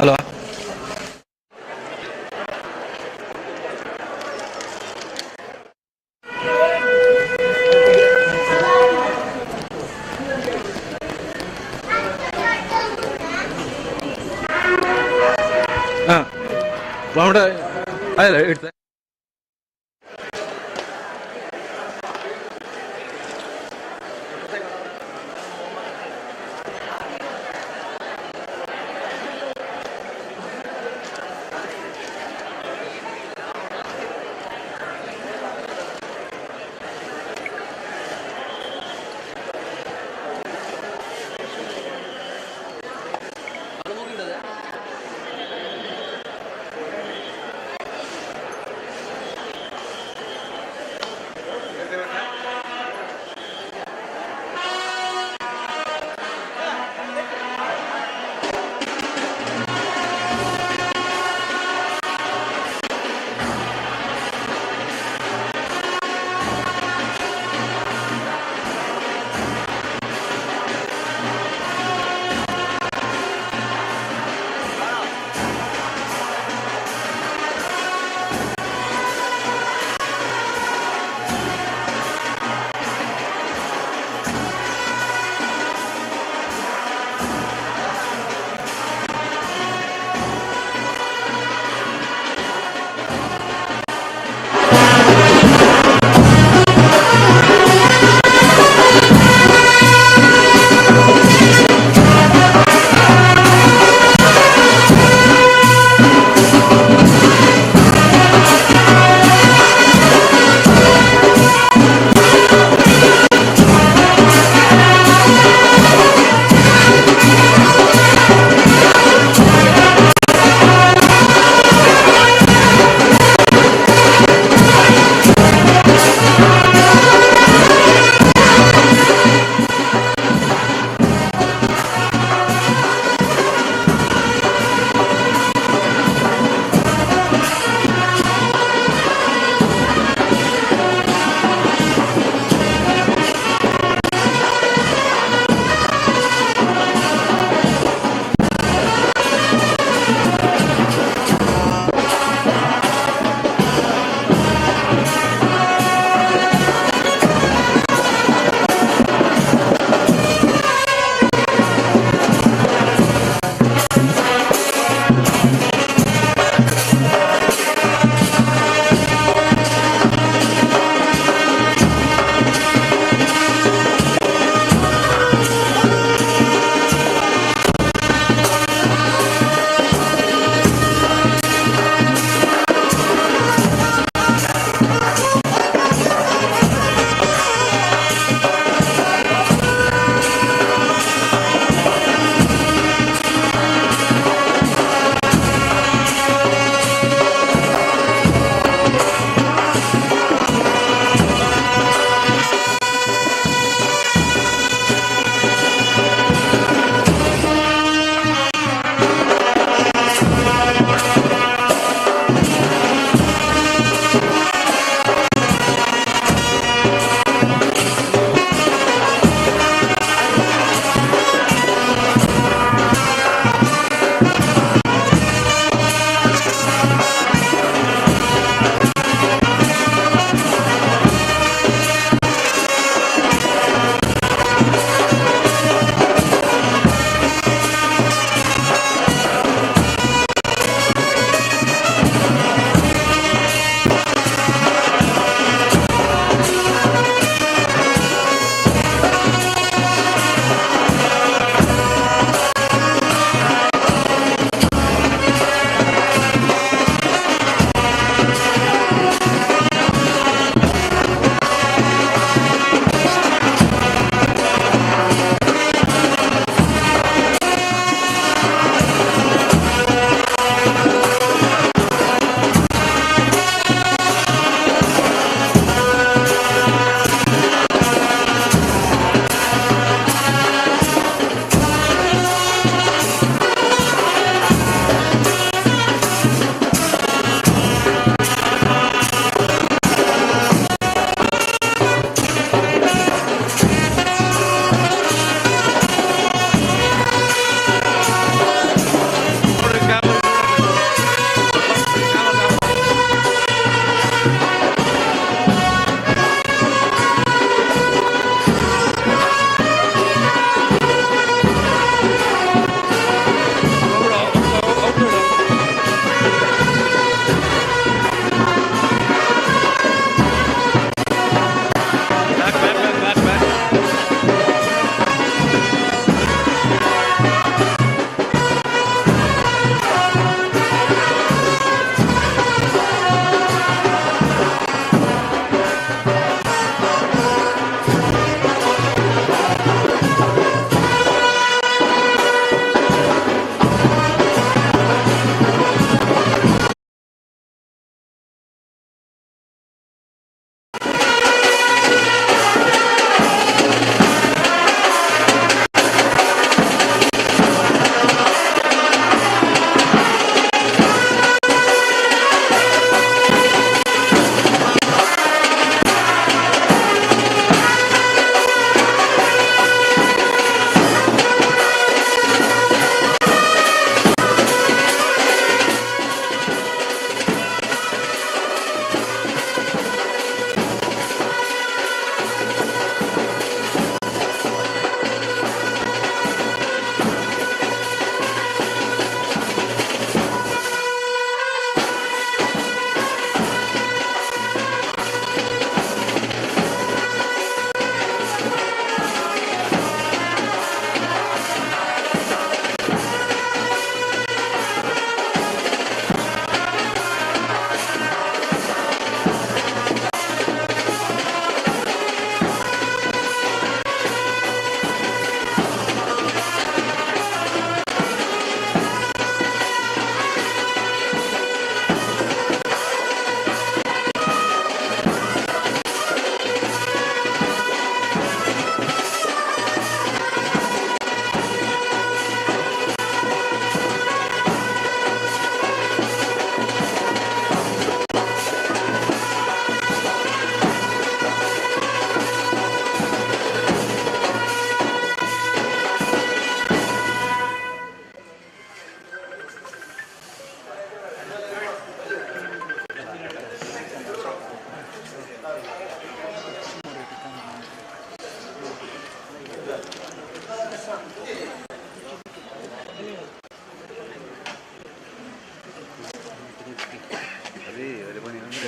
ಅಲ್ವಾ? ಹಾಂ ಅಲ್ಲ ಇಡ್ತಾ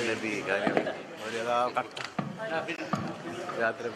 ನದಿ ಗಾಳಿ ಅವರೆಲ್ಲ ಕಟ್ಟ ಜಾತ್ರೆ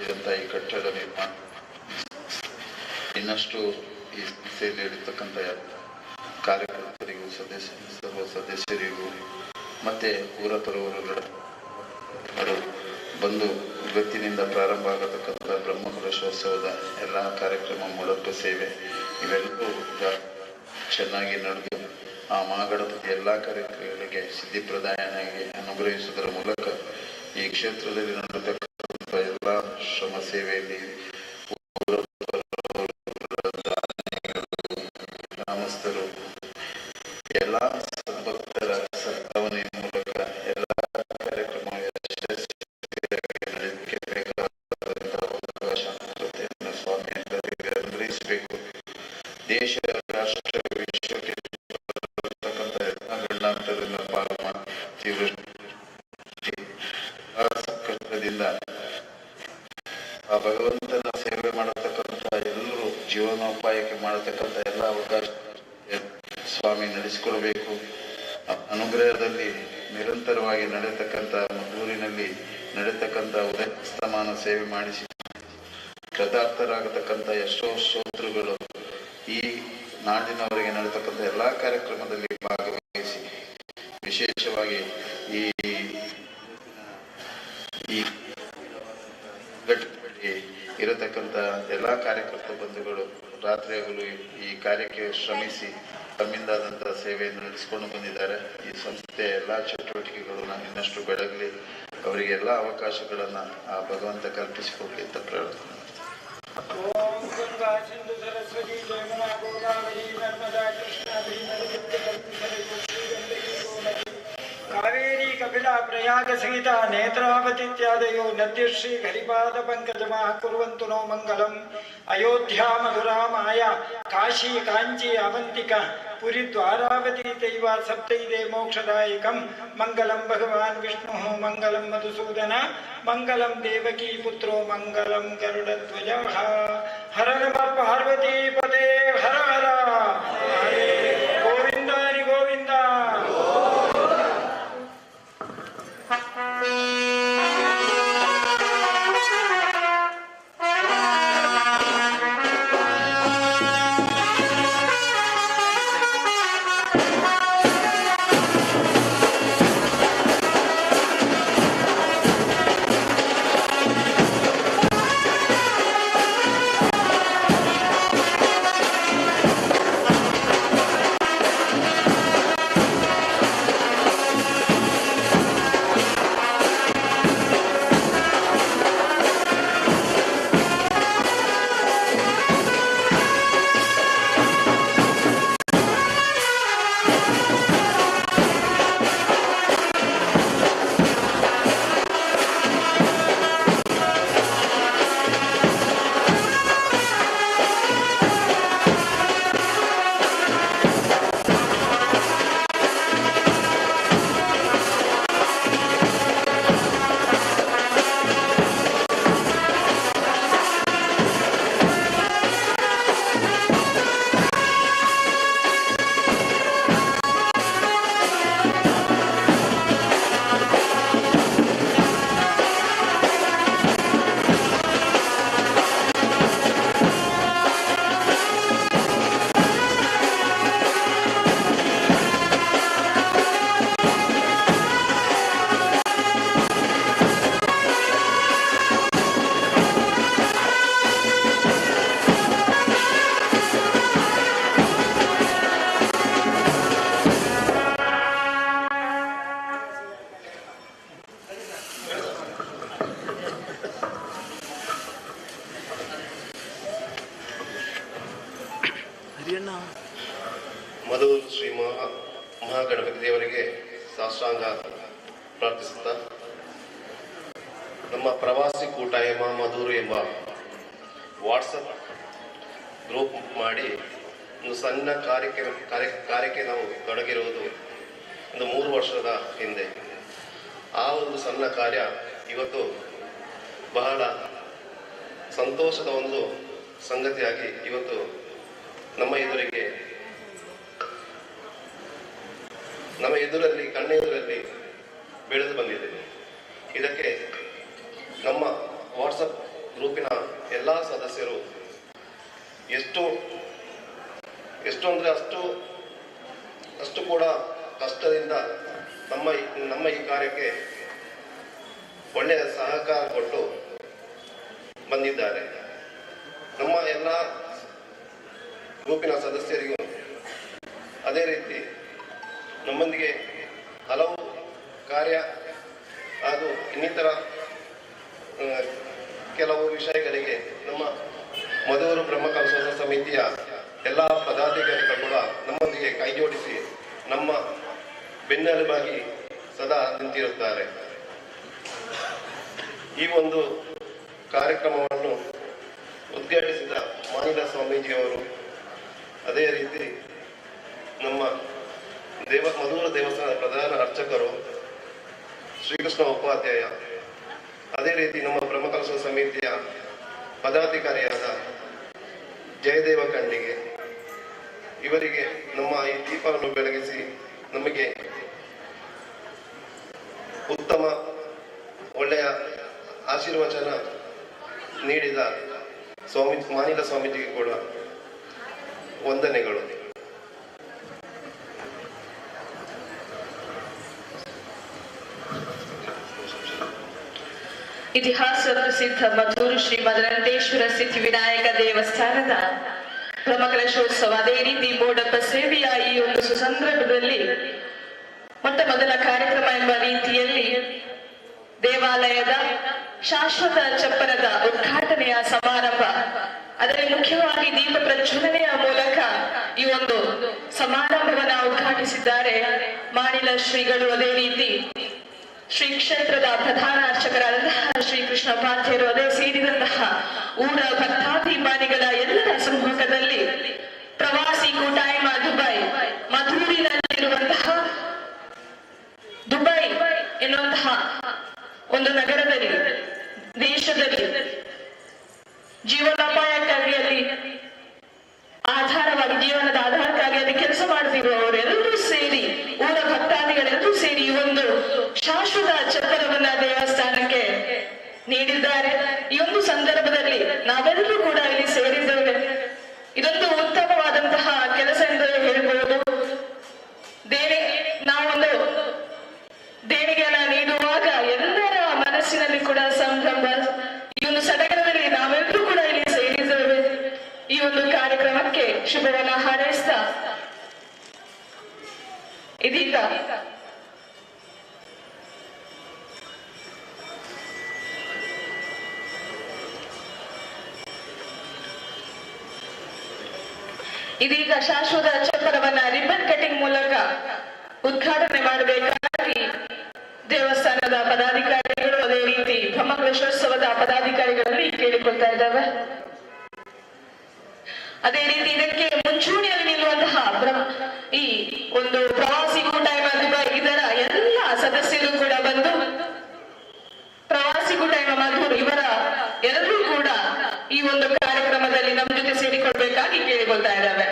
ಇದಂತ ಈ ಕಟ್ಟಡ ನಿರ್ಮಾಣ ಇನ್ನಷ್ಟು ಈ ಸಂಸ್ಥೆಯಲ್ಲಿ ಇರತಕ್ಕಂಥ ಕಾರ್ಯಕರ್ತರಿಗೂ ಸರ್ವ ಸದಸ್ಯರಿಗೂ ಮತ್ತೆ ಊರ ಪರವರು ಬಂದು ಇವತ್ತಿನಿಂದ ಪ್ರಾರಂಭ ಆಗತಕ್ಕಂಥ ಬ್ರಹ್ಮಕಲಶೋತ್ಸವದ ಎಲ್ಲ ಕಾರ್ಯಕ್ರಮ ಮೊಳಕು ಸೇವೆ ಇವೆಲ್ಲವೂ ಚೆನ್ನಾಗಿ ನಡೆದು ಆ ಮಹಾಗಣಪತಿ ಎಲ್ಲ ಕಾರ್ಯಕ್ರಮಗಳಿಗೆ ಸಿದ್ಧಿಪ್ರದಾಯನಾಗಿ ಅನುಗ್ರಹಿಸುವುದರ ಮೂಲಕ ಈ ಕ್ಷೇತ್ರದಲ್ಲಿ ನಡೆತಕ್ಕಂಥ ಎಲ್ಲ ಶ್ರಮ ಸೇವೆಯಲ್ಲಿ ಗ್ರಾಮಸ್ಥರು ಎಲ್ಲ ಸದ್ಭಕ್ತರ ಸದ್ಭಾವನೆಯ ಮೂಲಕ ಎಲ್ಲ ಕಾರ್ಯಕ್ರಮ ನಡೆಯಲಿಕ್ಕೆ ಬೇಕಾದಂತಹ ಅವಕಾಶ ಸ್ವಾಮಿ ಅನುಗ್ರಹಿಸಬೇಕು. ದೇಶ ರಾಷ್ಟ್ರ ವಿಶ್ವಕ್ಕೆ ಬರತಕ್ಕಂಥ ಎಲ್ಲ ಗಂಡಾಂತರದಿಂದ ಪಾಲು ಮಾಡಿ ತೀವ್ರ ಕಷ್ಟದಿಂದ ಆ ಭಗವಂತನ ಸೇವೆ ಮಾಡತಕ್ಕಂಥ ಎಲ್ಲರೂ ಜೀವನೋಪಾಯಕ್ಕೆ ಮಾಡತಕ್ಕಂಥ ಎಲ್ಲ ಅವಕಾಶ ಸ್ವಾಮಿ ನಡೆಸಿಕೊಡಬೇಕು. ಅನುಗ್ರಹದಲ್ಲಿ ನಿರಂತರವಾಗಿ ನಡೆಯತಕ್ಕಂಥ ಮದ್ದೂರಿನಲ್ಲಿ ನಡೆಯತಕ್ಕಂಥ ಉದಯಸ್ತಮಾನ ಸೇವೆ ಮಾಡಿಸಿ ಕೃತಾರ್ಥರಾಗತಕ್ಕಂಥ ಎಷ್ಟೋ ಶ್ರೋತೃಗಳು ಈ ನಾಡಿನವರೆಗೆ ನಡೆಯತಕ್ಕಂಥ ಎಲ್ಲ ಕಾರ್ಯಕ್ರಮದಲ್ಲಿ ಭಾಗವಹಿಸಿ ವಿಶೇಷವಾಗಿ ಈ ಘಟನೆಯಲ್ಲಿ ಇರತಕ್ಕಂಥ ಎಲ್ಲ ಕಾರ್ಯಕರ್ತ ಬಂಧುಗಳು ರಾತ್ರಿ ಹಗಲು ಈ ಕಾರ್ಯಕ್ಕೆ ಶ್ರಮಿಸಿ ತಮ್ಮಿಂದಾದಂತಹ ಸೇವೆಯನ್ನು ನಡೆಸಿಕೊಂಡು ಬಂದಿದ್ದಾರೆ. ಈ ಸಂಸ್ಥೆಯ ಎಲ್ಲ ಚಟುವಟಿಕೆಗಳನ್ನು ಇನ್ನಷ್ಟು ಬೆಳಗಲಿ, ಅವರಿಗೆ ಎಲ್ಲ ಅವಕಾಶಗಳನ್ನು ಆ ಭಗವಂತ ಕಲ್ಪಿಸಿಕೊಡಲಿ ಅಂತ ಪ್ರಾರ್ಥನೆ. ಓಂ ಗಂಗಾ ಸಿಂಧು ಸರಸ್ವತಿ ಜಯಮುನಾ ಗೋದಾವರಿ ನರ್ಮದಾ ಕೃಷ್ಣ ಕಾವೇರಿ ಕಪಿಲ ಪ್ರಯಾಗ ಸಹಿತ ನೇತ್ರಾವತಿತ್ಯಾದಯೋ ನದ್ಯಶ್ರೀ ಹರಿಪಾದ ಪಂಕಜಮಃ ಕುರ್ವಂತು ನೋ ಮಂಗಲಂ. ಅಯೋಧ್ಯಾ ಮಧುರಾ ಮಾಯಾ ಕಾಶಿ ಕಾಂಚಿ ಅವಂತಿಕ ಪುರಿ ದ್ವಾರಾವತಿ ತೈವ ಸಪ್ತೈದೇ ಮೋಕ್ಷದಾಯಕಂ. ಮಂಗಲಂ ಭಗವಾನ್ ವಿಷ್ಣು ಮಂಗಲಂ ಮಧುಸೂದನ ಮಂಗಲಂ ದೇವಕೀ ಪುತ್ರೋ ಮಂಗಲಂ ಗರುಡಧ್ವಜ. ಹರ ನಮಃ ಪಾರ್ವತಿ ಪದೇ ಹರ ಹರ. ಗೋವಿಂದ ಹರಿ ಗೋವಿಂದ. ಸಾಷ್ಟಾಂಗ ಪ್ರಾರ್ಥಿಸುತ್ತಾ ನಮ್ಮ ಪ್ರವಾಸಿ ಕೂಟಾಯಮ ಮಧುರು ಎಂಬ ವಾಟ್ಸಪ್ ಗ್ರೂಪ್ ಮಾಡಿ ಒಂದು ಸಣ್ಣ ಕಾರ್ಯಕ್ಕೆ ನಾವು ತೊಡಗಿರುವುದು ಒಂದು 3 ವರ್ಷದ ಹಿಂದೆ. ಆ ಒಂದು ಸಣ್ಣ ಕಾರ್ಯ ಇವತ್ತು ಬಹಳ ಸಂತೋಷದ ಒಂದು ಸಂಗತಿಯಾಗಿ ಇವತ್ತು ನಮ್ಮ ಎದುರಲ್ಲಿ ಕಣ್ಣೆದುರಲ್ಲಿ ಬೆಳೆದು ಬಂದಿದೆ. ಇದಕ್ಕೆ ನಮ್ಮ ವಾಟ್ಸಪ್ ಗ್ರೂಪಿನ ಎಲ್ಲ ಸದಸ್ಯರು ಎಷ್ಟು ಅಂದ್ರೆ ಅಷ್ಟು ಕೂಡ ಕಷ್ಟದಿಂದ ನಮ್ಮ ಈ ಕಾರ್ಯಕ್ಕೆ ಒಳ್ಳೆಯ ಸಹಕಾರ ಕೊಟ್ಟು ಬಂದಿದ್ದಾರೆ. ನಮ್ಮ ಎಲ್ಲ ಗ್ರೂಪಿನ ಸದಸ್ಯರಿಗೂ ಅದೇ ರೀತಿ ನಮ್ಮೊಂದಿಗೆ ಹಲವು ಕಾರ್ಯ ಹಾಗೂ ಇನ್ನಿತರ ಕೆಲವು ವಿಷಯಗಳಿಗೆ ನಮ್ಮ ಮಧುರು ಬ್ರಹ್ಮಕಲಶ ಸಮಿತಿಯ ಎಲ್ಲ ಪದಾಧಿಕಾರಿಗಳು ಕೂಡ ನಮ್ಮೊಂದಿಗೆ ಕೈಜೋಡಿಸಿ ನಮ್ಮ ಬೆನ್ನೆಲುಬಾಗಿ ಸದಾ ನಿಂತಿರುತ್ತಾರೆ. ಈ ಒಂದು ಕಾರ್ಯಕ್ರಮವನ್ನು ಉದ್ಘಾಟಿಸಿದ ಮಾನಿಲ ಸ್ವಾಮೀಜಿಯವರು, ಅದೇ ರೀತಿ ನಮ್ಮ ಮಧುರ ದೇವಸ್ಥಾನದ ಪ್ರಧಾನ ಅರ್ಚಕರು ಶ್ರೀಕೃಷ್ಣ ಉಪಾಧ್ಯಾಯ, ಅದೇ ರೀತಿ ನಮ್ಮ ಬ್ರಹ್ಮಕಲಶ ಸಮಿತಿಯ ಪದಾಧಿಕಾರಿಯಾದ ಜಯದೇವ ಖಂಡಿಗೆ, ಇವರಿಗೆ ನಮ್ಮ ಈ ದೀಪವನ್ನು ಬೆಳಗಿಸಿ ನಮಗೆ ಉತ್ತಮ ಒಳ್ಳೆಯ ಆಶೀರ್ವಚನ ನೀಡಿದ ಮಾನಿಲ ಸ್ವಾಮೀಜಿಗೆ ಕೂಡ ವಂದನೆಗಳು. ಇತಿಹಾಸ ಪ್ರಸಿದ್ಧ ಮಧುರು ಶ್ರೀ ಮದನಂತೇಶ್ವರ ಸಿದ್ಧಿ ವಿನಾಯಕ ದೇವಸ್ಥಾನದ ಬ್ರಹ್ಮಕಲಶೋತ್ಸವ, ಅದೇ ರೀತಿ ಮೋಡಪ್ಪ ಸೇವೆಯ ಈ ಒಂದು ಸುಸಂದರ್ಭದಲ್ಲಿ ಮೊಟ್ಟ ಮೊದಲ ಕಾರ್ಯಕ್ರಮ ಎಂಬ ರೀತಿಯಲ್ಲಿ ದೇವಾಲಯದ ಶಾಶ್ವತ ಚಪ್ಪರದ ಉದ್ಘಾಟನೆಯ ಸಮಾರಂಭ, ಅದರಲ್ಲಿ ಮುಖ್ಯವಾಗಿ ದೀಪ ಪ್ರಜ್ವಲನೆಯ ಮೂಲಕ ಈ ಒಂದು ಸಮಾರಂಭವನ್ನ ಉದ್ಘಾಟಿಸಿದ್ದಾರೆ ಮಾನಿಲ ಶ್ರೀಗಳು. ಅದೇ ರೀತಿ ಶ್ರೀ ಕ್ಷೇತ್ರದ ಪ್ರಧಾನ ಅರ್ಚಕರಾದಂತಹ ಶ್ರೀಕೃಷ್ಣ ಉಪಾಧ್ಯಾಯರು, ಅದೇ ಸೇರಿದಂತಹ ಊರ ಭಕ್ತಾಭಿಮಾನಿಗಳ ಎಲ್ಲರ ಸಮ್ಮುಖದಲ್ಲಿ ಪ್ರವಾಸಿ ಕೂಟಾಯಮ ದುಬೈ, ಮಧುರಿನಲ್ಲಿರುವಂತಹ ದುಬೈ ಎನ್ನುವಂತಹ ಒಂದು ನಗರದಲ್ಲಿ, ದೇಶದಲ್ಲಿ ಜೀವನೋಪಾಯಕ್ಕಾಗಿ ಅಲ್ಲಿ ಆಧಾರವಾಗಿ, ಜೀವನದ ಆಧಾರಕ್ಕಾಗಿ ಅಲ್ಲಿ ಕೆಲಸ ಮಾಡ್ತಿರುವವರೆಲ್ಲರೂ ಸೇರಿ, ಊರ ಭಕ್ತಾದಿಗಳೆಲ್ಲರೂ ಸೇರಿ ಈ ಒಂದು ಶಾಶ್ವತ ಚಪ್ಪರವನ್ನ ದೇವಸ್ಥಾನಕ್ಕೆ ನೀಡಿದ್ದಾರೆ. ಈ ಒಂದು ಸಂದರ್ಭದಲ್ಲಿ ನಾವೆಲ್ಲರೂ ಕೂಡ ಇಲ್ಲಿ ಸೇರಿದ್ದೇವೆ. ಇದೊಂದು ಉತ್ತಮವಾದಂತಹ ಕೆಲಸ ಎಂದು ಹೇಳ್ಬೋದು. ನಾವೊಂದು ದೇಣಿಗೆಯನ್ನ ನೀಡುವಾಗ ಎಲ್ಲರ ಮನಸ್ಸಿನಲ್ಲಿ ಕೂಡ ಸಂಭ್ರಮ. ಈ ಒಂದು ಸಡಗರದಲ್ಲಿ ನಾವೆಲ್ಲರೂ ಕೂಡ ಇಲ್ಲಿ ಸೇರಿದ್ದೇವೆ. ಈ ಒಂದು ಕಾರ್ಯಕ್ರಮಕ್ಕೆ ಶುಭವನ್ನ ಹಾರೈಸ್ತಾ ಇದೀಗ ಶಾಶ್ವತ ಚಪ್ಪರವನ್ನ ರಿಬ್ಬನ್ ಕಟಿಂಗ್ ಮೂಲಕ ಉದ್ಘಾಟನೆ ಮಾಡಬೇಕಾಗಿ ದೇವಸ್ಥಾನದ ಪದಾಧಿಕಾರಿಗಳು, ಅದೇ ರೀತಿ ಬ್ರಹ್ಮಕಲಶೋತ್ಸವದ ಪದಾಧಿಕಾರಿಗಳಲ್ಲಿ ಕೇಳಿಕೊಳ್ತಾ ಇದ್ದಾವೆ. ಅದೇ ರೀತಿ ಇದಕ್ಕೆ ಮುಂಚೂಣಿಯಲ್ಲಿ ನಿಲ್ಲುವಂತಹ ಈ ಒಂದು ಪ್ರವಾಸಿ ಕೂಟಾಯಮ ದುಬೈ ಇದರ ಎಲ್ಲ ಸದಸ್ಯರು ಕೂಡ ಬಂದು ಪ್ರವಾಸಿ ಕೂಟಾಯಮ ಮಧುರು ಇವರ ಎಲ್ಲರೂ ಕೂಡ ಈ ಒಂದು ಕಾರ್ಯಕ್ರಮದಲ್ಲಿ ನಮ್ಮ ಜೊತೆ ಸೇರಿಕೊಳ್ಬೇಕಾಗಿ ಕೇಳಿಕೊಳ್ತಾ ಇದ್ದಾವೆ.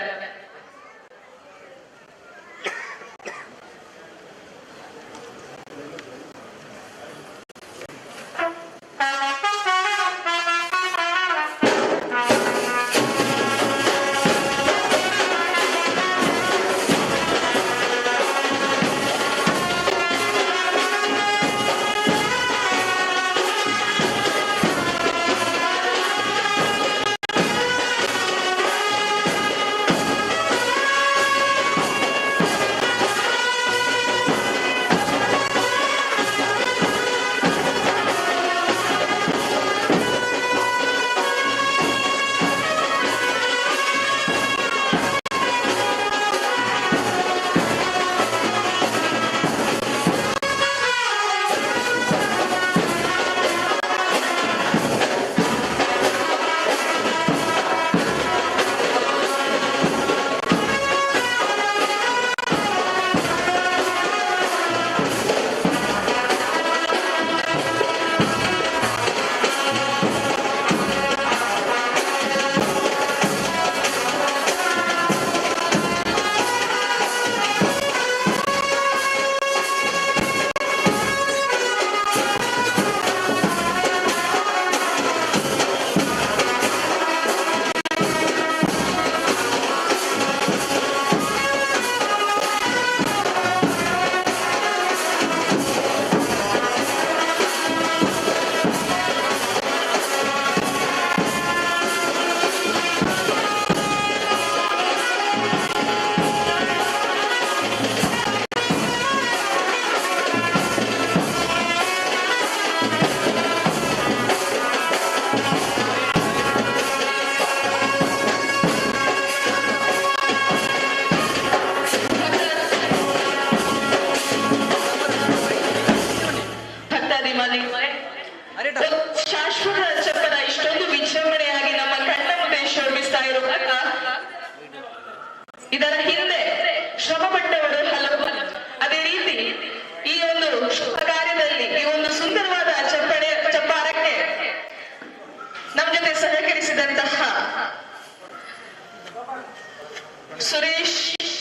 ಸುರೇಶ್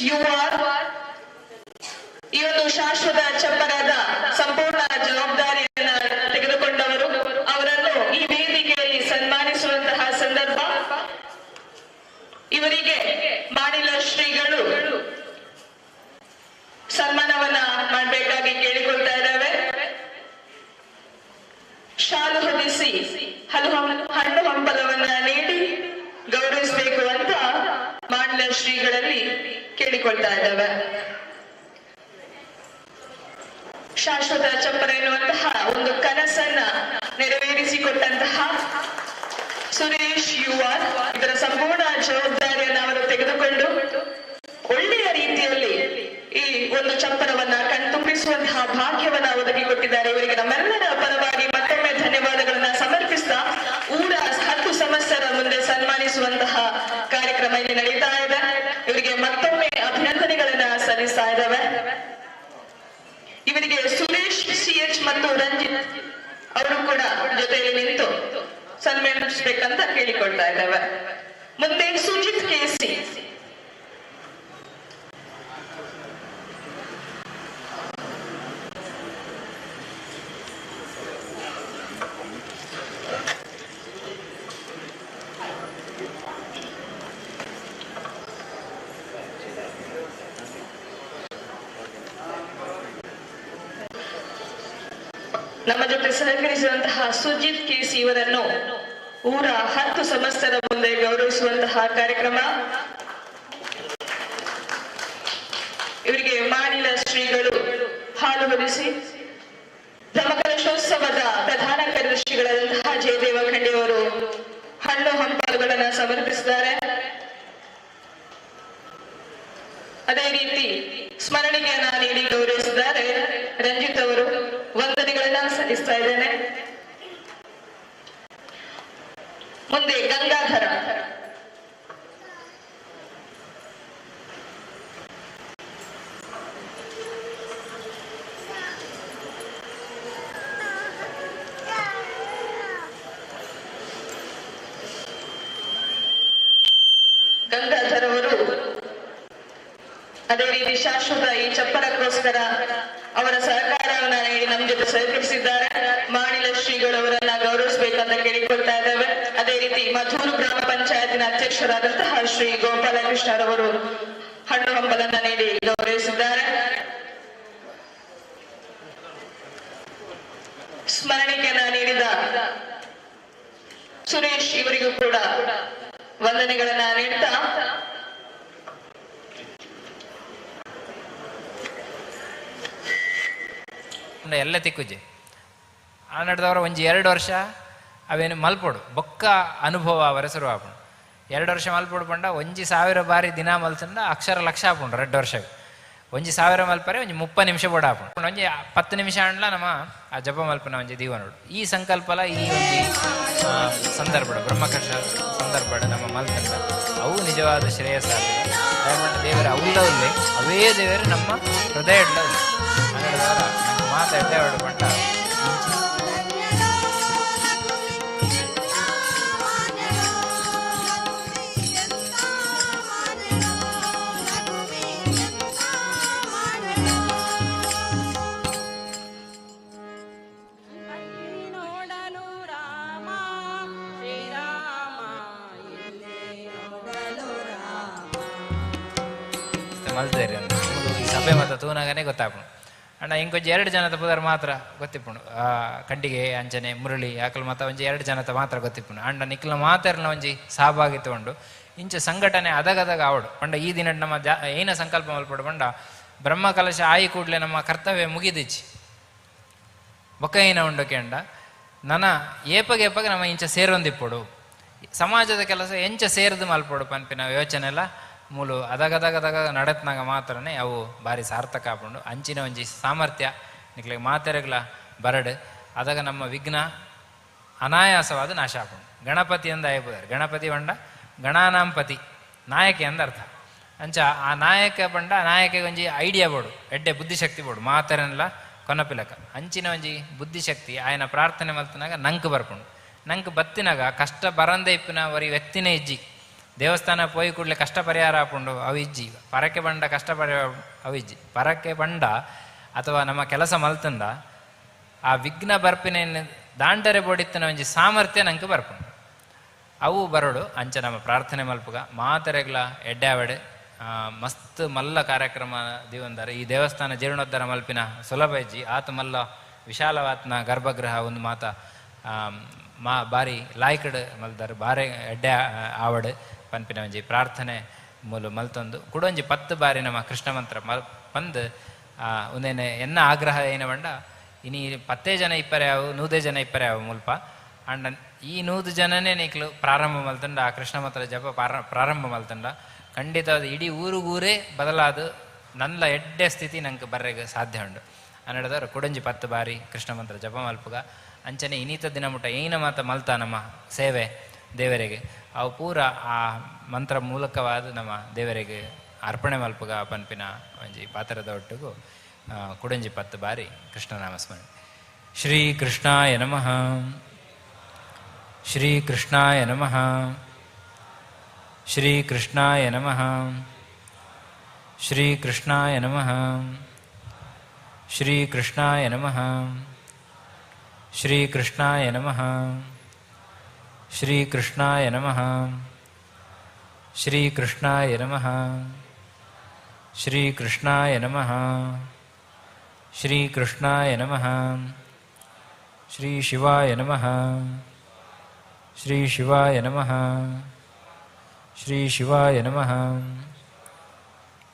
ಯುಆರ್ ಈ ಒಂದು ಶಾಶ್ವತ ಚಪ್ಪರದ ಸಂಪೂರ್ಣ ಜವಾಬ್ದಾರಿಯನ್ನ ತೆಗೆದುಕೊಂಡವರು. ಅವರನ್ನು ಈ ವೇದಿಕೆಯಲ್ಲಿ ಸನ್ಮಾನಿಸುವಂತಹ ಸಂದರ್ಭ. ಇವರಿಗೆ ಮಾಡಿಲ ಶ್ರೀಗಳು ಸನ್ಮಾನವನ್ನ ಮಾಡಬೇಕಾಗಿ ಕೇಳಿಕೊಳ್ತಾ ಇದ್ದಾವೆ. ಶಾಲು ಹೊದಿಸಿ ಹಣ್ಣು ಹಂಪಲವನ್ನ ನೀಡಿ ಗೌರವಿಸಬೇಕು ಅಂತ ಮಾಡಿಲ ಶ್ರೀಗಳಲ್ಲಿ ಕೇಳಿಕೊಳ್ತಾ ಇದ್ದಾವೆ. ಶಾಶ್ವತ ಚಪ್ಪರ ಎನ್ನುವಂತಹ ಒಂದು ಕನಸನ್ನ ನೆರವೇರಿಸಿಕೊಟ್ಟಂತಹ ಸುರೇಶ್ ಯುಆರ್ ಇದರ ಸಂಪೂರ್ಣ ಜವಾಬ್ದಾರಿಯನ್ನು ಅವರು ತೆಗೆದುಕೊಂಡು ಒಳ್ಳೆಯ ರೀತಿಯಲ್ಲಿ ಈ ಒಂದು ಚಪ್ಪರವನ್ನ ಕಣ್ತುಂಬಿಸುವಂತಹ ಭಾಗ್ಯವನ್ನ ಒದಗಿಕೊಟ್ಟಿದ್ದಾರೆ. ಇವರಿಗೆ ನಮ್ಮೆಲ್ಲರ ಪರವಾಗಿ ಮತ್ತೊಮ್ಮೆ ಧನ್ಯವಾದಗಳನ್ನ ಸಮರ್ಪಿಸ್ತಾ ಊರ 10 ಸಮಸ್ಯರ ಮುಂದೆ ಸನ್ಮಾನಿಸುವಂತಹ ಕಾರ್ಯಕ್ರಮ ಇಲ್ಲಿ ನಡೀತಾ ಇದೆ. ಇವರಿಗೆ ಮತ್ತೊಮ್ಮೆ ಅಭಿನಂದನೆಗಳನ್ನ ಸಲ್ಲಿಸ್ತಾ ಇದ್ದಾವೆ. ಇವರಿಗೆ ಸುರೇಶ್ ಸಿಎಚ್ ಮತ್ತು ರಂಜಿತ್ ಅವರು ಕೂಡ ಜೊತೆಯಲ್ಲಿ ನಿಂತು ಸನ್ಮಾನಿಸಬೇಕಂತ ಕೇಳಿಕೊಳ್ತಾ ಇದ್ದಾವೆ. ಮುಂದೆ ಸುಜಿತ್ ಕೆಸಿ, ನಮ್ಮ ಜೊತೆ ಸಹಕರಿಸಿದಂತಹ ಸುಜಿತ್ ಕೆಸಿ ಇವರನ್ನು ಊರ 10 ಸಮಸ್ಯರ ಮುಂದೆ ಗೌರವಿಸುವಂತಹ ಕಾರ್ಯಕ್ರಮ. ಇವರಿಗೆ ಮಾಡಿಲ ಶ್ರೀಗಳು ಹಾಲು ಹೊದಿಸಿ ಬ್ರಹ್ಮಕಲಶೋತ್ಸವದ ಪ್ರಧಾನ ಕಾರ್ಯದರ್ಶಿಗಳಾದಂತಹ ಜಯದೇವ ಖಂಡಿಯವರು ಹಣ್ಣು ಹಂಪಲುಗಳನ್ನ ಸಮರ್ಪಿಸಿದ್ದಾರೆ. ಅದೇ ರೀತಿ ಸ್ಮರಣಿಕೆಯನ್ನ ನೀಡಿ ಗೌರವಿಸಿದ್ದಾರೆ ರಂಜಿತ್ ಅವರು. ವಂದನೆಗಳನ್ನ ಸಲ್ಲಿಸ್ತಾ ಇದ್ದೇನೆ. ಮುಂದೆ ಗಂಗಾಧರ, ಗಂಗಾಧರ್ ಅವರು ಅದೇ ರೀತಿ ಶಾಶ್ವತ ಈ ಚಪ್ಪರಕ್ಕೋಸ್ಕರ ಅವರ ಸಹಕಾರವನ್ನ ನೀಡಿ ನಮ್ಮ ಜೊತೆ ಸಹಕರಿಸಿದ್ದಾರೆ. ಮಾಡಿಲ ಶ್ರೀಗಳವರನ್ನ ಗೌರವಿಸಬೇಕಂತ ಕೇಳಿಕೊಳ್ತಾ ಇದ್ದೇವೆ. ಅದೇ ರೀತಿ ಮಧೂರು ಗ್ರಾಮ ಪಂಚಾಯತಿನ ಅಧ್ಯಕ್ಷರಾದಂತಹ ಶ್ರೀ ಗೋಪಾಲಕೃಷ್ಣರವರು ಹಣ್ಣು ಹಂಪಲನ್ನ ನೀಡಿ ಗೌರವಿಸಿದ್ದಾರೆ. ಸ್ಮರಣಿಕೆಯನ್ನ ನೀಡಿದ ಸುರೇಶ್ ಇವರಿಗೂ ಕೂಡ ವಂದನೆಗಳನ್ನ ನೀಡ್ತಾ ಎಲ್ಲ ತಿಕ್ಕುಜೆ ಆ ನಡೆದವರ ಒಂಜಿ 2 ವರ್ಷ ಅವೇನು ಮಲ್ಪೊಡು ಬೊಕ್ಕ ಅನುಭವ ಅವರ ಶುರು ಆಪುಂಡು. 2 ವರ್ಷ ಮಲ್ಪೊಡು ಪಂಡ 1,000 ಬಾರಿ ದಿನ ಮಲ್ತಂಡ ಅಕ್ಷರ ಲಕ್ಷ ಆಪುಂಡು 2 ವರ್ಷಕ್ಕೆ. 1,000 ಮಲ್ಪರೆ ಒಂಜಿ 30 ನಿಮಿಷ ಬೋಡ ಆಪುಂಡು. ಒಂಜಿ 10 ನಿಮಿಷ ಅಂಡ್ಲ ನಮ್ಮ ಆ ಜಪ ಮಲ್ಪನ ಒಂಜಿ ದೀವನೋಡು ಈ ಸಂಕಲ್ಪಲ ಈ ಒಂಜಿ ಸಂದರ್ಭ ಬ್ರಹ್ಮಕರ್ಷ ಸಂದರ್ಭ ನಮ್ಮ ಮಲ್ತಂಡ ಅವು ನಿಜವಾದ ಶ್ರೇಯಸ್ಸ ದೇವರ ಅವಲ್ಲವಲ್ಲೇ ಅವೇ ದೇವರು ನಮ್ಮ ಹೃದಯ ಇಡ್ಲವಲ್ಲ ಅನ್ನೋದವರ ಮಾತಾಡ್ತಾ ಹೊಡ್ಕೊಂಡ ಮಲ್ತೇರಿ ಈ ಸಭೆ ಮತ್ತು ತೂನಾಗನೇ ಗೊತ್ತಾಗ್ಬಿಡು ಅಣ್ಣ ಇಂಕೊಂಚ 2 ಜನದ ಪುದರ್ ಮಾತ್ರ ಗೊತ್ತಿಪ್ಪುಂಡು ಕಡ್ಡಿಗೆ ಅಂಚನೆ ಮುರಳಿ ಆಕಲ್ ಮಾತ ಒಂಜಿ 2 ಜನತ ಮಾತ್ರ ಗೊತ್ತಿಪ್ಪುಂಡು ಅಂಡ ನಿಕ್ಲ ಮಾತಾರನ ಒಂಜಿ ಸಹಭಾಗಿ ತಗೊಂಡು ಇಂಚ ಸಂಘಟನೆ ಅದಗದಾಗ ಆವಡು ಪಂಡ ಈ ದಿನ ನಮ್ಮ ಏನ ಸಂಕಲ್ಪ ಮಲ್ಪಡು ಪಂಡ ಬ್ರಹ್ಮ ಕಲಶ ಆಯಿ ಕೂಡಲೇ ನಮ್ಮ ಕರ್ತವ್ಯ ಮುಗಿದಿಚ್ಚಿ ಬೊಕ್ಕ ಏನ ಉಂಡೋಕೆ ಅಂಡ ನನ ಏಪಗೆ ನಮ್ಮ ಇಂಚ ಸೇರೊಂದಿಪ್ಪಡು ಸಮಾಜದ ಕೆಲಸ ಎಂಚ ಸೇರಿದು ಮಲ್ಪಡು ಪನ್ಪಿನ ಯೋಚನೆ ಎಲ್ಲ ಮೂಲು ಅದಗದಗದಾಗ ನಡತ್ನಾಗ ಮಾತ್ರನೇ ಅವು ಭಾರಿ ಸಾರ್ಥಕ ಆಪುಂಡು ಅಂಚಿನ ಒಂಜಿ ಸಾಮರ್ಥ್ಯ ನಿಕ್ಲಿಗೆ ಮಾತೆರೆಗ್ಲ ಬರಡು ಅದಾಗ ನಮ್ಮ ವಿಘ್ನ ಅನಾಯಾಸವಾದ ನಾಶ ಆಪುಂಡು ಗಣಪತಿ ಅಂದ ಆಯ್ಬೋದಾರೆ ಗಣಪತಿ ಬಂಡ ಗಣಾನಾಂಪತಿ ನಾಯಕಿ ಅಂದ ಅರ್ಥ ಅಂಚ ಆ ನಾಯಕ ಬಂಡ ನಾಯಕಿಗೆ ಒಂಜಿ ಐಡಿಯಾ ಬೋಡು ಎಡ್ಡೆ ಬುದ್ಧಿಶಕ್ತಿ ಬೋಡು ಮಾತೆರನ್ಲ ಕೊನಪಿಲಕ ಅಂಚಿನ ಒಂಜಿ ಬುದ್ಧಿಶಕ್ತಿ ಆಯನ ಪ್ರಾರ್ಥನೆ ಮಲ್ತನಾಗ ನಂಕು ಬರ್ಪುಂಡು ನಂಗೆ ಬತ್ತಿನಾಗ ಕಷ್ಟ ಬರಂದೇ ಇಪ್ಪಿನ ವರಿ ವ್ಯಕ್ತಿನೇ ಇಜ್ಜಿ ದೇವಸ್ಥಾನ ಪೋಯಿ ಕೂಡಲೇ ಕಷ್ಟ ಪರಿಹಾರ ಹಾಕೊಂಡು ಅವಿಜ್ಜಿ ಪರಕ್ಕೆ ಬಂಡ ಕಷ್ಟ ಪರಿಹಾರ ಅವಿಜ್ಜಿ ಪರಕ್ಕೆ ಬಂಡ ಅಥವಾ ನಮ್ಮ ಕೆಲಸ ಮಲ್ತಂದ ಆ ವಿಘ್ನ ಬರ್ಪಿನ ದಾಂಡರೆ ಬೋಡಿತ್ತನ ಒಂಜಿ ಸಾಮರ್ಥ್ಯ ನಂಗೆ ಬರ್ಪುಂಡು ಅವು ಬರೋಡು ಅಂಚ ನಮ್ಮ ಪ್ರಾರ್ಥನೆ ಮಲ್ಪುಗ ಮಾತರೆಗ್ಲ ಎಡ್ಡಾವಡೆ ಮಸ್ತ್ ಮಲ್ಲ ಕಾರ್ಯಕ್ರಮ ದಿವಂದಾರೆ ಈ ದೇವಸ್ಥಾನ ಜೀರ್ಣೋದ್ಧಾರ ಮಲ್ಪಿನ ಸುಲಭ ಇಜ್ಜಿ ಆತ ಮಲ್ಲ ವಿಶಾಲವಾತ್ನ ಗರ್ಭಗೃಹ ಒಂದು ಮಾತ ಬಾರಿ ಲಾಯ್ಕಡ್ ಮಲ್ದಾರೆ ಬಾರಿ ಎಡ್ಡೆ ಆವಡ್ ಪನ್ಪಿನ ಒಂಜಿ ಪ್ರಾರ್ಥನೆ ಮೂಲ ಮಲ್ತೊಂದು ಕುಡೊಂಜಿ 10 ಬಾರಿ ನಮ್ಮ ಕೃಷ್ಣ ಮಂತ್ರ ಪಂದ್ ಒಂದೇನೆ ಎನ್ನ ಆಗ್ರಹ ಏನ ಬಂಡ ಇನಿ 10 ಜನ ಇಪ್ಪರ್ಯಾವು 100 ಜನ ಇಪ್ಪರ್ಯಾವು ಮುಲ್ಪ ಅಂಡ ಈ 100 ಜನನೇ ನೀಕ್ಲು ಪ್ರಾರಂಭ ಮಲ್ತಂಡ ಆ ಕೃಷ್ಣ ಮಂತ್ರ ಜಪ ಪ್ರಾರಂಭ ಮಲ್ತಂಡ ಖಂಡಿತವಾದ ಇಡೀ ಊರಿಗೂರೇ ಬದಲಾದ ನನ್ನ ಎಡ್ಡೆ ಸ್ಥಿತಿ ನಂಗೆ ಬರ್ರೆಗೆ ಸಾಧ್ಯ ಉಂಡು ಅನ್ನಡದವ್ರು ಕುಡಂಜಿ 10 ಬಾರಿ ಕೃಷ್ಣ ಮಂತ್ರ ಜಪ ಮಲ್ಪುಗ ಅಂಚನೆ ಇನ್ನಿತ ದಿನ ಮುಟ್ಟ ಏನ ಮಾತ ಮಲ್ತ ನಮ್ಮ ಸೇವೆ ದೇವರಿಗೆ ಅವು ಪೂರ ಆ ಮಂತ್ರ ಮೂಲಕವಾದ ನಮ್ಮ ದೇವರಿಗೆ ಅರ್ಪಣೆ ಮಲ್ಪುಗ ಪನ್ಪಿನ ಒಂಜಿ ಪಾತ್ರದ ಒಟ್ಟಿಗೂ ಕುಡಂಜಿ 10 ಬಾರಿ ಕೃಷ್ಣನಾಮ ಸ್ಮರಣೆ. ಶ್ರೀ ಕೃಷ್ಣಾಯ ನಮಃ. ಶ್ರೀ ಕೃಷ್ಣಾಯ ನಮಃ. ಶ್ರೀ ಕೃಷ್ಣಾಯ ನಮಃ. ಶ್ರೀ ಕೃಷ್ಣಾಯ ನಮಃ. ಶ್ರೀ ಕೃಷ್ಣಾಯ ನಮಃ. ಶ್ರೀ ಕೃಷ್ಣಾಯ ನಮಃ. ಶ್ರೀ ಕೃಷ್ಣಾಯ ನಮಃ. ಶ್ರೀ ಕೃಷ್ಣಾಯ ನಮಃ. ಶ್ರೀ ಕೃಷ್ಣಾಯ ನಮಃ. ಶ್ರೀ ಕೃಷ್ಣಾಯ ನಮಃ. ಶ್ರೀ ಶಿವಾಯ ನಮಃ. ಶ್ರೀ ಶಿವಾಯ ನಮಃ. ಶ್ರೀ ಶಿವಾಯ ನಮಃ.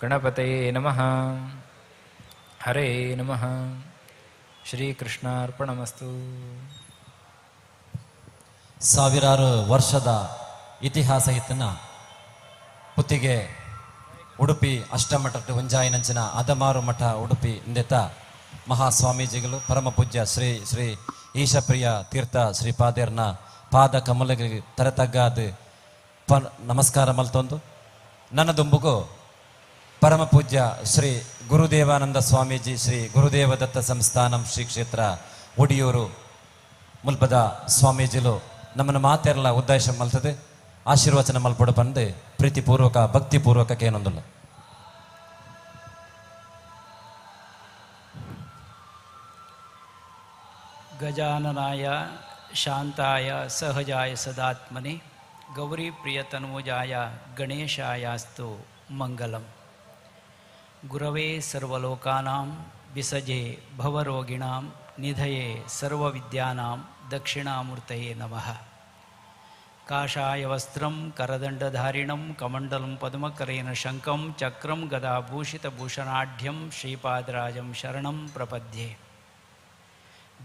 ಗಣಪತಯೇ ನಮಃ. ಹರೇ ನಮಃ. ಶ್ರೀಕೃಷ್ಣಾರ್ಪಣಮಸ್ತು. ಸಾವಿರಾರು ವರ್ಷದ ಇತಿಹಾಸ ಇತ್ತನ ಪುತ್ತಿಗೆ ಉಡುಪಿ ಅಷ್ಟಮಠ ಒಂಜಾಯಿನಂಚಿನ ಅದಮಾರು ಮಠ ಉಡುಪಿ ಇಂದೆತ ಮಹಾಸ್ವಾಮೀಜಿಗಳು ಪರಮ ಪೂಜ್ಯ ಶ್ರೀ ಶ್ರೀ ಈಶಪ್ರಿಯ ತೀರ್ಥ ಶ್ರೀಪಾದೇರ್ನ ಪಾದ ಕಮಲಗಳಿಗೆ ತರತಗ್ಗಾದ ನಮಸ್ಕಾರ ಮಲ್ತೊಂದು ನನ್ನ ದುಂಬುಗು ಪರಮ ಪೂಜ್ಯ ಶ್ರೀ ಗುರುದೇವಾನಂದ ಸ್ವಾಮೀಜಿ ಶ್ರೀ ಗುರುದೇವದತ್ತ ಸಂಸ್ಥಾನಂ ಶ್ರೀ ಕ್ಷೇತ್ರ ಒಡಿಯೂರು ಮುಲ್ಪದ ಸ್ವಾಮೀಜಿಲು ನಮ್ಮನ್ನು ಮಾತೆರಲ ಉದ್ದೇಶ ಮಲ್ತದೆ ಆಶೀರ್ವಚನ ಮಲ್ಪಡ ಬಂದು ಪ್ರೀತಿಪೂರ್ವಕ ಭಕ್ತಿಪೂರ್ವಕ ಏನೊಂದಿಲ್ಲ. ಗಜಾನನಾಯ ಶಾಂತಾಯ ಸಹಜಾಯ ಸದಾತ್ಮನೆ ಗೌರಿ ಪ್ರಿಯ ತನುಜಾಯ ಗಣೇಶಾಯಾಸ್ತು ಮಂಗಲಂ. ಗುರವೇ ಸರ್ವಲೋಕಾನಾಂ ವಿಸಜೆ ಭವರೋಗಿಣಾಂ ನಿಧಯೇ ಸರ್ವವಿದ್ಯಾನಾಂ ದಕ್ಷಿಣಾಮೂರ್ತಯೇ ನಮಃ. ಕಾಷಾಯ ವಸ್ತ್ರಂ ಕರದಂಡಧಾರಿಣಂ ಕಮಂಡಲಂ ಪದ್ಮಕರೇಣ ಶಂಖಂ ಚಕ್ರಂ ಗದಾಭೂಷಿತಭೂಷಣಾಢ್ಯಂ ಶ್ರೀಪಾದರಾಜಂ ಶರಣಂ ಪ್ರಪದ್ಯೆ.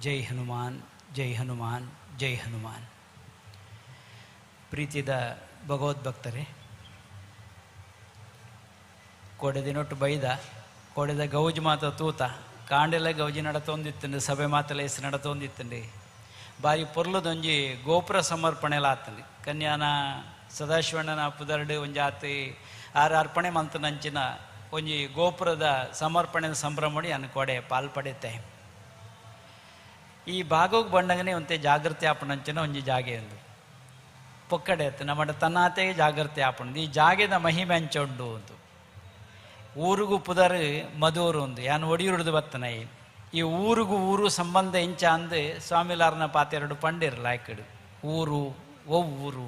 ಜೈ ಹನುಮಾನ್, ಜೈ ಹನುಮಾನ್, ಜೈ ಹನುಮಾನ್. ಪ್ರೀತಿದ ಭಗವದ್ಭಕ್ತರೇ, ಕೊಡೆದಿನೊಟ್ಟು ಬೈದ ಕೊಡೆದ ಗೌಜು ಮಾತ ತೂತ ಕಾಂಡೆಲ್ಲ ಗೌಜಿ ನಡತೊಂದಿತ್ತಂಡು ಸಭೆ ಮಾತಲ್ಲ ಹೆಸರು ನಡತೊಂದಿತ್ತಂಡು ಬಾರಿ ಪೊರ್ಲದೊಂಜಿ ಗೋಪುರ ಸಮರ್ಪಣೆಲ್ಲ ಆತಂದು ಕನ್ಯಾನ ಸದಾಶಿವಣ್ಣನ ಪುದರ್ಡು ಒಂಜಿ ಆತಿ ಆರು ಅರ್ಪಣೆ ಮಂತನಂಚಿನ ಒಂಜಿ ಗೋಪುರದ ಸಮರ್ಪಣೆ ಸಂಭ್ರಮಡಿ ಅನ್ನು ಕೊಡೆ ಪಾಲ್ಪಡೆತ್ತೆ. ಈ ಭಾಗೋಗ್ ಬಂಡಗನೆ ಒಂತೆ ಜಾಗೃತಿ ಆಪಣಂಚಿನ ಒಂಜಿ ಜಾಗೆ ಒಂದು ಪೊಕ್ಕಡೆ ಆಯ್ತು ನಮ್ಮ ತನ್ನಾತೆ ಜಾಗೃತಿ ಆಪಣದು ಈ ಜಾಗೆದ ಮಹಿಮೆ ಅಂಚೊಂಡು ಒಂದು ಊರಿಗೂ ಪುದರ್ ಮಧುರು ಒಂದು ಯಾನು ಒಡಿಯುಡ್ದು ಬತ್ತನ ಈ ಊರಿಗೂ ಊರು ಸಂಬಂಧ ಇಂಚ ಅಂದು ಸ್ವಾಮಿಲಾರನ ಪಾತೆರಡು ಪಂಡಿರಲ್ಲ ಆಯ್ಕಡು ಊರು ಊರು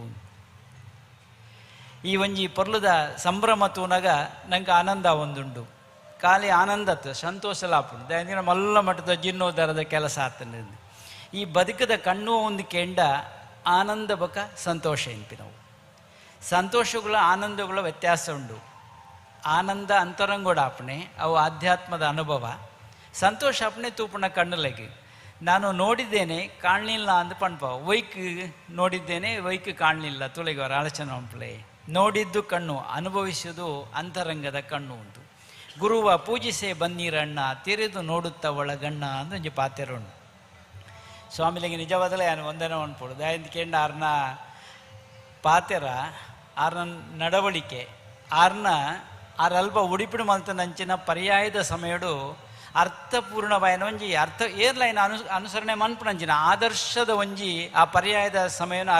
ಈ ಒಂಜಿ ಪೊರ್ಲುದ ಸಂಭ್ರಮ ತೂನಗ ನಂಗೆ ಆನಂದ ಒಂದುಂಡು ಖಾಲಿ ಆನಂದತ್ತು ಸಂತೋಷಲಾಪುಂಡು ದಯಂದಿನ ಮಲ್ಲ ಮಟ್ಟದ ಜೀರ್ಣೋದ್ಧಾರದ ಕೆಲಸ ಆತನ ಈ ಬದುಕದ ಕಣ್ಣು ಒಂದು ಕೆಂಡ ಆನಂದ ಬಕ ಸಂತೋಷ ಎಂಪಿ ನಾವು ಸಂತೋಷಗಳ ಆನಂದಗಳ ವ್ಯತ್ಯಾಸ ಉಂಡು. ಆನಂದ ಅಂತರಂಗೋಡ ಆಪಣೆ ಅವು ಆಧ್ಯಾತ್ಮದ ಅನುಭವ, ಸಂತೋಷ ಆಪಣೆ ತೂಪಣ ಕಣ್ಣುಲಗೆ ನಾನು ನೋಡಿದ್ದೇನೆ ಕಾಣಲಿಲ್ಲ ಅಂದು ಪಣ್ಪ ವೈಕ್ ನೋಡಿದ್ದೇನೆ ವೈಕ್ ಕಾಣಲಿಲ್ಲ ತುಳಿಗವರ ಆಲೋಚನೆ ಉಂಪ್ಲೆ ನೋಡಿದ್ದು ಕಣ್ಣು ಅನುಭವಿಸುವುದು ಅಂತರಂಗದ ಕಣ್ಣು ಉಂಟು. ಗುರುವ ಪೂಜಿಸೆ ಬನ್ನೀರಣ್ಣ ತೆರೆದು ನೋಡುತ್ತ ಒಳಗಣ್ಣ ಅಂದ್ರೆ ಒಂಜಿ ಪಾತೆರುಂಡು. ಸ್ವಾಮಿಲಿಗೆ ನಿಜವಾದಲೇ ನಾನು ವಂದನೆ ಅನ್ಪೋಡು ದಯಂತ ಕೇಂಡ ಆರ್ನ ಪಾತೆರ ಆರ್ನ ನಡವಳಿಕೆ ಆರಲ್ಪ ಉಡಿಪಿಡು ಮಲ್ತನಂಚಿನ ಪರ್ಯಾಯದ ಸಮಯಡು ಅರ್ಥಪೂರ್ಣವಾಯಿನ ಒಂಜಿ ಅರ್ಥ ಏರ್ಲೈನ್ ಅನುಸರಣೆ ಮನ್ಪುನಂಚಿನ ಆದರ್ಶದ ಒಂಜಿ ಆ ಪರ್ಯಾಯದ ಸಮಯನ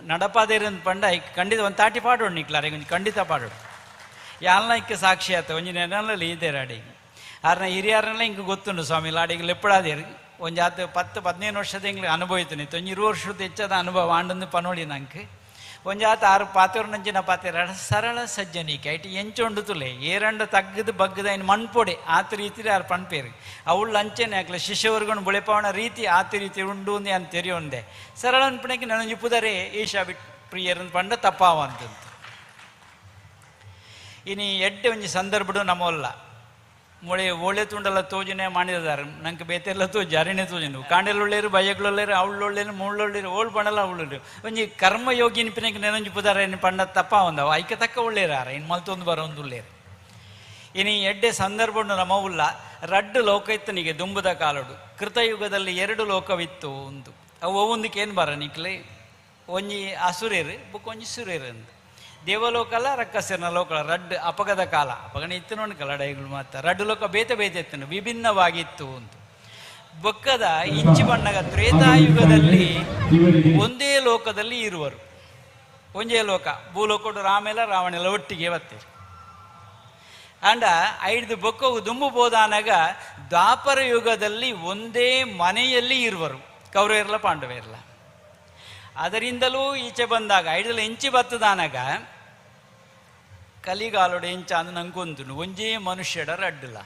ನಡಪಾದೇರನ್ ಪಂಡ ಐಕ್ ಖಂಡಿತ ಒಂದು ತಾಟಿ ಪಾಡೋಡು ನಿಕ್ಲಾರ ಈಗ ಖಂಡಿತ ಪಾಡೋಡು ಯಾಲ್ನ ಇಕ್ಕ ಸಾಕ್ಷಿ ಆತ ಒಂಜಿ ನೆನಲ್ಲಿ ಇದೆ ರಾಡಿಗೆ ಆರ್ನ ಹಿರಿಯರನ್ನೆಲ್ಲ ಹಿಂಗೆ ಗೊತ್ತುಂಡು ಸ್ವಾಮಿ ಲಾಡಿಗೆ ಲೆಪ್ಪಡಾದೇರು ಒಂದು ಆತ 10-15 ವರ್ಷದ ಹಿಂಗೆ ಅನುಭವಿತೀನಿ 20 ವರ್ಷದ ಹೆಚ್ಚದ ಅನುಭವ ಆಂಡೊಂದು ಪನೋಳಿ ನಂಗೆ ಒಂದು ಆತ 6 ಪಾತೆರು ನಂಚಿನ ಪಾತೆರ ಸರಳ ಸಜ್ಜನಿಕೆ ಐಟಿ ಎಂಚೊಂಡು ತುಲೆ ಏರಂಡ ತಗ್ಗದು ಬಗ್ಗದ ಇನ್ನು ಮಣ್ಪೊಡೆ ಆತ ರೀತಿ ಯಾರು ಪಣ್ಪೇರು ಅವಳು ಅಂಚೆನೆ ಹಾಕ್ಲ ಶಿಷ್ಯವರ್ಗು ಬುಳೆಪವನ ರೀತಿ ಆತ ರೀತಿ ಉಂಡು ಅಂತ ತೆರೆಯೊಂದೆ ಸರಳ ಅನ್ಪಣಕ್ಕೆ ನನಗೆ ಪುದರೆ ಈಶಾ ಬಿಟ್ ಪ್ರಿಯರನ್ನು ಪಂಡ ತಪ್ಪಾವಂತಂತ ಇನ್ನು ಎಡ್ಡೆ ಒಂಜಿ ಸಂದರ್ಭಡು ನಮ್ಮಲ್ಲ ಮೊಳೆ ಒಳ್ಳೆ ತುಂಡಲ್ಲ ತೋಜನೆ ಮಾಡಿದಾರೆ ನಂಗೆ ಬೇತೆಲ್ಲ ತೋಜಿ ಅರಿಣೆ ತೋಜನು ಕಾಂಡೆಲ್ಲೊಳ್ಳೇರು ಬಯ್ಯಗಳೊಳ್ಳೇರು ಅವಳೊಳ್ಳೇರು ಮುಳ್ಳೊಳ್ಳೇರು ಓಳ್ ಪಂಡಲ್ಲ ಅವಳು ಒಂಜಿ ಕರ್ಮಯೋಗಿ ನಿಪಿನಕ್ಕೆ ನೆನಂಜಿ ಪುದಾರ ಏನು ಪಂಡ ತಪ್ಪ ಒಂದವ ಐಕೆ ತಕ್ಕ ಒಳ್ಳೇರಾರ ಇನ್ನು ಮಲ್ತೊಂದು ಬರೋಂದು ಒಳ್ಳೇರು ಇನ್ನು ಎಡ್ಡೆ ಸಂದರ್ಭಡು ನಮ್ಮವುಲ್ಲ ರಡ್ಡು ಲೋಕ ಇತ್ತನಿಗೆ ದುಂಬುದ ಕಾಲಡು ಕೃತಯುಗದಲ್ಲಿ 2 ಲೋಕವಿತ್ತು ಒಂದು ಅವು ಒಂದಕ್ಕೆ ಏನು ಬರ ನಿಕ್ಲೆ ಒಂಜಿ ಅಸುರೇರು ಬುಕ್ ಒಂಜಿ ಸುರೇರು ಅಂತ ದೇವಲೋಕಲ್ಲ ರಕ್ಕಸನ ಲೋಕ ರಡ್ಡು ಅಪಗದ ಕಾಲ ಅಪಗಣ ಇತ್ತು ನೋಡಿ ಕಲಡೈಗಳು ಮಾತ್ರ ರಡ್ಡು ಲೋಕ ಬೇತೆ ಇತ್ತು ವಿಭಿನ್ನವಾಗಿತ್ತು ಅಂತ ಬೊಕ್ಕದ ಇಂಚಿ ಬಣ್ಣಗ ತ್ರೇತಾಯುಗದಲ್ಲಿ ಒಂದೇ ಲೋಕದಲ್ಲಿ ಇರುವರು ಒಂದೇ ಲೋಕ ಭೂಲೋಕಡು ರಾಮೆಲ್ಲ ರಾವಣೆಲ್ಲ ಒಟ್ಟಿಗೆ ಬತ್ತೀರಿ ಅಂಡ ಐದು ಬೊಕ್ಕವು ದುಂಬುಬೋದಾನಾಗ ದ್ವಾಪರ ಯುಗದಲ್ಲಿ ಒಂದೇ ಮನೆಯಲ್ಲಿ ಇರುವರು ಕೌರವರೆಲ್ಲ ಪಾಂಡವರೆಲ್ಲ ಅದರಿಂದಲೂ ಈಚೆ ಬಂದಾಗ ಐದಲ್ಲ ಎಂಚಿ ಬತ್ತದಾನಾಗ ಕಲಿಗಾಲೋಡು ಎಂಚ ಅಂದು ನಂಗೊಂದು ಒಂಜೇ ಮನುಷ್ಯಡ ರಡ್ಡಲ್ಲ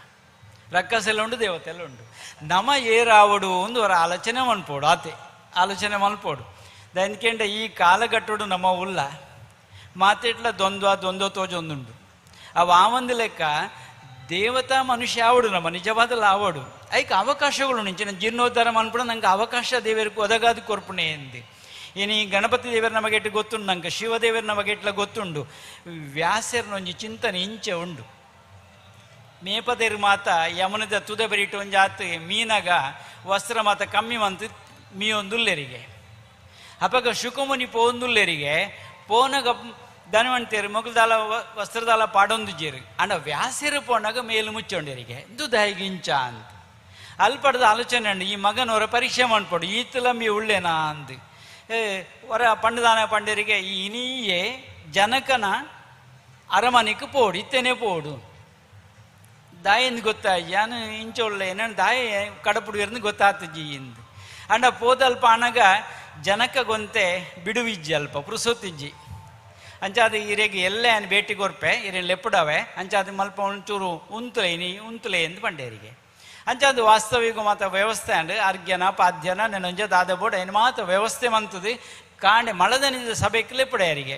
ರಕ್ಕಸೆಲ್ಲ ಉಂಡು ದೇವತೆಲ್ಲ ಉಂಡು ನಮ ಏರಾವಡು ಒಂದು ಅವರ ಆಲೋಚನೆ ಮನ್ಪೋಡು ಆತೆ ಆಲೋಚನೆ ಮಲ್ಪೋಡು ದನ್ಕೆಂಡ ಈ ಕಾಲಘಟ್ಟೋಡು ನಮ್ಮ ಉಲ್ಲ ಮಾತೆಟ್ಲ ದ್ವಂದ್ವ ತೋಜೊಂದುಂಡು ಅವು ಆ ಒಂದು ಲೆಕ್ಕ ದೇವತಾ ಮನುಷ್ಯ ಆವಡು ನಮ್ಮ ನಿಜವಾದಲ್ಲ ಆವಡು ಐಕ ಅವಕಾಶಗಳು ನಿಂಚಿನ ಜೀರ್ಣೋದ್ಧಾರ ಮನ್ಪುಡ ನಂಗೆ ಅವಕಾಶ ದೇವರಿಗೆ ಒದಗಾದ ಕೊರ್ಪುಣೆ ಎಂದಿ ಇನ್ನು ಈ ಗಣಪತಿ ದೇವರ ನಮಗೆಟ್ಟು ಗೊತ್ತುಂಡು ನಂಗೆ ಶಿವದೇವರ ನಮಗೆಟ್ಲ ಗೊತ್ತುಂಡು ವ್ಯಾಸರ್ನೊಂಜಿ ಚಿಂತನೆ ಇಂಚೆ ಉಂಡು ಮೇಪದೇರು ಮಾತ ಯಮನದ ತುದ ಬರಿಟ್ಟು ಒಂಜಿ ಆತ ಮೀನಾಗ ವಸ್ತ್ರ ಮಾತ ಕಮ್ಮಿ ಮಂತು ಮೀಯೊಂದುಲ್ಲೆರಿಗೆ ಅಪಗ ಶುಕಮುನಿ ಪೋಂದುಲ್ಲೆರಿಗೆ ಪೋನಗ ಧನವಂತೇರು ಮೊಗಲ್ದಾಲ ವಸ್ತ್ರದಾಲ ಪಾಡೊಂದುಜೇರು ಅಂಡ ವ್ಯಾಸರು ಪೋನಾಗ ಮೇಲು ಮುಚ್ಚೊಂಡರಿಗೆ ದುದಾಯಿಗಿಂಚ ಅಂತ ಅಲ್ಲಿ ಪಡೆದ ಆಲೋಚನೆ ಉಂಡು ಈ ಮಗನವರ ಪರೀಕ್ಷೆ ಮಾಡ್ಕೊಡು ಈತಲ ಮೀ ಉಳ್ಳೇನಾ ಅಂದು ಹೊರ ಪಂಡದಾನ ಪಂಡರಿಗೆ ಈ ಇನಿಯೇ ಜನಕನ ಅರಮನೆಗೆ ಪೋಡು ಇತ್ತೇನೆ ಪೋಡು ದಾಯಂದು ಗೊತ್ತಾಯ್ತು ಯಾನು ಇಂಚ ಒಳ್ಳೆ ನಾನು ದಾಯ ಕಡಪುಡು ಇருந்து ಗೊತ್ತಾಗ್ತಜ್ಜಿ ಇಂದು ಅಂಡ ಪೋದಲ್ಪ ಅನಗ ಜನಕ ಗೊಂತೆ ಬಿಡುವಿಜ್ಜಿ ಅಲ್ಪ ಪುರುಸೊತ್ತಿಜ್ಜಿ ಅಂಚಾದ ಇರೆಗೆ ಎಲ್ಲೇ ಅನ್ ಭೇಟಿ ಕೊರ್ಪೆ ಇರೇನು ಲೆಪ್ಪಡವೆ ಅಂಚಾದ ಮಲ್ಪ ಒಂಚೂರು ಉಂತುಲೆ ಎಂದು ಪಂಡೇರಿಗೆ ಅಂಚಾದ ವಾಸ್ತವಿಕ ಮಾತ ವ್ಯವಸ್ಥೆ ಅಂಡ್ ಅರ್ಘ್ಯನ ಪಾದ್ಯನ ನೆನೊಂಜ ದಾದ ಬೋಡ ಏನು ಮಾತ ವ್ಯವಸ್ಥೆ ಮಂತದು ಕಾಂಡೆ ಮಳದನಿದ ಸಭೆಗೆ ಲೆಪ್ಪಡೆಯರಿಗೆ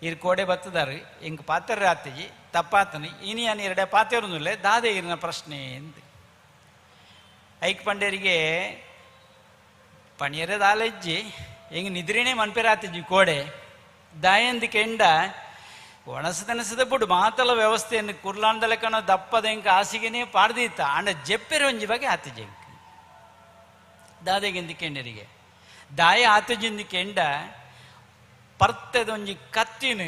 ಇರು ಕೋಡೆ ಬತ್ತದಾರು ಹಿಂಗೆ ಪಾತ್ರ ಆತಿಜಿ ತಪ್ಪಾತನಿ ಇನಿ ಅನ್ ಎರಡೆ ಪಾತೆರುನುಲ್ಲೆ ದಾದೆ ಇರಿನ ಪ್ರಶ್ನೆ ಎಂದು ಐಕ್ ಪಂಡೇರಿಗೆ ಪಣಿಯರೆ ದಾಲೆಜ್ಜಿ ಹಿಂಗೆ ನಿದ್ರಿನೇ ಮನ್ಪೇರ ಆತಿಜಿ ಕೋಡೆ ದಾಯಂದಿ ಕೆಂಡ ಒಣಸದನಸದ ಬಿಡು ಮಾತಲ ವ್ಯವಸ್ಥೆಯನ್ನು ಕುರ್ಲಾಂಡ ಲೆಕ್ಕನ ದಪ್ಪದ ಇಂಕ ಹಾಸಿಗೆನೇ ಪಾಡ್ದಿತ್ತ ಅಂಡ ಜೆಪ್ಪೆರ ಒಂಜಿ ಬಗ್ಗೆ ಆತಿಜೆಂಕ ದಾದೆಗೆಂದಿ ಕೆಂಡರಿಗೆ ದಾಯ ಆತಿಜಿಂದಿ ಕೆಂಡ ಪರ್ತದೊಂಜಿ ಕತ್ತಿನ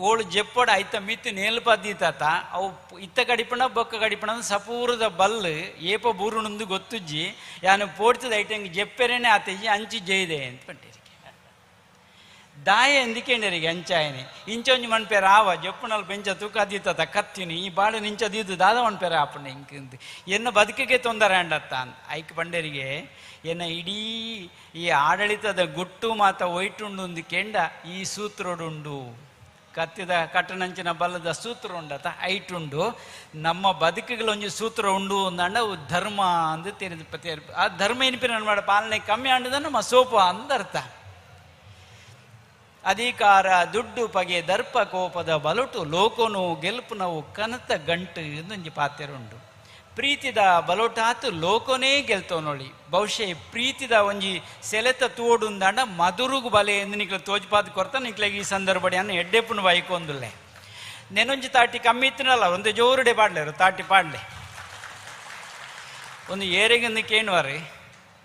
ಓಳು ಜೆಪ್ಪಡ ಐತ ಮಿತ್ತು ನೇಲ್ಪದ್ದೀತಾತ ಅವು ಇತ್ತ ಕಡಿಪಣ ಬೊಕ್ಕ ಕಡಿಪಣ ಸಪೂರದ ಬಲ್ಲು ಏಪ ಬೂರುಣಂದು ಗೊತ್ತುಜ್ಜಿ ಯಾನು ಪೋಡ್ತದ ಐಟಂಗೆ ಜೆಪ್ಪೆರೇನೆ ಆತಿಜಿ ಅಂಚಿ ಜೈದೆ ಅಂತ ಪಂಟೇರಿಗೆ ದಾಯ ಎಂದಿಕೆಂಡರಿಗೆ ಅಂಚಾಯನೆ ಇಂಚೊಂಜಿ ಮನ್ಪೇರ ಆವ ಜಪ್ಪುನಲ್ಲಿ ಬೆಂಚ ತೂಕ ದೀತತ ಕತ್ತಿನಿ ಈ ಬಾಳು ನಿಂಚದೀದು ದಾದ ಮನ್ಪೇರ ಆಪಣ ಇಂಕಂದು ಎನ್ನ ಬದುಕಿಗೆ ತೊಂದರೆ ಅಂಡತ್ತ ಐಕ್ ಪಂಡರಿಗೆ ಎನ್ನ ಇಡೀ ಈ ಆಡಳಿತದ ಗುಟ್ಟು ಮಾತ ಒಯ್ಟುಂಡು ಕೆಂಡ ಈ ಸೂತ್ರೋಡುಂಡು ಕತ್ತಿದ ಕಟ್ಟನಂಚಿನ ಬಲ್ಲದ ಸೂತ್ರ ಉಂಡತ ಐಟುಂಡು ನಮ್ಮ ಬದುಕುಗಳೊಂಜಿ ಸೂತ್ರ ಉಂಡು ಅಂದಂಡ ಧರ್ಮ ಅಂದು ತೆರೆದು ಆ ಧರ್ಮ ಏನಿಪಿನ ಮಾಡ ಪಾಲನೆ ಕಮ್ಮಿ ಅಂಡದ ನಮ್ಮ ಸೋಪ ಅಂದರ್ಥ ಅಧಿಕಾರ ದುಡ್ಡು ಪಗೆ ದರ್ಪ ಕೋಪದ ಬಲುಟು ಲೋಕೋನು ಗೆಲ್ಪುನವು ಕನತ ಗಂಟು ಎಂದೊಂಜಿ ಪಾತೆರುಂಡು ಪ್ರೀತಿದ ಬಲೋಟಾತು ಲೋಕನೇ ಗೆಲ್ತೋ ನೋಡಿ ಬಹುಶಃ ಪ್ರೀತಿದ ಒಂಜಿ ಸೆಲೆತ ತೋಡುಂದಾಂಡ ಮಧುರುಗು ಬಲೆ ಎಂದು ನಿಕ್ಲ ತೋಜ್ಪಾದ ಕೊರತ ನಿಕ್ಲಾಗ ಈ ಸಂದರ್ಭಡಿ ಅನ್ನ ಎಡ್ಡೆಪ್ಪುನು ಬೈಕೊಂದುಲ್ಲೆ ನೆನೊಂಜಿ ತಾಟಿ ಕಮ್ಮಿ ಇತ್ತನಲ್ಲ ಒಂದು ಜೋರುಡೆ ಪಾಡ್ಲೇರು ತಾಟಿ ಪಾಡ್ಲೆ ಒಂದು ಏರೆಗೆಂದು ಕೇಳುವಾರೆ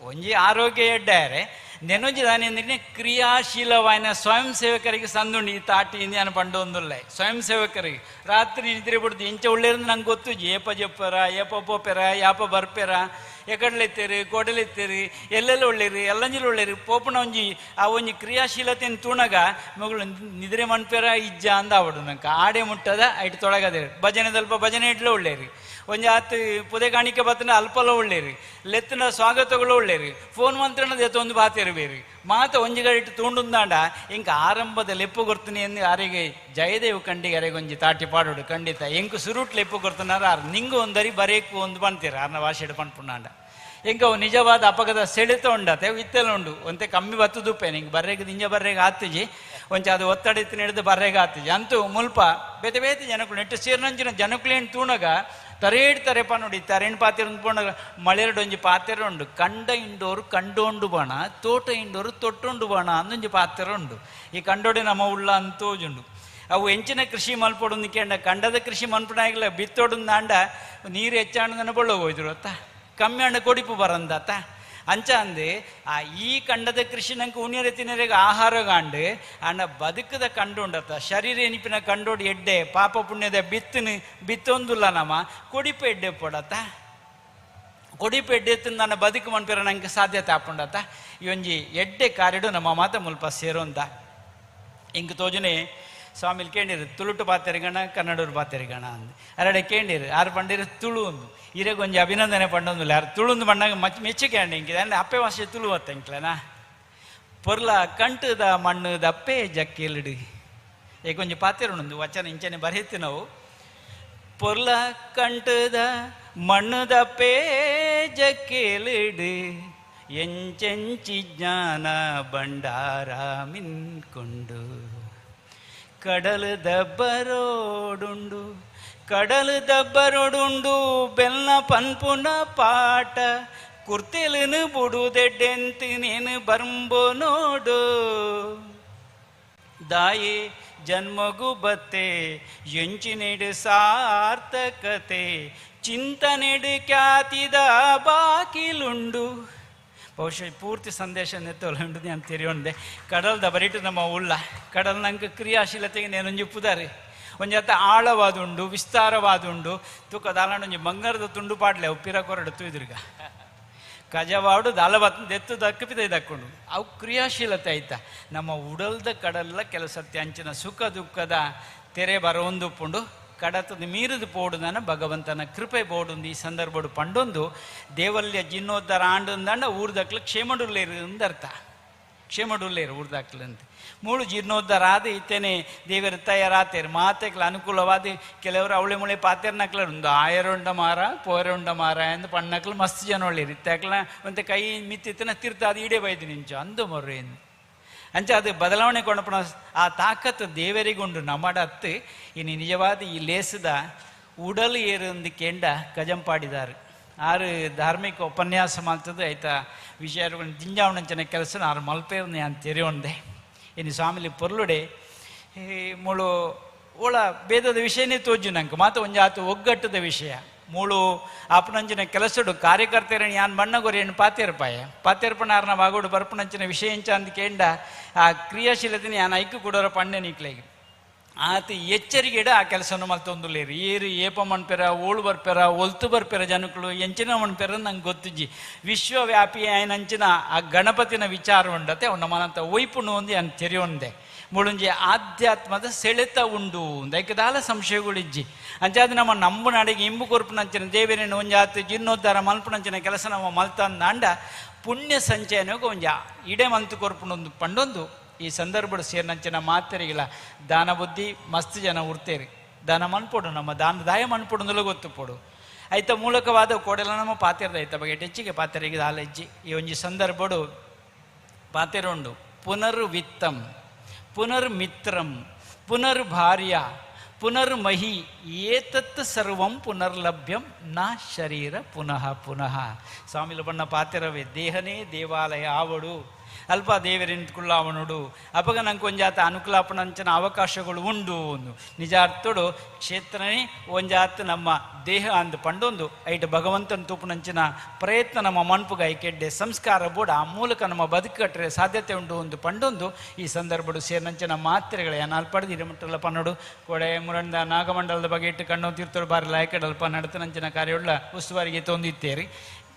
ಒಂಜಿ ಆರೋಗ್ಯ ಎಡ್ಡಾರೆ ನೆನೊಂಜಿ ದಾನಿ ಅಂದ್ರೆ ಕ್ರಿಯಾಶೀಲವಾಯಿನ ಸ್ವಯಂ ಸೇವಕರಿಗೆ ಸಂದುಂಡು ಈ ತಾಟಿ ಇಂದಿಯಾನ ಪಂಡೊಂದುಲ್ಲೆ ಸ್ವಯಂ ಸೇವಕರಿಗೆ ರಾತ್ರಿ ನಿದ್ರೆ ಬಿಡ್ದು ಇಂಚ ಒಳ್ಳೆಯದು ನಂಗೆ ಗೊತ್ತು ಏಪ ಜಪ್ಪರ ಏಪ ಪೋಪೆರ ಯಾಪ ಬರ್ಪೆರ ಎಕಡ್ಲೆತ್ತೇರಿ ಕೊಡಲೆತ್ತೇರಿ ಎಲ್ಲೆಲ್ಲ ಒಳ್ಳೇರಿ ಎಲ್ಲಂಜಿಲ್ ಒಳ್ಳೇರಿ ಪೋಪುನ ಒಂಜಿ ಆ ಒಂಜಿ ಕ್ರಿಯಾಶೀಲತೆಯನ್ನು ತೂಣಗ ಮಗಳು ನಿದ್ರೆ ಮನ್ಪೇರ ಇಜ್ಜ ಅಂದ ಆವಡು ನಂಗೆ ಆಡೆ ಮುಟ್ಟದ ಐಟು ತೊಳಗದೆ ಭಜನೆ ಸ್ವಲ್ಪ ಭಜನೆ ಇಡ್ಲೇ ಒಳ್ಳೇರಿ ಒಂಜಿ ಆತು ಪುದೆ ಕಾಣಿಕೆ ಬತ್ತನ ಅಲ್ಪಲ ಒಳ್ಳೇರಿ ಲೆತ್ತನ ಸ್ವಾಗತಗಳು ಒಳ್ಳೇರಿ ಫೋನ್ ಮಂತ್ರಣದ ಎತ್ತೊಂದು ಬಾತಿರಬೇರಿ ಮಾತ ಒಂಜಿಗಡಿಟ್ಟು ತೂಂಡುಂದಾಂಡ ಇಂಕ ಆರಂಭದ ಲೆಪ್ಪು ಕೊಡ್ತೀನಿ ಎಂದು ಯಾರಿಗೆ ಜಯದೇವ್ ಕಂಡಿಗೆ ಅರೆಗೊಂಜಿ ತಾಟಿ ಪಾಡೋಡು ಖಂಡಿತ ಎಂಕು ಸುರುಟ್ ಲೆಪ್ಪು ಕೊಡ್ತಾರ ನಿಂಗು ಒಂದರಿ ಬರೇಕು ಒಂದು ಪಣ್ತೀರ ಅರ್ನ ಭಾಷೆ ಪಣ್ಪುಣ್ಣಾಂಡ ಎಂಕ ಅವು ನಿಜವಾದ ಅಪಗದ ಸೆಳೆತ ಉಂಡತೆ ವಿತ್ತೆಲ್ಲ ಉಂಡು ಒಂತೆ ಕಮ್ಮಿ ಬತ್ತುದುಪ್ಪೆ ನಿಂಗೆ ಬರ್ರೆಗೆ ನಿಂಜ ಬರ್ರೆಗೆ ಆತಿಜಿ ಒಂಚ ಅದು ಒತ್ತಡ ಎತ್ತಿ ಹಿಡಿದು ಬರ್ರೆಗೆ ಆತಿಜಿ ಅಂತೂ ಮುಲ್ಪ ಬೇತೆ ಬೇತೆ ಜನಗಳು ನೆಟ್ಟು ಸೇರ್ನಂಚಿನ ಜನಗಳೇನು ತೂಣಗ ತರೇಡ್ ತರೆಪ ನೋಡಿ ತರೇಣ್ ಪಾತ್ರೆ ಅಂದ್ಕೊಂಡ ಮಳೆರಡು ಒಂಜಿ ಪಾತ್ರೆ ಉಂಡು ಕಂಡ ಇಂಡೋರು ಕಂಡೋಂಡು ಬಾಣ ತೋಟ ಇಂಡೋರು ತೊಟ್ಟೊಂಡು ಬಾಣ ಅಂದೊಂಜಿ ಪಾತ್ರೆ ಉಂಡು ಈ ಕಂಡೋಡೆ ನಮ್ಮ ಉಳ್ಳ ಅಂತೋಜುಂಡು ಅವು ಎಂಚಿನ ಕೃಷಿ ಮಲ್ಪೊಡು ಕೇಂಡ ಕಂಡದ ಕೃಷಿ ಮನ್ಪುನಾಗಿಲ್ಲ ಬಿತ್ತೋಡು ನಾಂಡ ನೀರು ಹೆಚ್ಚಾಂಡದನ್ನ ಬಳ್ಳೋಗೋಯ್ದ್ರು ಅತ್ತ ಕಮ್ಮಿ ಹಣ್ಣು ಕೊಡಿಪು ಬರಂದತ್ತ ಅಂಚ ಅಂದು ಆ ಈ ಕಂಡದ ಕೃಷಿ ನಂಗೆ ಉಣಿಯರೆ ತಿನ್ನರೆಗೆ ಆಹಾರ ಕಾಂಡು ಅಣ್ಣ ಬದುಕದ ಕಂಡು ಉಂಡತ್ತ ಶರೀರ ಎನಿಪಿನ ಕಂಡೋಡು ಎಡ್ಡೆ ಪಾಪ ಪುಣ್ಯದ ಬಿತ್ತೊಂದುಲ್ಲ ನಮ್ಮ ಕೊಡಿಪು ಎಡ್ಡೆ ಪೊಡತ್ತ ಕೊಡಿಪು ಎಡ್ಡೆ ಎತ್ತಿನ ನನ್ನ ಬದುಕು ಮನ್ಪೇರ ನಂಗೆ ಸಾಧ್ಯತೆ ಆಪುಂಡತ್ತ ಈ ಒಂಜಿ ಎಡ್ಡೆ ಕಾರಿಡು ನಮ್ಮ ಮಾತ ಮುಲ್ಪ ಸೇರೋಂತ ಹಿಂಗೆ ತೋಜನೆ ಸ್ವಾಮಿಲಿ ಕೇಳಿರು ತುಳುಟು ಪಾತೆರಿಗಣ ಕನ್ನಡೂರು ಪಾತೆರಿಗಣ ಅಂದು ಅರಡೆ ಕೇಳಿರು ಯಾರು ಪಂಡಿರು ತುಳು ಒಂದು ಇರಗೊಂಜಿ ಅಭಿನಂದನೆ ಪಂಡೊಂದಿಲ್ಲ ಯಾರು ತುಳುಂದು ಬಂದಾಗ ಮೆಚ್ಚುಗೆ ಅಂಡಿ ಹಿಂಗಿದೆ ಅಂದರೆ ಅಪ್ಪೆ ಭಾಷೆ ತುಳು ಅತ್ತಂಕ್ಲನಾ ಪೊರ್ಲ ಕಂಟದ ಮಣ್ಣದ ಅಪ್ಪೆ ಜಕ್ಕೆಲ್ಡು ಏಕೊಂಜಿ ಪಾತೆರು ಒಂದು ವಚನ ಇಂಚನೆ ಬರೀತಿ ನಾವು ಪೊರ್ಲ ಕಂಟದ ಮಣ್ಣದಪ್ಪೆ ಜಕ್ಕೆಲ್ಡು ಎಂಚೆಂಚಿ ಜ್ಞಾನ ಭಂಡಾರ ಮಿನ್ಕೊಂಡು ಕಡಲು ದಬ್ಬರೋಡುಂಡು ಕಡಲು ದಬ್ಬರೋಡುಂಡು ಬೆಲ್ಲ ಪನ್ಪುನ ಪಾಟ ಕುರ್ತೆಲನು ಬುಡುದೆಡ್ಡೆಂತು ನೇನು ಬರ್ಂಬೋ ನೋಡು ದಾಯೆ ಜನ್ಮಗು ಬತ್ತೆ ಎಂಚಿನೆಡು ಸಾರ್ಥಕತೆ ಚಿಂತನೆಡು ಖ್ಯಾತಿದ ಬಾಕಿಲುಂಡು ಬಹುಶಃ ಪೂರ್ತಿ ಸಂದೇಶ ನೆತ್ತೊಲುಂಡು ನಾನು ತೆರೆಯೊಂಡೆ ಕಡಲ್ದ ಬರಿಟು ನಮ್ಮ ಉಳ್ಳ ಕಡಲ್ ನಂಗೆ ಕ್ರಿಯಾಶೀಲತೆಗೆ ನೇನೊಂಜಿ ಪುದಾರಿ ಒಂಜಾತ ಆಳವಾದುಂಡು ವಿಸ್ತಾರವಾದುಂಡು ತೂಕದಾಲಂಡು ಒಂಜಿ ಬಂಗಾರದ ತುಂಡು ಪಾಡ್ಲೆ ಉಪ್ಪಿರ ಕೊರಡು ತುಯ್ದುರ್ಗ ಕಜವಾಡು ದಾಲಬತ್ ದೆತ್ತು ದಕ್ಕಪಿದ ದಕ್ಕೊಂಡು ಅವು ಕ್ರಿಯಾಶೀಲತೆ ಆಯ್ತಾ ನಮ್ಮ ಉಡಲ್ದ ಕಡಲ್ಲ ಕೆಲಸತ್ತೆ ಅಂಚಿನ ಸುಖ ದುಃಖದ ತೆರೆ ಬರೋಂದುಪ್ಪುಂಡು ಕಡತದ ಮೀರಿದು ಪೋಡುದನ ಭಗವಂತನ ಕೃಪೆ ಬೋಡುಂದು ಈ ಸಂದರ್ಭಡು ಪಂಡೊಂದು ದೇವಲ್ಯ ಜಿನ್ನೋದ್ಧಾರ ಆಂಡುಂದಂಡ ಊರ್ದಕ್ಲು ಕ್ಷೇಮಡುಲ್ಲೇರು ಅಂದರ್ಥ ಕ್ಷೇಮಡುಲ್ಲೇರು ಊರ್ದಾಕ್ಲು ಅಂತ ಮೂಳು ಜೀರ್ಣೋದ್ಧಾರ ಆದ ಇತ್ತೇನೆ ದೇವರ ತಯಾರಾತೇರು ಮಾತೆಕ್ಲ ಅನುಕೂಲವಾದ ಕೆಲವರು ಅವಳೆ ಮುಳೆ ಪಾತೆರ್ನಕ್ಲ ಒಂದು ಆಯರೊಂಡ ಮಾರ ಪೋಯರೊಂಡ ಮಾರ ಎಂದು ಪಣ್ಣಕ್ಲು ಮಸ್ತ್ ಜನ ಒಳ್ಳೇರು ಇತ್ತಾಕ್ಲ ಒಂತೆ ಕೈ ಮಿತ್ತಿತ್ತನ ತೀರ್ಥ ಅದು ಈಡೇ ಬೈದು ನಿಂಚು ಅಂದು ಮೊರ್ರೇನು ಅಂಚೆ ಅದು ಬದಲಾವಣೆ ಕೊಂಡಪಣ ಆ ತಾಕತ್ತು ದೇವರಿಗುಂಡು ನಮ್ಮಡತ್ತು ಇನ್ನು ನಿಜವಾದ ಈ ಲೇಸದ ಉಡಲು ಏರುಂದು ಕೆಂಡ ಕಜಂಪಾಡಿದಾರು ಆರು ಧಾರ್ಮಿಕ ಉಪನ್ಯಾಸ ಮಾಡ್ತದ್ದು ಆಯ್ತಾ ವಿಷಯಗಳು ದಿಂಜಾವಣಂಚನ ಕೆಲಸ ಆರು ಮಲ್ಪೇರ್ನೆ ಅಂತ ತೆರೆಯೊಂದೆ ಇನ್ನು ಸ್ವಾಮಿಲಿ ಪೊರ್ಲುಡೆ ಮುಳು ಓಳ ಭೇದದ ವಿಷಯನೇ ತೋಜು ನಂಗೆ ಮಾತು ಒಂಜಿ ಆತು ಒಗ್ಗಟ್ಟದ ವಿಷಯ ಮೂಳು ಆಪನಂಚಿನ ಕೆಲಸಡು ಕಾರ್ಯಕರ್ತರನ್ನು ಯಾನ್ ಬಣ್ಣಗೊರಿ ಏನು ಪಾತೇರ್ಪಣ ಆರ್ನ ಬಾಗೋಡು ಬರ್ಪಣಂಚಿನ ವಿಷಯ ಇಂಚ ಅಂದ ಕೇಂಡ ಆ ಕ್ರಿಯಾಶೀಲತೆನ ಯಾನ್ ಐಕ್ಕು ಕೊಡೋರ ಪಂಡೆ ನಿಕ್ಲೆಗೆ ಆತ ಎಚ್ಚರಿಕೆಡ ಆ ಕೆಲಸವನ್ನು ಮಲ್ತೊಂದುಲ್ಲೇರು ಏರು ಏಪ ಮನ್ಪೆರ ಓಳು ಬರ್ಪೆರ ಒಲ್ತು ಬರ್ಪೆರ ಜನಗಳು ಎಂಚಿನ ಮನ್ಪೆರ ನಂಗೆ ಗೊತ್ತುಜ್ಜಿ ವಿಶ್ವವ್ಯಾಪಿ ಆಯ್ನಂಚಿನ ಆ ಗಣಪತಿನ ವಿಚಾರ ಉಂಡತೆ ಅವನ ಮನಂತ ಒಯ್ಪುಣ್ಣು ಒಂದು ಅನ್ ತೆರೆಯೊಂದೆ ಮುಳುಂಜಿ ಆಧ್ಯಾತ್ಮದ ಸೆಳೆತ ಉಂಡು ದೈಕದಾಲ ಸಂಶಯಗಳಿಜ್ಜಿ ಅಂಚಾದ ನಮ್ಮ ನಂಬು ನಾಡಿಗೆ ಇಂಬು ಕೊರ್ಪುನಂಚಿನ ದೇವರೇನು ಒಂಜಾತು ಜೀರ್ಣೋದ್ಧಾರ ಮಲ್ಪುನಂಚಿನ ಕೆಲಸ ನಮ್ಮ ಮಲ್ತಂದಾಂಡ ಪುಣ್ಯ ಸಂಚಯನಗ ಒಂಜ ಇಡೆ ಮಲ್ತು ಕೊರ್ಪುನೊಂದು ಪಂಡೊಂದು ಈ ಸಂದರ್ಭಡು ಸೇರಿನಂಚಿನ ಮಾತೆರಿಗಿಲ್ಲ ದಾನ ಬುದ್ಧಿ ಮಸ್ತ್ ಜನ ಉರ್ತೇರಿ ದಾನ ಮನ್ಪೊಡು ನಮ್ಮ ದಾಯ ಮನ್ಪೊಡು ಗೊತ್ತು ಪೊಡು ಐತ ಮೂಲಕವಾದ ಕೋಡೆಲ್ಲ ನಮ್ಮ ಪಾತೆರದ ಐತ ಬಗ್ಗೆ ಹೆಚ್ಚಿಗೆ ಪಾತೆರಿಗೆ ಹಾಲೆಜ್ಜಿ ಈ ಒಂಜಿ ಸಂದರ್ಭಡು ಪಾತೆರುಂಡು ಪುನರ್ವಿತ್ತಂ ಪುನರ್ಮಿತ್ರಂ ಪುನರ್ಭಾರ್ಯ ಪುನರ್ಮಹಿ ಏತತ್ ಸರ್ವಂ ಪುನರ್ಲಭ್ಯಂ ನಾ ಶರೀರ ಪುನಃ ಪುನಃ ಸ್ವಾಮಿಲು ಬಣ್ಣ ಪಾತೆರವೇ ದೇಹನೇ ದೇವಾಲಯ ಆವಡು ಅಲ್ಪ ದೇವರೆಂತ್ಕುಳ್ಳ ಅವನುಡು ಅಪಗ ನಂಗೆ ಒಂಜಾತ ಅನುಕೂಲಾಪಣಂಚನ ಅವಕಾಶಗಳು ಉಂಡು ಒಂದು ನಿಜ ಅರ್ಥಡು ಕ್ಷೇತ್ರನೇ ಒಂಜಾತ ನಮ್ಮ ದೇಹ ಅಂದು ಪಂಡೊಂದು ಐಟ್ ಭಗವಂತನ ತೂಪುನಂಚಿನ ಪ್ರಯತ್ನ ನಮ್ಮ ಮನ್ಪುಗ ಐಕೆಡ್ಡೆ ಸಂಸ್ಕಾರ ಬೋಡ ಆ ಮೂಲಕ ನಮ್ಮ ಬದುಕಟ್ಟರೆ ಸಾಧ್ಯತೆ ಉಂಟು ಒಂದು ಪಂಡೊಂದು ಈ ಸಂದರ್ಭಡು ಸೇರಿನಂಚಿನ ಮಾತ್ರೆಗಳ ಏನಾಲ್ ಪಡೆದು ಇರಮಟ್ಟಲ್ಲ ಪನ್ನೋಡು ಕೊಡೆ ಮುರಂಡ ನಾಗಮಂಡಲದ ಬಗ್ಗೆ ಇಟ್ಟು ಕಣ್ಣು ತೀರ್ಥರು ಬಾರಲ್ಲ ಐಕಡಲ್ಪ ನಡತನಂಚಿನ ಕಾರ್ಯವುಳ್ಳ ಉಸ್ತುವಾರಿಗೆ ತೊಂದಿತ್ತೇರಿ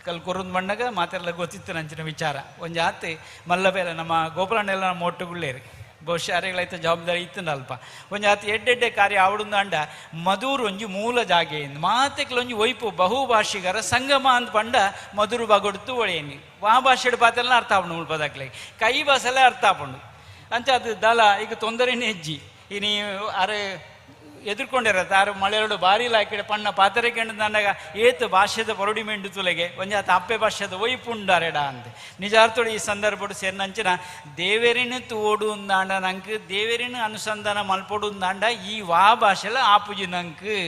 ಕಲ್ಕೊರಂದು ಮಣ್ಣಾಗ ಮಾತೆಲ್ಲ ಗೊತ್ತಿತ್ತು ನಂಚಿನ ವಿಚಾರ ಒಂದು ಜಾತಿ ಮಲ್ಲಬೇಲ ನಮ್ಮ ಗೋಪಾಲಣ್ಣೆಲ್ಲ ನಮ್ಮ ಒಟ್ಟುಗುಳ್ಳೇರಿ ಬಹುಶಃ ಅರೆಗಳಾಯ್ತು ಜವಾಬ್ದಾರಿ ಇತ್ತು ಅಲ್ಪ ಒಂದು ಜಾತಿ ಎಡ್ಡೆಡ್ಡೆ ಕಾರ್ಯ ಆವಡುಂದು ಅಂಡ ಮಧುರು ಒಂಜಿ ಮೂಲ ಜಾಗೆಯಿಂದ ಮಾತೆಕ್ಲೊಂಜಿ ಒಯ್ಪು ಬಹುಭಾಷಿಗರ ಸಂಗಮ ಅಂತ ಪಂಡ ಮಧುರು ಬಗೊಡ್ತು ಒಳೆಯನಿ ಆ ಭಾಷೆಡ್ ಪಾತೆಲ್ಲ ಅರ್ಥ ಆಪುಂಡು ಮುಳ್ಪದಾಕ್ಲೆ ಕೈ ಭಾಷೆಲ್ಲೇ ಅರ್ಥ ಆಪುಂಡು ಅಂಚ ಅದು ದಲ ಈಗ ತೊಂದರೆನೇ ಹೆಜ್ಜಿ ಈ ನೀವು ಅರೆ ಎದುರ್ಕೊಂಡಿರತ್ತೆ ಆರು ಮಳೆಯರಡು ಭಾರಿ ಲಾಕಿಡೆ ಪಣ್ಣ ಪಾತ್ರೆ ಕೆಂಡು ಅಂದಾಗ ಏತು ಭಾಷೆದ ಪೊರಡಿ ಮೆಂಡು ತುಲೆಗೆ ಒಂಜಾತ ಅಪ್ಪೆ ಭಾಷೆದ ಒಯ್ಪುಂಡಾರೆಡ ಅಂತ ನಿಜಾರ್ಥೋಡು ಈ ಸಂದರ್ಭಡು ಸೇರಿನಂಚಿನ ದೇವೇರಿನ ತೋಡು ಅಂದಾಂಡ ನಂಗೆ ದೇವೇರಿನ ಅನುಸಂಧಾನ ಮಲ್ಪೊಡುಂದಾಂಡ ಈ ವಾ ಭಾಷೆಲ ಆಪುಜಿ ನಂಗೆ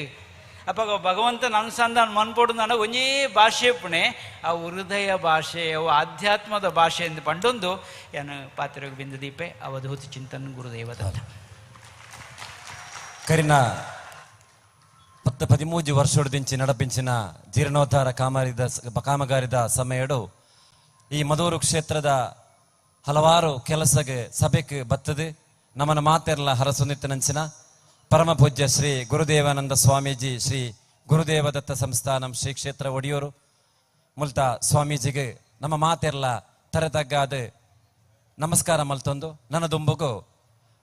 ಅಪ್ಪ ಭಗವಂತನ ಅನುಸಂಧಾನ ಮನ್ಪೊಡುಂದಾಂಡ ಒಂಜೇ ಭಾಷೆ ಪುಣೆ ಆ ಹೃದಯ ಭಾಷೆ ಅವು ಆಧ್ಯಾತ್ಮದ ಭಾಷೆ ಎಂದು ಪಂಡೊಂದು ಏನು ಪಾತ್ರೆಗೆ ಬಿಂದು ದೀಪೆ ಅವಧೂತ ಚಿಂತನ್ ಗುರುದೇವದತ್ತ ಕರಿನ 13 ವರ್ಷೋಡ್ದಿಂಚಿ ನಡಪಿಂಚಿನ ಜೀರ್ಣೋದ್ಧಾರ ಕಾಮಗಾರಿದ ಸಮಯಡು ಈ ಮಧೂರು ಕ್ಷೇತ್ರದ ಹಲವಾರು ಕೆಲಸಗೆ ಸಭೆಗೆ ಬತ್ತದು ನಮ್ಮನ ಮಾತೆರ್ಲ ಹರಸುನಿತ್ತನಂಚಿನ ಪರಮ ಪೂಜ್ಯ ಶ್ರೀ ಗುರುದೇವಾನಂದ ಸ್ವಾಮೀಜಿ ಶ್ರೀ ಗುರುದೇವದತ್ತ ಸಂಸ್ಥಾನಂ ಶ್ರೀ ಕ್ಷೇತ್ರ ಒಡಿಯೂರು ಮುಲ್ತ ಸ್ವಾಮೀಜಿಗೆ ನಮ್ಮ ಮಾತೆರ್ಲ ತರತಗ್ಗಾದ ನಮಸ್ಕಾರ ಮಲ್ತೊಂದು ನನ್ನ ದುಂಬುಗು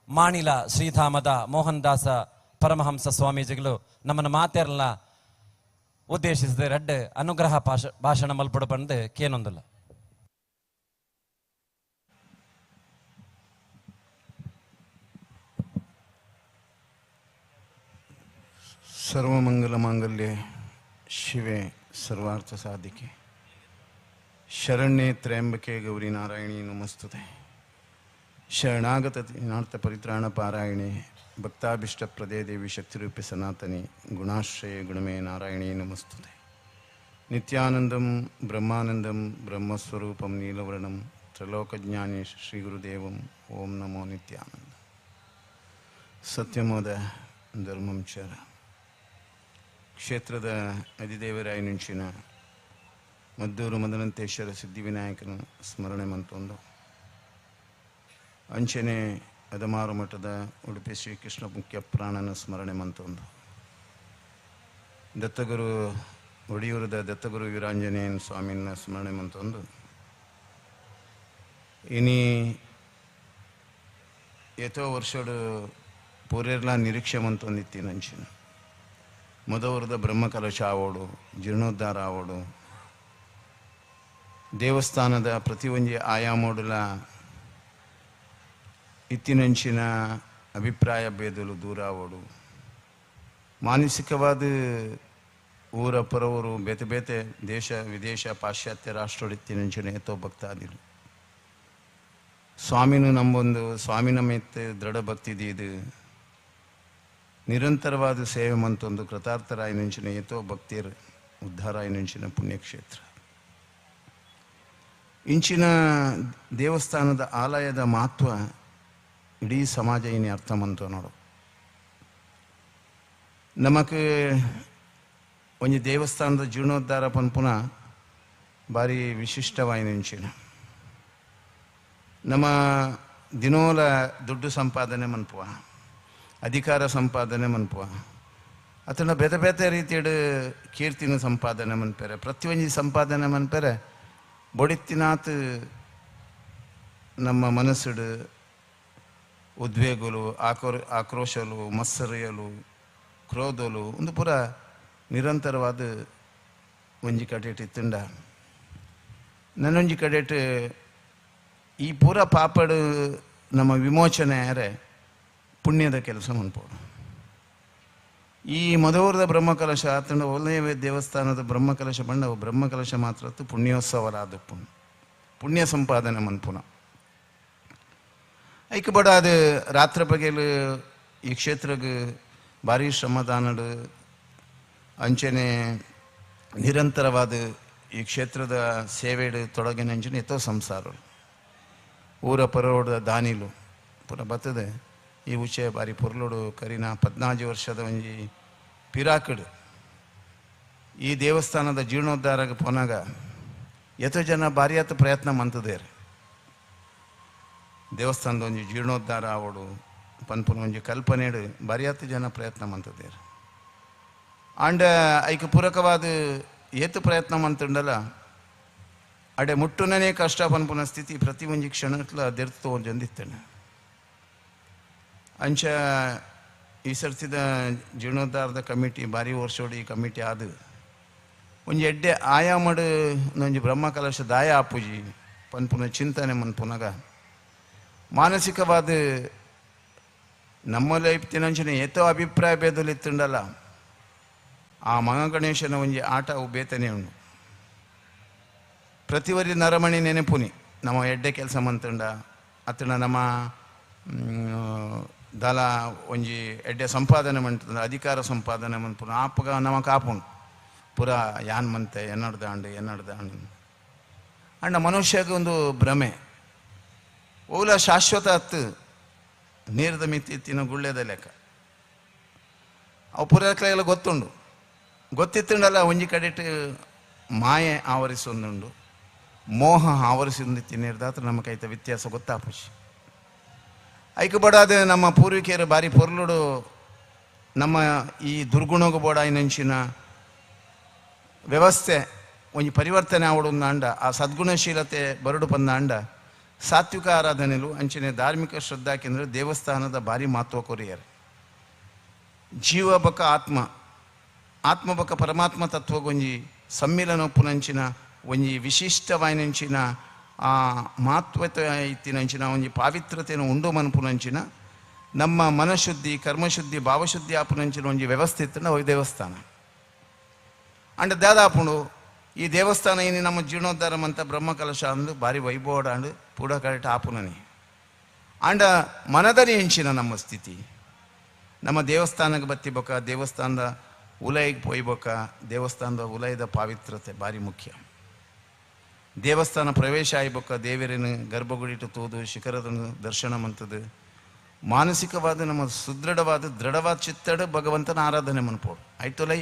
ಮಾಣಿಲ ಶ್ರೀಧಾಮದ ಮೋಹನ್ ದಾಸ ಪರಮಹಂಸ ಸ್ವಾಮೀಜಿಗಳು ನಮ್ಮನ್ನ ಮಾತೆರ್ಲ ಉದ್ದೇಶಿಸಿದ ರೆಡ್ ಅನುಗ್ರಹ ಭಾಷಣ ಮಲ್ಪಡು ಬಂದು ಕೇನೊಂದಿಲ್ಲ. ಸರ್ವಮಂಗಲ ಮಾಂಗಲ್ಯ ಶಿವೆ ಸರ್ವಾರ್ಥ ಸಾಧಿಕೆ ಶರಣ್ಯೆ ತ್ರಯಂಬಕೆ ಗೌರಿ ನಾರಾಯಣಿ ನಮಸ್ತುತೆ ಶರಣಾಗತ ನಾರ್ಥ ಪರಿತ್ರಾಣ ಪಾರಾಯಣೆ ಭಕ್ತಾಭಿಷ್ಟ ಪ್ರದೇ ದೇವಿ ಶಕ್ತಿರೂಪಿ ಸನಾತನಿ ಗುಣಾಶ್ರಯ ಗುಣಮೇ ನಾರಾಯಣಿ ನಮಸ್ತುತೆ ನಿತ್ಯಾನಂದಂ ಬ್ರಹ್ಮಾನಂದಂ ಬ್ರಹ್ಮಸ್ವರೂಪಂ ನೀಲವರ್ಣಂ ತ್ರಲೋಕಜ್ಞಾನಿ ಶ್ರೀ ಗುರುದೇವಂ ಓಂ ನಮೋ ನಿತ್ಯಾನಂದ ಸತ್ಯಮೋದ ಧರ್ಮಂ ಚರ ಕ್ಷೇತ್ರದ ಅಧಿದೇವರಾಯ నుంచిన ಮದ್ದೂರು ಮದನಂತೇಶ್ವರ ಸಿದ್ಧಿವಿನಾಯಕನ ಸ್ಮರಣೆ ಮಂತೊಂದು ಅಂಚನೆ ಅದಮಾರು ಮಠದ ಉಡುಪಿ ಶ್ರೀಕೃಷ್ಣ ಮುಖ್ಯ ಪ್ರಾಣನ ಸ್ಮರಣೆ ಮಂತೊಂದು ದತ್ತಗುರು ಒಡಿಯೂರದ ದತ್ತಗುರು ವೀರಾಂಜನೇಯನ ಸ್ವಾಮಿನ ಸ್ಮರಣೆ ಮಂತೊಂದು ಇನಿ ಏತೋ ವರ್ಷಡು ಪೂರೆರ್ಲ ನಿರೀಕ್ಷೆ ಮಂತೊಂದಿತ್ತೀನಿ ಅಂಚಿನ ಮೊದವರದ ಬ್ರಹ್ಮಕಲಶ ಆವೋಡು ಜೀರ್ಣೋದ್ಧಾರ ಆವೋಡು ದೇವಸ್ಥಾನದ ಪ್ರತಿ ಒಂಜಿ ಆಯಾಮೋಡುಲ ಇತ್ತಿನಂಚಿನ ಅಭಿಪ್ರಾಯ ಭೇದಲು ದೂರ ಆವೋಡು ಮಾನಸಿಕವಾದ ಊರ ಪರವರು ಬೇತೆ ಬೇತೆ ದೇಶ ವಿದೇಶ ಪಾಶ್ಚಾತ್ಯ ರಾಷ್ಟ್ರಡಿತ್ತಿನಂಚಿನ ಏತೋ ಭಕ್ತಾದಿರು ಸ್ವಾಮಿನು ನಮ್ಮೊಂದು ಸ್ವಾಮಿನ ಮೆತ್ತೆ ದೃಢ ಭಕ್ತಿದು ನಿರಂತರವಾದ ಸೇವೆ ಮಂತೊಂದು ಕೃತಾರ್ಥರಾಯ నుంచిన ಏತೋ ಭಕ್ತಿಯರ್ ಉದ್ಧಾರಾಯ నుంచిన ಪುಣ್ಯಕ್ಷೇತ್ರ ಇಂಚಿನ ದೇವಸ್ಥಾನದ ಆಲಯದ ಮಹತ್ವ ಇಡೀ ಸಮಾಜ ಇನಿ ಅರ್ಥ ಮಂತೋ ನೋಡು ನಮಗೆ ಒಂದು ದೇವಸ್ಥಾನದ ಜೀರ್ಣೋದ್ಧಾರ ಪನ್ಪುನ ಭಾರಿ ವಿಶಿಷ್ಟವಾಯಿ నుంచిన ನಮ್ಮ ದಿನೋಲ ದುಡ್ಡು ಸಂಪಾದನೆ ಮನ್ಪುವ ಅಧಿಕಾರ ಸಂಪಾದನೆ ಮನ್ಪುವ ಅತನ ಬೇತೆ ಬೇತೆ ರೀತಿಯಡು ಕೀರ್ತಿನ ಸಂಪಾದನೆ ಮನ್ಪೇರೆ ಪ್ರತಿಯೊಂದು ಸಂಪಾದನೆ ಮನ್ಪೇರೆ ಬೊಡಿತ್ತಿನಾತ್ ನಮ್ಮ ಮನಸ್ಸುಡು ಉದ್ವೇಗಲು ಆಕ್ರೋಶಲು ಮತ್ಸರಿಯಲು ಕ್ರೋಧಲು ಒಂದು ಪೂರ ನಿರಂತರವಾದ ಒಂಜಿ ಕಡೆಟ್ ಇತ್ತುಂಡ ನನ್ನೊಂಜಿ ಕಡೆಟ್ ಈ ಪೂರ ಪಾಪಡು ನಮ್ಮ ವಿಮೋಚನೆ ಯಾರೆ ಪುಣ್ಯದ ಕೆಲಸ ಮನ್ಪೋಡು ಈ ಮಧುವರದ ಬ್ರಹ್ಮಕಲಶ ಆತನ ಒಳ್ಳೆಯ ದೇವಸ್ಥಾನದ ಬ್ರಹ್ಮಕಲಶ ಬಂಡ ಬ್ರಹ್ಮಕಲಶ ಮಾತ್ರ ಪುಣ್ಯೋತ್ಸವರಾದ ಪುಣ್ಯ ಸಂಪಾದನೆ ಮನ್ಪುನ ಐಕೆ ಬಡ ಅದು ರಾತ್ರಿ ಬಗೆಲು ಈ ಕ್ಷೇತ್ರಕ್ಕೆ ಭಾರಿ ಶ್ರಮದಾನಡು ಅಂಚನೆ ನಿರಂತರವಾದ ಈ ಕ್ಷೇತ್ರದ ಸೇವೆಡು ತೊಡಗಿನಂಚಿನ ಎತ್ತೋ ಸಂಸಾರ ಊರ ಪರೋಡ ದಾನಿಲು ಪುರ ಬರ್ತದೆ ಈ ವಿಷಯ ಬಾರಿ ಪುರ್ಲೋಡು ಕರಿನ 14 ವರ್ಷದ ಒಂಜಿ ಪಿರಾಕಡು ಈ ದೇವಸ್ಥಾನದ ಜೀರ್ಣೋದ್ಧಾರಕ್ಕೆ ಪೋನಾಗ ಎಷ್ಟೋ ಜನ ಭಾರಿ ಆತ ಪ್ರಯತ್ನ ಮಂತದೇರು ದೇವಸ್ಥಾನದ ಒಂಜಿ ಜೀರ್ಣೋದ್ಧಾರ ಆವೋಡು ಪನ್ಪುನ ಒಂಜಿ ಕಲ್ಪನೆಡು ಭಾರಿ ಆತ ಜನ ಪ್ರಯತ್ನ ಮಂತದೇರು ಆಂಡ ಐಕೆ ಪೂರಕವಾದ ಏತು ಪ್ರಯತ್ನ ಮಂತುಂಡಲ್ಲ ಅಡೆ ಮುಟ್ಟುನೇ ಕಷ್ಟ ಪನ್ಪುನ ಸ್ಥಿತಿ ಪ್ರತಿ ಒಂಜಿ ಕ್ಷಣತ್ಲ ಅದೆರ್ತು ಒಂದಿತ್ತೇನೆ ಅಂಚ ಈ ಸರ್ತಿದ ಜೀರ್ಣೋದ್ಧಾರದ ಕಮಿಟಿ ಬಾರಿ ವರ್ಷೋಡಿ ಕಮಿಟಿ ಆದ ಒಂಜಿ ಎಡ್ಡೆ ಆಯಾಮಡು ಒಂಜಿ ಬ್ರಹ್ಮ ಕಲಶ ದಾಯ ಆಪುಜಿ ಪನ್ಪುನ ಚಿಂತನೆ ಮನ್ಪುನಗ ಮಾನಸಿಕವಾದ ನಮ್ಮಲ್ಲಿ ಇತ್ತಿನಂಚಿನ ಏತೋ ಅಭಿಪ್ರಾಯ ಭೇದಲಿತ್ತುಂಡಲ್ಲ ಆ ಮಹಾಗಣೇಶನ ಒಂಜಿ ಆಟ ಅವು ಬೇತನೆ ಉಂಡು ಪ್ರತಿವರಿ ನರಮಣಿ ನೆನಪುನಿ ನಮ್ಮ ಎಡ್ಡೆ ಕೆಲಸ ಮಂತುಂಡ ಅತ್ತನ ನಮ್ಮ ದಲ ಒಂಜಿ ಎಡ್ಡೆ ಸಂಪಾದನೆ ಮಂತಂಡ ಅಧಿಕಾರ ಸಂಪಾದನೆ ಮಂತ್ಪುನ ಆಪಗ ನಮ್ಮ ಕಾಪುಂಡು ಪುರ ಯಾನ್ ಮಂತೆ ಎನ್ನಡ್ದಾಂಡು ಅಣ್ಣ ಮನುಷ್ಯಗೆ ಒಂದು ಭ್ರಮೆ ಓಲ ಶಾಶ್ವತ ಹತ್ತು ನೀರದ ಮಿತ್ತಿನ ಗುಳ್ಳೆದ ಲೆಕ್ಕ ಅವು ಪುರಕ್ಲೆಲ್ಲ ಗೊತ್ತುಂಡು ಗೊತ್ತಿತ್ತುಂಡಲ್ಲ ಒಂಜಿ ಕಡೆಟ್ ಮಾಯೆ ಆವರಿಸೊಂದುಂಡು ಮೋಹ ಆವರಿಸಿಂದಿತ್ತಿ ನೀರ್ದಾತ್ರ ನಮ್ಮ ಕೈತ ವ್ಯತ್ಯಾಸ ಗೊತ್ತಾಪುಷಿ ಐಕ ಬಡಾದ ನಮ್ಮ ಪೂರ್ವಿಕೆಯರು ಬಾರಿ ಪೊರ್ಲುಡು ನಮ್ಮ ಈ ದುರ್ಗುಣಗ ಬೋಡಾಯಿನಂಚಿನ ವ್ಯವಸ್ಥೆ ಒಂಜಿ ಪರಿವರ್ತನೆ ಆವಡುಂದ ಅಂಡ ಆ ಸದ್ಗುಣಶೀಲತೆ ಬರಡು ಬಂದ ಅಂಡ ಸಾತ್ವಿಕ ಆರಾಧನೆಲು ಅಂಚನೆ ಧಾರ್ಮಿಕ ಶ್ರದ್ಧಾ ಕೇಂದ್ರ ದೇವಸ್ಥಾನದ ಭಾರಿ ಮಹತ್ವ ಕೊರಿಯರು ಜೀವ ಬಕ ಆತ್ಮ ಬಕ ಪರಮಾತ್ಮ ತತ್ವಗೊಂಜಿ ಸಮ್ಮಿಲನ ಒಪ್ಪುನಂಚಿನ ಒಂಜಿ ವಿಶಿಷ್ಟವಾಯಿನಂಚಿನ ಆ ಮಹತ್ವತೆ ಇತ್ತಿನಂಚಿನ ಒಂಜಿ ಪಾವಿತ್ರತೆಯನ್ನು ಉಂಡು ಮನ್ಪುನಂಚಿನ ನಮ್ಮ ಮನಶುದ್ಧಿ ಕರ್ಮಶುದ್ಧಿ ಭಾವಶುದ್ಧಿ ಆಪುನಂಚಿನ ಒಂಜಿ ವ್ಯವಸ್ಥೆ ಇತ್ತು ಅವು ದೇವಸ್ಥಾನ ಅಂಡ್ ದಾದಾಪುಂಡು ಈ ದೇವಸ್ಥಾನ ಇನ್ನು ನಮ್ಮ ಜೀರ್ಣೋದ್ಧಾರಂ ಅಂತ ಬ್ರಹ್ಮಕಲಶ ಅಂದು ಭಾರಿ ವೈಭವ ಅಂಡು ಪೂಡ ಕರೆಕ್ಟ್ ಆಪುನನಿ ಅಂಡ ಮನದಲ್ಲಿ ಹೆಂಚಿನ ನಮ್ಮ ಸ್ಥಿತಿ ನಮ್ಮ ದೇವಸ್ಥಾನಕ್ಕೆ ಬತ್ತಿಬೇಕ ದೇವಸ್ಥಾನದ ಉಲಯಕ್ಕೆ ಪೊಯ್ಬೇಕ ದೇವಸ್ಥಾನದ ಉಲಯದ ಪಾವಿತ್ರತೆ ಭಾರಿ ಮುಖ್ಯ ದೇವಸ್ಥಾನ ಪ್ರವೇಶ ಆಯ್ಬೇಕ ದೇವರಿನ ಗರ್ಭಗುಡಿಟ್ಟು ತೋದು ಶಿಖರದ ದರ್ಶನ ಮಂತದು ಮಾನಸಿಕವಾದ ನಮ್ಮ ಸುದೃಢವಾದ ದೃಢವಾದ ಚಿತ್ತಡ ಭಗವಂತನ ಆರಾಧನೆ ಮನ್ಪೋಡು ಆಯ್ತೊಲೈ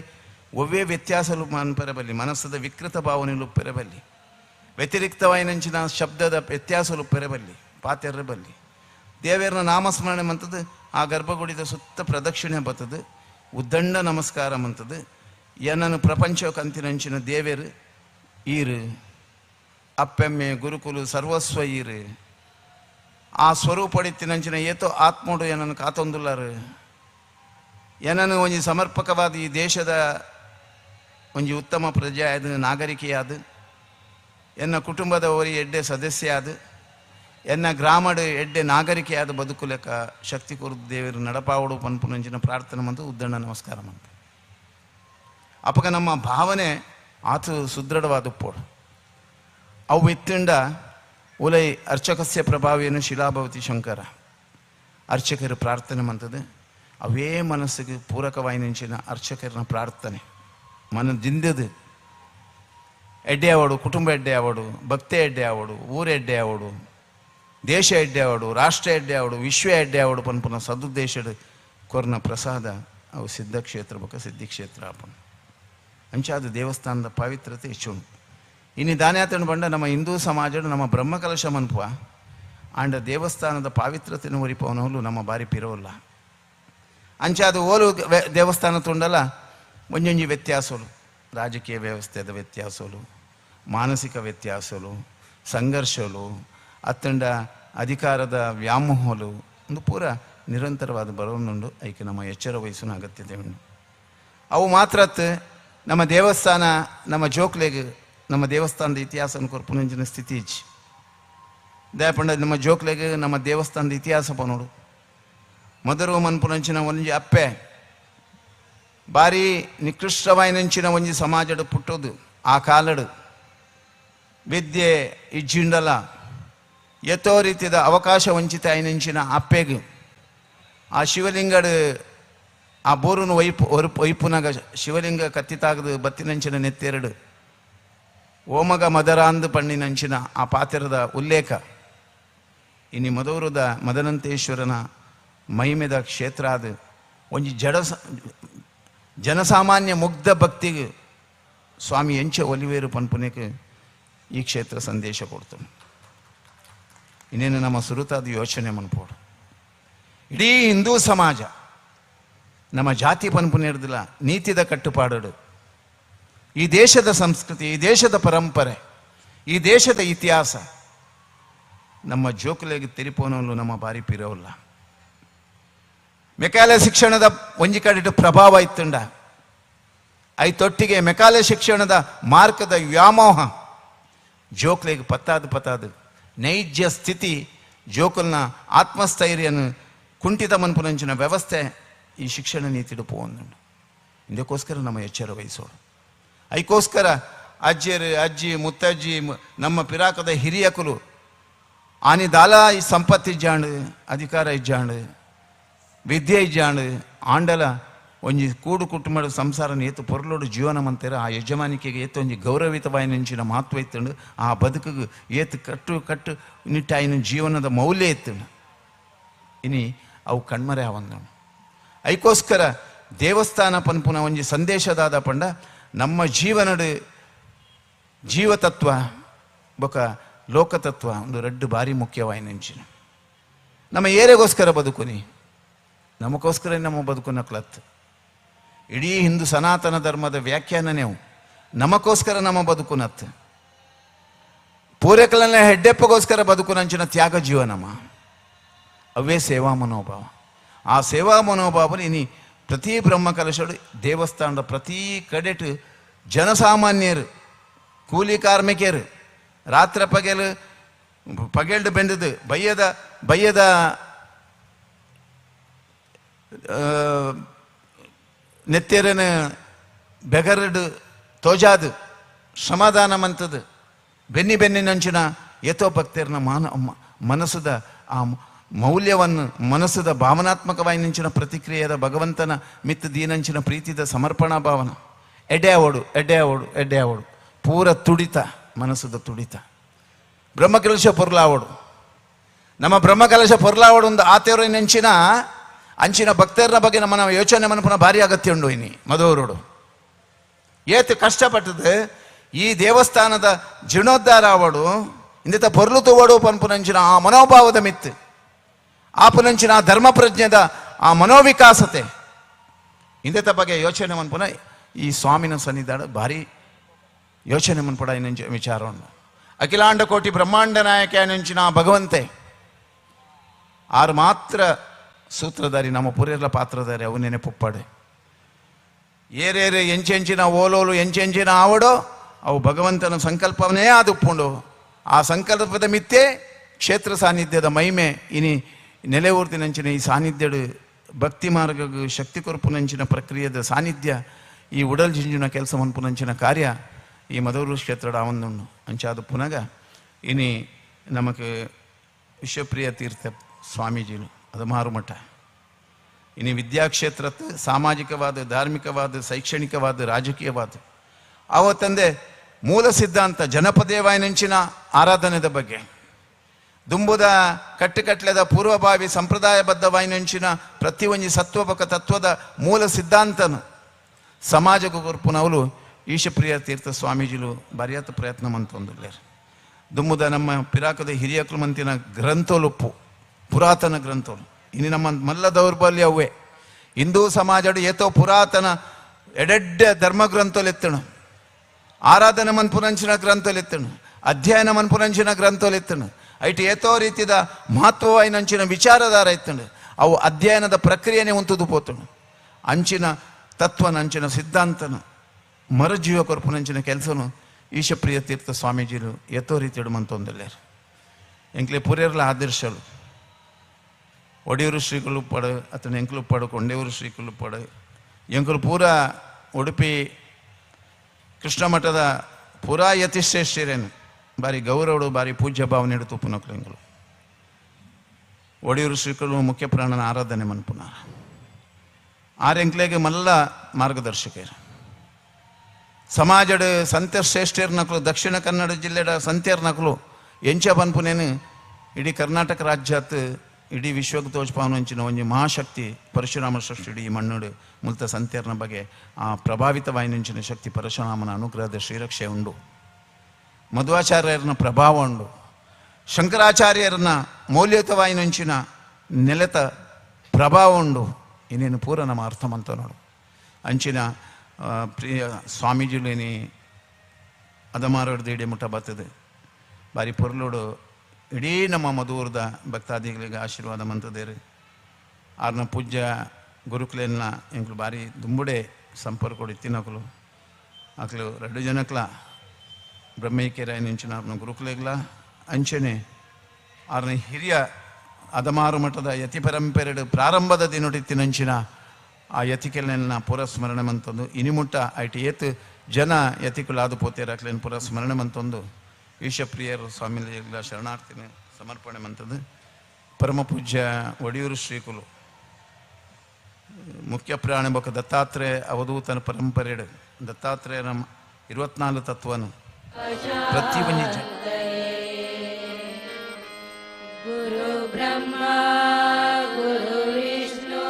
ಒವ್ವೇ ವ್ಯತ್ಯಾಸಲು ಮನ್ಪೆರಬಲ್ಲಿ ಮನಸ್ಸದ ವಿಕೃತ ಭಾವನೆಲು ಪೆರಬಲ್ಲಿ ವ್ಯತಿರಿಕ್ತವಾಯಿನಂಚಿನ ಶಬ್ದದ ವ್ಯತ್ಯಾಸಲು ಪೆರಬಲ್ಲಿ ಪಾತೆರಬಲ್ಲಿ ದೇವರನ್ನ ನಾಮಸ್ಮರಣೆ ಮಂತದ್ದು ಆ ಗರ್ಭಗುಡಿದ ಸುತ್ತ ಪ್ರದಕ್ಷಿಣೆ ಬರ್ತದೆ ಉದ್ದಂಡ ನಮಸ್ಕಾರ ಮಂತದ್ದು ಏನನ್ನು ಪ್ರಪಂಚ ಕಂತಿನಂಚಿನ ದೇವರು ಈರು ಅಪ್ಪೆಮ್ಮೆ ಗುರುಕುಲು ಸರ್ವಸ್ವ ಈರು ಆ ಸ್ವರೂಪಡಿತ್ತಿನಂಚಿನ ಏತೋ ಆತ್ಮೋಡು ಏನನ್ನು ಕಾತೊಂದುಲ್ಲಾರು ಏನನ್ನು ಒಂಜಿ ಸಮರ್ಪಕವಾದ ಈ ದೇಶದ ಒಂಜಿ ಉತ್ತಮ ಪ್ರಜೆ ಆದ ನಾಗರಿಕೆಯಾದ ಎನ್ನ ಕುಟುಂಬದ ಓರಿ ಎಡ್ಡೆ ಸದಸ್ಯ ಆದ ಎನ್ನ ಗ್ರಾಮಡ್ ಎಡ್ಡೆ ನಾಗರಿಕೆಯಾದ ಬದುಕು ಲೆಕ್ಕ ಶಕ್ತಿ ಕೊರದು ದೇವರು ನಡಪಾವಡು ಪನ್ಪುನಂಚಿನ ಪ್ರಾರ್ಥನೆ ಮಂತು ಉದ್ದಂಡ ನಮಸ್ಕಾರ ಮಂತ ಅಪಗ ನಮ್ಮ ಭಾವನೆ ಆತು ಸುದೃಢವಾದ ಪೋಡು ಅವು ಇತ್ತುಂಡ ಉಲೈ ಅರ್ಚಕಸ್ಯ ಪ್ರಭಾವೇನು ಶಿಲಾಭವತಿ ಶಂಕರ ಅರ್ಚಕರು ಪ್ರಾರ್ಥನೆ ಮಂತದ್ದು ಅವೇ ಮನಸ್ಸಿಗೆ ಪೂರಕವಾಯಿನಂಚಿನ ಅರ್ಚಕರನ ಪ್ರಾರ್ಥನೆ ಮನದಿಂದದು ಎಡ್ಡೆ ಆವಡು ಕುಟುಂಬ ಎಡ್ಡೆ ಆವಡು ಭಕ್ತಿ ಎಡ್ಡೆ ಆವಡು ಊರು ಎಡ್ಡೆ ಆವಡು ದೇಶ ಎಡ್ಡೆ ಆವಡು ರಾಷ್ಟ್ರ ಎಡ್ಡೆ ಆವಡು ವಿಶ್ವ ಎಡ್ಡೆ ಆವಡು ಪನ್ಪುನ ಸದುದ್ದೇಶದ ಕೊರ್ನ ಪ್ರಸಾದ ಅವು ಸಿದ್ಧಕ್ಷೇತ್ರ ಬಕ ಸಿದ್ಧಿಕ್ಷೇತ್ರ ಆಪಣ ಅಂಚಾದ ದೇವಸ್ಥಾನದ ಪವಿತ್ರತೆ ಹೆಚ್ಚುಂಡು ಇನ್ನು ದಾನ್ಯಾತನ ಬಂಡ ನಮ್ಮ ಹಿಂದೂ ಸಮಾಜ ನಮ್ಮ ಬ್ರಹ್ಮಕಲಶ ಮನ್ಪುವ ಆಂಡ ದೇವಸ್ಥಾನದ ಪಾವಿತ್ರತೆಯನ್ನು ಒರಿಪವನವಲು ನಮ್ಮ ಬಾರಿ ಪಿರೋಲ್ಲ ಅಂಚಾದ ಓಲು ದೇವಸ್ಥಾನ ತುಂಡಲ್ಲ ಒಂಜೊಂಜಿ ವ್ಯತ್ಯಾಸಗಳು ರಾಜಕೀಯ ವ್ಯವಸ್ಥೆದ ವ್ಯತ್ಯಾಸಗಳು ಮಾನಸಿಕ ವ್ಯತ್ಯಾಸಗಳು ಸಂಘರ್ಷಗಳು ಅತ್ತಂಡ ಅಧಿಕಾರದ ವ್ಯಾಮೋಹಲು ಒಂದು ಪೂರ ನಿರಂತರವಾದ ಬರೋನುಂಡು ಐಕೆ ನಮ್ಮ ಎಚ್ಚರ ವಹಿಸಿನ ಅಗತ್ಯತೆ ಉಂಡು ಅವು ಮಾತ್ರ ನಮ್ಮ ದೇವಸ್ಥಾನ ನಮ್ಮ ಜೋಕ್ಲೆಗೆ ನಮ್ಮ ದೇವಸ್ಥಾನದ ಇತಿಹಾಸ ಕೊರ್ಪುನಂಚಿನ ಸ್ಥಿತಿ ಇಚ್ಚಿ ದಯಪಂಡ ನಮ್ಮ ಜೋಕ್ಲೆಗೆ ನಮ್ಮ ದೇವಸ್ಥಾನದ ಇತಿಹಾಸ ಪನೋಡು ಮೊದಲು ಮನ್ಪುನಂಚಿನ ಒಂಜಿ ಅಪ್ಪೆ ಭಾರಿ ನಿಕೃಷ್ಟವಾಯಿನಂಚಿನ ಒಂಜಿ ಸಮಾಜದ ಪುಟ್ಟೋದು ಆ ಕಾಲಡು ವಿದ್ಯೆ ಇಜ್ಜಿಂಡಲ ಎತ್ತೋ ರೀತಿಯ ಅವಕಾಶ ವಂಚಿತ ಆಯ್ನಂಚಿನ ಅಪ್ಪೆಗೆ ಆ ಶಿವಲಿಂಗಡು ಆ ಬೋರುನು ವೈಪುನಾಗ ಶಿವಲಿಂಗ ಕತ್ತಿತಾಗದು ಬತ್ತಿನಂಚಿನ ನೆತ್ತೆರಡು ಓಮಗ ಮದರಾಂದು ಪಣ್ಣಿನಂಚಿನ ಆ ಪಾತ್ರದ ಉಲ್ಲೇಖ ಇನ್ನು ಮದೂರದ ಮದನಂತೇಶ್ವರನ ಮಹಿಮೆದ ಕ್ಷೇತ್ರ ಅದು ಒಂಜಿ ಜನಸಾಮಾನ್ಯ ಮುಗ್ಧ ಭಕ್ತಿಗೆ ಸ್ವಾಮಿ ಎಂಚ ಒಲಿವೇರು ಪನ್ಪುನೆಗೆ ಈ ಕ್ಷೇತ್ರ ಸಂದೇಶ ಕೊಡ್ತು ಇನ್ನೇನು ನಮ್ಮ ಸುರುತಾದ ಯೋಚನೆ ಮನ್ಪೋಡು ಇಡೀ ಹಿಂದೂ ಸಮಾಜ ನಮ್ಮ ಜಾತಿ ಪನ್ಪುನೇರ್ದಿಲ್ಲ ನೀತಿದ ಕಟ್ಟುಪಾಡು ಈ ದೇಶದ ಸಂಸ್ಕೃತಿ ಈ ದೇಶದ ಪರಂಪರೆ ಈ ದೇಶದ ಇತಿಹಾಸ ನಮ್ಮ ಜೋಕುಲೆಗೆ ತೆರಿಪೋನಲು ನಮ್ಮ ಬಾರಿ ಪಿರವಲ್ಲ. ಮೆಕಾಲೆ ಶಿಕ್ಷಣದ ಒಂಜಿ ಕಡೆ ಪ್ರಭಾವ ಇತ್ತುಂಡ ಐತೊಟ್ಟಿಗೆ ಮೆಕಾಲೆ ಶಿಕ್ಷಣದ ಮಾರ್ಗದ ವ್ಯಾಮೋಹ ಜೋಕ್ಲೆಗೆ ಪತ್ತಾದು ನೈಜ ಸ್ಥಿತಿ ಜೋಕುಲ್ನ ಆತ್ಮಸ್ಥೈರ್ಯನು ಕುಂಠಿತ ಮನ್ಪುನಂಚಿನ ವ್ಯವಸ್ಥೆ ಈ ಶಿಕ್ಷಣ ನೀತಿಡು ಪೋಂದುಂಡು. ಇದಕ್ಕೋಸ್ಕರ ನಮ್ಮ ಎಚ್ಚರ ವಹಿಸೋಣ. ಅದಕ್ಕೋಸ್ಕರ ಅಜ್ಜಿ ಮುತ್ತಜ್ಜಿ ನಮ್ಮ ಪಿರಾಕದ ಹಿರಿಯಕುಲು ಆನಿ ದಾಲ ಈ ಸಂಪತ್ತಿ ಇಜ್ಜಾಂಡು ಅಧಿಕಾರ ಇಜ್ಜಾಂಡು ವಿದ್ಯೆ ಇಜ್ಜಾಂಡು ಆಂಡಲ ಒಂಜಿ ಕೂಡು ಕುಟುಂಬದ ಸಂಸಾರನ ಏತು ಪೊರ್ಲೋಡು ಜೀವನ ಮಂತರ ಆ ಯಜಮಾನಿಕೆಗೆ ಏತು ಒಂಜಿ ಗೌರವಿತವಾಯಿ ನೆಂಚಿನ ಮಹತ್ವ ಇತ್ತುಂಡು ಆ ಬದುಕಿಗೆ ಏತು ಕಟ್ಟು ನಿಟ್ಟಾಯಿನ ಜೀವನದ ಮೌಲ್ಯ ಇತ್ತುಂಡು. ಇನಿ ಅವು ಕಣ್ಮರೆ ಆವಂದು. ಅದಕ್ಕೋಸ್ಕರ ದೇವಸ್ಥಾನ ಪನ್ಪುನ ಒಂಜಿ ಸಂದೇಶದಾದ ಪಂಡ ನಮ್ಮ ಜೀವನದ ಜೀವತತ್ವ ಬೊಕ ಲೋಕತತ್ವ ಒಂದು ರಡ್ಡು ಬಾರಿ ಮುಖ್ಯವಾಯಿ ನೆಂಚಿನ. ನಮ್ಮ ಏರೆಗೋಸ್ಕರ ಬದುಕುನಿ, ನಮಗೋಸ್ಕರ ನಮ್ಮ ಬದುಕುನ ಕ್ಲತ್. ಇಡೀ ಹಿಂದೂ ಸನಾತನ ಧರ್ಮದ ವ್ಯಾಖ್ಯಾನನೇವು ನಮಗೋಸ್ಕರ ನಮ್ಮ ಬದುಕುನತ್. ಪೂರೈಕಲನ್ನ ಹೆಡ್ಡೆಪ್ಪಗೋಸ್ಕರ ಬದುಕುನಂಚಿನ ತ್ಯಾಗ ಜೀವನಮ ಅವೇ ಸೇವಾ ಮನೋಭಾವ. ಆ ಸೇವಾ ಮನೋಭಾವನ ಇನಿ ಪ್ರತಿ ಬ್ರಹ್ಮಕಲಶಡು ದೇವಸ್ಥಾನದ ಪ್ರತಿ ಕಡೆಟ್ ಜನಸಾಮಾನ್ಯರು ಕೂಲಿ ಕಾರ್ಮಿಕರು ರಾತ್ರಿ ಪಗೆಲ್ಡು ಬೆಂದದು ಬಯ್ಯದ ನೆತ್ತೆರನ ಬೆಗರಡು ತೋಜಾದು ಶ್ರಮದಾನ ಮಂತದು ಬೆನ್ನಿನಂಚಿನ ಏತೋ ಭಕ್ತರನ ಮನಸ್ಸದ ಆ ಮೌಲ್ಯವನ್ನು ಮನಸ್ಸದ ಭಾವನಾತ್ಮಕವಾಗಿ ನಿಂಚಿನ ಪ್ರತಿಕ್ರಿಯೆದ ಭಗವಂತನ ಮಿತ್ತು ದೀನಂಚಿನ ಪ್ರೀತಿದ ಸಮರ್ಪಣಾ ಭಾವನ ಎಡೆ ಆವಡು ಪೂರ ತುಡಿತ ಮನಸ್ಸದ ತುಡಿತ ಬ್ರಹ್ಮಕಲಶ ಪೊರ್ಲಾವಡು ನಮ್ಮ ಬ್ರಹ್ಮಕಲಶ ಪೊರ್ಲಾವಡು ಒಂದು ಆತೇರು ಅಂಚಿನ ಭಕ್ತರನ ಬಗ್ಗೆ ನಮ್ಮ ಯೋಚನೆ ಮನಪನ ಭಾರಿ ಅಗತ್ಯ ಉಂಡು. ಇನಿ ಮಧುವರೋಡು ಏತು ಕಷ್ಟಪಟ್ಟದು ಈ ದೇವಸ್ಥಾನದ ಜೀರ್ಣೋದ್ಧಾರ ಆವಡು ಇಂದಿತ ಪೊರ್ಲು ತೋವಡು ಪನ್ಪುನಂಚಿನ ಆ ಮನೋಭಾವದ ಮಿತ್ತು ಆಪುನಂಚಿನ ಆ ಧರ್ಮ ಪ್ರಜ್ಞೆದ ಆ ಮನೋವಿಕಾಸತೆ ಇಂದಿತ ಬಗ್ಗೆ ಯೋಚನೆ ಮನ್ಪುನ ಈ ಸ್ವಾಮಿನ ಸನ್ನಿಧಾನ ಭಾರಿ ಯೋಚನೆ ಮನ್ಪಡ ಇನ್ನಂಚ ವಿಚಾರ ಉಂಡು. ಅಖಿಲಾಂಡ ಕೋಟಿ ಬ್ರಹ್ಮಾಂಡ ನಾಯಕ ನೆಂಚಿನ ಭಗವಂತೆ ಆರು ಮಾತ್ರ ಸೂತ್ರಧಾರಿ ನಮ್ಮ ಪುರೇರ್ಲ ಪಾತ್ರಧಾರಿ ಅವು ನೆನಪುಪ್ಪಡೆ ಏರೇರೆ ಎಂಚೆಂಚಿನ ಓಲೋಲು ಎಂಚೆಂಚಿನ ಆವಡೋ ಅವು ಭಗವಂತನ ಸಂಕಲ್ಪವನ್ನೇ ಆದುಪ್ಪುಂಡು. ಆ ಸಂಕಲ್ಪದ ಮಿತ್ತೆ ಕ್ಷೇತ್ರ ಸಾನ್ನಿಧ್ಯದ ಮಹಿಮೆ ಇನಿ ನೆಲೆ ಊರ್ತಿನಂಚಿನ ಈ ಸಾನ್ನಿಧ್ಯಡು ಭಕ್ತಿ ಮಾರ್ಗ ಶಕ್ತಿ ಕೊರಪುನಂಚಿನ ಪ್ರಕ್ರಿಯೆದ ಸಾನ್ನಿಧ್ಯ ಈ ಉಡಲ್ ಜಿಂಜುನ ಕೆಲಸ ಮನ್ಪುನಂಚಿನ ಕಾರ್ಯ ಈ ಮಧುರು ಕ್ಷೇತ್ರಡ ಆವಂದುಂಡು ಅಂಚಾದ ಪುನಗ ಇನಿ ನಮಕ್ ವಿಶ್ವಪ್ರಿಯ ತೀರ್ಥ ಸ್ವಾಮೀಜಿಲು ಅದು ಮಾರುಮಠ ಇನಿ ವಿದ್ಯಾಕ್ಷೇತ್ರತ್ತು ಸಾಮಾಜಿಕವಾದ ಧಾರ್ಮಿಕವಾದ ಶೈಕ್ಷಣಿಕವಾದ ರಾಜಕೀಯವಾದ ಆವತ್ತಂದೆ ಮೂಲ ಸಿದ್ಧಾಂತ ಜನಪದೇವಾಯನಂಚಿನ ಆರಾಧನೆದ ಬಗ್ಗೆ ದುಂಬುದ ಕಟ್ಟುಕಟ್ಲೆದ ಪೂರ್ವಭಾವಿ ಸಂಪ್ರದಾಯಬದ್ಧವಾಯಿನಂಚಿನ ಪ್ರತಿಯೊಂದು ಸತ್ವಪಕ ತತ್ವದ ಮೂಲ ಸಿದ್ಧಾಂತನು ಸಮಾಜಕ್ಕೆ ಕೊರ್ಪುನವಲು ಈಶಪ್ರಿಯ ತೀರ್ಥ ಸ್ವಾಮೀಜಿಲು ಬರೆಯತ್ತ ಪ್ರಯತ್ನ ಮಂತೊಂದುಲ್ಲೇರು. ದುಂಬುದ ನಮ್ಮ ಪಿರಾಕದ ಹಿರಿಯಕಲು ಮಂತಿನ ಗ್ರಂಥೋಲುಪ್ಪು ಪುರಾತನ ಗ್ರಂಥೋಲು ಇನ್ನು ನಮ್ಮ ಮಲ್ಲ ದೌರ್ಬಲ್ಯ ಅವೇ ಹಿಂದೂ ಸಮಾಜಡು ಏತೋ ಪುರಾತನ ಎಡೆಡ್ಡೆ ಧರ್ಮ ಗ್ರಂಥೋಲೆತ್ತಣು ಆರಾಧನೆ ಮನ್ಪುನಂಚಿನ ಗ್ರಂಥೋಲೆತ್ತಣು ಅಧ್ಯಯನ ಮನ್ಪುನಂಚಿನ ಗ್ರಂಥೋಲೆತ್ತಣು ಐಟಿ ಏತೋ ರೀತಿದ ಮಹತ್ವವಾಯಿನಂಚಿನ ವಿಚಾರಧಾರ ಎತ್ತಣು ಅವು ಅಧ್ಯಯನದ ಪ್ರಕ್ರಿಯೆನೇ ಉಂತುದು ಪೋತಣು ಅಂಚಿನ ತತ್ವನ ಅಂಚಿನ ಸಿದ್ಧಾಂತನ ಮರುಜೀವ ಕೊರ್ಪುನಂಚಿನ ಕೆಲಸನು ಈಶಪ್ರಿಯ ತೀರ್ಥ ಸ್ವಾಮೀಜಿಲು ಏತೋ ರೀತಿ ಇಡುಮಂತೊಂದಿಲ್ಲೇರು ಎಂಕ್ಲೆ ಪುರೇರ್ಲ ಆದರ್ಶಲು ಒಡೆಯೂರು ಶ್ರೀಗಳು ಪಡು ಅತನ ಎಂಕ್ಲು ಪಡು ಕೊಂಡೇವರು ಶ್ರೀಗಳು ಪಡು ಎಂಕುಲು ಪೂರ ಉಡುಪಿ ಕೃಷ್ಣ ಮಠದ ಪೂರಾ ಯತಿಶ್ರೇಷ್ಠರೇನು ಬಾರಿ ಗೌರವಡು ಬಾರಿ ಪೂಜ್ಯ ಭಾವನೆ ಇಡು ತುಪ್ಪುನಕ್ಲು ಎಂಕುಲು ಒಡೆಯೂರು ಶ್ರೀಗಳು ಮುಖ್ಯ ಪ್ರಾಣನ ಆರಾಧನೆ ಮನ್ಪುನಾರ ಆರೆಂಕ್ಲೆಗೆ ಮಲ್ಲ ಮಾರ್ಗದರ್ಶಕರು ಸಮಾಜಡ್ ಸಂತ್ಯರ್ ಶ್ರೇಷ್ಠರ್ ನಕಲು ದಕ್ಷಿಣ ಕನ್ನಡ ಜಿಲ್ಲೆಡ ಸಂತ್ಯರ್ ನಕಲು ಎಂಚ ಪನ್ಪುನೇನು ಇಡೀ ಕರ್ನಾಟಕ ರಾಜ್ಯತ್ ಇಡೀ ವಿಶ್ವಕ್ಕೆ ತೋಜ್ಪಾವನಂಚಿನ ಒಂಜಿ ಮಹಾಶಕ್ತಿ ಪರಶುರಾಮ ಸೃಷ್ಟಿ ಇಡೀ ಮಣ್ಣುಡು ಮುಲ್ತ ಸಂತ್ಯರ್ನ ಬಗ್ಗೆ ಆ ಪ್ರಭಾವಿತವಾಯಿನಂಚಿನ ಶಕ್ತಿ ಪರಶುರಾಮನ ಅನುಗ್ರಹದ ಶ್ರೀರಕ್ಷೆ ಉಂಡು. ಮಧ್ವಾಚಾರ್ಯರನ ಪ್ರಭಾವ ಉಂಡು. ಶಂಕರಾಚಾರ್ಯರನ್ನ ಮೌಲ್ಯಯುತವಾಯಿನಂಚಿನ ನೆಲೆತ ಪ್ರಭಾವ ಉಂಡು. ಇನ್ನೇನು ಪೂರ ನಮ್ಮ ಅರ್ಥ ಮಂತ ನೋಡು ಅಂಚಿನ ಪ್ರಿಯ ಸ್ವಾಮೀಜಿಲೇನಿ ಅದಮಾರಡ್ದು ಇಡೀ ಮುಟ್ಟ ಬರ್ತದೆ ಬಾರಿ ಪೊರ್ಲೋಡು ಇಡೀ ನಮ್ಮ ಮಧುರದ ಭಕ್ತಾದಿಗಳಿಗೆ ಆಶೀರ್ವಾದ ಮಂತದೇರು ಆರ್ನ ಪೂಜ್ಯ ಗುರುಕುಲೆಲ್ಲ ಎಂಕ್ಲು ಬಾರಿ ದುಂಬುಡೆ ಸಂಪರ್ಕ ಇತ್ತಿನಕಲು ಅಕ್ಲು 2 ಜನಕ್ಲ ಬ್ರಹ್ಮೈಕ್ಯರಾಯ ನಿಂಚಿನ ಆರ್ನ ಗುರುಕುಲೆಗ್ಲ ಅಂಚನೆ ಆರ್ನ ಹಿರಿಯ ಅದಮಾರು ಮಠದ ಯತಿ ಪರಂಪರೆಡು ಪ್ರಾರಂಭದ ದಿನೊಟ್ಟಿತ್ತಿನಂಚಿನ ಆ ಯತಿಕೆಲ್ನೆಲ್ಲ ಪುರಸ್ಮರಣೆ ಮಂತಂದು ಇನಿಮುಟ್ಟ ಐಟಿ ಏತ್ ಜನ ಯತಿಕುಲಾದು ಪೋತೇರಾಕ್ಲೇನು ಪುರಸ್ಮರಣೆ ಮಂತಂದು ಈಶಪ್ರಿಯರು ಸ್ವಾಮಿಗಳ ಶರಣಾರ್ಥಿನ ಸಮರ್ಪಣೆ ಮಂತದ್ದು ಪರಮ ಪೂಜ್ಯ ಒಡಿಯೂರು ಶ್ರೀಕುಲು ಮುಖ್ಯ ಪ್ರಾಣಿ ಬೊಕ್ಕ ದತ್ತಾತ್ರೇಯ ಅವಧೂತನ ಪರಂಪರೆಡು ದತ್ತಾತ್ರೇಯನ 24 ತತ್ವನು ಪ್ರತಿ ಒಂದು ಗುರು ಬ್ರಹ್ಮ ಗುರು ವಿಷ್ಣು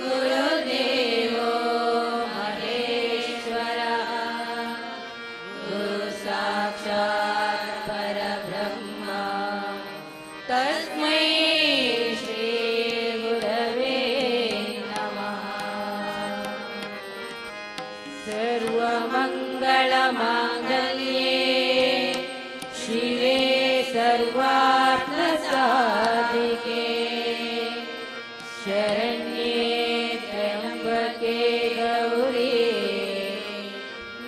ಗುರು ದೇವೋ ಮಹೇಶ್ವರ ಗುರು ಸಾಕ್ಷಾತ್ ಪರಬ್ರಹ್ಮ ತಸ್ಮೈ ಶ್ರೀ ಗುರವೇ ನಮಃ ಸರ್ವಮಂಗಳ ಮಾಂಗಲ್ಯೇ ಶಿವೆ ಸರ್ವಾರ್ಥ ಸಾಧಿಕೆ ಶರಣ್ಯೇ ತ್ರ್ಯಂಬಕೆ ಗೌರಿ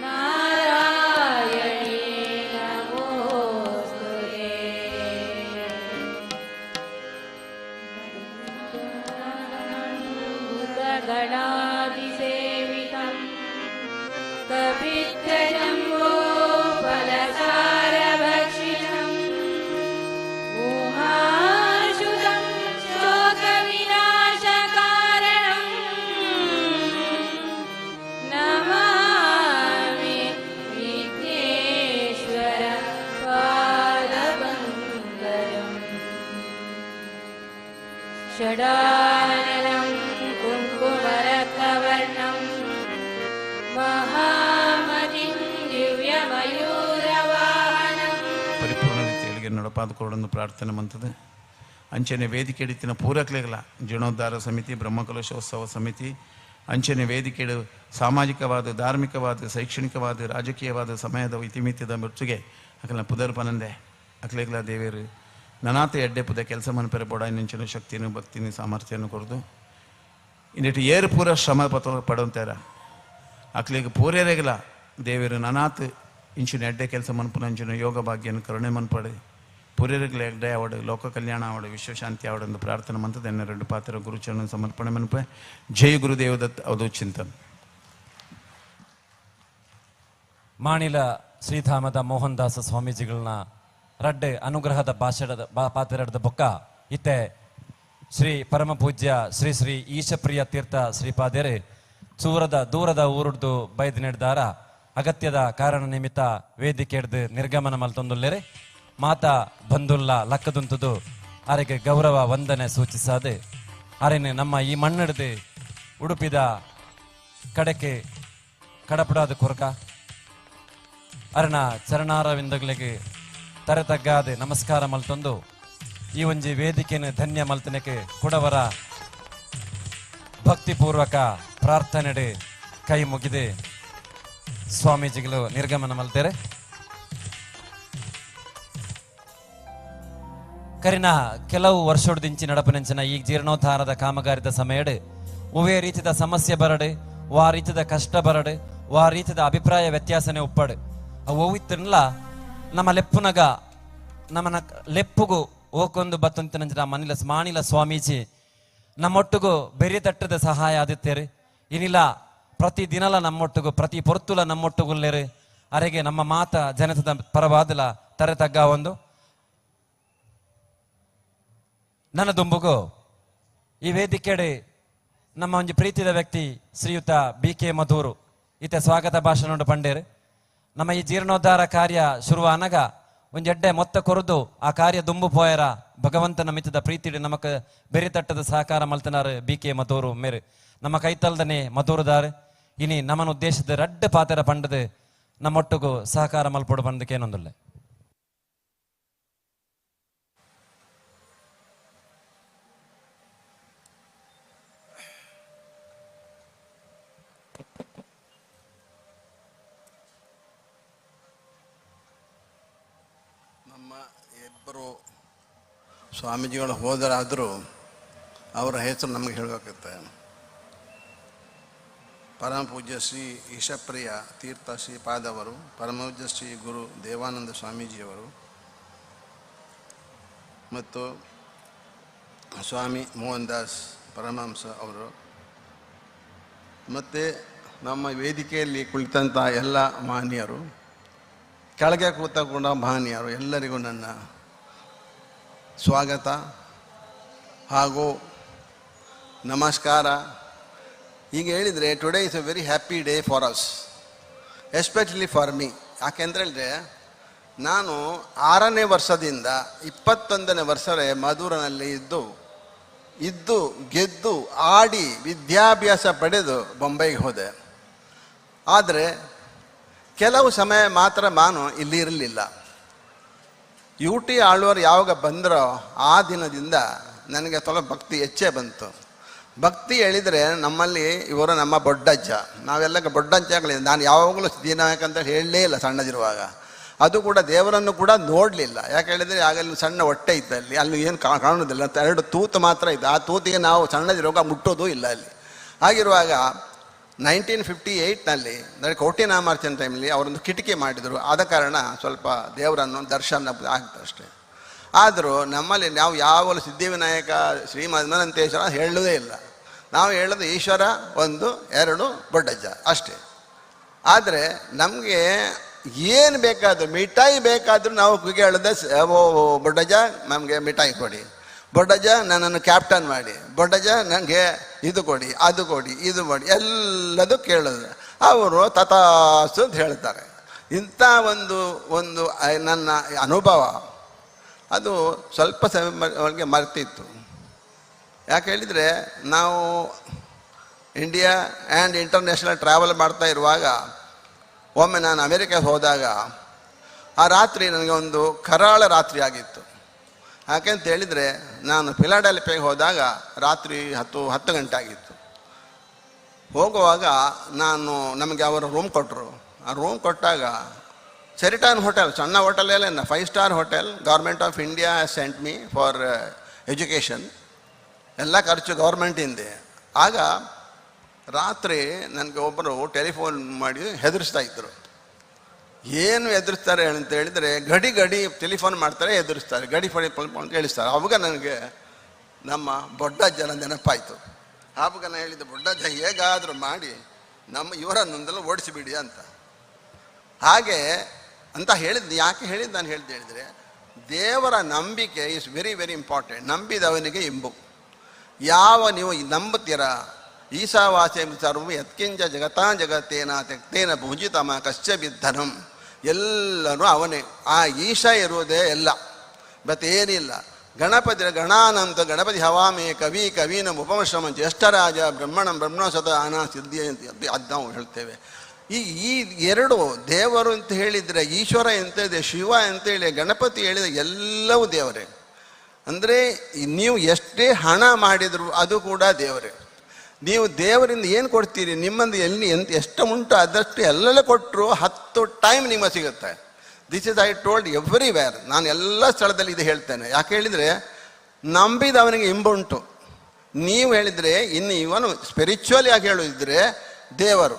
ನಾರಾಯಣಿ ನಮೋಸ್ತುತೇ ಗಣಾದಿಸೇವಿತಂ ಕಪಿತ್ತಜಂಬೋ ಫಲಸಾರಭಕ್ಷಿತಂ ಉಮಾಶುತಂ ಶೋಕವಿನಾಶಕಾರಣಂ ನಮಾಮಿ ವಿಘ್ನೇಶ್ವರ ಪಾದಪಂಕಜಂ ಷಡಾನನಂ ಕುಂಕುಮರತ್ನವರ್ಣಂ ಮಹಾಮತಿಂ ದಿವ್ಯಮಯೂರವಾಹನಂ ಪರಿಪೂರ್ಣ ರೀತಿಯಲ್ಲಿ ನಡಪಾದುಕೊಳ್ಳನ್ನು ಪ್ರಾರ್ಥನೆ ಮಂತದೆ ಅಂಚನೆ ವೇದಿಕೆ ಇಡಿತಿನ ಪೂರಕ್ಲೆಗಳ ಜೀರ್ಣೋದ್ಧಾರ ಸಮಿತಿ ಬ್ರಹ್ಮಕಲಶೋತ್ಸವ ಸಮಿತಿ ಅಂಚನೆ ವೇದಿಕೆ ಸಾಮಾಜಿಕವಾದ ಧಾರ್ಮಿಕವಾದ ಶೈಕ್ಷಣಿಕವಾದ ರಾಜಕೀಯವಾದ ಸಮಯದ ಇತಿಮಿತಿದ ಮೆಚ್ಚುಗೆ ಅಕಲ ಪುದರ್ಪನಂದೆ ಅಕ್ಲೆಗ್ಲ ದೇವೇರು ನನಾತೆ ಎಡ್ಡೆ ಪುದ ಕೆಲಸ ಮನಪೆರ ಬೋಡಾಯಿ ನಿಂಚಿನ ಶಕ್ತಿಯನ್ನು ಭಕ್ತಿನಿ ಸಾಮರ್ಥ್ಯವನ್ನು ಕೊರದು ಇನ್ನಿಟ್ಟು ಏರು ಪೂರ ಶ್ರಮ ಪಡೋಂತಾರ ಅಕ್ಲಿಗೆ ಪೂರ್ಯರೆಗಲ ದೇವರು ನನಾತ್ ಇಂಚಿನ ಎಡ್ಡೆ ಕೆಲಸ ಮನ್ಪುನ ಅಂಚಿನ ಯೋಗ ಭಾಗ್ಯನ ಕರುಣೆ ಮನ್ಪಡೆ ಪೂರ್ಯರೆಗಲ ಎಡ್ಡೆ ಅವಡು ಲೋಕ ಕಲ್ಯಾಣ ಅವಡು ವಿಶ್ವಶಾಂತಿ ಅವಡೊಂದು ಪ್ರಾರ್ಥನೆ ಮಂತದ ಎನ್ನ 2 ಪಾತ್ರ ಗುರುಚರಣ ಸಮರ್ಪಣೆ ಮನ್ಪೆ ಜೈ ಗುರುದೇವ ದತ್ ಅವಧೂ ಚಿಂತನ್ ಮಾಣಿಲ ಶ್ರೀಧಾಮದ ಮೋಹನ್ ದಾಸ ಸ್ವಾಮೀಜಿಗಳನ್ನ ರಡ್ಡೆ ಅನುಗ್ರಹದ ಭಾಷಣದ ಪಾತಿರಡ್ದ ಬೊಕ್ಕ ಇತ್ತೆ ಶ್ರೀ ಪರಮ ಪೂಜ್ಯ ಶ್ರೀ ಶ್ರೀ ಈಶಪ್ರಿಯ ತೀರ್ಥ ಶ್ರೀಪಾದ್ಯರೇ ಚೂರದ ದೂರದ ಊರುಡ್ದು ಬೈದ್ ನಡೆದಾರ ಅಗತ್ಯದ ಕಾರಣ ನಿಮಿತ್ತ ವೇದಿಕೆ ಹಿಡ್ದು ನಿರ್ಗಮನ ಮಲ್ತೊಂದುಲ್ಲೆರೆ ಮಾತಾ ಬಂದುಲ್ಲ ಲಕ್ಕದುಂತದು ಅರೆಗೆ ಗೌರವ ವಂದನೆ ಸೂಚಿಸಾದೆ ಅರೆನೆ ನಮ್ಮ ಈ ಮಣ್ಣಿಡ್ದು ಉಡುಪಿದ ಕಡೆಗೆ ಕಡಪಡಾದ ಕೊರಕ ಅರಣ ಚರಣಾರವಿಂದಗಳಿಗೆ ತರೆತಗ್ಗಾದೆ ನಮಸ್ಕಾರ ಮಲ್ತೊಂದು ಈ ಒಂಜಿ ವೇದಿಕೆನ ಧನ್ಯ ಮಲ್ತನಕ್ಕೆ ಕುಡವರ ಭಕ್ತಿಪೂರ್ವಕ ಪ್ರಾರ್ಥನೆಡೆ ಕೈ ಮುಗಿದೆ ಸ್ವಾಮೀಜಿಗಳು ನಿರ್ಗಮನ ಮಲ್ತೇರೆ ಕರಿನ ಕೆಲವು ವರ್ಷೋಡ್ದಿಂಚಿ ನಡಪನೆಂಚಿನ ಈ ಜೀರ್ಣೋದ್ಧಾರದ ಕಾಮಗಾರಿದ ಸಮಯಡ್ ಒವೇ ರೀತಿದ ಸಮಸ್ಯೆ ಬರಡು ವಾ ರೀತಿದ ಕಷ್ಟ ಬರಡು ವಾ ರೀತಿದ ಅಭಿಪ್ರಾಯ ವ್ಯತ್ಯಾಸನೆ ಉಪ್ಪಡು ಅವು ಇತ್ತಲ್ಲ ನಮ್ಮ ಲೆಪ್ಪುನಗ ನಮ್ಮನ ಲೆಪ್ಪುಗು ಓಕೊಂದು ಬತ್ತಂತಿನ ಮಾಣಿಲ ಸ್ವಾಮೀಜಿ ನಮ್ಮೊಟ್ಟಿಗೂ ಬೆರಿ ತಟ್ಟದ ಸಹಾಯ ಆದಿತ್ತೇರಿ ಇನಿಲ್ಲ ಪ್ರತಿ ದಿನಲ ನಮ್ಮೊಟ್ಟಿಗೂ ಪ್ರತಿ ಪೊರ್ತುಲ ನಮ್ಮೊಟ್ಟಿಗುಲ್ಲೇರಿ ಅರೆಗೆ ನಮ್ಮ ಮಾತ ಜನತದ ಪರವಾದಲ ತರೆ ತಗ್ಗ ಒಂದು ನನ್ನ ದುಂಬುಗು ಈ ವೇದಿಕೆಡೆ ನಮ್ಮ ಒಂದು ಪ್ರೀತಿದ ವ್ಯಕ್ತಿ ಶ್ರೀಯುತ BK ಮಧೂರು ಈತ ಸ್ವಾಗತ ಭಾಷಣ ಪಂಡೇರು ನಮ್ಮ ಈ ಜೀರ್ಣೋದ್ಧಾರ ಕಾರ್ಯ ಶುರುವಾನಾಗ ಒಂದು ಎಡ್ಡೆ ಮೊತ್ತ ಕೊರದು ಆ ಕಾರ್ಯ ದುಂಬು ಪೋಯರ ಭಗವಂತನ ಮಿತದ ಪ್ರೀತಿಡಿ ನಮಕ್ ಬೆರಿ ತಟ್ಟದ ಸಹಕಾರ ಮಲ್ತನಾರು BK ಮಧೂರು ಮೇರೆ ನಮ್ಮ ಕೈತಲ್ದನೆ ಮಧೂರುದಾರೆ ಇನಿ ನಮ್ಮನ ಉದ್ದೇಶದ ರಡ್ಡ ಪಾತ್ರ ಪಂಡದ ನಮ್ಮೊಟ್ಟಿಗೂ ಸಹಕಾರ ಮಲ್ಪಡು ಬಂದಕ್ಕೆ ಏನೊಂದಿಲ್ಲ ಇಬ್ಬರು ಸ್ವಾಮೀಜಿಗಳು ಹೋದರಾದರೂ ಅವರ ಹೆಸರು ನಮಗೆ ಹೇಳಬೇಕತ್ತೆ. ಪರಮ ಪೂಜ್ಯ ಶ್ರೀ ಈಶಪ್ರಿಯ ತೀರ್ಥ ಶ್ರೀಪಾದವರು, ಪರಮಪೂಜ್ಯ ಶ್ರೀ ಗುರು ದೇವಾನಂದ ಸ್ವಾಮೀಜಿಯವರು ಮತ್ತು ಸ್ವಾಮಿ ಮೋಹನ್ ದಾಸ್ ಪರಮಹಂಸ ಅವರು, ಮತ್ತು ನಮ್ಮ ವೇದಿಕೆಯಲ್ಲಿ ಕುಳಿತಂಥ ಎಲ್ಲ ಮಹನೀಯರು, ಕೆಳಗೆ ಕೂತಕೊಂಡ ಮಹನೀಯರು ಎಲ್ಲರಿಗೂ ನನ್ನ ಸ್ವಾಗತ ಹಾಗೂ ನಮಸ್ಕಾರ. ಈಗ ಹೇಳಿದರೆ today is A very happy day for us, especially for me. ಯಾಕೆಂದ್ರೆ ನಾನು 6ನೇ ವರ್ಷದಿಂದ 21ನೇ ವರ್ಷವೇ ಮಧುರನಲ್ಲಿ ಇದ್ದು ಗೆದ್ದು ಆಡಿ ವಿದ್ಯಾಭ್ಯಾಸ ಪಡೆದು ಬೊಂಬೈಗೆ ಹೋದೆ. ಆದರೆ ಕೆಲವು ಸಮಯ ಮಾತ್ರ ನಾನು ಇಲ್ಲಿ ಇರಲಿಲ್ಲ. UT ಆಳ್ವರು ಯಾವಾಗ ಬಂದರೋ ಆ ದಿನದಿಂದ ನನಗೆ ಸ್ವಲ್ಪ ಭಕ್ತಿ ಹೆಚ್ಚೇ ಬಂತು. ಭಕ್ತಿ ಹೇಳಿದರೆ ನಮ್ಮಲ್ಲಿ ಇವರು ನಮ್ಮ ಬೊಡ್ಡಜ್ಜ, ನಾವೆಲ್ಲ ಬೊಡ್ಡಜ್ಜಗಳಿಂದ ನಾನು ಯಾವಾಗಲೂ ಸಿದ್ಧಿವಿನಾಯಕ ಅಂತ ಹೇಳಲೇ ಇಲ್ಲ ಸಣ್ಣದಿರುವಾಗ. ಅದು ಕೂಡ ದೇವರನ್ನು ಕೂಡ ನೋಡಲಿಲ್ಲ. ಯಾಕೆ ಹೇಳಿದರೆ ಆಗ ಅಲ್ಲಿ ಸಣ್ಣ ಹೊಟ್ಟೆ ಇತ್ತು, ಅಲ್ಲಿ ಏನು ಕಾಣೋದಿಲ್ಲ, 2 ತೂತು ಮಾತ್ರ ಇತ್ತು. ಆ ತೂತಿಗೆ ನಾವು ಸಣ್ಣದಿರುವಾಗ ಮುಟ್ಟೋದು ಇಲ್ಲ ಅಲ್ಲಿ. ಹಾಗಿರುವಾಗ 1958ನಲ್ಲಿ ಅಂದರೆ ಕೋಟಿನಾಮಾರ್ಚನ ಟೈಮಲ್ಲಿ ಅವರೊಂದು ಕಿಟಕಿ ಮಾಡಿದರು. ಆದ ಕಾರಣ ಸ್ವಲ್ಪ ದೇವರನ್ನು ದರ್ಶನ ಆಗ್ತದೆ ಅಷ್ಟೇ. ಆದರೂ ನಮ್ಮಲ್ಲಿ ನಾವು ಯಾವಾಗಲೂ ಸಿದ್ಧಿವಿನಾಯಕ ಶ್ರೀ ಮನ್ಮಂತೇಶ್ವರ ಹೇಳುವುದೇ ಇಲ್ಲ. ನಾವು ಹೇಳೋದು ಈಶ್ವರ 1 2 ಬೊಡ್ಡಜ್ಜ ಅಷ್ಟೇ. ಆದರೆ ನಮಗೆ ಏನು ಬೇಕಾದರೂ ಮಿಠಾಯಿ ಬೇಕಾದರೂ ನಾವು ಹೇಳೋದೆ, ಓ ಬೊಡ್ಡಜ್ಜ ನಮಗೆ ಮಿಠಾಯಿ ಕೊಡಿ, ಬೊಡ್ಡಜ್ಜ ನನ್ನನ್ನು ಕ್ಯಾಪ್ಟನ್ ಮಾಡಿ, ಬೊಡ್ಡಜ್ಜ ನನಗೆ ಇದು ಕೊಡಿ, ಅದು ಕೊಡಿ, ಇದು ಮಾಡಿ, ಎಲ್ಲದೂ ಕೇಳೋದು. ಅವರು ತಥಾಸ್ತು ಅಂತ ಹೇಳ್ತಾರೆ. ಇಂಥ ಒಂದು ನನ್ನ ಅನುಭವ ಅದು ಸ್ವಲ್ಪ ಸಮಯಕ್ಕೆ ಮರ್ತಿತ್ತು. ಯಾಕೆ ಹೇಳಿದರೆ ನಾವು ಇಂಡಿಯಾ ಆ್ಯಂಡ್ ಇಂಟರ್ನ್ಯಾಷನಲ್ ಟ್ರಾವೆಲ್ ಮಾಡ್ತಾ ಇರುವಾಗ ಒಮ್ಮೆ ನಾನು ಅಮೇರಿಕಾಗೆ ಹೋದಾಗ ಆ ರಾತ್ರಿ ನನಗೆ ಒಂದು ಕರಾಳ ರಾತ್ರಿ ಆಗಿತ್ತು. ಯಾಕೆಂತ ಹೇಳಿದರೆ ನಾನು ಫಿಲಾಡೆಲ್ಫಿಯಾಗೆ ಹೋದಾಗ ರಾತ್ರಿ 10 ಗಂಟೆ ಆಗಿತ್ತು. ಹೋಗುವಾಗ ನಮಗೆ ಅವರು ರೂಮ್ ಕೊಟ್ಟರು. ಆ ರೂಮ್ ಕೊಟ್ಟಾಗ ಸೆರಿಟಾನ್ ಹೋಟೆಲ್, ಸಣ್ಣ ಹೋಟೆಲ್ ಎಲ್ಲ 5 star hotel, government of India sent me for education, ಎಲ್ಲ ಖರ್ಚು ಗೌರ್ಮೆಂಟಿಂದೆ. ಆಗ ರಾತ್ರಿ ನನಗೆ ಒಬ್ಬರು ಟೆಲಿಫೋನ್ ಮಾಡಿ ಹೆದರಿಸ್ತಾ ಇದ್ದರು. ಏನು ಎದುರಿಸ್ತಾರೆ ಅಂತ ಹೇಳಿದರೆ ಗಡಿ ಟೆಲಿಫೋನ್ ಮಾಡ್ತಾರೆ, ಎದುರಿಸ್ತಾರೆ, ಗಡಿ ಅಂತ ಹೇಳಿಸ್ತಾರೆ. ಅವಾಗ ನನಗೆ ನಮ್ಮ ಬೊಡ್ಡಜ್ಜನ ನೆನಪಾಯಿತು. ಆವಾಗ ನಾನು ಹೇಳಿದ್ದೆ, ಬೊಡ್ಡಜ್ಜ ಹೇಗಾದರೂ ಮಾಡಿ ಇವರನ್ನೊಂದೆಲ್ಲ ಓಡಿಸಿಬಿಡಿ ಅಂತ. ಹಾಗೆ ಅಂತ ಹೇಳಿದ್ದು. ಯಾಕೆ ಹೇಳಿದ್ದು ನಾನು ಹೇಳಿದರೆ ದೇವರ ನಂಬಿಕೆ ಈಸ್ ವೆರಿ ವೆರಿ ಇಂಪಾರ್ಟೆಂಟ್. ನಂಬಿದವನಿಗೆ ಇಂಬು. ಯಾವ ನೀವು ನಂಬುತ್ತೀರ, ಈಶಾವಾಸ್ಯಂ ಸರ್ವ ಯತ್ಕಿಂಚ ಜಗತಾ ಜಗತ್ತೇನ ತೆಕ್ತೇನ ಭುಜಿತಮ ಕಶ್ಚ ಬಿದ್ಧನಂ, ಎಲ್ಲರೂ ಅವನೇ. ಆ ಈಶಾ ಇರುವುದೇ ಎಲ್ಲ, ಮತ್ತೇನಿಲ್ಲ. ಗಣಪತಿ ಗಣಾನಂತ ಗಣಪತಿ ಹವಾಮೇ ಕವಿ ಕವೀನ ಉಪಮಶ್ರಮ ಜ್ಯೇಷ್ಠರಾಜ ಬ್ರಹ್ಮಣಂ ಬ್ರಹ್ಮಸತ ಆನಾ ಸಿದ್ಧಿ ಅಂತ ಅದು ನಾವು ಹೇಳ್ತೇವೆ. ಈ 2 ದೇವರು ಅಂತ ಹೇಳಿದರೆ ಈಶ್ವರ ಅಂತ ಇದೆ, ಶಿವ ಅಂತೇಳಿ, ಗಣಪತಿ ಹೇಳಿದರೆ ಎಲ್ಲವೂ ದೇವರೇ. ಅಂದರೆ ನೀವು ಎಷ್ಟೇ ಹಣ ಮಾಡಿದರೂ ಅದು ಕೂಡ ದೇವರೇ. ನೀವು ದೇವರಿಂದ ಏನು ಕೊಡ್ತೀರಿ, ನಿಮ್ಮಂದು ಎಷ್ಟು ಉಂಟು ಅದಷ್ಟು ಎಲ್ಲೆಲ್ಲ ಕೊಟ್ಟರು 10 ಟೈಮ್ ನಿಮಗೆ ಸಿಗುತ್ತೆ. This is I told everywhere. ನಾನು ಎಲ್ಲ ಸ್ಥಳದಲ್ಲಿ ಇದು ಹೇಳ್ತೇನೆ. ಯಾಕೆ ಹೇಳಿದರೆ ನಂಬಿದವನಿಗೆ ಇಂಬುಂಟು. ನೀವು ಹೇಳಿದರೆ ಇನ್ನು ಇವನು ಸ್ಪಿರಿಚುವಲಿ ಆಗಿ ಹೇಳೋದಿದ್ರೆ ದೇವರು,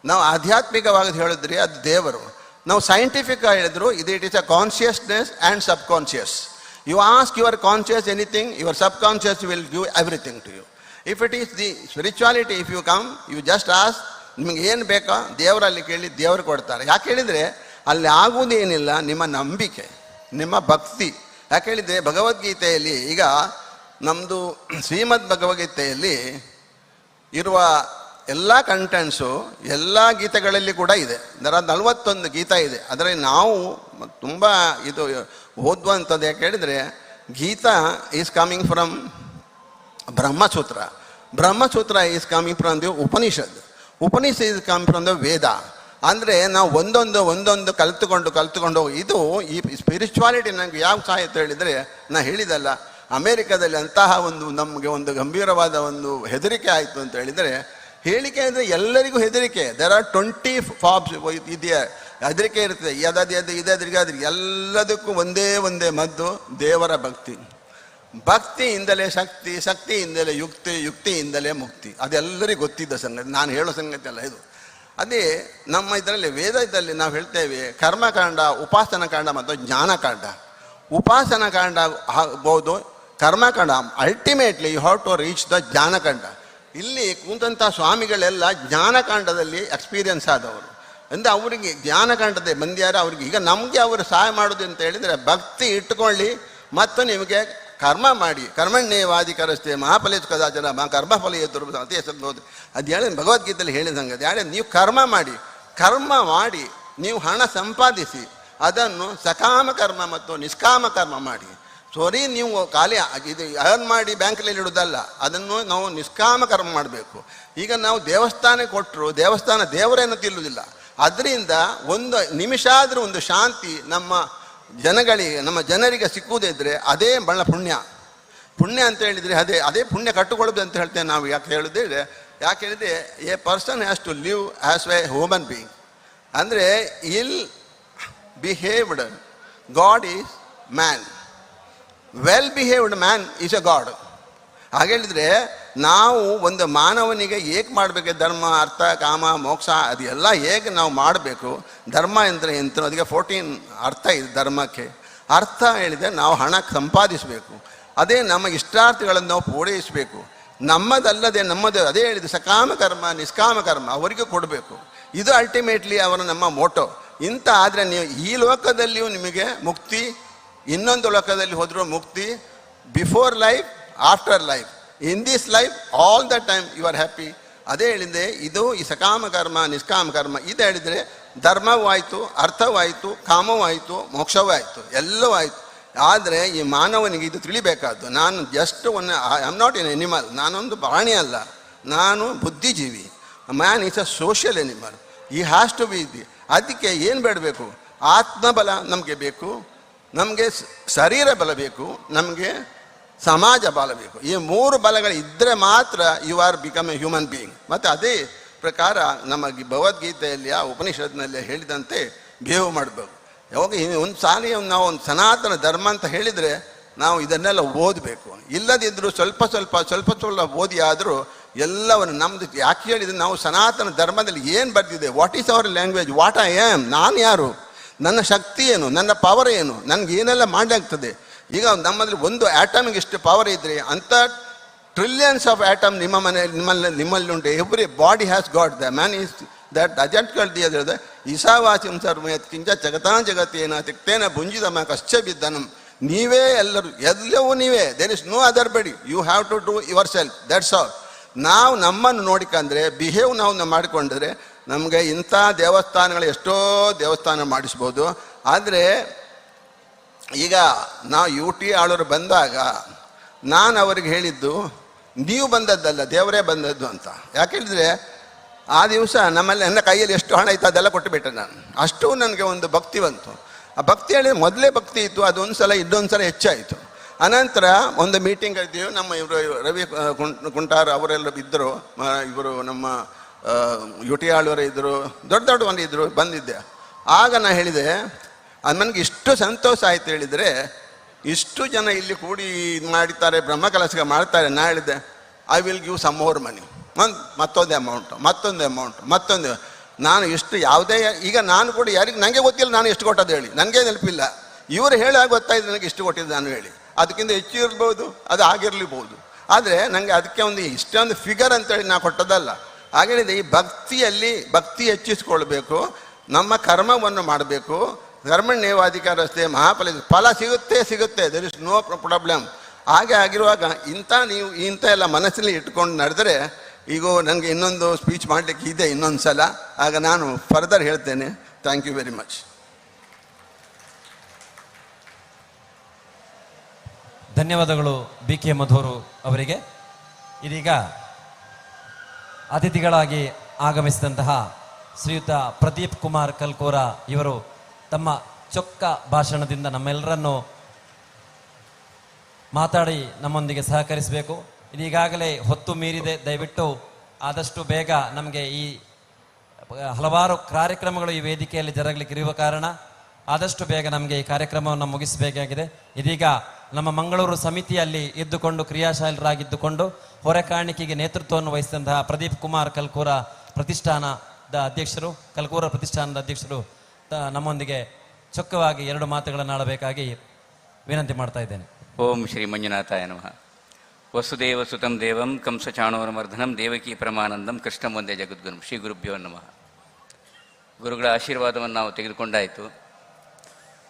ನಾವು ಆಧ್ಯಾತ್ಮಿಕವಾಗಿ ಹೇಳಿದ್ರೆ ಅದು ದೇವರು. ನಾವು ಸೈಂಟಿಫಿಕ್ ಆಗಿ ಹೇಳಿದ್ರು it is a consciousness and subconscious. You ask your conscious anything, your subconscious will give everything to you. If it is the spirituality, if you come you just ask, ನಿಮಗೆ ಏನು ಬೇಕೋ ದೇವರಲ್ಲಿ ಕೇಳಿ ದೇವರು ಕೊಡ್ತಾರೆ. ಯಾಕೆ ಹೇಳಿದರೆ ಅಲ್ಲಿ ಆಗುವುದೇನಿಲ್ಲ, ನಿಮ್ಮ ನಂಬಿಕೆ, ನಿಮ್ಮ ಭಕ್ತಿ. ಯಾಕೆ ಹೇಳಿದರೆ ಭಗವದ್ಗೀತೆಯಲ್ಲಿ ಈಗ ನಮ್ಮದು ಶ್ರೀಮದ್ ಭಗವದ್ಗೀತೆಯಲ್ಲಿ ಇರುವ ಎಲ್ಲ ಕಂಟೆಂಟ್ಸು ಎಲ್ಲ ಗೀತೆಗಳಲ್ಲಿ ಕೂಡ ಇದೆ. 41 ಗೀತಾ ಇದೆ. ಅದರಲ್ಲಿ ನಾವು ತುಂಬ ಇದು ಓದುವಂಥದ್ದು. ಯಾಕೆ ಹೇಳಿದರೆ Gita is coming from Brahmasutra, Brahmasutra is coming from the Upanishad, Upanishad is coming from the Veda. ಅಂದರೆ ನಾವು ಒಂದೊಂದು ಕಲ್ತುಕೊಂಡು ಇದು ಈ ಸ್ಪಿರಿಚುವಾಲಿಟಿ ನನಗೆ ಯಾವ ಸಹಾಯತ ಹೇಳಿದರೆ, ನಾ ಹೇಳಿದಲ್ಲ ಅಮೇರಿಕಾದಲ್ಲಿ ಅಂತಹ ನಮಗೆ ಒಂದು ಗಂಭೀರವಾದ ಒಂದು ಹೆದರಿಕೆ ಆಯಿತು ಅಂತ ಹೇಳಿದರೆ, ಹೇಳಿಕೆ ಅಂದರೆ ಎಲ್ಲರಿಗೂ ಹೆದರಿಕೆ. ದೇರ್ ಆರ್ 20 ಫಾಬ್ಸ್ ಇದೆಯಾ ಹೆದರಿಕೆ ಇರ್ತದೆ, ಇದಾದ್ರಿಗೆ ಎಲ್ಲದಕ್ಕೂ ಒಂದೇ ಮದ್ದು ದೇವರ ಭಕ್ತಿ. ಭಕ್ತಿಯಿಂದಲೇ ಶಕ್ತಿ, ಶಕ್ತಿಯಿಂದಲೇ ಯುಕ್ತಿಯಿಂದಲೇ ಮುಕ್ತಿ. ಅದೆಲ್ಲರಿಗೂ ಗೊತ್ತಿದ್ದ ಸಂಗತಿ, ನಾನು ಹೇಳೋ ಸಂಗತಿ ಅಲ್ಲ ಇದು. ಅದೇ ನಮ್ಮ ಇದರಲ್ಲಿ ವೇದದಲ್ಲಿ ನಾವು ಹೇಳ್ತೇವೆ ಕರ್ಮಕಾಂಡ, ಉಪಾಸನಕಾಂಡ ಮತ್ತು ಜ್ಞಾನಕಾಂಡ. ಉಪಾಸನಕಾಂಡ ಆಗ್ಬೋದು, ಕರ್ಮಕಾಂಡ. Ultimately you have to reach the ಜ್ಞಾನಕಾಂಡ. ಇಲ್ಲಿ ಕೂತಂಥ ಸ್ವಾಮಿಗಳೆಲ್ಲ ಜ್ಞಾನಕಾಂಡದಲ್ಲಿ ಎಕ್ಸ್ಪೀರಿಯನ್ಸ್ ಆದವರು ಅಂದರೆ ಅವರಿಗೆ ಜ್ಞಾನಕಾಂಡದ ಬಂದ್ಯಾರ. ಅವ್ರಿಗೆ ಈಗ ನಮಗೆ ಅವರು ಸಹಾಯ ಮಾಡೋದು ಅಂತ ಹೇಳಿದರೆ ಭಕ್ತಿ ಇಟ್ಕೊಳ್ಳಿ ಮತ್ತು ನಿಮಗೆ ಕರ್ಮ ಮಾಡಿ. ಕರ್ಮಣ್ಯೇವಾಧಿಕರಸ್ತೆ ಮಹಾಫಲೇಶು ಕದಾಚನ ಕರ್ಮಫಲ ಎದುರು ಅತಿ ಸದ್ಬೋದು. ಅದು ಹೇಳಿ ಭಗವದ್ಗೀತೆಯಲ್ಲಿ ಹೇಳಿದ ಸಂಗತಿ. ಹೇಳಿ ನೀವು ಕರ್ಮ ಮಾಡಿ ನೀವು ಹಣ ಸಂಪಾದಿಸಿ ಅದನ್ನು ಸಕಾಮ ಕರ್ಮ ಮತ್ತು ನಿಷ್ಕಾಮ ಕರ್ಮ ಮಾಡಿ. ಸೋರಿ ನೀವು ಖಾಲಿ ಇದು ಅರ್ನ್ ಮಾಡಿ ಬ್ಯಾಂಕಲ್ಲಿ ಇಡೋದಲ್ಲ, ಅದನ್ನು ನಾವು ನಿಷ್ಕಾಮ ಕರ್ಮ ಮಾಡಬೇಕು. ಈಗ ನಾವು ದೇವಸ್ಥಾನ ಕೊಟ್ಟರು ದೇವಸ್ಥಾನ ದೇವರೇನು ತಿಲ್ಲುವುದಿಲ್ಲ. ಅದರಿಂದ ಒಂದು ನಿಮಿಷ ಆದರೂ ಒಂದು ಶಾಂತಿ ನಮ್ಮ ಜನರಿಗೆ ಸಿಕ್ಕುವುದಿದ್ರೆ ಅದೇ ಬಹಳ ಪುಣ್ಯ ಅಂತ ಹೇಳಿದರೆ ಅದೇ ಪುಣ್ಯ ಕಟ್ಟುಕೊಳ್ಳೋದು ಅಂತ ಹೇಳ್ತೇವೆ ನಾವು. ಯಾಕೆ ಹೇಳಿದ್ರೆ a person has to live as a human being. ಅಂದರೆ ill behaved God is man, well behaved man is a God. ಹಾಗೇಳಿದರೆ ನಾವು ಒಂದು ಮಾನವನಿಗೆ ಹೇಗೆ ಮಾಡಬೇಕು, ಧರ್ಮ ಅರ್ಥ ಕಾಮ ಮೋಕ್ಷ ಅದೆಲ್ಲ ಹೇಗೆ ನಾವು ಮಾಡಬೇಕು. ಧರ್ಮ ಅಂದರೆ ಎಂತ, ಅದಕ್ಕೆ 14 ಅರ್ಥ ಇದೆ ಧರ್ಮಕ್ಕೆ. ಅರ್ಥ ಹೇಳಿದರೆ ನಾವು ಹಣ ಸಂಪಾದಿಸಬೇಕು, ಅದೇ ನಮ್ಮ ಇಷ್ಟಾರ್ಥಗಳನ್ನು ನಾವು ಪೂರೈಸಬೇಕು. ನಮ್ಮದಲ್ಲದೆ ಅದೇ ಹೇಳಿದೆ ಸಕಾಮ ಕರ್ಮ ನಿಷ್ಕಾಮ ಕರ್ಮ ಅವರಿಗೆ ಕೊಡಬೇಕು. ಇದು ಅಲ್ಟಿಮೇಟ್ಲಿ ಅವರ ನಮ್ಮ ಮೋಟೋ. ಇಂಥ ಆದರೆ ನೀವು ಈ ಲೋಕದಲ್ಲಿಯೂ ನಿಮಗೆ ಮುಕ್ತಿ, ಇನ್ನೊಂದು ಲೋಕದಲ್ಲಿ ಹೋದರೂ ಮುಕ್ತಿ. Before life, after life, in this life all the time you are happy. ಅದೇ ಹೇಳಿದೆ ಇದು ಈ ಸಕಾಮ ಕರ್ಮ ನಿಷ್ಕಾಮ ಕರ್ಮ. ಇದು ಹೇಳಿದರೆ ಧರ್ಮವೂ ಆಯಿತು, ಅರ್ಥವಾಯಿತು, ಕಾಮವೂ ಆಯಿತು, ಮೋಕ್ಷವೂ ಆಯಿತು, ಎಲ್ಲವೂ ಆಯಿತು. ಆದರೆ ಈ ಮಾನವನಿಗೆ ಇದು ತಿಳಿಬೇಕಾದ್ದು, ನಾನು just I am not an animal, ನಾನೊಂದು ಪ್ರಾಣಿ ಅಲ್ಲ, ನಾನು ಬುದ್ಧಿಜೀವಿ. Man is a social animal, ಈ ಹ್ಯಾಸ್ ಟು ಬಿ ದಿ. ಅದಕ್ಕೆ ಏನು ಬೇಡಬೇಕು? ಆತ್ಮಬಲ ನಮಗೆ ಬೇಕು, ನಮಗೆ ಶರೀರ ಬಲ ಬೇಕು, ನಮಗೆ ಸಮಾಜ ಬಲ ಬೇಕು. ಈ 3 ಬಲಗಳು ಇದ್ದರೆ ಮಾತ್ರ you are become a human being. ಮತ್ತು ಅದೇ ಪ್ರಕಾರ ನಮಗೆ ಭಗವದ್ಗೀತೆಯಲ್ಲಿ ಆ ಉಪನಿಷತ್ನಲ್ಲಿ ಹೇಳಿದಂತೆ ಬಿಹೇವ್ ಮಾಡಬೇಕು. ಯಾವಾಗ ಒಂದು ಸಾರಿ ನಾವು ಒಂದು ಸನಾತನ ಧರ್ಮ ಅಂತ ಹೇಳಿದರೆ ನಾವು ಇದನ್ನೆಲ್ಲ ಓದಬೇಕು. ಇಲ್ಲದಿದ್ದರೂ ಸ್ವಲ್ಪ ಓದಿ ಆದರೂ ಎಲ್ಲವನ್ನು ನಮ್ಮದು ಯಾಕೆ ಹೇಳಿದರೆ ನಾವು ಸನಾತನ ಧರ್ಮದಲ್ಲಿ ಏನು ಬರ್ತಿದೆ, what is our language, what I am, ನಾನು ಯಾರು, ನನ್ನ ಶಕ್ತಿ ಏನು, ನನ್ನ ಪವರ್ ಏನು, ನನಗೇನೆಲ್ಲ ಮಾಡಲಾಗ್ತದೆ. ಈಗ ನಮ್ಮಲ್ಲಿ ಒಂದು ಆಟಮಿಗೆ ಇಷ್ಟು ಪವರ್ ಇದ್ದರೆ ಅಂಥ ಟ್ರಿಲಿಯನ್ಸ್ ಆಫ್ ಆಟಮ್ ನಿಮ್ಮಲ್ಲಿ ಉಂಟು. Everybody has got the man is that ಅಜಟ್ಕಳ್ದಿ ಅದ ಈಶಾವಾಸ್ಯಂ ಸರ್ವಯತ್ ಕಿಂಚ ಜಗತ್ತೇನ ತಿಕ್ತೇನ ಭುಂಜಿದಮ ಕಶ್ಚ ಬಿದ್ದನಂ. ನೀವೇ ಎಲ್ಲವೂ ನೀವೇ. There is no other body. You have to do yourself, that's all. ನಾವು ನಮ್ಮನ್ನು ನೋಡಿಕೊಂಡ್ರೆ, ಬಿಹೇವ್ ನಾವು ಮಾಡಿಕೊಂಡ್ರೆ ನಮಗೆ ಇಂಥ ದೇವಸ್ಥಾನಗಳು ಎಷ್ಟೋ ದೇವಸ್ಥಾನ ಮಾಡಿಸ್ಬೋದು. ಆದರೆ ಈಗ ನಾವು UT ಆಳವರು ಬಂದಾಗ ನಾನು ಅವ್ರಿಗೆ ಹೇಳಿದ್ದು ನೀವು ಬಂದದ್ದಲ್ಲ, ದೇವರೇ ಬಂದದ್ದು ಅಂತ. ಯಾಕೆ ಹೇಳಿದರೆ ಆ ದಿವಸ ನಮ್ಮಲ್ಲಿ ನನ್ನ ಕೈಯಲ್ಲಿ ಎಷ್ಟು ಹಣ ಇತ್ತು ಅದೆಲ್ಲ ಕೊಟ್ಟುಬಿಟ್ಟೆ ನಾನು. ಅಷ್ಟು ನನಗೆ ಒಂದು ಭಕ್ತಿ ಬಂತು. ಆ ಭಕ್ತಿ ಹೇಳಿದ್ರೆ ಮೊದಲೇ ಭಕ್ತಿ ಇತ್ತು, ಅದೊಂದು ಸಲ ಇನ್ನೊಂದು ಸಲ ಹೆಚ್ಚಾಯಿತು. ಅನಂತರ ಒಂದು ಮೀಟಿಂಗ್ ಇದ್ದೀವಿ, ನಮ್ಮ ಇವರು ರವಿ ಕುಂಟಾರ್ ಅವರೆಲ್ಲ ಇದ್ದರು, ಇವರು ನಮ್ಮ UT ಆಳ್ವರ ಇದ್ದರು, ದೊಡ್ಡ ಒಂದು ಇದ್ದರು, ಬಂದಿದ್ದೆ. ಆಗ ನಾನು ಹೇಳಿದೆ ಅದು ನನಗೆ ಇಷ್ಟು ಸಂತೋಷ ಆಯ್ತು. ಹೇಳಿದರೆ ಇಷ್ಟು ಜನ ಇಲ್ಲಿ ಕೂಡಿ ಇದು ಮಾಡ್ತಾರೆ, ಬ್ರಹ್ಮ ಕಲಶ ಮಾಡ್ತಾರೆ. ನಾನು ಹೇಳಿದೆ I will give some more money, ಮತ್ತೊಂದು ಅಮೌಂಟು. ನಾನು ಎಷ್ಟು ಯಾವುದೇ ಈಗ ನಾನು ಕೂಡ ಯಾರಿಗೆ ನನಗೆ ಗೊತ್ತಿಲ್ಲ ನಾನು ಎಷ್ಟು ಕೊಟ್ಟದ್ದು ಹೇಳಿ, ನನಗೆ ನೆನಪಿಲ್ಲ. ಇವರು ಹೇಳಾಗ ಗೊತ್ತಾಯ್ತು ನನಗೆ ಇಷ್ಟು ಕೊಟ್ಟಿದ್ದು ನಾನು ಹೇಳಿ. ಅದಕ್ಕಿಂತ ಹೆಚ್ಚು ಇರ್ಬೋದು, ಅದು ಆಗಿರಲಿರ್ಬೋದು. ಆದರೆ ನನಗೆ ಅದಕ್ಕೆ ಒಂದು ಇಷ್ಟೊಂದು ಫಿಗರ್ ಅಂತೇಳಿ ನಾನು ಕೊಟ್ಟದಲ್ಲ. ಹಾಗೇಳಿದೆ ಈ ಭಕ್ತಿ ಹೆಚ್ಚಿಸ್ಕೊಳ್ಬೇಕು, ನಮ್ಮ ಕರ್ಮವನ್ನು ಮಾಡಬೇಕು. ಕರ್ಮಣ್ಯೇವಾಧಿಕಾರಸ್ತೆ ಫಲ ಸಿಗುತ್ತೆ, ದರ್ ಇಸ್ ನೋ ಪ್ರಾಬ್ಲಮ್. ಹಾಗೆ ಆಗಿರುವಾಗ ಇಂಥ ಎಲ್ಲ ಮನಸ್ಸಲ್ಲಿ ಇಟ್ಕೊಂಡು ನಡೆದರೆ, ಈಗ ನನಗೆ ಇನ್ನೊಂದು ಸ್ಪೀಚ್ ಮಾಡಲಿಕ್ಕೆ ಇದೆ ಇನ್ನೊಂದು ಸಲ, ಆಗ ನಾನು ಫರ್ದರ್ ಹೇಳ್ತೇನೆ. Thank you very much. ಧನ್ಯವಾದಗಳು BK ಮಧೂರು ಅವರಿಗೆ. ಇದೀಗ ಅತಿಥಿಗಳಾಗಿ ಆಗಮಿಸಿದಂತಹ ಶ್ರೀಯುತ ಪ್ರದೀಪ್ ಕುಮಾರ್ ಕಲ್ಕೋರ ಇವರು ತಮ್ಮ ಚೊಕ್ಕ ಭಾಷಣದಿಂದ ನಮ್ಮೆಲ್ಲರನ್ನು ಮಾತಾಡಿ ನಮ್ಮೊಂದಿಗೆ ಸಹಕರಿಸಬೇಕು. ಇದೀಗಾಗಲೇ ಹೊತ್ತು ಮೀರಿದೆ. ದಯವಿಟ್ಟು ಆದಷ್ಟು ಬೇಗ ನಮಗೆ ಈ ಹಲವಾರು ಕಾರ್ಯಕ್ರಮಗಳು ಈ ವೇದಿಕೆಯಲ್ಲಿ ಜರಗಲಿಕ್ಕೆ ಇರುವ ಕಾರಣ ಆದಷ್ಟು ಬೇಗ ನಮಗೆ ಈ ಕಾರ್ಯಕ್ರಮವನ್ನು ಮುಗಿಸಬೇಕಾಗಿದೆ. ಇದೀಗ ನಮ್ಮ ಮಂಗಳೂರು ಸಮಿತಿಯಲ್ಲಿ ಇದ್ದುಕೊಂಡು ಕ್ರಿಯಾಶೀಲರಾಗಿದ್ದುಕೊಂಡು ಹೊರೆ ಕಾಣಿಕೆಗೆ ನೇತೃತ್ವವನ್ನು ವಹಿಸಿದಂತಹ ಪ್ರದೀಪ್ ಕುಮಾರ್ ಕಲ್ಕೂರ ಪ್ರತಿಷ್ಠಾನದ ಅಧ್ಯಕ್ಷರು ನಮ್ಮೊಂದಿಗೆ ಚೊಕ್ಕವಾಗಿ 2 ಮಾತುಗಳನ್ನು ಆಡಬೇಕಾಗಿ ವಿನಂತಿ ಮಾಡ್ತಾ ಇದ್ದೇನೆ. ಓಂ ಶ್ರೀ ಮಂಜುನಾಥಾಯ ನಮಃ. ವಸುದೇವ ಸುತಂ ದೇವಂ ಕಂಸಚಾಣೂರಮರ್ಧನಂ ದೇವಕಿ ಪರಮಾನಂದಂ ಕೃಷ್ಣ ಒಂದೇ ಜಗದ್ಗುರು ಶ್ರೀ ಗುರುಭ್ಯೋ ನಮಃ. ಗುರುಗಳ ಆಶೀರ್ವಾದವನ್ನು ನಾವು ತೆಗೆದುಕೊಂಡಾಯಿತು.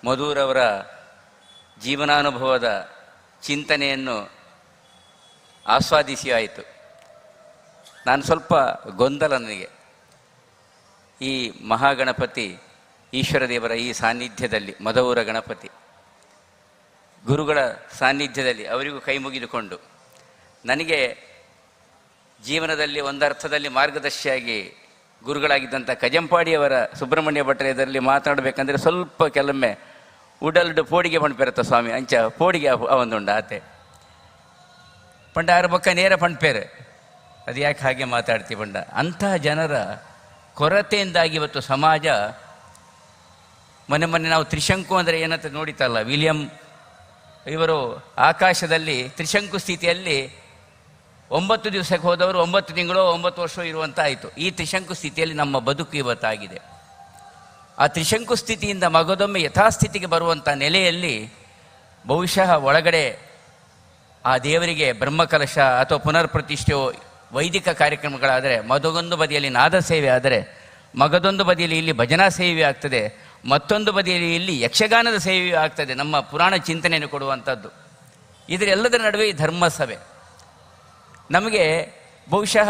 ಮಧುರವರ ಜೀವನಾನುಭವದ ಚಿಂತನೆಯನ್ನು ಆಸ್ವಾದಿಸಿ ಆಯಿತು. ನಾನು ಸ್ವಲ್ಪ ಗೊಂದಲ ನನಗೆ ಈ ಮಹಾಗಣಪತಿ ಈಶ್ವರ ದೇವರ ಈ ಸಾನ್ನಿಧ್ಯದಲ್ಲಿ, ಮಧುರ ಗಣಪತಿ ಗುರುಗಳ ಸಾನ್ನಿಧ್ಯದಲ್ಲಿ ಅವರಿಗೂ ಕೈ ಮುಗಿದುಕೊಂಡು ನನಗೆ ಜೀವನದಲ್ಲಿ ಒಂದರ್ಥದಲ್ಲಿ ಮಾರ್ಗದರ್ಶಿಯಾಗಿ ಗುರುಗಳಾಗಿದ್ದಂಥ ಕಜಂಪಾಡಿಯವರ ಸುಬ್ರಹ್ಮಣ್ಯ ಭಟ್ರ ಇದರಲ್ಲಿ ಮಾತನಾಡಬೇಕಂದ್ರೆ ಸ್ವಲ್ಪ ಕೆಲವೊಮ್ಮೆ ಉಡಲ್ಡು ಪೋಡಿಗೆ ಪಣ್ಪೇರತ್ತ ಸ್ವಾಮಿ ಅಂಚ ಪೋಡಿಗೆ ಅವೊಂದುಂಡು ಆತೆ ಪಂಡ ಆರ ಪಕ್ಕ ನೇರ ಪಣ್ಪೇರು ಅದು ಯಾಕೆ ಹಾಗೆ ಮಾತಾಡ್ತೀವಿ ಪಂಡ. ಅಂತಹ ಜನರ ಕೊರತೆಯಿಂದಾಗಿ ಇವತ್ತು ಸಮಾಜ ಮೊನ್ನೆ ನಾವು ತ್ರಿಶಂಕು ಅಂದರೆ ಏನಂತ ನೋಡಿತಲ್ಲ, ವಿಲಿಯಂ ಇವರು ಆಕಾಶದಲ್ಲಿ ತ್ರಿಶಂಕು ಸ್ಥಿತಿಯಲ್ಲಿ 9 ದಿವಸಕ್ಕೆ ಹೋದವರು 9 ತಿಂಗಳು 9 ವರ್ಷ ಇರುವಂತ ಆಯಿತು. ಈ ತ್ರಿಶಂಕು ಸ್ಥಿತಿಯಲ್ಲಿ ನಮ್ಮ ಬದುಕು ಇವತ್ತಾಗಿದೆ. ಆ ತ್ರಿಶಂಕು ಸ್ಥಿತಿಯಿಂದ ಮಗದೊಮ್ಮೆ ಯಥಾಸ್ಥಿತಿಗೆ ಬರುವಂಥ ನೆಲೆಯಲ್ಲಿ ಬಹುಶಃ ಒಳಗಡೆ ಆ ದೇವರಿಗೆ ಬ್ರಹ್ಮಕಲಶ ಅಥವಾ ಪುನರ್ ಪ್ರತಿಷ್ಠೆಯೋ ವೈದಿಕ ಕಾರ್ಯಕ್ರಮಗಳಾದರೆ, ಮಗದೊಂದು ಬದಿಯಲ್ಲಿ ನಾದ ಸೇವೆ ಆದರೆ, ಮಗದೊಂದು ಬದಿಯಲ್ಲಿ ಇಲ್ಲಿ ಭಜನಾ ಸೇವೆ ಆಗ್ತದೆ, ಮತ್ತೊಂದು ಬದಿಯಲ್ಲಿ ಇಲ್ಲಿ ಯಕ್ಷಗಾನದ ಸೇವೆ ಆಗ್ತದೆ. ನಮ್ಮ ಪುರಾಣ ಚಿಂತನೆಯನ್ನು ಕೊಡುವಂಥದ್ದು. ಇದರೆಲ್ಲದರ ನಡುವೆ ಈ ಧರ್ಮಸಭೆ ನಮಗೆ ಬಹುಶಃ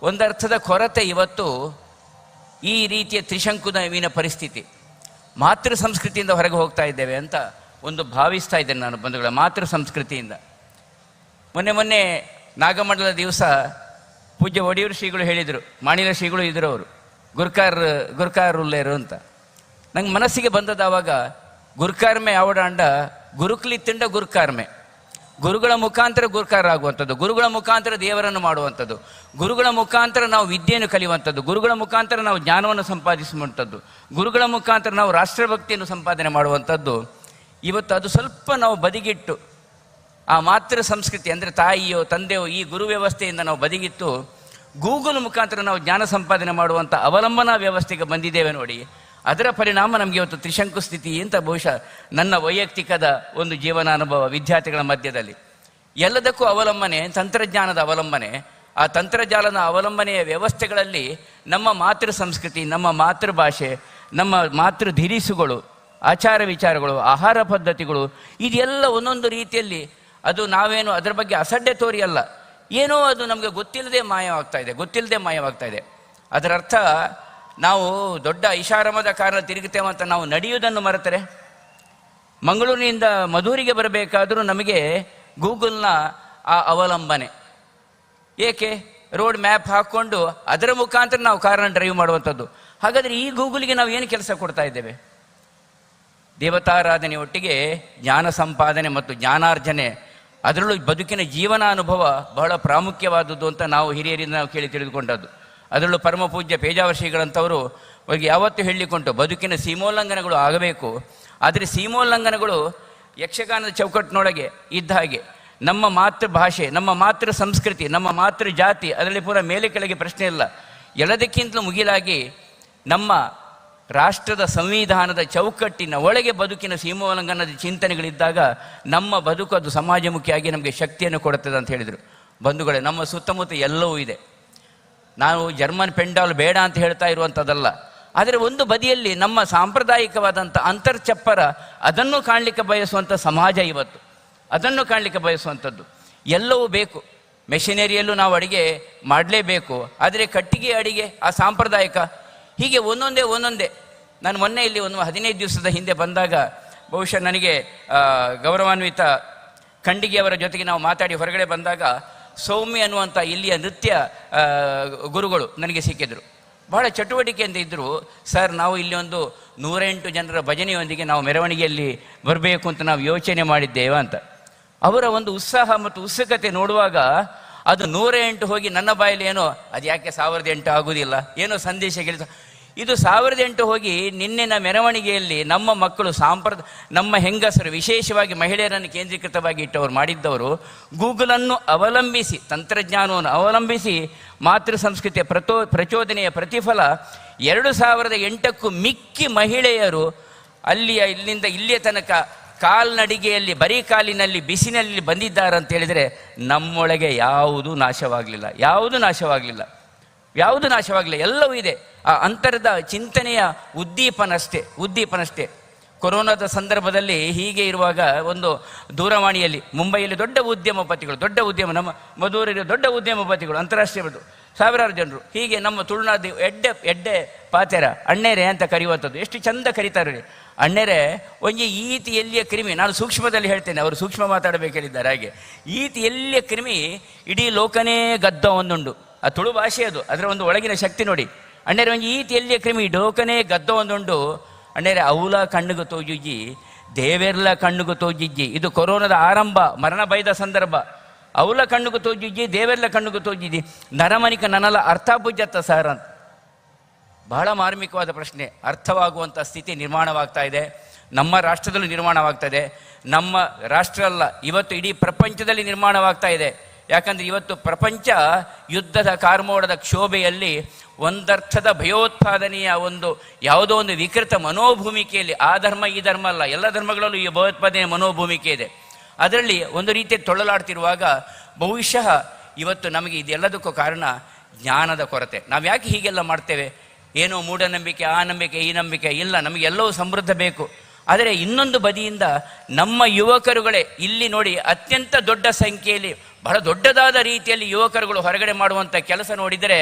ಒಂದರ್ಥದ ಕೊರತೆ. ಇವತ್ತು ಈ ರೀತಿಯ ತ್ರಿಶಂಕುವಿನ ಪರಿಸ್ಥಿತಿ, ಮಾತೃ ಸಂಸ್ಕೃತಿಯಿಂದ ಹೊರಗೆ ಹೋಗ್ತಾ ಇದ್ದೇವೆ ಅಂತ ಒಂದು ಭಾವಿಸ್ತಾ ಇದ್ದೇನೆ ನಾನು ಬಂಧುಗಳ. ಮಾತೃ ಸಂಸ್ಕೃತಿಯಿಂದ ಮೊನ್ನೆ ನಾಗಮಂಡಲ ದಿವಸ ಪೂಜ್ಯ ಒಡಿಯೂರು ಶ್ರೀಗಳು ಹೇಳಿದರು, ಮಾಣಿಲ ಶ್ರೀಗಳು ಇದ್ರು, ಅವರು ಗುರ್ಕಾರ್ ಉಲ್ಲೇರು ಅಂತ. ನಂಗೆ ಮನಸ್ಸಿಗೆ ಬಂದದಾವಾಗ ಗುರ್ಕಾರ್ಮೆ ಯಾವಡಾಂಡ ಗುರುಕುಲಿತ್ತಿಂಡ ಗುರ್ಕಾರ್ಮೆ, ಗುರುಗಳ ಮುಖಾಂತರ ಗುರುಕಾರ ಆಗುವಂಥದ್ದು, ಗುರುಗಳ ಮುಖಾಂತರ ದೇವರನ್ನು ಮಾಡುವಂಥದ್ದು, ಗುರುಗಳ ಮುಖಾಂತರ ನಾವು ವಿದ್ಯೆಯನ್ನು ಕಲಿಯುವಂಥದ್ದು, ಗುರುಗಳ ಮುಖಾಂತರ ನಾವು ಜ್ಞಾನವನ್ನು ಸಂಪಾದಿಸುವಂಥದ್ದು, ಗುರುಗಳ ಮುಖಾಂತರ ನಾವು ರಾಷ್ಟ್ರಭಕ್ತಿಯನ್ನು ಸಂಪಾದನೆ ಮಾಡುವಂಥದ್ದು. ಇವತ್ತು ಅದು ಸ್ವಲ್ಪ ನಾವು ಬದಿಗಿಟ್ಟು ಆ ಮಾತೃ ಸಂಸ್ಕೃತಿ ಅಂದರೆ ತಾಯಿಯೋ ತಂದೆಯೋ ಈ ಗುರು ವ್ಯವಸ್ಥೆಯಿಂದ ನಾವು ಬದಿಗಿಟ್ಟು ಗೂಗಲ್ ಮುಖಾಂತರ ನಾವು ಜ್ಞಾನ ಸಂಪಾದನೆ ಮಾಡುವಂಥ ಅವಲಂಬನಾ ವ್ಯವಸ್ಥೆಗೆ ಬಂದಿದ್ದೇವೆ ನೋಡಿ. ಅದರ ಪರಿಣಾಮ ನಮಗೆ ಇವತ್ತು ತ್ರಿಶಂಕು ಸ್ಥಿತಿ ಅಂತ ಬಹುಶಃ ನನ್ನ ವೈಯಕ್ತಿಕದ ಒಂದು ಜೀವನಾನುಭವ. ವಿದ್ಯಾರ್ಥಿಗಳ ಮಧ್ಯದಲ್ಲಿ ಎಲ್ಲದಕ್ಕೂ ಅವಲಂಬನೆ, ತಂತ್ರಜ್ಞಾನದ ಅವಲಂಬನೆ. ಆ ತಂತ್ರಜಾಲದ ಅವಲಂಬನೆಯ ವ್ಯವಸ್ಥೆಗಳಲ್ಲಿ ನಮ್ಮ ಮಾತೃ ಸಂಸ್ಕೃತಿ, ನಮ್ಮ ಮಾತೃಭಾಷೆ, ನಮ್ಮ ಮಾತೃ ಧಿರಿಸುಗಳು, ಆಚಾರ ವಿಚಾರಗಳು, ಆಹಾರ ಪದ್ಧತಿಗಳು, ಇದೆಲ್ಲ ಒಂದೊಂದು ರೀತಿಯಲ್ಲಿ ಅದು ನಾವೇನು ಅದರ ಬಗ್ಗೆ ಅಸಡ್ಡೆ ತೋರಿ ಅಲ್ಲ, ಏನೋ ಅದು ನಮಗೆ ಗೊತ್ತಿಲ್ಲದೆ ಮಾಯವಾಗ್ತಾ ಇದೆ. ಅದರ ಅರ್ಥ ನಾವು ದೊಡ್ಡ ಐಷಾರಾಮದ ಕಾರಣ ತಿರುಗುತ್ತೇವೆ ಅಂತ ನಾವು ನಡೆಯುವುದನ್ನು ಮರೆತರೆ, ಮಂಗಳೂರಿನಿಂದ ಮಧೂರಿಗೆ ಬರಬೇಕಾದರೂ ನಮಗೆ ಗೂಗಲ್ನ ಆ ಅವಲಂಬನೆ. ಏಕೆ? ರೋಡ್ ಮ್ಯಾಪ್ ಹಾಕ್ಕೊಂಡು ಅದರ ಮುಖಾಂತರ ನಾವು ಕಾರನ್ನು ಡ್ರೈವ್ ಮಾಡುವಂಥದ್ದು. ಹಾಗಾದರೆ ಈ ಗೂಗಲ್ಗೆ ನಾವು ಏನು ಕೆಲಸ ಕೊಡ್ತಾ ಇದ್ದೇವೆ? ದೇವತಾರಾಧನೆ ಒಟ್ಟಿಗೆ ಜ್ಞಾನ ಸಂಪಾದನೆ ಮತ್ತು ಜ್ಞಾನಾರ್ಜನೆ, ಅದರಲ್ಲೂ ಬದುಕಿನ ಜೀವನಾನುಭವ ಬಹಳ ಪ್ರಾಮುಖ್ಯವಾದದ್ದು ಅಂತ ನಾವು ಹಿರಿಯರಿಂದ ನಾವು ಕೇಳಿ ತಿಳಿದುಕೊಂಡದ್ದು. ಅದರಲ್ಲೂ ಪರಮ ಪೂಜ್ಯ ಪೇಜಾವರ್ಷಿಗಳಂಥವರು ಅವರಿಗೆ ಯಾವತ್ತೂ ಹೇಳಿಕೊಂಡು ಬದುಕಿನ ಸೀಮೋಲ್ಲಂಘನಗಳು ಆಗಬೇಕು. ಆದರೆ ಸೀಮೋಲ್ಲಂಘನಗಳು ಯಕ್ಷಗಾನದ ಚೌಕಟ್ಟಿನೊಳಗೆ ಇದ್ದ ಹಾಗೆ ನಮ್ಮ ಮಾತೃಭಾಷೆ, ನಮ್ಮ ಮಾತೃ ಸಂಸ್ಕೃತಿ, ನಮ್ಮ ಮಾತೃ ಜಾತಿ, ಅದರಲ್ಲಿ ಪೂರ ಮೇಲೆ ಕೆಳಗೆ ಪ್ರಶ್ನೆ ಇಲ್ಲ. ಎಲ್ಲದಕ್ಕಿಂತಲೂ ಮುಗಿಲಾಗಿ ನಮ್ಮ ರಾಷ್ಟ್ರದ ಸಂವಿಧಾನದ ಚೌಕಟ್ಟಿನ ಒಳಗೆ ಬದುಕಿನ ಸೀಮೋಲ್ಲಂಘನದ ಚಿಂತನೆಗಳಿದ್ದಾಗ ನಮ್ಮ ಬದುಕು ಅದು ಸಮಾಜಮುಖಿಯಾಗಿ ನಮಗೆ ಶಕ್ತಿಯನ್ನು ಕೊಡುತ್ತದೆ ಅಂತ ಹೇಳಿದರು. ಬಂಧುಗಳೇ, ನಮ್ಮ ಸುತ್ತಮುತ್ತ ಎಲ್ಲವೂ ಇದೆ. ನಾವು ಜರ್ಮನ್ ಪೆಂಡಾಲ್ ಬೇಡ ಅಂತ ಹೇಳ್ತಾ ಇರುವಂಥದ್ದಲ್ಲ. ಆದರೆ ಒಂದು ಬದಿಯಲ್ಲಿ ನಮ್ಮ ಸಾಂಪ್ರದಾಯಿಕವಾದಂಥ ಅಂತರ್ಚಪ್ಪರ ಅದನ್ನು ಕಾಣಲಿಕ್ಕೆ ಬಯಸುವಂಥ ಸಮಾಜ ಇವತ್ತು, ಅದನ್ನು ಕಾಣಲಿಕ್ಕೆ ಬಯಸುವಂಥದ್ದು. ಎಲ್ಲವೂ ಬೇಕು, ಮೆಷಿನರಿಯಲ್ಲೂ ನಾವು ಅಡಿಗೆ ಮಾಡಲೇಬೇಕು. ಆದರೆ ಕಟ್ಟಿಗೆ ಅಡಿಗೆ, ಆ ಸಾಂಪ್ರದಾಯಿಕ, ಹೀಗೆ ಒಂದೊಂದೇ. ನಾನು ಮೊನ್ನೆ ಇಲ್ಲಿ ಒಂದು 15 ದಿವಸದ ಹಿಂದೆ ಬಂದಾಗ ಬಹುಶಃ ನನಗೆ ಗೌರವಾನ್ವಿತ ಖಂಡಿಗೆಯವರ ಜೊತೆಗೆ ನಾವು ಮಾತಾಡಿ ಹೊರಗಡೆ ಬಂದಾಗ ಸೌಮ್ಯ ಅನ್ನುವಂಥ ಇಲ್ಲಿಯ ನೃತ್ಯ ಗುರುಗಳು ನನಗೆ ಸಿಕ್ಕಿದ್ರು. ಬಹಳ ಚಟುವಟಿಕೆಯಿಂದ ಇದ್ದರು. ಸರ್, ನಾವು ಇಲ್ಲಿ ಒಂದು 108 ಜನರ ಭಜನೆಯೊಂದಿಗೆ ನಾವು ಮೆರವಣಿಗೆಯಲ್ಲಿ ಬರಬೇಕು ಅಂತ ನಾವು ಯೋಚನೆ ಮಾಡಿದ್ದೇವೆ ಅಂತ. ಅವರ ಒಂದು ಉತ್ಸಾಹ ಮತ್ತು ಉತ್ಸುಕತೆ ನೋಡುವಾಗ ಅದು 108 ಹೋಗಿ ನನ್ನ ಬಾಯಲ್ಲಿ ಏನೋ ಅದು ಯಾಕೆ 1008 ಆಗುವುದಿಲ್ಲ, ಏನೋ ಸಂದೇಶ ಇದು 1008 ಹೋಗಿ ನಿನ್ನೆನ ಮೆರವಣಿಗೆಯಲ್ಲಿ ನಮ್ಮ ಮಕ್ಕಳು ನಮ್ಮ ಹೆಂಗಸರು ವಿಶೇಷವಾಗಿ ಮಹಿಳೆಯರನ್ನು ಕೇಂದ್ರೀಕೃತವಾಗಿ ಇಟ್ಟವರು ಮಾಡಿದ್ದವರು ಗೂಗಲನ್ನು ಅವಲಂಬಿಸಿ, ತಂತ್ರಜ್ಞಾನವನ್ನು ಅವಲಂಬಿಸಿ ಮಾತೃ ಸಂಸ್ಕೃತಿಯ ಪ್ರಚೋದನೆಯ ಪ್ರತಿಫಲ 2008ಕ್ಕೂ ಮಿಕ್ಕಿ ಮಹಿಳೆಯರು ಇಲ್ಲಿಂದ ಇಲ್ಲಿಯ ತನಕ ಕಾಲ್ನಡಿಗೆಯಲ್ಲಿ ಬರೀ ಕಾಲಿನಲ್ಲಿ ಬಿಸಿನಲ್ಲಿ ಬಂದಿದ್ದಾರೆ ಅಂತ ಹೇಳಿದರೆ ನಮ್ಮೊಳಗೆ ಯಾವುದೂ ನಾಶವಾಗಲಿಲ್ಲ, ಯಾವುದು ನಾಶವಾಗಲಿಲ್ಲ, ಎಲ್ಲವೂ ಇದೆ. ಆ ಅಂತರದ ಚಿಂತನೆಯ ಉದ್ದೀಪನಷ್ಟೇ. ಕೊರೋನಾದ ಸಂದರ್ಭದಲ್ಲಿ ಹೀಗೆ ಇರುವಾಗ ಒಂದು ದೂರವಾಣಿಯಲ್ಲಿ ಮುಂಬೈಯಲ್ಲಿ ದೊಡ್ಡ ಉದ್ಯಮ ನಮ್ಮ ಮಧುರಲ್ಲಿ ದೊಡ್ಡ ಉದ್ಯಮಪತಿಗಳು ಅಂತಾರಾಷ್ಟ್ರೀಯ ಸಾವಿರಾರು ಜನರು ಹೀಗೆ ನಮ್ಮ ತುಳುನಾಡು ಎಡ್ಡೆ ಪಾತೆರ ಅಣ್ಣೇರೆ ಅಂತ ಕರೆಯುವಂಥದ್ದು ಎಷ್ಟು ಚಂದ ಕರೀತಾರೆ. ಅಣ್ಣೇರೆ ಒಂಜಿ ಈತಿ ಎಲ್ಲಿಯ ಕ್ರಿಮಿ, ನಾನು ಸೂಕ್ಷ್ಮದಲ್ಲಿ ಹೇಳ್ತೇನೆ, ಅವರು ಸೂಕ್ಷ್ಮ ಮಾತಾಡಬೇಕು ಹೇಳಿದ್ದಾರೆ. ಹಾಗೆ ಈತಿ ಎಲ್ಲಿಯ ಕ್ರಿಮಿ ಇಡೀ ಲೋಕನೇ ಗದ್ದ ಒಂದುಂಡು, ಆ ತುಳು ಭಾಷೆ ಅದು, ಅದರ ಒಂದು ಒಳಗಿನ ಶಕ್ತಿ ನೋಡಿ. ಅಣ್ಣೇರೆ ಒಂಜಿ ಈತಿ ಎಲ್ಲಿಯ ಕ್ರಿಮಿ ಲೋಕನೇ ಗದ್ದ ಒಂದುಂಡು. ಅಣ್ಣೇರೆ ಅವಲ ಕಣ್ಣುಗು ತೋಜುಜ್ಜಿ ದೇವೆರ್ಲ ಕಣ್ಣುಗು ತೋಜಿಜ್ಜಿ. ಇದು ಕೊರೋನಾದ ಆರಂಭ, ಮರಣ ಬೈದ ಸಂದರ್ಭ. ಅವಲ ಕಣ್ಣುಗು ತೋಜಿಜ್ಜಿ ದೇವೆರ್ಲ ಕಣ್ಣುಗು ತೋಜಿಜ್ಜಿ ನರಮನಿಕ ನನಲ ಅರ್ಥ ಪೂಜ್ಯತ್ತ ಸಾರ ಅಂತ. ಬಹಳ ಮಾರ್ಮಿಕವಾದ ಪ್ರಶ್ನೆ. ಅರ್ಥವಾಗುವಂಥ ಸ್ಥಿತಿ ನಿರ್ಮಾಣವಾಗ್ತಾ ಇದೆ, ನಮ್ಮ ರಾಷ್ಟ್ರದಲ್ಲೂ ನಿರ್ಮಾಣವಾಗ್ತಾ ಇದೆ. ನಮ್ಮ ರಾಷ್ಟ್ರ ಅಲ್ಲ, ಇವತ್ತು ಇಡೀ ಪ್ರಪಂಚದಲ್ಲಿ ನಿರ್ಮಾಣವಾಗ್ತಾ ಇದೆ. ಯಾಕಂದರೆ ಇವತ್ತು ಪ್ರಪಂಚ ಯುದ್ಧದ ಕಾರ್ಮೋಡದ ಕ್ಷೋಭೆಯಲ್ಲಿ ಒಂದರ್ಥದ ಭಯೋತ್ಪಾದನೆಯ ಯಾವುದೋ ಒಂದು ವಿಕೃತ ಮನೋಭೂಮಿಕೆಯಲ್ಲಿ, ಆ ಧರ್ಮ ಈ ಧರ್ಮ ಅಲ್ಲ, ಎಲ್ಲ ಧರ್ಮಗಳಲ್ಲೂ ಈ ಭಯೋತ್ಪಾದನೆಯ ಮನೋಭೂಮಿಕೆ ಇದೆ. ಅದರಲ್ಲಿ ಒಂದು ರೀತಿಯ ತೊಳಲಾಡ್ತಿರುವಾಗ ಬಹುಶಃ ಇವತ್ತು ನಮಗೆ ಇದೆಲ್ಲದಕ್ಕೂ ಕಾರಣ ಜ್ಞಾನದ ಕೊರತೆ. ನಾವು ಯಾಕೆ ಹೀಗೆಲ್ಲ ಮಾಡ್ತೇವೆ? ಏನೋ ಮೂಢನಂಬಿಕೆ, ಆ ನಂಬಿಕೆ, ಈ ನಂಬಿಕೆ ಇಲ್ಲ, ನಮಗೆಲ್ಲವೂ ಸಮೃದ್ಧ ಬೇಕು. ಆದರೆ ಇನ್ನೊಂದು ಬದಿಯಿಂದ ನಮ್ಮ ಯುವಕರುಗಳೇ ಇಲ್ಲಿ ನೋಡಿ ಅತ್ಯಂತ ದೊಡ್ಡ ಸಂಖ್ಯೆಯಲ್ಲಿ ಬಹಳ ದೊಡ್ಡದಾದ ರೀತಿಯಲ್ಲಿ ಯುವಕರುಗಳು ಹೊರಗಡೆ ಮಾಡುವಂಥ ಕೆಲಸ ನೋಡಿದರೆ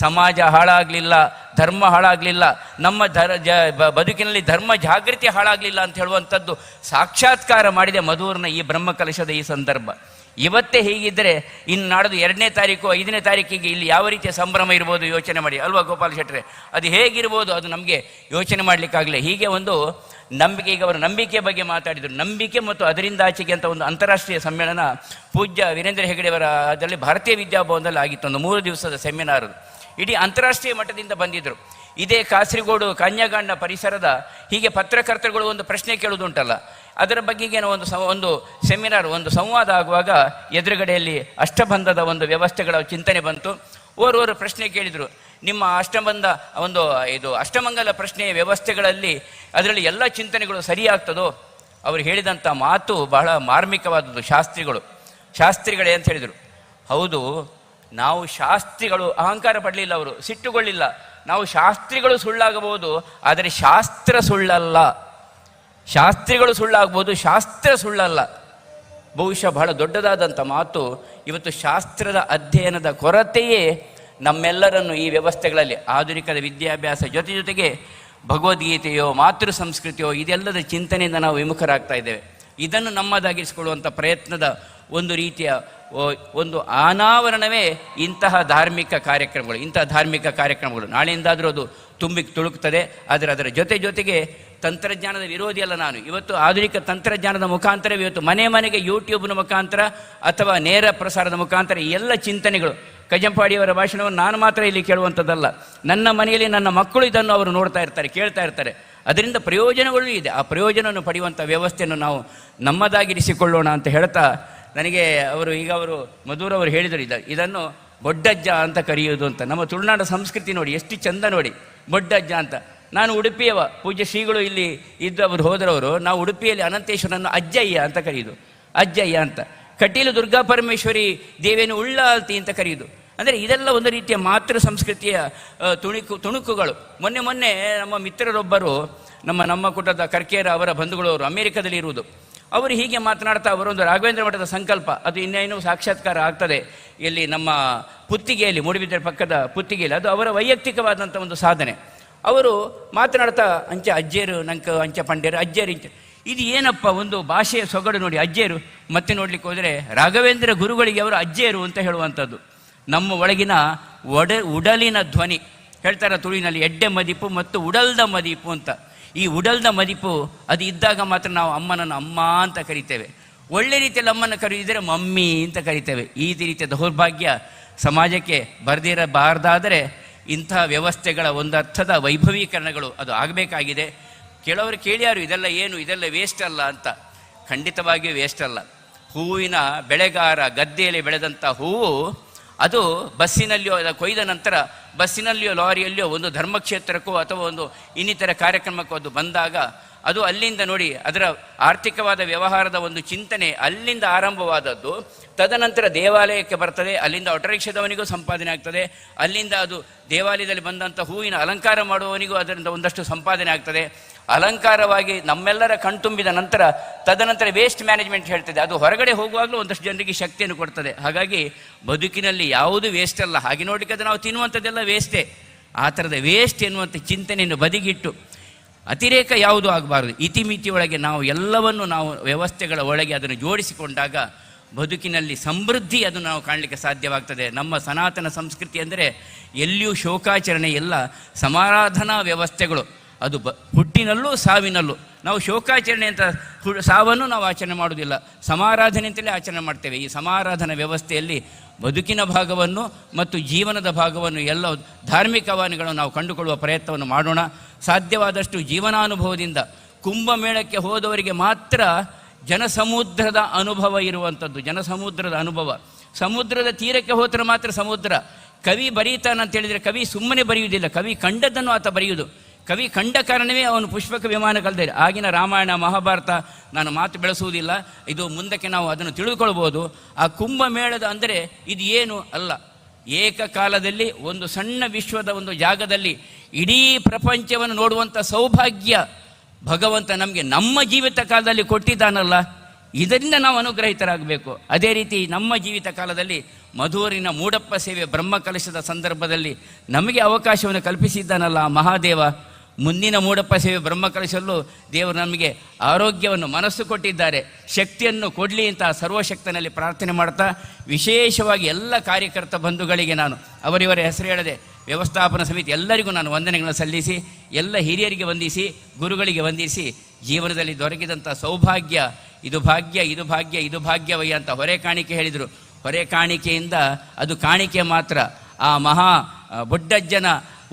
ಸಮಾಜ ಹಾಳಾಗಲಿಲ್ಲ, ಧರ್ಮ ಹಾಳಾಗಲಿಲ್ಲ, ನಮ್ಮ ಬದುಕಿನಲ್ಲಿ ಧರ್ಮ ಜಾಗೃತಿ ಹಾಳಾಗಲಿಲ್ಲ ಅಂತ ಹೇಳುವಂಥದ್ದು ಸಾಕ್ಷಾತ್ಕಾರ ಮಾಡಿದೆ ಮಧುರನ ಈ ಬ್ರಹ್ಮಕಲಶದ ಈ ಸಂದರ್ಭ. ಇವತ್ತೇ ಹೀಗಿದ್ದರೆ ಇನ್ನು ನಾಡ್ದು 2ನೇ ತಾರೀಕು 5ನೇ ತಾರೀಕಿಗೆ ಇಲ್ಲಿ ಯಾವ ರೀತಿಯ ಸಂಭ್ರಮ ಇರ್ಬೋದು ಯೋಚನೆ ಮಾಡಿ ಅಲ್ವಾ ಗೋಪಾಲ್ ಶೆಟ್ಟರೆ? ಅದು ಹೇಗಿರ್ಬೋದು ಅದು ನಮಗೆ ಯೋಚನೆ ಮಾಡಲಿಕ್ಕಾಗಲಿ. ಹೀಗೆ ಒಂದು ನಂಬಿಕೆ, ಈಗ ಅವರು ನಂಬಿಕೆ ಬಗ್ಗೆ ಮಾತಾಡಿದರು. ನಂಬಿಕೆ ಮತ್ತು ಅದರಿಂದ ಆಚೆಗೆ ಅಂತ ಒಂದು ಅಂತಾರಾಷ್ಟ್ರೀಯ ಸಮ್ಮೇಳನ ಪೂಜ್ಯ ವೀರೇಂದ್ರ ಹೆಗಡೆಯವರ ಅದರಲ್ಲಿ ಭಾರತೀಯ ವಿದ್ಯಾಭವನದಲ್ಲಿ ಆಗಿತ್ತು. ಒಂದು 3 ದಿವಸದ ಸೆಮಿನಾರ್, ಇಡೀ ಅಂತಾರಾಷ್ಟ್ರೀಯ ಮಟ್ಟದಿಂದ ಬಂದಿದ್ದರು. ಇದೇ ಕಾಸರಗೋಡು ಕಾನ್ಯಗಾಂಡ ಪರಿಸರದ ಹೀಗೆ ಪತ್ರಕರ್ತರುಗಳು ಒಂದು ಪ್ರಶ್ನೆ ಕೇಳುವುದುಂಟಲ್ಲ, ಅದರ ಬಗ್ಗೆಗೆ ಒಂದು ಸೆಮಿನಾರ್, ಒಂದು ಸಂವಾದ ಆಗುವಾಗ ಎದುರುಗಡೆಯಲ್ಲಿ ಅಷ್ಟಬಂಧದ ಒಂದು ವ್ಯವಸ್ಥೆಗಳ ಚಿಂತನೆ ಬಂತು. ಓರ್ವರು ಪ್ರಶ್ನೆ ಕೇಳಿದರು, ನಿಮ್ಮ ಅಷ್ಟಮಂಗಲ ಪ್ರಶ್ನೆಯ ವ್ಯವಸ್ಥೆಗಳಲ್ಲಿ ಅದರಲ್ಲಿ ಎಲ್ಲ ಚಿಂತನೆಗಳು ಸರಿಯಾಗ್ತದೋ? ಅವರು ಹೇಳಿದಂಥ ಮಾತು ಬಹಳ ಮಾರ್ಮಿಕವಾದದ್ದು. ಶಾಸ್ತ್ರಿಗಳೇ ಅಂತ ಹೇಳಿದರು. ಹೌದು, ನಾವು ಶಾಸ್ತ್ರಿಗಳು ಅಹಂಕಾರ ಪಡಲಿಲ್ಲ, ಅವರು ಸಿಟ್ಟುಗೊಳ್ಳಿಲ್ಲ. ನಾವು ಶಾಸ್ತ್ರಿಗಳು ಸುಳ್ಳಾಗಬಹುದು, ಆದರೆ ಶಾಸ್ತ್ರ ಸುಳ್ಳಲ್ಲ. ಶಾಸ್ತ್ರಿಗಳು ಸುಳ್ಳಾಗ್ಬೋದು, ಶಾಸ್ತ್ರ ಸುಳ್ಳಲ್ಲ. ಬಹುಶಃ ಬಹಳ ದೊಡ್ಡದಾದಂಥ ಮಾತು. ಇವತ್ತು ಶಾಸ್ತ್ರದ ಅಧ್ಯಯನದ ಕೊರತೆಯೇ ನಮ್ಮೆಲ್ಲರನ್ನು ಈ ವ್ಯವಸ್ಥೆಗಳಲ್ಲಿ ಆಧುನಿಕದ ವಿದ್ಯಾಭ್ಯಾಸ ಜೊತೆಗೆ ಭಗವದ್ಗೀತೆಯೋ ಮಾತೃ ಸಂಸ್ಕೃತಿಯೋ ಇದೆಲ್ಲದ ಚಿಂತನೆಯಿಂದ ನಾವು ವಿಮುಖರಾಗ್ತಾ ಇದ್ದೇವೆ. ಇದನ್ನು ನಮ್ಮದಾಗಿರಿಸಿಕೊಳ್ಳುವಂಥ ಪ್ರಯತ್ನದ ಒಂದು ರೀತಿಯ ಒಂದು ಅನಾವರಣವೇ ಇಂತಹ ಧಾರ್ಮಿಕ ಕಾರ್ಯಕ್ರಮಗಳು. ನಾಳೆಯಿಂದಾದರೂ ಅದು ತುಳುಕ್ತದೆ. ಆದರೆ ಅದರ ಜೊತೆಗೆ ತಂತ್ರಜ್ಞಾನದ ವಿರೋಧಿ ಅಲ್ಲ ನಾನು. ಇವತ್ತು ಆಧುನಿಕ ತಂತ್ರಜ್ಞಾನದ ಮುಖಾಂತರ ಇವತ್ತು ಮನೆಗೆ ಯೂಟ್ಯೂಬ್ನ ಮುಖಾಂತರ ಅಥವಾ ನೇರ ಪ್ರಸಾರದ ಮುಖಾಂತರ ಎಲ್ಲ ಚಿಂತನೆಗಳು, ಕಜಂಪಾಡಿಯವರ ಭಾಷಣವನ್ನು ನಾನು ಮಾತ್ರ ಇಲ್ಲಿ ಕೇಳುವಂಥದ್ದಲ್ಲ, ನನ್ನ ಮನೆಯಲ್ಲಿ ನನ್ನ ಮಕ್ಕಳು ಇದನ್ನು ಅವರು ನೋಡ್ತಾ ಇರ್ತಾರೆ, ಕೇಳ್ತಾ ಇರ್ತಾರೆ. ಅದರಿಂದ ಪ್ರಯೋಜನಗಳು ಇದೆ. ಆ ಪ್ರಯೋಜನವನ್ನು ಪಡೆಯುವಂಥ ವ್ಯವಸ್ಥೆಯನ್ನು ನಾವು ನಮ್ಮದಾಗಿರಿಸಿಕೊಳ್ಳೋಣ ಅಂತ ಹೇಳ್ತಾ, ನನಗೆ ಅವರು ಮಧುರವರು ಹೇಳಿದರು, ಇದನ್ನು ಬೊಡ್ಡಜ್ಜ ಅಂತ ಕರೆಯೋದು ಅಂತ. ನಮ್ಮ ತುಳುನಾಡ ಸಂಸ್ಕೃತಿ ನೋಡಿ ಎಷ್ಟು ಚಂದ ನೋಡಿ, ಬೊಡ್ಡಜ್ಜ ಅಂತ. ನಾನು ಉಡುಪಿಯವ, ಪೂಜ್ಯ ಶ್ರೀಗಳು ಇಲ್ಲಿ ಇದ್ದವರು ಹೋದರವರು, ನಾವು ಉಡುಪಿಯಲ್ಲಿ ಅನಂತೇಶ್ವರನನ್ನು ಅಜ್ಜಯ್ಯ ಅಂತ ಕರೆಯೋದು, ಅಜ್ಜಯ್ಯ ಅಂತ. ಕಟೀಲು ದುರ್ಗಾ ಪರಮೇಶ್ವರಿ ದೇವಿಯನ್ನು ಉಳ್ಳಾಲ್ತಿ ಅಂತ ಕರೆಯೋದು. ಅಂದರೆ ಇದೆಲ್ಲ ಒಂದು ರೀತಿಯ ಮಾತೃ ಸಂಸ್ಕೃತಿಯ ತುಣುಕುಗಳು. ಮೊನ್ನೆ ನಮ್ಮ ಮಿತ್ರರೊಬ್ಬರು, ನಮ್ಮ ಕುಟದ ಕರ್ಕೇರ ಅವರ ಬಂಧುಗಳವರು ಅಮೆರಿಕದಲ್ಲಿ ಇರುವುದು, ಅವರು ಹೀಗೆ ಮಾತನಾಡ್ತಾ ಅವರೊಂದು ರಾಘವೇಂದ್ರ ಮಠದ ಸಂಕಲ್ಪ, ಅದು ಇನ್ನೇನು ಸಾಕ್ಷಾತ್ಕಾರ ಆಗ್ತದೆ ಇಲ್ಲಿ ನಮ್ಮ ಪುತ್ತಿಗೆಯಲ್ಲಿ, ಮೂಡುಬಿದಿರೆ ಪಕ್ಕದ ಪುತ್ತಿಗೆಯಲ್ಲಿ. ಅದು ಅವರ ವೈಯಕ್ತಿಕವಾದಂಥ ಒಂದು ಸಾಧನೆ. ಅವರು ಮಾತನಾಡ್ತಾ ಅಂಚೆ ಅಜ್ಜೇರು ನಂಗೆ ಅಂಚೆ ಪಂಡ್ಯರು ಅಜ್ಜೇರು ಇಂಚೆ, ಇದು ಏನಪ್ಪ ಒಂದು ಭಾಷೆಯ ಸೊಗಡು ನೋಡಿ, ಅಜ್ಜೇರು. ಮತ್ತೆ ನೋಡ್ಲಿಕ್ಕೆ ಹೋದರೆ ರಾಘವೇಂದ್ರ ಗುರುಗಳಿಗೆ ಅವರು ಅಜ್ಜೇರು ಅಂತ ಹೇಳುವಂಥದ್ದು. ನಮ್ಮ ಒಳಗಿನ ಉಡಲಿನ ಧ್ವನಿ ಹೇಳ್ತಾರೆ ತುಳುವಿನಲ್ಲಿ, ಎಡ್ಡೆ ಮದಿಪು ಮತ್ತು ಉಡಲ್ದ ಮದಿಪು ಅಂತ. ಈ ಉಡಲ್ದ ಮದಿಪು ಅದು ಇದ್ದಾಗ ಮಾತ್ರ ನಾವು ಅಮ್ಮನನ್ನು ಅಮ್ಮ ಅಂತ ಕರಿತೇವೆ. ಒಳ್ಳೆ ರೀತಿಯಲ್ಲಿ ಅಮ್ಮನ್ನು ಕರೆಯುವುದರೆ ಮಮ್ಮಿ ಅಂತ ಕರಿತೇವೆ. ಈ ರೀತಿಯ ದೌರ್ಭಾಗ್ಯ ಸಮಾಜಕ್ಕೆ ಬರೆದಿರಬಾರ್ದಾದರೆ ಇಂಥ ವ್ಯವಸ್ಥೆಗಳ ಒಂದು ಅರ್ಥದ ವೈಭವೀಕರಣಗಳು ಅದು ಆಗಬೇಕಾಗಿದೆ. ಕೆಲವರು ಕೇಳ್ಯಾರು ಇದೆಲ್ಲ ಏನು, ಇದೆಲ್ಲ ವೇಸ್ಟ್ ಅಲ್ಲ ಅಂತ. ಖಂಡಿತವಾಗಿಯೂ ವೇಸ್ಟ್ ಅಲ್ಲ. ಹೂವಿನ ಬೆಳೆಗಾರ ಗದ್ದೆಯಲ್ಲಿ ಬೆಳೆದಂಥ ಹೂವು ಅದು ಬಸ್ಸಿನಲ್ಲಿಯೋ ಕೊಯ್ದ ನಂತರ ಬಸ್ಸಿನಲ್ಲಿಯೋ ಲಾರಿಯಲ್ಲಿಯೋ ಒಂದು ಧರ್ಮಕ್ಷೇತ್ರಕ್ಕೋ ಅಥವಾ ಒಂದು ಇನ್ನಿತರ ಕಾರ್ಯಕ್ರಮಕ್ಕೋ ಅದು ಬಂದಾಗ ಅದು ಅಲ್ಲಿಂದ ನೋಡಿ ಅದರ ಆರ್ಥಿಕವಾದ ವ್ಯವಹಾರದ ಒಂದು ಚಿಂತನೆ ಅಲ್ಲಿಂದ ಆರಂಭವಾದದ್ದು. ತದನಂತರ ದೇವಾಲಯಕ್ಕೆ ಬರ್ತದೆ, ಅಲ್ಲಿಂದ ಆಟೋರಿಕ್ಷಾದವನಿಗೂ ಸಂಪಾದನೆ ಆಗ್ತದೆ, ಅಲ್ಲಿಂದ ಅದು ದೇವಾಲಯದಲ್ಲಿ ಬಂದಂಥ ಹೂವಿನ ಅಲಂಕಾರ ಮಾಡುವವನಿಗೂ ಅದರಿಂದ ಒಂದಷ್ಟು ಸಂಪಾದನೆ ಆಗ್ತದೆ. ಅಲಂಕಾರವಾಗಿ ನಮ್ಮೆಲ್ಲರ ಕಣ್ತುಂಬಿದ ನಂತರ ತದನಂತರ ವೇಸ್ಟ್ ಮ್ಯಾನೇಜ್ಮೆಂಟ್ ಹೇಳ್ತದೆ, ಅದು ಹೊರಗಡೆ ಹೋಗುವಾಗಲೂ ಒಂದಷ್ಟು ಜನರಿಗೆ ಶಕ್ತಿಯನ್ನು ಕೊಡ್ತದೆ. ಹಾಗಾಗಿ ಬದುಕಿನಲ್ಲಿ ಯಾವುದು ವೇಸ್ಟ್ ಅಲ್ಲ. ಹಾಗೆ ನೋಡಲಿಕ್ಕೆ ನಾವು ತಿನ್ನುವಂಥದ್ದೆಲ್ಲ ವೇಸ್ಟೇ. ಆ ಥರದ ವೇಸ್ಟ್ ಎನ್ನುವಂಥ ಚಿಂತನೆಯನ್ನು ಬದಿಗಿಟ್ಟು ಅತಿರೇಕ ಯಾವುದೂ ಆಗಬಾರದು. ಇತಿಮಿತಿಯೊಳಗೆ ನಾವು ಎಲ್ಲವನ್ನು ನಾವು ವ್ಯವಸ್ಥೆಗಳ ಒಳಗೆ ಅದನ್ನು ಜೋಡಿಸಿಕೊಂಡಾಗ ಬದುಕಿನಲ್ಲಿ ಸಮೃದ್ಧಿ ಅದು ನಾವು ಕಾಣಲಿಕ್ಕೆ ಸಾಧ್ಯವಾಗ್ತದೆ. ನಮ್ಮ ಸನಾತನ ಸಂಸ್ಕೃತಿ ಅಂದರೆ ಎಲ್ಲಿಯೂ ಶೋಕಾಚರಣೆ ಇಲ್ಲ, ಸಮಾರಾಧನಾ ವ್ಯವಸ್ಥೆಗಳು. ಅದು ಹುಟ್ಟಿನಲ್ಲೂ ಸಾವಿನಲ್ಲೂ ನಾವು ಶೋಕಾಚರಣೆ ಅಂತ ಸಾವನ್ನು ನಾವು ಆಚರಣೆ ಮಾಡುವುದಿಲ್ಲ, ಸಮಾರಾಧನೆ ಅಂತಲೇ ಆಚರಣೆ ಮಾಡ್ತೇವೆ. ಈ ಸಮಾರಾಧನಾ ವ್ಯವಸ್ಥೆಯಲ್ಲಿ ಬದುಕಿನ ಭಾಗವನ್ನು ಮತ್ತು ಜೀವನದ ಭಾಗವನ್ನು ಎಲ್ಲ ಧಾರ್ಮಿಕವಾಣಿಗಳನ್ನು ನಾವು ಕಂಡುಕೊಳ್ಳುವ ಪ್ರಯತ್ನವನ್ನು ಮಾಡೋಣ. ಸಾಧ್ಯವಾದಷ್ಟು ಜೀವನಾನುಭವದಿಂದ ಕುಂಭಮೇಳಕ್ಕೆ ಹೋದವರಿಗೆ ಮಾತ್ರ ಜನಸಮುದ್ರದ ಅನುಭವ ಇರುವಂಥದ್ದು. ಜನಸಮುದ್ರದ ಅನುಭವ, ಸಮುದ್ರದ ತೀರಕ್ಕೆ ಹೋದರೆ ಮಾತ್ರ ಸಮುದ್ರ. ಕವಿ ಬರೀತಾನಂತ ಹೇಳಿದರೆ ಕವಿ ಸುಮ್ಮನೆ ಬರೆಯುವುದಿಲ್ಲ, ಕವಿ ಕಂಡದ್ದನ್ನು ಆತ ಬರೆಯುವುದು. ಕವಿ ಕಂಡ ಕಾರಣವೇ ಅವನು ಪುಷ್ಪಕ ವಿಮಾನ ಕಲ್ದರೆ. ಆಗಿನ ರಾಮಾಯಣ ಮಹಾಭಾರತ ನಾನು ಮಾತು ಬೆಳೆಸುವುದಿಲ್ಲ, ಇದು ಮುಂದಕ್ಕೆ ನಾವು ಅದನ್ನು ತಿಳಿದುಕೊಳ್ಬೋದು. ಆ ಕುಂಭಮೇಳದ ಅಂದರೆ ಇದು ಏನು ಅಲ್ಲ, ಏಕಕಾಲದಲ್ಲಿ ಒಂದು ಸಣ್ಣ ವಿಶ್ವದ ಒಂದು ಜಾಗದಲ್ಲಿ ಇಡೀ ಪ್ರಪಂಚವನ್ನು ನೋಡುವಂಥ ಸೌಭಾಗ್ಯ ಭಗವಂತ ನಮಗೆ ನಮ್ಮ ಜೀವಿತ ಕಾಲದಲ್ಲಿ ಕೊಟ್ಟಿದ್ದಾನಲ್ಲ, ಇದರಿಂದ ನಾವು ಅನುಗ್ರಹಿತರಾಗಬೇಕು. ಅದೇ ರೀತಿ ನಮ್ಮ ಜೀವಿತ ಕಾಲದಲ್ಲಿ ಮಧುರಿನ ಮೂಡಪ್ಪ ಸೇವೆ ಬ್ರಹ್ಮಕಲಶದ ಸಂದರ್ಭದಲ್ಲಿ ನಮಗೆ ಅವಕಾಶವನ್ನು ಕಲ್ಪಿಸಿದ್ದಾನಲ್ಲ ಮಹಾದೇವ. ಮುಂದಿನ ಮೂಡಪ್ಪ ಸೇವೆ ಬ್ರಹ್ಮಕಲಶಲ್ಲೂ ದೇವರು ನಮಗೆ ಆರೋಗ್ಯವನ್ನು ಮನಸ್ಸು ಕೊಟ್ಟಿದ್ದಾರೆ, ಶಕ್ತಿಯನ್ನು ಕೊಡಲಿ ಅಂತ ಸರ್ವಶಕ್ತನಲ್ಲಿ ಪ್ರಾರ್ಥನೆ ಮಾಡ್ತಾ, ವಿಶೇಷವಾಗಿ ಎಲ್ಲ ಕಾರ್ಯಕರ್ತ ಬಂಧುಗಳಿಗೆ ನಾನು ಅವರಿವರ ಹೆಸರು ಹೇಳದೆ ವ್ಯವಸ್ಥಾಪನಾ ಸಮಿತಿ ಎಲ್ಲರಿಗೂ ನಾನು ವಂದನೆಗಳನ್ನು ಸಲ್ಲಿಸಿ, ಎಲ್ಲ ಹಿರಿಯರಿಗೆ ವಂದಿಸಿ, ಗುರುಗಳಿಗೆ ವಂದಿಸಿ, ಜೀವನದಲ್ಲಿ ದೊರಕಿದಂಥ ಸೌಭಾಗ್ಯ ಇದು ಭಾಗ್ಯ, ಇದು ಭಾಗ್ಯ, ಇದು ಭಾಗ್ಯವಯ್ಯ ಅಂತ ಹೊರೆ ಕಾಣಿಕೆ ಹೇಳಿದರು. ಹೊರೆ ಕಾಣಿಕೆಯಿಂದ ಅದು ಕಾಣಿಕೆ ಮಾತ್ರ, ಆ ಮಹಾ ಬೊಡ್ಡಜ್ಜನ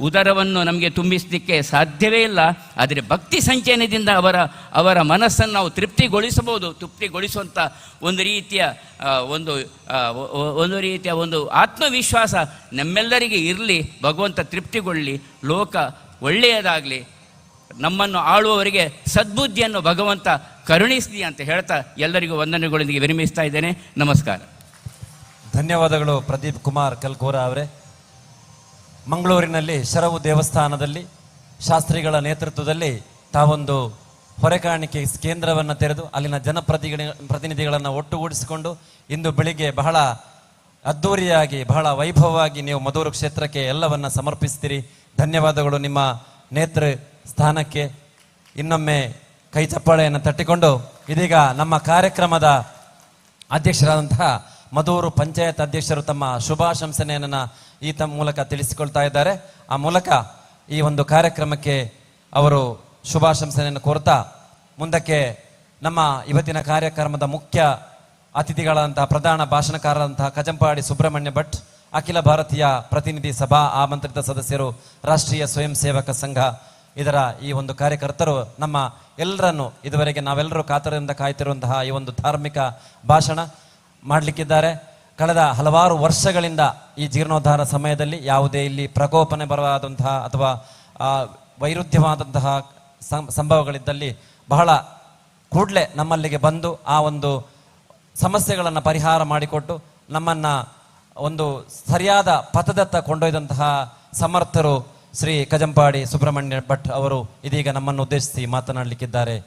ಉದರವನ್ನು ನಮಗೆ ತುಂಬಿಸಲಿಕ್ಕೆ ಸಾಧ್ಯವೇ ಇಲ್ಲ. ಆದರೆ ಭಕ್ತಿ ಸಂಚಯನದಿಂದ ಅವರ ಮನಸ್ಸನ್ನು ನಾವು ತೃಪ್ತಿಗೊಳಿಸಬಹುದು. ತೃಪ್ತಿಗೊಳಿಸುವಂಥ ಒಂದು ರೀತಿಯ ಒಂದು ಆತ್ಮವಿಶ್ವಾಸ ನಮ್ಮೆಲ್ಲರಿಗೆ ಇರಲಿ. ಭಗವಂತ ತೃಪ್ತಿಗೊಳ್ಳಿ, ಲೋಕ ಒಳ್ಳೆಯದಾಗಲಿ, ನಮ್ಮನ್ನು ಆಳುವವರಿಗೆ ಸದ್ಬುದ್ಧಿಯನ್ನು ಭಗವಂತ ಕರುಣಿಸಲಿ ಅಂತ ಹೇಳ್ತಾ ಎಲ್ಲರಿಗೂ ವಂದನೆಗಳೊಂದಿಗೆ ವಿರಮಿಸ್ತಾ ಇದ್ದೇನೆ. ನಮಸ್ಕಾರ. ಧನ್ಯವಾದಗಳು ಪ್ರದೀಪ್ ಕುಮಾರ್ ಕಲ್ಕೋರ ಅವರೇ. ಮಂಗಳೂರಿನಲ್ಲಿ ಶರವು ದೇವಸ್ಥಾನದಲ್ಲಿ ಶಾಸ್ತ್ರಿಗಳ ನೇತೃತ್ವದಲ್ಲಿ ತಾವೊಂದು ಹೊರೆಕಾಣಿಕೆ ಕೇಂದ್ರವನ್ನು ತೆರೆದು ಅಲ್ಲಿನ ಜನಪ್ರತಿನಿಧಿಗಳನ್ನು ಒಟ್ಟುಗೂಡಿಸಿಕೊಂಡು ಇಂದು ಬೆಳಿಗ್ಗೆ ಬಹಳ ಅದ್ಧೂರಿಯಾಗಿ ಬಹಳ ವೈಭವವಾಗಿ ನೀವು ಮಧೂರು ಕ್ಷೇತ್ರಕ್ಕೆ ಎಲ್ಲವನ್ನ ಸಮರ್ಪಿಸ್ತೀರಿ. ಧನ್ಯವಾದಗಳು ನಿಮ್ಮ ನೇತೃ ಸ್ಥಾನಕ್ಕೆ. ಇನ್ನೊಮ್ಮೆ ಕೈ ಚಪ್ಪಾಳೆಯನ್ನು ತಟ್ಟಿಕೊಂಡು ಇದೀಗ ನಮ್ಮ ಕಾರ್ಯಕ್ರಮದ ಅಧ್ಯಕ್ಷರಾದಂತಹ ಮಧೂರು ಪಂಚಾಯತ್ ಅಧ್ಯಕ್ಷರು ತಮ್ಮ ಶುಭಾಶಂಸನೆಯನ್ನು ಈ ತಮ್ಮ ಮೂಲಕ ತಿಳಿಸಿಕೊಳ್ತಾ ಇದ್ದಾರೆ. ಆ ಮೂಲಕ ಈ ಒಂದು ಕಾರ್ಯಕ್ರಮಕ್ಕೆ ಅವರು ಶುಭಾಶಂಸನೆಯನ್ನು ಕೋರ್ತಾ ಮುಂದಕ್ಕೆ ನಮ್ಮ ಇವತ್ತಿನ ಕಾರ್ಯಕ್ರಮದ ಮುಖ್ಯ ಅತಿಥಿಗಳಂತಹ ಪ್ರಧಾನ ಭಾಷಣಕಾರರಂತಹ ಕಜಂಪಾಡಿ ಸುಬ್ರಹ್ಮಣ್ಯ ಭಟ್, ಅಖಿಲ ಭಾರತೀಯ ಪ್ರತಿನಿಧಿ ಸಭಾ ಆಮಂತ್ರಿತ ಸದಸ್ಯರು, ರಾಷ್ಟ್ರೀಯ ಸ್ವಯಂ ಸೇವಕ ಸಂಘ, ಇದರ ಈ ಒಂದು ಕಾರ್ಯಕರ್ತರು ನಮ್ಮ ಎಲ್ಲರನ್ನು ಇದುವರೆಗೆ ನಾವೆಲ್ಲರೂ ಕಾತರದಿಂದ ಕಾಯ್ತಿರುವಂತಹ ಈ ಒಂದು ಧಾರ್ಮಿಕ ಭಾಷಣ ಮಾಡಲಿಕ್ಕಿದ್ದಾರೆ. ಕಳೆದ ಹಲವಾರು ವರ್ಷಗಳಿಂದ ಈ ಜೀರ್ಣೋದ್ಧಾರ ಸಮಯದಲ್ಲಿ ಯಾವುದೇ ಇಲ್ಲಿ ಪ್ರಕೋಪನೆ ಬರವಾದಂತಹ ಅಥವಾ ವೈರುಧ್ಯವಾದಂತಹ ಸಂಭವಗಳಿದ್ದಲ್ಲಿ ಬಹಳ ಕೂಡಲೇ ನಮ್ಮಲ್ಲಿಗೆ ಬಂದು ಆ ಒಂದು ಸಮಸ್ಯೆಗಳನ್ನು ಪರಿಹಾರ ಮಾಡಿಕೊಟ್ಟು ನಮ್ಮನ್ನು ಒಂದು ಸರಿಯಾದ ಪಥದತ್ತ ಕೊಂಡೊಯ್ದಂತಹ ಸಮರ್ಥರು ಶ್ರೀ ಕಜಂಪಾಡಿ ಸುಬ್ರಹ್ಮಣ್ಯ ಭಟ್ ಅವರು ಇದೀಗ ನಮ್ಮನ್ನು ಉದ್ದೇಶಿಸಿ ಮಾತನಾಡಲಿಕ್ಕಿದ್ದಾರೆ.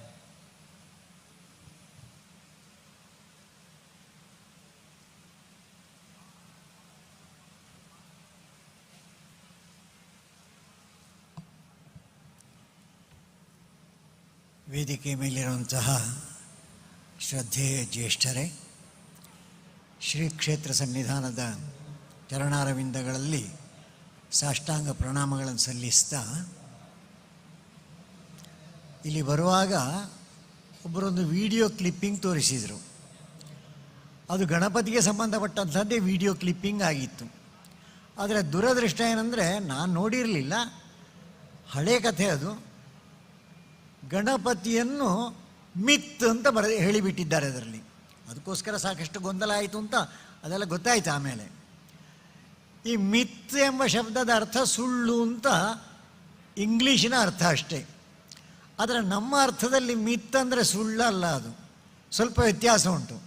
ವೇದಿಕೆ ಮೇಲಿರುವಂತಹ ಶ್ರದ್ಧೆಯ ಜ್ಯೇಷ್ಠರೇ, ಶ್ರೀ ಕ್ಷೇತ್ರ ಸನ್ನಿಧಾನದ ಚರಣಾರವಿಂದಗಳಲ್ಲಿ ಸಾಷ್ಟಾಂಗ ಪ್ರಣಾಮಗಳನ್ನು ಸಲ್ಲಿಸ್ತಾ, ಇಲ್ಲಿ ಬರುವಾಗ ಒಬ್ಬರೊಂದು ವಿಡಿಯೋ ಕ್ಲಿಪ್ಪಿಂಗ್ ತೋರಿಸಿದರು. ಅದು ಗಣಪತಿಗೆ ಸಂಬಂಧಪಟ್ಟಂಥದ್ದೇ ವಿಡಿಯೋ ಕ್ಲಿಪ್ಪಿಂಗ್ ಆಗಿತ್ತು. ಆದರೆ ದುರದೃಷ್ಟ ಏನಂದರೆ ನಾನು ನೋಡಿರಲಿಲ್ಲ, ಹಳೆ ಕಥೆ ಅದು. ಗಣಪತಿಯನ್ನು ಮಿತ್ ಅಂತ ಹೇಳಿಬಿಟ್ಟಿದ್ದಾರೆ ಅದರಲ್ಲಿ. ಅದಕ್ಕೋಸ್ಕರ ಸಾಕಷ್ಟು ಗೊಂದಲ ಆಯಿತು ಅಂತ ಅದೆಲ್ಲ ಗೊತ್ತಾಯ್ತು ಆಮೇಲೆ. ಈ ಮಿತ್ ಎಂಬ ಶಬ್ದದ ಅರ್ಥ ಸುಳ್ಳು ಅಂತ ಇಂಗ್ಲೀಷಿನ ಅರ್ಥ ಅಷ್ಟೇ. ಆದರೆ ನಮ್ಮ ಅರ್ಥದಲ್ಲಿ ಮಿತ್ ಅಂದರೆ ಸುಳ್ಳಲ್ಲ, ಅದು ಸ್ವಲ್ಪ ವ್ಯತ್ಯಾಸ ಉಂಟು.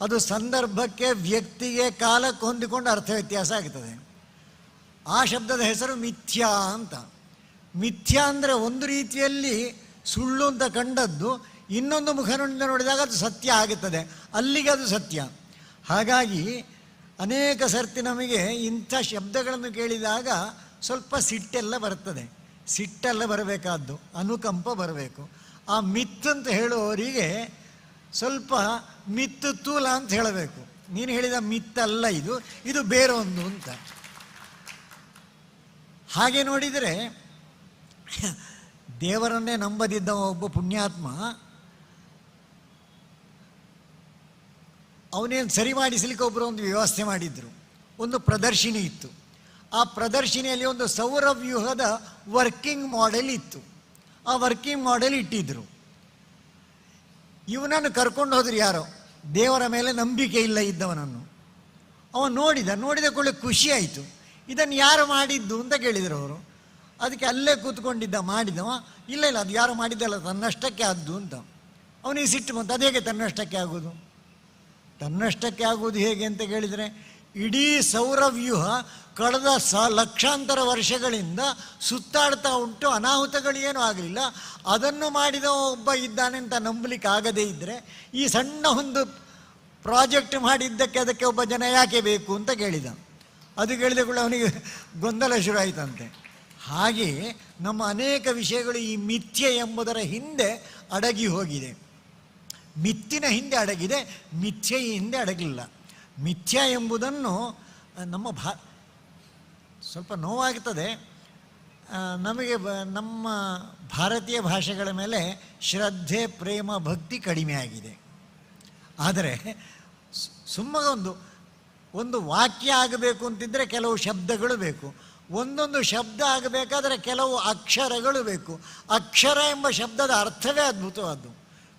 ಅದು ಸಂದರ್ಭಕ್ಕೆ, ವ್ಯಕ್ತಿಗೆ, ಕಾಲಕ್ಕೆ ಹೊಂದಿಕೊಂಡು ಅರ್ಥ ವ್ಯತ್ಯಾಸ ಆಗ್ತದೆ. ಆ ಶಬ್ದದ ಹೆಸರು ಮಿಥ್ಯಾ ಅಂತ. ಮಿಥ್ಯಾ ಅಂದರೆ ಒಂದು ರೀತಿಯಲ್ಲಿ ಸುಳ್ಳು ಅಂತ ಕಂಡದ್ದು ಇನ್ನೊಂದು ಮುಖದಿಂದ ನೋಡಿದಾಗ ಅದು ಸತ್ಯ ಆಗುತ್ತದೆ, ಅಲ್ಲಿಗೆ ಅದು ಸತ್ಯ. ಹಾಗಾಗಿ ಅನೇಕ ಸರ್ತಿ ನಮಗೆ ಇಂಥ ಶಬ್ದಗಳನ್ನು ಕೇಳಿದಾಗ ಸ್ವಲ್ಪ ಸಿಟ್ಟೆಲ್ಲ ಬರ್ತದೆ. ಸಿಟ್ಟೆಲ್ಲ ಬರಬೇಕಾದ್ದು, ಅನುಕಂಪ ಬರಬೇಕು. ಆ ಮಿತ್ ಅಂತ ಹೇಳುವವರಿಗೆ ಸ್ವಲ್ಪ ಮಿತ್ತು ತೂಲ ಅಂತ ಹೇಳಬೇಕು. ನೀನು ಹೇಳಿದ ಮಿತ್ತಲ್ಲ ಇದು, ಇದು ಬೇರೊಂದು ಅಂತ. ಹಾಗೆ ನೋಡಿದರೆ ದೇವರನ್ನೇ ನಂಬದಿದ್ದ ಒಬ್ಬ ಪುಣ್ಯಾತ್ಮ ಅವನೇನು ಸರಿ ಮಾಡಿಸಲಿಕ್ಕೆ ಒಬ್ಬರು ಒಂದು ವ್ಯವಸ್ಥೆ ಮಾಡಿದ್ರು. ಒಂದು ಪ್ರದರ್ಶಿನಿ ಇತ್ತು. ಆ ಪ್ರದರ್ಶಿನಿಯಲ್ಲಿ ಒಂದು ಸೌರವ್ಯೂಹದ ವರ್ಕಿಂಗ್ ಮಾಡೆಲ್ ಇತ್ತು. ಆ ವರ್ಕಿಂಗ್ ಮಾಡೆಲ್ ಇಟ್ಟಿದ್ರು. ಇವನನ್ನು ಕರ್ಕೊಂಡು ಹೋದ್ರು ಯಾರೋ, ದೇವರ ಮೇಲೆ ನಂಬಿಕೆ ಇಲ್ಲ ಇದ್ದವನನ್ನು. ಅವನು ನೋಡಿದ ಕೂಡಲೇ ಖುಷಿ ಆಯಿತು. ಇದನ್ನು ಯಾರು ಮಾಡಿದ್ದು ಅಂತ ಕೇಳಿದರು ಅವರು. ಅದಕ್ಕೆ ಅಲ್ಲೇ ಕೂತ್ಕೊಂಡಿದ್ದ ಮಾಡಿದವ, ಇಲ್ಲ ಅದು ಯಾರು ಮಾಡಿದ್ದಲ್ಲ, ತನ್ನಷ್ಟಕ್ಕೆ ಆದ್ದು ಅಂತ. ಅವನಿಗೆ ಸಿಟ್ಟು ಬಂತು. ಅದು ಹೇಗೆ ತನ್ನಷ್ಟಕ್ಕೆ ಆಗೋದು? ತನ್ನಷ್ಟಕ್ಕೆ ಆಗುವುದು ಹೇಗೆ ಅಂತ ಕೇಳಿದರೆ, ಇಡೀ ಸೌರವ್ಯೂಹ ಕಳೆದ ಲಕ್ಷಾಂತರ ವರ್ಷಗಳಿಂದ ಸುತ್ತಾಡ್ತಾ ಉಂಟು, ಅನಾಹುತಗಳೇನೂ ಆಗಲಿಲ್ಲ. ಅದನ್ನು ಮಾಡಿದ ಒಬ್ಬ ಇದ್ದಾನೆ ಅಂತ ನಂಬಲಿಕ್ಕೆ ಆಗದೇ ಇದ್ದರೆ ಈ ಸಣ್ಣ ಒಂದು ಪ್ರಾಜೆಕ್ಟ್ ಮಾಡಿದ್ದಕ್ಕೆ ಅದಕ್ಕೆ ಒಬ್ಬ ಜನ ಯಾಕೆ ಬೇಕು ಅಂತ ಕೇಳಿದ. ಅದು ಕೇಳಿದ ಕೂಡ ಅವನಿಗೆ ಗೊಂದಲ ಶುರು ಆಯಿತಂತೆ. ಹಾಗೆಯೇ ನಮ್ಮ ಅನೇಕ ವಿಷಯಗಳು ಈ ಮಿಥ್ಯೆ ಎಂಬುದರ ಹಿಂದೆ ಅಡಗಿ ಹೋಗಿದೆ. ಮಿತ್ತಿನ ಹಿಂದೆ ಅಡಗಿದೆ, ಮಿಥ್ಯೆಯ ಹಿಂದೆ ಅಡಗಿಲ್ಲ. ಮಿಥ್ಯ ಎಂಬುದನ್ನು ನಮ್ಮ ಸ್ವಲ್ಪ ನೋವಾಗ್ತದೆ ನಮಗೆ. ನಮ್ಮ ಭಾರತೀಯ ಭಾಷೆಗಳ ಮೇಲೆ ಶ್ರದ್ಧೆ, ಪ್ರೇಮ, ಭಕ್ತಿ ಕಡಿಮೆ ಆಗಿದೆ. ಆದರೆ ಒಂದು ವಾಕ್ಯ ಆಗಬೇಕು ಅಂತಿದ್ದರೆ ಕೆಲವು ಶಬ್ದಗಳು ಬೇಕು. ಒಂದೊಂದು ಶಬ್ದ ಆಗಬೇಕಾದರೆ ಕೆಲವು ಅಕ್ಷರಗಳು ಬೇಕು. ಅಕ್ಷರ ಎಂಬ ಶಬ್ದದ ಅರ್ಥವೇ ಅದ್ಭುತವಾದ್ದು.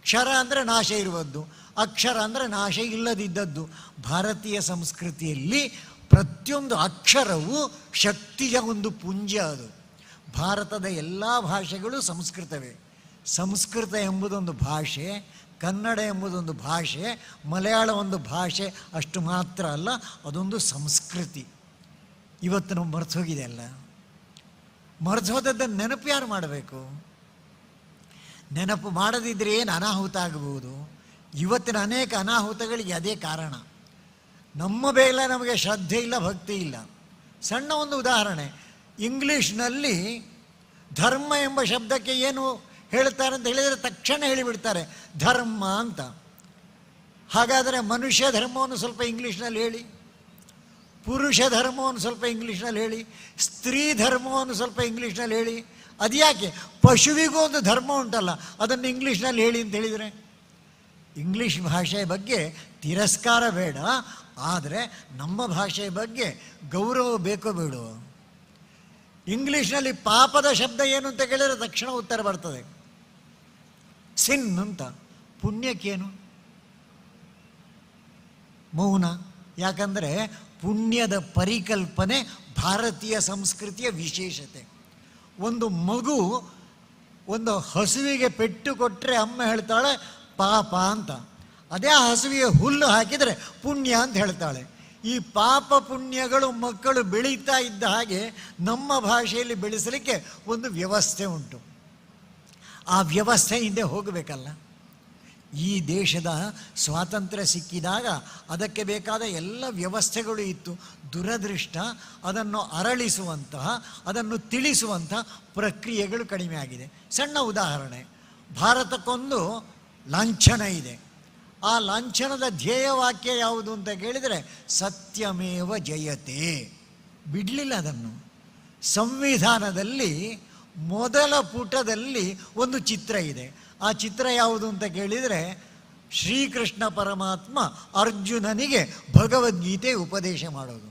ಕ್ಷರ ಅಂದರೆ ನಾಶ ಇರುವದ್ದು, ಅಕ್ಷರ ಅಂದರೆ ನಾಶ ಇಲ್ಲದಿದ್ದದ್ದು. ಭಾರತೀಯ ಸಂಸ್ಕೃತಿಯಲ್ಲಿ ಪ್ರತಿಯೊಂದು ಅಕ್ಷರವೂ ಶಕ್ತಿಯ ಒಂದು ಪುಂಜ. ಅದು ಭಾರತದ ಎಲ್ಲ ಭಾಷೆಗಳು ಸಂಸ್ಕೃತವೇ. ಸಂಸ್ಕೃತ ಎಂಬುದೊಂದು ಭಾಷೆ, ಕನ್ನಡ ಎಂಬುದೊಂದು ಭಾಷೆ, ಮಲಯಾಳ ಒಂದು ಭಾಷೆ ಅಷ್ಟು ಮಾತ್ರ ಅಲ್ಲ, ಅದೊಂದು ಸಂಸ್ಕೃತಿ. ಇವತ್ತು ನಾವು ಮರೆತು ಹೋಗಿದೆ ಅಲ್ಲ. ಮರೆತು ಹೋದದ್ದನ್ನು ನೆನಪು ಯಾರು ಮಾಡಬೇಕು? ನೆನಪು ಮಾಡದಿದ್ದರೆ ಏನು ಅನಾಹುತ ಆಗಬಹುದು? ಇವತ್ತಿನ ಅನೇಕ ಅನಾಹುತಗಳಿಗೆ ಅದೇ ಕಾರಣ. ನಮ್ಮ ಮೇಲೆ ನಮಗೆ ಶ್ರದ್ಧೆ ಇಲ್ಲ, ಭಕ್ತಿ ಇಲ್ಲ. ಸಣ್ಣ ಒಂದು ಉದಾಹರಣೆ, ಇಂಗ್ಲೀಷ್ನಲ್ಲಿ ಧರ್ಮ ಎಂಬ ಶಬ್ದಕ್ಕೆ ಏನು ಹೇಳ್ತಾರೆ ಅಂತ ಹೇಳಿದರೆ ತಕ್ಷಣ ಹೇಳಿಬಿಡ್ತಾರೆ ಧರ್ಮ ಅಂತ. ಹಾಗಾದರೆ ಮನುಷ್ಯ ಧರ್ಮವನ್ನು ಸ್ವಲ್ಪ ಇಂಗ್ಲೀಷ್ನಲ್ಲಿ ಹೇಳಿ, ಪುರುಷ ಧರ್ಮವನ್ನು ಸ್ವಲ್ಪ ಇಂಗ್ಲೀಷ್ನಲ್ಲಿ ಹೇಳಿ, ಸ್ತ್ರೀ ಧರ್ಮವನ್ನು ಸ್ವಲ್ಪ ಇಂಗ್ಲೀಷ್ನಲ್ಲಿ ಹೇಳಿ. ಅದ್ಯಾಕೆ? ಪಶುವಿಗೂ ಒಂದು ಧರ್ಮ ಉಂಟಲ್ಲ, ಅದನ್ನು ಇಂಗ್ಲೀಷ್ನಲ್ಲಿ ಹೇಳಿ ಅಂತ ಹೇಳಿದರೆ. ಇಂಗ್ಲೀಷ್ ಭಾಷೆಯ ಬಗ್ಗೆ ತಿರಸ್ಕಾರ ಬೇಡ, ಆದರೆ ನಮ್ಮ ಭಾಷೆಯ ಬಗ್ಗೆ ಗೌರವ ಬೇಕೋ ಬೇಡೋ? ಇಂಗ್ಲೀಷ್ನಲ್ಲಿ ಪಾಪದ ಶಬ್ದ ಏನು ಅಂತ ಕೇಳಿದರೆ ತಕ್ಷಣ ಉತ್ತರ ಬರ್ತದೆ, ಸಿನ್ ಅಂತ. ಪುಣ್ಯಕ್ಕೇನು? ಮೌನ. ಯಾಕಂದರೆ ಪುಣ್ಯದ ಪರಿಕಲ್ಪನೆ ಭಾರತೀಯ ಸಂಸ್ಕೃತಿಯ ವಿಶೇಷತೆ. ಒಂದು ಮಗು ಒಂದು ಹಸುವಿಗೆ ಪೆಟ್ಟು ಕೊಟ್ಟರೆ ಅಮ್ಮ ಹೇಳ್ತಾಳೆ ಪಾಪ ಅಂತ. ಅದೇ ಹಸುವಿಗೆ ಹುಲ್ಲು ಹಾಕಿದರೆ ಪುಣ್ಯ ಅಂತ ಹೇಳ್ತಾಳೆ. ಈ ಪಾಪ ಪುಣ್ಯಗಳು ಮಕ್ಕಳು ಬೆಳೀತಾ ಇದ್ದ ಹಾಗೆ ನಮ್ಮ ಭಾಷೆಯಲ್ಲಿ ಬೆಳೆಸಲಿಕ್ಕೆ ಒಂದು ವ್ಯವಸ್ಥೆ ಉಂಟು. ಆ ವ್ಯವಸ್ಥೆ ಹಿಂದೆ ಹೋಗಬೇಕಲ್ಲ. ಈ ದೇಶದ ಸ್ವಾತಂತ್ರ್ಯ ಸಿಕ್ಕಿದಾಗ ಅದಕ್ಕೆ ಬೇಕಾದ ಎಲ್ಲ ವ್ಯವಸ್ಥೆಗಳು ಇತ್ತು. ದುರದೃಷ್ಟ ಅದನ್ನು ಅರಳಿಸುವಂತಹ, ಅದನ್ನು ತಿಳಿಸುವಂತಹ ಪ್ರಕ್ರಿಯೆಗಳು ಕಡಿಮೆ ಆಗಿದೆ. ಸಣ್ಣ ಉದಾಹರಣೆ, ಭಾರತಕ್ಕೊಂದು ಲಾಂಛನ ಇದೆ. ಆ ಲಾಂಛನದ ಧ್ಯೇಯವಾಕ್ಯ ಯಾವುದು ಅಂತ ಕೇಳಿದರೆ ಸತ್ಯಮೇವ ಜಯತೆ. ಬಿಡಲಿಲ್ಲ ಅದನ್ನು. ಸಂವಿಧಾನದಲ್ಲಿ ಮೊದಲ ಪುಟದಲ್ಲಿ ಒಂದು ಚಿತ್ರ ಇದೆ. ಆ ಚಿತ್ರ ಯಾವುದು ಅಂತ ಕೇಳಿದರೆ ಶ್ರೀಕೃಷ್ಣ ಪರಮಾತ್ಮ ಅರ್ಜುನನಿಗೆ ಭಗವದ್ಗೀತೆ ಉಪದೇಶ ಮಾಡೋದು.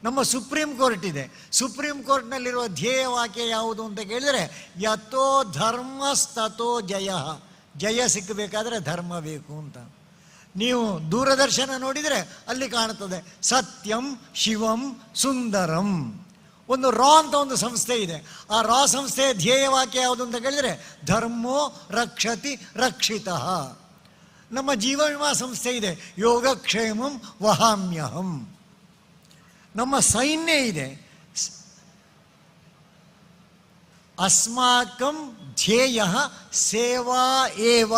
ನಮ್ಮ ಸುಪ್ರೀಂ ಕೋರ್ಟ್ ಇದೆ. ಸುಪ್ರೀಂ ಕೋರ್ಟ್ನಲ್ಲಿರುವ ಧ್ಯೇಯ ವಾಕ್ಯ ಯಾವುದು ಅಂತ ಕೇಳಿದರೆ ಯಥೋ ಧರ್ಮಸ್ತಥೋ ಜಯ. ಜಯ ಸಿಕ್ಕಬೇಕಾದ್ರೆ ಧರ್ಮ ಬೇಕು ಅಂತ. ನೀವು ದೂರದರ್ಶನ ನೋಡಿದರೆ ಅಲ್ಲಿ ಕಾಣುತ್ತದೆ ಸತ್ಯಂ ಶಿವಂ ಸುಂದರಂ. ಒಂದು ರಾ ಅಂತ ಒಂದು ಸಂಸ್ಥೆ ಇದೆ. ಆ ರಾ ಸಂಸ್ಥೆಯ ಧ್ಯೇಯವಾಕ್ಯ ಯಾವುದು ಅಂತ ಕೇಳಿದರೆ ಧರ್ಮೋ ರಕ್ಷತಿ ರಕ್ಷಿತಃ. ನಮ್ಮ ಜೀವ ವಿಮಾ ಸಂಸ್ಥೆ ಇದೆ, ಯೋಗಕ್ಷೇಮಂ ವಹಾಮ್ಯಹಂ. ನಮ್ಮ ಸೈನ್ಯ ಇದೆ, ಅಸ್ಮಾಕಂ ಧ್ಯೇಯ ಸೇವಾ ಏವ.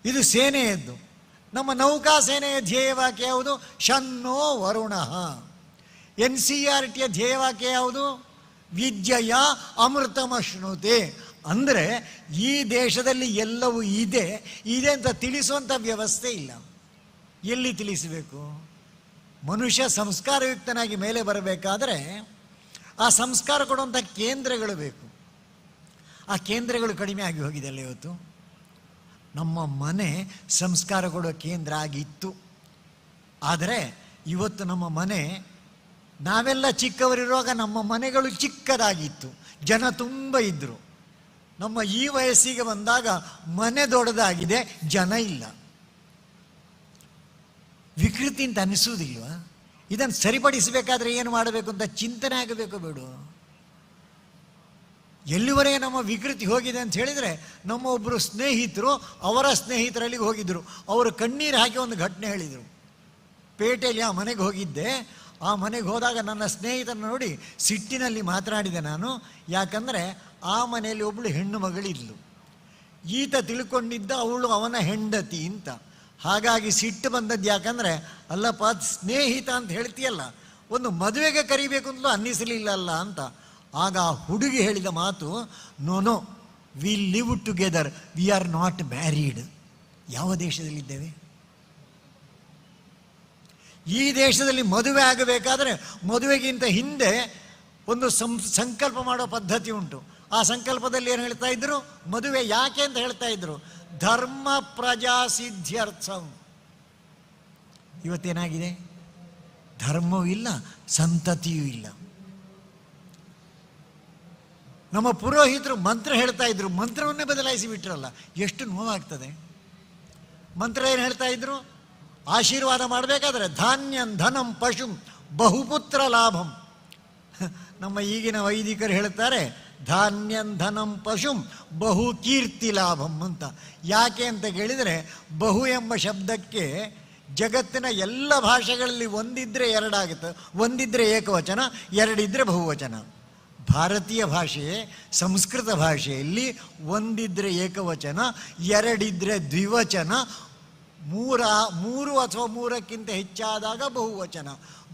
ಇದು ಸೇನೆಯದ್ದು. ನಮ್ಮ ನೌಕಾ ಸೇನೆಯ ಧ್ಯೇಯವಾಕ್ಯ ಯಾವುದು? ಶನ್ನೋ ವರುಣ. NCERTಯ ಧ್ಯೇಯವಾಕ್ಯ ಯಾವುದು? ವಿದ್ಯೆಯ ಅಮೃತಮಶ್ನುತೆ. ಅಂದರೆ ಈ ದೇಶದಲ್ಲಿ ಎಲ್ಲವೂ ಇದೆ ಅಂತ ತಿಳಿಸುವಂಥ ವ್ಯವಸ್ಥೆ ಇಲ್ಲ. ಎಲ್ಲಿ ತಿಳಿಸಬೇಕು? ಮನುಷ್ಯ ಸಂಸ್ಕಾರಯುಕ್ತನಾಗಿ ಮೇಲೆ ಬರಬೇಕಾದ್ರೆ ಆ ಸಂಸ್ಕಾರ ಕೊಡುವಂಥ ಕೇಂದ್ರಗಳು ಬೇಕು. ಆ ಕೇಂದ್ರಗಳು ಕಡಿಮೆ ಆಗಿ ಹೋಗಿದೆ ಅಲ್ಲ ಇವತ್ತು. ನಮ್ಮ ಮನೆ ಸಂಸ್ಕಾರ ಕೊಡೋ ಕೇಂದ್ರ ಆಗಿತ್ತು. ಆದರೆ ಇವತ್ತು ನಮ್ಮ ಮನೆ, ನಾವೆಲ್ಲ ಚಿಕ್ಕವರಿರುವಾಗ ನಮ್ಮ ಮನೆಗಳು ಚಿಕ್ಕದಾಗಿತ್ತು, ಜನ ತುಂಬ ಇದ್ದರು. ನಮ್ಮ ಈ ವಯಸ್ಸಿಗೆ ಬಂದಾಗ ಮನೆ ದೊಡ್ಡದಾಗಿದೆ, ಜನ ಇಲ್ಲ. ವಿಕೃತಿ ಅಂತ ಅನಿಸುವುದಿಲ್ವ? ಇದನ್ನು ಸರಿಪಡಿಸಬೇಕಾದ್ರೆ ಏನು ಮಾಡಬೇಕು ಅಂತ ಚಿಂತನೆ ಆಗಬೇಕು ಬೇಡ? ಎಲ್ಲಿವರೆಗೆ ನಮ್ಮ ವಿಕೃತಿ ಹೋಗಿದೆ ಅಂತ ಹೇಳಿದರೆ, ನಮ್ಮ ಒಬ್ಬರು ಸ್ನೇಹಿತರು ಅವರ ಸ್ನೇಹಿತರಲ್ಲಿ ಹೋಗಿದ್ದರು. ಅವರು ಕಣ್ಣೀರು ಹಾಕಿ ಒಂದು ಘಟನೆ ಹೇಳಿದರು. ಪೇಟೆಯಲ್ಲಿ ಆ ಮನೆಗೆ ಹೋಗಿದ್ದೆ. ಆ ಮನೆಗೆ ಹೋದಾಗ ನನ್ನ ಸ್ನೇಹಿತರನ್ನು ನೋಡಿ ಸಿಟ್ಟಿನಲ್ಲಿ ಮಾತನಾಡಿದೆ ನಾನು. ಯಾಕಂದರೆ ಆ ಮನೆಯಲ್ಲಿ ಒಬ್ಬಳು ಹೆಣ್ಣು ಮಗಳಿದ್ಲು. ಈತ ತಿಳ್ಕೊಂಡಿದ್ದ ಅವಳು ಅವನ ಹೆಂಡತಿ ಅಂತ. ಹಾಗಾಗಿ ಸಿಟ್ಟು ಬಂದದ್ದು. ಯಾಕಂದರೆ ಅಲ್ಲಪ್ಪ, ಸ್ನೇಹಿತ ಅಂತ ಹೇಳ್ತೀಯಲ್ಲ, ಒಂದು ಮದುವೆಗೆ ಕರಿಬೇಕು ಅಂತಲೂ ಅನ್ನಿಸಲಿಲ್ಲಲ್ಲ ಅಂತ. ಆಗ ಆ ಹುಡುಗಿ ಹೇಳಿದ ಮಾತು, no, we live together, we are not married. ಯಾವ ದೇಶದಲ್ಲಿದ್ದೇವೆ? ಈ ದೇಶದಲ್ಲಿ ಮದುವೆ ಆಗಬೇಕಾದ್ರೆ ಮದುವೆಗಿಂತ ಹಿಂದೆ ಒಂದು ಸಂಕಲ್ಪ ಮಾಡೋ ಪದ್ಧತಿ ಉಂಟು. ಆ ಸಂಕಲ್ಪದಲ್ಲಿ ಏನು ಹೇಳ್ತಾ ಇದ್ರು? ಮದುವೆ ಯಾಕೆ ಅಂತ ಹೇಳ್ತಾ ಇದ್ರು? ಧರ್ಮ ಪ್ರಜಾ ಸಿದ್ಧ್ಯರ್ಥಂ. ಇವತ್ತೇನಾಗಿದೆ? ಧರ್ಮವೂ ಇಲ್ಲ, ಸಂತತಿಯೂ ಇಲ್ಲ. ನಮ್ಮ ಪುರೋಹಿತರು ಮಂತ್ರ ಹೇಳ್ತಾ ಇದ್ರು, ಮಂತ್ರವನ್ನೇ ಬದಲಾಯಿಸಿ ಬಿಟ್ರಲ್ಲ, ಎಷ್ಟು ನೋವಾಗ್ತದೆ. ಮಂತ್ರ ಏನು ಹೇಳ್ತಾ ಇದ್ರು? ಆಶೀರ್ವಾದ ಮಾಡಬೇಕಾದ್ರೆ ಧಾನ್ಯಂ ಧನಂ ಪಶುಂ ಬಹುಪುತ್ರ ಲಾಭಂ. ನಮ್ಮ ಈಗಿನ ವೈದಿಕರು ಹೇಳ್ತಾರೆ ಧಾನ್ಯಂ ಧನಂ ಪಶುಂ ಬಹು ಕೀರ್ತಿ ಲಾಭಂ ಅಂತ. ಯಾಕೆ ಅಂತ ಕೇಳಿದರೆ, ಬಹು ಎಂಬ ಶಬ್ದಕ್ಕೆ ಜಗತ್ತಿನ ಎಲ್ಲ ಭಾಷೆಗಳಲ್ಲಿ ಒಂದಿದ್ರೆ ಎರಡಾಗುತ್ತೆ, ಒಂದಿದ್ರೆ ಏಕವಚನ, ಎರಡಿದ್ರೆ ಬಹುವಚನ. ಭಾರತೀಯ ಭಾಷೆ ಸಂಸ್ಕೃತ ಭಾಷೆಯಲ್ಲಿ ಒಂದಿದ್ರೆ ಏಕವಚನ, ಎರಡಿದ್ರೆ ದ್ವಿವಚನ, ಮೂರು ಅಥವಾ ಮೂರಕ್ಕಿಂತ ಹೆಚ್ಚಾದಾಗ ಬಹುವಚನ.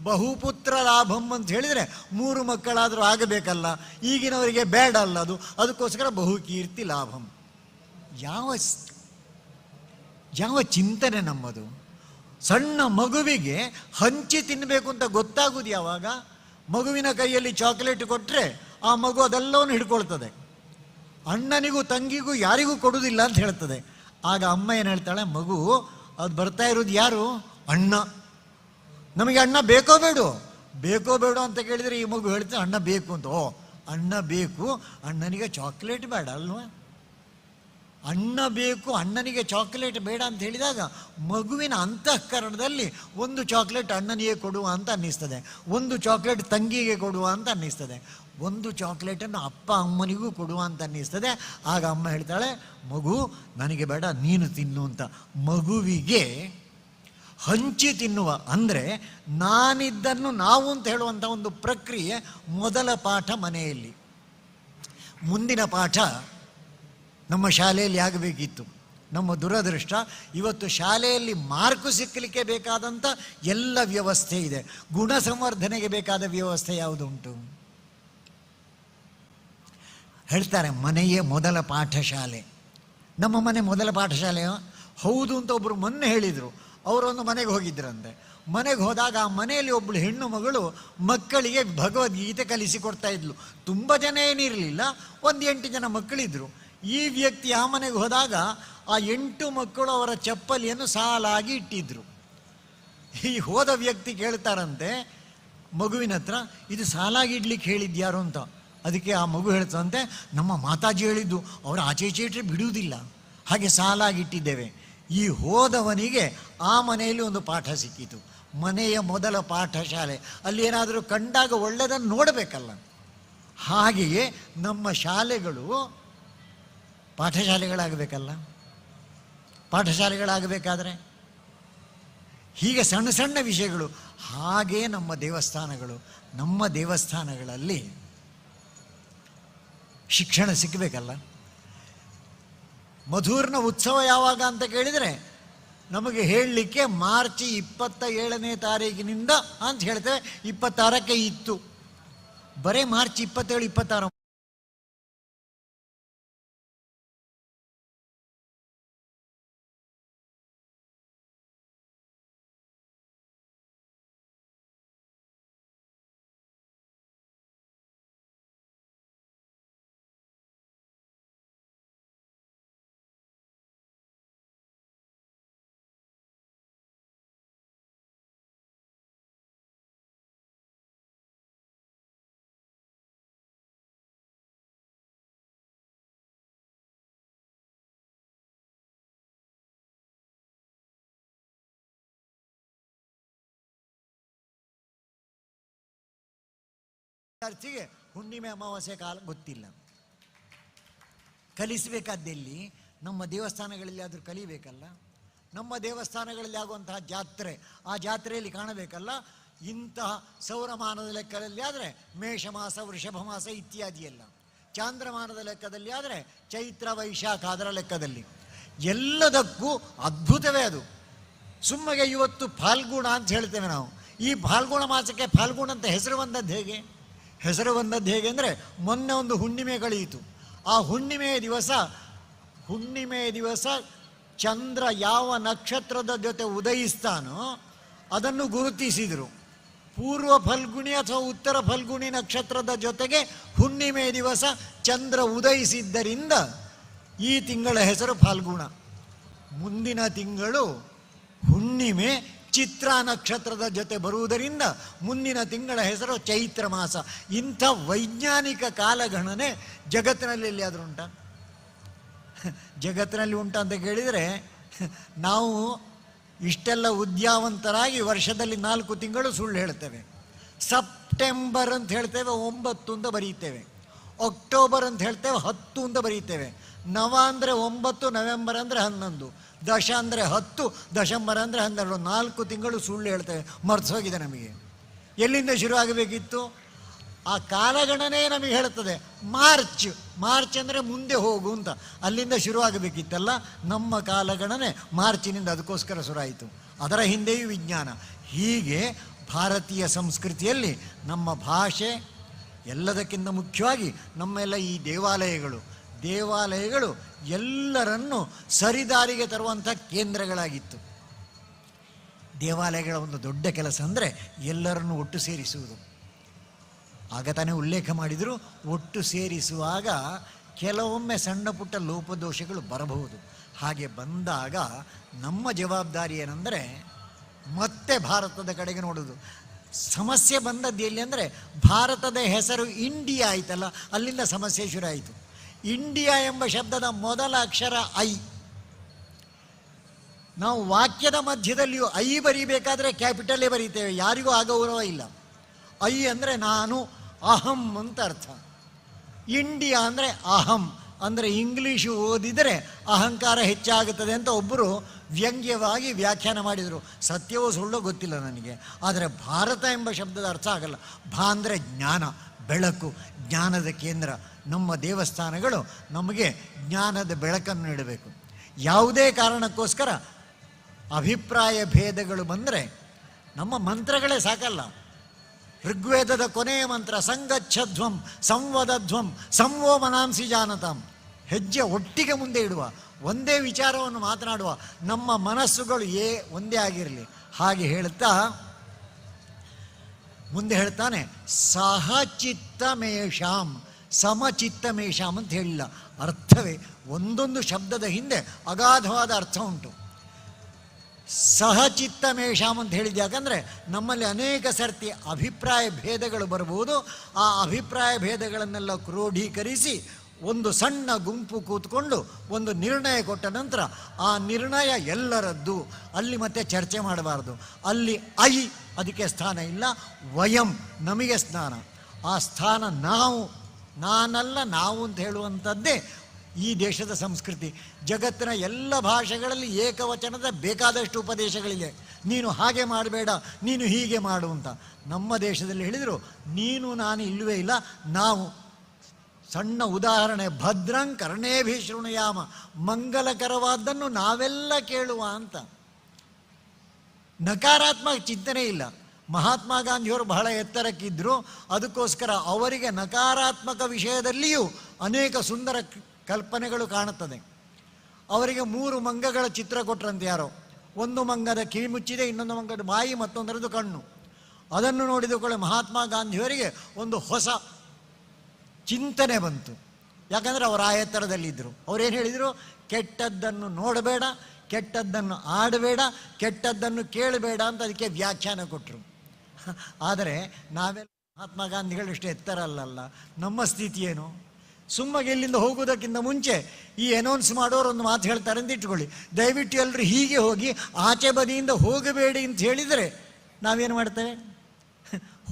ಬಹುಪುತ್ರ ಲಾಭಂ ಅಂತ ಹೇಳಿದರೆ 3 ಮಕ್ಕಳಾದರೂ ಆಗಬೇಕಲ್ಲ, ಈಗಿನವರಿಗೆ ಬೇಡ ಅಲ್ಲ ಅದು. ಅದಕ್ಕೋಸ್ಕರ ಬಹುಕೀರ್ತಿ ಲಾಭಂ. ಯಾವ ಚಿಂತನೆ ನಮ್ಮದು? ಸಣ್ಣ ಮಗುವಿಗೆ ಹಂಚಿ ತಿನ್ನಬೇಕು ಅಂತ ಗೊತ್ತಾಗುವುದು ಯಾವಾಗ? ಮಗುವಿನ ಕೈಯಲ್ಲಿ ಚಾಕ್ಲೇಟ್ ಕೊಟ್ಟರೆ ಆ ಮಗು ಅದೆಲ್ಲವನ್ನು ಹಿಡ್ಕೊಳ್ತದೆ. ಅಣ್ಣನಿಗೂ ತಂಗಿಗೂ ಯಾರಿಗೂ ಕೊಡುವುದಿಲ್ಲ ಅಂತ ಹೇಳ್ತದೆ. ಆಗ ಅಮ್ಮ ಏನು ಹೇಳ್ತಾಳೆ? ಮಗು, ಅದು ಬರ್ತಾ ಇರೋದು ಯಾರು? ಅಣ್ಣ. ನಮಗೆ ಅಣ್ಣ ಬೇಕೋ ಬೇಡೋ? ಬೇಕೋ ಬೇಡೋ ಅಂತ ಕೇಳಿದರೆ ಈ ಮಗು ಹೇಳ್ತಾರೆ ಅಣ್ಣ ಬೇಕು ಅಂತ. ಓ, ಅಣ್ಣ ಬೇಕು, ಅಣ್ಣನಿಗೆ ಚಾಕ್ಲೇಟ್ ಬೇಡ ಅಲ್ವಾ? ಅಣ್ಣ ಬೇಕು, ಅಣ್ಣನಿಗೆ ಚಾಕ್ಲೇಟ್ ಬೇಡ ಅಂತ ಹೇಳಿದಾಗ ಮಗುವಿನ ಅಂತಃಕರಣದಲ್ಲಿ ಒಂದು ಚಾಕ್ಲೇಟ್ ಅಣ್ಣನಿಗೆ ಕೊಡುವ ಅಂತ ಅನ್ನಿಸ್ತದೆ, ಒಂದು ಚಾಕ್ಲೇಟ್ ತಂಗಿಗೆ ಕೊಡುವ ಅಂತ ಅನ್ನಿಸ್ತದೆ, ಒಂದು ಚಾಕ್ಲೇಟನ್ನು ಅಪ್ಪ ಅಮ್ಮನಿಗೂ ಕೊಡುವ ಅಂತ ಅನ್ನಿಸ್ತದೆ. ಆಗ ಅಮ್ಮ ಹೇಳ್ತಾಳೆ, ಮಗು ನನಗೆ ಬೇಡ, ನೀನು ತಿನ್ನು ಅಂತ. ಮಗುವಿಗೆ ಹಂಚಿ ತಿನ್ನುವ ಅಂದರೆ ನಾನಿದ್ದನ್ನು ನಾವು ಅಂತ ಹೇಳುವಂಥ ಒಂದು ಪ್ರಕ್ರಿಯೆ ಮೊದಲ ಪಾಠ ಮನೆಯಲ್ಲಿ. ಮುಂದಿನ ಪಾಠ ನಮ್ಮ ಶಾಲೆಯಲ್ಲಿ ಆಗಬೇಕಿತ್ತು. ನಮ್ಮ ದುರದೃಷ್ಟ ಇವತ್ತು ಶಾಲೆಯಲ್ಲಿ ಮಾರ್ಕು ಸಿಕ್ಕಲಿಕ್ಕೆ ಬೇಕಾದಂಥ ಎಲ್ಲ ವ್ಯವಸ್ಥೆ ಇದೆ. ಗುಣ ಸಂವರ್ಧನೆಗೆ ಬೇಕಾದ ವ್ಯವಸ್ಥೆ ಯಾವುದುಂಟು? ಹೇಳ್ತಾರೆ ಮನೆಯೇ ಮೊದಲ ಪಾಠಶಾಲೆ. ನಮ್ಮ ಮನೆ ಮೊದಲ ಪಾಠಶಾಲೆ ಹೌದು ಅಂತ ಒಬ್ಬರು ಮೊನ್ನೆ ಹೇಳಿದರು. ಅವರೊಂದು ಮನೆಗೆ ಹೋಗಿದ್ದರಂತೆ. ಮನೆಗೆ ಹೋದಾಗ ಆ ಮನೆಯಲ್ಲಿ ಒಬ್ಬಳು ಹೆಣ್ಣು ಮಗಳು ಮಕ್ಕಳಿಗೆ ಭಗವದ್ಗೀತೆ ಕಲಿಸಿಕೊಡ್ತಾ ಇದ್ಲು. ತುಂಬ ಜನ ಏನಿರಲಿಲ್ಲ, ಒಂದು 8 ಜನ ಮಕ್ಕಳಿದ್ರು. ಈ ವ್ಯಕ್ತಿ ಆ ಮನೆಗೆ ಹೋದಾಗ ಆ 8 ಮಕ್ಕಳು ಅವರ ಚಪ್ಪಲಿಯನ್ನು ಸಾಲಾಗಿ ಇಟ್ಟಿದ್ರು. ಈ ಹೋದ ವ್ಯಕ್ತಿ ಕೇಳ್ತಾರಂತೆ ಮಗುವಿನ ಹತ್ರ, ಇದು ಸಾಲಾಗಿ ಇಡ್ಲಿಕ್ಕೆ ಹೇಳಿದ್ಯಾರು ಅಂತ. ಅದಕ್ಕೆ ಆ ಮಗು ಹೇಳ್ತಂತೆ, ನಮ್ಮ ಮಾತಾಜಿ ಹೇಳಿದ್ದು, ಅವರು ಆಚೆ ಈಚೆ ಇಟ್ಟರೆ ಬಿಡುವುದಿಲ್ಲ, ಹಾಗೆ ಸಾಲಾಗಿಟ್ಟಿದ್ದೇವೆ. ಈ ಹೋದವನಿಗೆ ಆ ಮನೆಯಲ್ಲಿ ಒಂದು ಪಾಠ ಸಿಕ್ಕಿತು, ಮನೆಯ ಮೊದಲ ಪಾಠಶಾಲೆ. ಅಲ್ಲಿ ಏನಾದರೂ ಕಂಡಾಗ ಒಳ್ಳೆಯದನ್ನು ನೋಡಬೇಕಲ್ಲ. ಹಾಗೆಯೇ ನಮ್ಮ ಶಾಲೆಗಳು ಪಾಠಶಾಲೆಗಳಾಗಬೇಕಲ್ಲ. ಪಾಠಶಾಲೆಗಳಾಗಬೇಕಾದ್ರೆ ಹೀಗೆ ಸಣ್ಣ ಸಣ್ಣ ವಿಷಯಗಳು. ಹಾಗೇ ನಮ್ಮ ದೇವಸ್ಥಾನಗಳು, ನಮ್ಮ ದೇವಸ್ಥಾನಗಳಲ್ಲಿ ಶಿಕ್ಷಣ ಸಿಕ್ಕಬೇಕಲ್ಲ. ಮಧುರ್ನ ಉತ್ಸವ ಯಾವಾಗ ಅಂತ ಕೇಳಿದರೆ ನಮಗೆ ಹೇಳಲಿಕ್ಕೆ ಮಾರ್ಚ್ 27ನೇ ತಾರೀಕಿನಿಂದ ಅಂತ ಹೇಳ್ತೇವೆ. 26ಕ್ಕೆ ಇತ್ತು, ಬರೀ ಮಾರ್ಚ್ 27, 26. ವಿದ್ಯಾರ್ಥಿಗೆ ಹುಣ್ಣಿಮೆ ಅಮಾವಾಸ್ಯೆ ಕಾಲ ಗೊತ್ತಿಲ್ಲ. ಕಲಿಸಬೇಕಾದ್ದೆಲ್ಲಿ? ನಮ್ಮ ದೇವಸ್ಥಾನಗಳಲ್ಲಿ ಆದರೂ ಕಲಿಬೇಕಲ್ಲ. ನಮ್ಮ ದೇವಸ್ಥಾನಗಳಲ್ಲಿ ಆಗುವಂತಹ ಜಾತ್ರೆ, ಆ ಜಾತ್ರೆಯಲ್ಲಿ ಕಾಣಬೇಕಲ್ಲ. ಇಂತಹ ಸೌರಮಾನದ ಲೆಕ್ಕದಲ್ಲಿ ಆದರೆ ಮೇಷಮಾಸ, ವೃಷಭ ಮಾಸ ಇತ್ಯಾದಿ ಎಲ್ಲ. ಚಾಂದ್ರಮಾನದ ಲೆಕ್ಕದಲ್ಲಿ ಆದರೆ ಚೈತ್ರ, ವೈಶಾಖ, ಅದರ ಲೆಕ್ಕದಲ್ಲಿ ಎಲ್ಲದಕ್ಕೂ ಅದ್ಭುತವೇ ಅದು. ಸುಮ್ಮಗೆ ಇವತ್ತು ಫಾಲ್ಗುಣ ಅಂತ ಹೇಳ್ತೇವೆ ನಾವು. ಈ ಫಾಲ್ಗುಣ ಮಾಸಕ್ಕೆ ಫಾಲ್ಗುಣ ಅಂತ ಹೆಸರು ಬಂದದ್ದು ಹೇಗೆ? ಹೆಸರು ಬಂದದ್ದು ಹೇಗೆ ಅಂದರೆ, ಮೊನ್ನೆ ಒಂದು ಹುಣ್ಣಿಮೆ ಕಳೆಯಿತು. ಆ ಹುಣ್ಣಿಮೆಯ ದಿವಸ ಚಂದ್ರ ಯಾವ ನಕ್ಷತ್ರದ ಜೊತೆ ಉದಯಿಸ್ತಾನೋ ಅದನ್ನು ಗುರುತಿಸಿದರು. ಪೂರ್ವ ಫಲ್ಗುಣಿ ಅಥವಾ ಉತ್ತರ ಫಲ್ಗುಣಿ ನಕ್ಷತ್ರದ ಜೊತೆಗೆ ಹುಣ್ಣಿಮೆಯ ದಿವಸ ಚಂದ್ರ ಉದಯಿಸಿದ್ದರಿಂದ ಈ ತಿಂಗಳ ಹೆಸರು ಫಾಲ್ಗುಣ. ಮುಂದಿನ ತಿಂಗಳು ಹುಣ್ಣಿಮೆ ಚಿತ್ರ ನಕ್ಷತ್ರದ ಜೊತೆ ಬರುವುದರಿಂದ ಮುಂದಿನ ತಿಂಗಳ ಹೆಸರು ಚೈತ್ರ ಮಾಸ. ಇಂಥ ವೈಜ್ಞಾನಿಕ ಕಾಲಗಣನೆ ಜಗತ್ತಿನಲ್ಲಿ ಎಲ್ಲಿಯಾದರೂ ಉಂಟಾ? ಜಗತ್ತಿನಲ್ಲಿ ಉಂಟಾ ಅಂತ ಕೇಳಿದರೆ, ನಾವು ಇಷ್ಟೆಲ್ಲ ಉದ್ಯಾವಂತರಾಗಿ ವರ್ಷದಲ್ಲಿ 4 ತಿಂಗಳು ಸುಳ್ಳು ಹೇಳ್ತೇವೆ. ಸೆಪ್ಟೆಂಬರ್ ಅಂತ ಹೇಳ್ತೇವೆ, 9 ಅಂತ ಬರೀತೇವೆ. ಅಕ್ಟೋಬರ್ ಅಂತ ಹೇಳ್ತೇವೆ, 10 ಅಂತ ಬರೀತೇವೆ. ನವ ಅಂದರೆ 9, ನವೆಂಬರ್ ಅಂದರೆ 11, ದಶ ಅಂದರೆ 10, ದಶಂಬರ್ ಅಂದರೆ 12. 4 ತಿಂಗಳು ಸುಳ್ಳು ಹೇಳ್ತೇವೆ. ಮರ್ಸೋಗಿದೆ ನಮಗೆ. ಎಲ್ಲಿಂದ ಶುರುವಾಗಬೇಕಿತ್ತು? ಆ ಕಾಲಗಣನೆ ನಮಗೆ ಹೇಳುತ್ತದೆ ಮಾರ್ಚ್ ಅಂದರೆ ಮುಂದೆ ಹೋಗು ಅಂತ. ಅಲ್ಲಿಂದ ಶುರುವಾಗಬೇಕಿತ್ತಲ್ಲ ನಮ್ಮ ಕಾಲಗಣನೆ. ಮಾರ್ಚಿನಿಂದ ಅದಕ್ಕೋಸ್ಕರ ಶುರುವಾಯಿತು. ಅದರ ಹಿಂದೆಯೂ ವಿಜ್ಞಾನ. ಹೀಗೆ ಭಾರತೀಯ ಸಂಸ್ಕೃತಿಯಲ್ಲಿ ನಮ್ಮ ಭಾಷೆ, ಎಲ್ಲದಕ್ಕಿಂತ ಮುಖ್ಯವಾಗಿ ನಮ್ಮೆಲ್ಲ ಈ ದೇವಾಲಯಗಳು ಎಲ್ಲರನ್ನು ಸರಿದಾರಿಗೆ ತರುವಂಥ ಕೇಂದ್ರಗಳಾಗಿತ್ತು. ದೇವಾಲಯಗಳ ಒಂದು ದೊಡ್ಡ ಕೆಲಸ ಅಂದರೆ ಎಲ್ಲರನ್ನು ಒಟ್ಟು ಸೇರಿಸುವುದು. ಆಗ ತಾನೇ ಉಲ್ಲೇಖ ಮಾಡಿದರು, ಒಟ್ಟು ಸೇರಿಸುವಾಗ ಕೆಲವೊಮ್ಮೆ ಸಣ್ಣ ಪುಟ್ಟ ಲೋಪದೋಷಗಳು ಬರಬಹುದು. ಹಾಗೆ ಬಂದಾಗ ನಮ್ಮ ಜವಾಬ್ದಾರಿ ಏನೆಂದರೆ ಮತ್ತೆ ಭಾರತದ ಕಡೆಗೆ ನೋಡೋದು. ಸಮಸ್ಯೆ ಬಂದದ್ದು ಎಲ್ಲಿ ಅಂದರೆ, ಭಾರತದ ಹೆಸರು ಇಂಡಿಯಾ ಆಯ್ತಲ್ಲ, ಅಲ್ಲಿಂದ ಸಮಸ್ಯೆ ಶುರು ಆಯಿತು. ಇಂಡಿಯಾ ಎಂಬ ಶಬ್ದದ ಮೊದಲ ಅಕ್ಷರ ಐ. ನಾವು ವಾಕ್ಯದ ಮಧ್ಯದಲ್ಲಿಯೂ ಐ ಬರೀಬೇಕಾದ್ರೆ ಕ್ಯಾಪಿಟಲೇ ಬರೀತೇವೆ, ಯಾರಿಗೂ ಅಗೌರವ ಇಲ್ಲ. ಐ ಅಂದರೆ ನಾನು, ಅಹಂ ಅಂತ ಅರ್ಥ. ಇಂಡಿಯಾ ಅಂದರೆ ಅಹಂ ಅಂದರೆ ಇಂಗ್ಲೀಷು ಓದಿದರೆ ಅಹಂಕಾರ ಹೆಚ್ಚಾಗುತ್ತದೆ ಅಂತ ಒಬ್ಬರು ವ್ಯಂಗ್ಯವಾಗಿ ವ್ಯಾಖ್ಯಾನ ಮಾಡಿದರು. ಸತ್ಯವೋ ಸುಳ್ಳೋ ಗೊತ್ತಿಲ್ಲ ನನಗೆ, ಆದರೆ ಭಾರತ ಎಂಬ ಶಬ್ದದ ಅರ್ಥ ಆಗಲ್ಲ. ಭಾ ಅಂದರೆ ಜ್ಞಾನ, ಬೆಳಕು, ಜ್ಞಾನದ ಕೇಂದ್ರ. ನಮ್ಮ ದೇವಸ್ಥಾನಗಳು ನಮಗೆ ಜ್ಞಾನದ ಬೆಳಕನ್ನು ನೀಡಬೇಕು. ಯಾವುದೇ ಕಾರಣಕ್ಕೋಸ್ಕರ ಅಭಿಪ್ರಾಯ ಭೇದಗಳು ಬಂದರೆ ನಮ್ಮ ಮಂತ್ರಗಳೇ ಸಾಕಲ್ಲ. ಋಗ್ವೇದದ ಕೊನೆಯ ಮಂತ್ರ ಸಂಗಚ್ಛಧ್ವಂ ಸಂವದಧ್ವಂ ಸಂವೋ ಮನಾಂಸಿ ಜಾನತಾಂ. ಹೆಜ್ಜೆ ಒಟ್ಟಿಗೆ ಮುಂದೆ ಇಡುವ, ಒಂದೇ ವಿಚಾರವನ್ನು ಮಾತನಾಡುವ, ನಮ್ಮ ಮನಸ್ಸುಗಳು ಒಂದೇ ಆಗಿರಲಿ. ಹಾಗೆ ಹೇಳುತ್ತಾ ಮುಂದೆ ಹೇಳ್ತಾನೆ, ಸಹಚಿತ್ತಮೇಷಾಂ, ಸಮಚಿತ್ತಮೇಷಾಮ್ ಅಂತ ಹೇಳಿಲ್ಲ. ಅರ್ಥವೇ ಒಂದೊಂದು ಶಬ್ದದ ಹಿಂದೆ ಅಗಾಧವಾದ ಅರ್ಥ ಉಂಟು. ಸಹಚಿತ್ತಮೇಷಾಮ್ ಅಂತ ಹೇಳಿದ ಯಾಕಂದರೆ ನಮ್ಮಲ್ಲಿ ಅನೇಕ ಸರ್ತಿ ಅಭಿಪ್ರಾಯ ಭೇದಗಳು ಬರಬಹುದು. ಆ ಅಭಿಪ್ರಾಯ ಭೇದಗಳನ್ನೆಲ್ಲ ಕ್ರೋಢೀಕರಿಸಿ ಒಂದು ಸಣ್ಣ ಗುಂಪು ಕೂತ್ಕೊಂಡು ಒಂದು ನಿರ್ಣಯ ಕೊಟ್ಟ ನಂತರ ಆ ನಿರ್ಣಯ ಎಲ್ಲರದ್ದು, ಅಲ್ಲಿ ಮತ್ತೆ ಚರ್ಚೆ ಮಾಡಬಾರ್ದು. ಅಲ್ಲಿ ಅದಕ್ಕೆ ಸ್ಥಾನ ಇಲ್ಲ, ವಯಂ ನಮಗೆ ಸ್ಥಾನ. ಆ ಸ್ಥಾನ ನಾವು, ನಾನಲ್ಲ ನಾವು ಅಂತ ಹೇಳುವಂಥದ್ದೇ ಈ ದೇಶದ ಸಂಸ್ಕೃತಿ. ಜಗತ್ತಿನ ಎಲ್ಲ ಭಾಷೆಗಳಲ್ಲಿ ಏಕವಚನದ ಬೇಕಾದಷ್ಟು ಉಪದೇಶಗಳಿದೆ. ನೀನು ಹಾಗೆ ಮಾಡಬೇಡ, ನೀನು ಹೀಗೆ ಮಾಡು ಅಂತ. ನಮ್ಮ ದೇಶದಲ್ಲಿ ಹೇಳಿದರು ನೀನು ನಾನು ಇಲ್ಲವೇ ಇಲ್ಲ, ನಾವು. ಸಣ್ಣ ಉದಾಹರಣೆ, ಭದ್ರಂ ಕರ್ಣೇಭಿ ಶೃಣುಯಾಮ, ಮಂಗಲಕರವಾದ್ದನ್ನು ನಾವೆಲ್ಲ ಕೇಳುವ ಅಂತ. ನಕಾರಾತ್ಮಕ ಚಿಂತನೆ ಇಲ್ಲ. ಮಹಾತ್ಮ ಗಾಂಧಿಯವರು ಬಹಳ ಎತ್ತರಕ್ಕಿದ್ದರು, ಅದಕ್ಕೋಸ್ಕರ ಅವರಿಗೆ ನಕಾರಾತ್ಮಕ ವಿಷಯದಲ್ಲಿಯೂ ಅನೇಕ ಸುಂದರ ಕಲ್ಪನೆಗಳು ಕಾಣುತ್ತದೆ. ಅವರಿಗೆ 3 ಮಂಗಗಳ ಚಿತ್ರ ಕೊಟ್ಟರಂತೆ ಯಾರೋ. ಒಂದು ಮಂಗದ ಕಿವಿ ಮುಚ್ಚಿದೆ, ಇನ್ನೊಂದು ಮಂಗದ ಬಾಯಿ, ಮತ್ತೊಂದರದ್ದು ಕಣ್ಣು. ಅದನ್ನು ನೋಡಿದ ಕೂಡ ಮಹಾತ್ಮ ಗಾಂಧಿಯವರಿಗೆ ಒಂದು ಹೊಸ ಚಿಂತನೆ ಬಂತು. ಯಾಕಂದರೆ ಅವರು ಆ ಎತ್ತರದಲ್ಲಿದ್ದರು. ಅವರೇನು ಹೇಳಿದರು? ಕೆಟ್ಟದ್ದನ್ನು ನೋಡಬೇಡ, ಕೆಟ್ಟದ್ದನ್ನು ಆಡಬೇಡ, ಕೆಟ್ಟದ್ದನ್ನು ಕೇಳಬೇಡ ಅಂತ ಅದಕ್ಕೆ ವ್ಯಾಖ್ಯಾನ ಕೊಟ್ಟರು. ಆದರೆ ನಾವೆಲ್ಲ ಮಹಾತ್ಮ ಗಾಂಧಿಗಳು ಇಷ್ಟು ಎತ್ತರ ಅಲ್ಲಲ್ಲ. ನಮ್ಮ ಸ್ಥಿತಿ ಏನು? ಸುಮ್ಮಗೆ ಇಲ್ಲಿಂದ ಹೋಗುವುದಕ್ಕಿಂತ ಮುಂಚೆ ಈ ಅನೌನ್ಸ್ ಮಾಡೋರು ಒಂದು ಮಾತು ಹೇಳ್ತಾರೆ ಅಂತ ಇಟ್ಕೊಳ್ಳಿ, ದಯವಿಟ್ಟು ಎಲ್ಲರೂ ಹೀಗೆ ಹೋಗಿ ಆಚೆ ಬದಿಯಿಂದ ಹೋಗಬೇಡಿ ಅಂತ ಹೇಳಿದರೆ ನಾವೇನು ಮಾಡ್ತೇವೆ?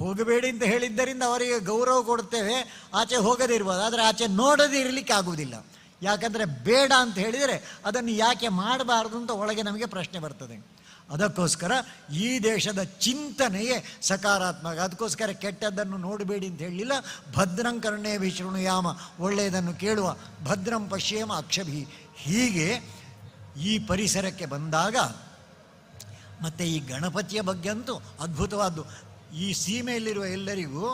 ಹೋಗಬೇಡಿ ಅಂತ ಹೇಳಿದ್ದರಿಂದ ಅವರಿಗೆ ಗೌರವ ಕೊಡ್ತೇವೆ, ಆಚೆ ಹೋಗದೇ ಇರ್ಬೋದು. ಆದರೆ ಆಚೆ ನೋಡದೇ ಇರಲಿಕ್ಕೆ ಆಗುವುದಿಲ್ಲ. ಯಾಕಂದರೆ ಬೇಡ ಅಂತ ಹೇಳಿದರೆ ಅದನ್ನು ಯಾಕೆ ಮಾಡಬಾರ್ದು ಅಂತ ಒಳಗೆ ನಮಗೆ ಪ್ರಶ್ನೆ ಬರ್ತದೆ. ಅದಕ್ಕೋಸ್ಕರ ಈ ದೇಶದ ಚಿಂತನೆಯೇ ಸಕಾರಾತ್ಮಕ. ಅದಕ್ಕೋಸ್ಕರ ಕೆಟ್ಟದ್ದನ್ನು ನೋಡಬೇಡಿ ಅಂತ ಹೇಳಲಿಲ್ಲ. ಭದ್ರಂ ಕರ್ಣೇಭಿ ಶೃಣುಯಾಮ, ಒಳ್ಳೆಯದನ್ನು ಕೇಳುವ, ಭದ್ರಂ ಪಶ್ಯೇಮ ಅಕ್ಷಭಿ. ಹೀಗೆ ಈ ಪರಿಸರಕ್ಕೆ ಬಂದಾಗ ಮತ್ತು ಈ ಗಣಪತಿಯ ಬಗ್ಗೆ ಅಂತೂ ಅದ್ಭುತವಾದ್ದು. ಈ ಸೀಮೆಯಲ್ಲಿರುವ ಎಲ್ಲರಿಗೂ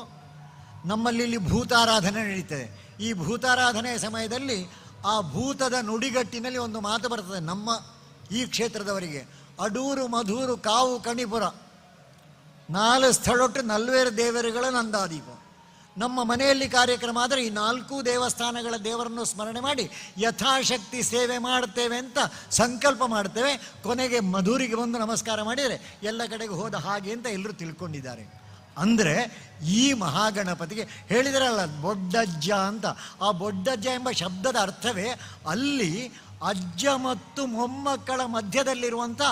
ನಮ್ಮಲ್ಲಿ ಭೂತಾರಾಧನೆ ನಡೀತದೆ. ಈ ಭೂತಾರಾಧನೆಯ ಸಮಯದಲ್ಲಿ ಆ ಭೂತದ ನುಡಿಗಟ್ಟಿನಲ್ಲಿ ಒಂದು ಮಾತು ಬರ್ತದೆ ನಮ್ಮ ಈ ಕ್ಷೇತ್ರದವರಿಗೆ. ಅಡೂರು ಮಧೂರು ಕಾವು ಕಣಿಪುರ 4 ಸ್ಥಳೊಟ್ಟು 40 ದೇವರುಗಳ ನಂದಾದೀಪ. ನಮ್ಮ ಮನೆಯಲ್ಲಿ ಕಾರ್ಯಕ್ರಮ ಆದರೆ ಈ 4 ದೇವಸ್ಥಾನಗಳ ದೇವರನ್ನು ಸ್ಮರಣೆ ಮಾಡಿ ಯಥಾಶಕ್ತಿ ಸೇವೆ ಮಾಡ್ತೇವೆ ಅಂತ ಸಂಕಲ್ಪ ಮಾಡ್ತೇವೆ. ಕೊನೆಗೆ ಮಧೂರಿಗೆ ಬಂದು ನಮಸ್ಕಾರ ಮಾಡಿದರೆ ಎಲ್ಲ ಕಡೆಗೆ ಹೋದ ಹಾಗೆ ಅಂತ ಎಲ್ಲರೂ ತಿಳ್ಕೊಂಡಿದ್ದಾರೆ. ಅಂದರೆ ಈ ಮಹಾಗಣಪತಿಗೆ ಹೇಳಿದರಲ್ಲ ಬೊಡ್ಡಜ್ಜ ಅಂತ. ಆ ಬೊಡ್ಡಜ್ಜ ಎಂಬ ಶಬ್ದದ ಅರ್ಥವೇ ಅಲ್ಲಿ ಅಜ್ಜ ಮತ್ತು ಮೊಮ್ಮಕ್ಕಳ ಮಧ್ಯದಲ್ಲಿರುವಂಥ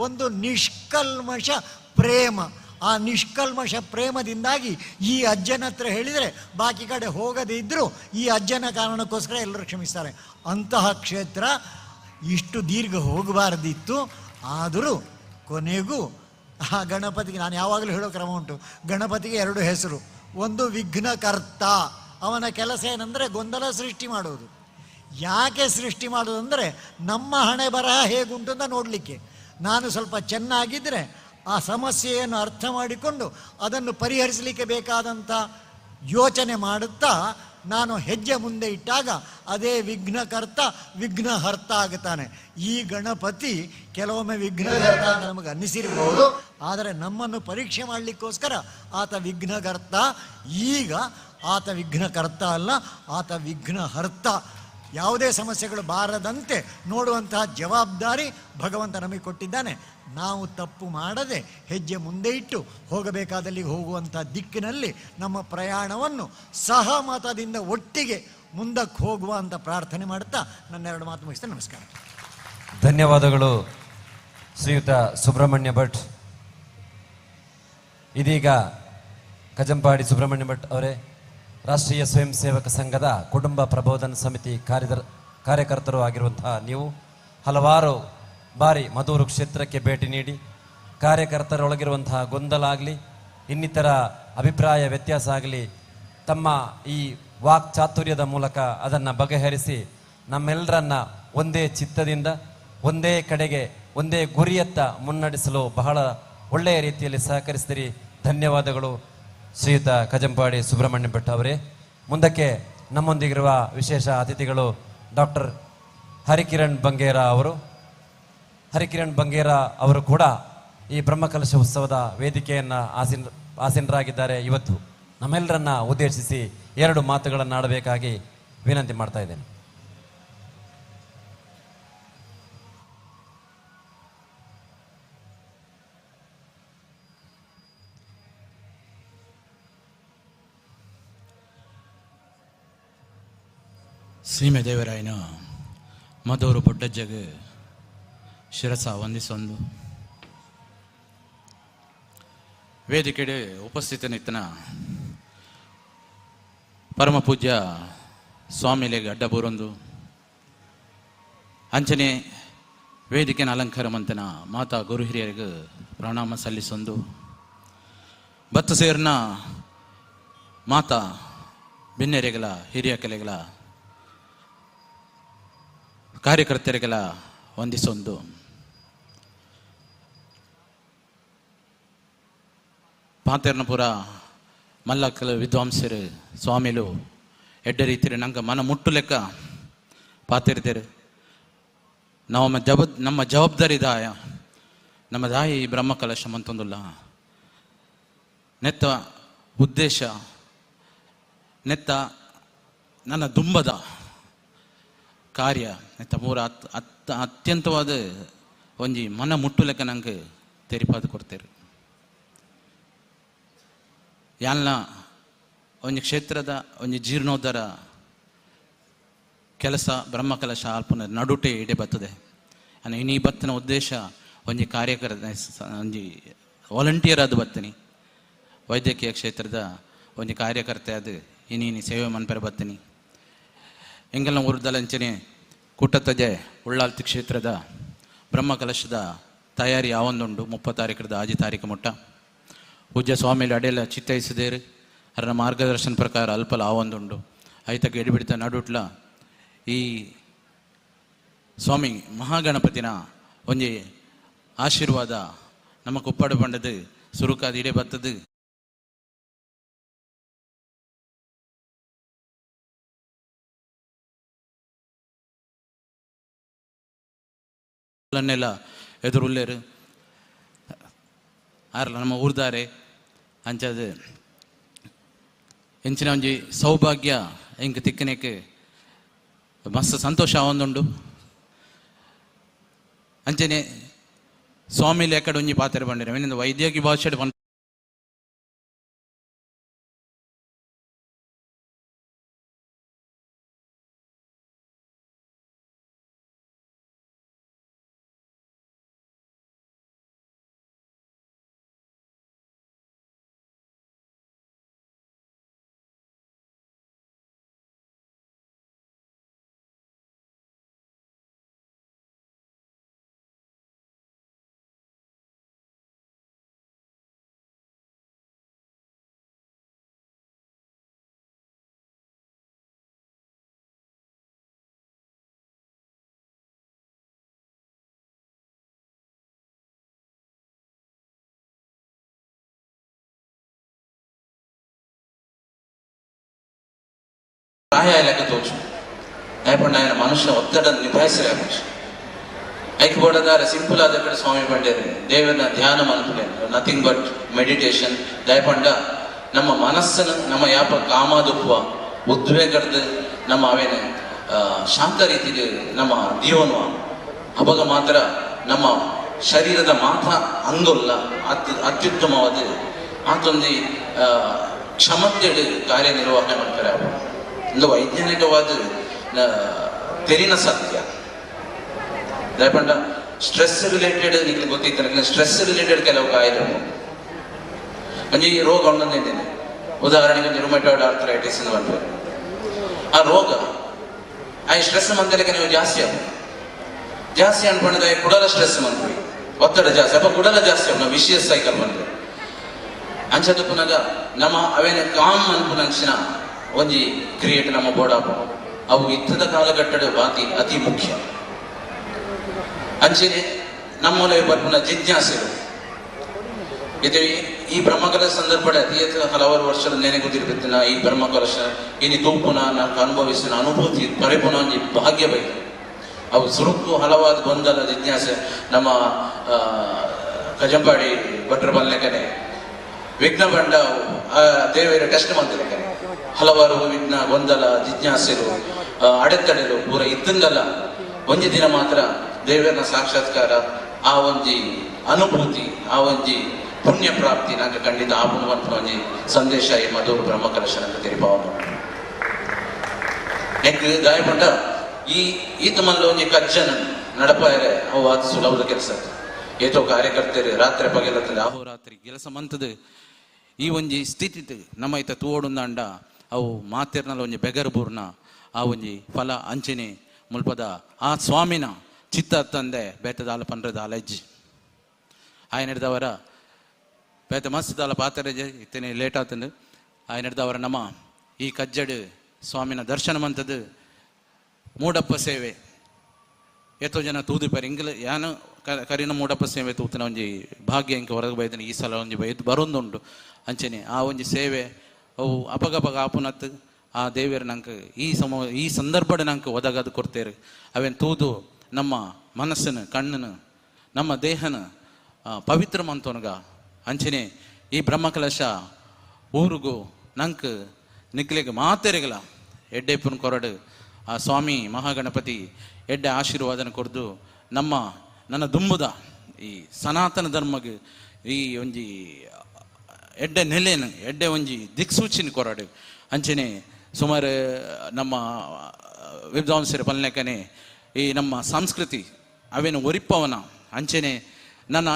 ಒಂದು ನಿಷ್ಕಲ್ಮಶ ಪ್ರೇಮ. ಆ ನಿಷ್ಕಲ್ಮಶ ಪ್ರೇಮದಿಂದಾಗಿ ಈ ಅಜ್ಜನ ಹತ್ರ ಹೇಳಿದರೆ ಬಾಕಿ ಕಡೆ ಹೋಗದೇ ಇದ್ದರೂ ಈ ಅಜ್ಜನ ಕಾರಣಕ್ಕೋಸ್ಕರ ಎಲ್ಲರೂ ಕ್ಷಮಿಸ್ತಾರೆ. ಅಂತಹ ಕ್ಷೇತ್ರ ಇಷ್ಟು ದೀರ್ಘ ಹೋಗಬಾರ್ದಿತ್ತು. ಆದರೂ ಕೊನೆಗೂ ಆ ಗಣಪತಿಗೆ ನಾನು ಯಾವಾಗಲೂ ಹೇಳೋ ಕ್ರಮ ಉಂಟು. ಗಣಪತಿಗೆ 2 ಹೆಸರು. ಒಂದು ವಿಘ್ನಕರ್ತ, ಅವನ ಕೆಲಸ ಏನಂದರೆ ಗೊಂದಲ ಸೃಷ್ಟಿ ಮಾಡೋದು. ಯಾಕೆ ಸೃಷ್ಟಿ ಮಾಡೋದಂದರೆ ನಮ್ಮ ಹಣೆ ಬರಹ ಹೇಗುಂಟು ಅಂತ ನೋಡಲಿಕ್ಕೆ. ನಾನು ಸ್ವಲ್ಪ ಚೆನ್ನಾಗಿದ್ದರೆ ಆ ಸಮಸ್ಯೆಯನ್ನು ಅರ್ಥ ಮಾಡಿಕೊಂಡು ಅದನ್ನು ಪರಿಹರಿಸಲಿಕ್ಕೆ ಬೇಕಾದಂಥ ಯೋಚನೆ ಮಾಡುತ್ತಾ ನಾನು ಹೆಜ್ಜೆ ಮುಂದೆ ಇಟ್ಟಾಗ ಅದೇ ವಿಘ್ನಕರ್ತ ವಿಘ್ನಹರ್ತ ಆಗುತ್ತಾನೆ. ಈ ಗಣಪತಿ ಕೆಲವೊಮ್ಮೆ ವಿಘ್ನಕರ್ತ ಅಂತ ನಮಗೆ ಅನ್ನಿಸಿರ್ಬೋದು, ಆದರೆ ನಮ್ಮನ್ನು ಪರೀಕ್ಷೆ ಮಾಡಲಿಕ್ಕೋಸ್ಕರ ಆತ ವಿಘ್ನಕರ್ತ. ಈಗ ಆತ ವಿಘ್ನಕರ್ತ ಅಲ್ಲ, ಆತ ವಿಘ್ನಹರ್ತ. ಯಾವುದೇ ಸಮಸ್ಯೆಗಳು ಬಾರದಂತೆ ನೋಡುವಂತಹ ಜವಾಬ್ದಾರಿ ಭಗವಂತ ನಮಗೆ ಕೊಟ್ಟಿದ್ದಾನೆ. ನಾವು ತಪ್ಪು ಮಾಡದೆ ಹೆಜ್ಜೆ ಮುಂದೆ ಇಟ್ಟು ಹೋಗಬೇಕಾದಲ್ಲಿ ಹೋಗುವಂಥ ದಿಕ್ಕಿನಲ್ಲಿ ನಮ್ಮ ಪ್ರಯಾಣವನ್ನು ಸಹಮತದಿಂದ ಒಟ್ಟಿಗೆ ಮುಂದಕ್ಕೆ ಹೋಗುವ ಅಂತ ಪ್ರಾರ್ಥನೆ ಮಾಡುತ್ತಾ ನನ್ನ 2 ಮಾತು ಮುಗಿಸ್ತೇನೆ. ನಮಸ್ಕಾರ. ಧನ್ಯವಾದಗಳು ಶ್ರೀಯುತ ಸುಬ್ರಹ್ಮಣ್ಯ ಭಟ್. ಇದೀಗ ಕಜಂಪಾಡಿ ಸುಬ್ರಹ್ಮಣ್ಯ ಭಟ್ ಅವರೇ, ರಾಷ್ಟ್ರೀಯ ಸ್ವಯಂ ಸೇವಕ ಸಂಘದ ಕುಟುಂಬ ಪ್ರಬೋಧನ ಸಮಿತಿ ಕಾರ್ಯಕರ್ತರು ಆಗಿರುವಂತಹ ನೀವು ಹಲವಾರು ಬಾರಿ ಮಧೂರು ಕ್ಷೇತ್ರಕ್ಕೆ ಭೇಟಿ ನೀಡಿ ಕಾರ್ಯಕರ್ತರೊಳಗಿರುವಂತಹ ಗೊಂದಲ ಆಗಲಿ, ಇನ್ನಿತರ ಅಭಿಪ್ರಾಯ ವ್ಯತ್ಯಾಸ ಆಗಲಿ, ತಮ್ಮ ಈ ವಾಕ್ ಚಾತುರ್ಯದ ಮೂಲಕ ಅದನ್ನು ಬಗೆಹರಿಸಿ ನಮ್ಮೆಲ್ಲರನ್ನ ಒಂದೇ ಚಿತ್ತದಿಂದ ಒಂದೇ ಕಡೆಗೆ ಒಂದೇ ಗುರಿಯತ್ತ ಮುನ್ನಡೆಸಲು ಬಹಳ ಒಳ್ಳೆಯ ರೀತಿಯಲ್ಲಿ ಸಹಕರಿಸಿದಿರಿ. ಧನ್ಯವಾದಗಳು ಶ್ರೀಯುತ ಕಜಂಪಾಡಿ ಸುಬ್ರಹ್ಮಣ್ಯ ಭಟ್ ಅವರೇ. ಮುಂದಕ್ಕೆ ನಮ್ಮೊಂದಿಗಿರುವ ವಿಶೇಷ ಅತಿಥಿಗಳು ಡಾಕ್ಟರ್ ಹರಿಕಿರಣ್ ಬಂಗೇರ ಅವರು. ಹರಿಕಿರಣ್ ಬಂಗೇರ ಅವರು ಕೂಡ ಈ ಬ್ರಹ್ಮಕಲಶ ಉತ್ಸವದ ವೇದಿಕೆಯನ್ನು ಆಸೀನರಾಗಿದ್ದಾರೆ ಇವತ್ತು. ನಮ್ಮೆಲ್ಲರನ್ನ ಉದ್ದೇಶಿಸಿ 2 ಮಾತುಗಳನ್ನು ಆಡಬೇಕಾಗಿ ವಿನಂತಿ ಮಾಡ್ತಾ ಇದ್ದೇನೆ. ಸೀಮೆ ದೇವರಾಯನ ಮದೂರು ಬೊಡ್ಡಜ್ಜಗೆ ಶಿರಸ ವಂದಿಸೊಂದು ವೇದಿಕೆಡೆ ಉಪಸ್ಥಿತನಿತ್ತನ ಪರಮ ಪೂಜ್ಯ ಸ್ವಾಮಿಲೆಗೆ ಅಡ್ಡ ಬೂರೊಂದು ಅಂಚನೆ ವೇದಿಕೆನ ಅಲಂಕಾರ ಮಂತನ ಮಾತಾ ಗುರು ಹಿರಿಯರಿಗೆ ಪ್ರಣಾಮ ಸಲ್ಲಿಸೊಂದು ಬತ್ತ ಸೇರ್ನ ಮಾತಾ ಬಿನ್ನೆರೆಗಳ ಹಿರಿಯ ಕಲೆಗಳ ಕಾರ್ಯಕರ್ತರಿಗೆಲ್ಲ ವಂದಿಸೊಂದು ಪಾತೆರ್ನಪುರ ಮಲ್ಲಕ್ಕಲ ವಿದ್ವಾಂಸರು ಸ್ವಾಮಿಲು ಎಡ್ಡ ರೀತಿಯ ನಂಗೆ ಮನ ಮುಟ್ಟು ಲೆಕ್ಕ ಪಾತಿರ್ತೀರು ನಮ್ಮ ಜವಾಬ್ದಾರಿ ದಾಯ ನಮ್ಮ ದಾಯಿ ಈ ಬ್ರಹ್ಮ ಕಲಶ ಮಂತೊಂದುಲ್ಲ ನೆತ್ತ ಉದ್ದೇಶ ನೆತ್ತ ನನ್ನ ದುಂಬದ ಕಾರ್ಯ ನೆತ್ತ ಮೂರ ಅತ್ಯಂತವಾದ ಒಂಜಿ ಮನ ಮುಟ್ಟು ಲೆಕ್ಕ ನಂಗೆ ತೆರಿಪಾದು ಕೊಡ್ತೇರು ಯಾಲ್ನ ಒಂಜಿ ಕ್ಷೇತ್ರದ ಒಂಜಿ ಜೀರ್ಣೋದ್ಧಾರ ಕೆಲಸ ಬ್ರಹ್ಮ ಕಲಶ ಅಲ್ಪನ ನಡುಟೆ ಇಡೆ ಬರ್ತದೆ ಇನ್ನೀ ಬತ್ತಿನ ಉದ್ದೇಶ ಒಂಜಿ ಕಾರ್ಯಕರ್ತ ಒಂಜಿ ವಾಲಂಟಿಯರ್ ಅದು ಬರ್ತೀನಿ ವೈದ್ಯಕೀಯ ಕ್ಷೇತ್ರದ ಒಂಜಿ ಕಾರ್ಯಕರ್ತೆ ಅದು ಇನ್ನೀನಿ ಸೇವೆ ಮನ್ಪೆರ ಬರ್ತೀನಿ ಎಂಗೆಲ್ಲ ಊರ್ದಲಂಚನೆ ಕುಟ್ಟತಜೆ ಉಳ್ಳಾಲ್ತಿ ಕ್ಷೇತ್ರದ ಬ್ರಹ್ಮ ಕಲಶದ ತಯಾರಿ ಆವೊಂದುಂಡು 30 ತಾರೀಕದ ಆಜಿ ತಾರೀಕು ಮುಟ್ಟ ಪೂಜ್ಯ ಸ್ವಾಮಿಲಿ ಅಡೆಲ್ಲ ಚಿತ್ತೈಸಿದೇರು ಅದರ ಮಾರ್ಗದರ್ಶನ ಪ್ರಕಾರ ಅಲ್ಪಲ ಆವೊಂದುಂಡು ಐತಕ್ಕೆ ಎಡಿಬಿಡ್ತ ನಡುಟ್ಲ ಈ ಸ್ವಾಮಿ ಮಹಾಗಣಪತಿನ ಒಂಜಿ ಆಶೀರ್ವಾದ ನಮಗೆ ಉಪ್ಪಾಡು ಬಂಡದು ಸುರುಕಾದ ಇಡೆ ಬತ್ತದು ನ್ನೆಲ್ಲ ಎದುರುಲ್ಲೇರು ಆರಲ್ಲ ನಮ್ಮ ಊರ್ದಾರೆ ಅಂಚದು ಎಂಚಿನ ಒಂಜಿ ಸೌಭಾಗ್ಯ ಇಂಕ ತಿಕ್ಕನೇಕೆ ಮಸ್ತ್ ಸಂತೋಷ ಆವೊಂದುಂಡು ಅಂಚನೆ ಸ್ವಾಮಿಲಿ ಎಕಡೆ ಒಂಜಿ ಪಾತ್ರೆ ಬಂಡಿರ ಏನಿಂದ ವೈದ್ಯಕೀಯ ಭಾಷೆ ಪ್ರಾಯ ಲೆಕ್ಕ ತೋಚು ಯಾಪಂಡ ఆయన ಮನುಷ್ಯ ಒತ್ತಡ ನಿಭಾಯಿಸಲೇಕ ಐಕ್ ಬೋಡದಾರ ಸಿಂಪಲ್ ಆದ ಕಡೆ ಸ್ವಾಮಿ ಬಂಡೇರು ದೇವರ ಧ್ಯಾನ ಮನಪುಲೆ ನಥಿಂಗ್ ಬಟ್ ಮೆಡಿಟೇಷನ್ ದಯಪಂಡ ನಮ್ಮ ಮನಸ್ಸನ್ನು ನಮ್ಮ ಯಾಪ ಕಾಮಾದುಪ್ಪುವ ಉದ್ವೇಗದ ನಮ್ಮ ಅವೇನೆ ಶಾಂತ ರೀತಿಗೆ ನಮ್ಮ ಜೀವನ ಅವಾಗ ಮಾತ್ರ ನಮ್ಮ ಶರೀರದ ಮಾತ ಅಂದೊಲ್ಲ ಅತ್ಯುತ್ತಮವಾದ ಆತೊಂದು ಕ್ಷಮತೆಡು ಕಾರ್ಯನಿರ್ವಹಣೆ ಮಾಡ್ತಾರೆ ಒಂದು ವೈಜ್ಞಾನಿಕವಾದ ತೆರಿನ ಸತ್ಯ ದಯಪಂಡ ಸ್ಟ್ರೆಸ್ ರಿಲೇಟೆಡ್ ನಿಮಗೆ ಗೊತ್ತಿತ್ತು ಸ್ಟ್ರೆಸ್ ರಿಲೇಟೆಡ್ ಕೆಲವು ಕಾಯಿಲೆಗಳು ಒಂಜಿ ರೋಗ ಒಂದೊಂದಿದ್ದೇನೆ ಉದಾಹರಣೆಗೆ ಒಂದು ರುಮಟಾಯ್ಡ್ ಆರ್ಥರೈಟಿಸ್ ಎಂದು ಬರ್ತದೆ ಆ ರೋಗ ಆ ಸ್ಟ್ರೆಸ್ ಮಂದಲಿಕ್ಕೆ ನೀವು ಜಾಸ್ತಿ ಅನ್ಕೊಂಡದ ಕುಡಲ ಸ್ಟ್ರೆಸ್ ಮಂದ್ವಿ ಒತ್ತಡ ಜಾಸ್ತಿ ಅಪ್ಪ ಕುಡಲ ಜಾಸ್ತಿ ನಾವು ವಿಶಿಯಸ್ ಸೈಕಲ್ ಬಂದ್ರೆ ಅಂಚದ ಪುನಗ ನಮ್ಮ ಅವೇನ ಕಾಮ್ ಅನ್ಪುನಂಚಿನ ಒಂಜಿ ಕ್ರಿಯೇಟ್ ನಮ್ಮ ಬೋಡಾಪ ಅವು ಯುದ್ಧದ ಕಾಲಘಟ್ಟದ ಬಾತಿ ಅತಿ ಮುಖ್ಯ ಅಂಚೆನೆ ನಮ್ಮೊಲೆ ಬರ್ಪುನ ಜಿಜ್ಞಾಸೆಗಳು ಇದು ಈ ಬ್ರಹ್ಮಕಲಶ ಸಂದರ್ಭದ ಅತಿ ಹಲವಾರು ವರ್ಷದ ನೆನೆ ಗೊತ್ತಿರ್ಬಿತ್ತಿನ ಈ ಬ್ರಹ್ಮಕಲಶ ಇನಿ ತೂಪುನ ನಾವು ಅನುಭವಿಸಿನ ಅನುಭೂತಿ ಪರಿಪುನ ಒಂಜಿ ಭಾಗ್ಯ ಬೇಕು ಅವು ಸುರುಕು ಹಲವಾದ ಗೊಂದಲ ಜಿಜ್ಞಾಸೆ ನಮ್ಮ ಕಜಂಪಾಡಿ ಭಟ್ರ ಬಲ್ಲೆಕನೆ ವಿಘ್ನ ಬಂಡ ದೇವರ ಟೆಸ್ಟ್ ಮಾಡ್ತಿಲ್ಲ ಹಲವಾರು ವಿಘ್ನ ಗೊಂದಲ ಜಿಜ್ಞಾಸೆಲು ಅಡೆತಡೆಲು ಪೂರ ಇದ್ದಂಗಲ್ಲ ಒಂಜಿ ದಿನ ಮಾತ್ರ ದೇವರನ ಸಾಕ್ಷಾತ್ಕಾರ ಆ ಒಂಜಿ ಅನುಭೂತಿ ಆ ಒಂಜಿ ಪುಣ್ಯ ಪ್ರಾಪ್ತಿ ನಂಗೆ ಖಂಡಿತ ಆಪುವಂತ ಒಂಜಿ ಸಂದೇಶ ಈ ಮಧುರ ಬ್ರಹ್ಮಕಲಶ ನಂಗೆ ತೆರಿಪಾವ ನೆಕ್ ಗಾಯಪಟ್ಟ ಈತ ಮಲ್ಲ ಒಂಜಿ ಕಜ್ಜನ ನಡಪಾಯರೆ ಅವು ಅದು ಸುಲಭದ ಕೆಲಸ ಏತೋ ಕಾರ್ಯಕರ್ತರು ರಾತ್ರಿ ಪಗೆಲತ್ತದ ಅಹೋರಾತ್ರಿ ಕೆಲಸ ಮಂತದ ಈ ಒಂಜಿ ಸ್ಥಿತಿ ನಮ್ಮ ಐತ ತೂವಡುಂದಾಂಡ ಅವು ಮಾತಿರ್ನಲ್ಲ ಒಂಜಿ ಬೆಗರ್ಬೂರ್ನ ಆ ಒಂಜಿ ಫಲ ಅಂಚನೆ ಮುಲ್ಪದ ಆ ಸ್ವಾಮಿನ ಚಿತ್ತ ತಂದೆ ಬೇತದಾಲ ಪಂಡ್ರದಾಲ ಅಜ್ಜಿ ಆಯ್ನ ಹಿಡ್ದವರ ಬೇತ ಮಸ್ತದಾಲ ಪಾತ್ರೆ ಇತ್ತೇನೆ ಲೇಟ್ ಆತಂದು ಆಯ್ನ ಹಿಡ್ದವರ ನಮ್ಮ ಈ ಕಜ್ಜಡ್ ಸ್ವಾಮಿನ ದರ್ಶನ ಮಂತದ್ದು ಮೂಡಪ್ಪ ಸೇವೆ ಎಷ್ಟೋ ಜನ ತೂದಿಪಾರಿ ಇಂಗ್ಲ ಯಾನು ಕರಿನ ಮೂಡಪ್ಪ ಸೇವೆ ತೂತಿನ ಒಂಜಿ ಭಾಗ್ಯ ಇಂಕ ಹೊರಗೆ ಬೈದನೆ ಈ ಸಲ ಒಂಜಿ ಬೈದು ಬರೋದುಂಡು ಅಂಚನೆ ಆ ಒಂಜಿ ಸೇವೆ ಅವು ಅಪಗಪಗ ಆಪುನತ್ತು ಆ ದೇವಿಯರು ನಂಗೆ ಈ ಸಂದರ್ಭದ ನಂಗೆ ಒದಗದು ಕೊಡ್ತೇರು ಅವೇನು ತೂದು ನಮ್ಮ ಮನಸ್ಸನ್ನು ಕಣ್ಣನ್ನು ನಮ್ಮ ದೇಹನ ಪವಿತ್ರ ಮಂತೋನಗ ಅಂಚನೆ ಈ ಬ್ರಹ್ಮಕಲಶ ಊರಿಗೂ ನಂಗೆ ನಿಕ್ಲಿಗೆ ಮಾತೆರೆಗಲ ಎಡ್ಡೆಪ್ಪನ ಕೊರಡು ಆ ಸ್ವಾಮಿ ಮಹಾಗಣಪತಿ ಎಡ್ಡೆ ಆಶೀರ್ವಾದನ ಕೊಡ್ದು ನನ್ನ ದುಂಬುದ ಈ ಸನಾತನ ಧರ್ಮಗೆ ಈ ಒಂಜಿ ಎಡ್ಡೆ ನೆಲೆನ ಎಡ್ಡೆ ಒಂಜಿ ದಿಕ್ಸೂಚಿನ ಕೊರಡು ಅಂಚನೆ ಸುಮಾರು ನಮ್ಮ ವಿದ್ವಾಂಸರ ಪಲ್ಲೆಕನೆ ಈ ನಮ್ಮ ಸಂಸ್ಕೃತಿ ಅವೇನು ಒರಿಪ್ಪವನ ಅಂಚನೆ ನನ್ನ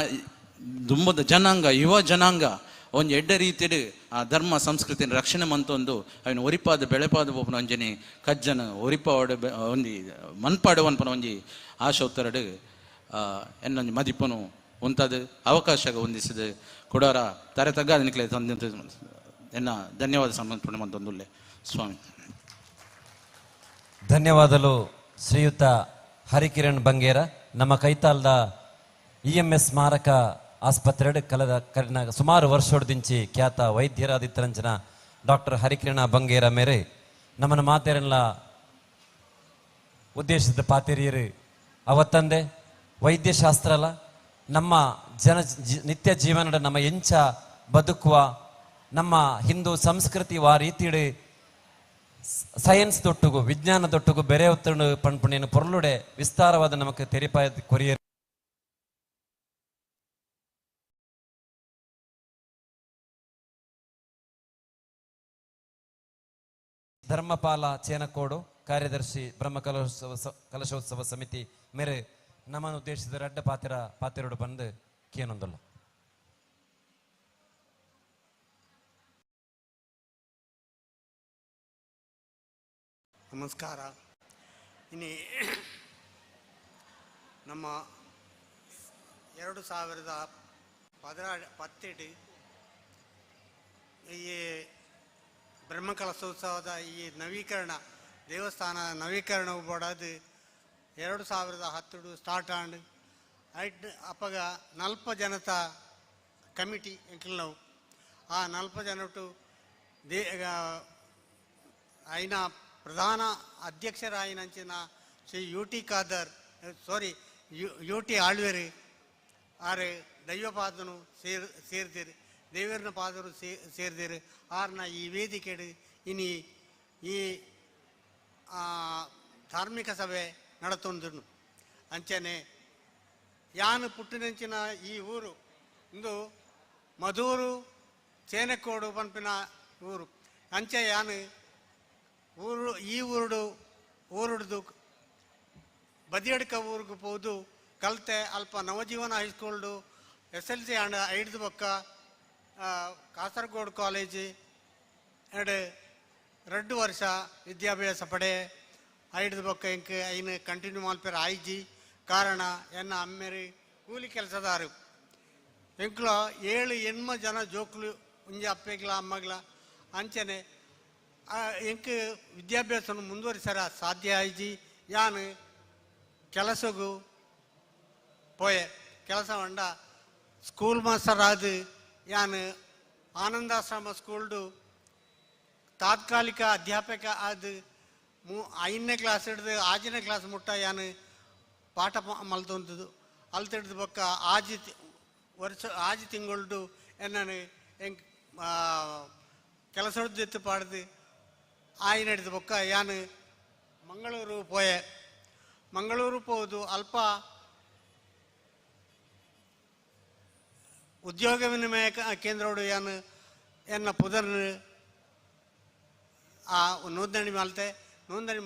ದುಂಬದ ಜನಾಂಗ ಯುವ ಜನಾಂಗ ಒಂದು ಎಡ್ಡೆ ರೀತಿಡ್ ಆ ಧರ್ಮ ಸಂಸ್ಕೃತಿನ ರಕ್ಷಣೆ ಮಂತೊಂದು ಅವನು ಒರಿಪಾದ ಬೆಳೆಪಾದ ಒಬ್ಬನ ಒಂಜನೆ ಕಜ್ಜನ ಒರಿಪಾಡ ಒಂಜಿ ಮನ್ಪಾಡುವನ್ಪನ ಒಂಜಿ ಆಶೋತ್ತರಡು ಎನ್ನೊಂಜಿ ಮದಿಪನು ಉಂತದು ಅವಕಾಶ ಹೊಂದಿಸಿದ ಕೊಡೋರ ತಾರೆ ತಗ್ಗಾದ ನಿಕ್ಲೆ ತಂದ ಎನ್ನ ಧನ್ಯವಾದ ಸಮರ್ಪಣೆ ಮಂತೊಂದುಲ್ಲೆ ಸ್ವಾಮಿ ಧನ್ಯವಾದಗಳು ಶ್ರೀಯುತ ಹರಿಕಿರಣ್ ಬಂಗೇರ ನಮ್ಮ ಕೈತಾಲ್ದ EMS ಸ್ಮಾರಕ ಆಸ್ಪತ್ರೆ ಕಳೆದ ಸುಮಾರು ವರ್ಷೋಡ್ದಿಂಚಿ ಖ್ಯಾತ ವೈದ್ಯರಾದಿತ್ತರಂಜನ ಡಾಕ್ಟರ್ ಹರಿಕಿರಣ ಬಂಗೇರ ಮೇರೆ ನಮ್ಮನ್ನ ಮಾತೇರಲ್ಲ ಉದ್ದೇಶದ ಪಾತೆರಿಯರು ಅವತ್ತಂದೆ ವೈದ್ಯಶಾಸ್ತ್ರಲ ನಮ್ಮ ನಿತ್ಯ ಜೀವನದ ನಮ್ಮ ಎಂಚ ಬದುಕುವ ನಮ್ಮ ಹಿಂದೂ ಸಂಸ್ಕೃತಿ ವಾ ರೀತಿಡ್ ಸೈನ್ಸ್ ದೊಟ್ಟುಗು ವಿಜ್ಞಾನ ದೊಟ್ಟುಗು ಬೆರೆ ಒತ್ತಡ ಪಣ್ಪುಣೇನು ಪೊರ್ಲುಡೆ ವಿಸ್ತಾರವಾದ ನಮಗೆ ತೆರಿಪಾಯ ಕೊರಿಯರ್ ಧರ್ಮಪಾಲ ಚೇನಕೋಡು ಕಾರ್ಯದರ್ಶಿ ಬ್ರಹ್ಮ ಕಲಶೋತ್ಸವ ಸಮಿತಿ ಮೇರೆ ನಮ್ಮನ್ನು ಉದ್ದೇಶಿಸಿದ ರಡ್ಡ ಪಾತಿರೋಡು ಬಂದು ಕೇನೊಂದಲ್ಲ ನಮಸ್ಕಾರ. ಇನ್ನು ನಮ್ಮ 2017 ಈ ಬ್ರಹ್ಮಕಲಶೋತ್ಸವದ ಈ ನವೀಕರಣ ದೇವಸ್ಥಾನ ನವೀಕರಣ ಬೋಡದು 2010 start and eight ಅಪ್ಪಗ 40 Janata committee ಎಂಕಲ್ ನಾವು ಆ 40 ಜನಟ್ಟು అయిన ಪ್ರಧಾನ ಅಧ್ಯಕ್ಷರಾಯಿನಂಚಿನ ಶ್ರೀ UT ಖಾದರ್ UT ಆಳ್ವೇರಿ ಆರೆ ದೈವ ಪಾದನು ಸೇರ್ದಿರಿ ದೇವರನ ಪಾದರು ಸೇರ್ದಿರು ಆರ್ನ ಈ ವೇದಿಕೆಡು ಇನಿ ಈ ಧಾರ್ಮಿಕ ಸಭೆ ನಡತೊಂದು ಅಂಚನೆ ಯಾನು ಪುಟ್ಟಿನಂಚಿನ ಈ ಊರು ಇಂದು ಮಧೂರು ಚೇನಕೋಡು ಪಂಪಿನ ಊರು ಅಂಚೆ ಯಾನು ಈ ಊರುಡು ಬದಿಯಡ್ಕ ಊರಿಗೆ ಹೋದು ಕಲ್ತೆ ಅಲ್ಪ ನವಜೀವನ ಹೈಸ್ಕೂಲ್ಡು SLC ಆಂಡ್ 5 ಬೊಕ್ಕ ಕಾಸರಗೋಡು ಕಾಲೇಜ್ 2 ವರ್ಷ ವಿದ್ಯಾಭ್ಯಾಸ ಪಡೆ 5 ಬೊಕ್ಕ ಇಂಕ ಐನು ಕಂಟಿನ್ಯೂ ಮಲ್ಪೇರ ಆಯ್ಜಿ ಕಾರಣ ಎನ್ನ ಅಮ್ಮೇರಿ ಕೂಲಿ ಕೆಲಸದಾರು ಎಂಕ್ಲ 7 ಜನ ಜೋಕ್ಲು ಉಂಜಿ ಅಪ್ಪೆಗ್ಲ ಅಮ್ಮಗ್ಲ ಅಂಚನೆ ಎಂಕ್ ವಿದ್ಯಾಭ್ಯಾಸ ಮುಂದುವರಿಸರ ಸಾಧ್ಯ ಆಯ್ಜಿ ಯಾನು ಕೆಲಸಗೂ ಪೋಯೆ ಕೆಲಸ ಹೊಂಡ ಸ್ಕೂಲ್ ಮಾಸ್ಟರ್ ಆದ ಯಾನು ಆನಂದಾಶ್ರಮ ಸ್ಕೂಲ್ಡು ತಾತ್ಕಾಲಿಕ ಅಧ್ಯಾಪಕ ಆದ 5ನೇ ಕ್ಲಾಸ್ ಹಿಡ್ದು 6ನೇ ಕ್ಲಾಸ್ ಮುಟ್ಟ ಯಾನು ಪಾಠ ಮಲ್ತೊಂದು ಅಲ್ತಿಡ್ದು ಬೊಕ್ಕ ಆಜಿ ತಿಂಗಳು ಎನ್ನ ಕೆಲಸೊಡ್ದಿತ್ತು ಪಾಡ್ದು ಆಯಿ ನಡೆದ ಬೊಕ್ಕ ಯಾನು ಮಂಗಳೂರು ಪೋಯೆ. ಮಂಗಳೂರು ಪೋದು ಅಲ್ಪ ಉದ್ಯೋಗ ವಿನಿಮಯ ಕೇಂದ್ರೋಡು ಯಾನು ಎನ್ನ ಪುದರ್ ಆ ನೋಂದಣಿ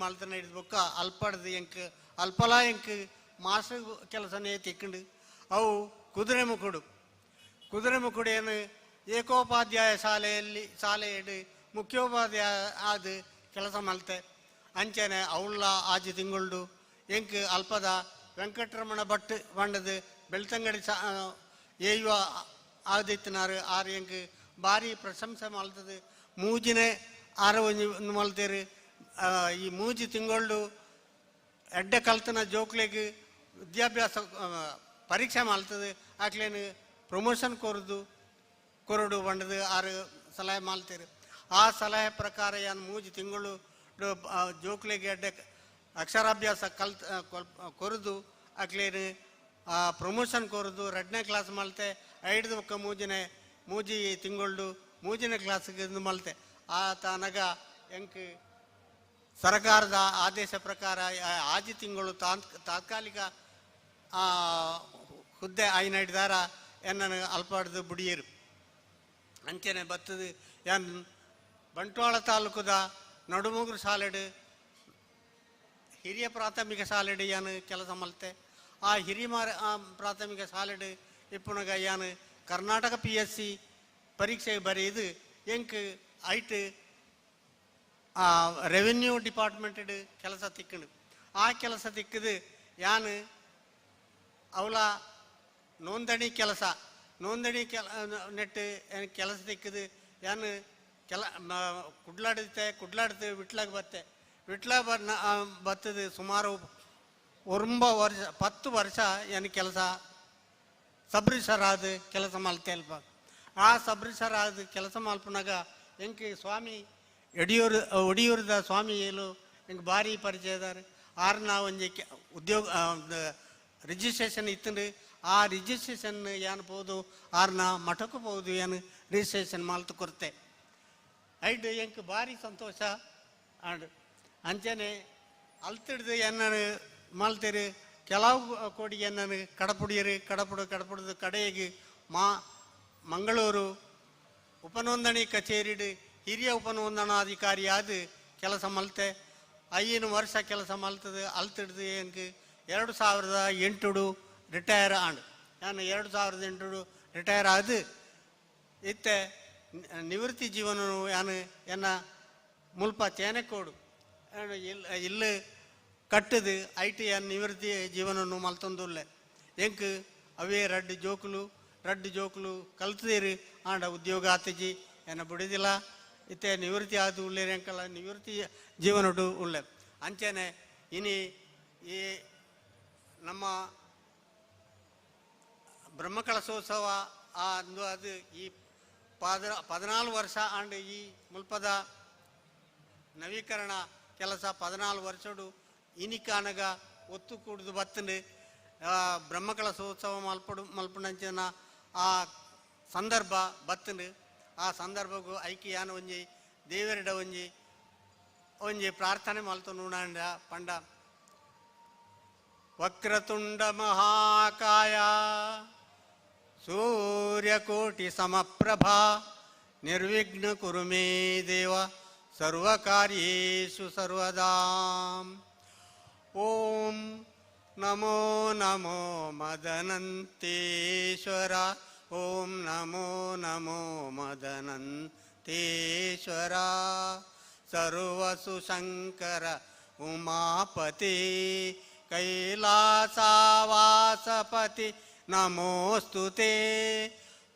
ಮಾಲ್ತನ ಹಿಡಿದ ಬೊಕ್ಕ ಅಲ್ಪಡ್ದು ಎಂಕ್ ಅಲ್ಪಲ ಎಂಕ್ ಮಾಸ ಕೆಲಸನೇ ತಿಕ್ಕಂಡು ಅವು ಕುದುರೆ ಮುಕುಡು ಏನು ಏಕೋಪಾಧ್ಯಾಯ ಶಾಲೆಯಲ್ಲಿ ಮುಖ್ಯೋಪಾಧ್ಯಾಯ ಆದ ಕೆಲಸ ಮಲ್ತೆ ಅಂಚನೆ ಅವಳ ಆಜಿ ತಿಂಗಳು ಎಂಕ್ ಅಲ್ಪದ ವೆಂಕಟರಮಣ ಭಟ್ ಬಂಡದು ಬೆಳ್ತಂಗಡಿ ಏಯುವ ಆದಿತ್ತಿನಾರು ಆರು ಎಂಕ್ ಭಾರಿ ಪ್ರಶಂಸೆ ಮಾಡ್ತದೆ. ಮೂಜಿನೇ ಒಂದು ಮಲ್ತೇರು ಈ ಮೂಜಿ ತಿಂಗಳು ಎಡ್ಡೆ ಕಲ್ತನ ಜೋಕ್ಲೆಗೆ ವಿದ್ಯಾಭ್ಯಾಸ ಪರೀಕ್ಷೆ ಮಾಡ್ತದೆ. ಆಕ್ಲೇನು ಪ್ರಮೋಷನ್ ಕೊರಡು ಬಂಡದು ಆರು ಸಲಹೆ ಮಾಡ್ತೇರು. ಆ ಸಲಹೆ ಪ್ರಕಾರ ಏನು ಮೂಜಿ ತಿಂಗಳು ಜೋಕ್ಲೆಗೆ ಎಡ್ಡೆ ಅಕ್ಷರಾಭ್ಯಾಸ ಕೊರದು ಆಕ್ಲೇನು ಪ್ರಮೋಷನ್ ಕೊರದು 2ನೇ ಕ್ಲಾಸ್ ಮಲ್ತೆ 5 ಒಕ್ಕ ಮೂಜಿ ತಿಂಗಳು 3ನೇ ಕ್ಲಾಸ್ಗೆ ಮಲ್ತೆ. ಆ ತನಗ ಎಂಕ್ ಸರ್ಕಾರದ ಆದೇಶ ಪ್ರಕಾರ ಆಜಿ ತಿಂಗಳು ತಾತ್ಕಾಲಿಕ ಹುದ್ದೆ ಆಯ್ನ ಹಿಡಿದಾರ ಎನ್ನ ಅಲ್ಪಾಡ್ದು ಬುಡಿಯರು ಅಂಚನೆ ಬತ್ತದು ಏನ್ ಬಂಟ್ವಾಳ ತಾಲೂಕದ ನಡುಮುಗುರು ಶಾಲೆಡು ಹಿರಿಯ ಪ್ರಾಥಮಿಕ ಶಾಲೆಡು ಏನು ಕೆಲಸ ಮಲ್ತೆ. ಆ ಹಿರಿಯ ಪ್ರಾಥಮಿಕ ಶಾಲೆಡು ಇಪ್ಪುನಗ ಏನು ಕರ್ನಾಟಕ PSC ಪರೀಕ್ಷೆ ಬರೆಯುದು ಎಂಕ್ ಐಟ್ ರೆವೆನ್ಯೂ ಡಿಪಾರ್ಟ್ಮೆಂಟ್ ಕೆಲಸ ತಿಕ್ಕಂಡು. ಆ ಕೆಲಸ ತಿಕ್ಕದು ಯಾನು ಅವಳ ನೋಂದಣಿ ನೆಟ್ಟು ಕೆಲಸ ತಿಕ್ಕದು ಯಾನು ಕುಡ್ಲಾಡ್ತೆ ವಿಟ್ಲಾಗ ಬತ್ತದು ಸುಮಾರು 10 ವರ್ಷ ಏನು ಕೆಲಸ ಸಬ್ ರಿಜಿಸ್ಟರ್ ಆದ ಕೆಲಸ ಮಲ್ತೆ ಅಲ್ಪ. ಆ ಸಬ್ ರಿಜಿಸ್ಟರ್ ಆದ ಕೆಲಸ ಮಲ್ಪನಾಗ ಎಂಕ್ ಸ್ವಾಮಿ ಒಡಿಯೂರದ ಸ್ವಾಮಿ ಏಲು ಎಂಕ್ ಭಾರಿ ಪರಿಚಯ ಇದಾರೆ. ಆರ್ನ ಒಂಜಿ ಉದ್ಯೋಗ ರಿಜಿಸ್ಟ್ರೇಷನ್ ಇತ್ತು. ಆ ರಿಜಿಸ್ಟ್ರೇಷನ್ ಏನು ಪೋದು ಆರ್ನ ಮಠಕ್ಕೆ ಪೋದು ಏನು ರಿಜಿಸ್ಟ್ರೇಷನ್ ಮಾಲ್ತು ಕೊರತೆ ಐಡ್ ಎಂಕ್ ಭಾರಿ ಸಂತೋಷ ಆಂಡ್ ಅಂಚನೆ ಅಲ್ತಿಡ್ದು ಎನ್ನನು ಮಲ್ತೀರಿ ಕೆಲವು ಕೋಡಿ ಎನ್ನನು ಕಡಪುಡಿದು ಕಡೆಗೆ ಮಂಗಳೂರು ಉಪನೋಂದಣಿ ಕಚೇರಿ ಹಿರಿಯ ಉಪನೋಂದಣಾಧಿಕಾರಿಯಾದ ಕೆಲಸ ಮಲ್ತೆ 5 ವರ್ಷ ಕೆಲಸ ಮಲ್ತದೆ. ಅಲ್ತಿಡ್ದು ಎಂಕ್ 2008 ರಿಟೈರ್ ಆಂಡ್ ನಾನು 2008 ರಿಟೈರ್ ಆದ ಇತ್ತೆ ನಿವೃತ್ತಿ ಜೀವನ ಯಾನು ಎನ್ನ ಮುಲ್ಪ ಚೇನೆಕೋಡು ಇಲ್ಲಿ ಕಟ್ಟದು ಐಟಿ ನಿವೃತ್ತಿ ಜೀವನ ಮಲ್ತೊಂದುಲ್ಲೆ ಎಂಕ್ ಅವೇ ರಡ್ಡು ಜೋಕುಲು ಕಲ್ತದೇರಿ ಆಂಡ ಉದ್ಯೋಗ ಆತಜಿ ಎನ್ನ ಬಿಡುದಿಲ್ಲ. ಇತ್ತೆ ನಿವೃತ್ತಿ ಆದ ಉಳ್ಳೇರಿ ಅಂಕಲ್ಲ ನಿವೃತ್ತಿ ಜೀವನಡು ಉಳ್ಳೆ ಅಂಚನೆ ಇನಿ ಈ ನಮ್ಮ ಬ್ರಹ್ಮಕಲಶೋತ್ಸವ ಅದು ಈ 14 ವರ್ಷ ಆಂಡ್ ಈ ಮುಲ್ಪದ ನವೀಕರಣ ಕೆಲಸ 14 ವರ್ಷಡು ಇನಿಕಾನಗ ಒತ್ತು ಕೂಡುದು ಬತ್ತಂಡು ಬ್ರಹ್ಮಕಲಶೋತ್ಸವ ಮಲ್ಪುನಂಚಿನ ಆ ಸಂದರ್ಭ ಬತ್ತಂಡು. ಆ ಸಂದರ್ಭಗೂ ಐಕ್ಯಾನ ಒಂಜಿ ದೇವರಿಡ ಒಂಜಿ ಪ್ರಾರ್ಥನೆ ಮಲ್ತು ನೂನಾಂಡ ಪಂಡ ವಕ್ರತುಂಡ ಮಹಾಕಾಯ ಸೂರ್ಯಕೋಟಿ ಸಮಪ್ರಭಾ ನಿರ್ವಿಘ್ನ ಕುರು ಮೇ ದೇವ ಸರ್ವಕಾರ್ಯೇಷು ಸರ್ವದಾ. ಓಂ ನಮೋ ನಮೋ ಮದನಂತೇಶ್ವರ. ಓಂ ನಮೋ ನಮೋ ಮದನಂತೇಶ್ವರ. ಸರ್ವಸುಶಂಕರ ಉಮಾಪತಿ ಕೈಲಾಸವಾಸಪತಿ ನಮೋಸ್ತುತೆ.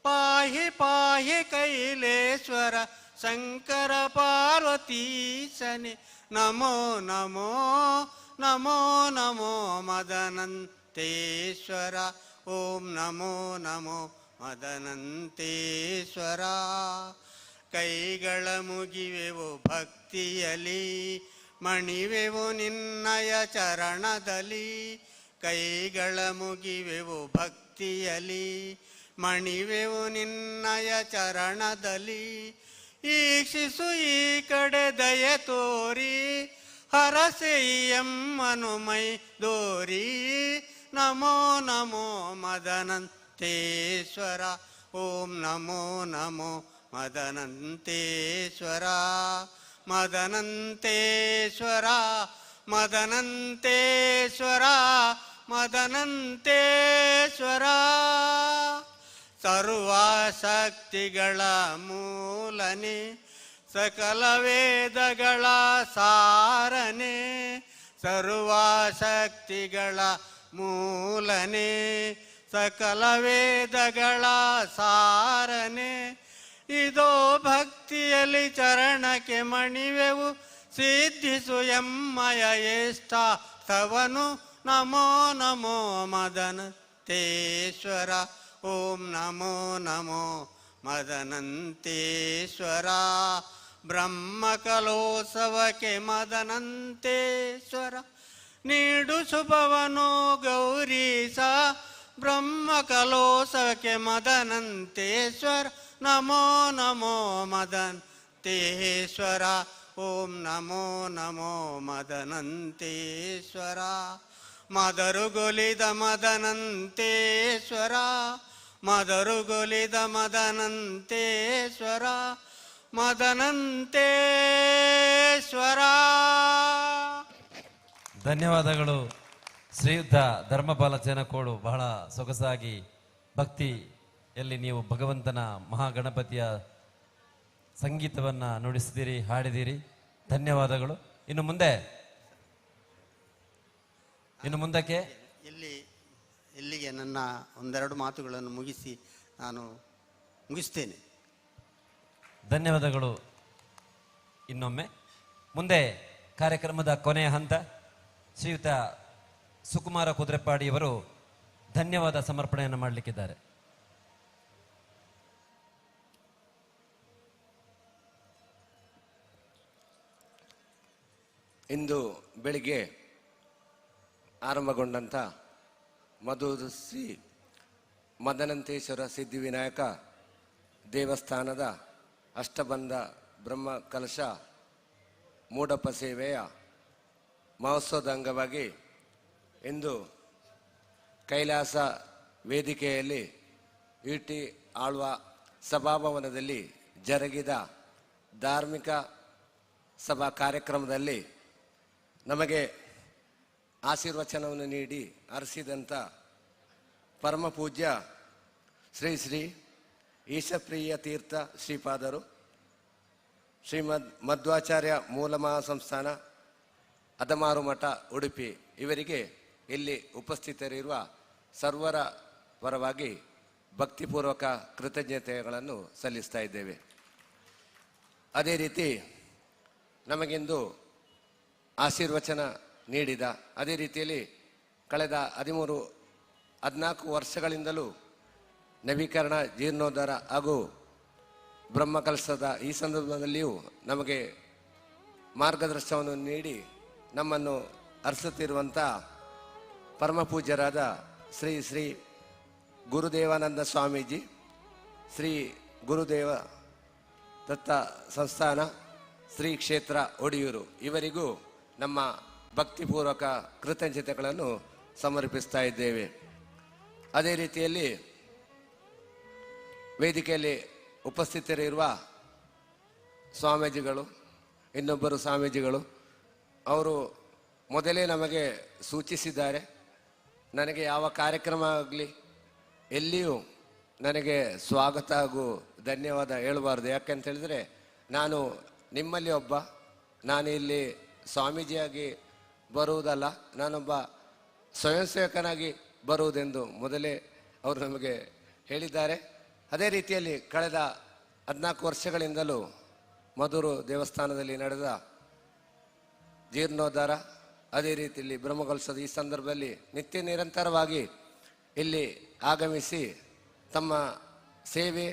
ಪಾಹಿ ಪಾಹಿ ಕೈಲೇಶ್ವರ ಶಂಕರ ಪಾರ್ವತೀ ಶನಿ. ನಮೋ ನಮೋ ನಮೋ ನಮೋ ಮದನಂತೇಶ್ವರ. ಓಂ ನಮೋ ನಮೋ ಮದನಂತೇಶ್ವರ. ಕೈಗಳ ಮುಗಿವೆವು ಭಕ್ತಿಯಲಿ ಮಣಿವೆವು ನಿನ್ನಯ ಚರಣದಲ್ಲಿ. ಕೈಗಳ ಮುಗಿವೆವು ಭಕ್ತಿಯಲಿ ಮಣಿವೆವು ನಿನ್ನಯ ಚರಣದಲ್ಲಿ. ಈಕ್ಷಿಸು ಈ ಕಡೆ ದಯೆ ತೋರಿ ಹರಸೆಯಮ್ಮನು ಮೈ ದೋರಿ ನಮೋ ನಮೋ ಮದನಂತೇಶ್ವರ ಓಂ ನಮೋ ನಮೋ ಮದನಂತೇಶ್ವರ ಮದನಂತೇಶ್ವರ ಮದನಂತೇಶ್ವರ ಮದನಂತೇಶ್ವರ ಸರ್ವಶಕ್ತಿಗಳ ಮೂಲನೆ ಸಕಲ ವೇದಗಳ ಸಾರನೆ ಸರ್ವಶಕ್ತಿಗಳ ಮೂಲನೆ ಸಕಲ ವೇದಗಳ ಸಾರನೆ ಇದೋ ಭಕ್ತಿಯಲ್ಲಿ ಚರಣಕ್ಕೆ ಮಣಿವೆವು ಸಿದ್ಧಿಸು ಎಮ್ಮಯ ಎಷ್ಟ ತವನು ನಮೋ ನಮೋ ಮದನಂತೇಶ್ವರ ಓಂ ನಮೋ ನಮೋ ಮದನಂತೇಶ್ವರ ಬ್ರಹ್ಮಕಲೋತ್ಸವಕ್ಕೆ ಮದನಂತೇಶ್ವರ ನೀಡು ಶುಭವನು ಗೌರೀಶ ಬ್ರಹ್ಮಕಲೋತ್ಸವಕ್ಕೆ ಮದನಂತೇಶ್ವರ ನಮೋ ನಮೋ ಮದನಂತೇಶ್ವರ ಓಂ ನಮೋ ನಮೋ ಮದನಂತೇಶ್ವರ ಮದರುಗೊಲಿದ ಮದನಂತೇಶ್ವರ ಮದರುಗೊಲಿದ ಮದನಂತೇಶ್ವರ ಮದನಂತೇಶ್ವರ. ಧನ್ಯವಾದಗಳು ಶ್ರೀಯುತ ಧರ್ಮಪಾಲ ಚೇನಕೋಡು. ಬಹಳ ಸೊಗಸಾಗಿ ಭಕ್ತಿಯಲ್ಲಿ ನೀವು ಭಗವಂತನ ಮಹಾಗಣಪತಿಯ ಸಂಗೀತವನ್ನು ನುಡಿಸಿದಿರಿ, ಹಾಡಿದಿರಿ. ಧನ್ಯವಾದಗಳು. ಇನ್ನು ಮುಂದಕ್ಕೆ ಇಲ್ಲಿಗೆ ನನ್ನ ಒಂದೆರಡು ಮಾತುಗಳನ್ನು ಮುಗಿಸಿ ನಾನು ಮುಗಿಸ್ತೇನೆ. ಧನ್ಯವಾದಗಳು. ಇನ್ನೊಮ್ಮೆ ಮುಂದೆ ಕಾರ್ಯಕ್ರಮದ ಕೊನೆಯ ಹಂತ ಶ್ರೀಯುತ ಸುಕುಮಾರ ಕುದುರೆಪಾಡಿಯವರು ಧನ್ಯವಾದ ಸಮರ್ಪಣೆಯನ್ನು ಮಾಡಲಿಕ್ಕಿದ್ದಾರೆ. ಇಂದು ಬೆಳಿಗ್ಗೆ ಆರಂಭಗೊಂಡಂಥ ಮಧುರ ಶ್ರೀ ಮದನಂತೇಶ್ವರ ಸಿದ್ಧಿವಿನಾಯಕ ದೇವಸ್ಥಾನದ ಅಷ್ಟಬಂಧ ಬ್ರಹ್ಮ ಕಲಶ ಮೂಡಪ ಸೇವೆಯ ಮಹೋತ್ಸವದ ಅಂಗವಾಗಿ ಇಂದು ಕೈಲಾಸ ವೇದಿಕೆಯಲ್ಲಿ ಇಟಿ ಆಳ್ವ ಸಭಾಭವನದಲ್ಲಿ ಜರುಗಿದ ಧಾರ್ಮಿಕ ಸಭಾ ಕಾರ್ಯಕ್ರಮದಲ್ಲಿ ನಮಗೆ ಆಶೀರ್ವಚನವನ್ನು ನೀಡಿ ಹರಿಸಿದಂಥ ಪರಮ ಪೂಜ್ಯ ಶ್ರೀ ಶ್ರೀ ಈಶಪ್ರಿಯ ತೀರ್ಥ ಶ್ರೀಪಾದರು, ಶ್ರೀಮದ್ ಮಧ್ವಾಚಾರ್ಯ ಮೂಲ ಮಹಾಸಂಸ್ಥಾನ ಅದಮಾರು ಮಠ ಉಡುಪಿ ಇವರಿಗೆ ಇಲ್ಲಿ ಉಪಸ್ಥಿತರಿರುವ ಸರ್ವರ ಪರವಾಗಿ ಭಕ್ತಿಪೂರ್ವಕ ಕೃತಜ್ಞತೆಗಳನ್ನು ಸಲ್ಲಿಸ್ತಾ ಇದ್ದೇವೆ. ಅದೇ ರೀತಿ ನಮಗಿಂದು ಆಶೀರ್ವಚನ ನೀಡಿದ, ಅದೇ ರೀತಿಯಲ್ಲಿ ಕಳೆದ 13-14 ವರ್ಷಗಳಿಂದಲೂ ನವೀಕರಣ, ಜೀರ್ಣೋದ್ಧಾರ ಹಾಗೂ ಬ್ರಹ್ಮಕಲಶದ ಈ ಸಂದರ್ಭದಲ್ಲಿಯೂ ನಮಗೆ ಮಾರ್ಗದರ್ಶನವನ್ನು ನೀಡಿ ನಮ್ಮನ್ನು ಹರಿಸುತ್ತಿರುವಂಥ ಪರಮಪೂಜ್ಯರಾದ ಶ್ರೀ ಶ್ರೀ ಗುರುದೇವಾನಂದ ಸ್ವಾಮೀಜಿ, ಶ್ರೀ ಗುರುದೇವ ದತ್ತ ಸಂಸ್ಥಾನ ಶ್ರೀ ಕ್ಷೇತ್ರ ಒಡಿಯೂರು ಇವರಿಗೂ ನಮ್ಮ ಭಕ್ತಿಪೂರ್ವಕ ಕೃತಜ್ಞತೆಗಳನ್ನು ಸಮರ್ಪಿಸ್ತಾ ಇದ್ದೇವೆ. ಅದೇ ರೀತಿಯಲ್ಲಿ ವೇದಿಕೆಯಲ್ಲಿ ಉಪಸ್ಥಿತರಿರುವ ಸ್ವಾಮೀಜಿಗಳು, ಇನ್ನೊಬ್ಬರು ಸ್ವಾಮೀಜಿಗಳು ಅವರು ಮೊದಲೇ ನಮಗೆ ಸೂಚಿಸಿದ್ದಾರೆ, ನನಗೆ ಯಾವ ಕಾರ್ಯಕ್ರಮ ಆಗಲಿ ಎಲ್ಲಿಯೂ ನನಗೆ ಸ್ವಾಗತ ಹಾಗೂ ಧನ್ಯವಾದ ಹೇಳಬಾರ್ದು. ಯಾಕೆಂತ ಹೇಳಿದರೆ ನಾನು ನಿಮ್ಮಲ್ಲಿ ಒಬ್ಬ, ನಾನು ಇಲ್ಲಿ ಸ್ವಾಮೀಜಿಯಾಗಿ ಬರುವುದಲ್ಲ, ನಾನೊಬ್ಬ ಸ್ವಯಂ ಸೇವಕನಾಗಿ ಬರುವುದೆಂದು ಮೊದಲೇ ಅವರು ನಮಗೆ ಹೇಳಿದ್ದಾರೆ. ಅದೇ ರೀತಿಯಲ್ಲಿ ಕಳೆದ 14 ವರ್ಷಗಳಿಂದಲೂ ಮಧುರು ದೇವಸ್ಥಾನದಲ್ಲಿ ನಡೆದ ಜೀರ್ಣೋದ್ಧಾರ, ಅದೇ ರೀತಿಯಲ್ಲಿ ಬ್ರಹ್ಮಕಲಶದ ಈ ಸಂದರ್ಭದಲ್ಲಿ ನಿತ್ಯ ನಿರಂತರವಾಗಿ ಇಲ್ಲಿ ಆಗಮಿಸಿ ತಮ್ಮ ಸೇವೆ,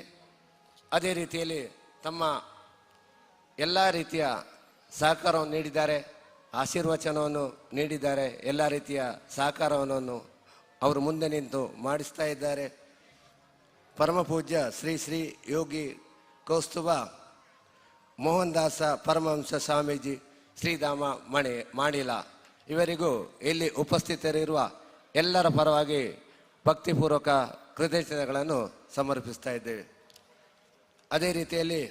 ಅದೇ ರೀತಿಯಲ್ಲಿ ತಮ್ಮ ಎಲ್ಲ ರೀತಿಯ ಸಹಕಾರವನ್ನು ನೀಡಿದ್ದಾರೆ, ಆಶೀರ್ವಚನವನ್ನು ನೀಡಿದ್ದಾರೆ. ಎಲ್ಲ ರೀತಿಯ ಸಹಕಾರವನ್ನು ಅವರು ಮುಂದೆ ನಿಂತು ಮಾಡಿಸ್ತಾ ಇದ್ದಾರೆ. ಪರಮ ಪೂಜ್ಯ ಶ್ರೀ ಶ್ರೀ ಯೋಗಿ ಕೌಸ್ತುಭ ಮೋಹನ್ ದಾಸ ಪರಮಹಂಸ ಸ್ವಾಮೀಜಿ ಶ್ರೀಧಾಮ ಮಾಡಿಲ ಇವರಿಗೂ ಇಲ್ಲಿ ಉಪಸ್ಥಿತರಿರುವ ಎಲ್ಲರ ಪರವಾಗಿ ಭಕ್ತಿಪೂರ್ವಕ ಕೃತಜ್ಞತೆಗಳನ್ನು ಸಮರ್ಪಿಸ್ತಾ ಇದ್ದೇವೆ. ಅದೇ ರೀತಿಯಲ್ಲಿ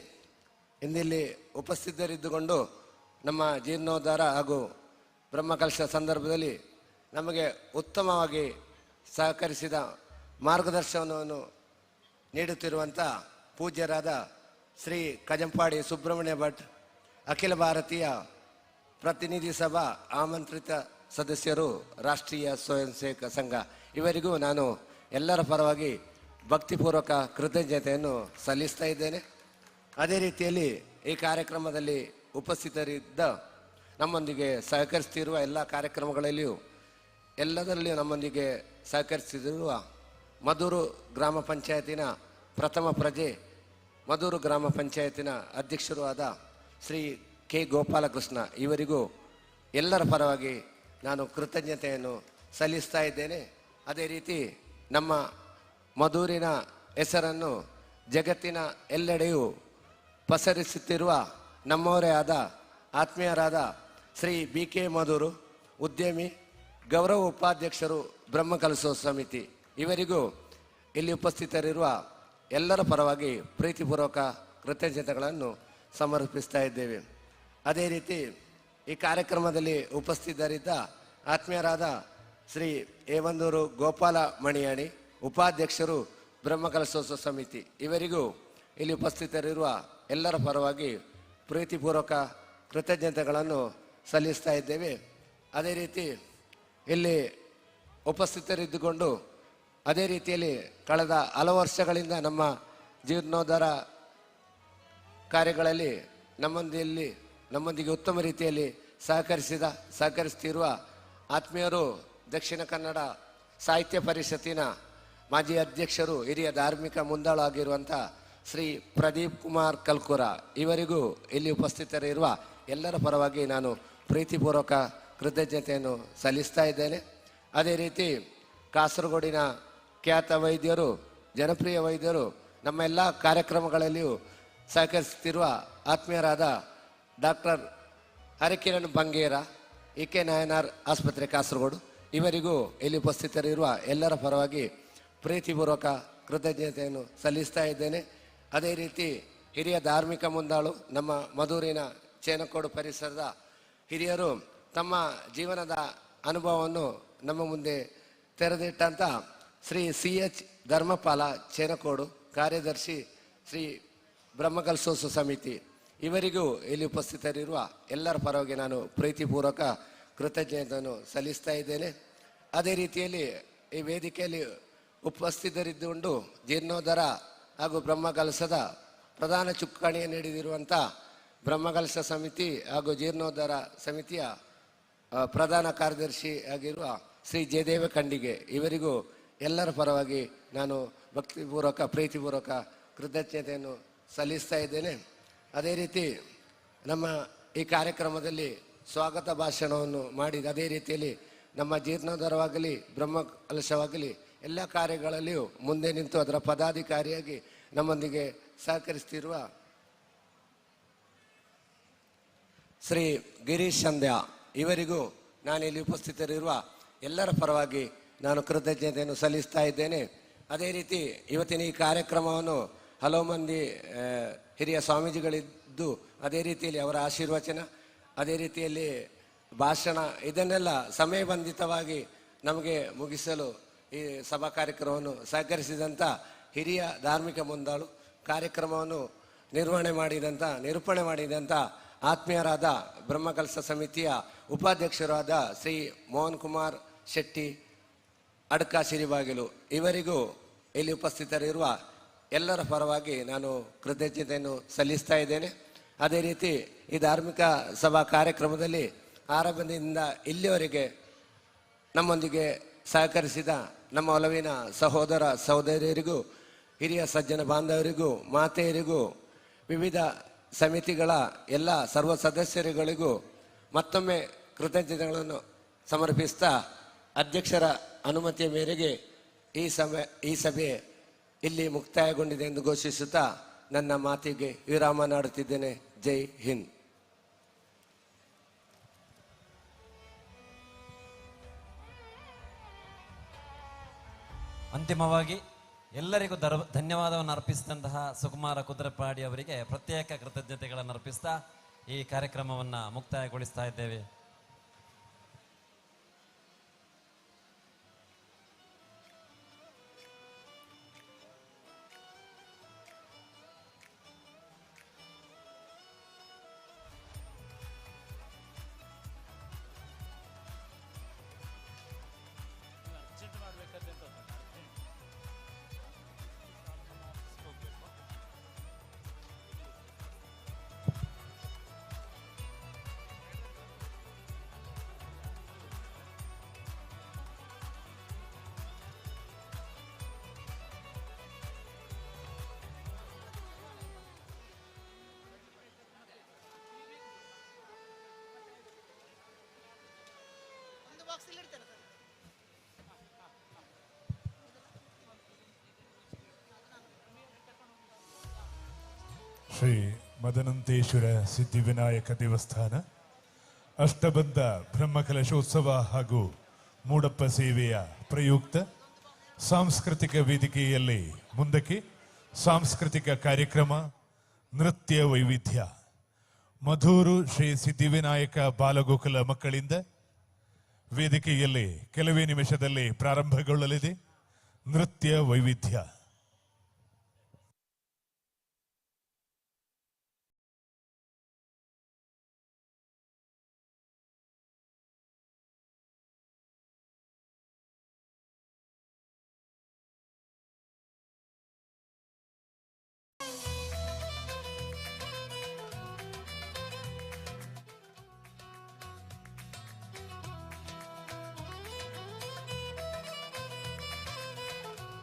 ಇಂದಿಲ್ಲಿ ಉಪಸ್ಥಿತರಿದ್ದುಕೊಂಡು ನಮ್ಮ ಜೀರ್ಣೋದ್ಧಾರ ಹಾಗೂ ಬ್ರಹ್ಮಕಲಶ ಸಂದರ್ಭದಲ್ಲಿ ನಮಗೆ ಉತ್ತಮವಾಗಿ ಸಹಕರಿಸಿದ ಮಾರ್ಗದರ್ಶನವನ್ನು ನೀಡುತ್ತಿರುವಂಥ ಪೂಜ್ಯರಾದ ಶ್ರೀ ಕಜಂಪಾಡಿ ಸುಬ್ರಹ್ಮಣ್ಯ ಭಟ್, ಅಖಿಲ ಭಾರತೀಯ ಪ್ರತಿನಿಧಿ ಸಭಾ ಆಮಂತ್ರಿತ ಸದಸ್ಯರು, ರಾಷ್ಟ್ರೀಯ ಸ್ವಯಂ ಸೇವಕ ಸಂಘ, ಇವರಿಗೂ ನಾನು ಎಲ್ಲರ ಪರವಾಗಿ ಭಕ್ತಿಪೂರ್ವಕ ಕೃತಜ್ಞತೆಯನ್ನು ಸಲ್ಲಿಸ್ತಾ ಇದ್ದೇನೆ. ಅದೇ ರೀತಿಯಲ್ಲಿ ಈ ಕಾರ್ಯಕ್ರಮದಲ್ಲಿ ಉಪಸ್ಥಿತರಿದ್ದ ನಮ್ಮೊಂದಿಗೆ ಸಹಕರಿಸುತ್ತಿರುವ ಎಲ್ಲ ಕಾರ್ಯಕ್ರಮಗಳಲ್ಲಿಯೂ ಎಲ್ಲದರಲ್ಲಿಯೂ ನಮ್ಮೊಂದಿಗೆ ಸಹಕರಿಸುತ್ತಿರುವ ಮಧೂರು ಗ್ರಾಮ ಪಂಚಾಯತಿನ ಪ್ರಥಮ ಪ್ರಜೆ, ಮಧೂರು ಗ್ರಾಮ ಪಂಚಾಯತಿನ ಅಧ್ಯಕ್ಷರೂ ಆದ ಶ್ರೀ ಕೆ ಗೋಪಾಲಕೃಷ್ಣ ಇವರಿಗೂ ಎಲ್ಲರ ಪರವಾಗಿ ನಾನು ಕೃತಜ್ಞತೆಯನ್ನು ಸಲ್ಲಿಸ್ತಾ ಇದ್ದೇನೆ. ಅದೇ ರೀತಿ ನಮ್ಮ ಮಧೂರಿನ ಹೆಸರನ್ನು ಜಗತ್ತಿನ ಎಲ್ಲೆಡೆಯೂ ಪಸರಿಸುತ್ತಿರುವ ನಮ್ಮವರೇ ಆದ ಆತ್ಮೀಯರಾದ ಶ್ರೀ ಬಿ ಕೆ ಮಧೂರು, ಉದ್ಯಮಿ, ಗೌರವ ಉಪಾಧ್ಯಕ್ಷರು, ಬ್ರಹ್ಮಕಲಶ ಸಮಿತಿ, ಇವರಿಗೂ ಇಲ್ಲಿ ಉಪಸ್ಥಿತರಿರುವ ಎಲ್ಲರ ಪರವಾಗಿ ಪ್ರೀತಿಪೂರ್ವಕ ಕೃತಜ್ಞತೆಗಳನ್ನು ಸಮರ್ಪಿಸ್ತಾ ಇದ್ದೇವೆ. ಅದೇ ರೀತಿ ಈ ಕಾರ್ಯಕ್ರಮದಲ್ಲಿ ಉಪಸ್ಥಿತರಿದ್ದ ಆತ್ಮೀಯರಾದ ಶ್ರೀ ಏವಂದೂರು ಗೋಪಾಲ ಮಣಿಯಾಣಿ, ಉಪಾಧ್ಯಕ್ಷರು, ಬ್ರಹ್ಮಕಲಶೋತ್ಸವ ಸಮಿತಿ, ಇವರಿಗೂ ಇಲ್ಲಿ ಉಪಸ್ಥಿತರಿರುವ ಎಲ್ಲರ ಪರವಾಗಿ ಪ್ರೀತಿಪೂರ್ವಕ ಕೃತಜ್ಞತೆಗಳನ್ನು ಸಲ್ಲಿಸ್ತಾ ಇದ್ದೇವೆ. ಅದೇ ರೀತಿ ಇಲ್ಲಿ ಉಪಸ್ಥಿತರಿದ್ದುಕೊಂಡು ಅದೇ ರೀತಿಯಲ್ಲಿ ಕಳೆದ ಹಲವು ವರ್ಷಗಳಿಂದ ನಮ್ಮ ಜೀರ್ಣೋದ್ಧಾರ ಕಾರ್ಯಗಳಲ್ಲಿ ನಮ್ಮೊಂದಿಗೆ ಉತ್ತಮ ರೀತಿಯಲ್ಲಿ ಸಹಕರಿಸ್ತಿರುವ ಆತ್ಮೀಯರು, ದಕ್ಷಿಣ ಕನ್ನಡ ಸಾಹಿತ್ಯ ಪರಿಷತ್ತಿನ ಮಾಜಿ ಅಧ್ಯಕ್ಷರು, ಹಿರಿಯ ಧಾರ್ಮಿಕ ಮುಂದಾಳು ಆಗಿರುವಂಥ ಶ್ರೀ ಪ್ರದೀಪ್ ಕುಮಾರ್ ಕಲ್ಕುರ, ಇವರಿಗೂ ಇಲ್ಲಿ ಉಪಸ್ಥಿತರಿರುವ ಎಲ್ಲರ ಪರವಾಗಿ ನಾನು ಪ್ರೀತಿಪೂರ್ವಕ ಕೃತಜ್ಞತೆಯನ್ನು ಸಲ್ಲಿಸ್ತಾ ಇದ್ದೇನೆ. ಅದೇ ರೀತಿ ಕಾಸರಗೋಡಿನ ಖ್ಯಾತ ವೈದ್ಯರು, ಜನಪ್ರಿಯ ವೈದ್ಯರು, ನಮ್ಮ ಎಲ್ಲ ಕಾರ್ಯಕ್ರಮಗಳಲ್ಲಿಯೂ ಸಹಕರಿಸುತ್ತಿರುವ ಆತ್ಮೀಯರಾದ ಡಾಕ್ಟರ್ ಹರಿಕಿರಣ್ ಬಂಗೇರ, ಇ.ಕೆ. ನಾಯನಾರ್ ಆಸ್ಪತ್ರೆ ಕಾಸರಗೋಡು, ಇವರಿಗೂ ಇಲ್ಲಿ ಉಪಸ್ಥಿತರಿರುವ ಎಲ್ಲರ ಪರವಾಗಿ ಪ್ರೀತಿಪೂರ್ವಕ ಕೃತಜ್ಞತೆಯನ್ನು ಸಲ್ಲಿಸ್ತಾ ಇದ್ದೇನೆ. ಅದೇ ರೀತಿ ಹಿರಿಯ ಧಾರ್ಮಿಕ ಮುಂದಾಳು, ನಮ್ಮ ಮಧೂರಿನ ಚೇನಕೋಡು ಪರಿಸರದ ಹಿರಿಯರು ತಮ್ಮ ಜೀವನದ ಅನುಭವವನ್ನು ನಮ್ಮ ಮುಂದೆ ತೆರೆದಿಟ್ಟಂಥ ಶ್ರೀ C.H. ಧರ್ಮಪಾಲ ಚೇನಕೋಡು, ಕಾರ್ಯದರ್ಶಿ, ಶ್ರೀ ಬ್ರಹ್ಮಕಲಶೋತ್ಸವ ಸಮಿತಿ, ಇವರಿಗೂ ಇಲ್ಲಿ ಉಪಸ್ಥಿತರಿರುವ ಎಲ್ಲರ ಪರವಾಗಿ ನಾನು ಪ್ರೀತಿಪೂರ್ವಕ ಕೃತಜ್ಞತೆಯನ್ನು ಸಲ್ಲಿಸ್ತಾ ಇದ್ದೇನೆ. ಅದೇ ರೀತಿಯಲ್ಲಿ ಈ ವೇದಿಕೆಯಲ್ಲಿ ಉಪಸ್ಥಿತರಿದ್ದುಕೊಂಡು ಜೀರ್ಣೋದ್ಧಾರ ಹಾಗೂ ಬ್ರಹ್ಮಕಲಶದ ಪ್ರಧಾನ ಚುಕ್ಕಾಣಿಯನ್ನು ನೀಡಿದಿರುವಂಥ ಬ್ರಹ್ಮಕಲಶ ಸಮಿತಿ ಹಾಗೂ ಜೀರ್ಣೋದ್ಧಾರ ಸಮಿತಿಯ ಪ್ರಧಾನ ಕಾರ್ಯದರ್ಶಿ ಆಗಿರುವ ಶ್ರೀ ಜಯದೇವ ಖಂಡಿಗೆ, ಇವರಿಗೂ ಎಲ್ಲರ ಪರವಾಗಿ ನಾನು ಭಕ್ತಿಪೂರ್ವಕ ಪ್ರೀತಿಪೂರ್ವಕ ಕೃತಜ್ಞತೆಯನ್ನು ಸಲ್ಲಿಸ್ತಾ ಇದ್ದೇನೆ. ಅದೇ ರೀತಿ ನಮ್ಮ ಈ ಕಾರ್ಯಕ್ರಮದಲ್ಲಿ ಸ್ವಾಗತ ಭಾಷಣವನ್ನು ಮಾಡಿದ, ಅದೇ ರೀತಿಯಲ್ಲಿ ನಮ್ಮ ಜೀರ್ಣೋದ್ಧಾರವಾಗಲಿ ಬ್ರಹ್ಮಕಲಶವಾಗಲಿ ಎಲ್ಲ ಕಾರ್ಯಗಳಲ್ಲಿಯೂ ಮುಂದೆ ನಿಂತು ಅದರ ಪದಾಧಿಕಾರಿಯಾಗಿ ನಮ್ಮೊಂದಿಗೆ ಸಹಕರಿಸ್ತಿರುವ ಶ್ರೀ ಗಿರೀಶ್ ಸಂಧ್ಯಾ, ಇವರಿಗೂ ನಾನಿಲ್ಲಿ ಉಪಸ್ಥಿತರಿರುವ ಎಲ್ಲರ ಪರವಾಗಿ ನಾನು ಕೃತಜ್ಞತೆಯನ್ನು ಸಲ್ಲಿಸ್ತಾ ಇದ್ದೇನೆ. ಅದೇ ರೀತಿ ಇವತ್ತಿನ ಈ ಕಾರ್ಯಕ್ರಮವನ್ನು ಹಲವು ಮಂದಿ ಹಿರಿಯ ಸ್ವಾಮೀಜಿಗಳಿದ್ದು, ಅದೇ ರೀತಿಯಲ್ಲಿ ಅವರ ಆಶೀರ್ವಚನ, ಅದೇ ರೀತಿಯಲ್ಲಿ ಭಾಷಣ, ಇದನ್ನೆಲ್ಲ ಸಮಯಬಂಧಿತವಾಗಿ ನಮಗೆ ಮುಗಿಸಲು ಈ ಸಭಾ ಕಾರ್ಯಕ್ರಮವನ್ನು ಸಹಕರಿಸಿದಂಥ ಹಿರಿಯ ಧಾರ್ಮಿಕ ಮುಂದಾಳು, ಕಾರ್ಯಕ್ರಮವನ್ನು ನಿರೂಪಣೆ ಮಾಡಿದಂಥ ಆತ್ಮೀಯರಾದ ಬ್ರಹ್ಮಕಲಶ ಸಮಿತಿಯ ಉಪಾಧ್ಯಕ್ಷರಾದ ಶ್ರೀ ಮೋಹನ್ ಕುಮಾರ್ ಶೆಟ್ಟಿ ಅಡ್ಕ ಸಿರಿಬಾಗಿಲು, ಇವರಿಗೂ ಇಲ್ಲಿ ಉಪಸ್ಥಿತರಿರುವ ಎಲ್ಲರ ಪರವಾಗಿ ನಾನು ಕೃತಜ್ಞತೆಯನ್ನು ಸಲ್ಲಿಸ್ತಾ ಇದ್ದೇನೆ. ಅದೇ ರೀತಿ ಈ ಧಾರ್ಮಿಕ ಸಭಾ ಕಾರ್ಯಕ್ರಮದಲ್ಲಿ ಆರಂಭದಿಂದ ಇಲ್ಲಿಯವರೆಗೆ ನಮ್ಮೊಂದಿಗೆ ಸಹಕರಿಸಿದ ನಮ್ಮ ಒಲವಿನ ಸಹೋದರ ಸಹೋದರಿಯರಿಗೂ, ಹಿರಿಯ ಸಜ್ಜನ ಬಾಂಧವರಿಗೂ, ಮಾತೆಯರಿಗೂ, ವಿವಿಧ ಸಮಿತಿಗಳ ಎಲ್ಲ ಸರ್ವ ಸದಸ್ಯರುಗಳಿಗೂ ಮತ್ತೊಮ್ಮೆ ಕೃತಜ್ಞತೆಗಳನ್ನು ಸಮರ್ಪಿಸ್ತಾ ಅಧ್ಯಕ್ಷರ ಅನುಮತಿಯ ಮೇರೆಗೆ ಈ ಸಭೆ ಇಲ್ಲಿ ಮುಕ್ತಾಯಗೊಂಡಿದೆ ಎಂದು ಘೋಷಿಸುತ್ತಾ ನನ್ನ ಮಾತಿಗೆ ವಿರಾಮ ನೀಡುತ್ತಿದ್ದೇನೆ. ಜೈ ಹಿಂದ್. ಅಂತಿಮವಾಗಿ ಎಲ್ಲರಿಗೂ ಧನ್ಯವಾದವನ್ನು ಅರ್ಪಿಸಿದಂತಹ ಸುಕುಮಾರ ಕುದುರೆಪಾಡಿ ಅವರಿಗೆ ಪ್ರತ್ಯೇಕ ಕೃತಜ್ಞತೆಗಳನ್ನು ಅರ್ಪಿಸ್ತಾ ಈ ಕಾರ್ಯಕ್ರಮವನ್ನು ಮುಕ್ತಾಯಗೊಳಿಸ್ತಾ ಇದ್ದೇವೆ. ಶ್ರೀ ಮದನಂತೇಶ್ವರ ಸಿದ್ಧಿವಿನಾಯಕ ದೇವಸ್ಥಾನ ಅಷ್ಟಬಂಧ ಬ್ರಹ್ಮಕಲಶೋತ್ಸವ ಹಾಗೂ ಮೂಡಪ್ಪ ಸೇವೆಯ ಪ್ರಯುಕ್ತ ಸಾಂಸ್ಕೃತಿಕ ವೇದಿಕೆಯಲ್ಲಿ ಮುಂದಕ್ಕೆ ಸಾಂಸ್ಕೃತಿಕ ಕಾರ್ಯಕ್ರಮ ನೃತ್ಯ ವೈವಿಧ್ಯ ಮಧೂರು ಶ್ರೀ ಸಿದ್ಧಿವಿನಾಯಕ ಬಾಲಗೋಕುಲ ಮಕ್ಕಳಿಂದ ವೇದಿಕೆಯಲ್ಲಿ ಕೆಲವೇ ನಿಮಿಷದಲ್ಲಿ ಪ್ರಾರಂಭಗೊಳ್ಳಲಿದೆ ನೃತ್ಯ ವೈವಿಧ್ಯ.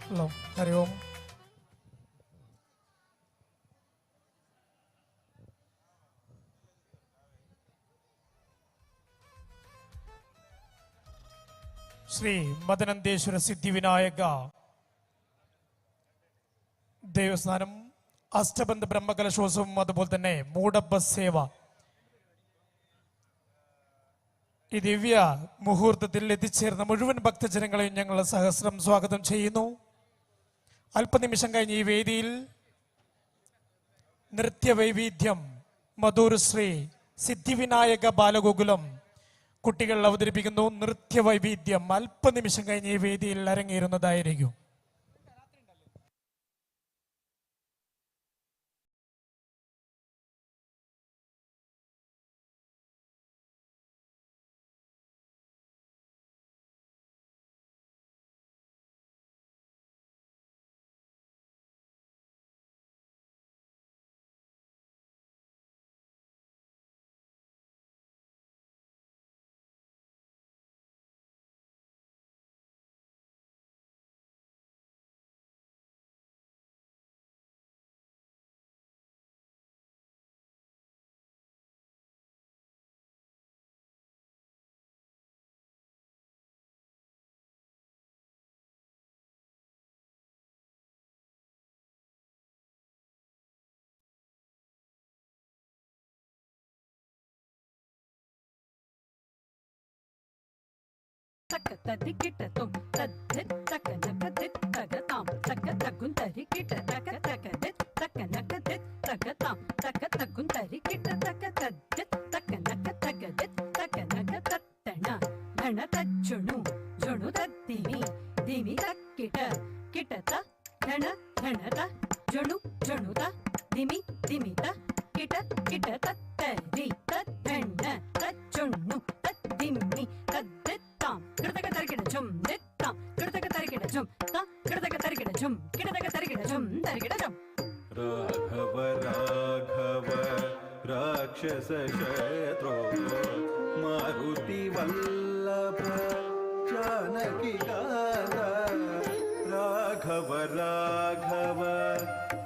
ಹಲೋ, ಹರಿ ಓಂ. ಶ್ರೀ മദനന്തേശ്വര സിദ്ധിവിനായക ദേവസ്ഥാനം അഷ്ടബന്ധ ബ്രഹ്മകലശോത്സവം അതുപോലെ തന്നെ മൂടപ്പ സേവ ഈ ദിവ്യ മുഹൂർത്തത്തിൽ എത്തിച്ചേർന്ന മുഴുവൻ ഭക്തജനങ്ങളെയും ഞങ്ങൾ സഹസ്രം സ്വാഗതം ചെയ്യുന്നു. അല്പനിമിഷം കഴിഞ്ഞ് ഈ വേദിയിൽ നൃത്യവൈവിധ്യം മധൂർ ശ്രീ സിദ്ധിവിനായക ബാലഗോകുലം കുട്ടികൾ അവതരിപ്പിക്കുന്നു. നൃത്യവൈവിധ്യം അല്പനിമിഷം കഴിഞ്ഞ് ഈ വേദിയിൽ അരങ്ങേറുന്നതായിരിക്കും. ತಕ್ಕ ತದ್ದಿ ಕಿಟ್ಟ ತುಂ ತದ್ದಿತ್ ತಕ್ಕ ನಕ ದಿತ್ ತಗ ತಾಂ ತಕ್ಕ ತಗ್ಗುಂತರಿ ಕಿಟ್ಟ ತಕ ತಕ ದಿತ್ ತಕ್ಕ ನಕ ದಿತ್ ತಗ ತಾಂ ತಕ್ಕ ತಗ್ಗುಂತರಿ ಕಿಟ್ಟ ತಕ ತದ್ದಿತ್ ತಕ್ಕ ನಕ ತಗ ದಿತ್ ತಕ್ಕ ನಕ ತತ್ತಣ ಘಣ ತಜ್ಜುಣು ಜುಣು ತದ್ದಿಮಿ ದಿಮಿ ತಕ್ಕಿಟ ಕಿಟತ ಘಣ ಘಣತ ಜುಣು ಜುಣುತ ದಿಮಿ ದಿಮಿತ ಕಿಟ ಕಿಟ ತತ್ತರಿ ತದ್ಧಣ್ಣ ತಜ್ಜುಣ್ಣು ತದ್ದಿಮ್ಮಿ ತದ್ದಿತ್ ಕಿಡತಕ ತರಿಗಿಡ ಜುಮ್ ದಿತ್ತಾಂ ಕಿಡತಕ ತರಿಗಿಡ ಜುಮ್ ತಾ ಕಿಡತಕ ತರಿಗಿಡ ಜುಮ್ ಕಿಡತಕ ತರಿಗಿಡ ಜುಮ್ ತರಿಗಿಡ ಜುಮ್. ರಾಘವ ರಾಘವ ರಾಕ್ಷಸ ಶತ್ರು ಮಾರುತಿ ವಲ್ಲಭ ಜಾನಕಿ ಗಾನ ರಾಘವ ರಾಘವ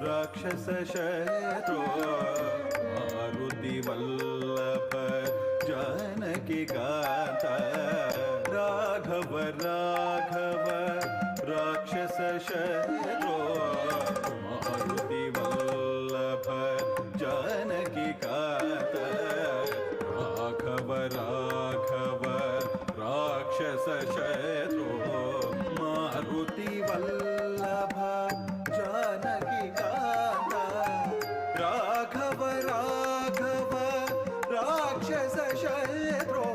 ರಾಕ್ಷಸ ಶತ್ರು ಮಾರುತಿ ವಲ್ಲಭ ಜಾನಕಿ ಗಾತ ರಾಘವ ರಾಘವ ರಾಕ್ಷಸ ಶತ್ರು ಮಾರುತಿ ವಲ್ಲಭ ಜಾನಕಿ ಗಾತ शत्रो मारुति वल्लभ जानकी कांत राघव राघव राक्षस शत्रो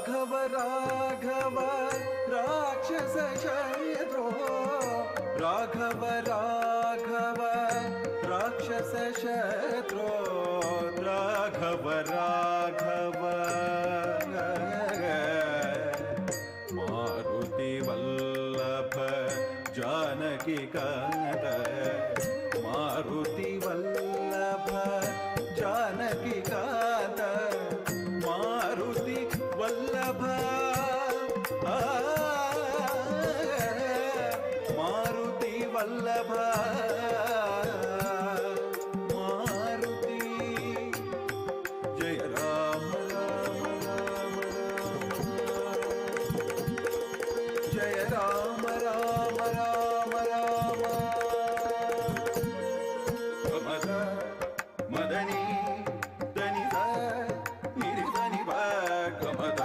राघव राघव राक्षस शत्रो राघव राघव राक्षस शत्रो राघव राघव मारुति वल्लभ जानकी कांत मारुति वल्लभ जानकी कांत मारुति वल्लभ मारुति वल्लभ मारुति जय राम राम राम जय राम राम राम राम मद मदनी दनि निरि दनि गमद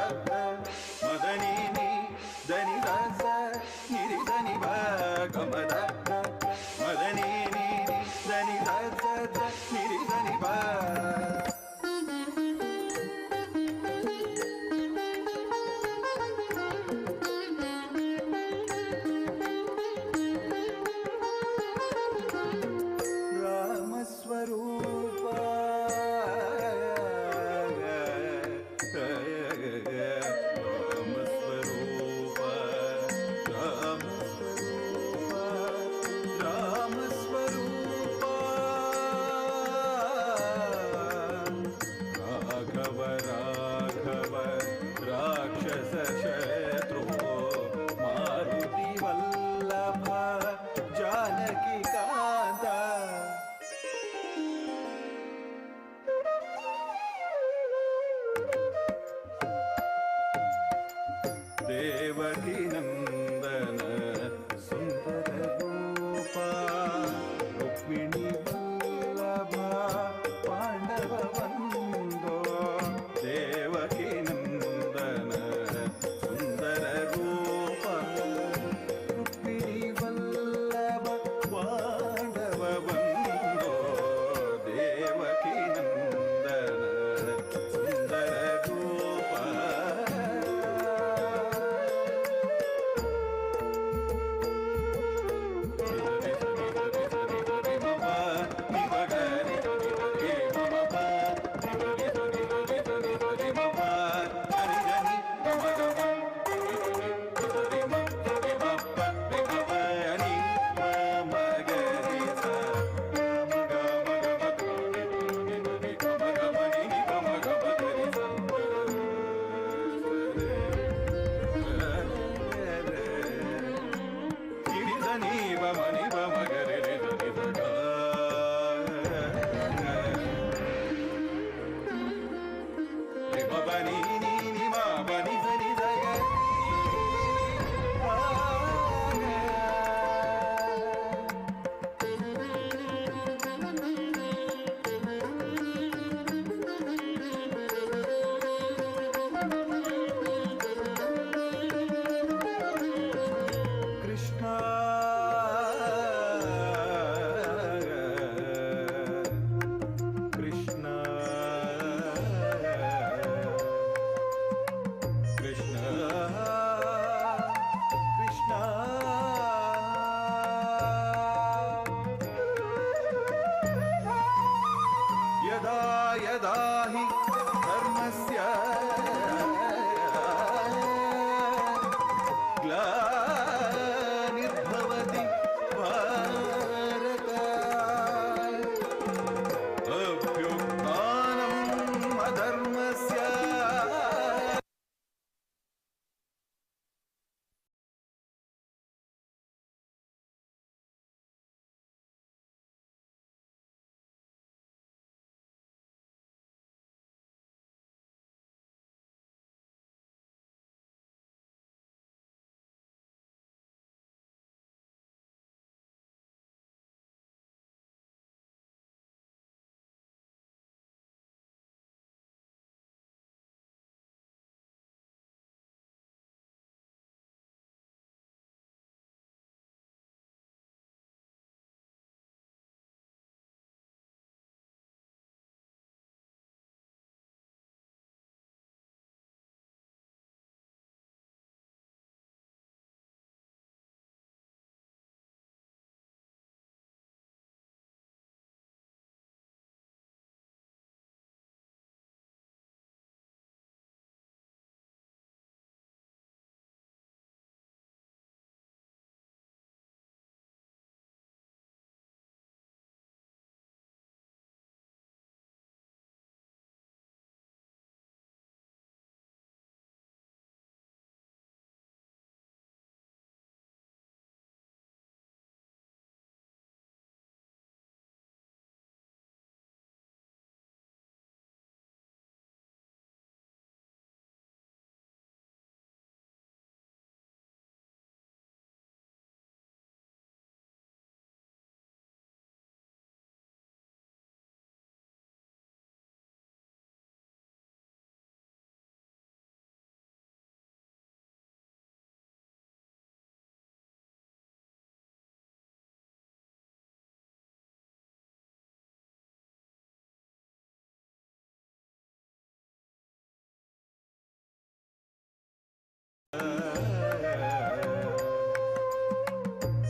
मदनी दनि निरि दनि गमद मदनी दनि निरि दनि राम स्वरूप राम स्वरूप राम स्वरूप राम स्वरूप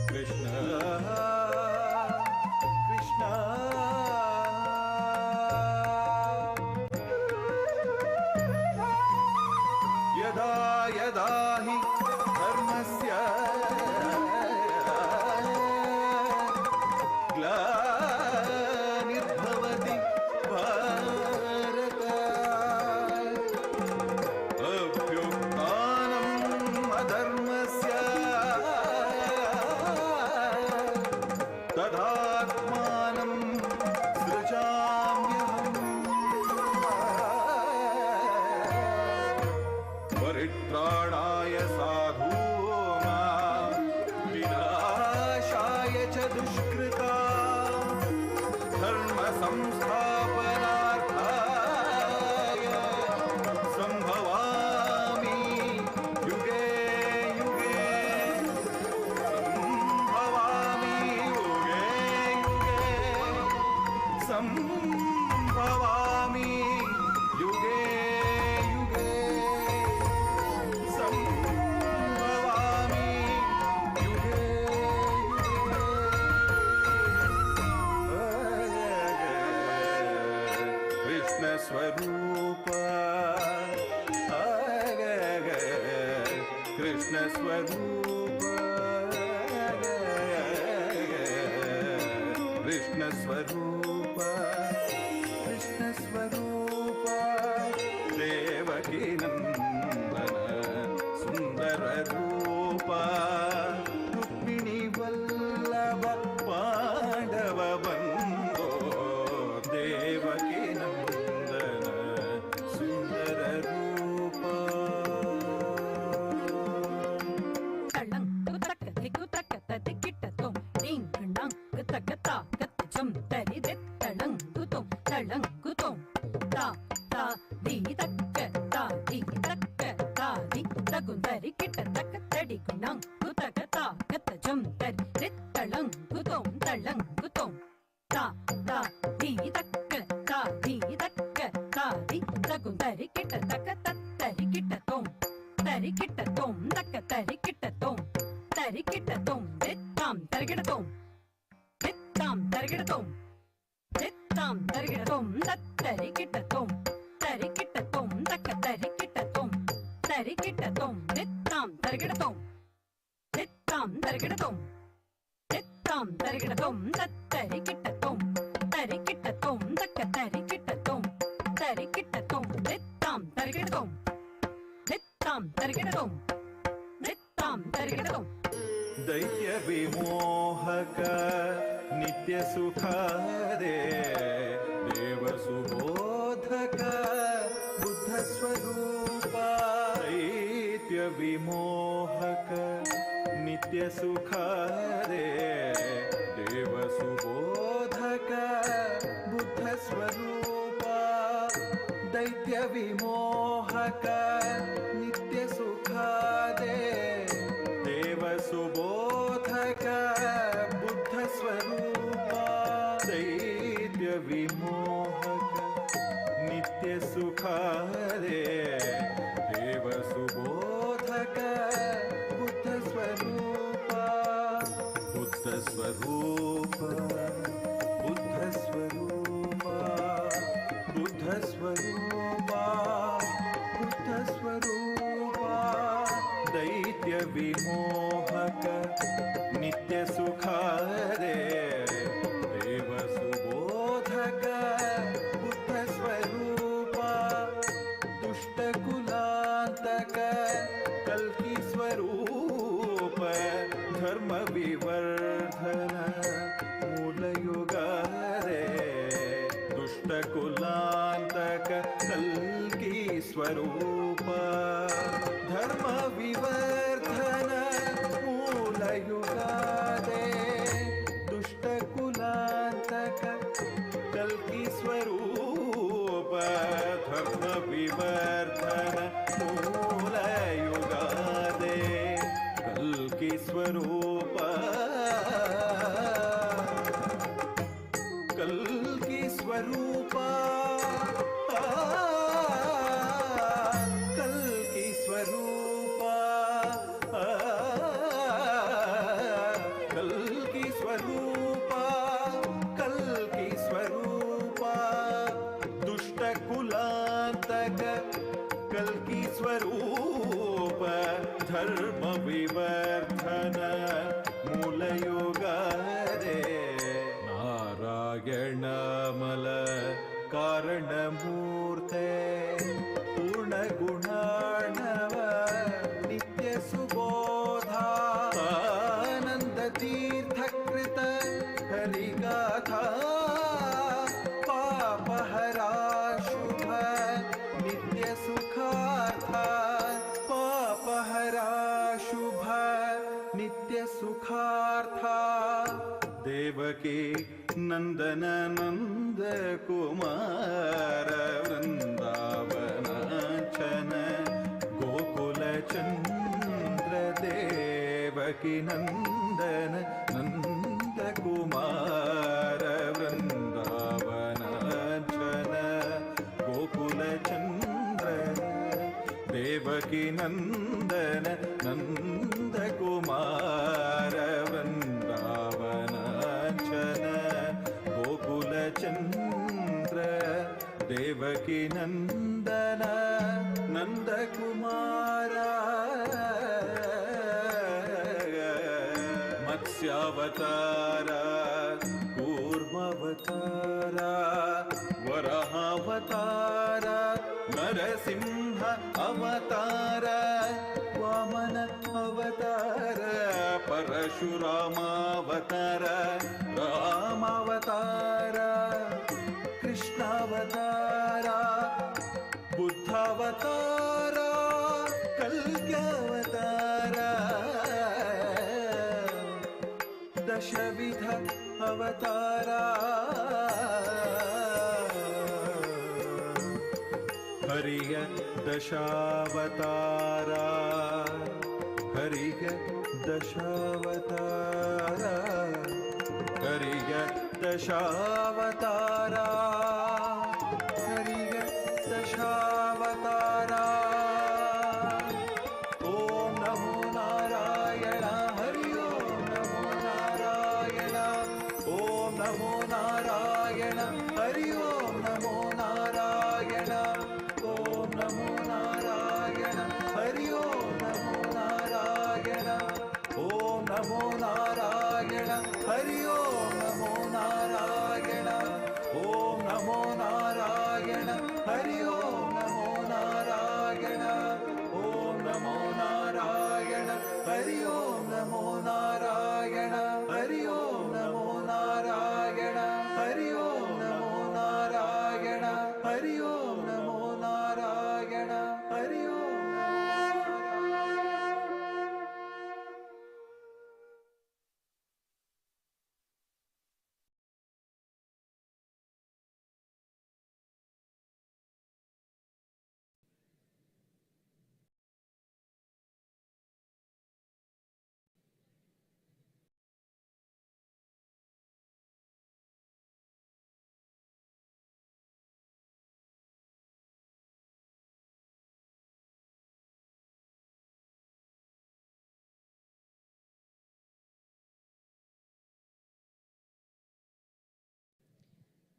ಕೃಷ್ಣ ಕೃಷ್ಣ ಯದಾ ಯದಾ ಹಿ ಧರ್ಮಸ್ಯ ಗ್ಲಾನಿರ್ಭವತಿ ಭಾರತ ಅಭ್ಯುತ್ಥಾನಂ ಅಧರ್ಮಸ್ಯ ತದಾತ್ಮಾನಂ ಸೃಜಾಮ್ಯಹಂ ಪರಿತ್ರಾಣಾಯ ಸಾಧೂನಾಂ ವಿನಾಶಾಯ ಚ ದುಷ್ಕೃತಾಂ ಧರ್ಮ ಸಂಸ್ಥಾಪನಾರ್ಥಾಯ ಸಂಭವಾಮಿ ಯುಗೇ ಯುಗೇ ಸಂಭವಾಮಿ ಯುಗೇ ಯುಗೇ ಸಂಭವಾಮಿ ಯುಗೇ ಯುಗೇ ಸಂಭವಾಮಿ ಯುಗೇ ಕೃಷ್ಣ ಸ್ವರೂಪ ಕೃಷ್ಣ ಸ್ವರೂಪ ಕೃಷ್ಣ ಸ್ವರೂಪ ಕೃಷ್ಣ ಸ್ವರೂಪ ದೇವಕಿ ನಂದನ ಸುಂದರ ರೂಪ ರುಕ್ಮಿಣಿ ವಲ್ಲಭ ಪಾಂಡವ ಬಂದೋ ದೇವಕಿ ನಂದನ ಸುಂದರ ರೂಪ ತಳ್ಳಂಗು ತಕ್ಕ ದಿಕ್ಕು ತಕ್ಕ ತದಿಕ್ಕಿಟ್ಟ ತೋಂ ಡಿಂಗ್ ಡಂಗ್ ತಕ್ಕ ತಾ ಕತ್ತ ಜಂ ತರಿದೆ ತಳ್ಳಂಗು ತೋಂ ತಾ ತಾ ದಿ ತಕ್ಕ ತಾ ದಿ ತಕ್ಕ ತಾ ದಿ ತಗುಂದರಿ ಕಿಟ್ಟ ತಕ್ಕ ತಡಿ ಗುಣಂಗು ತಕ್ಕ ತಾ ಕತ್ತ ಜಂ ತರಿದೆ ತಳ್ಳಂಗು ತೋಂ ತಾ ತಾ ದಿ ತಕ್ಕ ತಾ ದಿ ತಕ್ಕ ತಾ ದಿ ತಗುಂದರಿ ಕಿಟ್ಟ ತಕ್ಕ ತತ್ತರಿ ಕಿಟ್ಟ ತೋಂ ತಕ್ಕ ತರಿ ಕಿಟ್ಟ ತೋಂ ದಿತ್ತಾಂ ತರಗಿಡ ತೋಂ ತತ್ತರಿ ಕಿಟ್ಟ ತೋಂ ತಕ್ಕ ತರಿ ಕಿಟ್ಟ ತೋಂ ದಿತ್ತಾಂ ತರಗಿಡ ತೋಂ ತತ್ತರಿ ಕಿಟ್ಟ ತೋಂ ತಕ್ಕ ತರಿ ಕಿಟ್ಟ ತೋಂ ದಿತ್ತಾಂ ತರಗಿಡ ತೋಂ ದೈತ್ಯ ವಿಮೋಹಕ ನಿತ್ಯ ಸುಖಾದೇ ದೇವ ಸುಬೋಧಕ ಬುದ್ಧ ಸ್ವರೂಪ ದೈತ್ಯ ವಿಮೋಹಕ ನಿತ್ಯ ಸುಖಾದೇ ದೇವ ಸುಬೋಧಕ ಬುದ್ಧ ಸ್ವರೂಪ ದೈತ್ಯ ವಿಮೋಹಕ ನಿತ್ಯ ಸುಖಾದೇ ದೇವ ಸುಬೋಧಕ ಬುದ್ಧ ಸ್ವರೂಪ ದೈತ್ಯ ವಿಮೋಹಕ ನಿತ್ಯ ಸುಖಾದೇ ದೇವ ಸುಬೋಧಕ ಬುದ್ಧ ಸ್ವರೂಪ ಬುದ್ಧ ಸ್ವರೂಪ ಬುದ್ಧ ಸ್ವರೂಪ ಬುದ್ಧ ಸ್ವರೂಪ ಬುದ್ಧ ಸ್ವರೂಪ ದೈತ್ಯ ವಿಮೋಹಕ ನಿತ್ಯ ಸುಖಾದೇ ದೇವ ಸುಬೋಧಕ ಬುದ್ಧ ಸ್ವರೂಪ ದುಷ್ಟ ಕುಲಾಂತಕ ಕಲ್ಕಿ ಸ್ವರೂಪ ಧರ್ಮ ವಿವರ್ಧನ ಮೂಲಯುಗಾರೇ ದುಷ್ಟ ಕುಲಾಂತಕ ಕಲ್ಕಿ ಸ್ವರೂಪ ಧರ್ಮ ವಿವರ್ಧನ ಮೂಲಯುಗಾರೇ ದುಷ್ಟ ಕುಲಾಂತಕ ಕಲ್ಕಿ ಸ್ವರೂಪ ಧರ್ಮ ವಿವರ್ಧನ ಮೂಲಯುಗಾರೇ ಕಲ್ಕಿ ಸ್ವರೂಪ ಕಲ್ಕಿ ಸ್ವರೂಪ ಕಲ್ಕಿ ಸ್ವರೂಪ ಕಲ್ಕಿ ಸ್ವರೂಪ ಧರ್ಮ ವಿವರ್ಧನ ಮೂಲಯೋಗರೇ ನಾರಾಯಣಮಲ ಕಾರಣಮೂರ್ತೆ ಪೂರ್ಣ ಗುಣಾಣವ ನಿತ್ಯ ಸುಬೋಧ ಆನಂದ ತೀರ್ಥಕೃತ ಹರಿಗಾಥಾ ಪಾಪಹರಾ ಶುಭ ನಿತ್ಯ ಸುಖಾರ್ಥ ಪಾಪಹರಾ ಶುಭ ನಿತ್ಯ ಸುಖಾರ್ಥ ದೇವಕಿ ನಂದನ ನಂದ ಕುಮಾರ ವೃಂದಾವನಾಚನ ಗೋಕುಲ ಚಂದ್ರ ದೇವಕಿ ನಂದನ ನಂದ ಕುಮಾರ ವೃಂದಾವನಾಚನ ಗೋಕುಲ ಚಂದ್ರ ದೇವಕಿ ನಂದನ ನಂದ ಕುಮಾರ ವೃಂದಾವನಾಚನ ಗೋಕುಲ ಚಂದ್ರ ದೇವಕಿ ನಂದನ ನಂದ ಕುಮಾರ ಮತ್ಸ್ಯಾವತಾರ ಕೂರ್ಮಾವತಾರ ವರಹಾವತಾರ ನರಸಿಂಹ ಅವತಾರ ವಾಮನ ಅವತಾರ ಪರಶುರಾಮಾವತಾರ ರಾಮಾವತಾರ ಕೃಷ್ಣಾವತಾರ ಬುದ್ಧಾವತಾರ ಕಲ್ಕ್ಯಾವತಾರ ದಶವಿಧ ಅವತಾರ ಹರಿಯ ದಶಾವತಾರ ಹರಿಯ ದಶಾವತಾರ ಹರಿಯ ದಶಾವತಾರ ಹರಿಯ ದಶಾವತಾರ ಓಂ ನಮೋ ನಾರಾಯಣ ಹರಿ ಓಂ ನಮೋ ನಾರಾಯಣ ಓಂ ನಮೋ ನಾರಾಯಣ ಹರಿ ಓಂ ನಮೋ ನಾರಾಯಣ ಓಂ ನಮೋ ನಾರಾಯಣ ಹರಿ ಓಂ ನಮೋ ನಾರಾಯಣ ಓಂ ನಮೋ ನಾರಾಯಣ ಹರಿ ಓಂ ನಮೋ ನಾರಾಯಣ ಓಂ ನಮೋ ನಾರಾಯಣ ಹರಿ ಓಂ ನಮೋ ನಾರಾಯಣ ಓಂ ನಮೋ ನಾರಾಯಣ ಹರಿ ಓಂ ನಮೋ ನಾರಾಯಣ ಹರಿ ಓಂ ನಮೋ ನಾರಾಯಣ ಹರಿ ಓಂ ನಮೋ ನಾರಾಯಣ ಹರಿ ಓಂ ನಮೋ ನಾರಾಯಣ ಹರಿ ಓಂ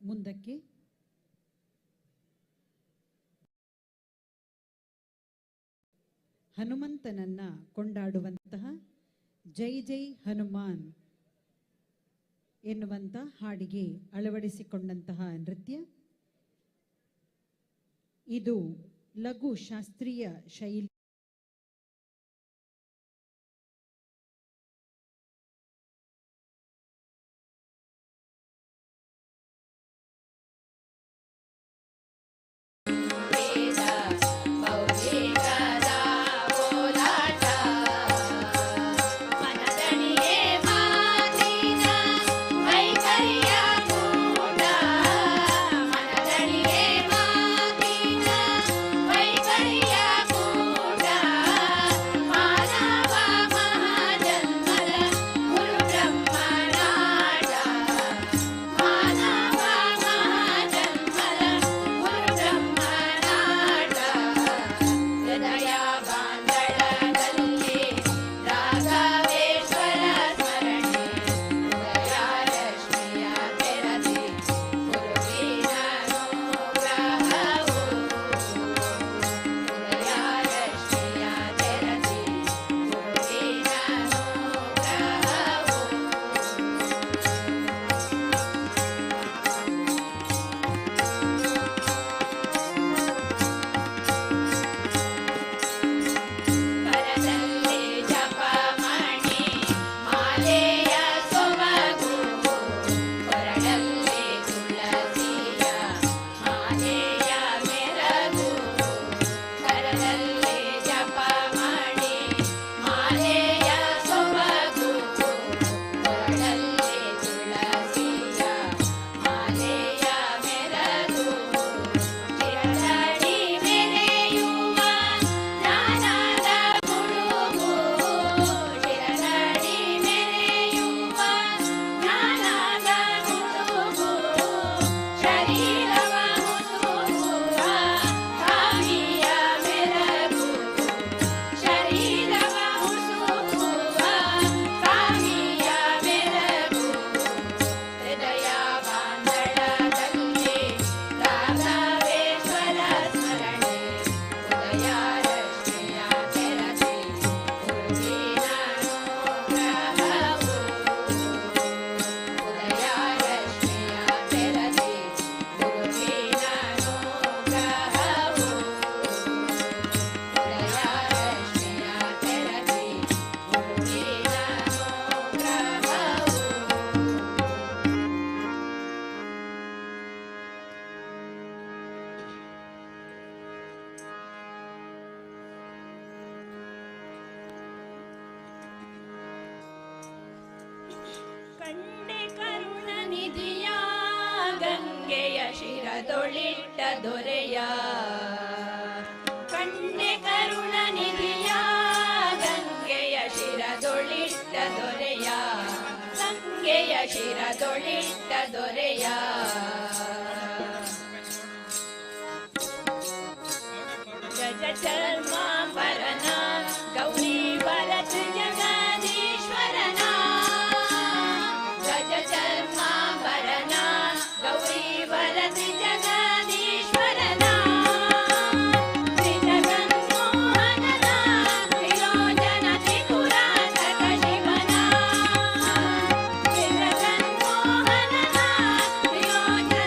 ಮುಂದಕ್ಕೆ ಹನುಮಂತನನ್ನ ಕೊಂಡಾಡುವಂತಹ ಜೈ ಜೈ ಹನುಮಾನ್ ಎನ್ನುವಂತ ಹಾಡಿಗೆ ಅಳವಡಿಸಿಕೊಂಡಂತಹ ನೃತ್ಯ ಇದು ಲಘು ಶಾಸ್ತ್ರೀಯ ಶೈಲಿ. ವೈಕರಿಯ ಕೂಡ ಶಿರದೊಳಿಟ್ಟ ದೊರೆಯ ಕಣ್ಣೆ ಕರುಣ ನಿಧಿಯ ಗಂಗೆಯ ಶಿರದೊಳಿಟ್ಟ ದೊರೆಯ ಗಂಗೆಯ ಶಿರದೊಳಿಟ್ಟ ದೊರೆಯ ಗಜ ಚರ್ಮಾಂಬರನ ಗೌರಿ ಭರತ ಜಗದೀಶ್ವರನ ಗಜ ಚರ್ಮಾಂಬರನ ಗೌರಿ ಭರತ ಜಗದೀಶ್ವರನ ತ್ರಿಜಗನ್ಮೋಹನನ ತ್ರಿಲೋಚನ ತ್ರಿಪುರಾಂತಕ ಶಿವನ ತ್ರಿಜಗನ್ಮೋಹನನ ತ್ರಿಲೋಚನ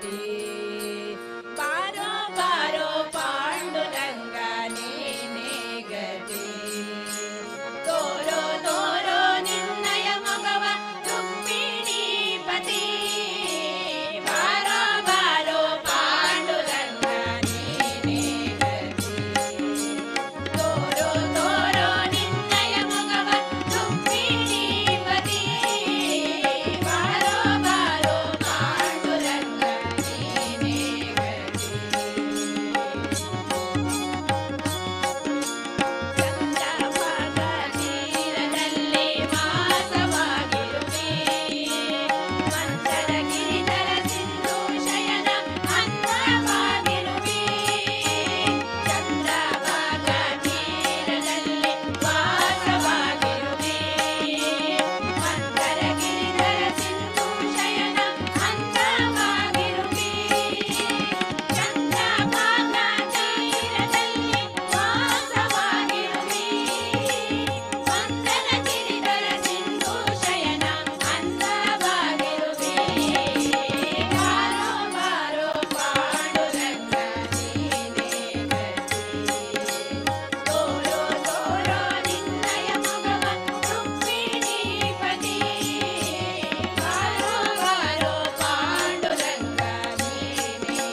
ಗತಿ ಬಾರೋ ಬಾರೋ ಪಾಂಡುರಂಗ ನೀನೇ ಗತಿ ತೋರೋ ತೋರೋ ನಿನ್ನಯ ಮಗವ ರುಕ್ಮಿಣೀಪತಿ ಬಾರೋ ಬಾರೋ ಪಾಂಡುರಂಗ ನೀನೇ ಗತಿ ತೋರೋ ತೋರೋ ನಿನ್ನಯ ಮಗವ ರುಕ್ಮಿಣೀಪತಿ ಬಾರೋ ಬಾರೋ ಪಾಂಡುರಂಗ ನೀನೇ ಗತಿ ಚಂದ್ರಭಾಗ ತೀರದಲ್ಲಿ ವಾಸವಾಗಿರುವೆ ಮಂತರ ಗಿರಿಧರ ಸಿಂಧು ಶಯನ ಅನ್ನವಾಗಿರುವೆ ಚಂದ್ರಭಾಗ ತೀರದಲ್ಲಿ ವಾಸವಾಗಿರುವೆ ಮಂತರ ಗಿರಿಧರ ಸಿಂಧು ಶಯನ ಅನ್ನವಾಗಿರುವೆ ಚಂದ್ರಭಾಗ ತೀರದಲ್ಲಿ ವಾಸವಾಗಿರುವೆ ಮಂತರ ಗಿರಿಧರ ಸಿಂಧು ಶಯನ ಅನ್ನವಾಗಿರುವೆ ಬಾರೋ ಬಾರೋ ಪಾಂಡುರಂಗ ನೀನೇ ಗತಿ ತೋರೋ ತೋರೋ ನಿನ್ನಯ ಮಗವ ರುಕ್ಮಿಣೀಪತಿ ಬಾರೋ ಬಾರೋ ಪಾಂಡುರಂಗ ನೀನೇ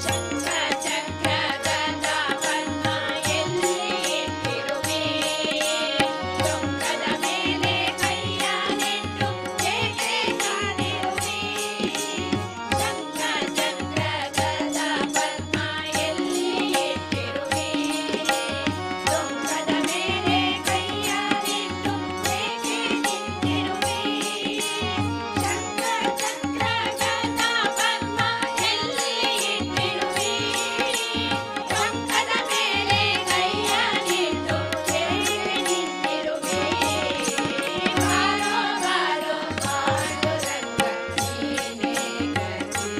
ಶಂಖ ಚಕ್ರ ಗದಾ ಪದ್ಮ ಎಲ್ಲಿ ಇಟ್ಟಿರುವೆ ಡೊಂಕದ ಮೇಲೆ ಕೈಯ ನೆಟ್ಟು ಏಕೆ ಕಾದಿರುವೆ ಶಂಖ ಚಕ್ರ ಗದಾ ಪದ್ಮ ಎಲ್ಲಿ ಇಟ್ಟಿರುವೆ ಡೊಂಕದ ಮೇಲೆ ಕೈಯ ನೆಟ್ಟು ಏಕೆ ನಿಂತಿರುವೆ ಶಂಖ ಚಕ್ರ ಗದಾ ಪದ್ಮ ಎಲ್ಲಿ ಇಟ್ಟಿರುವೆ ಡೊಂಕದ ಮೇಲೆ ಕೈಯ ನೆಟ್ಟು ಏಕೆ ನಿಂತಿರುವೆ ಬಾರೋ ಬಾರೋ ಪಾಂಡುರಂಗ ನೀನೇ ಗತಿ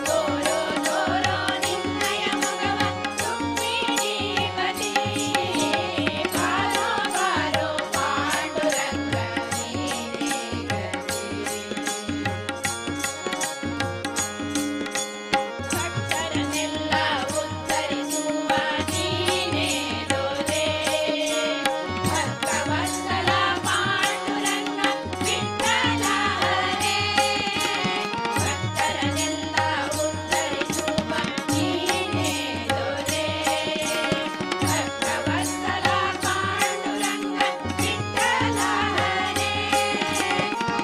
ತೋರೋ ತೋರೋ ನಿನ್ನಯ ಮಗವ ರುಕ್ಮಿಣೀಪತಿ ಬಾರೋ ಬಾರೋ ಪಾಂಡುರಂಗ ನೀನೇ ಭಕ್ತರನ್ನೆಲ್ಲ ಉದ್ಧರಿಸುವ ನೀನೇ ದೊರೆ ಭಕ್ತವತ್ಸಲ ಪಾಂಡುರಂಗ ವಿಠ್ಠಲ ಹರೇ ಭಕ್ತರನ್ನೆಲ್ಲ ಉದ್ಧರಿಸುವ ನೀನೇ ದೊರೆ ಭಕ್ತವತ್ಸಲ ಪಾಂಡುರಂಗ ವಿಠ್ಠಲ ಹರೇ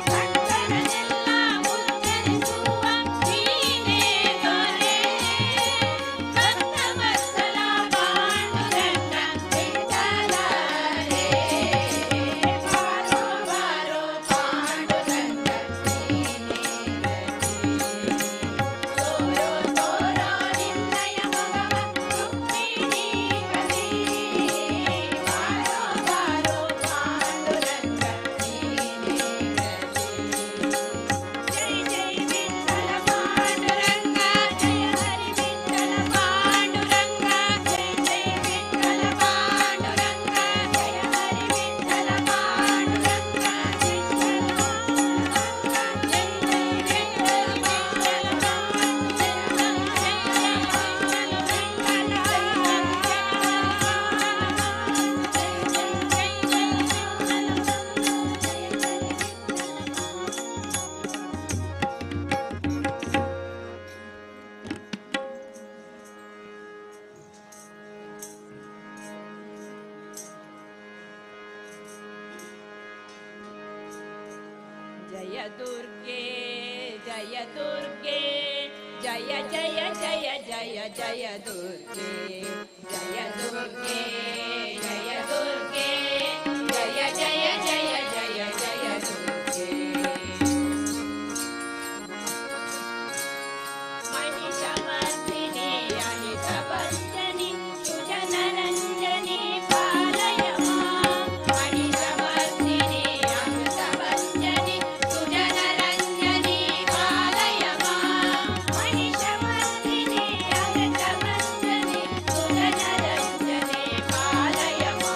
ಭಕ್ತರನ್ನೆಲ್ಲ ಉದ್ಧರಿಸುವ ನೀನೇ ದೊರೆ ಭಕ್ತವತ್ಸಲ ಪಾಂಡುರಂಗ ವಿಠ್ಠಲ ಹರೇ ಬಾರೋ ಬಾರೋ ಪಾಂಡುರಂಗ ನೀನೇ ಗತಿ ತೋರೋ ತೋರೋ ನಿನ್ನಯ ಮಗವ ರುಕ್ಮಿಣೀಪತಿ ಬಾರೋ ಬಾರೋ ಪಾಂಡುರಂಗ ನೀನೇ ಜೈ ಜೈ ವಿಠ್ಠಲ ಪಾಂಡುರಂಗ ಜಯ ಹರಿ ವಿಠ್ಠಲ ಪಾಂಡುರಂಗ ಜೈ ಜೈ ವಿಠ್ಠಲ ಪಾಂಡುರಂಗ ಜಯ ಹರಿ ವಿಠ್ಠಲ ಪಾಂಡುರಂಗ ಜೈ ಜಯ ದುರ್ಗೆ ಜಯ ದುರ್ಗೆ ಜಯ ಜಯ ಜಯ ಜಯ ಜಯ ದುರ್ಗೆ ಜಯ ದುರ್ಗೆ ಜಯ ದುರ್ಗೆ ಜಯ ಜಯ ಜಯ ಜಯ ಜಯ ದುರ್ಗೆ ಮಹಿಷಮರ್ದಿನಿ ಅನಿತ ಭಂಜನಿ ಸುಜನರಂಜನಿ ಪಾಲಯ ಮಾಂ ಮಹಿಷಮರ್ದಿನಿ ಅಮೃತ ಭಂಜನಿ ಸುಜನರಂಜನಿ ಪಾಲಯ ಮಾಂ ಮಹಿಷಮರ್ದಿನಿ ಅಮೃತ ಭಂಜನಿ ಸುಜನರಂಜನಿ ಪಾಲಯ ಮಾಂ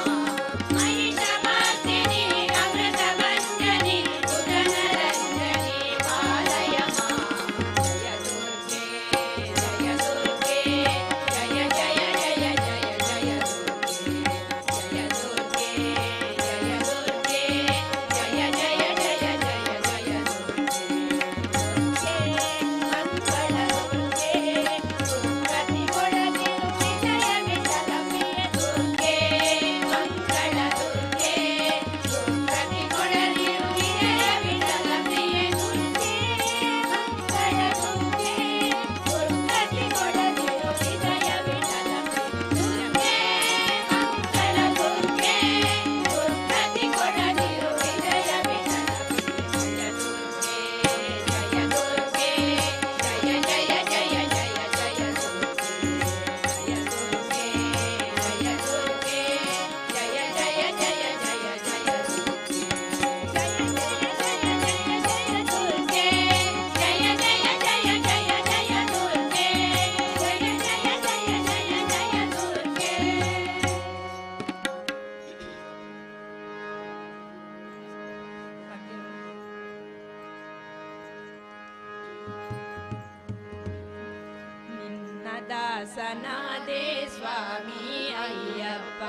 ದಾಸನಾದೆ ಸ್ವಾಮಿ ಅಯ್ಯಪ್ಪ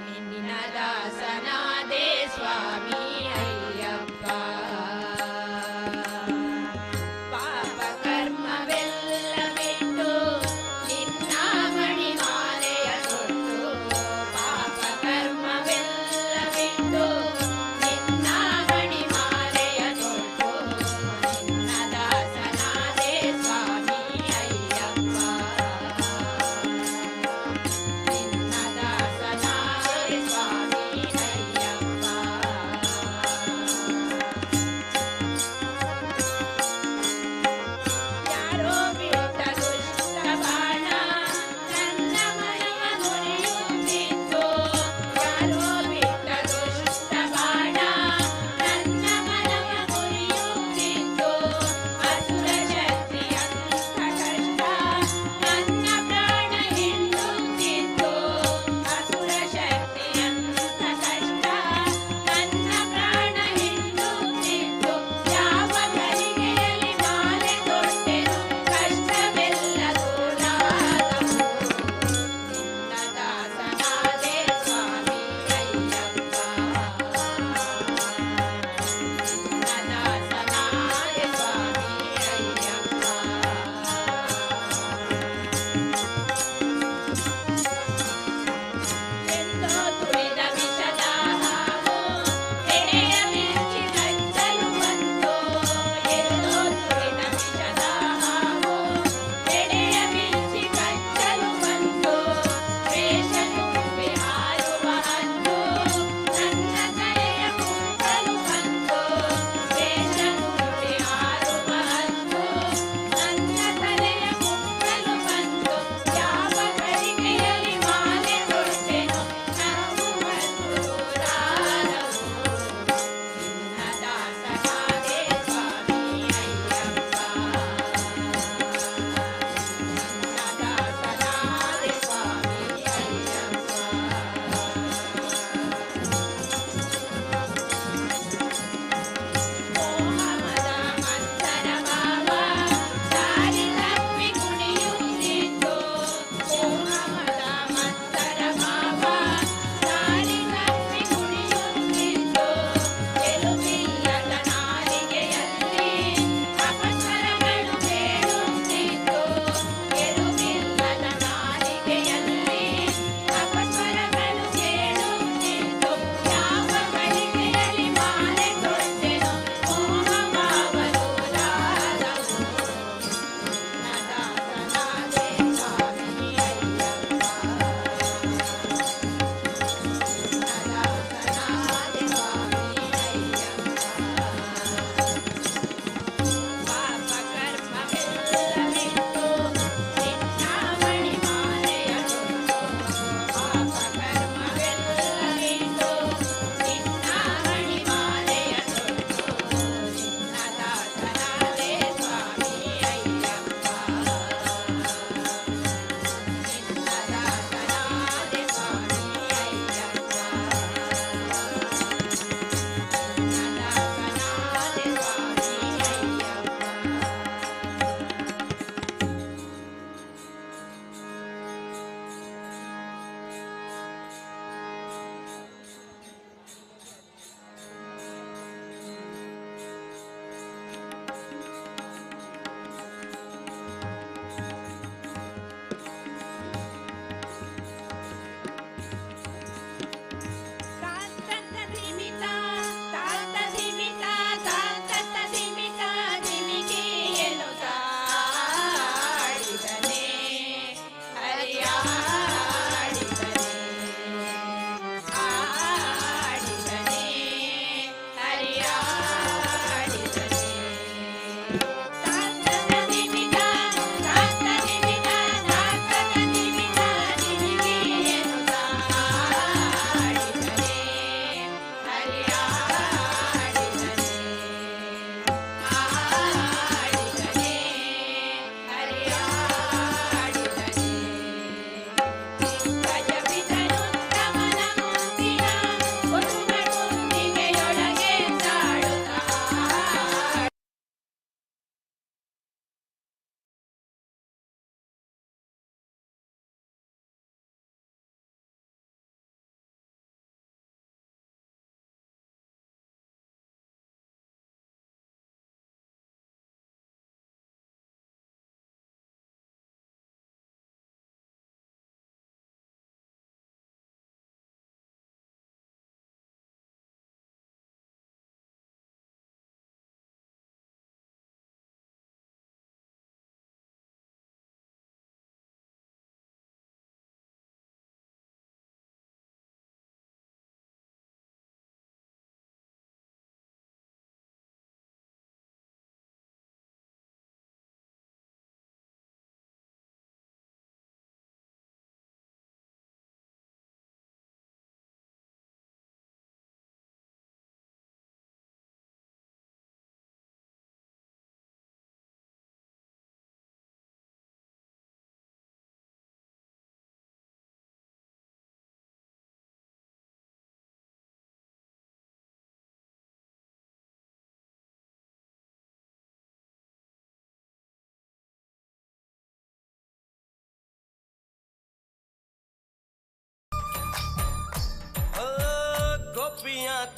ನಿನ್ನ ದಾಸನಾದೆ ಸ್ವಾಮಿ ಅಯ್ಯಪ್ಪ ಪಾಪ ಕರ್ಮವೆಲ್ಲ ಬಿಟ್ಟು ನಿನ್ನ ಮಣಿಮಾಲೆಯ ತೊಟ್ಟು ಪಾಪ ಕರ್ಮವೆಲ್ಲ ಬಿಟ್ಟು ನಿನ್ನ ಮಣಿಮಾಲೆಯ ತೊಟ್ಟು ನಿನ್ನ ದಾಸನಾದೆ ಸ್ವಾಮಿ ಅಯ್ಯಪ್ಪ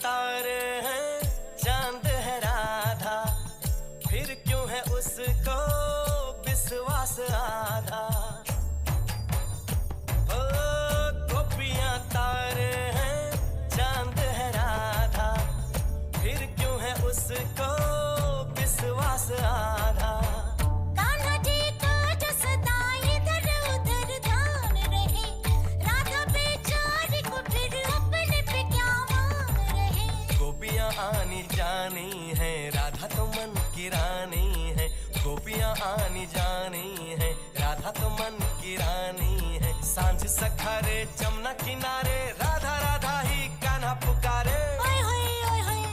तारे हैं चांद है राधा, फिर क्यों है उसको विश्वास आधा। ओ गोपियां तारे हैं चांद है राधा, फिर क्यों है उसको विश्वास आधा। कान्हा जी का जो सदा इधर उधर ध्यान रहे, राधा बेचारी को फिर अपने पे क्या मान रहे। गोपियां आनी जानी है, राधा तो मन की रानी है। गोपियां आनी जानी है, राधा तो मन की रानी है। सांझ सखारे जमुना किनारे, राधा राधा ही कान्हा पुकारे। ओए होए ओए होए,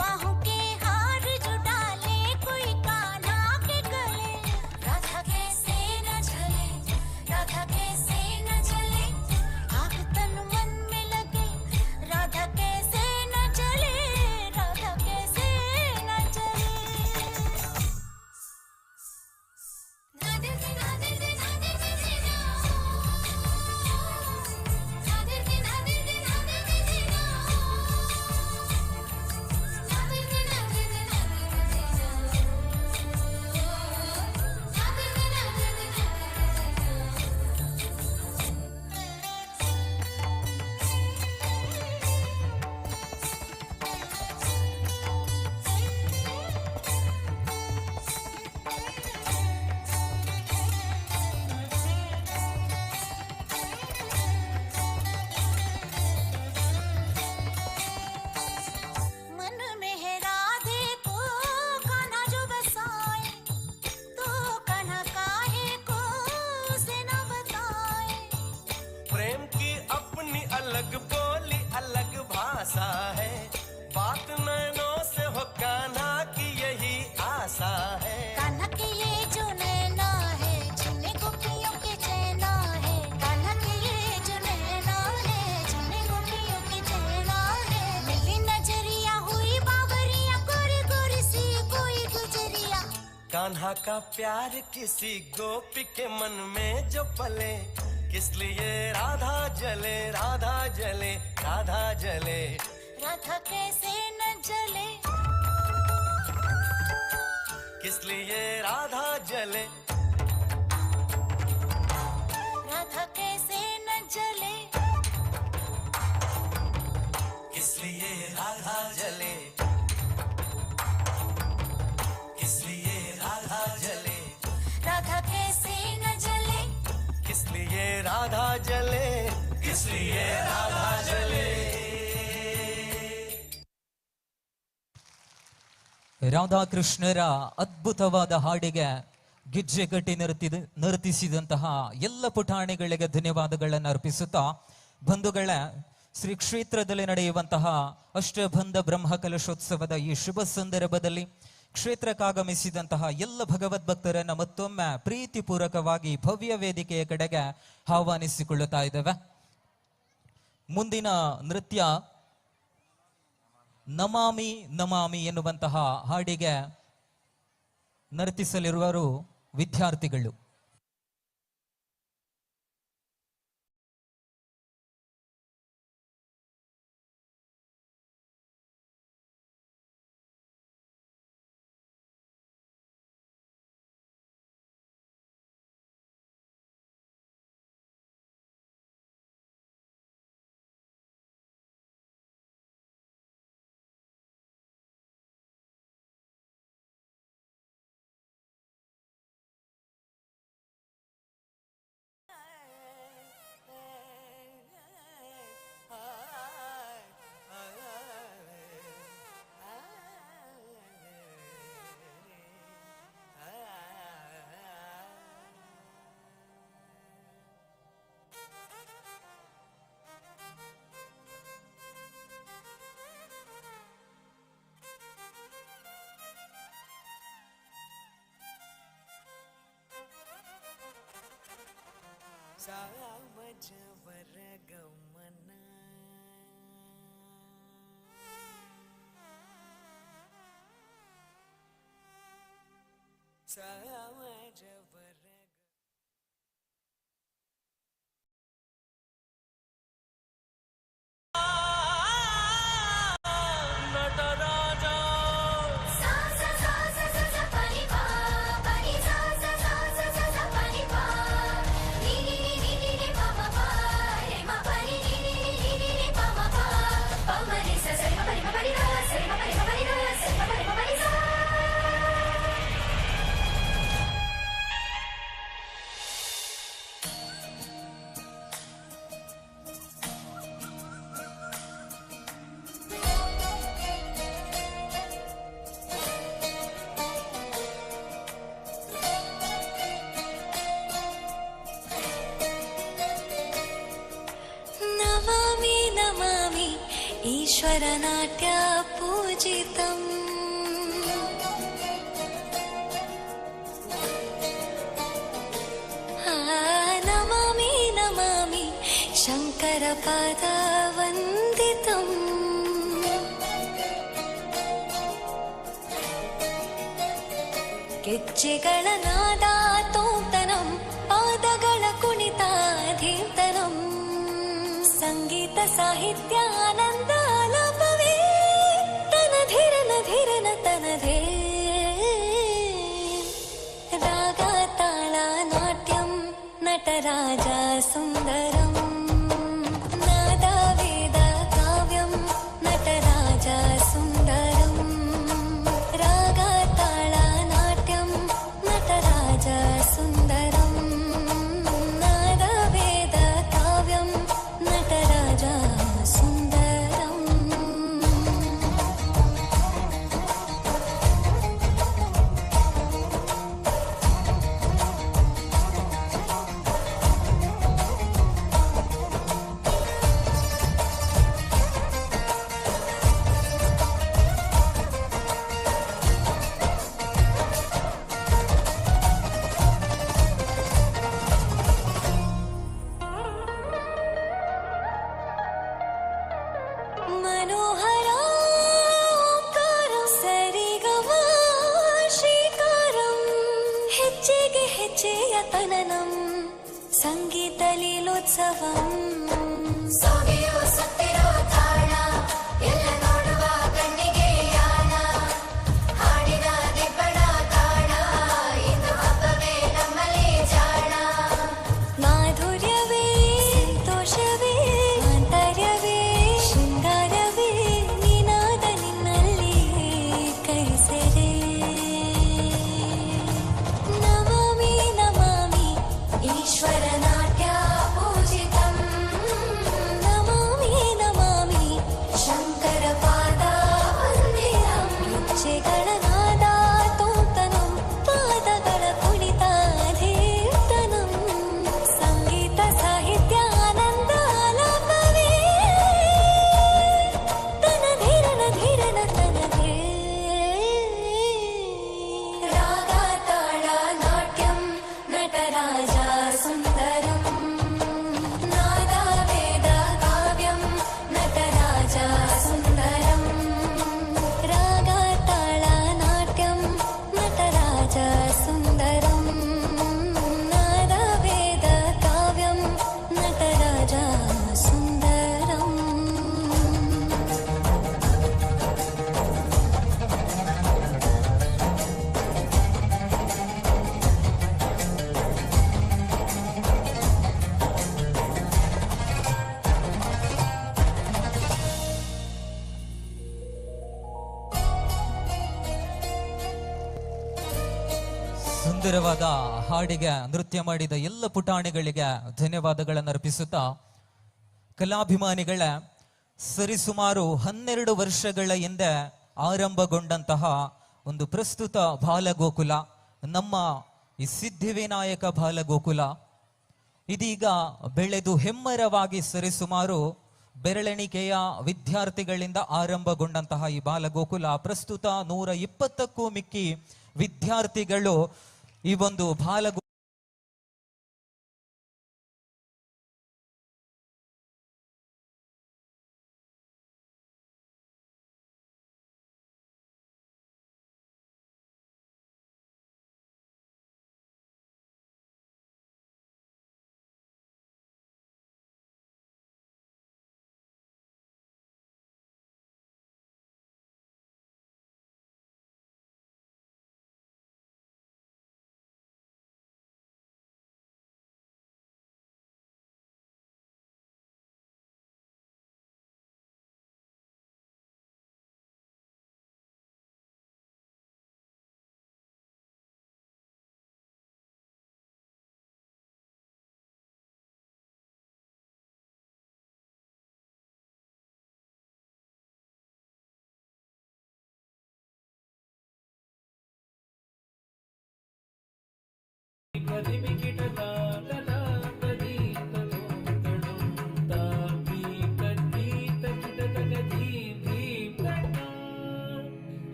बाहों के हार जो डाले कोई कान्हा के गले। राधा कैसे न चले, राधा कैसे न चले, आग तन मन में लगे। राधा कैसे न चले, राधा कैसे न चले। नादे से नादे से नादे से जीना, नादे से नादे से नादे से जीना, नादे से नादे से नादे से जीना, नादे से नादे से मन में है राधे को कान्हा जो बसाए, तो कान्हा काहे को उसे न बताए। प्रेम की अपनी अलग बोली अलग भाषा है, बात नैनों से हो कान्हा की यही आशा है। कान्हा के ये जो नैना है, जिन्हें गोपियों के चैना है। कान्हा के ये जो नैना है, जिन्हें गोपियों के चैना है। मिली नजरिया हुई बावरिया, गोरी गोरी सी कोई गुजरिया। कान्हा का प्यार किसी गोपी के मन में जो पले, किस लिए राधा जले राधा जले राधा जले। राधा कैसे न जले, किस लिए राधा जले। राधा कैसे न जले, किस लिए राधा जले, किस लिए राधा जले। राधा कैसे न जले, किस लिए राधा जले, किस लिए राधा जले। ರಾಧಾಕೃಷ್ಣರ ಅದ್ಭುತವಾದ ಹಾಡಿಗೆ ಗಿಜ್ಜೆ ಕಟ್ಟಿ ನರ್ತಿಸಿದಂತಹ ಎಲ್ಲ ಪುಟಾಣಿಗಳಿಗೆ ಧನ್ಯವಾದಗಳನ್ನು ಅರ್ಪಿಸುತ್ತಾ, ಬಂಧುಗಳೇ, ಶ್ರೀ ಕ್ಷೇತ್ರದಲ್ಲಿ ನಡೆಯುವಂತಹ ಅಷ್ಟಬಂಧ ಬ್ರಹ್ಮ ಕಲಶೋತ್ಸವದ ಈ ಶುಭ ಸಂದರ್ಭದಲ್ಲಿ ಕ್ಷೇತ್ರಕ್ಕಾಗಮಿಸಿದಂತಹ ಎಲ್ಲ ಭಗವದ್ಭಕ್ತರನ್ನ ಮತ್ತೊಮ್ಮೆ ಪ್ರೀತಿಪೂರ್ವಕವಾಗಿ ಭವ್ಯ ವೇದಿಕೆಯ ಕಡೆಗೆ ಆಹ್ವಾನಿಸಿಕೊಳ್ಳುತ್ತಾ ಇದ್ದೇವೆ. ಮುಂದಿನ ನೃತ್ಯ ನಮಾಮಿ ನಮಾಮಿ ಎನ್ನುವಂತಹ ಹಾಡಿಗೆ ನರ್ತಿಸಲಿರುವರು ವಿದ್ಯಾರ್ಥಿಗಳು. ಸಾಮಜವರಗಮನ ಸಾಮಜವರ ईश्वरनाट्य पूजितम् नमामि नमामि शङ्करपादवन्दितम् ಗೆಜ್ಜೆಗಳ ನಾದ ತೋಂತನಂ ಪಾದಗಳ ಕುಣಿತಾಧೀರ್ತನಂ ಸಂಗೀತ ಸಾಹಿತ್ಯ ಆನಂದ ಆಲಾಪವೇ ತನಧಿರನ ಧಿರನ ತನಧೇ ರಾಗ ತಾಳ ನಾಟ್ಯಂ ನಟರಾಜ ಸುಂದರಂ ನಾದ ವೇದ ಕಾವ್ಯಂ ನಟರಾಜ ಸುಂದರಂ ರಾಗ ತಾಳ ನಾಟ್ಯಂ ನಟರಾಜ ಸುಂದರಂ ನಾದ ವೇದ ಕಾವ್ಯಂ ನಟರಾಜ ಸುಂದರಂ मनोहराकारं सरिगमा श्रीकारं ಹೆಜ್ಜೆಗೆ ಹೆಜ್ಜೆಯ ತನನಂ ಸಂಗೀತ ಲೀಲೋತ್ಸವಂ ಸೊಗೆಯೋ ಸುತ್ತಿರೋ ತಾಣ ಎಲ್ಲ ನೋಡುವ ಕಣ್ಣಿಗೆ ಯಾನ ಹಾಡಿನ ದಿಬ್ಬಣ ತಾಣ ಇದು ಹಬ್ಬವೇ ನಮ್ಮಲ್ಲಿ ಜಾಣ ಮಾಧುರ್ಯವೇ ಸಂತೋಷವೇ ಆಂತರ್ಯವೇ ಶೃಂಗಾರವೇ ನಿನಾದ ನಿನ್ನಲ್ಲಿ ಕೈಸೆರೆ ನಮಾಮಿ ನಮಾಮಿ ಈಶ್ವರ ನಾಟ್ಯ ಪೂಜಿತಂ ನಮಾಮಿ ನಮಾಮಿ ಶಂಕರ ಪಾದ ವಂದಿತಂ ಗೆಜ್ಜೆಗಳ ನಾದ ತೋಂತನಂ ಪಾದಗಳ ಕುಣಿತಾಧೀರ್ತನಂ ಸಂಗೀತ ಸಾಹಿತ್ಯ ಆನಂದ ಆಲಾಪವೇ ತನಧಿರನ ಧಿರನ ತನಧೇ ರಾಗ ತಾಳ ನಾಟ್ಯಂ ನಟರಾಜ ಸುಂದರಂ ನಾದ ವೇದ ಕಾವ್ಯಂ ನಟರಾಜ ಸುಂದರಂ ರಾಗ ತಾಳ ನಾಟ್ಯಂ ನಟರಾಜ ಸುಂದರಂ ನಾದ ವೇದ ಕಾವ್ಯಂ ನಟರಾಜ ಸುಂದರಂ ಸುಂದರವಾದ ಹಾಡಿಗೆ ನೃತ್ಯ ಮಾಡಿದ ಎಲ್ಲ ಪುಟಾಣಿಗಳಿಗೆ ಧನ್ಯವಾದಗಳನ್ನು ಅರ್ಪಿಸುತ್ತಾ ಕಲಾಭಿಮಾನಿಗಳ ಸರಿಸುಮಾರು 12 ವರ್ಷಗಳ ಹಿಂದೆ ಆರಂಭಗೊಂಡಂತಹ ಒಂದು ಪ್ರಸ್ತುತ ಬಾಲಗೋಕುಲ ನಮ್ಮ ಈ ಸಿದ್ಧಿವಿನಾಯಕ ಬಾಲಗೋಕುಲ ಇದೀಗ ಬೆಳೆದು ಹೆಮ್ಮರವಾಗಿ ಸರಿಸುಮಾರು ಬೆರಳೆಣಿಕೆಯ ವಿದ್ಯಾರ್ಥಿಗಳಿಂದ ಆರಂಭಗೊಂಡಂತಹ ಈ ಬಾಲಗೋಕುಲ ಪ್ರಸ್ತುತ 120ಕ್ಕೂ ಮಿಕ್ಕಿ ವಿದ್ಯಾರ್ಥಿಗಳು ಈ ಒಂದು ಬಾಲಗೋ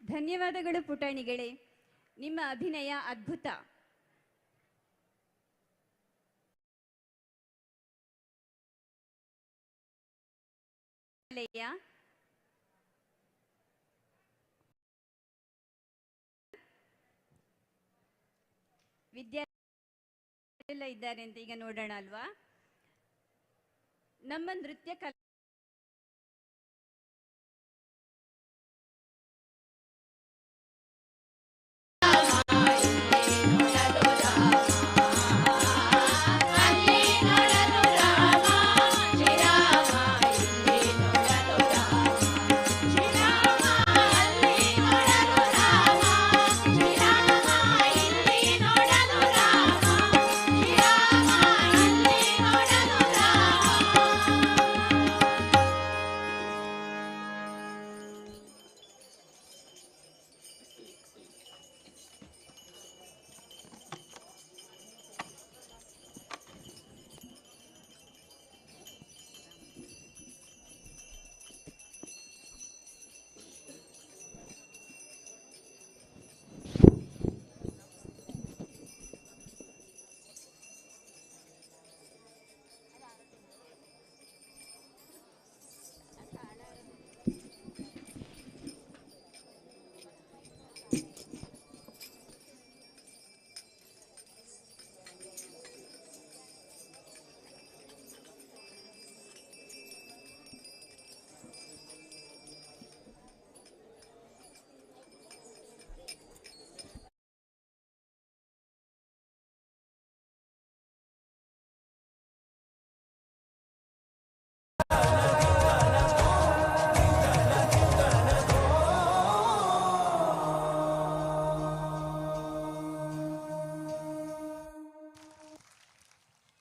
ಧನ್ಯವಾದಗಳು ಪುಟಾಣಿಗಳೇ, ನಿಮ್ಮ ಅಭಿನಯ ಅದ್ಭುತ. ವಿದ್ಯಾರ್ಥಿ ಎಲ್ಲ ಇದ್ದಾರೆ ಅಂತ ಈಗ ನೋಡೋಣ ಅಲ್ವಾ. ನಮ್ಮ ನೃತ್ಯ ಕಲೆ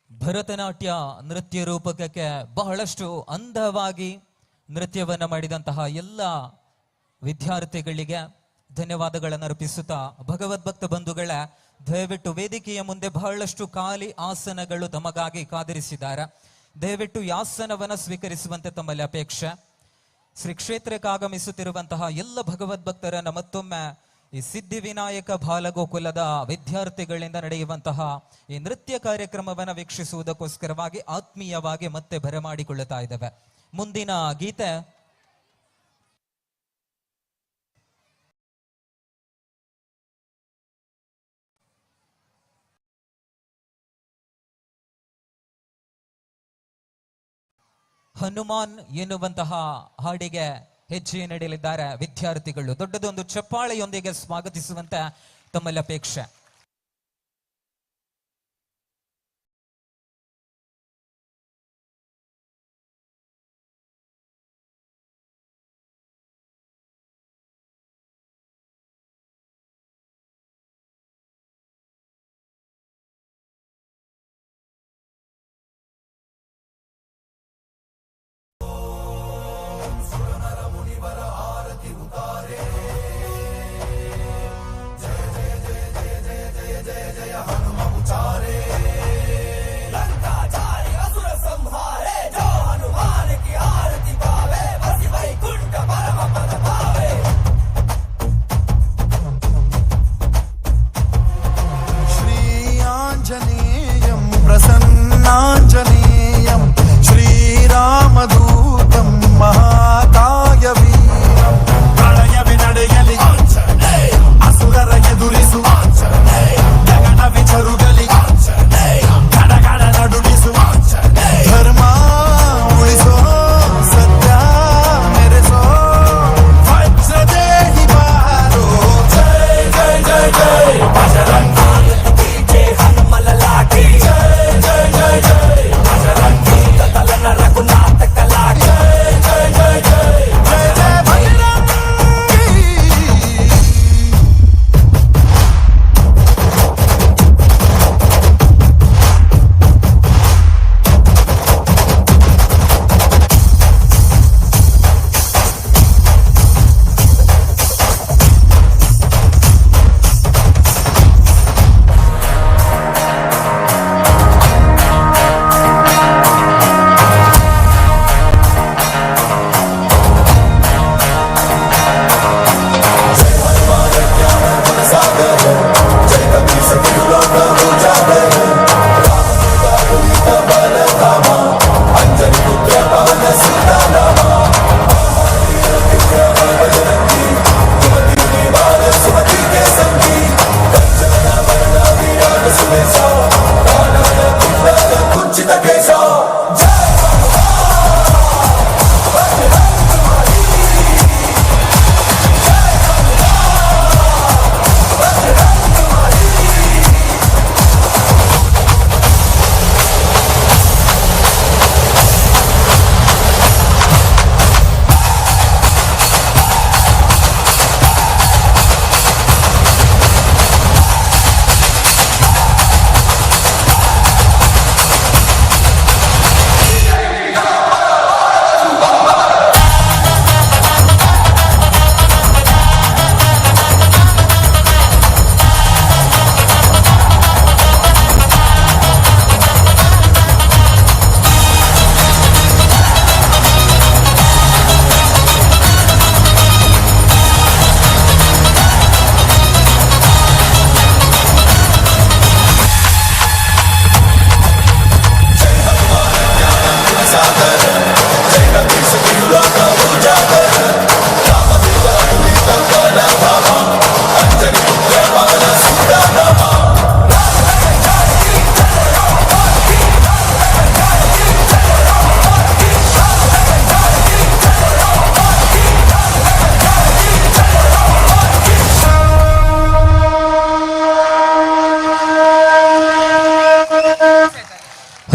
ಭರತನಾಟ್ಯ ನೃತ್ಯ ರೂಪಕಕ್ಕೆ ಬಹಳಷ್ಟು ಅಂದವಾಗಿ ನೃತ್ಯವನ್ನು ಮಾಡಿದಂತಹ ಎಲ್ಲ ವಿದ್ಯಾರ್ಥಿಗಳಿಗೆ ಧನ್ಯವಾದಗಳನ್ನು ಅರ್ಪಿಸುತ್ತಾ, ಭಗವದ್ಭಕ್ತ ಬಂಧುಗಳ ದಯವಿಟ್ಟು ವೇದಿಕೆಯ ಮುಂದೆ ಬಹಳಷ್ಟು ಖಾಲಿ ಆಸನಗಳು ತಮಗಾಗಿ ಕಾದಿರಿಸಿದ್ದಾರೆ. ದಯವಿಟ್ಟು ಈ ಆಸನವನ್ನು ಸ್ವೀಕರಿಸುವಂತೆ ತಮ್ಮಲ್ಲಿ ಅಪೇಕ್ಷೆ. ಶ್ರೀ ಕ್ಷೇತ್ರಕ್ಕೆ ಆಗಮಿಸುತ್ತಿರುವಂತಹ ಎಲ್ಲ ಭಗವದ್ಭಕ್ತರನ್ನ ಮತ್ತೊಮ್ಮೆ ಈ ಸಿದ್ಧಿವಿನಾಯಕ ಬಾಲಗೋಕುಲದ ವಿದ್ಯಾರ್ಥಿಗಳಿಂದ ನಡೆಯುವಂತಹ ಈ ನೃತ್ಯ ಕಾರ್ಯಕ್ರಮವನ್ನು ವೀಕ್ಷಿಸುವುದಕ್ಕೋಸ್ಕರವಾಗಿ ಆತ್ಮೀಯವಾಗಿ ಮತ್ತೆ ಬರಮಾಡಿಕೊಳ್ಳುತ್ತಾ ಇದ್ದೇವೆ. ಮುಂದಿನ ಗೀತೆ ಹನುಮಾನ್ ಎನ್ನುವಂತಹ ಹಾಡಿಗೆ ಹೆಜ್ಜೆ ನಡೆಯಲಿದ್ದಾರೆ ವಿದ್ಯಾರ್ಥಿಗಳು. ದೊಡ್ಡದೊಂದು ಚಪ್ಪಾಳೆಯೊಂದಿಗೆ ಸ್ವಾಗತಿಸುವಂತೆ ತಮ್ಮಲ್ಲಿ ಅಪೇಕ್ಷೆ. जय जय जय जय जय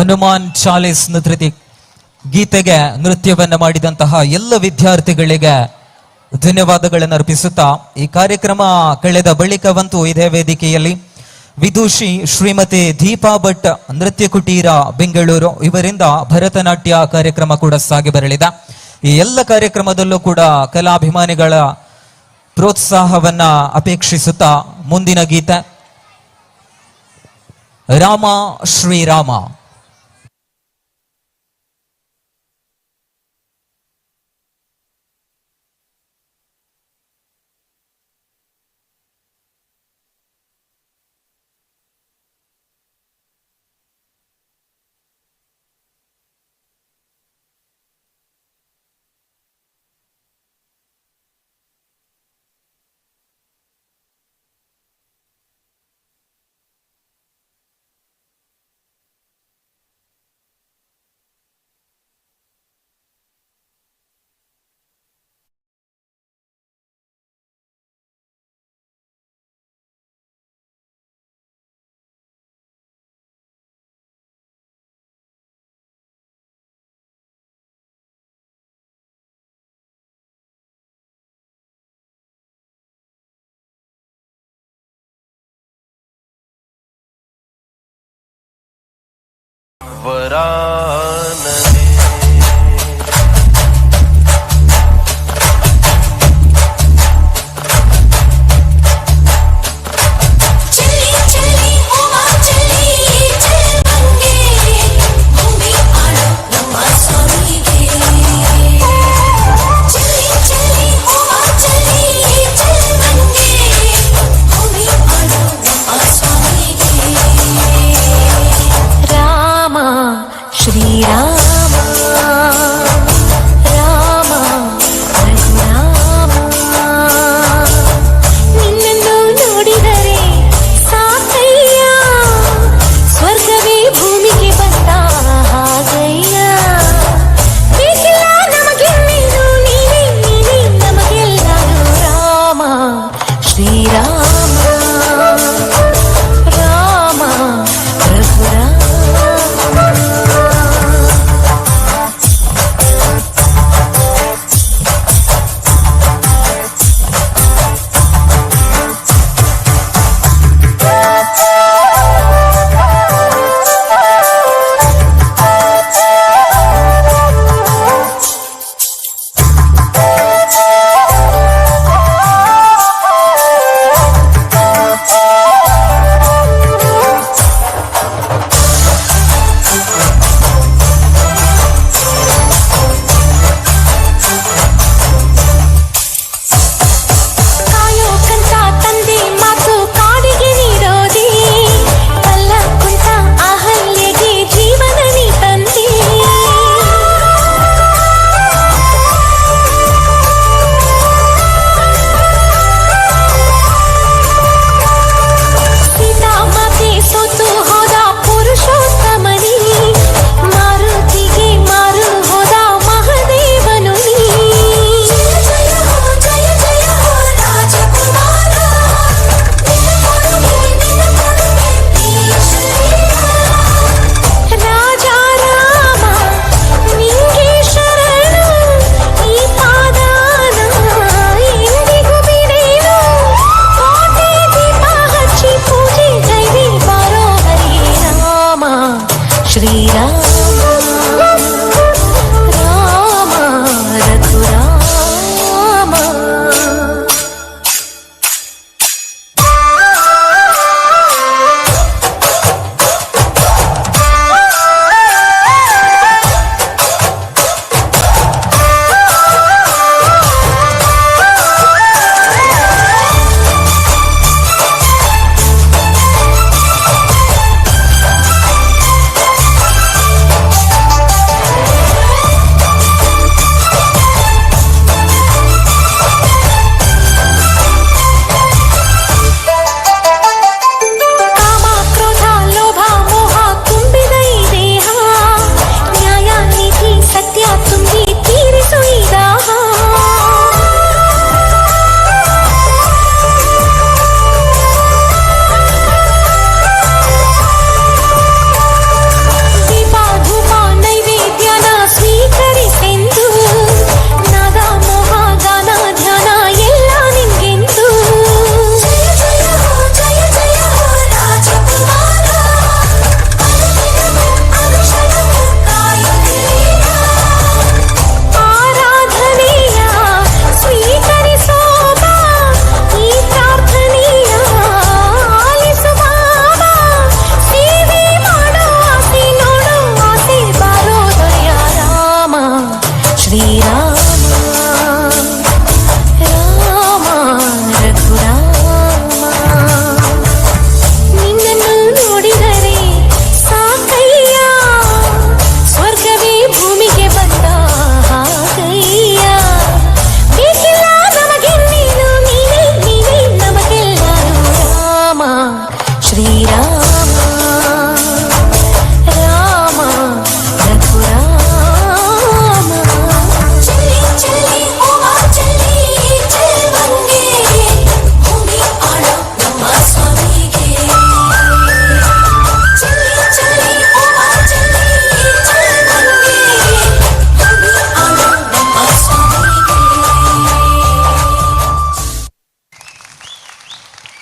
ಹನುಮಾನ್ ಚಾಲಿಸ್ ಗೀತೆಗೆ ನೃತ್ಯವನ್ನ ಮಾಡಿದಂತಹ ಎಲ್ಲ ವಿದ್ಯಾರ್ಥಿಗಳಿಗೆ ಧನ್ಯವಾದಗಳನ್ನು ಅರ್ಪಿಸುತ್ತಾ ಈ ಕಾರ್ಯಕ್ರಮ ಕಳೆದ ಬಳಿಕವಂತೂ ಇದೇ ವೇದಿಕೆಯಲ್ಲಿ ವಿದೂಷಿ ಶ್ರೀಮತಿ ದೀಪಾ ಭಟ್ ನೃತ್ಯ ಕುಟೀರ ಬೆಂಗಳೂರು ಇವರಿಂದ ಭರತನಾಟ್ಯ ಕಾರ್ಯಕ್ರಮ ಕೂಡ ಸಾಗಿ ಬರಲಿದೆ. ಈ ಎಲ್ಲ ಕಾರ್ಯಕ್ರಮದಲ್ಲೂ ಕೂಡ ಕಲಾಭಿಮಾನಿಗಳ ಪ್ರೋತ್ಸಾಹವನ್ನ ಅಪೇಕ್ಷಿಸುತ್ತಾ ಮುಂದಿನ ಗೀತೆ ರಾಮ ಶ್ರೀರಾಮ. वरानने चली चली ओवा चली चल बंगे भूमि आलो रमा स्वामी गे चली चली ओवा चली चल बंगे भूमि आलो रमा स्वामी गे राम श्री राम राम रघुराम ನಿನ್ನನ್ನು ನೋಡಿದರೆ ಸಾಕಯ್ಯ ಸ್ವರ್ಗವೇ ಭೂಮಿಗೆ ಬಂದ ಹಾಗಯ್ಯ ಬೇಕಿಲ್ಲ ನಮಗೆಲ್ಲೇನು ನೀನೇ ನೀನೇ ನಮಗೆಲ್ಲರೂ ರಾಮ ಶ್ರೀರಾಮ ರಾಮ ರಘುರಾಮ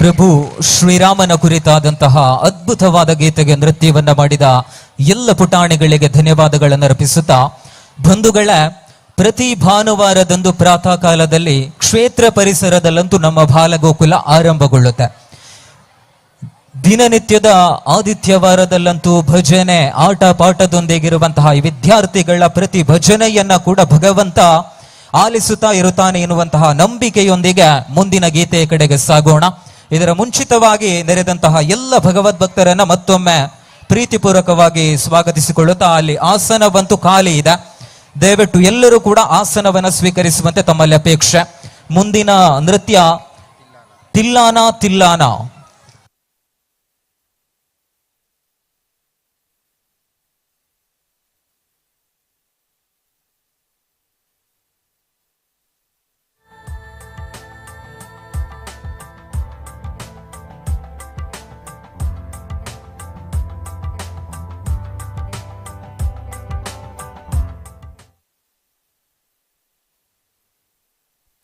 ಪ್ರಭು ಶ್ರೀರಾಮನ ಕುರಿತಾದಂತಹ ಅದ್ಭುತವಾದ ಗೀತೆಗೆ ನೃತ್ಯವನ್ನ ಮಾಡಿದ ಎಲ್ಲ ಪುಟಾಣಿಗಳಿಗೆ ಧನ್ಯವಾದಗಳನ್ನು ಅರ್ಪಿಸುತ್ತಾ, ಬಂಧುಗಳ ಪ್ರತಿ ಭಾನುವಾರದಂದು ಪ್ರಾತಃ ಕಾಲದಲ್ಲಿ ಕ್ಷೇತ್ರ ಪರಿಸರದಲ್ಲಂತೂ ನಮ್ಮ ಬಾಲಗೋಕುಲ ಆರಂಭಗೊಳ್ಳುತ್ತೆ. ದಿನನಿತ್ಯದ ಆದಿತ್ಯವಾರದಲ್ಲಂತೂ ಭಜನೆ ಆಟ ಪಾಠದೊಂದಿಗಿರುವಂತಹ ಈ ವಿದ್ಯಾರ್ಥಿಗಳ ಪ್ರತಿ ಭಜನೆಯನ್ನ ಕೂಡ ಭಗವಂತ ಆಲಿಸುತ್ತಾ ಇರುತ್ತಾನೆ ಎನ್ನುವಂತಹ ನಂಬಿಕೆಯೊಂದಿಗೆ ಮುಂದಿನ ಗೀತೆಯ ಕಡೆಗೆ ಸಾಗೋಣ. ಇದರ ಮುಂಚಿತವಾಗಿ ನೆರೆದಂತಹ ಎಲ್ಲ ಭಗವದ್ಭಕ್ತರನ್ನ ಮತ್ತೊಮ್ಮೆ ಪ್ರೀತಿಪೂರ್ವಕವಾಗಿ ಸ್ವಾಗತಿಸಿಕೊಳ್ಳುತ್ತಾ, ಅಲ್ಲಿ ಆಸನವಂತೂ ಖಾಲಿ ಇದೆ, ದಯವಿಟ್ಟು ಎಲ್ಲರೂ ಕೂಡ ಆಸನವನ್ನ ಸ್ವೀಕರಿಸುವಂತೆ ತಮ್ಮಲ್ಲಿ ಅಪೇಕ್ಷೆ. ಮುಂದಿನ ನೃತ್ಯ ತಿಲ್ಲಾನ ತಿಲ್ಲಾನ.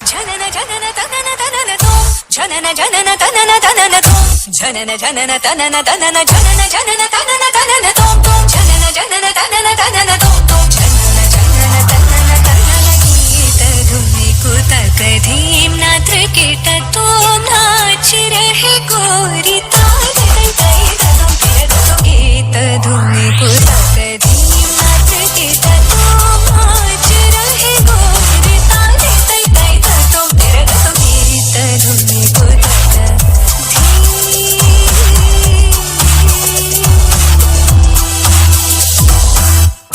ಜನನ ಜನನ ತನನ ತನನ ತೋಂ ಜನನ ಜನನ ತನನ ತನನ ತೋಂ ಜನನ ಜನನ ತನನ ತನನ ಜನನ ಜನನ ತನನ ತನನ ತೋಂ ತೋಂ ಜನನ ಜನನ ತನನ ತನನ ತೋಂ ತೋಂ ಜನನ ಜನನ ತನನ ತನನ ಗೀತ ಧುನಿ ಕುತಕ धीम नात्र कीट तोम नाच रहे गोरी ताल तै तै तम तेरे तो गीत धुनी कुतक धीम नात्र कीट तोम नाच रहे गोरी ताल तै तै तम तेरे तो गीत धुनी कुतक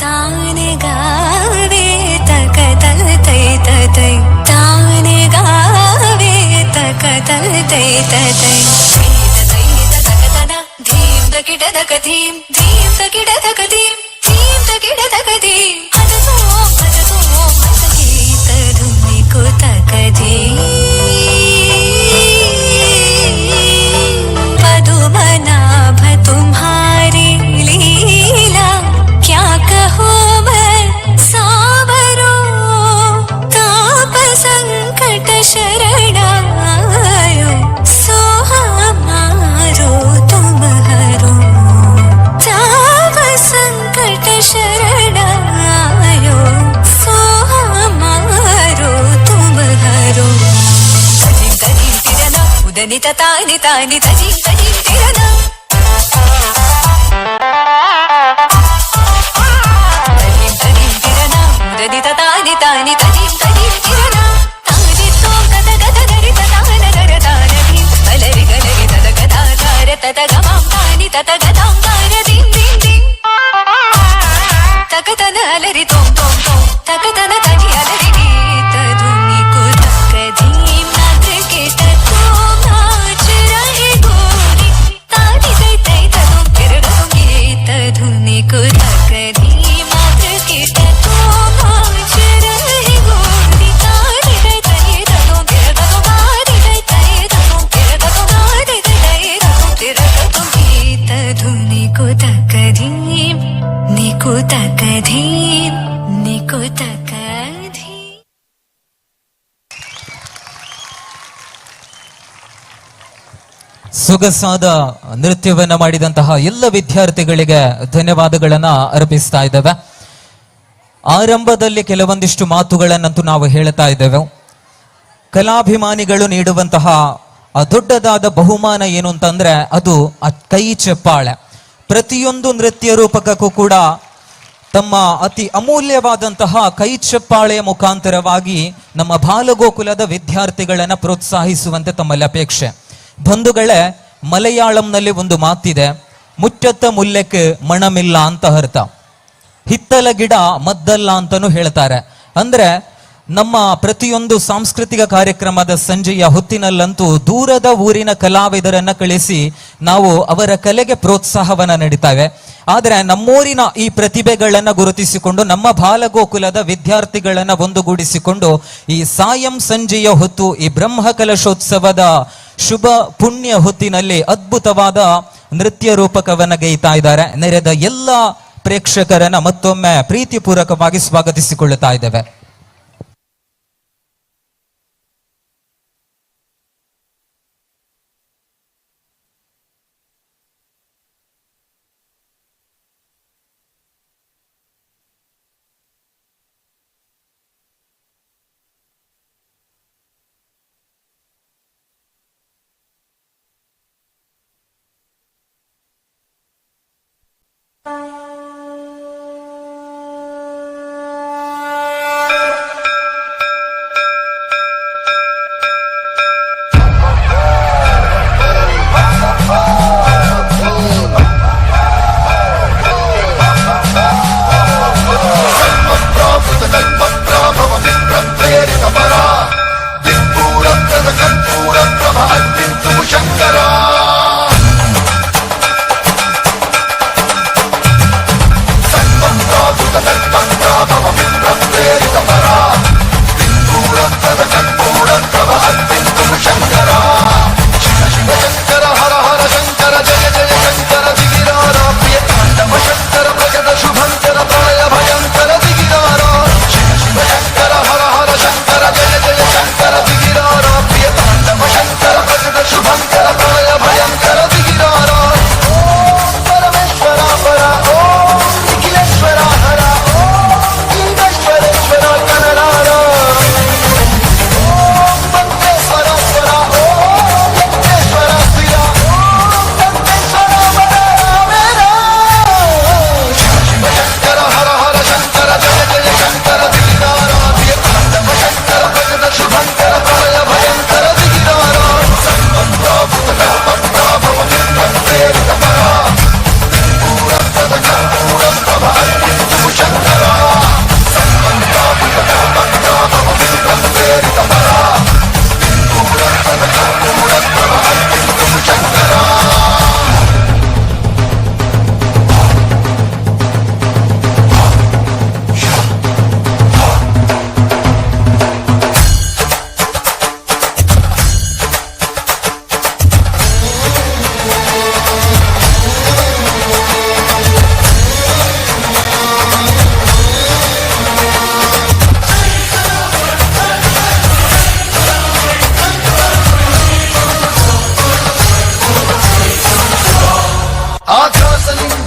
तान गावे तक तल तै तै तान गावे तक तल तै तै तै तक तना धीम तकिड तक धीम धीम तकिड तक धीम धीम तकिड तक धीम हद तो मत गीत धुनी को तक धीम पदुमनाभ तुम्हारी लीला क्या कहो मैं सावरो ताप संकट शरणायो सो हमारो तुम हरो ताप संकट शरणायो सो हमारो तुम हरो तजीम तजीम तिरना उदनित तानि तानि तजीम तजीम तिरना उदनित तानि तानि तजीम तजीम तिरना तानि तोम गद गद गरि तान गर तान धीम गलरि गलरि तद गदा धार तद गमां तानि तद गदां धार धीम धीम धीम तक तन अलरि तोम तोम तोम तक तन तनि अलरि गीत धुनी को तक धीम नाच कीट तोम नाच रहे गोरी तानि तै तै तम तेरे तो गीत धुनी को तक धीम नाच कीट तोम नाच रहे गोरी तानि तै तै तम तेरे तो तानि तै तै तम तेरे तो तानि तै तै तम तेरे तो गीत धुनी को तक धीम निको तक धीम निको तक धीम. ಸೊಗಸಾದ ನೃತ್ಯವನ್ನ ಮಾಡಿದಂತಹ ಎಲ್ಲ ವಿದ್ಯಾರ್ಥಿಗಳಿಗೆ ಧನ್ಯವಾದಗಳನ್ನ ಅರ್ಪಿಸ್ತಾ ಇದ್ದೇವೆ. ಆರಂಭದಲ್ಲಿ ಕೆಲವೊಂದಿಷ್ಟು ಮಾತುಗಳನ್ನಂತೂ ನಾವು ಹೇಳ್ತಾ ಇದ್ದೇವೆ. ಕಲಾಭಿಮಾನಿಗಳು ನೀಡುವಂತಹ ಆ ದೊಡ್ಡದಾದ ಬಹುಮಾನ ಏನು ಅಂತಂದ್ರೆ ಅದು ಆ ಕೈ ಚಪ್ಪಾಳೆ. ಪ್ರತಿಯೊಂದು ನೃತ್ಯ ರೂಪಕಕ್ಕೂ ಕೂಡ ತಮ್ಮ ಅತಿ ಅಮೂಲ್ಯವಾದಂತಹ ಕೈ ಚಪ್ಪಾಳೆಯ ಮುಖಾಂತರವಾಗಿ ನಮ್ಮ ಬಾಲಗೋಕುಲದ ವಿದ್ಯಾರ್ಥಿಗಳನ್ನ ಪ್ರೋತ್ಸಾಹಿಸುವಂತೆ ತಮ್ಮಲ್ಲಿ ಅಪೇಕ್ಷೆ. ಬಂಧುಗಳೇ, ಮಲಯಾಳಂನಲ್ಲಿ ಒಂದು ಮಾತಿದೆ, ಮುಚ್ಚತ್ತ ಮುಲ್ಲೆಕ್ಕೆ ಮಣಮಿಲ್ಲ ಅಂತ ಅರ್ಥ. ಹಿತ್ತಲ ಗಿಡ ಮದ್ದಲ್ಲ ಅಂತಾನು ಹೇಳ್ತಾರೆ. ಅಂದ್ರೆ ನಮ್ಮ ಪ್ರತಿಯೊಂದು ಸಾಂಸ್ಕೃತಿಕ ಕಾರ್ಯಕ್ರಮದ ಸಂಜೆಯ ಹೊತ್ತಿನಲ್ಲಂತೂ ದೂರದ ಊರಿನ ಕಲಾವಿದರನ್ನ ಕಳಿಸಿ ನಾವು ಅವರ ಕಲೆಗೆ ಪ್ರೋತ್ಸಾಹವನ್ನ ನೀಡುತ್ತೇವೆ. ಆದರೆ ನಮ್ಮೂರಿನ ಈ ಪ್ರತಿಭೆಗಳನ್ನ ಗುರುತಿಸಿಕೊಂಡು ನಮ್ಮ ಬಾಲಗೋಕುಲದ ವಿದ್ಯಾರ್ಥಿಗಳನ್ನ ಒಂದುಗೂಡಿಸಿಕೊಂಡು ಈ ಸಾಯಂ ಸಂಜೆಯ ಹೊತ್ತು ಈ ಬ್ರಹ್ಮ ಕಲಶೋತ್ಸವದ ಶುಭ ಪುಣ್ಯ ಹೊತ್ತಿನಲ್ಲಿ ಅದ್ಭುತವಾದ ನೃತ್ಯ ರೂಪಕವನ್ನ ಗೈತಾ ಇದ್ದಾರೆ. ನೆರೆದ ಎಲ್ಲ ಪ್ರೇಕ್ಷಕರನ್ನ ಮತ್ತೊಮ್ಮೆ ಪ್ರೀತಿಪೂರ್ವಕವಾಗಿ ಸ್ವಾಗತಿಸಿಕೊಳ್ಳುತ್ತಾ ಇದ್ದೇವೆ.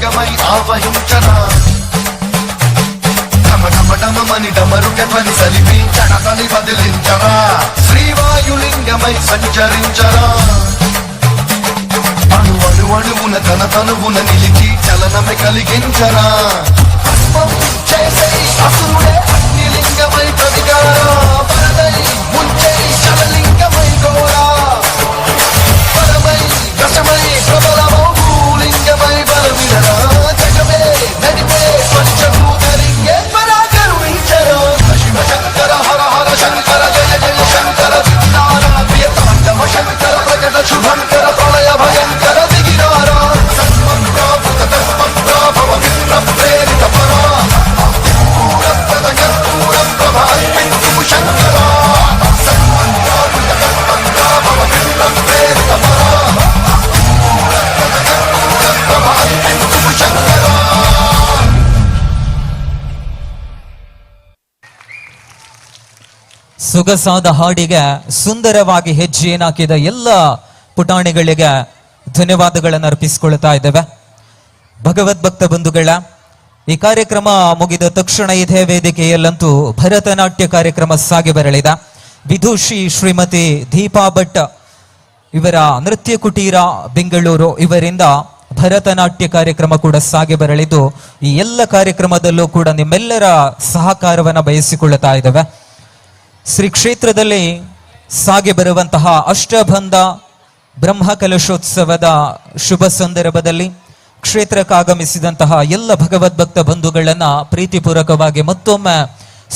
శివలింగమై ఆవహించరా డమడమని డమరుకె ధ్వని సలిపి చడతని బదిలించరా శ్రీవాయులింగమై సంచరించరా అణువున తన తనువున నిలిచి చలనమే కలిగించరా చేసే అసురుడే అగ్నిలింగమై ప్రతిగారా వరదై ముంచే శవలింగమై గోరా పరమై దశమై ప్రబలమౌ భూలింగమై బలమిడరా జగమే నడిపే పంచభూతలింగే పరాకరుణించరా శివ శంకర హర హర శంకర జయ జయ శంకర విజ్ఞానాద్య తాండవ శంకర ప్రకట శుభంకర ప్రళయ భయంకర దిగిరారా సన్మత్ప్రాపుత తస్మత్ప్రాభవ విప్ర ప్రేరిత పరా పూరప్రద కర్పూర ప్రభా అర్పించు శంకరా సన్మత్ప్రాపుత తస్మత్ప్రాభవ విప్ర ప్రేరిత పరా పూరప్రద కర్పూర ప్రభా అర్పించు శంకరా. ಸೊಗಸಾದ ಹಾಡಿಗೆ ಸುಂದರವಾಗಿ ಹೆಜ್ಜೆಯನ್ನು ಹಾಕಿದ ಎಲ್ಲ ಪುಟಾಣಿಗಳಿಗೆ ಧನ್ಯವಾದಗಳನ್ನು ಅರ್ಪಿಸಿಕೊಳ್ತಾ ಇದ್ದೇವೆ. ಭಗವದ್ಭಕ್ತ ಬಂಧುಗಳ, ಈ ಕಾರ್ಯಕ್ರಮ ಮುಗಿದ ತಕ್ಷಣ ಇದೇ ವೇದಿಕೆಯಲ್ಲಂತೂ ಭರತನಾಟ್ಯ ಕಾರ್ಯಕ್ರಮ ಸಾಗಿ ಬರಲಿದೆ. ವಿದುಷಿ ಶ್ರೀಮತಿ ದೀಪಾ ಭಟ್ ಇವರ ನೃತ್ಯ ಕುಟೀರ ಬೆಂಗಳೂರು ಇವರಿಂದ ಭರತನಾಟ್ಯ ಕಾರ್ಯಕ್ರಮ ಕೂಡ ಸಾಗಿ ಬರಲಿದ್ದು, ಈ ಎಲ್ಲ ಕಾರ್ಯಕ್ರಮದಲ್ಲೂ ಕೂಡ ನಿಮ್ಮೆಲ್ಲರ ಸಹಕಾರವನ್ನು ಬಯಸಿಕೊಳ್ಳುತ್ತಾ ಇದ್ದೇವೆ. ಶ್ರೀ ಕ್ಷೇತ್ರದಲ್ಲಿ ಸಾಗಿ ಬರುವಂತಹ ಅಷ್ಟಬಂಧ ಬ್ರಹ್ಮಕಲಶೋತ್ಸವದ ಶುಭ ಸಂದರ್ಭದಲ್ಲಿ ಕ್ಷೇತ್ರಕ್ಕಾಗಮಿಸಿದಂತಹ ಎಲ್ಲ ಭಗವದ್ಭಕ್ತ ಬಂಧುಗಳನ್ನ ಪ್ರೀತಿಪೂರ್ವಕವಾಗಿ ಮತ್ತೊಮ್ಮೆ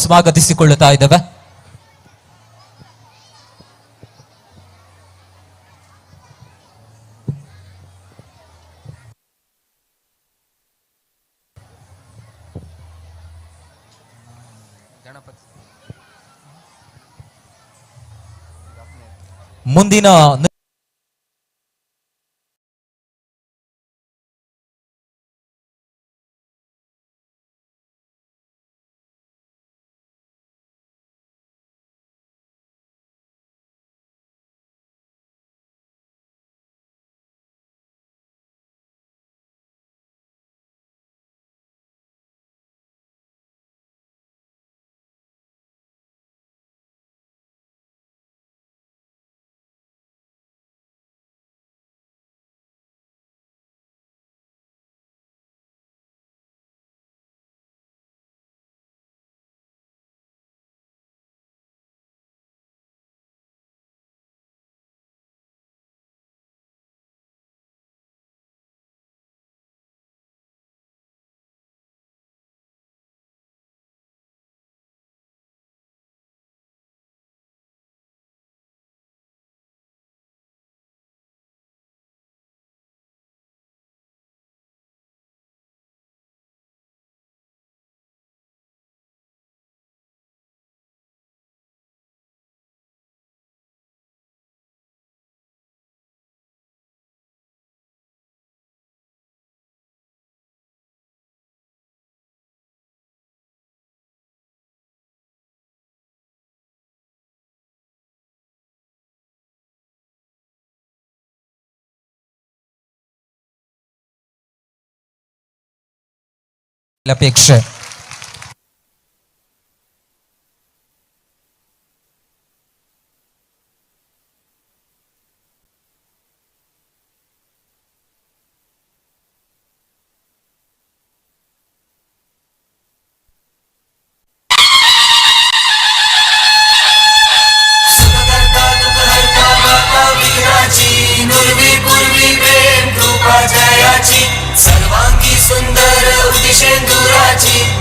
ಸ್ವಾಗತಿಸಿಕೊಳ್ಳುತ್ತಾ ಇದ್ದೇವೆ. ಮುಂದಿನ ಅಪೇಕ್ಷೆ सर्वांगी सुंदर उदिशेंदुराची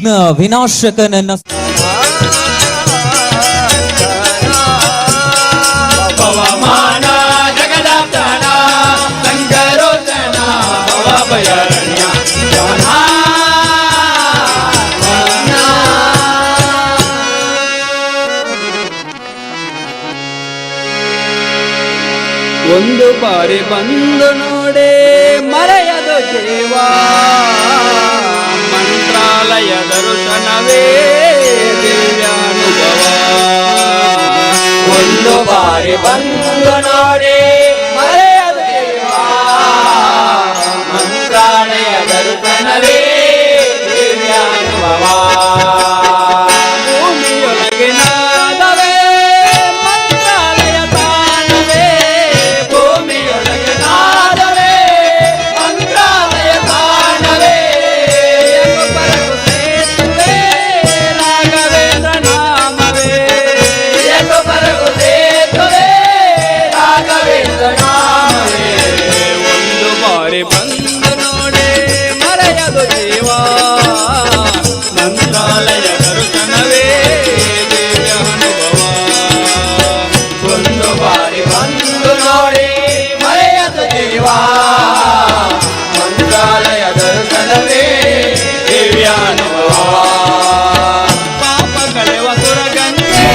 ವಿಘ್ನ ವಿನಾಶಕನನ್ನ ಪವಮಾನ ಜಗದಾಪ್ತನ ಸಂಗರೋಚನ ಭವಭಯಾರಣ್ಯ ಒಂದು ಬಾರಿ ಬಂದು ನೋಡೆ ಮರೆಯದು ಜೀವ ಮಂತ್ರಾಲಯ ದರ್ಶನವೇ ದಿವ್ಯಾನುಭವ ಒಂದು ಬಾರಿ ಬಂದು ನೋಡೆ ಮರೆಯದು ಜೀವ ಮಂತ್ರಾಲಯ ದರ್ಶನವೇ ದಿವ್ಯಾನುಭವ ಭೂಮಿಯೊಳಗೆ ನಾದವೇ ಮಂತ್ರಾಲಯ ತಾಣವೇ ಭೂಮಿಯೊಳಗೆ ನಾದವೇ ಮಂತ್ರಾಲಯ ತಾಣವೇ ಪರಕು ಸೇತುವೆ ರಾಘವೇಂದ್ರ ನಾಮವೇ ಪರಕು ಸೇತುವೆ ರಾಘವೇಂದ್ರ ನಾಮವೇ ಒಂದು ಬಾರಿ ಬಂದು ನೋಡೆ ಮರೆಯದು ಜೀವ ಮಂತ್ರಾಲಯ ದರ್ಶನವೇ ದಿವ್ಯಾನುಭವ ಒಂದು ಬಾರಿ ಬಂದು ನೋಡಿ ಮರೆಯದು ಜೀವ ಮಂತ್ರಾಲಯ ದರ್ಶನವೇ ದಿವ್ಯಾನುಭವ ಪಾಪ ಕಳೆವ ಸುರಗಂಗೆ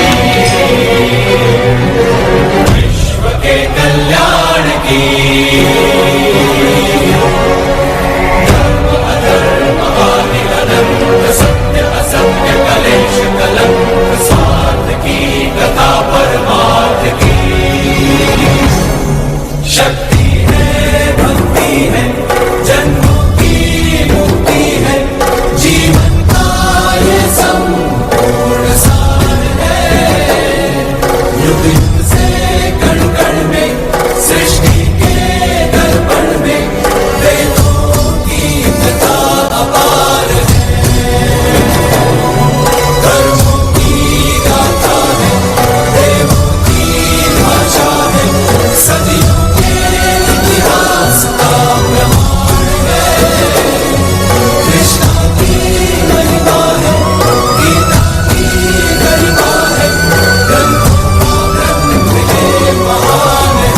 ವಿಶ್ವಕ್ಕೆ ಕಲ್ಯಾಣ ಕೀ सत्य असत्य कलेश कलंक स्वार्थ की कथा परमार्थ की शक्ति है भक्ति है जन्मों की मुक्ति है जीवन का ये संपूर्ण सार है युग युग से कण कण में सृष्टि के दर्पण में वेदों की कथा अपार है कर्मों की गाथा है देवों की भाषा है सदियों के इतिहास का प्रमाण है कृष्णा की महिमा है गीता की गरिमा है ग्रंथों का ग्रंथ ये महान है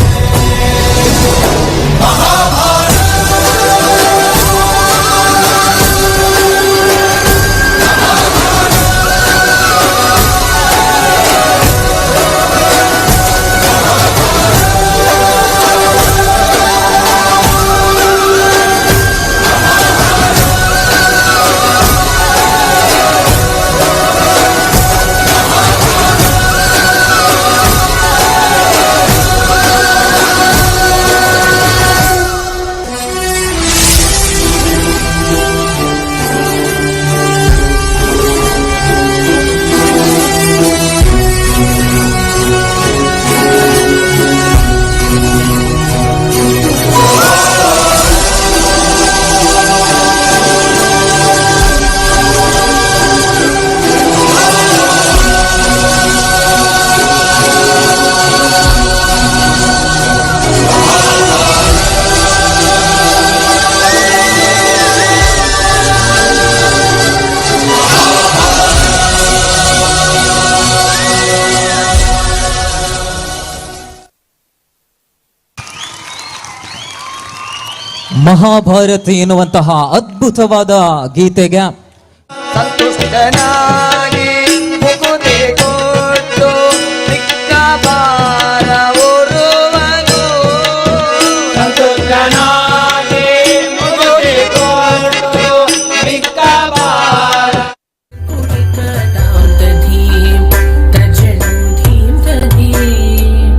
ಮಹಾಭಾರತಿ ಎನ್ನುವಂತಹ ಅದ್ಭುತವಾದ ಗೀತೆಗೆ ಸಂತುಷ್ಟನಾಗಿ ಮುಗುದೆ ಕೊಟ್ಟು ಮಿಕ್ಕ ಭಾರ ಹೊರುವನು ಸಂತುಷ್ಟನಾಗಿ ಮುಗುದೆ ಕೊಟ್ಟು ಮಿಕ್ಕ ಭಾರ धीम तजनं धीम तधीम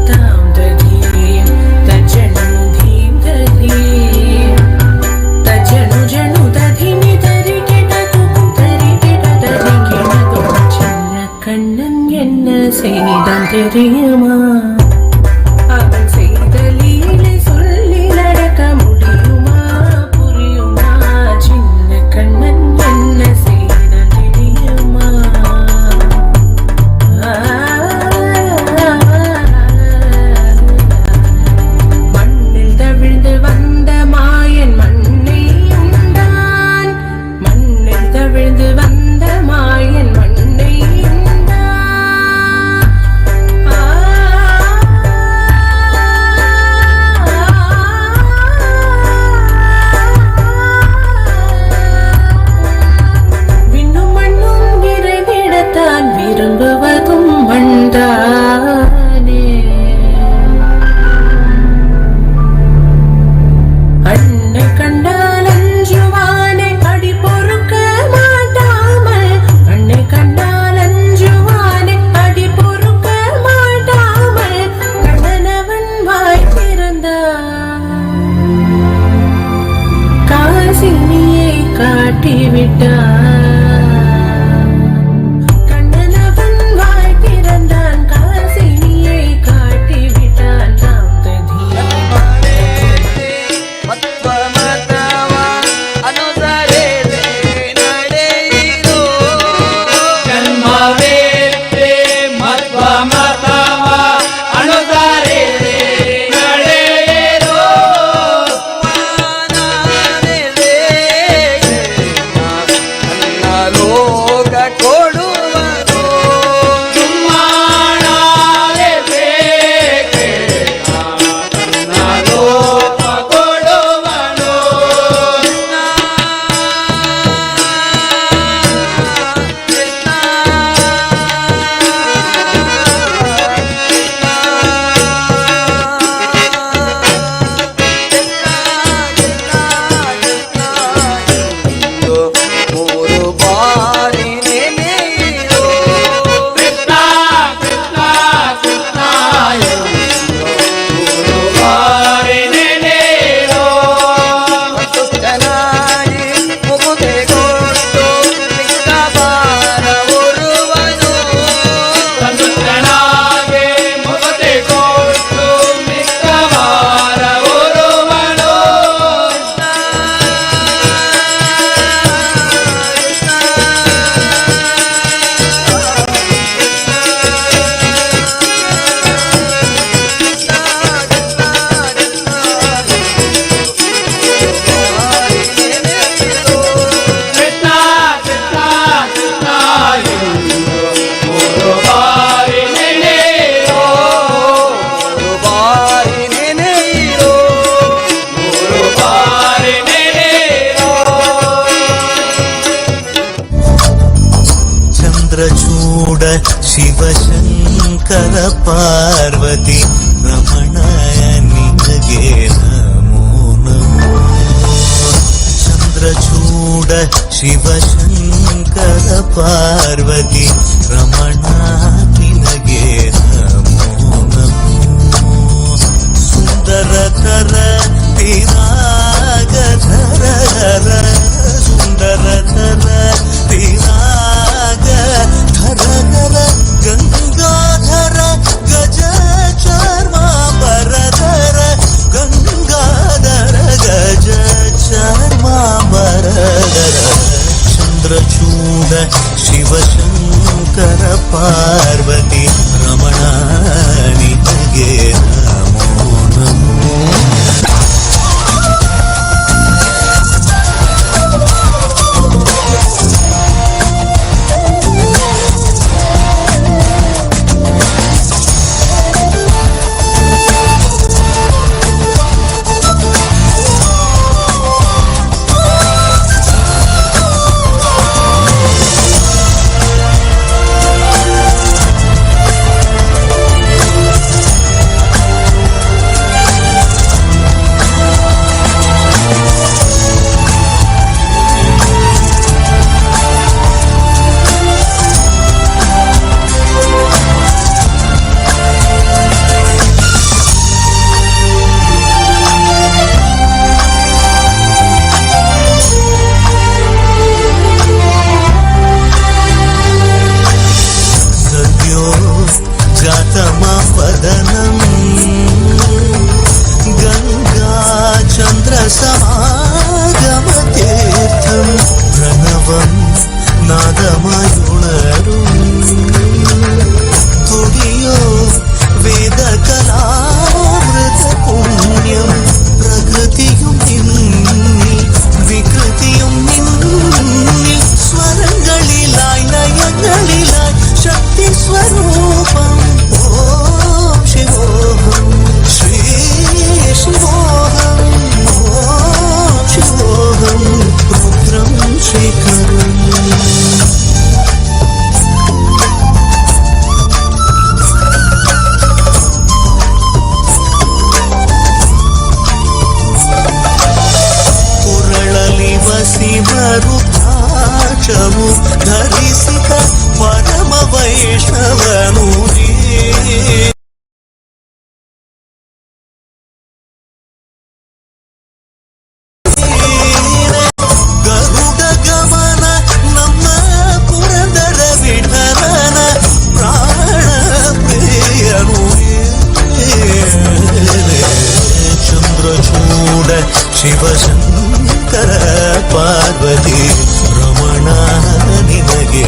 ताम तधीम तजनं धीम तधीम तजनु जनु तधिमि तरि केट तुम तरि केट ಶಿವಶಂಕರ ಪಾರ್ವತಿ ರಮಣ ನಿನಗೆ ನಮೋ ನಮೋ. ಸುಂದರತರ ಪಿರಾಗಧರ ಸುಂದರತರ ಪಿರಾಗಧರ ಗಂಗಾಧರ ಗಜ ಚರ್ಮಾಂಬರಧರ ಗಂಗಾಧರ ಗಜ ಚರ್ಮಾಂಬರಧರ ಚಂದ್ರಚೂಡ ಶಿವಶಂಕರ ಪಾರ್ವತಿ ರಮಣ ನಿನಗೆ ನಮೋ ನಮೋ. ಧರಿಸಿದ ಪರಮ ವೈಷ್ಣವನು ಗರುಡ ಗಮನ ನಮ್ಮ ಪುರಂದರ ವಿಠಲನ ಪ್ರಾಣ ಪ್ರಿಯನು ಚಂದ್ರಚೂಡ ಶಿವಶಂಕರ ಪಾರ್ವತಿ ರಮಣ ನಿನಗೆ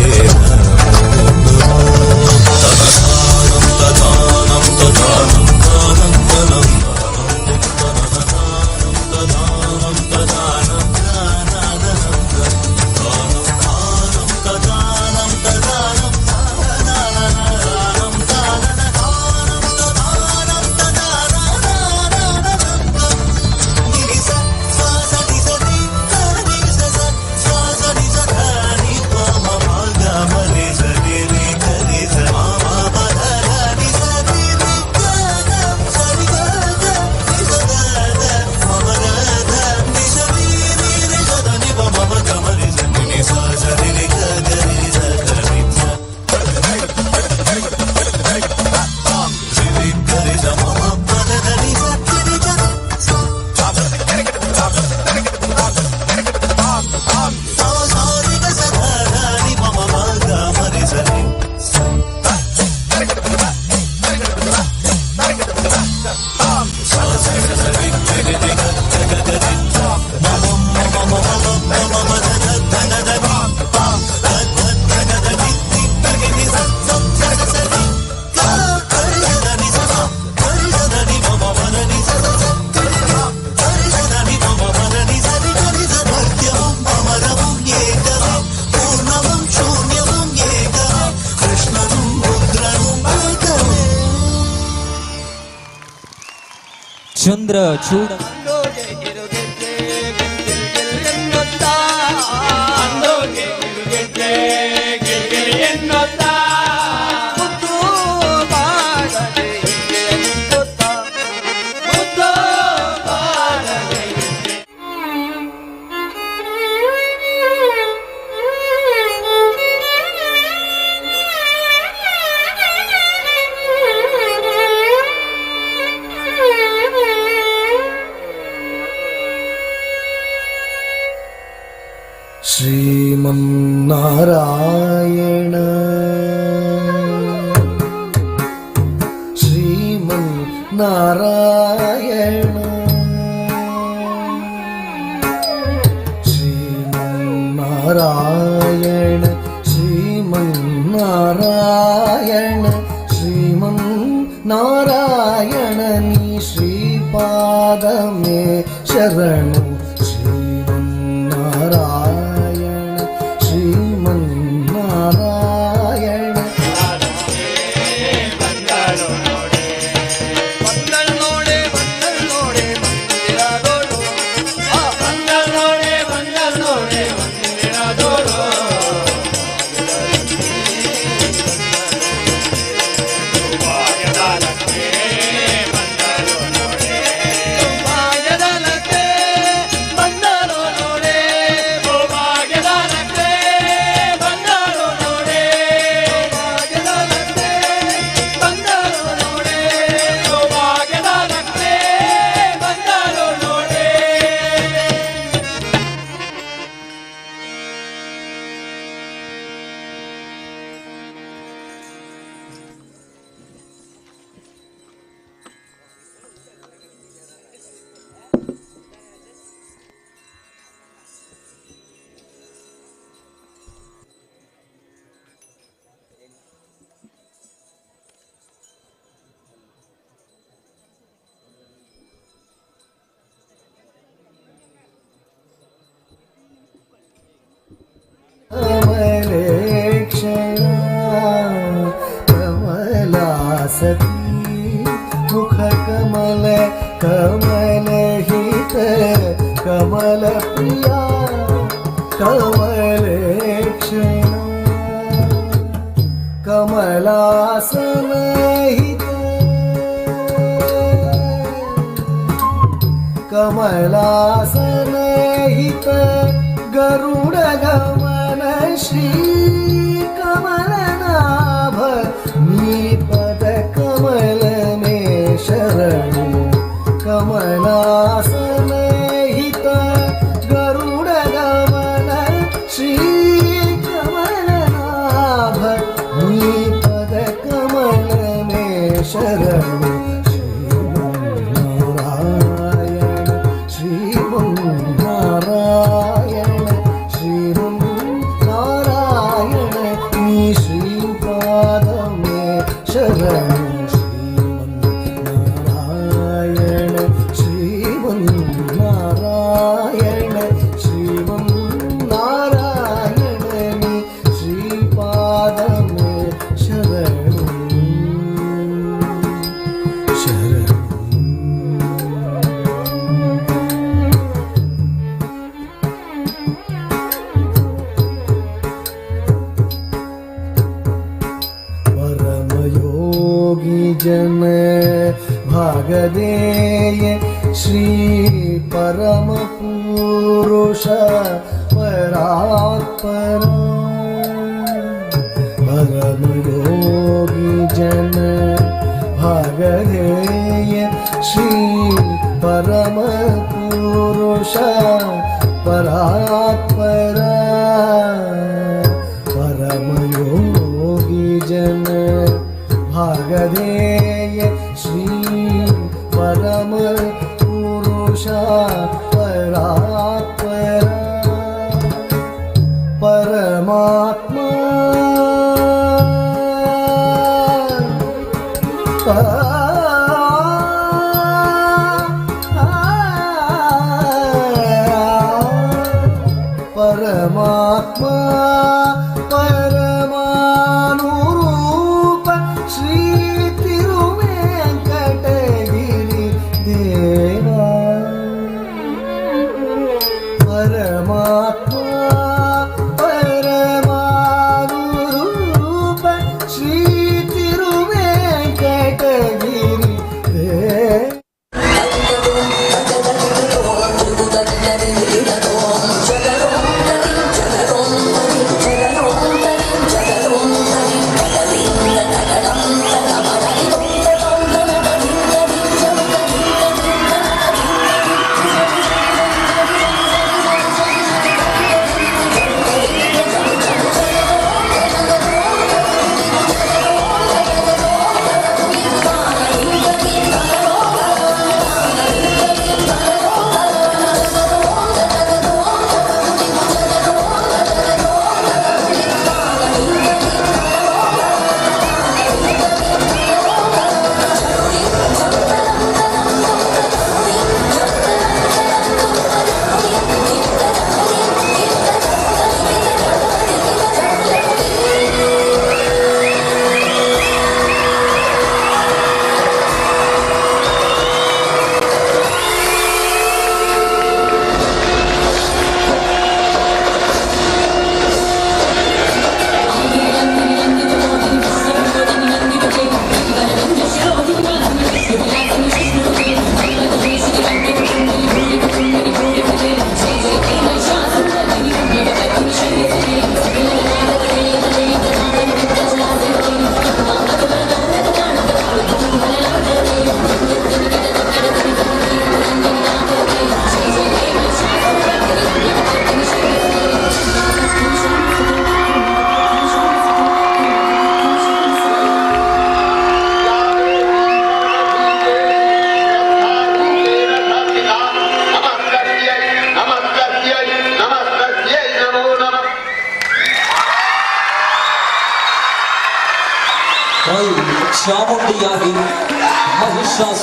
ಚಂದ್ರ ಚೂಡ ಶ್ರೀಮನ್ನಾರಾಯಣ ಶ್ರೀಮನ್ನಾರಾಯಣ ಶ್ರೀಮನ್ನಾರಾಯಣ ಶ್ರೀಮನ್ನಾರಾಯಣ ಶ್ರೀಮನ್ನಾರಾಯಣ ನೀ ಶ್ರೀಪಾದಮೇ ಶರಣು ಶ್ರೀಮನ್ನಾರಾಯಣ ಶ್ರೀಮನ್ನಾರಾಯಣ कमलासती मुख कमल कमलहित कमलप्रिया कमलेक्षणा कमलासनहित कमलासनहित गरुडगमन श्री कमलनाभ नीपद कमल में शरणु कमलासनहित गरुडगमन श्री कमलनाभ नीपद कमल में शरणु श्रीमन्नारायण श्रीमन्नारायण नी श्रीपादमे शरणु श्रीमन्नारायण श्रीमन्नारायण श्रीमन्नारायण नी श्रीपादमे शरणु शरणु जन भागदेय श्री परम पुरुष परात्पर परम योगी जन भागदेय श्री परम पुरुष परात्पर परम योगी जन भागधेय श्री परम पुरुष परात्पर परमात्मा परमात्मा परमानुरूप श्री तिरु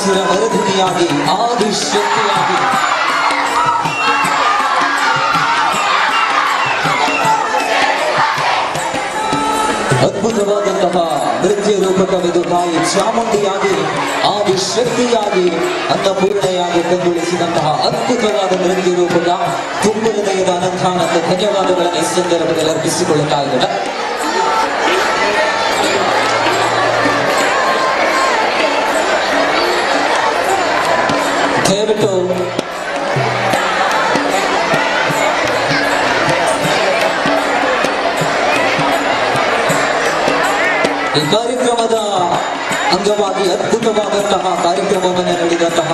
ಅಸುರ ಮರಧುನಿಯಾಗಿ ಆದಿಶಕ್ತಿಯಾಗಿ ಅದ್ಭುತವಾದಂತಹ ನೃತ್ಯ ರೂಪಕವಿದು ತಾಯಿ ಚಾಮುಂಡಿಯಾಗಿ ಆದಿಶಕ್ತಿಯಾಗಿ ಅನ್ನಪೂರ್ಣೆಯಾಗಿ ಕಂಗೊಳಿಸಿದಂತಹ ಅದ್ಭುತವಾದ ನೃತ್ಯ ರೂಪಕ ತುಂಬ ಹೃದಯದ ಅನಂತಾನಂದ ಧನ್ಯವಾದಗಳನ್ನು ಈ ಸಂದರ್ಭದಲ್ಲಿ ಅರ್ಪಿಸಿಕೊಳ್ಳುತ್ತಾ ಇದ್ದಾರೆ. ದಯವಿಟ್ಟು ಈ ಕಾರ್ಯಕ್ರಮದ ಅಂಗವಾಗಿ ಅದ್ಭುತವಾದಂತಹ ಕಾರ್ಯಕ್ರಮವನ್ನು ನೀಡಿದಂತಹ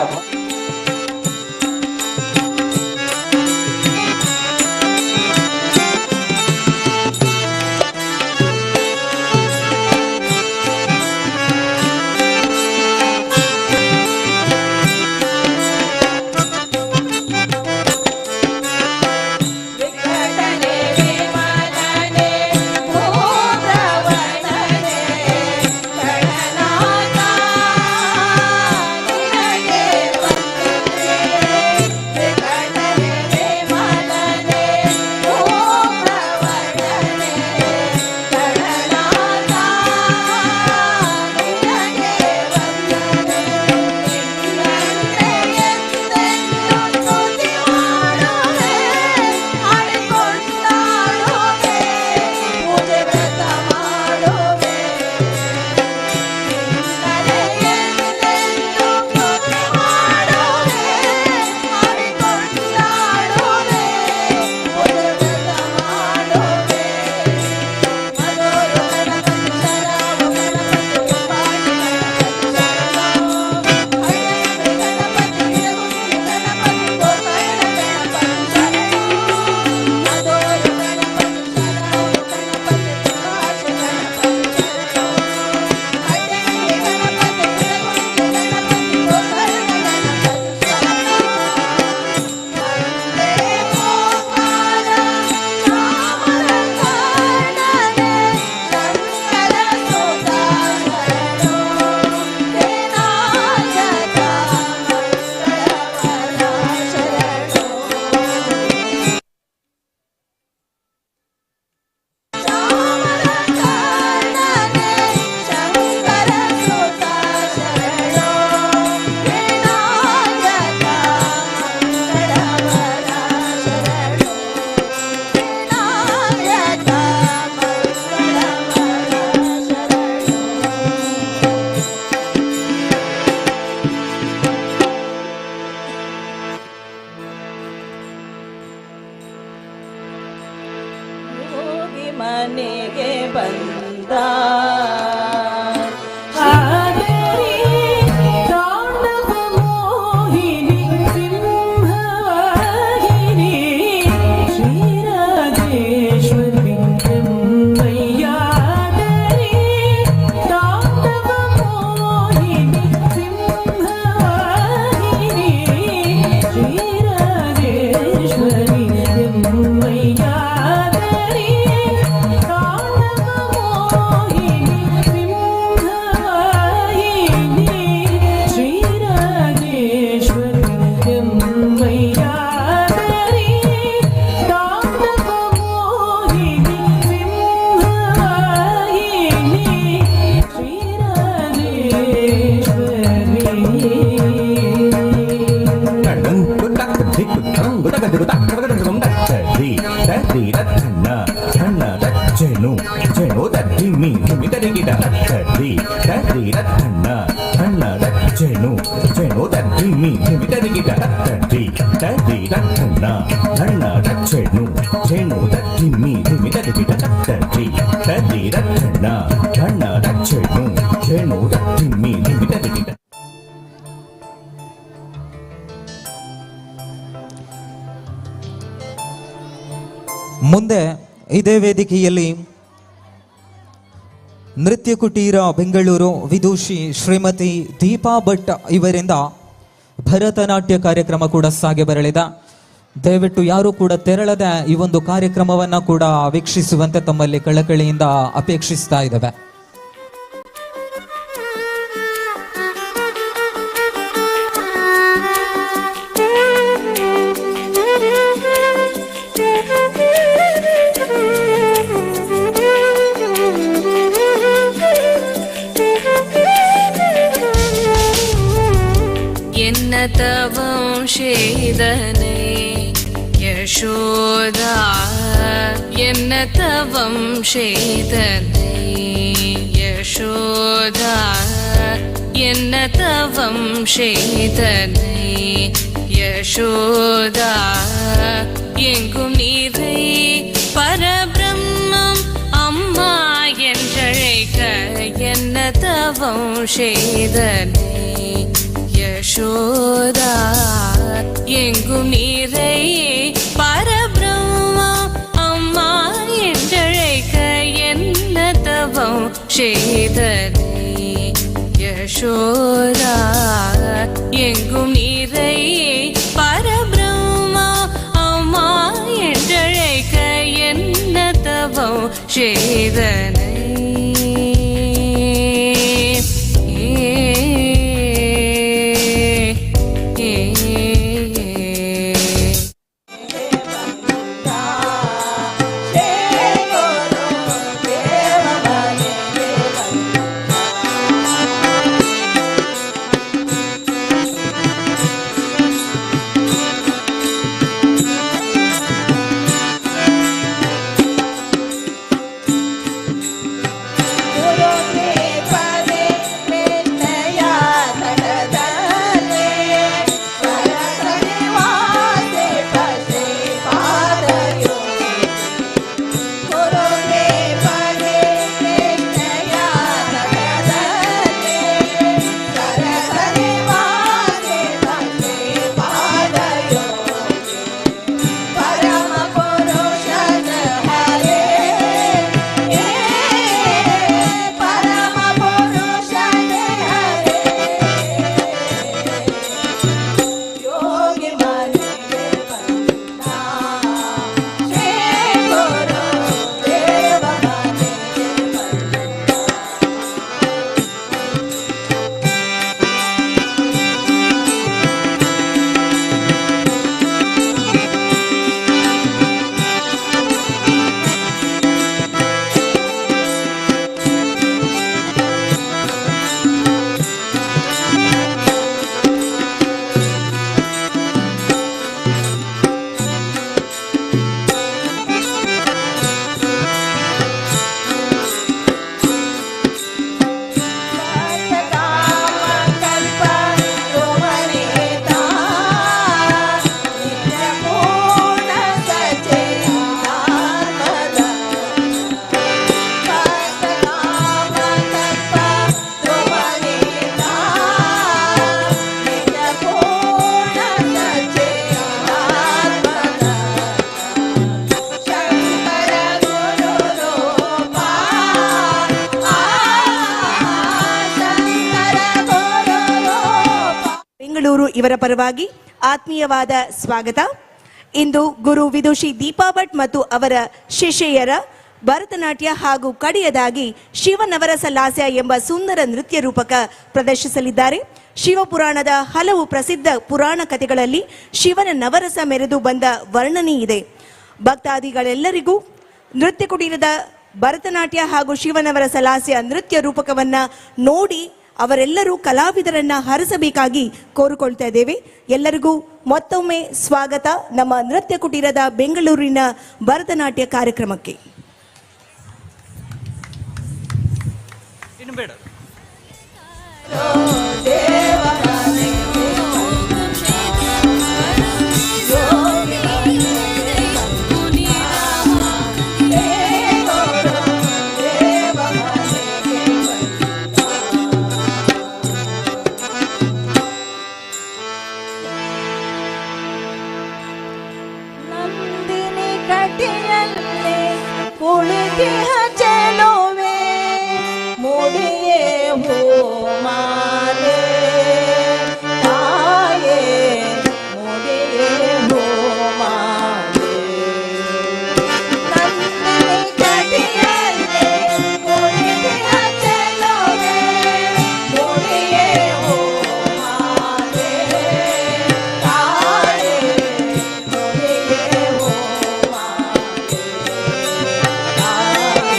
ಮನೆಗೆ ಬಂದ ಮುಂದೆ ಇದೇ ವೇದಿಕೆಯಲ್ಲಿ ನೃತ್ಯ ಕುಟೀರ ಬೆಂಗಳೂರು ವಿದೂಷಿ ಶ್ರೀಮತಿ ದೀಪಾ ಭಟ್ ಇವರಿಂದ ಭರತನಾಟ್ಯ ಕಾರ್ಯಕ್ರಮ ಕೂಡ ಸಾಗಿ ಬರಲಿದೆ. ದಯವಿಟ್ಟು ಯಾರು ಕೂಡ ತೆರಳದೆ ಈ ಒಂದು ಕಾರ್ಯಕ್ರಮವನ್ನ ಕೂಡ ವೀಕ್ಷಿಸುವಂತೆ ತಮ್ಮಲ್ಲಿ ಕಳಕಳಿಯಿಂದ ಅಪೇಕ್ಷಿಸ್ತಾ ಇದ್ದೇವೆ. என்ன தவம் செய்தனை யசோதா என்ன தவம் செய்தனை யசோதா என்ன தவம் செய்தனை யசோதா எங்கும் நீரை பரபிரம்மம் அம்மா என்றழைக்க என்ன தவம் செய்தனை யசோதா எங்கும் நீரை பரபிரம்மா அம்மா என்றழைக்க என்ன தவம் செய்தனை யசோதா எங்கும் நீரை பரபிரம்மா அம்மா என்றழைக்க என்ன தவம் செய்தனை ಇವರ ಪರವಾಗಿ ಆತ್ಮೀಯವಾದ ಸ್ವಾಗತ. ಇಂದು ಗುರು ವಿದುಷಿ ದೀಪಾ ಭಟ್ ಮತ್ತು ಅವರ ಶಿಷ್ಯೆಯರ ಭರತನಾಟ್ಯ ಹಾಗೂ ಕಡೆಯದಾಗಿ ಶಿವನವರಸ ಲಾಸ್ಯ ಎಂಬ ಸುಂದರ ನೃತ್ಯ ರೂಪಕ ಪ್ರದರ್ಶಿಸಲಿದ್ದಾರೆ. ಶಿವಪುರಾಣದ ಹಲವು ಪ್ರಸಿದ್ಧ ಪುರಾಣ ಕಥೆಗಳಲ್ಲಿ ಶಿವನ ನವರಸ ಮೆರೆದು ಬಂದ ವರ್ಣನೆ ಇದೆ. ಭಕ್ತಾದಿಗಳೆಲ್ಲರಿಗೂ ನೃತ್ಯ ಕುಟೀರದ ಭರತನಾಟ್ಯ ಹಾಗೂ ಶಿವನವರಸ ಲಾಸ್ಯ ನೃತ್ಯ ರೂಪಕವನ್ನ ನೋಡಿ ಅವರೆಲ್ಲರೂ ಕಲಾವಿದರನ್ನ ಹರಿಸಬೇಕಾಗಿ ಕೋರಿಕೊಳ್ತಾ ಇದ್ದೇವೆ. ಎಲ್ಲರಿಗೂ ಮತ್ತೊಮ್ಮೆ ಸ್ವಾಗತ ನಮ್ಮ ನೃತ್ಯ ಕುಟೀರದ ಬೆಂಗಳೂರಿನ ಭರತನಾಟ್ಯ ಕಾರ್ಯಕ್ರಮಕ್ಕೆ. Bye.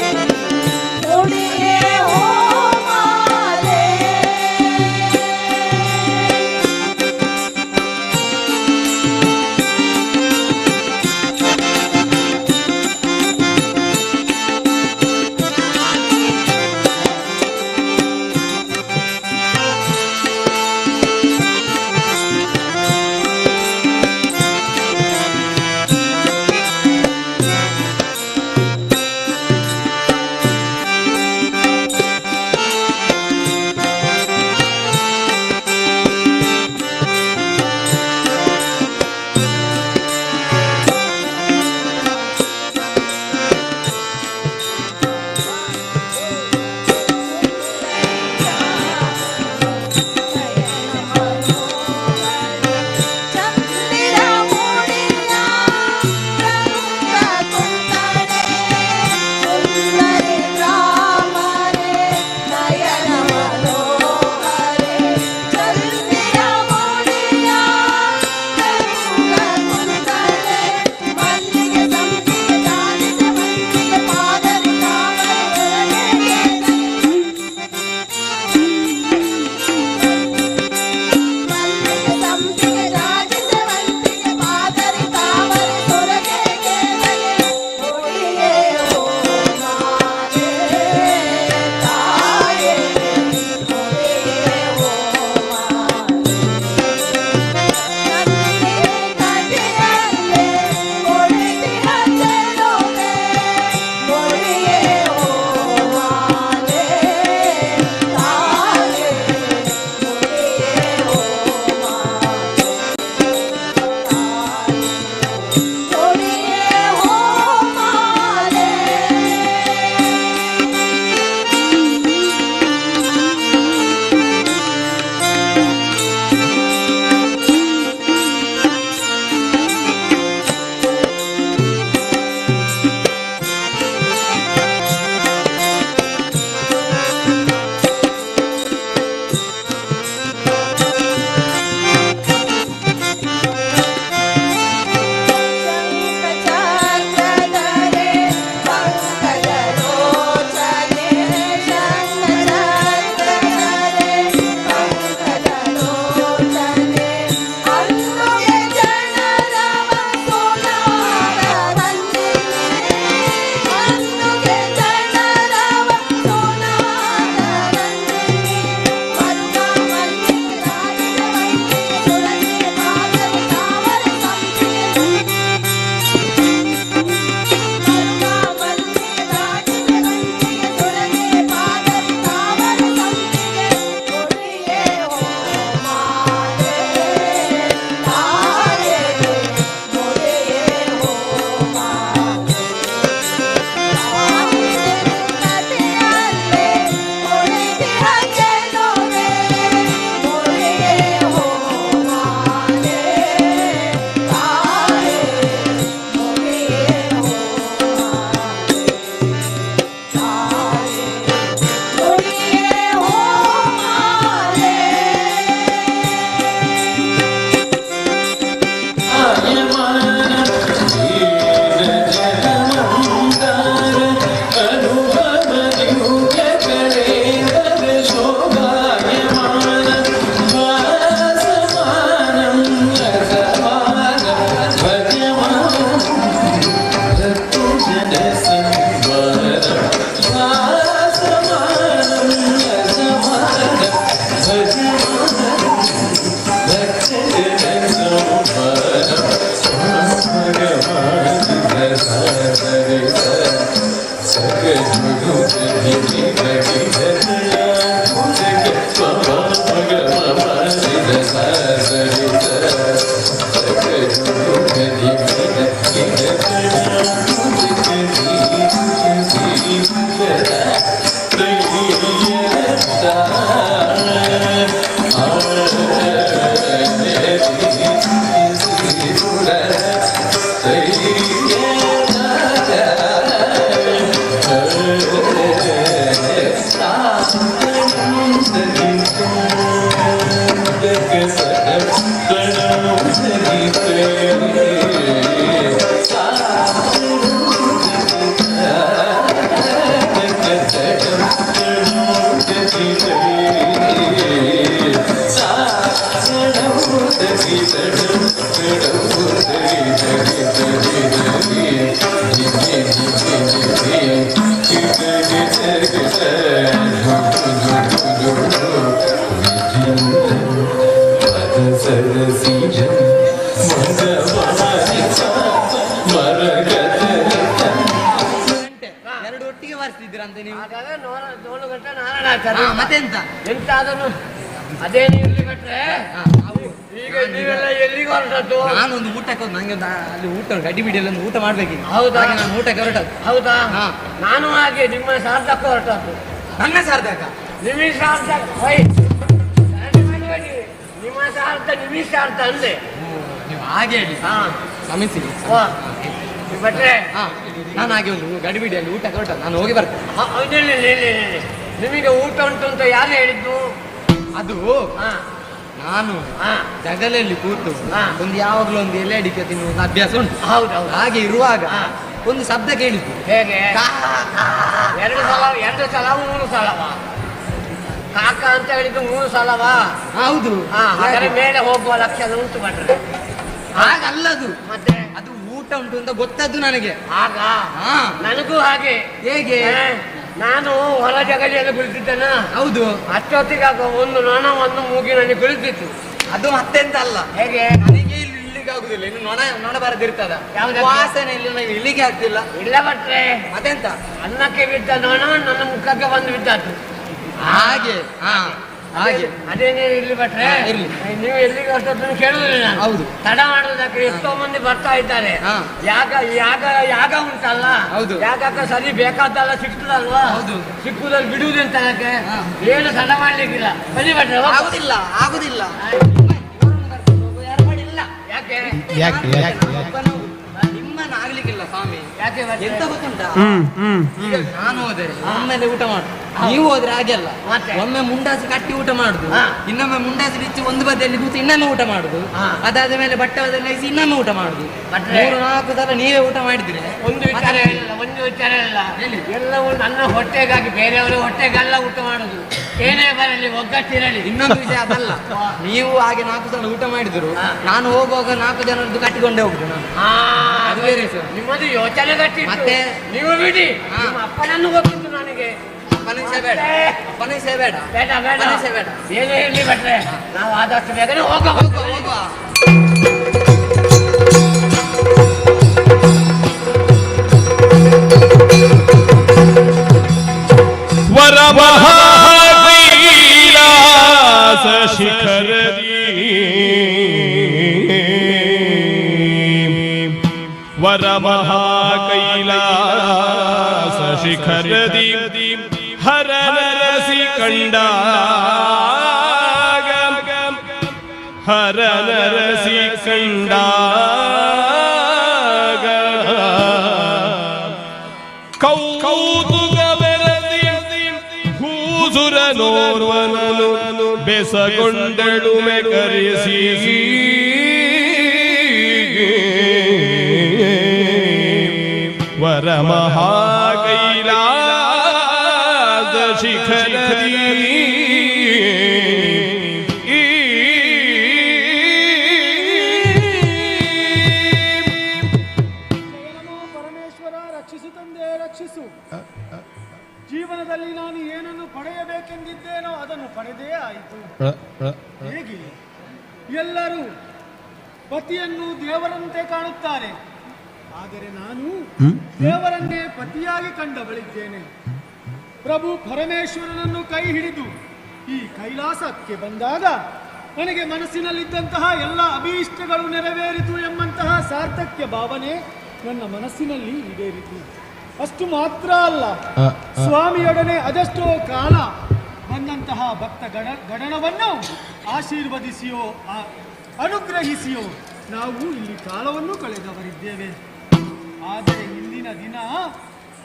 ಎರಡು ಒಟ್ಟಿಗೆ ಬಾರಿಸ್ತಿದ್ದೀರಂತೆ ನೀವು. ಮತ್ತೆಂತ ಎಂತ ಅದನ್ನು ಅದೇನು ಇರ್ಲಿ ಬಿಟ್ರೆ ಈಗ ನೀವೆಲ್ಲ ಎಲ್ಲಿಗೆ ಹೊರಟದ್ದು? ನಾನೊಂದು ಊಟಕ್ಕೆ ನಂಗೆ ಒಂದು ಅಲ್ಲಿ ಊಟ ಗಡ್ಡಿ ಬಿಡಿಯಲ್ಲಿ ಒಂದು ಊಟ ಮಾಡ್ಬೇಕಿತ್ತು. ಹೌದಾ? ನಾನು ಊಟಕ್ಕೆ ಹೊರಟದ್ದು. ಹೌದಾ? ನಾನು ಹಾಗೆ ನಿಮ್ಮ ಸಾರ್ಥಕ ಹೊರಟದ್ದು. ನನ್ನ ಸಾರ್ಥಕ? ನಿಮಗೆ ಸಾರ್ಥಕ ನಿಮ್ಮ ಸಾರ್ಥ ನಿಮಗೆ ಸಾರ್ಥ ಅಂದೆ. ನೀವು ಹಾಗೆ ಹೇಳಿ. ಕ್ಷಮಿಸಿ ಬಟ್ರೆ ನಾನು ಹಾಗೆ ಒಂದು ಗಡಿ ಬಿಡಿಯಲ್ಲಿ ಊಟಕ್ಕೆ ಹೊರಟದ್ದು. ನಾನು ಹೋಗಿ ಬರ್ತೇನೆ. ನಿಮಗೆ ಊಟ ಉಂಟು ಅಂತ ಯಾರು ಹೇಳಿದ್ದು? ಅದು ನಾನು ಜಗಲಲ್ಲಿ ಕೂತು ಒಂದು ಯಾವಾಗಲೂ ಒಂದು ಎಲೆ ಅಡಿಕೆ ತಿನ್ನುವ ಅಭ್ಯಾಸ ಉಂಟು. ಹೌದೌದು. ಹಾಗೆ ಇರುವಾಗ ಒಂದು ಶಬ್ದ ಕೇಳಿದ್ದು. ಹೇಗೆ? 2 ಸಲ 3 ಸಲವ? ಕಾಕ ಅಂತ ಹೇಳಿದ್ದು 3 ಸಲವಾ? ಹೌದು. ಅದರ ಮೇಲೆ ಹೋಗುವ ಲಕ್ಷಣ ಉಂಟು ಬಟ್ರೆ. ಹಾಗಲ್ಲದು. ಮತ್ತೆ ಅದು ಊಟ ಉಂಟು ಅಂತ ಗೊತ್ತದ್ದು ನನಗೆ. ಆಗ ನನಗೂ ಹಾಗೆ. ಹೇಗೆ? ನಾನು ಹೊರ ಜಗಲಿಯಲ್ಲಿ ಕುಳಿತಿದ್ದೇನ. ಹೌದು. ಅಷ್ಟೊತ್ತಿಗೆ ಒಂದು ನೊಣವನ್ನು ಮೂಗಿನಲ್ಲಿ ಕುಳಿತಿತ್ತು. ಅದು ಮತ್ತೆಂತ ಅಲ್ಲ. ಹೇಗೆ? ನನಗೆ ಇಲ್ಲಿಗೆ ಆಗುದಿಲ್ಲ. ಇನ್ನು ನೊಣ ಬರದಿರ್ತದ. ವಾಸನೆಯಲ್ಲಿ ನನಗೆ ಇಲ್ಲಿಗೆ ಆಗ್ತಿಲ್ಲ. ಇಲ್ಲ ಬಟ್ರೆ ಮತ್ತೆಂತ? ಅನ್ನಕ್ಕೆ ಬಿದ್ದ ನೊಣ ನನ್ನ ಮುಖಕ್ಕೆ ಬಂದು ಬಿದ್ದದ್ದು. ಹಾಗೆ ಹಾಗೆ ಅದೇನೇ ಇರ್ಲಿ ಬಟ್ರೆ ನೀವು ಎಲ್ಲಿಗೆ ಅಷ್ಟೊತ್ತನ್ನು ಕೇಳುದಿಲ್ಲ ನಾನು. ಹೌದು. ತಡ ಮಾಡುವುದಕ್ಕೆ ಎಷ್ಟೋ ಮಂದಿ ಬರ್ತಾ ಇದ್ದಾರೆ. ಯಾಗ ಉಂಟಲ್ಲ. ಹೌದು. ಯಾಗಕ್ಕೆ ಸರಿ ಬೇಕಾದಲ್ಲ ಸಿಗ್ತದಲ್ವಾ? ಹೌದು. ಸಿಕ್ಕುದಲ್ಲಿ ಬಿಡುವುದೆಂತ ಯಾಕೆ? ಏನು ತಡ ಮಾಡ್ಲಿಕ್ಕಿಲ್ಲ. ಬನ್ನಿ ಬಟ್ರೆ. ಆಗುದಿಲ್ಲ ಆಗುದಿಲ್ಲ. ಯಾಕೆ ನಿಮ್ಮನ್ನ ಆಗ್ಲಿಕ್ಕಿಲ್ಲ ಸ್ವಾಮಿ. ಯಾಕೆ ಎಂತ ಗೊತ್ತುಂಟ? ಈಗ ನಾನು ಹೋದ್ರೆ ಒಮ್ಮೆಲೆ ಊಟ ಮಾಡು, ನೀವು ಹೋದ್ರೆ ಹಾಗೆ ಅಲ್ಲ. ಒಮ್ಮೆ ಮುಂಡಾಸಿ ಕಟ್ಟಿ ಊಟ ಮಾಡುದು, ಇನ್ನೊಮ್ಮೆ ಮುಂಡಾಸಿ ಬಿಚ್ಚಿ ಒಂದು ಬದಿಯಲ್ಲಿ ಕೂತು ಇನ್ನೊಮ್ಮೆ ಊಟ ಮಾಡುದು, ಅದಾದ ಮೇಲೆ ಬಟ್ಟೆ ಬದಲಾಯಿಸಿ ಇನ್ನೊಮ್ಮೆ ಊಟ ಮಾಡುದು. 3-4 ಸಲ ನೀವೇ ಊಟ ಮಾಡಿದ್ರೆ ಒಂದು ವಿಚಾರ ಇಲ್ಲ. ಎಲ್ಲವೂ ನನ್ನ ಹೊಟ್ಟೆಗಾಗಿ, ಬೇರೆಯವರು ಹೊಟ್ಟೆಗೆಲ್ಲ ಊಟ ಮಾಡುದು. ಏನೇ ಬರಲಿ ಒಗ್ಗಟ್ಟಿರಲಿ. ಇನ್ನೊಂದು ವಿಷಯ ಅದಲ್ಲ, ನೀವು ಹಾಗೆ 4 ಸಲ ಊಟ ಮಾಡಿದ್ರು ನಾನು ಹೋಗುವಾಗ 4 ಜನರದ್ದು ಕಟ್ಟಿಕೊಂಡೇ ಹೋಗುದು ನಾನು. ಅದು ಬೇರೆ ಸರ್. ನಿಮ್ಮದು ಯೋಚನೆ ಗಟ್ಟಿ. ಮತ್ತೆ ನೀವು ಬಿಡಿ. ನಿಮ್ಮ ಅಪ್ಪನನ್ನು ಗೊತ್ತಿತ್ತು ನನಗೆ. ಅಪನಿಷೆ ಬೇಡ. ಬೇಡ ಬೇರೆ ಇರ್ಲಿ ಬಟ್ರೆ ನಾವು ಆದಷ್ಟು ಬೇಗನೆ ಹೋಗುವ. ವರ ಮಹಾಕೈಲಾಸ ಶಿಖರದಿ ವರ ಮಹಾಕೈಲಾಸ ಶಿಖರದಿ ಹರ ನರಸಿ ಕಂಡಾಗ ಹರ ನರಸಿ ಕಂಡಾಗ ಕೌತುಕ ಬೆರದಿ ಹೂಸುರನೋರ್ವನನು ಬೆಸಗೊಂಡಳು ಮೆಕರಿಸಿ ವರ ಮಹಾಕೈಲಾಸ ಶಿಖರದಿ ಪರಮೇಶ್ವರ ರಕ್ಷಿಸು ತಂದೆ ರಕ್ಷಿಸು. ಜೀವನದಲ್ಲಿ ನಾನು ಏನನ್ನು ಪಡೆಯಬೇಕೆಂದಿದ್ದೇನೋ ಅದನ್ನು ಪಡೆದೇ ಆಯಿತು. ಹೇಗೆ ಎಲ್ಲರೂ ಪತಿಯನ್ನು ದೇವರಂತೆ ಕಾಣುತ್ತಾರೆ, ಆದರೆ ನಾನು ದೇವರನ್ನೇ ಪತಿಯಾಗಿ ಕಂಡವಳಿದ್ದೇನೆ. ಪ್ರಭು ಪರಮೇಶ್ವರನನ್ನು ಕೈ ಹಿಡಿದು ಈ ಕೈಲಾಸಕ್ಕೆ ಬಂದಾಗ ನನಗೆ ಮನಸ್ಸಿನಲ್ಲಿದ್ದಂತಹ ಎಲ್ಲ ಅಭೀಷ್ಟಗಳು ನೆರವೇರಿತು ಎಂಬಂತಹ ಸಾರ್ಥಕ್ಯ ಭಾವನೆ ನನ್ನ ಮನಸ್ಸಿನಲ್ಲಿ ಈಡೇರಿತು. ಅಷ್ಟು ಮಾತ್ರ ಅಲ್ಲ, ಸ್ವಾಮಿಯೊಡನೆ ಅದೆಷ್ಟೋ ಕಾಲ ಬಂದಂತಹ ಭಕ್ತ ಗಣನವನ್ನು ಆಶೀರ್ವದಿಸಿಯೋ ಅನುಗ್ರಹಿಸಿಯೋ ನಾವು ಇಲ್ಲಿ ಕಾಲವನ್ನು ಕಳೆದವರಿದ್ದೇವೆ. ಆದರೆ ಇಂದಿನ ದಿನ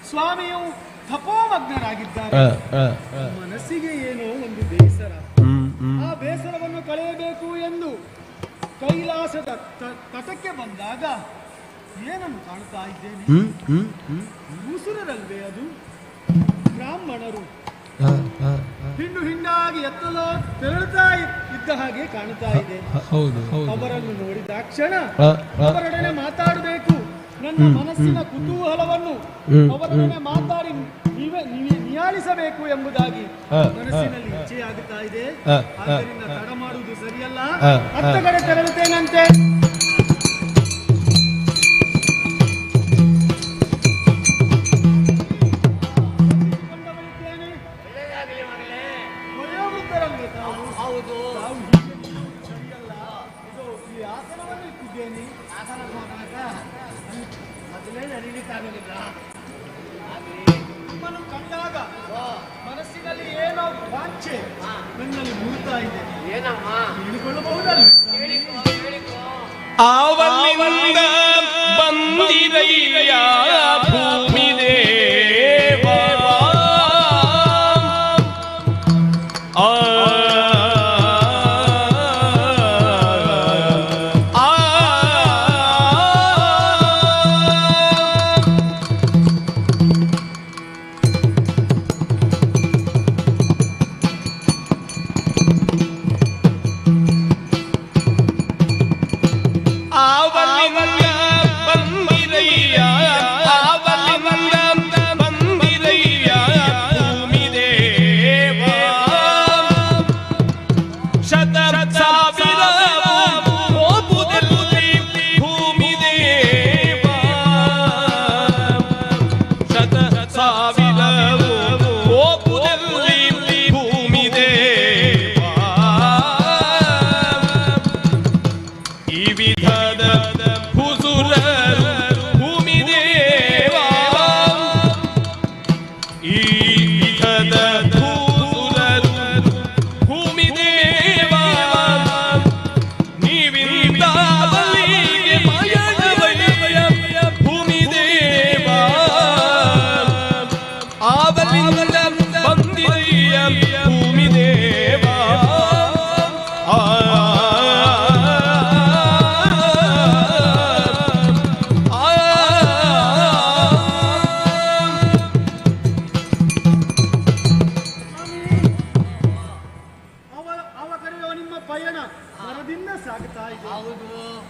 ಸ್ವಾಮಿಯು ತಪೋಮಗ್ನರಾಗಿದ್ದಾರೆ. ಮನಸ್ಸಿಗೆ ಏನೋ ಒಂದು ಬೇಸರ. ಆ ಬೇಸರವನ್ನು ಕಳೆಯಬೇಕು ಎಂದು ಕೈಲಾಸದ ತಟಕ್ಕೆ ಬಂದಾಗ ಏನನ್ನು ಕಾಣ್ತಾ ಇದ್ದೇನೆ? ಉಸುರರಲ್ವೇ ಅದು? ಬ್ರಾಹ್ಮಣರು ಹಿಂಡು ಹಿಂಡಾಗಿ ಎತ್ತಲೋ ತೆರಳುತ್ತಾ ಇದ್ದ ಹಾಗೆ ಕಾಣ್ತಾ ಇದೆ. ಅವರನ್ನು ನೋಡಿದ ಕ್ಷಣ ಅವರೊಡನೆ ಮಾತಾಡಬೇಕು. ನನ್ನ ಮನಸ್ಸಿನ ಕುತೂಹಲವನ್ನು ಅವರೊಡನೆ ಮಾತಾಡಿ ನಿಯಾಳಿಸಬೇಕು ಎಂಬುದಾಗಿ ಮನಸ್ಸಿನಲ್ಲಿ ಇಚ್ಛೆಯಾಗುತ್ತಾ ಇದೆ. ಆದ್ದರಿಂದ ತಡ ಮಾಡುವುದು ಸರಿಯಲ್ಲ. ಹತ್ತ ಕಡೆ ತೆರಳುತ್ತೇನಂತೆ. ನಿಮ್ಮನ್ನು ಕಂಡಾಗ ಮನಸ್ಸಿನಲ್ಲಿ ಏನೋ ವಾಂಛೆ ನನ್ನಲ್ಲಿ ಮೂಡ್ತಾ ಇದೆ. ಏನಮ್ಮ ಹೇಳಿಕೊಳ್ಳಬಹುದಲ್ಲ? ಆವಲ್ಲಿಂದ ಬಂದಿರಯ್ಯ ಭೂಮಿ ದೇವ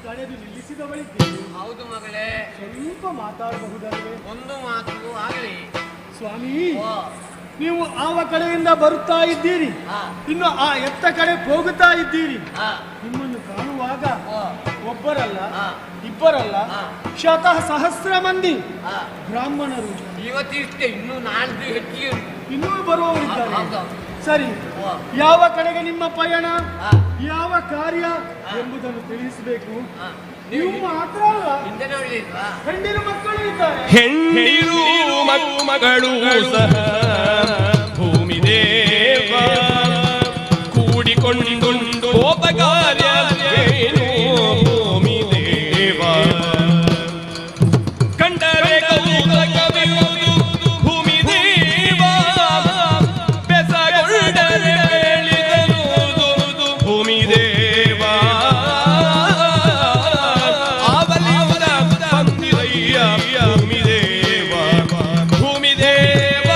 ತಡೆದು ನಿಲ್ಲಿಸಿದವಳಿಗೆ ಹೌದು ಮಗಳೇ, ಸ್ವಲ್ಪ ಮಾತಾಡಬಹುದಲ್ವೇ? ಒಂದು ಮಾತು ಆಗಲಿ. ಸ್ವಾಮಿ, ನೀವು ಆವ ಕಡೆಯಿಂದ ಬರುತ್ತಾ ಇದ್ದೀರಿ, ಇನ್ನು ಆ ಎತ್ತ ಕಡೆ ಹೋಗುತ್ತಾ ಇದ್ದೀರಿ. ನಿಮ್ಮನ್ನು ಕಾಣುವಾಗ ಒಬ್ಬರಲ್ಲ ಇಬ್ಬರಲ್ಲ ಶತಃ ಸಹಸ್ರ ಮಂದಿ ಬ್ರಾಹ್ಮಣರು ಇವತ್ತಿಷ್ಟೇ, ಇನ್ನು ನಾಲ್ಕು ಹೆಚ್ಚಿಗೆ ಇನ್ನೂ ಬರುವವರಿದ್ದಾರೆ. ಸರಿ, ಯಾವ ಕಡೆಗೆ ನಿಮ್ಮ ಪಯಣ, ಯಾವ ಕಾರ್ಯ ಎಂಬುದನ್ನು ತಿಳಿಸಬೇಕು. ನೀವು ಮಾತ್ರ ಅಲ್ಲ, ಹೆಣ್ಣಿನ ಮಕ್ಕಳು ಇದ್ದಾರೆ. ಹೆಣ್ಣಿರು ಮಗಳು ಸಹ ಭೂಮಿ ದೇವ ಕೂಡಿಕೊಂಡು ಕೋಪ ಕಾರ್ಯವೇನು ಭೂಮಿ ದೇವ ಕಂಡರೆ ಕೌತಕವಿರುವುದು ಭೂಮಿ ದೇವ ಬೆಸಗೊಂಡರೆ ಬೆಳೆದರುವುದು ಭೂಮಿ ದೇವ ಆವಲಿಂದ ಬಂದಿರಯ್ಯ ಭೂಮಿ ದೇವ ಭೂಮಿ ದೇವ.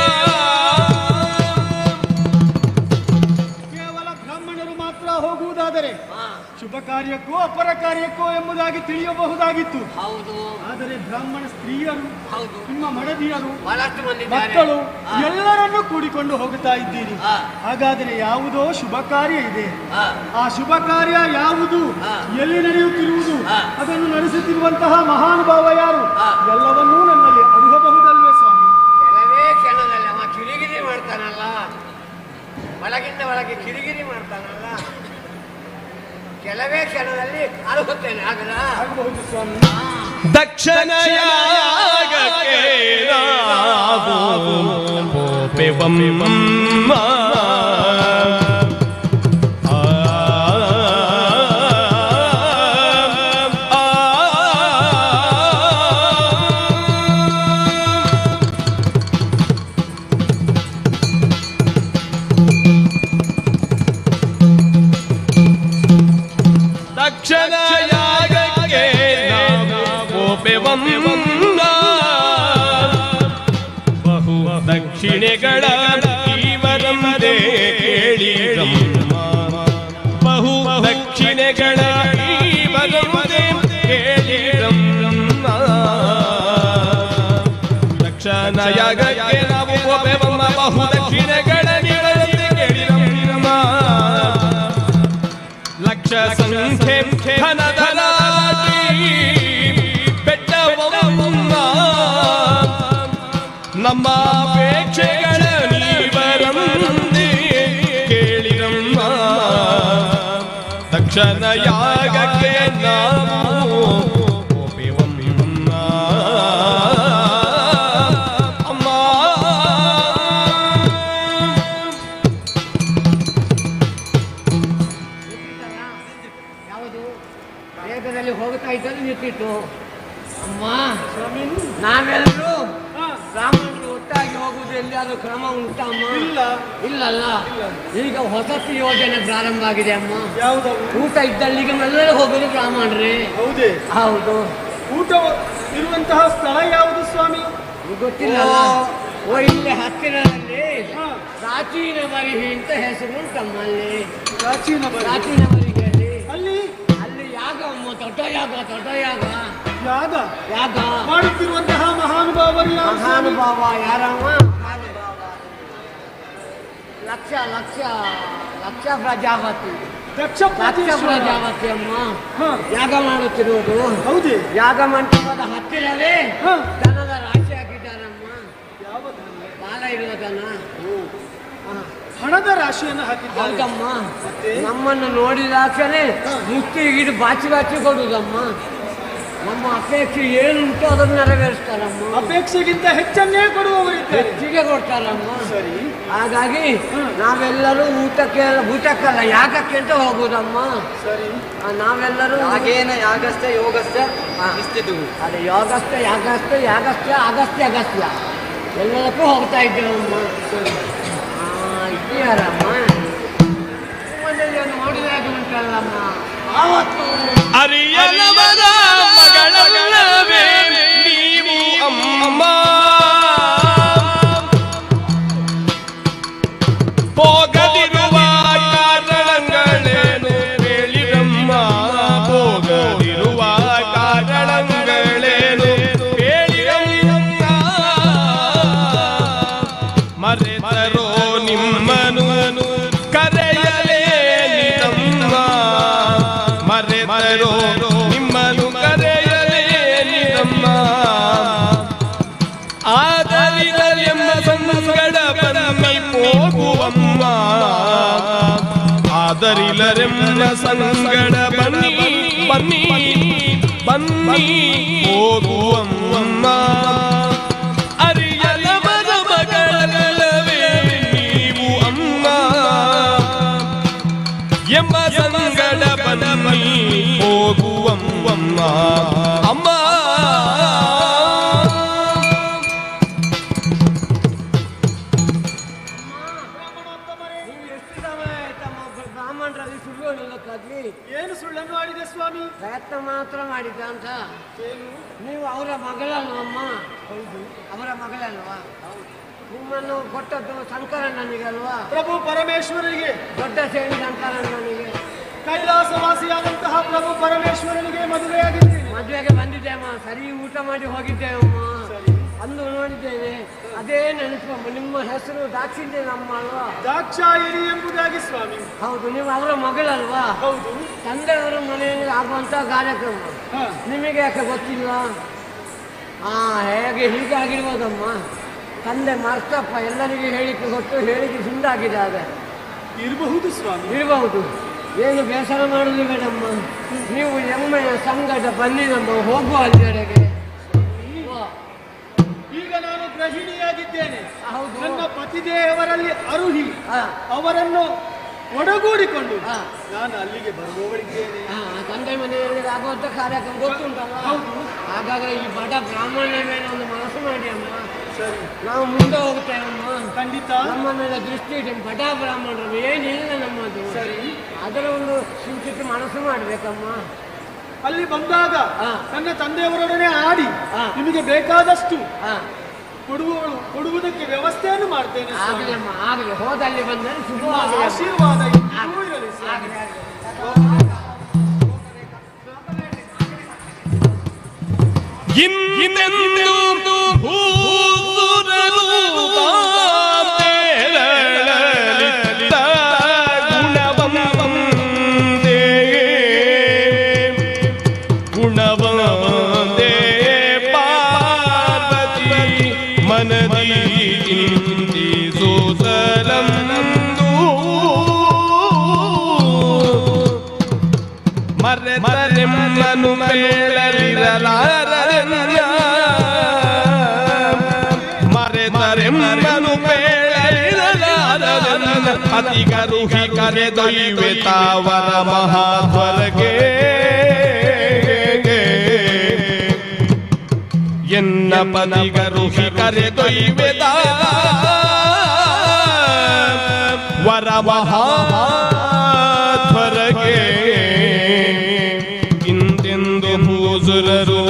ಕೇವಲ ಬ್ರಾಹ್ಮಣರು ಮಾತ್ರ ಹೋಗುವುದಾದರೆ ಶುಭ ಕಾರ್ಯಕ್ಕೋ ಅಪರ ಕಾರ್ಯಕ್ಕೋ ಎಂಬುದಾಗಿ ತಿಳಿಯಬಹುದಾಗಿತ್ತು. ಆದರೆ ಬ್ರಾಹ್ಮಣ ಸ್ತ್ರೀಯರು, ನಿಮ್ಮ ಮಡದಿಯರು, ಮಕ್ಕಳು ಎಲ್ಲರನ್ನೂ ಕೂಡಿಕೊಂಡು ಹೋಗುತ್ತಾ ಇದ್ದೀರಿ. ಹಾಗಾದರೆ ಯಾವುದೋ ಶುಭ ಕಾರ್ಯ ಇದೆ. ಆ ಶುಭ ಕಾರ್ಯ ಯಾವುದು, ಎಲ್ಲಿ ನಡೆಯುತ್ತಿರುವುದು, ಅದನ್ನು ನಡೆಸುತ್ತಿರುವಂತಹ ಮಹಾನುಭಾವ ಯಾರು, ಎಲ್ಲವನ್ನೂ ನನ್ನಲ್ಲಿ ಅರಿಯಬಹುದಲ್ವೇ ಸ್ವಾಮಿ? ಕೆಲವೇ ಕ್ಷಣದಲ್ಲಿ ಅವ ಕಿರಿಗಿರಿ ಮಾಡ್ತಾನಲ್ಲ, ಒಳಗಿಂದ ಒಳಗೆ ಕಿರಿಗಿರಿ ಮಾಡ್ತಾನಲ್ಲ, ಕೆಲವೇ ಕ್ಷಣದಲ್ಲಿ ಅಳುತ್ತೇನೆ. ಆಗಬಹುದು ಸ್ವಾಮಿ. ದಕ್ಷಿಣ ಯಾಗಕ್ಕೆ ನಾವು ಪೋಪೆವಮ್ಮ ದಕ್ಷಿಣ ಒಪ್ಪೆವಮ್ಮ ಬಹು ದಕ್ಷಿಣೆಗಳ ಇವರಂತೆ ಕೇಳಿರಮ್ಮ ಬಹು ದಕ್ಷಿಣೆಗಳ ಇವರಂತೆ ಕೇಳಿರಮ್ಮ ದಕ್ಷಿಣ ಯಾಗಕ್ಕೆ ನಾವು ಒಪ್ಪೆವಮ್ಮ ಬಹು ದಕ್ಷಿಣೆಗಳ ಇವರಂತೆ ಕೇಳಿರಮ್ಮ ಲಕ್ಷ ಸಂಖ್ಯೆ ಧನಧರಾಟಿ ಬೆಟ್ಟವಮ್ಮ ನಮ್ಮ ಅಪೇಕ್ಷೆಗಳ ನೀವರಂದೇ ಕೇಳಿರಮ್ಮ ತಕ್ಷಣ ಯಾಗಕ್ಕೆ ನಾವು ಒಪ್ಪೆವಮ್ಮ ಅಮ್ಮ ಯಾವುದು ವೇಗದಲ್ಲಿ ಹೋಗ್ತಾ ಇದ್ದಲ್ಲಿ ನಿಂತಿತ್ತು ಅಮ್ಮ ನಾವೆಲ್ಲರೂ ಬ್ರಾಹ್ಮಣರು ಒಟ್ಟಾಗಿ ಹೋಗುವುದು ಎಲ್ಲಿಯಾದ್ರೂ ಕ್ರಮ ಉಂಟಾ ಅಮ್ಮ? ಇಲ್ಲಲ್ಲ. ಈಗ ಹೊಸತಿ ಯೋಜನೆ ಪ್ರಾರಂಭ ಆಗಿದೆ ಅಮ್ಮ. ಊಟ ಇದ್ದಲ್ಲಿಗೆ ಎಲ್ಲರೂ ಹೋಗುದು ಬ್ರಾಹ್ಮಣರೇ. ಹೌದೇ? ಹೌದು. ಊಟ ಇರುವಂತಹ ಸ್ಥಳ ಯಾವುದು ಸ್ವಾಮಿ? ಗೊತ್ತಿಲ್ಲ. ಓ ಇಲ್ಲಿ ಹತ್ತಿರದಲ್ಲಿ ಪ್ರಾಚೀನ ಬರಿಹಿ ಅಂತ ಹೆಸರು ಉಂಟಮ್ಮ. ಅಲ್ಲಿ ಪ್ರಾಚೀನ ಬರಿಗೆಯಲ್ಲಿ ಅಲ್ಲಿ ಯಾಗ ಅಮ್ಮ. ದೊಡ್ಡ ಯಾಗ ಯಾಗ ಯಾಗ ಮಾಡುತ್ತಿರುವಂತಹ ಮಹಾನುಭಾವರು ಮಹಾನುಭಾವ ಯಾರಮ್ಮ? ಲಕ್ಷ ಪ್ರಜಾಪತಿ. ದಕ್ಷ ಪ್ರಜಾಪತಿ ಅಮ್ಮ ಯಾಗ ಮಾಡುತ್ತಿರುವುದು. ಹೌದೇ? ಯಾಗ ಮಂಟಪದ ಹತ್ತಿರವೇ ದನದ ರಾಶಿ ಹಾಕಿದ್ದಾರಮ್ಮ. ಬಾಲ ಇರುವ ದನ, ಹಣದ ರಾಶಿಯನ್ನು ಹಾಕಿದ್ದಾರೆ. ಹೌದಮ್ಮ. ನಮ್ಮನ್ನು ನೋಡಿದಾಕ್ಷಣೆ ಮುತ್ತಿಗಿಟ್ಟು ಬಾಚಿ ಕೊಡುದಮ್ಮ. ನಮ್ಮ ಅಪೇಕ್ಷೆ ಏನುಂಟು ಅದನ್ನು ನೆರವೇರಿಸ್ತಾರಮ್ಮ. ಅಪೇಕ್ಷೆಗಿಂತ ಹೆಚ್ಚನ್ನೇ ಕೊಡುವವರಿದ್ದಾರೆ. ಹೆಚ್ಚಿಗೆ ಕೊಡ್ತಾರಮ್ಮ. ಹಾಗಾಗಿ ನಾವೆಲ್ಲರೂ ಊಟಕ್ಕಲ್ಲ ಯಾಗಕ್ಕೆ ಅಂತ ಹೋಗುದಮ್ಮ. ಸರಿ. ನಾವೆಲ್ಲರೂ ಯಾಗಸ್ಥ ಯೋಗಸ್ಥ ಅದೇ ಯಾಗಸ್ಥ ಅಗಸ್ತ್ಯ ಎಲ್ಲದಕ್ಕೂ ಹೋಗ್ತಾ ಇದ್ದೇವಮ್ಮ. ಇದೆಯಾರಮ್ಮ ಮನೆಯಲ್ಲಿ ನೋಡಿದಾಗ ಉಂಟಲ್ಲಮ್ಮ ಆವತ್ತು ಅರಿಯಲವರ ಮಗಳಲ್ಲವೇ ನೀವು ಅಮ್ಮ ಹೋಗದಿರುವ ಕಾರಣಗಳೇನು ಹೇಳಿರಮ್ಮ ಹೋಗದಿರುವ ಕಾರಣಗಳೇನು ಹೇಳಿರಮ್ಮ ಮರೆತರೋ ನಿಮ್ಮನು ಕರೆಯಲೇ ನಿತಮ್ಮ ಮರೆತರೋ ನಿಮ್ಮನು ಕರೆಯಲೇ ನಿತಮ್ಮ ಆದರಿದರೆಂಬ ಸಂಗಡ ಬನ್ನಿ ಹೋಗುವಮ್ಮ ಆದರಿಲರೆಂಬ ಸಂಗಡ ಬನ್ನಿ ಹೋಗುವಮ್ಮ ಅರಿಯಲವರ ಮಗಳಲ್ಲವೇ ನೀವು ಅಮ್ಮ ಎಂಬ ಸಂಗಡ ಬನ್ನಿ ಹೋಗುವಮ್ಮ ಅಮ್ಮ ಬ್ರಾಹ್ಮಣರಲ್ಲಿ ಸುಳ್ಳು ಏನು ಸುಳ್ಳನ್ನು ಆಡಿದೆ ಸ್ವಾಮಿ? ಪ್ರಯತ್ನ ಮಾತ್ರ ಮಾಡಿದ್ದ ಅಂತ. ನೀವು ಅವರ ಮಗಳಲ್ವಮ್ಮ? ಹೌದು. ಅವರ ಮಗಳಲ್ವಾ? ನಿಮ್ಮನ್ನು ಕೊಟ್ಟದ್ದು ಶಂಕರಣ್ಣನಿಗಲ್ವಾ? ಪ್ರಭು ಪರಮೇಶ್ವರನಿಗೆ. ದೊಡ್ಡ ಸೇರಿ ಶಂಕರಣ್ಣನಿಗೆ. ಕೈಲಾಸವಾಸಿಯಾದಂತಹ ಪ್ರಭು ಪರಮೇಶ್ವರನಿಗೆ ಮದುವೆಯಾಗಿದ್ದೇನೆ. ಮದುವೆಗೆ ಬಂದಿದ್ದೆ ಅಮ್ಮ. ಸರಿ ಊಟ ಮಾಡಿ ಹೋಗಿದ್ದೇವಮ್ಮ. ಅಂದು ನೋಡಿದ್ದೇನೆ. ಅದೇ ನೆನಪಮ್ಮ. ನಿಮ್ಮ ಹೆಸರು ದಾಕ್ಷಿಣ್ಯನಮ್ಮ ಅಲ್ವಾ? ದಾಕ್ಷಾಯಿಣಿ ಎಂಬುದಾಗಿ ಸ್ವಾಮಿ. ಹೌದು. ನೀವು ಅವರ ಮಗಳಲ್ವಾ? ಹೌದು. ತಂದೆಯವರ ಮನೆಯಲ್ಲಿ ಆಗುವಂತ ಕಾರ್ಯಕ್ರಮ ನಿಮಗೆ ಯಾಕೆ ಗೊತ್ತಿಲ್ಲ? ಹೀಗೆ ಆಗಿರ್ಬೋದಮ್ಮ. ತಂದೆ ಮರ್ತಪ್ಪ ಎಲ್ಲರಿಗೆ ಹೇಳಿಕೆ ಕೊಟ್ಟು ಹೇಳಿಕೆ ಸುಂದಾಗಿದ್ದಾರೆ. ಇರಬಹುದು ಸ್ವಾಮಿ, ಇರಬಹುದು. ಏನು ಬೇಸರ ಮಾಡುದು ಬೇಡಮ್ಮ. ನೀವು ಎಮ್ಮೆಯ ಸಂಗಡ ಬನ್ನಿ ನಮ್ಮ ಹೋಗುವ ಅಲ್ಲಿಗೆ. ಈಗ ನಾನು ಗೃಹಿಣಿಯಾಗಿದ್ದೇನೆ. ನನ್ನ ಪತಿದೇವರಲ್ಲಿ ಅರುಹಿ ಅವರನ್ನು ಒಡಗೂಡಿಕೊಂಡು ನಾನು ಅಲ್ಲಿಗೆ ಬರುವವಳಿದ್ದೇನೆ. ತಂದೆ ಮನೆಯಲ್ಲಿ ಆಗುವಂತ ಕಾರ್ಯಕ್ರಮ ಗೊತ್ತುಂಟಲ್ಲ. ಹಾಗಾದ್ರೆ ಈ ಬಡ ಬ್ರಾಹ್ಮಣ ಮೇಲೆ ಒಂದು ಮನಸ್ಸು ಮಾಡಿ ಅಮ್ಮ. ಸರಿ, ನಾವು ಮುಂದೆ ಹೋಗ್ತೇವಮ್ಮ. ಖಂಡಿತ. ನಮ್ಮ ಮೇಲೆ ದೃಷ್ಟಿ ಇಟ್ಟು ಬಡ ಬ್ರಾಹ್ಮಣರು ಏನಿಲ್ಲ ನಮ್ಮದು. ಸರಿ, ಅದರ ಒಂದು ಕಿಂಚಿತ್ ಮನಸ್ಸು ಮಾಡ್ಬೇಕಮ್ಮ. ಅಲ್ಲಿ ಬಂದಾಗ ನನ್ನ ತಂದೆಯವರೊಡನೆ ಆಡಿ ನಿಮಗೆ ಬೇಕಾದಷ್ಟು ಕೊಡುವುದಕ್ಕೆ ವ್ಯವಸ್ಥೆಯನ್ನು ಮಾಡ್ತೇನೆ. ಆಗಲಿ, ಹೋದಲ್ಲಿ ಬಂದರೆ ಆಶೀರ್ವಾದ ಎಂದಿಗೂ ಇರಲಿ. ಇನ್ನೆಂದು ಭೂಸುರರು ತಾಂತೆರಳಿತ ಗುಣವಂದೇ ಪಾರ್ವತಿ ಮನದಿ ಚಿಂತಿಸುತ್ತಲಂದು ಮರೆತರೆಮ್ಮನು ಮೇಳಲಿರಲಾರರನ್ಯ ಮರೆತರೆಮ್ಮನು ಮೇಳಲಿರಲಾರರನ್ನ ಅತಿಗರುಹಿ ಕರೆದೊಯ್ವೆ ತಾವರ ಮಹಾಧ್ವರಗೆ ಎನ್ನ ಪದಿಗರುಹಿ ಕರೆದೊಯ್ವೆ ವರ ಮಹಾಧ್ವರಗೆ ಇಂತೆಂದು ಭೂಸುರರು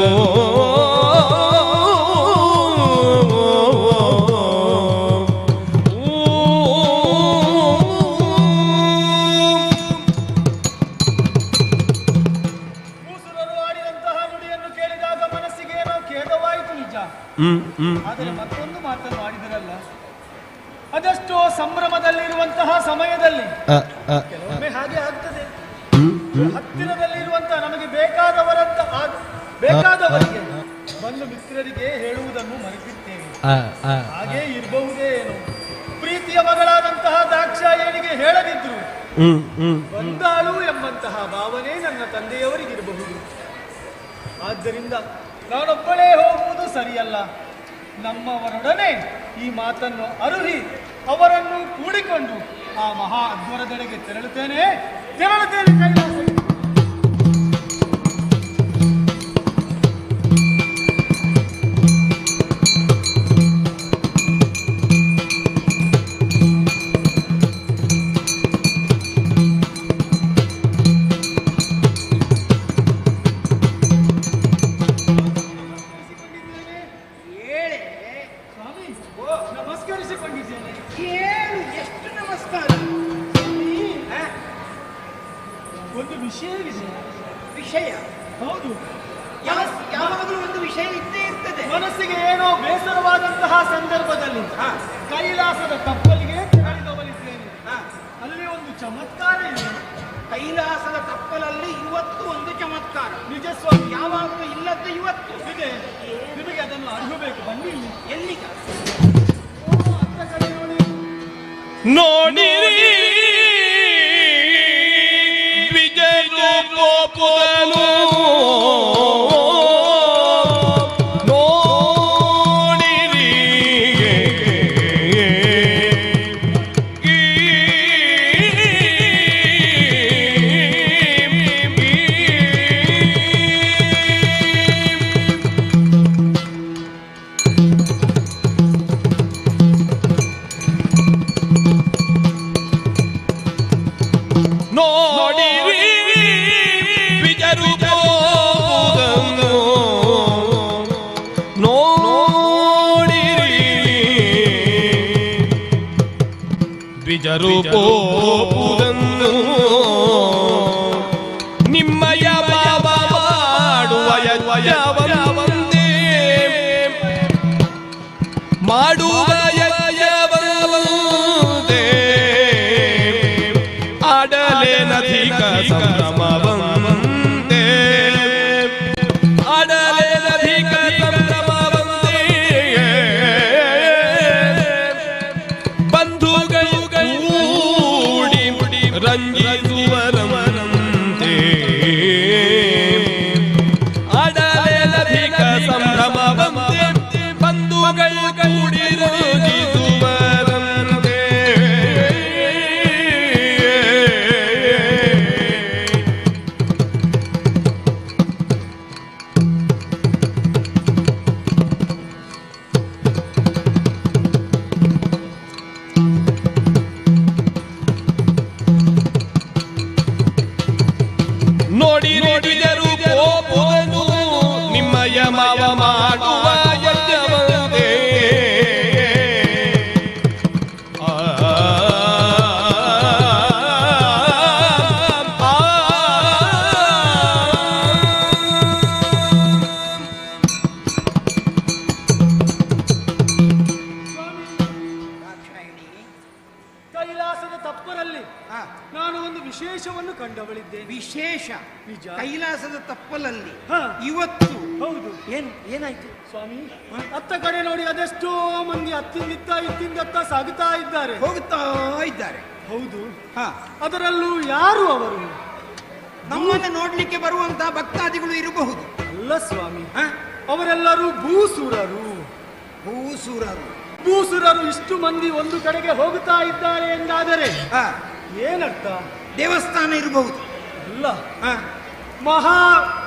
ಆಡಿದಂತಹ ನುಡಿಯನ್ನು ಕೇಳಿದಾಗ ಮನಸ್ಸಿಗೆ ಏನೋ ಖೇದವಾಯಿತು ನಿಜ. ಆದರೆ ಮತ್ತೊಂದು ಮಾತನ್ನು ಆಡಿದರಲ್ಲ, ಅದೆಷ್ಟೋ ಸಂಭ್ರಮದಲ್ಲಿರುವಂತಹ ಸಮಯದಲ್ಲಿ ಕೆಲವೊಮ್ಮೆ ಹಾಗೆ ಆಗ್ತದೆ. ಹತ್ತಿರದಲ್ಲಿರುವಂತಹ ನಮಗೆ ಬೇಕಾದವರಿಗೆ ಬಂಧು ಮಿತ್ರರಿಗೆ ಹೇಳುವುದನ್ನು ಮರೆತಿದ್ದೇವೆ. ಹಾಗೆ ಇರಬಹುದೇ ಏನು. ಪ್ರೀತಿಯ ಮಗಳಾದಂತಹ ದಾಕ್ಷಾಯಣಿಗೆ ಹೇಳದಿದ್ರು ಬಂದಾಳು ಎಂಬಂತಹ ಭಾವನೆ ನನ್ನ ತಂದೆಯವರಿಗಿರಬಹುದು. ಆದ್ದರಿಂದ ನಾನೊಬ್ಬಳೇ ಹೋಗುವುದು ಸರಿಯಲ್ಲ. ನಮ್ಮವರೊಡನೆ ಈ ಮಾತನ್ನು ಅರುಹಿ ಅವರನ್ನು ಕೂಡಿಕೊಂಡು ಆ ಮಹಾ ಅಧ್ವರದೆಡೆಗೆ ತೆರಳುತ್ತೇನೆ ಕೈಲಾಸ. ನಮಸ್ಕರಿಸಿಕೊಂಡಿದ್ದೇನೆ. ಎಷ್ಟು ನಮಸ್ಕಾರ. ಒಂದು ವಿಷಯ ವಿಷಯ ಹೌದು. ಯಾವಾಗಲೂ ಒಂದು ವಿಷಯ ಇದ್ದೇ ಇರ್ತದೆ. ಮನಸ್ಸಿಗೆ ಏನೋ ಬೇಸರವಾದಂತಹ ಸಂದರ್ಭದಲ್ಲಿ ಕೈಲಾಸದ ತಪ್ಪಲಿಗೆ ತೆರಳಿದವರಿದ್ದೇನೆ. ಅಲ್ಲಿ ಒಂದು ಚಮತ್ಕಾರ ಇದೆ. ಕೈಲಾಸದ ತಪ್ಪಲಲ್ಲಿ ಇವತ್ತು ಒಂದು ಚಮತ್ಕಾರ. ನಿಜ ಸ್ವಾಮಿ. ಯಾವಾಗಲೂ ಇಲ್ಲದ್ದು ಇವತ್ತು ಇದೆ. ನಿಮಗೆ ಅದನ್ನು ಅರಿಯಬೇಕು. ಬನ್ನಿ ಇಲ್ಲಿ. ಎಲ್ಲಿಗ ನೋಡಿರಿ ದ್ವಿಜರೂಪೋಪುರನು ನೋಡಿರಿ ನೋಡಿರಿ ದ್ವಿಜರೂಪೋಪುರನು ನೋಡಿರಿ ದ್ವಿಜರೂಪೋಪುರನು ನಿಮ್ಮಯ ಭಾವ ಮಾಡುವ ಯಜ್ಞವಂದೇ ಮಾಡುವ ಯಜ್ಞವಂದೇ ಆಡಲೇನಧಿಕ ಸಂಭ್ರಮವಂದೇ ಆಡಲೇನಧಿಕ ಸಂಭ್ರಮವಂದೇ ಬಂಧುಗಳು ಕೂಡಿ ರಂಜಿಸುವರಮನಂತೆ ಆಡಲೇನಧಿಕ ಸಂಭ್ರಮವಂದೇ ಬಂಧುಗಳು ಕೂಡಿ ಕೈಲಾಸದ ತಪ್ಪಲಲ್ಲಿ ಇವತ್ತು ಹೌದು ಏನಾಯ್ತು ಸ್ವಾಮಿ? ಅತ್ತ ಕಡೆ ನೋಡಿ, ಅದೆಷ್ಟೋ ಮಂದಿ ಅತ್ತಿಂದಿತ್ತ ಇತ್ತಿಂದತ್ತ ಸಾಗುತ್ತಾ ಇದ್ದಾರೆ, ಹೋಗುತ್ತಾ ಇದ್ದಾರೆ. ಹೌದು, ಅದರಲ್ಲೂ ಯಾರು ಅವರು? ನಮ್ಮನ್ನು ನೋಡ್ಲಿಕ್ಕೆ ಬರುವಂತ ಭಕ್ತಾದಿಗಳು ಇರಬಹುದು. ಅಲ್ಲ ಸ್ವಾಮಿ, ಅವರೆಲ್ಲರೂ ಭೂಸುರರು. ಭೂಸುರರು ಇಷ್ಟು ಮಂದಿ ಒಂದು ಕಡೆಗೆ ಹೋಗುತ್ತಾ ಇದ್ದಾರೆ ಎಂದಾದರೆ ಏನರ್ಥ? ದೇವಸ್ಥಾನ ಇರಬಹುದು. ಅಲ್ಲ, ಮಹಾ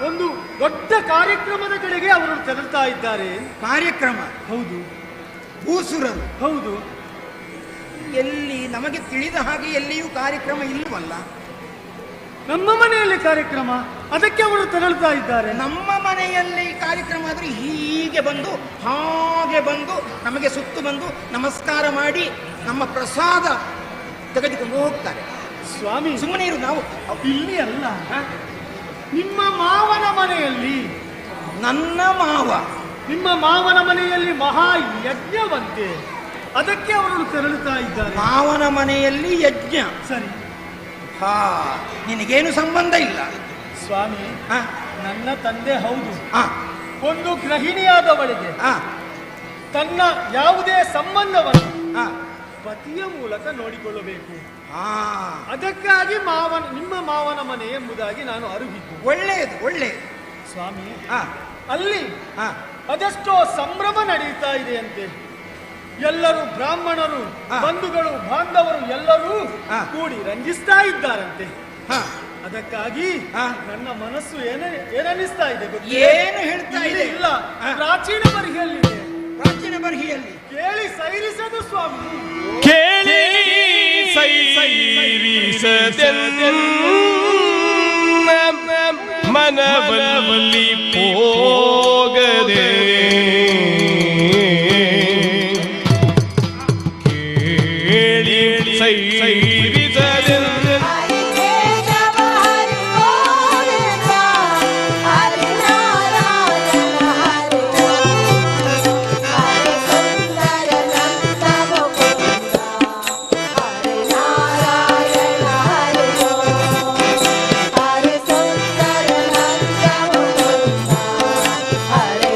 ಒಂದು ದೊಡ್ಡ ಕಾರ್ಯಕ್ರಮದ ಕಡೆಗೆ ಅವರು ತೆರಳುತ್ತಾ ಇದ್ದಾರೆ. ಕಾರ್ಯಕ್ರಮ? ಹೌದು. ಭೂಸುರರು? ಹೌದು. ಎಲ್ಲಿ ನಮಗೆ ತಿಳಿದ ಹಾಗೆ ಎಲ್ಲಿಯೂ ಕಾರ್ಯಕ್ರಮ ಇಲ್ಲವಲ್ಲ. ನಮ್ಮ ಮನೆಯಲ್ಲಿ ಕಾರ್ಯಕ್ರಮ, ಅದಕ್ಕೆ ಅವರು ತೆರಳುತ್ತಾ ಇದ್ದಾರೆ. ನಮ್ಮ ಮನೆಯಲ್ಲಿ ಕಾರ್ಯಕ್ರಮ ಆದ್ರೆ ಹೀಗೆ ಬಂದು ಹಾಗೆ ಬಂದು ನಮಗೆ ಸುತ್ತು ಬಂದು ನಮಸ್ಕಾರ ಮಾಡಿ ನಮ್ಮ ಪ್ರಸಾದ ತೆಗೆದುಕೊಂಡು ಹೋಗ್ತಾರೆ. ಸ್ವಾಮಿ ಸುಮ್ಮನೆ ಇರು. ನಾವು ಇಲ್ಲಿ ಅಲ್ಲ, ನಿಮ್ಮ ಮಾವನ ಮನೆಯಲ್ಲಿ. ನನ್ನ ಮಾವ? ನಿಮ್ಮ ಮಾವನ ಮನೆಯಲ್ಲಿ ಮಹಾ ಯಜ್ಞವಂತೆ, ಅದಕ್ಕೆ ಅವರು ತೆರಳುತ್ತಾ ಇದ್ದಾರೆ. ಮಾವನ ಮನೆಯಲ್ಲಿ ಯಜ್ಞ? ಸರಿ. ನಿನಗೇನು ಸಂಬಂಧ ಇಲ್ಲ ಸ್ವಾಮಿ. ನನ್ನ ತಂದೆ ಹೌದು, ಒಂದು ಗೃಹಿಣಿಯಾದವಳಿಗೆ ತನ್ನ ಯಾವುದೇ ಸಂಬಂಧವನ್ನು ಪತಿಯ ಮೂಲಕ ನೋಡಿಕೊಳ್ಳಬೇಕು. ಅದಕ್ಕಾಗಿ ನಿಮ್ಮ ಮಾವನ ಮನೆ ಎಂಬುದಾಗಿ ನಾನು ಅರುಹಿದ್ದು. ಒಳ್ಳೆಯದು ಸ್ವಾಮಿ. ಅಲ್ಲಿ ಅದೆಷ್ಟೋ ಸಂಭ್ರಮ ನಡೆಯುತ್ತಾ ಇದೆಯಂತೆ. ಎಲ್ಲರೂ ಬ್ರಾಹ್ಮಣರು, ಬಂಧುಗಳು, ಬಾಂಧವರು ಎಲ್ಲರೂ ಕೂಡಿ ರಂಜಿಸ್ತಾ ಇದ್ದಾರಂತೆ. ಅದಕ್ಕಾಗಿ ನನ್ನ ಮನಸ್ಸು ಏನನ್ನಿಸ್ತಾ ಇದೆ? ಏನು ಹೇಳ್ತಾ ಇದೆ? ಇಲ್ಲ, ಪ್ರಾಚೀನ ಬರಿಗೆಯಲ್ಲಿದೆ. ಪ್ರಾಚೀನ ಬರಿಗೆಯಲ್ಲಿ ಕೇಳಿ ಸೈರಿಸದು ಸ್ವಾಮಿ. ಕೇಳಿ ಸೈರಿಸದೆನ್ನ ಮನವಲ್ಲಿ ಹೋಗದೆ ಕೇಳಿ ಸೈರಿಸದೆನ್ನ Hare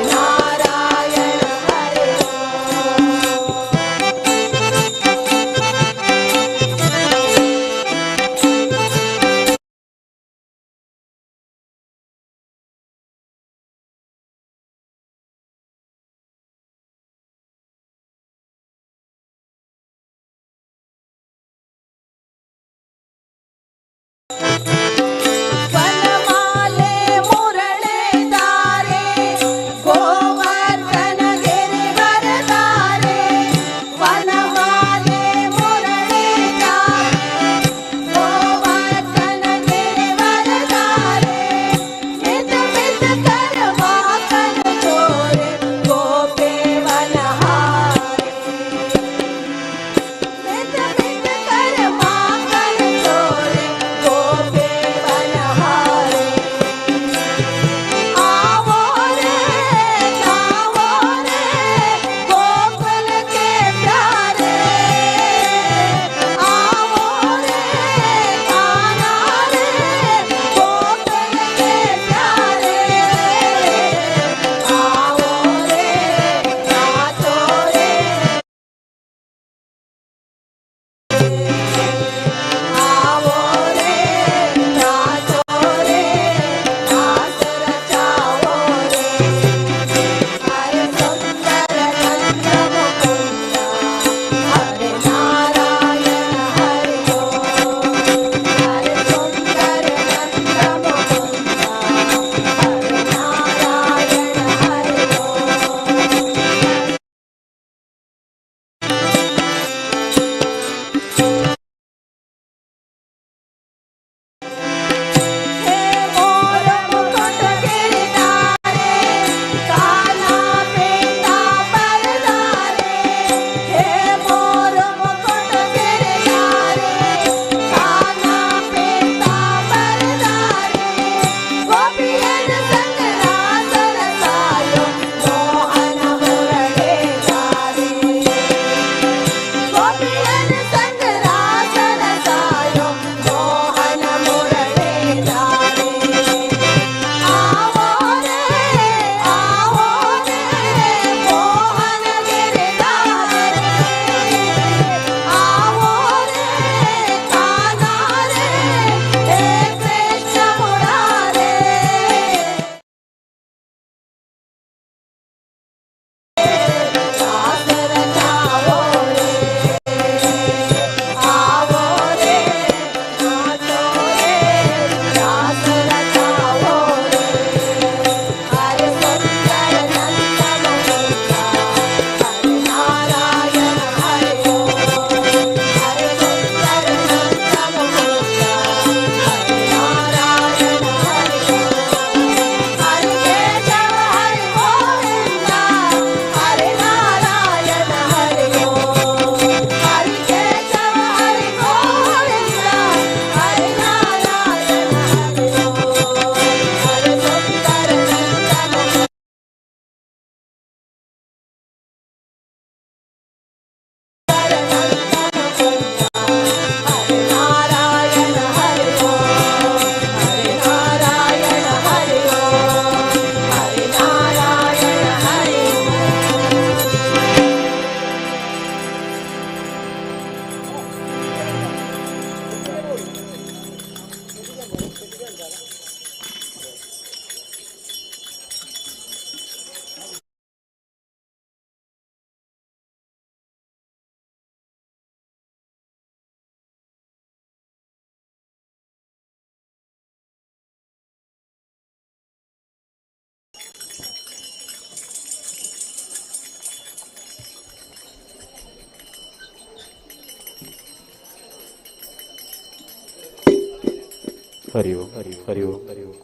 ಹರಿ ಓಂ ಹರಿ ಓಂ ಹರಿ ಓಂ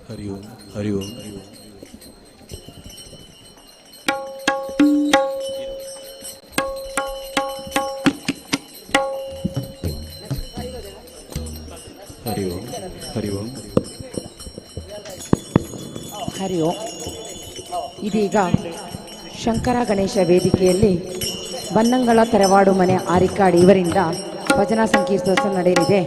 ಹರಿ ಓಂ ಹರಿ ಓಂ ಹರಿ ಓಂ ಹರಿ ಓಂ ಹರಿ ಓಂ ಹರಿ ಓಂ ಹರಿ ಓಂ. ಇದೀಗ ಶಂಕರ ಗಣೇಶ ವೇದಿಕೆಯಲ್ಲಿ ಬನ್ನಂಗಳ ತರವಾಡು ಮನೆ ಆರಿಕಾಡಿ ಇವರಿಂದ ಭಜನಾ ಸಂಕೀರ್ತೋತ್ಸವ ನಡೆಯಲಿದೆ.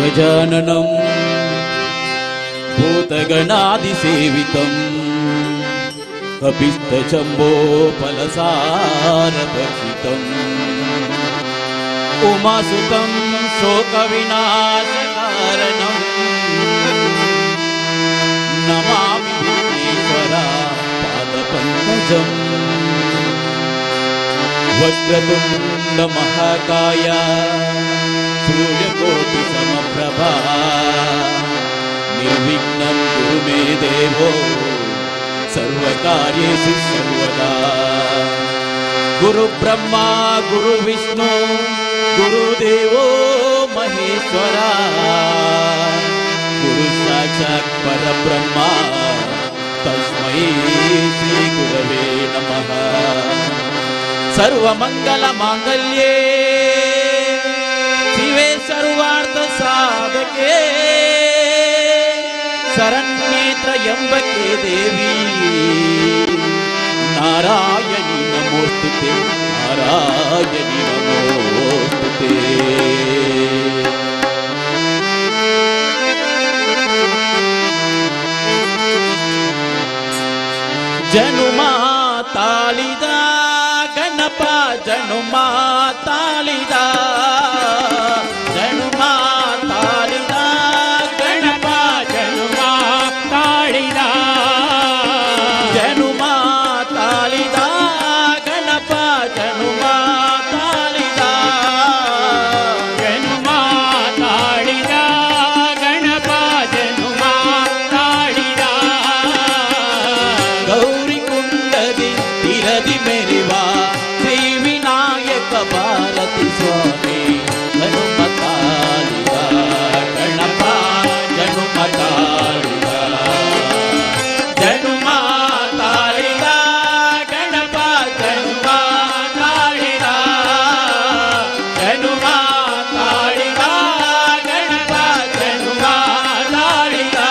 गजाननं भूतगणादिसेवितं कपिस्तजम्बोफलसारभक्षितम् उमासुतं शोकविनाशकारणं नमामि विघ्नेश्वरा पादपङ्कजम् वक्रतुण्डमहाकाय सूर्यकोटि समप्रभा निर्विघ्नं कुरु मे देवो सर्वकार्येषु सर्वदा. गुरु ब्रह्मा गुरु विष्णु गुरुदेवो महेश्वरा गुरु साक्षात् परब्रह्मा तस्मै श्री गुरवे नमः. सर्वमङ्गलमाङ्गल्ये शिवे सर्वार्थ साधके शरण्ये त्र्यंबके देवी नारायणी नमोस्तुते नारायणी नमोस्तुते. जनुमा तालिदा गणप जनुमा तालिदा जनुमा तालिदा गणप जनुमा तालिदा जनुमा तालिदा गणप जनुमा तालिदा जनुमा तालिदा गणप जनुमा तालिदा. गौरी कुंडದಿ तिरದಿ मेरिवा श्री विनायक भारती स्वामी जनुमतालिदा गणप जनुमतालिदा जनुमतालिदा गणप जनुमतालिदा जनुमतालिदा गणप जनुमतालिदा.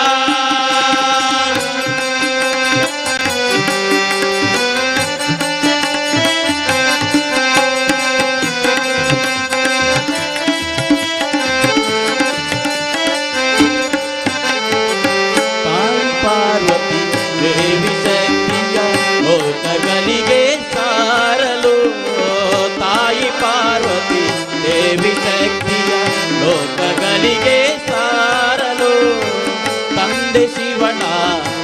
ಪಾರ್ವತಿ ದೇವಿ ಶಕ್ತಿಯ ಲೋಕಗಳಿಗೆ ಸಾರಲು ತಾಯಿ ಪಾರ್ವತಿ ದೇವಿ ಶಕ್ತಿಯ ಲೋಕಗಳಿಗೆ ಸಾರಲು ತಂದೆ ಶಿವನ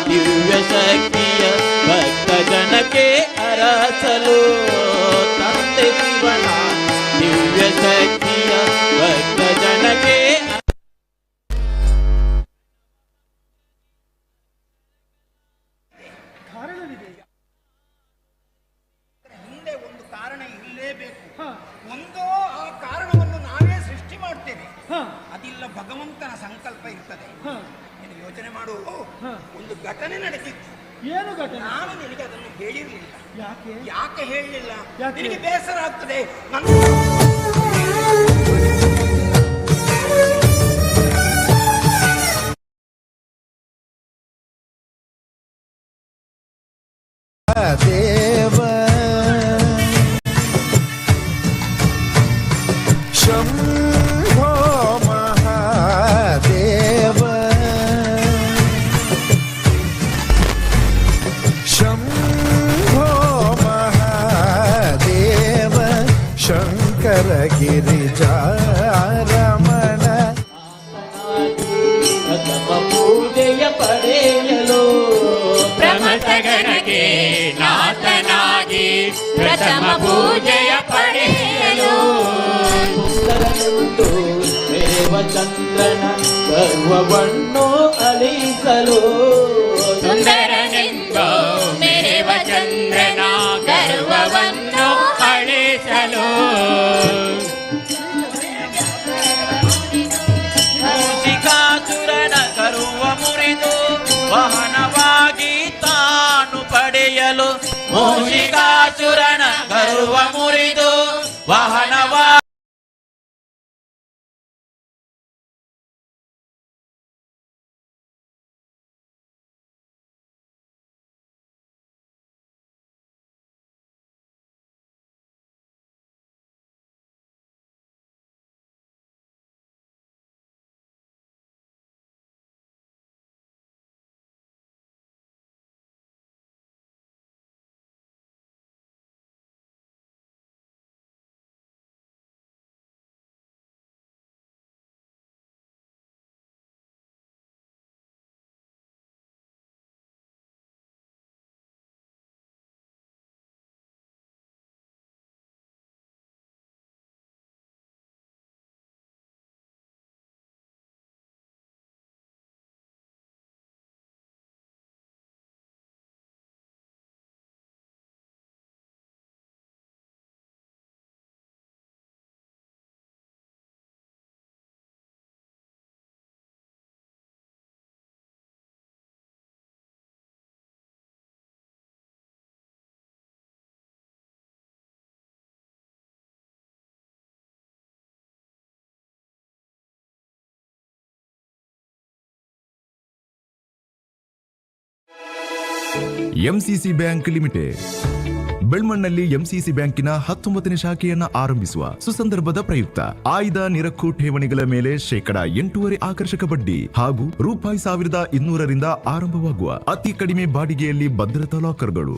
ದಿವ್ಯ ಶಕ್ತಿಯ ಭಕ್ತ ಜನಕ್ಕೆ ಅರಸಲು ತಂದೆ ಶಿವನ ದಿವ್ಯ ಶಕ್ತಿಯ ಭಕ್ತ ಜನಕ್ಕೆ ಹಿಂದೆ ಒಂದು ಕಾರಣ ಇರಲೇಬೇಕು. ಒಂದೋ ಆ ಕಾರಣವನ್ನು ನಾವೇ ಸೃಷ್ಟಿ ಮಾಡ್ತೇವೆ, ಅದಿಲ್ಲ ಭಗವಂತನ ಸಂಕಲ್ಪ ಇರ್ತದೆ. ನೀನು ಯೋಚನೆ ಮಾಡು. ಒಂದು ಘಟನೆ ನಡೆದಿತ್ತು. ಏನು ಘಟನೆ? ನಾನು ನಿನಗೆ ಅದನ್ನು ಹೇಳಿರಲಿಲ್ಲ. ಯಾಕೆ? ಯಾಕೆ ಹೇಳಲಿಲ್ಲ? ನಿನಗೆ ಬೇಸರ ಆಗ್ತದೆ. ದೇವ ಶಂಭೋ ಮಹಾದೇವ ಶಂಭೋ ಮಹಾದೇವ ಶಂಕರ ಗಿರಿಜಾ ರಮಣ ಪ್ರಥಮ ಪೂಜೆಯ ಪಡೆಯಲು ಸುಂದರನುಂಟು ದೇವಚಂದ್ರನ ಗರ್ವವನ್ನು ಅಳಿಸಲು ಸುಂದರನೆಂದು ಮೆರೆವ ಚಂದ್ರನ ಗರ್ವವನ್ನು ಅಳಿಸಲು ಮೂಷಿಕಾಸುರನ ಗರ್ವ ಮುರಿದು ವಾಹನವಾಗಿ ತಾನು ಪಡೆಯಲು ಮೂಷಿಕಾಸುರನ ಗರ್ವ ಮುರಿದು ವಾಹನವಾಗಿ ಎಂಸಿಸಿ ಬ್ಯಾಂಕ್ ಲಿಮಿಟೆಡ್ ಬೆಳ್ಮಣ್ಣಲ್ಲಿ ಎಂಸಿಸಿ ಬ್ಯಾಂಕಿನ 19ನೇ ಶಾಖೆಯನ್ನ ಆರಂಭಿಸುವ ಸುಸಂದರ್ಭದ ಪ್ರಯುಕ್ತ ಆಯ್ದ ನಿರಕ್ಕು ಠೇವಣಿಗಳ ಮೇಲೆ ಶೇಕಡ 8.5% ಆಕರ್ಷಕ ಬಡ್ಡಿ ಹಾಗೂ ₹1,200ರಿಂದ ಆರಂಭವಾಗುವ ಅತಿ ಕಡಿಮೆ ಬಾಡಿಗೆಯಲ್ಲಿ ಭದ್ರತಾ ಲಾಕರ್ಗಳು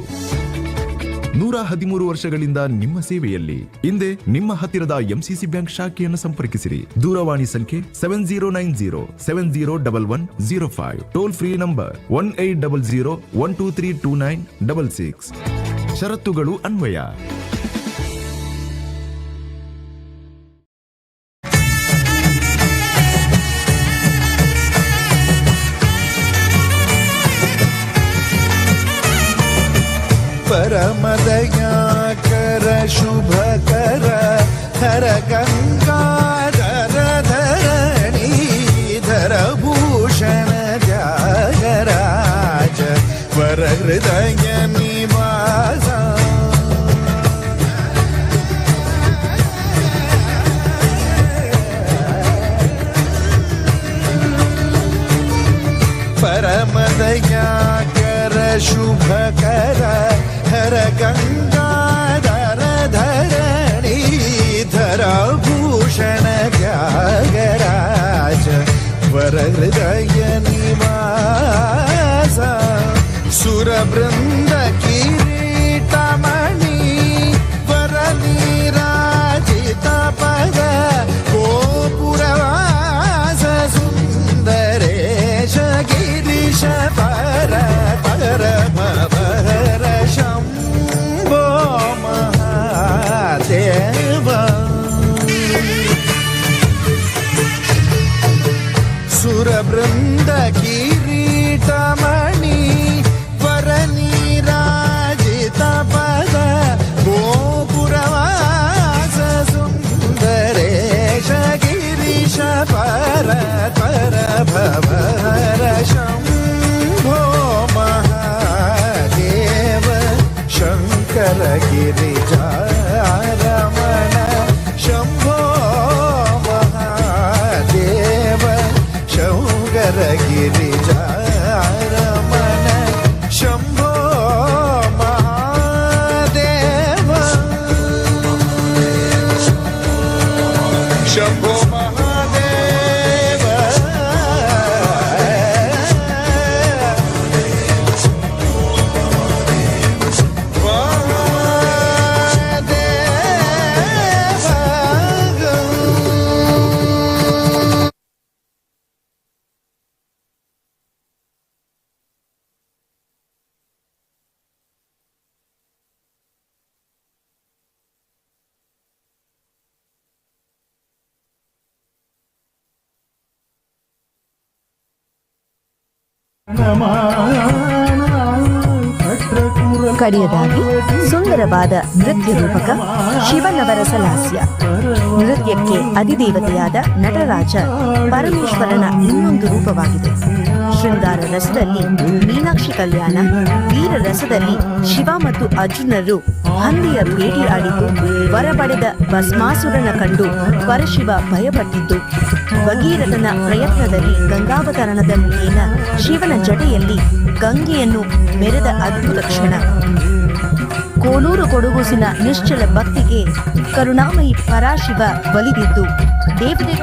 113 ವರ್ಷಗಳಿಂದ ನಿಮ್ಮ ಸೇವೆಯಲ್ಲಿ ಹಿಂದೆ ನಿಮ್ಮ ಹತ್ತಿರದ ಎಂಸಿಸಿ ಬ್ಯಾಂಕ್ ಶಾಖೆಯನ್ನು ಸಂಪರ್ಕಿಸಿರಿ. ದೂರವಾಣಿ ಸಂಖ್ಯೆ 7090701105, ಟೋಲ್ ಫ್ರೀ ನಂಬರ್ 1800123296. ಷರತ್ತುಗಳು ಅನ್ವಯ. परमदयाकर शुभकर हर गंगाधर धरणीधर भूषण त्यागराज वर हृदय निवास परमदयाकर शुभकर हर गंगाधर धरणीधर भूषण त्यागराज वर हृदय निवास सुरवृंद किरीटमणि वर नीराजित पद गोपुरवास सुंदरेश गिरीश पर पर भवर शंभो महादेव सुरवृंद किरीटमणि वर नीराजित पद गोपुरवास सुंदरेश गिरीश पर पर भवर शंभो महादेव शंकर गिरिजारमण शंभो महादेव शंकर गिरिजारमण शंभो महादेव शंभो महादेव ಕಡೆಯದಾಗಿ ಸುಂದರವಾದ ನೃತ್ಯ ರೂಪಕ ಶಿವನವರ ಸಲಾಸ್ಯ. ನೃತ್ಯಕ್ಕೆ ಅಧಿದೇವತೆಯಾದ ನಟರಾಜ ಪರಮೇಶ್ವರನ ಇನ್ನೊಂದು ರೂಪವಾಗಿದೆ. ಶೃಂಗಾರ ರಸದಲ್ಲಿ ಮೀನಾಕ್ಷಿ ಕಲ್ಯಾಣ, ವೀರ ರಸದಲ್ಲಿ ಶಿವ ಮತ್ತು ಅರ್ಜುನರು ಹಂದಿಯ ಭೇಟಿಯಾಡಿದ್ದು, ವರ ಪಡೆದ ಭಸ್ಮಾಸುರನ ಕಂಡು ಪರಶಿವ ಭಯಪಟ್ಟಿದ್ದು, ಭಗೀರಥನ ಪ್ರಯತ್ನದಲ್ಲಿ ಗಂಗಾವತರಣದ ಮುಖೇನ ಶಿವನ ಜಟೆಯಲ್ಲಿ ಗಂಗೆಯನ್ನು ಮೆರೆದ ಅದ್ಭುತ ಕ್ಷಣ. ಕೋಲೂರು ಕೊಡಗುಸಿನ ನಿಶ್ಚಲ ಭಕ್ತಿಗೆ ಕರುಣಾಮಯಿ ಪರಾಶಿವ ಒಲಿದಿದ್ದು, ದೇವತೆ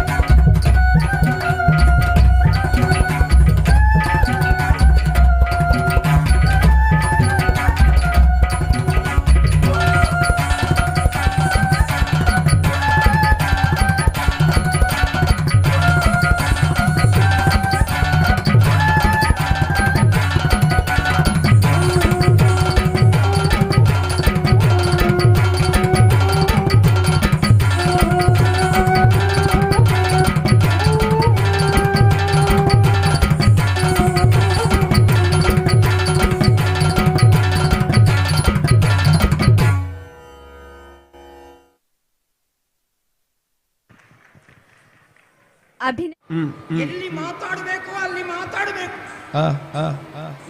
ಎಲ್ಲಿ ಮಾತಾಡಬೇಕು ಅಲ್ಲಿ ಮಾತಾಡಬೇಕು,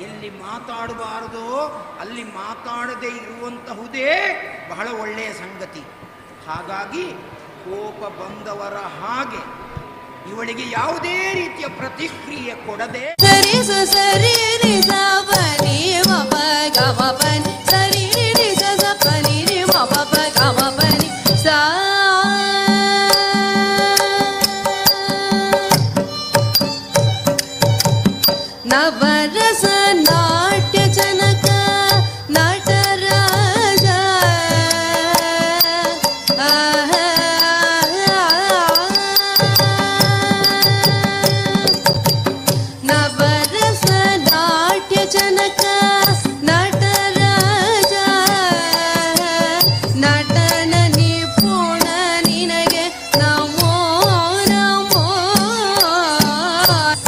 ಎಲ್ಲಿ ಮಾತಾಡಬಾರದು ಅಲ್ಲಿ ಮಾತಾಡದೆ ಇರುವಂತಹುದೇ ಬಹಳ ಒಳ್ಳೆಯ ಸಂಗತಿ. ಹಾಗಾಗಿ ಕೋಪ ಬಂದವರ ಹಾಗೆ ಇವಳಿಗೆ ಯಾವುದೇ ರೀತಿಯ ಪ್ರತಿಕ್ರಿಯೆ ಕೊಡದೆ ನವರಸ ನಾಟ್ಯ ಜನಕ ನಟರಾಜ ನವರಸ ನಾಟ್ಯ ಜನಕ ನಟರಾಜ ನಟನ ನಿಪುಣ ನಿನಗೆ ನಮೋ ನಮೋ.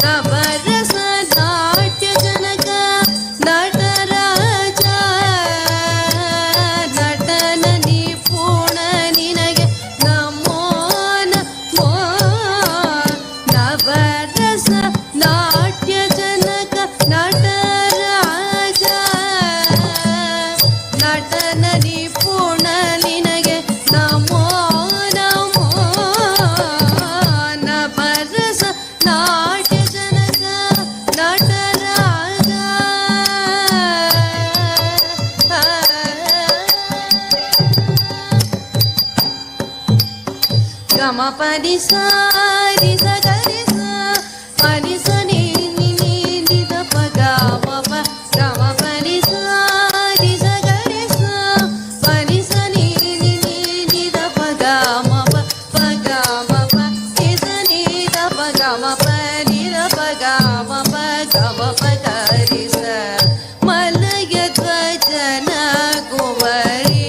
ನವರಸ ನಾಟ್ಯ ಜನಕ ನಟರಾಜ ನಟನ ನಿಪುಣ ನಿನಗೆ ನಮೋ ನಮೋ. ನವರಸ ನಾಟ್ಯ ಜನಕ ನಟರಾಜ ನಟನ ನಿಪುಣ ನಿನಗೆ ನಮೋ ನಮೋ. ನವರಸ ನಾಟ್ಯ ಜನಕ ನಟರಾಜ ಗಮ ಪನಿ ಸಾರಿ ಸಗರಿ ಪನಿ ಸನಿ ನಿ ದ ಪಗ ಮಪ ಗಮ ಪನಿ ಸಾರಿ ಸಗರಿ ಪನಿ ಸನಿ ನಿ ದ ಪಗ ಮಪ ಪಗ ಮಪ ನಿ ಸನಿ ದ ಪಗ ಮಪ ನಿ ದ ಪಗ ಮಪ ಗಮ ಪಗರಿ ಸ ಮಲಯ ಧ್ವಜನ ಕುವರಿ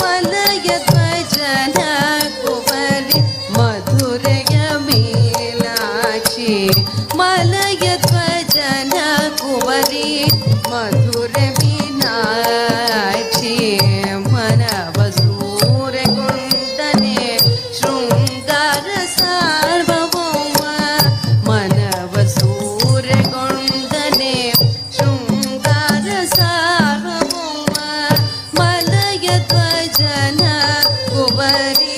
ಮಲಯ ಧ್ವಜನ ಕುವರಿ ಮಧುರಯ ಮೀನಾಕ್ಷಿ ಮಲಯ ಧ್ವಜನ ಕುವರಿ ಮಧುರ ಮೀನಾಕ್ಷಿ ಮನವ ಸೂರ್ಯಗೊಂಡನೆ ಶೃಂಗಾರ ಸಾರ್ವಭೌಮ ಮನವ ಸೂರ್ಯಗೊಂಡನೆ ಶೃಂಗಾರ ಸಾರ್ವಭೌಮ ಮಲಯ ಧ್ವಜನ ಕುವರಿ.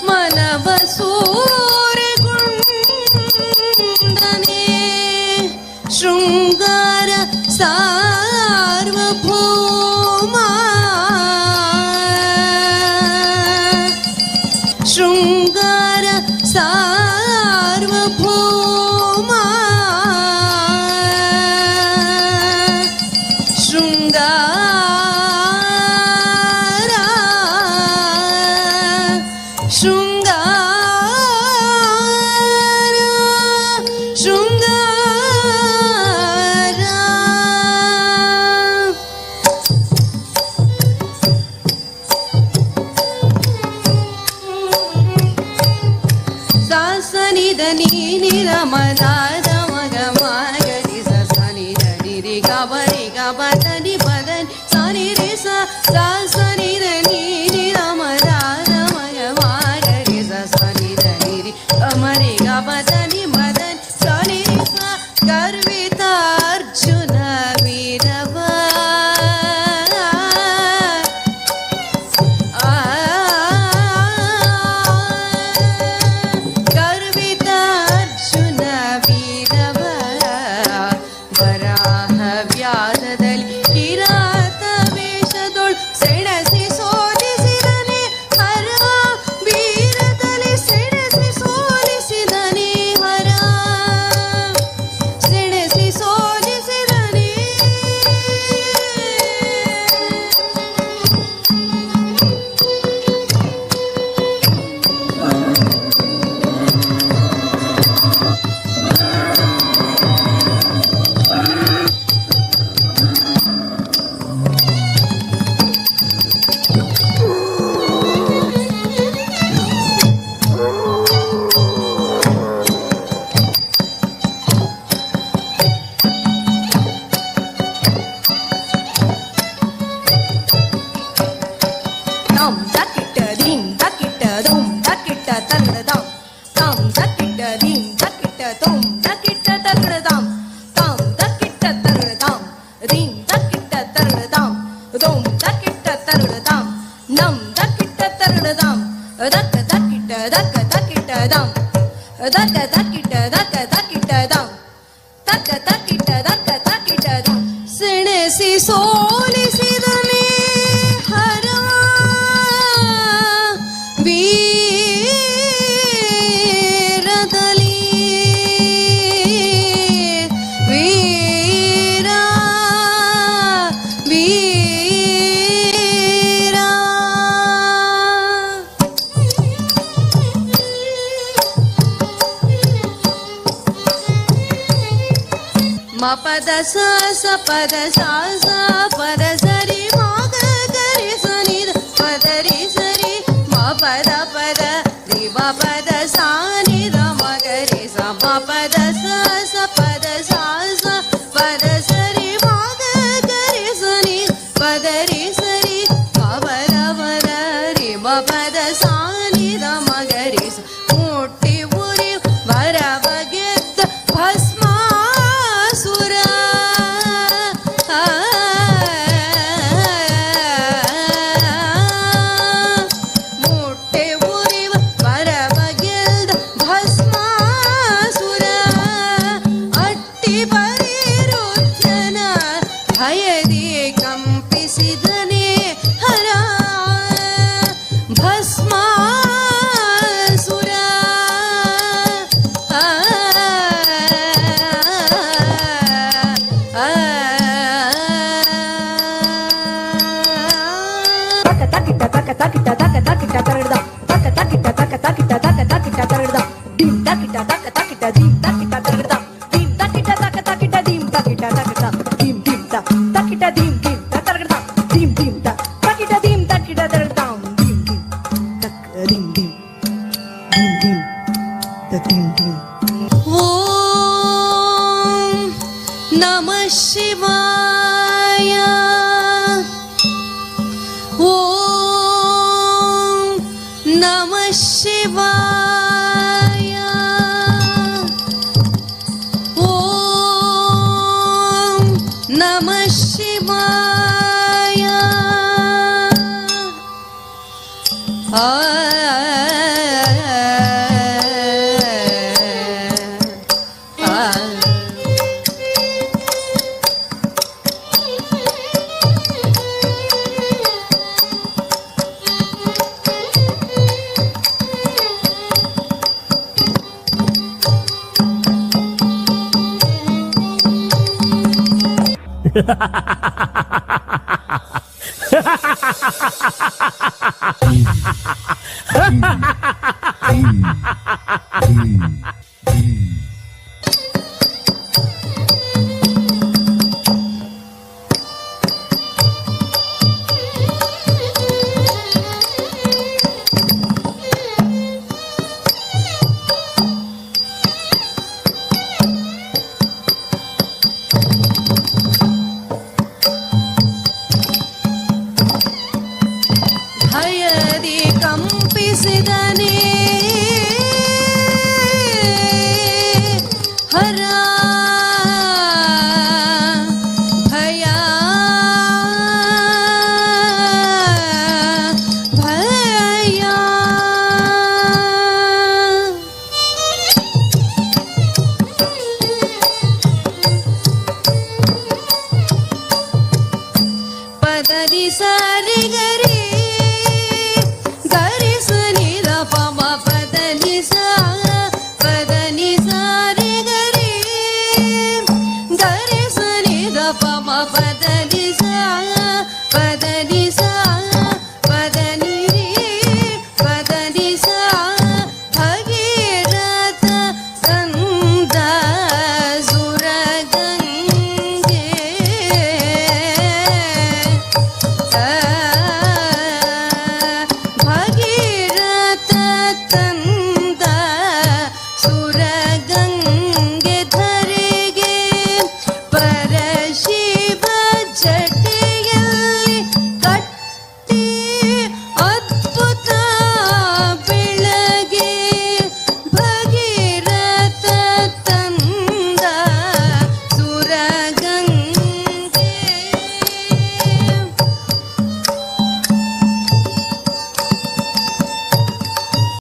ಮನವ ಸೂರ್ಯಗೊಂಡನೆ ಶೃಂಗಾರ ಸಾರ್ವಭೌಮ ಶೃಂಗಾರ ಸಾರ್ವಭೌಮ ಶೃಂಗಾರ ಶೃಂಗಾರ ಶೃಂಗಾರ ಸಾಸನಿದ ನೀನಿರ ಮದಾದ ಮಗ ಮಾಗರಿ ಸನಿದ ನಿರಿ ಗಬರಿ ಗಬದನಿ ಬದನಿ ಸನಿ ರಿ ಸಾಸನಿದ ನೀನಿರ ಮದಾದ ಮಗ ಮಾಗರಿ ಸನಿದ ನಿರಿ ಗಮರಿ ಗಬದನಿ ಮದನಿ ಸನಿ ರಿ ಗರ್ವಿತ ಅರ್ಜುನ ವೀರವ ಸೆಣಸಿ ಸೋಲಿಸಿದನೆ ಹರ ವೀರದಲ್ಲಿ ವೀರ ವೀರ ಮಪದ ಸ ಪದ ಸ ಪದ ಸರಿ ಮಗ ಗರಿ ಸನಿದ ಪದರಿ ಸರಿ ಮಪದ ಪದ ರಿ ಪದ ಸಾನಿದ ಮಗರಿ ಸ ಮಪದ ಸ ಪದ ಸ ಪದ ಸರಿ ಮಗ ಗರಿ ಸನಿ ಪದರಿ ಸರಿ ಪದ ಪದ ರಿ ಪದ ಸಾನಿದ ಮಗರಿ ಸ ಮುಟ್ಟಿ ಉರಿ ವರವ ಗೆದ್ದ ಭಸ್ಮ ಶಿವಾಯ ಓಂ ನಮಃ ಶಿವಾಯ ಓಂ ನಮಃ ಶಿವಾಯ ಭಯದಿ ಕಂಪಿಸಿದನೇ ಹರ ಭಯ ಭಯ ಪದರಿ ಸರಿ ಗರಿ ಗರಿ ಸುನಿ ದ ಪಮ ಪದನಿ ಸ